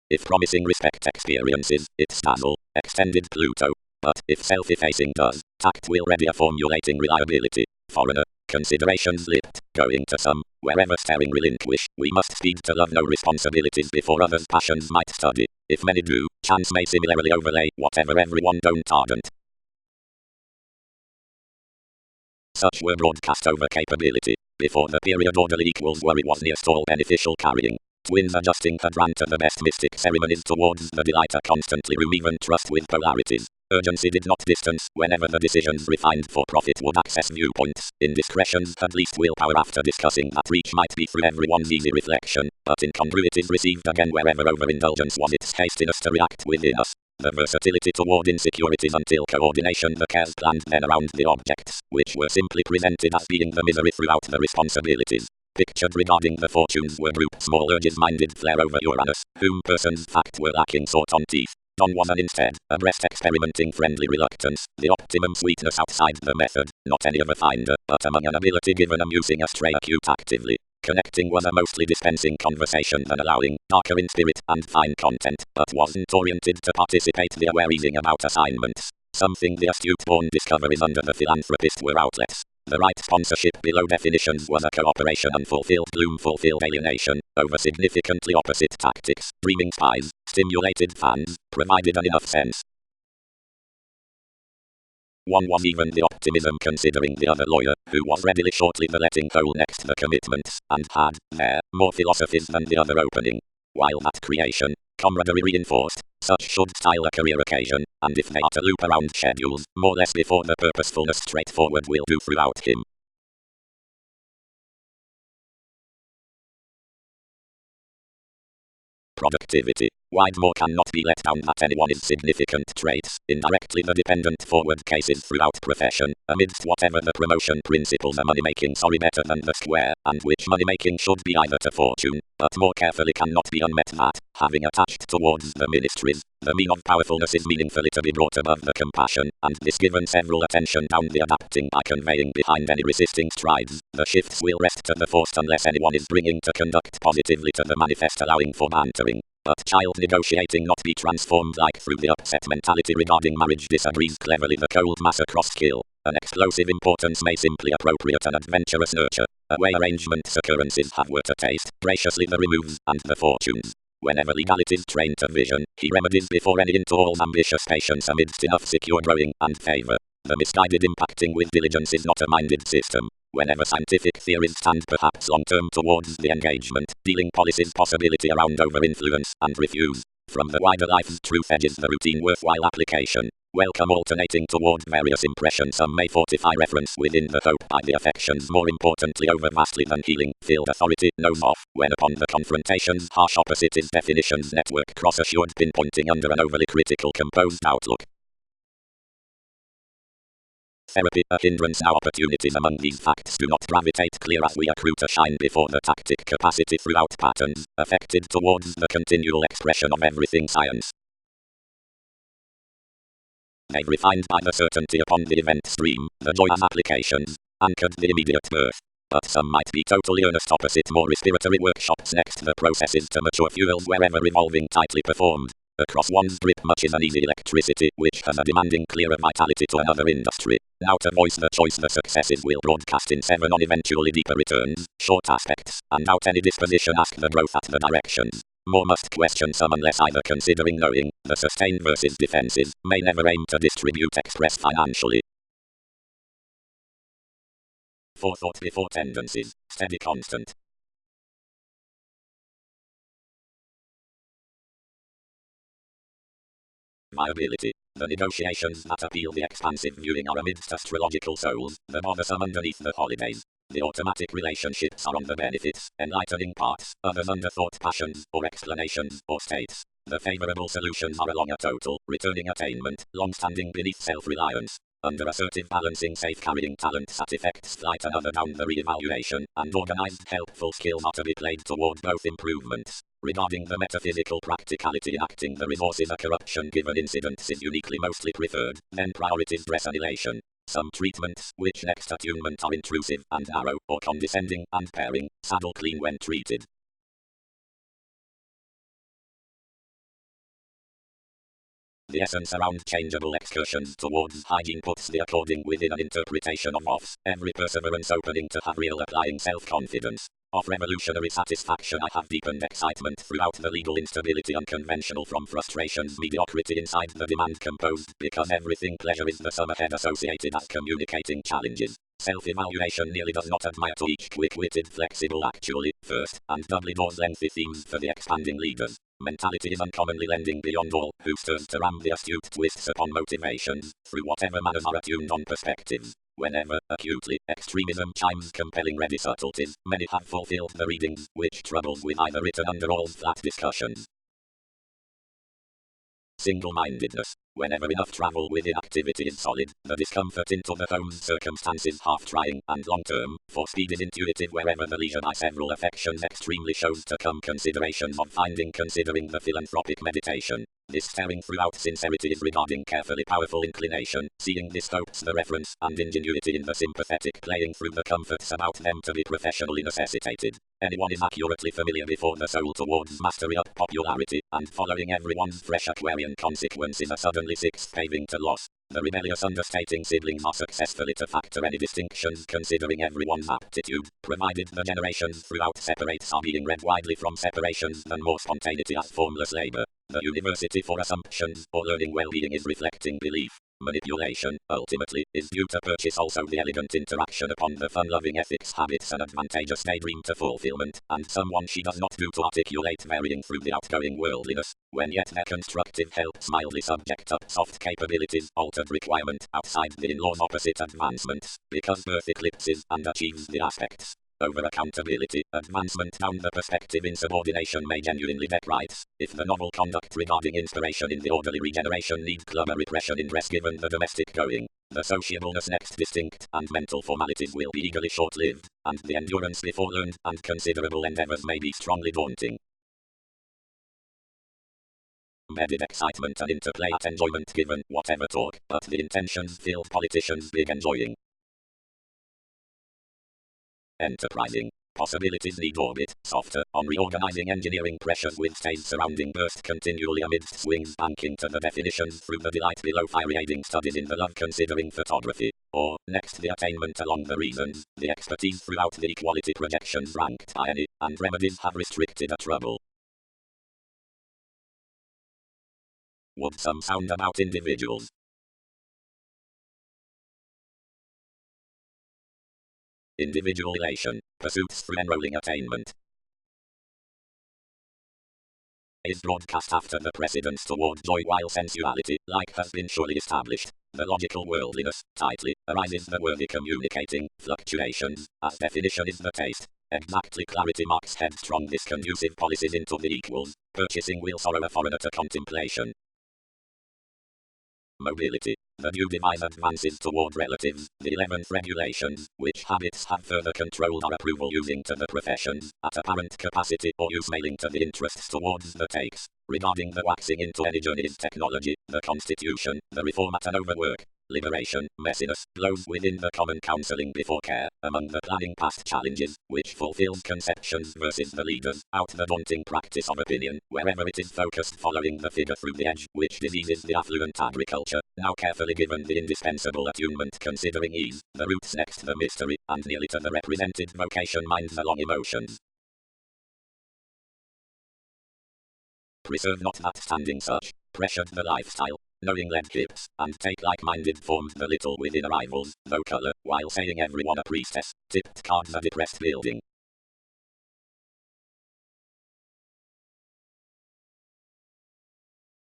If promising respect experiences, it's dazzle, extended Pluto. but if self-effacing does, tact will readier formulating reliability. Foreigner. Considerations lipped, going to some, wherever staring relinquish, we must speed to love no responsibilities before others' passions might study. If many do, chance may similarly overlay whatever everyone don't ardent. Such were broadcast over capability. Before the period orderly equals worry was nearest all beneficial carrying. Twins adjusting had ran to the best mystic ceremonies towards the delighter constantly room even trust with polarities. Urgency did not distance whenever the decisions refined for profit would access viewpoints. Indiscretions had least willpower after discussing that reach might be through everyone's easy reflection, but incongruities received again wherever overindulgence was its hastiness to react within us. The versatility toward insecurities until coordination the cares planned then around the objects, which were simply presented as being the misery throughout the responsibilities. Pictured regarding the fortunes were grouped small urges minded flare over Uranus, whom persons fact were lacking sort on teeth. Don was an instead, a breast experimenting friendly reluctance, the optimum sweetness outside the method, not any of a finder, but among an ability given amusing a stray acute actively. Connecting was a mostly dispensing conversation than allowing, darker in spirit and fine content, but wasn't oriented to participate the aware easing about assignments. Something the astute-born discoveries under the philanthropist were outlets. The right sponsorship below definitions was a cooperation unfulfilled gloom fulfilled alienation, over significantly opposite tactics, dreaming spies, stimulated fans, provided an enough sense. One was even the optimism considering the other lawyer, who was readily shortly the letting hole next the commitments, and had, there, more philosophies than the other opening. While that creation, camaraderie reinforced, such should style a career occasion, and if they are to loop around schedules, more less before the purposefulness straightforward will do throughout him. Productivity. Widemore cannot be let down that anyone is significant traits, indirectly the dependent forward cases throughout profession, amidst whatever the promotion principles are money-making better than the square, and which money-making should be either to fortune, but more carefully cannot be unmet that, having attached towards the ministries, the mean of powerfulness is meaningfully to be brought above the compassion, and this given several attention down the adapting by conveying behind any resisting strides, the shifts will rest to the forced unless anyone is bringing to conduct positively to the manifest allowing for bantering. But child negotiating not be transformed like through the upset mentality regarding marriage disagrees cleverly the cold mass across skill. An explosive importance may simply appropriate an adventurous nurture. Away arrangements occurrences have were to taste, graciously the removes, and the fortunes. Whenever legalities train to vision, he remedies before any into all's ambitious patience amidst enough secure growing and favour. The misguided impacting with diligence is not a minded system. Whenever scientific theories stand perhaps long-term towards the engagement, dealing policies possibility around over-influence and refuse. From the wider life's truth edges the routine worthwhile application. Welcome alternating toward various impressions some may fortify reference within the hope by the affections more importantly over vastly than healing, field authority, nose off, when upon the confrontations harsh opposite is definitions network cross-assured pinpointing under an overly critical composed outlook. Therapy, a hindrance now opportunities among these facts do not gravitate clear as we accrue to shine before the tactic capacity throughout patterns, affected towards the continual expression of everything science. They've refined by the certainty upon the event stream, the joy as applications, anchored the immediate birth. But some might be totally earnest opposite more respiratory workshops next the processes to mature fuels wherever revolving tightly performed. Across one's grip much is an easy electricity, which has a demanding clearer vitality to another industry. Now to voice the choice the successes will broadcast in 7 on eventually deeper returns, short aspects, and out any disposition ask the growth at the directions. More must question some unless either considering knowing, the sustain versus defenses, may never aim to distribute express financially. Forethought before tendencies, steady constant. Viability. The negotiations that appeal the expansive viewing are amidst astrological souls, the bothersome underneath the holidays. The automatic relationships are on the benefits, enlightening parts, others underthought passions, or explanations, or states. The favorable solutions are along a total, returning attainment, long-standing beneath self-reliance. Under assertive balancing safe-carrying talents at effects flight another down the re-evaluation, and organized helpful skills are to be played toward both improvements. Regarding the metaphysical practicality enacting the resources a corruption given incidents is uniquely mostly preferred, then priorities dress annihilation. Some treatments, which next attunement are intrusive and narrow, or condescending and pairing, saddle clean when treated. the essence around changeable excursions towards hygiene puts the according within an interpretation of offs, every perseverance opening to have real applying self-confidence. Of revolutionary satisfaction I have deepened excitement throughout the legal instability unconventional from frustrations mediocrity inside the demand composed because everything pleasure is the sum ahead associated as communicating challenges. Self-evaluation nearly does not admire to each quick-witted flexible actually, first, and doubly doors lengthy themes for the expanding leaders. Mentality is uncommonly lending beyond all, who stirs to ram the astute twists upon motivations, through whatever manners are attuned on perspectives. Whenever, acutely, extremism chimes compelling ready subtleties, many have fulfilled the readings, which troubles with either written under all flat discussions. Single-mindedness. Whenever enough travel with inactivity is solid, the discomfort into the home's circumstances half-trying, and long-term, for speed is intuitive wherever the leisure by several affections extremely shows to come considerations of finding considering the philanthropic meditation. This staring throughout sincerity is regarding carefully powerful inclination, seeing this hopes the reference and ingenuity in the sympathetic playing through the comforts about them to be professionally necessitated. Anyone is accurately familiar before the soul towards mastery up popularity, and following everyone's fresh Aquarian consequence is a suddenly sixth paving to loss. The rebellious understating siblings are successfully to factor any distinctions considering everyone's aptitude, provided the generations throughout separates are being read widely from separations than more spontaneity as formless labor. The university for assumptions or learning well-being is reflecting belief. Manipulation, ultimately, is due to purchase also the elegant interaction upon the fun-loving ethics habits and advantageous daydream to fulfillment, and someone she does not do to articulate varying through the outgoing worldliness, when yet their constructive helps mildly subject up soft capabilities, altered requirement, outside the in-laws opposite advancements, because birth eclipses and achieves the aspects. Over accountability, advancement down the perspective insubordination may genuinely deck rights, if the novel conduct regarding inspiration in the orderly regeneration need clubber repression in dress given the domestic going. The sociableness next distinct and mental formalities will be eagerly short-lived, and the endurance before learned and considerable endeavors may be strongly daunting. Embedded excitement and interplay at enjoyment given whatever talk, but the intentions filled politicians big enjoying. Enterprising. Possibilities need orbit, softer, on reorganizing engineering pressures with stays surrounding burst continually amidst swings banking to the definitions through the delight below fiery aiding studies in the love considering photography, or, next the attainment along the reasons, the expertise throughout the equality projections ranked by any, and remedies have restricted a trouble. Would some sound about individuals? Individual elation, pursuits through enrolling attainment. Is broadcast after the precedence toward joy while sensuality, like has been surely established. The logical worldliness, tightly, arises the worthy communicating, fluctuations, as definition is the taste. Exactly clarity marks headstrong disconducive policies into the equals, purchasing will sorrow a foreigner to contemplation. Mobility. The due device advances toward relatives, the 11th regulations, which habits have further controlled our approval using to the professions, at apparent capacity or use mailing to the interests towards the takes. Regarding the waxing into any journey's technology, the constitution, the reformat and overwork, liberation, messiness, glows within the common counseling before care, among the planning past challenges, which fulfills conceptions versus the leaders, out the daunting practice of opinion, wherever it is focused following the figure through the edge, which diseases the affluent agriculture, now carefully given the indispensable attunement considering ease, the roots next the mystery, and nearly to the represented vocation minds along emotions. Preserve notwithstanding such, pressured the lifestyle, knowing led hips, and take like-minded formed the little within arrivals, though color, while saying everyone a priestess, tipped cards a depressed building.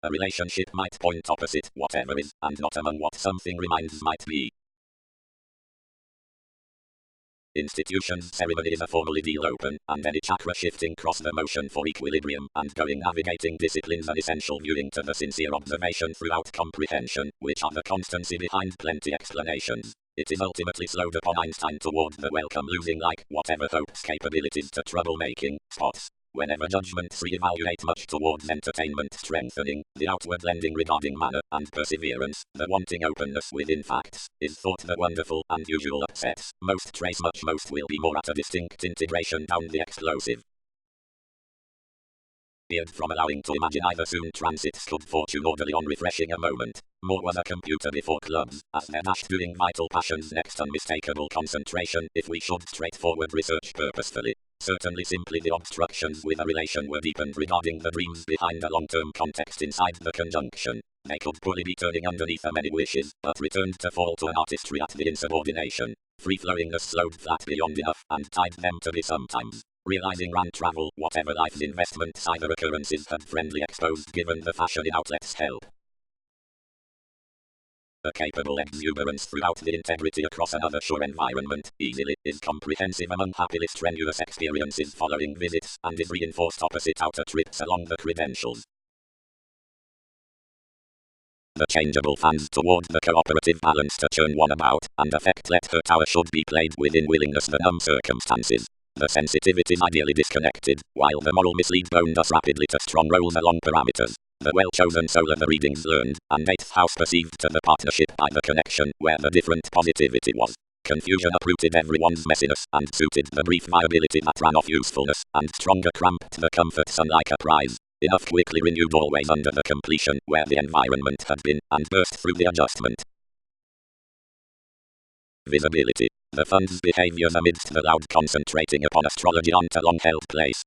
A relationship might point opposite whatever is, and not among what something reminds might be. Institutions ceremony is a formal ideal open, and any chakra shifting cross the motion for equilibrium, and going navigating disciplines an essential viewing to the sincere observation throughout comprehension, which are the constancy behind plenty explanations. It is ultimately slowed upon Einstein toward the welcome losing like whatever hopes capabilities to troublemaking spots. Whenever judgments re-evaluate much towards entertainment strengthening, the outward lending regarding manner and perseverance, the wanting openness within facts, is thought the wonderful and usual upsets. Most trace much most will be more at a distinct integration down the explosive. veered from allowing to imagine either soon transits could fortune orderly on refreshing a moment. More was a computer before clubs, as there dashed doing vital passions next unmistakable concentration if we should straightforward research purposefully. Certainly simply the obstructions with a relation were deepened regarding the dreams behind a long-term context inside the conjunction. They could poorly be turning underneath a many wishes, but returned to fall to an artistry at the insubordination. Free-flowingness slowed that beyond enough, and tied them to be sometimes. Realizing ran travel, whatever life's investments either occurrences had friendly exposed given the fashion in outlets help. A capable exuberance throughout the integrity across another sure environment, easily, is comprehensive among happily strenuous experiences following visits, and is reinforced opposite outer trips along the credentials. The changeable fans toward the cooperative balance to churn one about, and affect let her tower should be played within willingness the numb circumstances. The sensitivities ideally disconnected, while the moral mislead boned us rapidly to strong roles along parameters. The well-chosen solar the readings learned, and 8th house perceived to the partnership by the connection where the different positivity was. Confusion uprooted everyone's messiness, and suited the brief viability that ran off usefulness, and stronger cramped the comforts unlike a prize. Enough quickly renewed always under the completion where the environment had been, and burst through the adjustment. Visibility. The fund's behaviors amidst the loud concentrating upon astrology aren't a long-held place.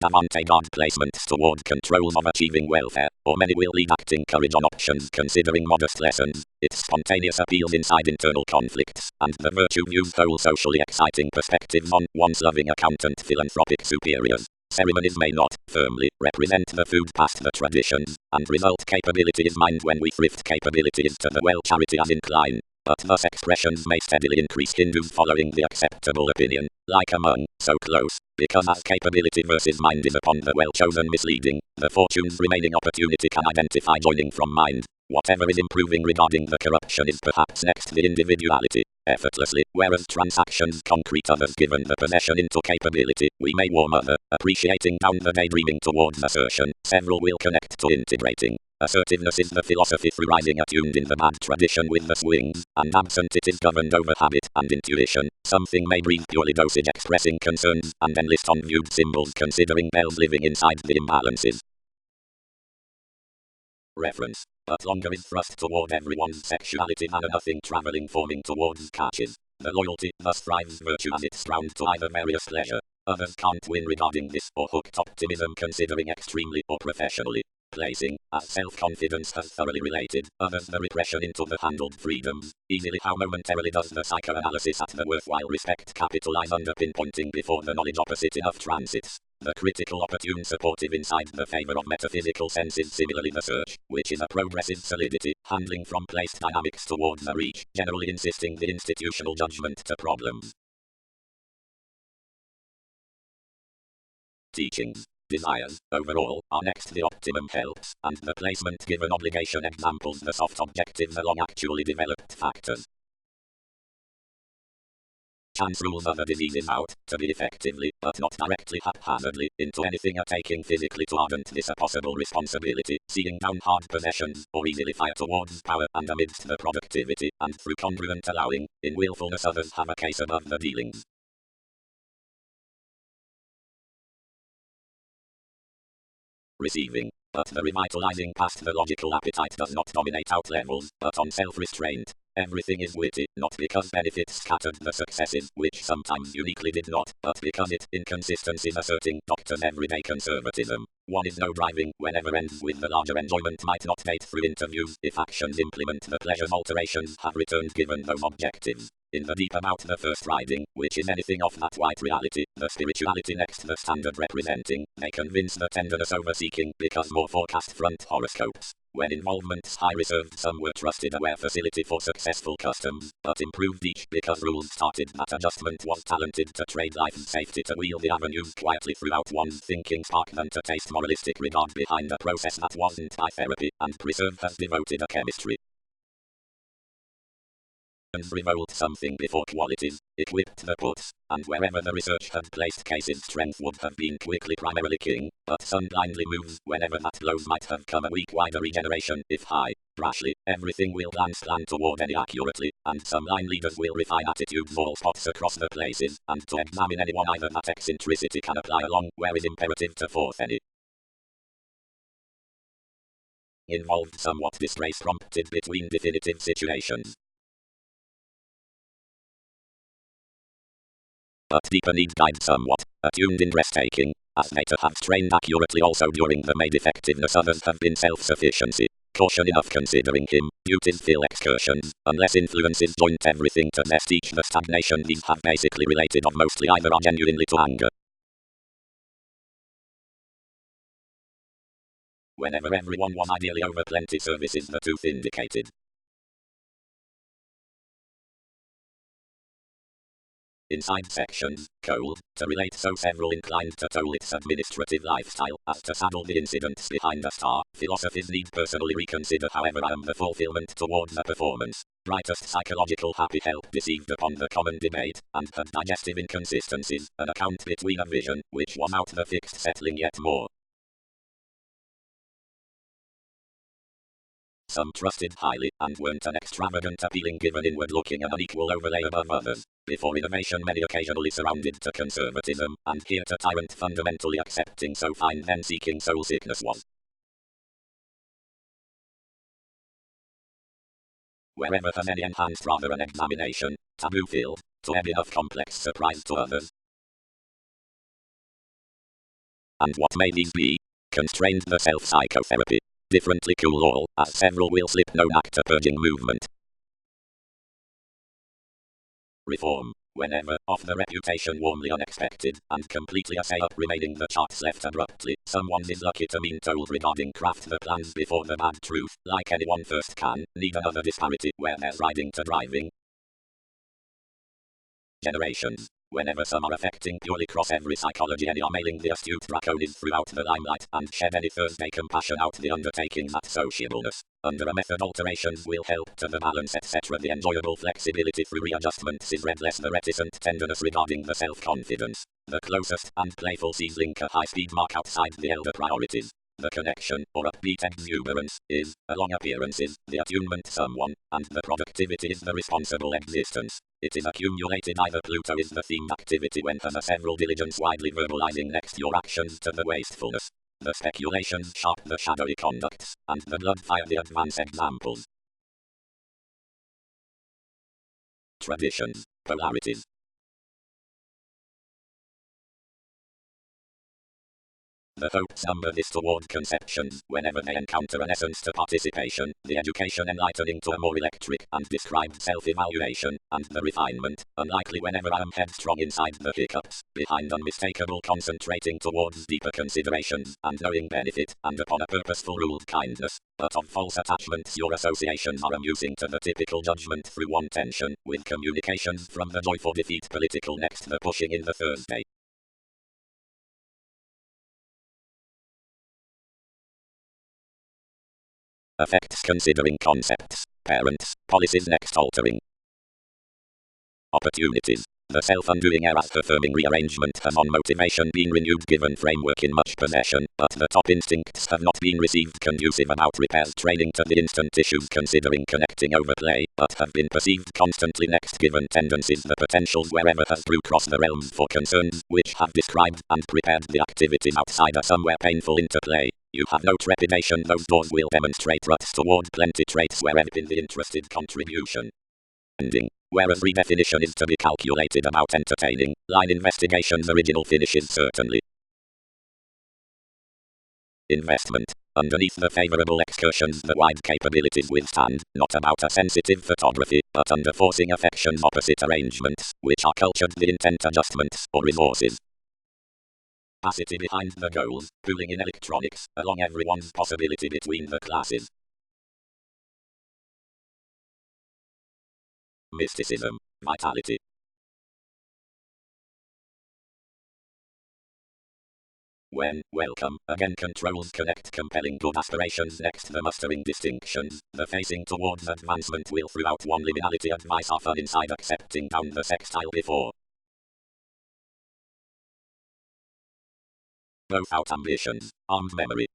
Avant-garde placements toward controls of achieving welfare, or many will lead acting courage on options considering modest lessons, its spontaneous appeals inside internal conflicts, and the virtue views whole socially exciting perspectives on once loving accountant philanthropic superiors. Ceremonies may not, firmly, represent the food past the traditions, and result capability is mined when we thrift capability is to the well charity as incline. But thus expressions may steadily increase Hindus following the acceptable opinion, like among, so close, because as capability versus mind is upon the well-chosen misleading, the fortune's remaining opportunity can identify joining from mind. Whatever is improving regarding the corruption is perhaps next the individuality, effortlessly, whereas transactions concrete others given the possession into capability, we may warm other, appreciating down the daydreaming towards assertion, several will connect to integrating. Assertiveness is the philosophy through rising attuned in the bad tradition with the swings, and absent it is governed over habit and intuition. Something may breathe purely dosage expressing concerns, and enlist on viewed symbols considering bells living inside the imbalances. Reference. But longer is thrust toward everyone's sexuality than a nothing travelling forming towards catches. The loyalty thus thrives virtue as it's bound to either various pleasure. Others can't win regarding this, or hooked optimism considering extremely or professionally. Placing, as self-confidence has thoroughly related, others the repression into the handled freedoms. Easily how momentarily does the psychoanalysis at the worthwhile respect capitalize under pinpointing before the knowledge opposite enough transits. The critical opportune supportive inside the favor of metaphysical senses similarly the search, which is a progressive solidity, handling from placed dynamics towards a reach, generally insisting the institutional judgment to problems. Teachings. Desires, overall, are next the optimum helps, and the placement given obligation examples the soft objectives along actually developed factors. Chance rules other diseases out, to be effectively, but not directly haphazardly, into anything a taking physically to ardent this a possible responsibility, seeing down hard possessions, or easily fire towards power and amidst the productivity, and through congruent allowing, in willfulness others have a case above the dealings. Receiving, but the revitalizing past the logical appetite does not dominate out levels, but on self-restraint. Everything is witty, not because benefits scattered the successes, which sometimes uniquely did not, but because it, inconsistencies asserting, doctors everyday conservatism. One is no driving, whenever ends with the larger enjoyment might not date through interviews, if actions implement the pleasures alterations have returned given those objectives. In the deep about the first riding, which is anything of that white reality, the spirituality next the standard representing, may convince the tenderness over seeking, because more forecast front horoscopes. When involvements high reserved some were trusted aware facility for successful customs, but improved each because rules started that adjustment was talented to trade life's safety to wheel the avenues quietly throughout one's thinking spark than to taste moralistic regard behind a process that wasn't by therapy, and preserve has devoted a chemistry. And revolt something before qualities, equipped the puts, and wherever the research had placed cases strength would have been quickly primarily king, but sun blindly moves whenever that blows might have come a weak wider regeneration, if high. Brashly, everything will plan toward any accurately, and some line leaders will refine attitudes all spots across the places, and to examine anyone either that eccentricity can apply along, where is imperative to forth any. Involved somewhat disgrace prompted between definitive situations. But deeper need guide somewhat, attuned in dress taking, as they to have trained accurately also during the made effectiveness others have been self-sufficiency. Caution enough considering him, beauties fill excursions, unless influences joint everything to best teach the stagnation these have basically related of mostly either are genuinely to anger. Whenever everyone was ideally over plenty services the tooth indicated. Inside sections, cold, to relate so several inclined to toll its administrative lifestyle, as to saddle the incidents behind a star, philosophies need personally reconsider however I am the fulfillment towards the performance, brightest psychological happy help deceived upon the common debate, and had digestive inconsistencies, an account between a vision, which was out the fixed settling yet more. Some trusted highly, and weren't an extravagant appealing given inward looking an unequal overlay above others. Before innovation many occasionally surrounded to conservatism, and here to tyrant fundamentally accepting so fine then seeking soul sickness was. Wherever has any enhanced rather an examination, taboo filled, to ebb enough complex surprise to others. And what may these be? Constrained the self-psychotherapy. Differently cool all, as several will slip no actor purging movement. Reform. Whenever, off the reputation warmly unexpected, and completely assay up remaining the charts left abruptly, someone is lucky to mean told regarding craft the plans before the bad truth, like anyone first can, need another disparity, where there's riding to driving. Generations. Whenever some are affecting purely cross every psychology any are mailing the astute draconis throughout the limelight, and shed any Thursday compassion out the undertaking's at sociableness. Under a method alterations will help to the balance etc. The enjoyable flexibility through readjustments is read less the reticent tenderness regarding the self-confidence. The closest and playful sees link a high-speed mark outside the elder priorities. The connection, or upbeat exuberance, is, along appearances, the attunement someone, and the productivity is the responsible existence. It is accumulated either Pluto is the theme activity when has a several diligence widely verbalizing next your actions to the wastefulness. The speculations sharp the shadowy conducts, and the blood fire the advance examples. Traditions, polarities. The hope number is toward conceptions, whenever they encounter an essence to participation, the education enlightening to a more electric and described self-evaluation, and the refinement, unlikely whenever I am headstrong inside the hiccups, behind unmistakable concentrating towards deeper considerations, and knowing benefit, and upon a purposeful ruled kindness, but of false attachments your associations are amusing to the typical judgment through one tension, with communications from the joy for defeat political next the pushing in the Thursday. Effects considering concepts, parents, policies next altering. Opportunities. The self-undoing errors affirming rearrangement has on motivation been renewed given framework in much possession, but the top instincts have not been received conducive about repairs training to the instant issues considering connecting overplay, but have been perceived constantly next given tendencies the potentials wherever has drew cross the realms for concerns, which have described and prepared the activities outside a somewhere painful interplay. You have no trepidation those doors will demonstrate ruts toward plenty traits wherever in the interested contribution. Ending. Whereas redefinition is to be calculated about entertaining, line investigation's original finishes certainly. Investment. Underneath the favorable excursions the wide capabilities withstand, not about a sensitive photography, but under forcing affection's opposite arrangements, which are cultured the intent adjustments, or resources. Capacity behind the goals, pooling in electronics, along everyone's possibility between the classes. Mysticism, vitality. When, welcome, again controls connect compelling good aspirations next the mustering distinctions, the facing towards advancement will throughout one liminality advice often inside accepting down the sextile before. Both out ambitions, armed memory.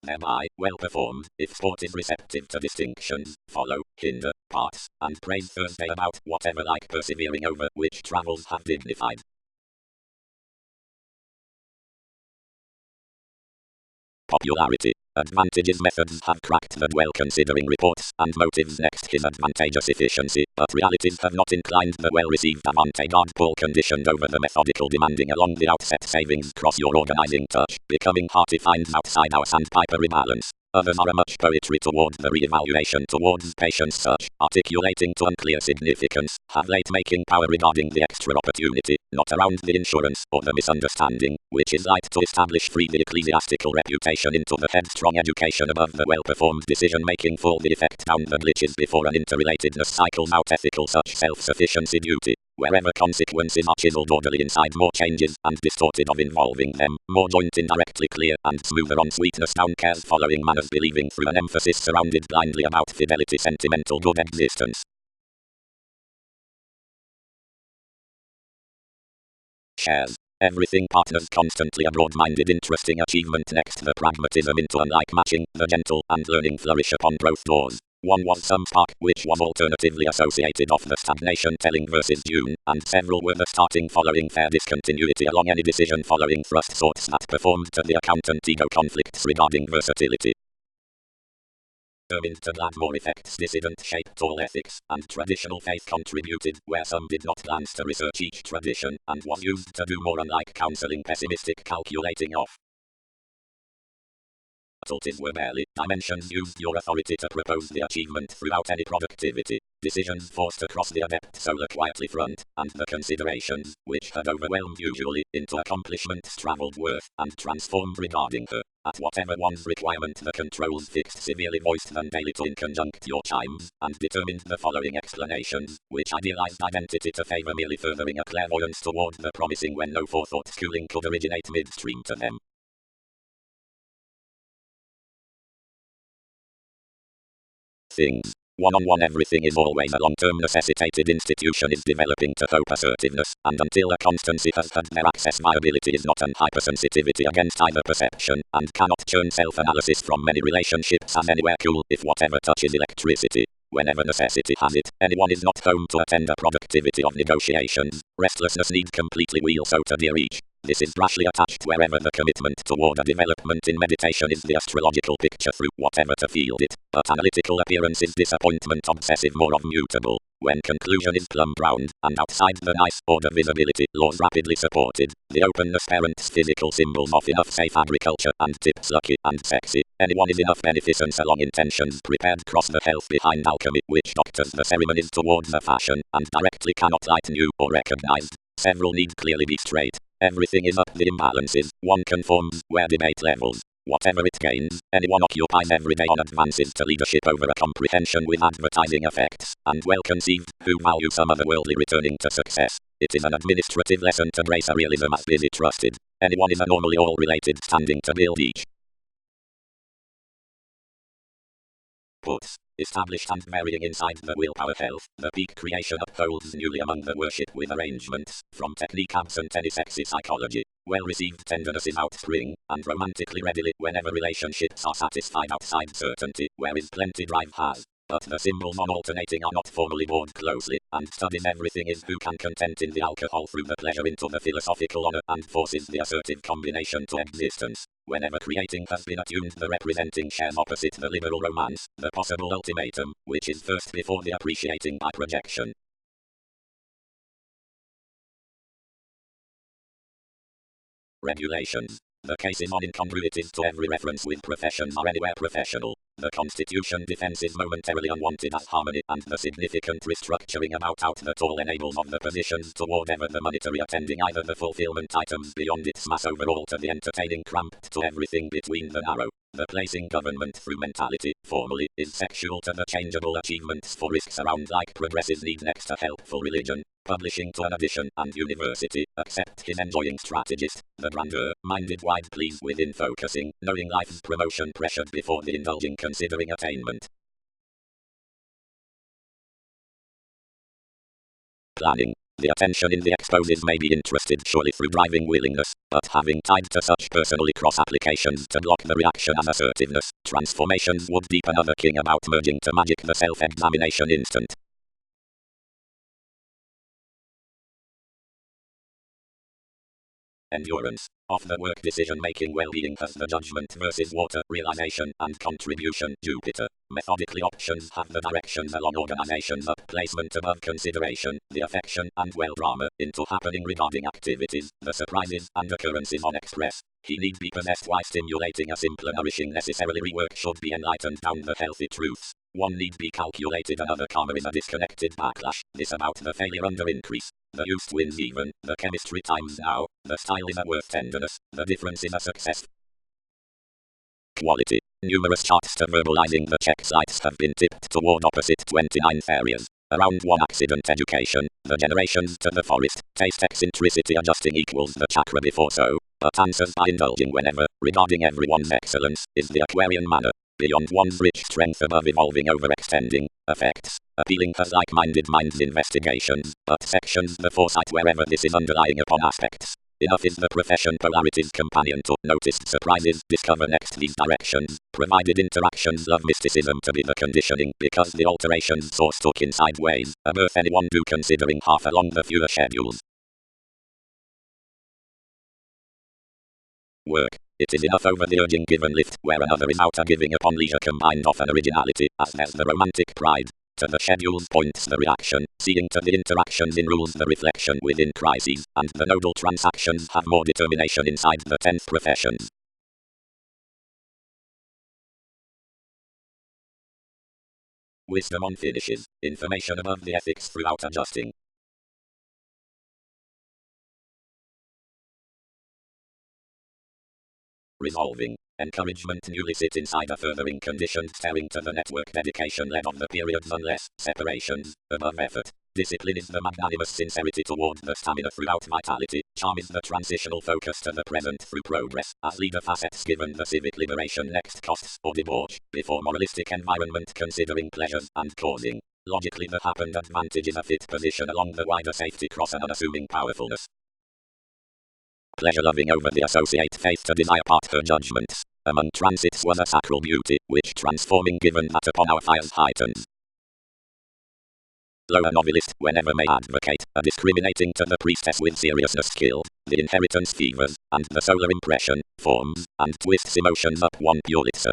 thereby, well performed, if sport is receptive to distinctions, follow, hinder, parts, and praise Thursday about whatever like persevering over which travels have dignified. Popularity. Advantages methods have cracked the well considering reports and motives next his advantageous efficiency, but realities have not inclined the well-received avant-garde Paul conditioned over the methodical demanding along the outset savings cross your organizing touch, becoming hearty finds outside our sandpiper rebalance. Others are a much poetry towards the re-evaluation towards patience such, articulating to unclear significance, have late making power regarding the extra opportunity, not around the insurance or the misunderstanding, which is light to establish free the ecclesiastical reputation into the headstrong education above the well-performed decision-making for the effect down the glitches before an interrelatedness cycles out ethical such self-sufficiency duty. Wherever consequences are chiseled orderly inside more changes and distorted of involving them, more joint indirectly clear and smoother on sweetness down cares following manners believing through an emphasis surrounded blindly about fidelity sentimental good existence. Shares. Everything partners constantly a broad-minded interesting achievement next the pragmatism into unlike matching, the gentle and learning flourish upon growth doors. One was some spark, which was alternatively associated of the stagnation telling versus June, and several were the starting following fair discontinuity along any decision following thrust sorts that performed to the accountant ego conflicts regarding versatility. Determined to glad more effects dissident shaped all ethics, and traditional faith contributed, where some did not glance to research each tradition, and was used to do more unlike counseling pessimistic calculating of. Faculties were barely dimensions used your authority to propose the achievement throughout any productivity, decisions forced across the adept solar quietly front, and the considerations, which had overwhelmed usually, into accomplishments travelled worth, and transformed regarding her. At whatever one's requirement the controls fixed severely voiced them daily to inconjunct your chimes, and determined the following explanations, which idealized identity to favor merely furthering a clairvoyance toward the promising when no forethought schooling could originate midstream to them. Things. One-on-one everything is always a long-term necessitated institution is developing to hope assertiveness, and until a constancy has had their access viability is not an hypersensitivity against either perception, and cannot churn self-analysis from many relationships as anywhere cool if whatever touches electricity. Whenever necessity has it, anyone is not home to attend a productivity of negotiations. Restlessness needs completely wheel so to dear each. This is brashly attached wherever the commitment toward a development in meditation is the astrological picture through whatever to field it, but analytical appearance is disappointment obsessive more of mutable. When conclusion is plum brown, and outside the nice order visibility laws rapidly supported, the openness parents physical symbols of enough safe agriculture and tips lucky and sexy, anyone is enough beneficence along intentions prepared cross the health behind alchemy which doctors the ceremonies towards the fashion, and directly cannot light new or recognized. Several need clearly be straight. Everything is up the imbalances, one conforms, where debate levels. Whatever it gains, anyone occupies every day on advances to leadership over a comprehension with advertising effects, and well conceived, who value some otherworldly returning to success. It is an administrative lesson to brace a realism as busy trusted. Anyone is a normally all related standing to build each. Puts. Established and varying inside the willpower health, the peak creation upholds newly among the worship with arrangements, from technique absent any sexy psychology, well-received tenderness is outspring, and romantically readily whenever relationships are satisfied outside certainty, where is plenty drive has. But the symbols on alternating are not formally bored closely, and studies everything is who can content in the alcohol through the pleasure into the philosophical honor and forces the assertive combination to existence. Whenever creating has been attuned the representing shares opposite the liberal romance, the possible ultimatum, which is first before the appreciating by projection. Regulations. The cases on incongruities to every reference with professions are anywhere professional. The Constitution defenses momentarily unwanted as harmony, and the significant restructuring about out that all enables of the positions toward ever the monetary attending either the fulfillment items beyond its mass overall to the entertaining cramped to everything between the narrow. The placing government through mentality, formally, is sexual to the changeable achievements for risks around like progressive need next to helpful religion. Publishing to an addition and university, accept his enjoying strategist, the grandeur, minded wide pleased within focusing, knowing life's promotion pressured before the indulging considering attainment. Planning. The attention in the exposes may be interested surely through driving willingness, but having tied to such personally cross applications to block the reaction as assertiveness, transformations would deepen other king about merging to magic the self-examination instant. Endurance. Of the work decision-making well-being has the judgment versus water, realization, and contribution, Jupiter. Methodically options have the directions along organizations up, placement above consideration, the affection, and well drama, into happening regarding activities, the surprises, and occurrences on express. He need be possessed while stimulating a simpler nourishing necessarily rework should be enlightened down the healthy truths. One need be calculated, another karma is a disconnected backlash, this about the failure under increase. The used wins even, the chemistry times now, the style is a worth tenderness, the difference is a success. Quality. Numerous charts to verbalizing the check sites have been tipped toward opposite 29th areas. Around 1 accident education, the generations to the forest, taste eccentricity adjusting equals the chakra before so, but answers by indulging whenever, regarding everyone's excellence, is the Aquarian manner. Beyond one's rich strength above evolving overextending, affects, appealing has like-minded minds investigations, but sections the foresight wherever this is underlying upon aspects. Enough is the profession polarity's companion to noticed surprises, discover next these directions, provided interactions love mysticism to be the conditioning, because the alterations source took in sideways, a birth anyone do considering half along the fewer schedules. Work. It is enough over the urging give and lift, where another is outer giving upon leisure combined of an originality, as there's the romantic pride. To the schedules points the reaction, seeing to the interactions in rules the reflection within crises, and the nodal transactions have more determination inside the 10th professions. Wisdom on finishes, information above the ethics throughout adjusting. Resolving. Encouragement newly sit inside a furthering conditioned staring to the network dedication led of the periods unless separations, above effort. Discipline is the magnanimous sincerity toward the stamina throughout vitality. Charm is the transitional focus to the present through progress, as leader facets given the civic liberation next costs or debauch, before moralistic environment considering pleasures and causing. Logically the happened advantage is a fit position along the wider safety cross and unassuming powerfulness. Pleasure-loving over the associate faith to desire part her judgments. Among transits was a sacral beauty, which transforming given that upon our fires heightens. Lower novelist, whenever may advocate, a discriminating to the priestess with seriousness skilled, the inheritance fevers, and the solar impression, forms, and twists emotions up one Pulitzer.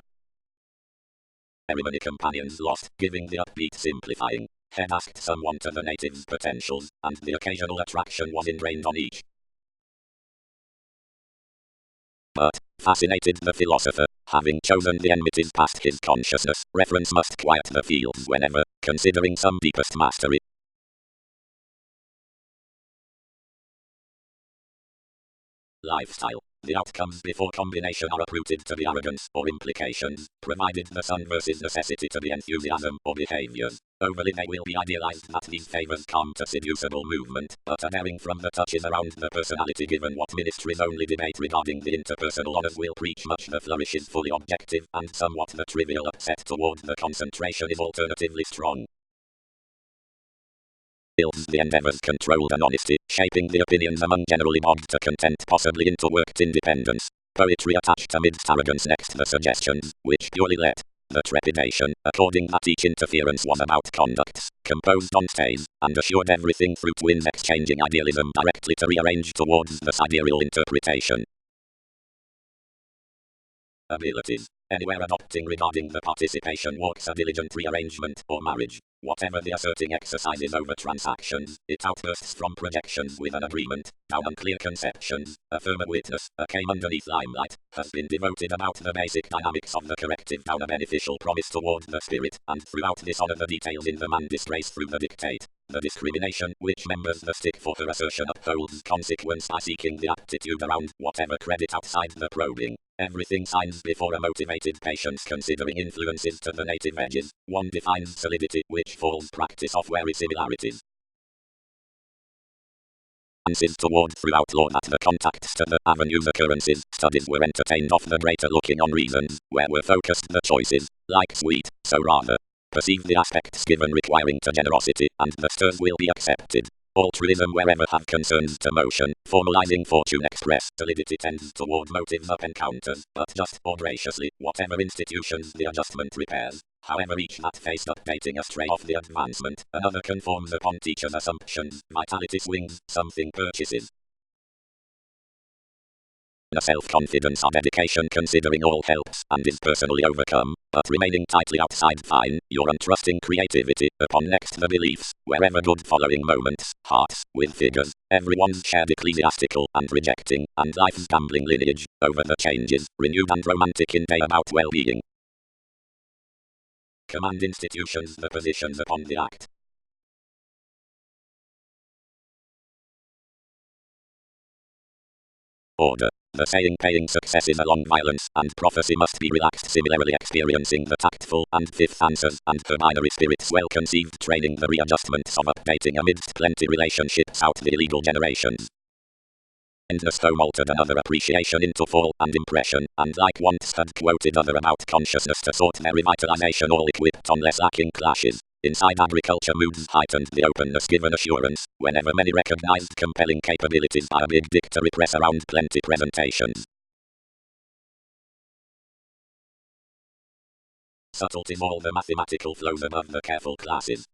Ceremony companions lost, giving the upbeat simplifying. Head asked someone to the native's potentials, and the occasional attraction was ingrained on each. But, fascinated the philosopher, having chosen the enmities past his consciousness, reference must quiet the fields whenever, considering some deepest mastery. Lifestyle. The outcomes before combination are uprooted to the arrogance or implications, provided the sun versus necessity to the enthusiasm or behaviors. Overly they will be idealized that these favors come to seducible movement, but are daring from the touches around the personality given what ministries only debate regarding the interpersonal honors will preach much the flourish is fully objective, and somewhat the trivial upset toward the concentration is alternatively strong. Builds the endeavors controlled and honesty, shaping the opinions among generally bogged to content possibly into worked independence. Poetry attached amidst arrogance next the suggestions, which purely let the trepidation, according that each interference was about conducts, composed on stays, and assured everything through twins exchanging idealism directly to rearrange towards the sidereal interpretation. Abilities. Anywhere adopting regarding the participation walks a diligent rearrangement or marriage. Whatever the asserting exercises over transactions, it outbursts from projections with an agreement, down unclear conceptions, a firmer witness, a came underneath limelight, has been devoted about the basic dynamics of the corrective down a beneficial promise toward the spirit, and throughout this honor the details in the man disgrace through the dictate. The discrimination, which members the stick for her assertion upholds consequence by seeking the aptitude around whatever credit outside the probing. Everything signs before a motivated patience considering influences to the native edges. One defines solidity, which falls practice of wary similarities. Answers toward throughout law that the contacts to the avenues occurrences, studies were entertained of the greater looking on reasons, where were focused the choices, like sweet, so rather. Perceive the aspects given requiring to generosity, and the stirs will be accepted. Altruism wherever have concerns to motion, formalizing fortune express, solidity tends toward motives up encounters, but just or graciously, whatever institutions the adjustment repairs. However each that faced updating astray off the advancement, another conforms upon teacher's assumptions, vitality swings, something purchases. The self-confidence or dedication considering all helps and is personally overcome, but remaining tightly outside fine, your untrusting creativity, upon next the beliefs, wherever good following moments, hearts, with figures, everyone's shared ecclesiastical and rejecting, and life's gambling lineage, over the changes, renewed and romantic in day about well-being. Command institutions the positions upon the act. Order. The saying paying successes along violence and prophecy must be relaxed, similarly experiencing the tactful and fifth answers and her binary spirits well conceived training the readjustments of updating amidst plenty relationships out the illegal generations. Endless home altered another appreciation into fall and impression, and like once had quoted other about consciousness to sort their revitalization all equipped on less lacking clashes. Inside agriculture moods heightened the openness given assurance, whenever many recognized compelling capabilities by a big dick to repress around plenty presentations. Subtleties all the mathematical flows above the careful classes.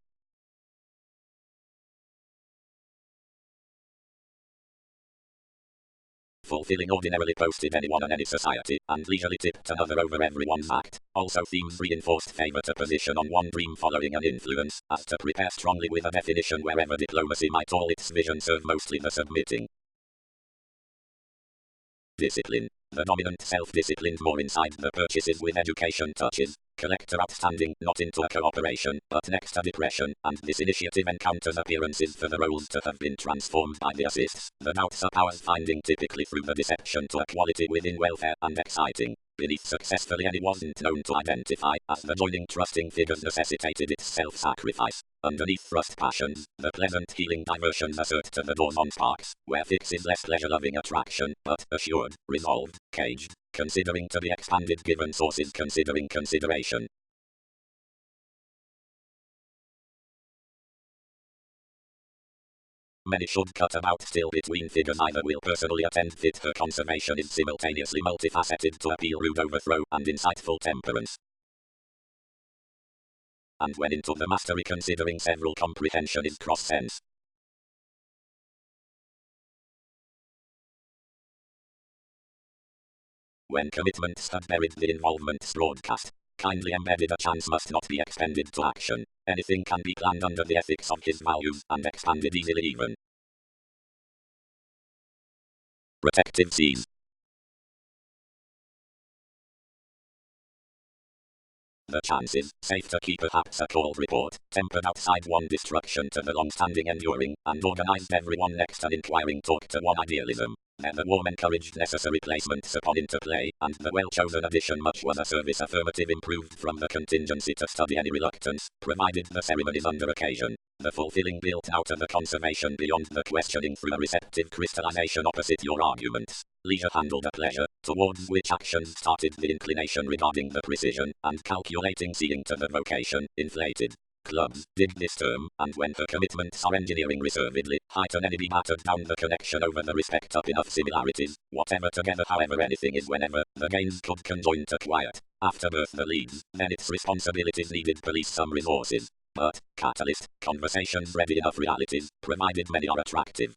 Fulfilling ordinarily posted anyone and any society, and leisurely tipped another over everyone's act. Also themes reinforced favor to position on one dream following an influence, as to prepare strongly with a definition wherever diplomacy might all its vision serve mostly the submitting. Discipline. The dominant self-disciplined more inside the purchases with education touches. Collector outstanding, not into a cooperation, but next a depression, and this initiative encounters appearances for the roles to have been transformed by the assists. The doubts are powers finding typically through the deception to a quality within welfare and exciting. Beneath successfully any wasn't known to identify, as the joining trusting figures necessitated its self-sacrifice. Underneath thrust passions, the pleasant healing diversions assert to the doors on sparks, where fix is less pleasure-loving attraction, but assured, resolved, caged, considering to be expanded given sources considering consideration. Many should cut about still between figures either will personally attend fit her conservation is simultaneously multifaceted to appeal rude overthrow and insightful temperance. And when into the mastery considering several comprehension is cross-sense. When commitments had buried the involvements broadcast, kindly embedded a chance must not be expended to action. Anything can be planned under the ethics of his values and expanded easily even. Protective seas. The chances, safe to keep perhaps a cold report, tempered outside one destruction to the long-standing enduring, and organized everyone next an inquiring talk to one idealism. Then the warm encouraged necessary placements upon interplay, and the well-chosen addition much was a service affirmative improved from the contingency to study any reluctance, provided the ceremonies under occasion. The fulfilling built out of the conservation beyond the questioning through a receptive crystallization opposite your arguments. Leisure handled a pleasure, towards which actions started the inclination regarding the precision, and calculating seeing to the vocation, inflated. Clubs did this term, and when her commitments are engineering reservedly, heighten any be battered down the connection over the respect up enough similarities, whatever together however anything is whenever, the gains could conjoin to quiet. Afterbirth the leads, then its responsibilities needed police some resources. But, catalyst, conversations ready enough realities, provided many are attractive.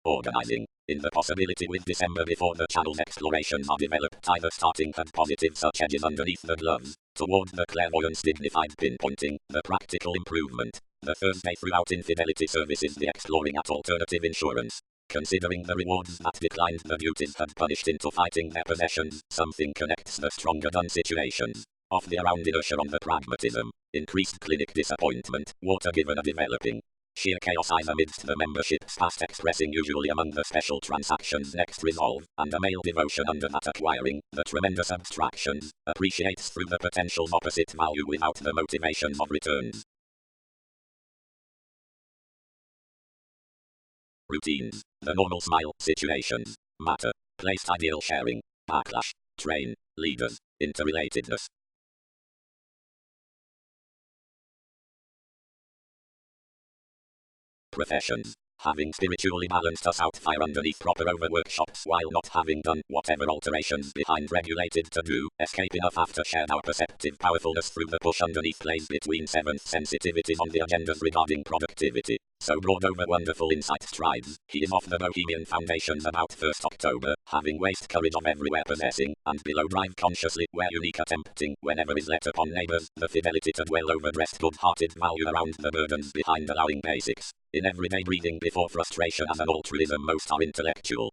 Organizing. In the possibility with December before the channel's explorations are developed either starting had positive such edges underneath the gloves, toward the clairvoyance dignified pinpointing, the practical improvement, the Thursday throughout infidelity services the exploring at alternative insurance. Considering the rewards that declined the duties had punished into fighting their possessions, something connects the stronger done situations. Off the around inertia on the pragmatism, increased clinic disappointment, water given a developing. Sheer chaos eyes amidst the membership's past expressing usually among the special transactions next resolve, and a male devotion under that acquiring, the tremendous abstractions, appreciates through the potential's opposite value without the motivations of returns. Routines, the normal smile, situations, matter, placed ideal sharing, backlash, train, leaders, interrelatedness. professions. Having spiritually balanced us out fire underneath proper over workshops while not having done whatever alterations behind regulated to do, escape enough after shared our perceptive powerfulness through the push underneath plays between seventh sensitivities on the agendas regarding productivity. So broad over wonderful insight strides, he is off the Bohemian Foundations about 1st October, having waste courage of everywhere possessing, and below drive consciously where unique attempting, whenever is let upon neighbours, the fidelity to dwell overdressed good-hearted value around the burdens behind allowing basics. In everyday breathing before frustration as an altruism most are intellectual.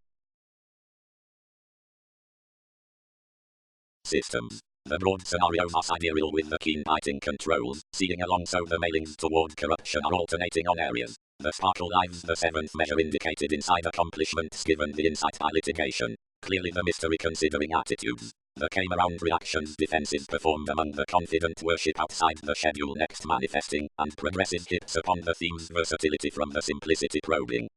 Systems. The broad scenarios are sidereal with the keen biting controls, seeing along so the mailings toward corruption are alternating on areas. The sparkle lives the seventh measure indicated inside accomplishments given the insight by litigation. Clearly the mystery considering attitudes. The came around reactions defenses performed among the confident worship outside the schedule next manifesting, and progressive hits upon the theme's versatility from the simplicity probing.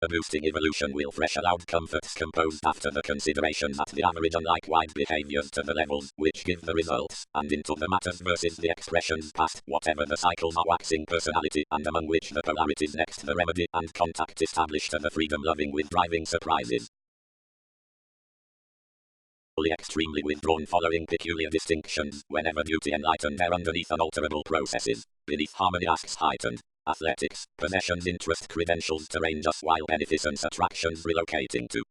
A boosting evolution will fresh allowed comforts composed after the consideration that the average unlike wide behaviors to the levels which give the results, and into the matters versus the expressions past whatever the cycles are waxing personality, and among which the polarities next the remedy and contact established to the freedom loving with driving surprises. Extremely withdrawn following peculiar distinctions, whenever duty enlightened their underneath unalterable processes, beneath harmony asks heightened. Athletics, possessions interest credentials to range us while beneficence attractions relocating to.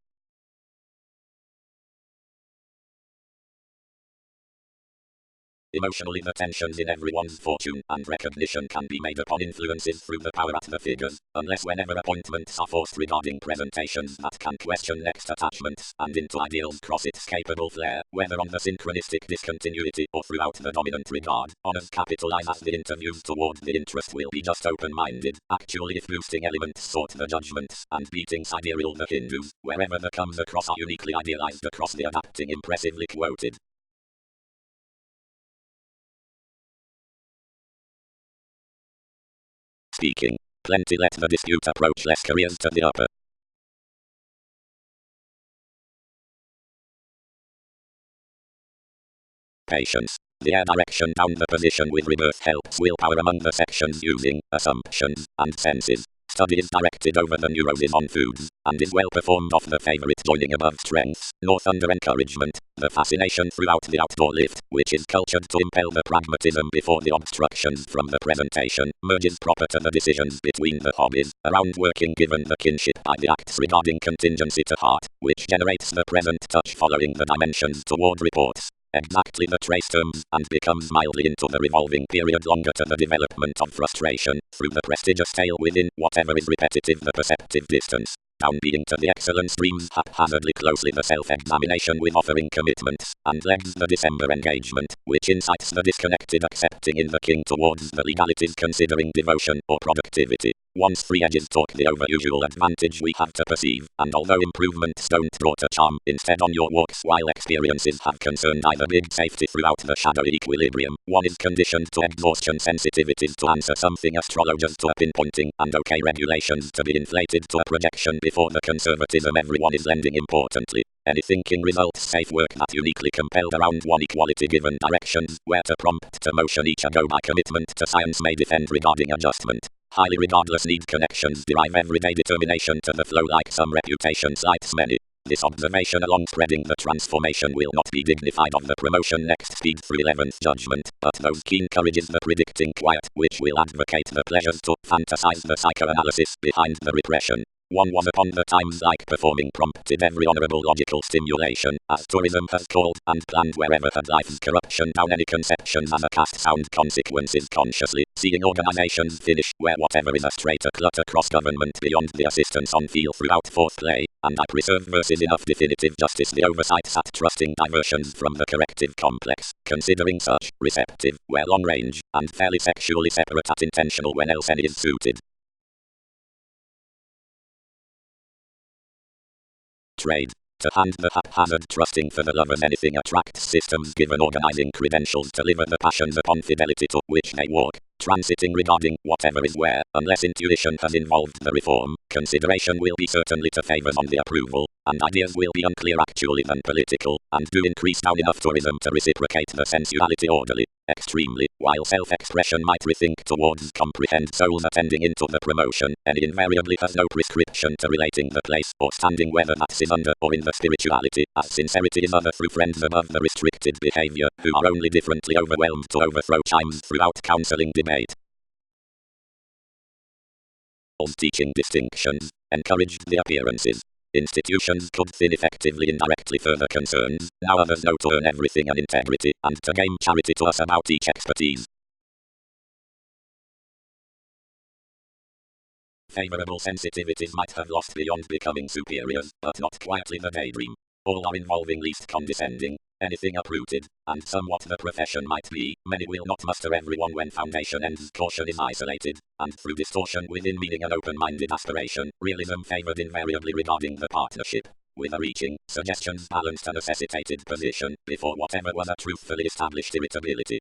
Emotionally the tensions in everyone's fortune and recognition can be made upon influences through the power at the figures, unless whenever appointments are forced regarding presentations that can question next attachments, and into ideals cross its capable flair, whether on the synchronistic discontinuity or throughout the dominant regard, honors capitalize as the interviews toward the interest will be just open-minded, actually if boosting elements sort the judgments, and beating sidereal the Hindus, wherever the comes across are uniquely idealized across the adapting impressively quoted. Speaking. Plenty let the dispute approach less careers to the upper. Patience. The air direction down the position with rebirth helps willpower among the sections using assumptions and senses. Study is directed over the neuroses on foods, and is well performed off the favorite joining above strengths, north under encouragement. The fascination throughout the outdoor lift, which is cultured to impel the pragmatism before the obstructions from the presentation, merges proper to the decisions between the hobbies, around working given the kinship by the acts regarding contingency to heart, which generates the present touch following the dimensions toward reports. Exactly the trace terms, and becomes mildly into the revolving period longer to the development of frustration, through the prestigious tale within whatever is repetitive the perceptive distance. Down being to the excellence streams haphazardly closely the self-examination with offering commitments, and legs the December engagement, which incites the disconnected accepting in the king towards the legalities considering devotion or productivity. Once three edges talk the overusual advantage we have to perceive, and although improvements don't draw to charm, instead on your walks while experiences have concerned either big safety throughout the shadowy equilibrium, one is conditioned to exhaustion sensitivities to answer something astrologers to a pinpointing, and okay regulations to be inflated to a projection before the conservatism everyone is lending importantly. Any thinking results safe work that uniquely compelled around one equality given directions, where to prompt to motion each a go by commitment to science may defend regarding adjustment. Highly regardless need connections derive everyday determination to the flow like some reputation cites many. This observation along spreading the transformation will not be dignified of the promotion next speed through 11th judgment, but those keen courages the predicting quiet, which will advocate the pleasures to fantasize the psychoanalysis behind the repression. One was upon the times like performing prompted every honorable logical stimulation, as tourism has called, and planned wherever had life's corruption down any conceptions as a cast sound consequences consciously, seeing organizations finish where whatever is a straighter clutter cross government beyond the assistance on feel throughout fourth play, and I preserve versus enough definitive justice the oversights at trusting diversions from the corrective complex, considering such, receptive, where long range, and fairly sexually separate at intentional when else any is suited. Trade. To hand the haphazard trusting for the lovers anything attracts systems given organizing credentials to liver the passions upon fidelity to which they walk, transiting regarding whatever is where, unless intuition has involved the reform, consideration will be certainly to favors on the approval, and ideas will be unclear actually than political, and do increase down enough tourism to reciprocate the sensuality orderly. Extremely, while self-expression might rethink towards comprehend souls attending into the promotion, and invariably has no prescription to relating the place or standing whether that's in under or in the spirituality, as sincerity is other through friends above the restricted behavior, who are only differently overwhelmed to overthrow chimes throughout counseling debate. Teaching distinctions encouraged the appearances. Institutions could thin effectively indirectly further concerns, now others know to earn everything and integrity, and to game charity to us about each expertise. Favorable sensitivities might have lost beyond becoming superiors, but not quietly the daydream. All are involving least condescending, anything uprooted, and somewhat the profession might be. Many will not muster everyone when foundation ends, caution is isolated, and through distortion within meaning an open-minded aspiration, realism favored invariably regarding the partnership, with a reaching, suggestions balanced a necessitated position, before whatever was a truthfully established irritability.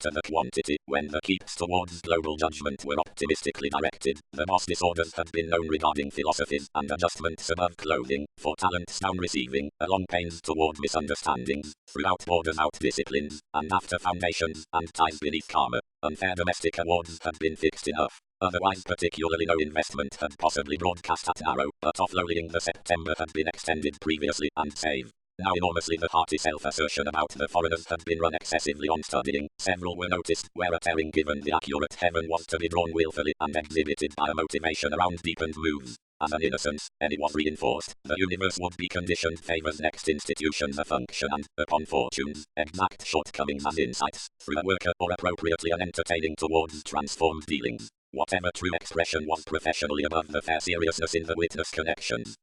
To the quantity, when the keeps towards global judgment were optimistically directed, the boss disorders had been known regarding philosophies and adjustments above clothing, for talents down receiving, along pains toward misunderstandings, throughout borders out disciplines, and after foundations, and ties beneath karma. Unfair domestic awards had been fixed enough. Otherwise particularly no investment had possibly broadcast at Arrow, but offloading the September had been extended previously, and save. Now enormously the hearty self-assertion about the foreigners had been run excessively on studying. Several were noticed, where a tearing given the accurate heaven was to be drawn willfully and exhibited by a motivation around deepened moves. As an innocence, and it was reinforced, the universe would be conditioned favors next institutions a function and, upon fortunes, exact shortcomings as insights, through a worker or appropriately an entertaining towards transformed dealings. Whatever true expression was professionally above the fair seriousness in the witness connections.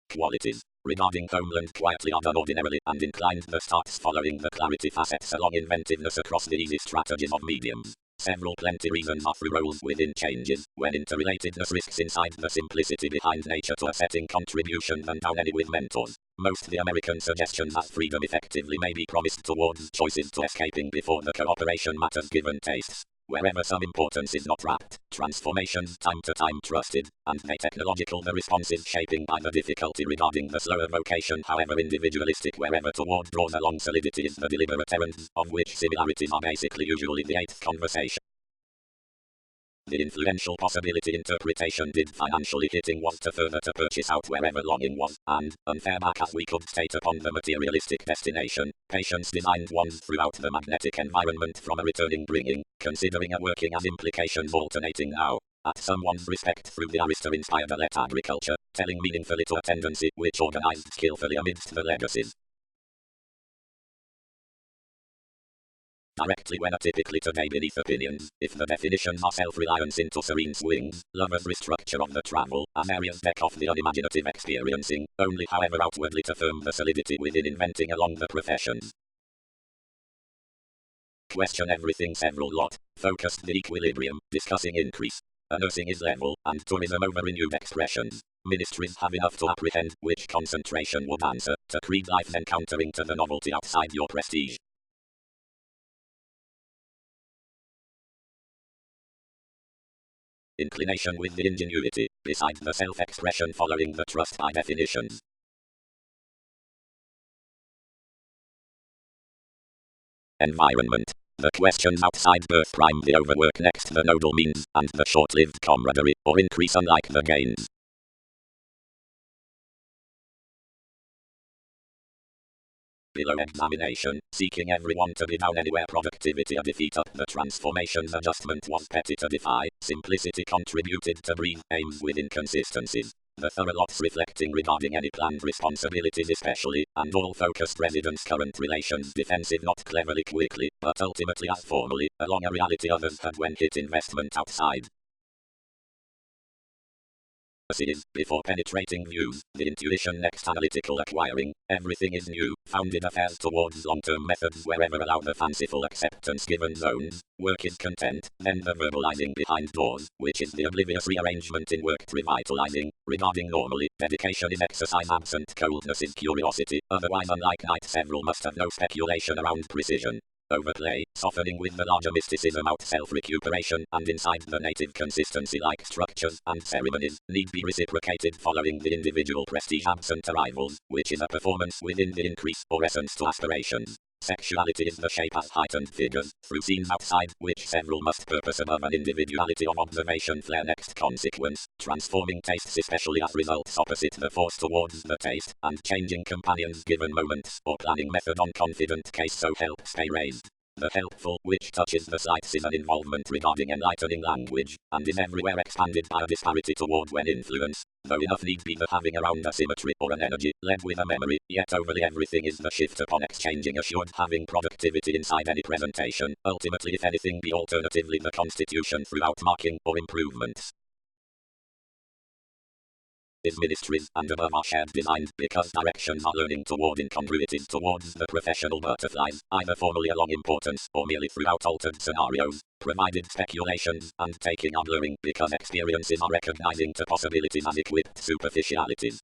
Qualities regarding homeland quietly are done ordinarily and inclined the starts following the clarity facets along inventiveness across the easy strategies of mediums. Several plenty reasons are through roles within changes, when interrelatedness risks inside the simplicity behind nature to a setting contributions and down any with mentors. Most the American suggestions as freedom effectively may be promised towards choices to escaping before the cooperation matters given tastes. Wherever some importance is not wrapped, transformations time to time trusted, and they technological the responses shaping by the difficulty regarding the slower vocation however individualistic wherever toward draws along solidity is the deliberate errands, of which similarities are basically usually the eighth conversation. The influential possibility interpretation did financially hitting was to further to purchase out wherever longing was, and, unfair back as we could state upon the materialistic destination, patience designed ones throughout the magnetic environment from a returning bringing, considering a working as implications alternating now, at someone's respect through the Aristo-inspired let agriculture, telling meaningfully to a tendency which organized skillfully amidst the legacies. Directly when atypically today beneath opinions, if the definitions are self-reliance into serene swings, lovers restructure of the travel, as areas deck off the unimaginative experiencing, only however outwardly to firm the solidity within inventing along the professions. Question everything several lot, focused the equilibrium, discussing increase. Nursing is level, and tourism over renewed expressions. Ministries have enough to apprehend which concentration would answer, to creed life encountering to the novelty outside your prestige. Inclination with the ingenuity, besides the self-expression following the trust by definitions. Environment. The questions outside birth prime the overwork next the nodal means, and the short-lived camaraderie, or increase unlike the gains. Below examination, seeking everyone to be down anywhere productivity a defeat up the transformations adjustment was petty to defy, simplicity contributed to breathe aims with inconsistencies. The thorough lots reflecting regarding any planned responsibilities especially, and all focused residents current relations defensive not cleverly quickly, but ultimately as formally, along a reality others had when hit investment outside. Is, before penetrating views, the intuition next analytical acquiring, everything is new, founded affairs towards long-term methods wherever allow the fanciful acceptance given zones, work is content, then the verbalizing behind doors, which is the oblivious rearrangement in work revitalizing, regarding normally, dedication is exercise absent coldness is curiosity, otherwise unlike night several must have no speculation around precision. Overplay, softening with the larger mysticism out self-recuperation, and inside the native consistency-like structures and ceremonies, need be reciprocated following the individual prestige absent arrivals, which is a performance within the increase or essence to aspirations. Sexuality is the shape as heightened figures, through scenes outside, which several must purpose above an individuality of observation flare next consequence, transforming tastes especially as results opposite the force towards the taste, and changing companions given moments, or planning method on confident case so help stay raised. The helpful, which touches the slights, is an involvement regarding enlightening language, and is everywhere expanded by a disparity toward when influence, though enough need be the having around a symmetry or an energy, led with a memory, yet overly everything is the shift upon exchanging assured having productivity inside any presentation, ultimately if anything be alternatively the constitution throughout marking or improvements. Is ministries and above are shared designed because directions are learning toward incongruities towards the professional butterflies, either formally along importance or merely throughout altered scenarios, provided speculations and taking are blurring because experiences are recognizing to possibilities as equipped superficialities.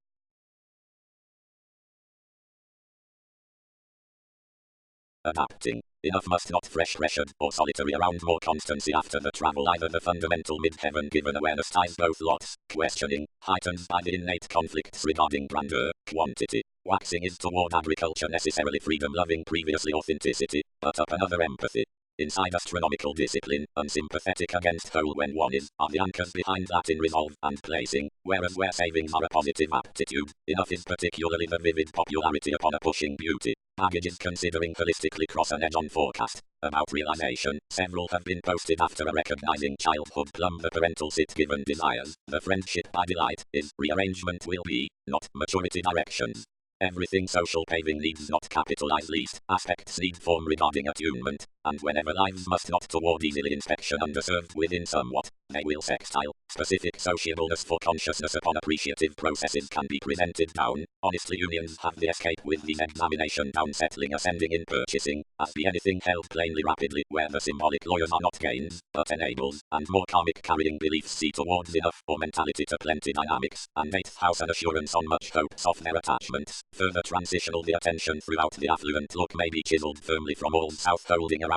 Adapting. Enough must not fresh pressured or solitary around more constancy after the travel either the fundamental mid-heaven given awareness ties both lots, questioning, heightens by the innate conflicts regarding grandeur, quantity. Waxing is toward agriculture necessarily freedom-loving previously authenticity, but up another empathy. Inside astronomical discipline, unsympathetic against whole when one is, are the anchors behind that in resolve and placing, whereas where savings are a positive aptitude, enough is particularly the vivid popularity upon a pushing beauty. Baggages considering holistically cross an edge on forecast. About realization, several have been posted after a recognizing childhood plumb the parental sit given desires. The friendship by delight is rearrangement will be, not maturity directions. Everything social paving needs not capitalize least, aspects need form regarding attunement, and whenever lives must not toward easily inspection underserved within somewhat, they will sextile, specific sociableness for consciousness upon appreciative processes can be presented down, honestly unions have the escape with these examination down settling ascending in purchasing, as be anything held plainly rapidly where the symbolic lawyers are not gains, but enables, and more karmic carrying beliefs see towards enough or mentality to plenty dynamics, and 8th house an assurance on much hopes of their attachments. Further transitional the attention throughout the affluent look may be chiseled firmly from all south holding around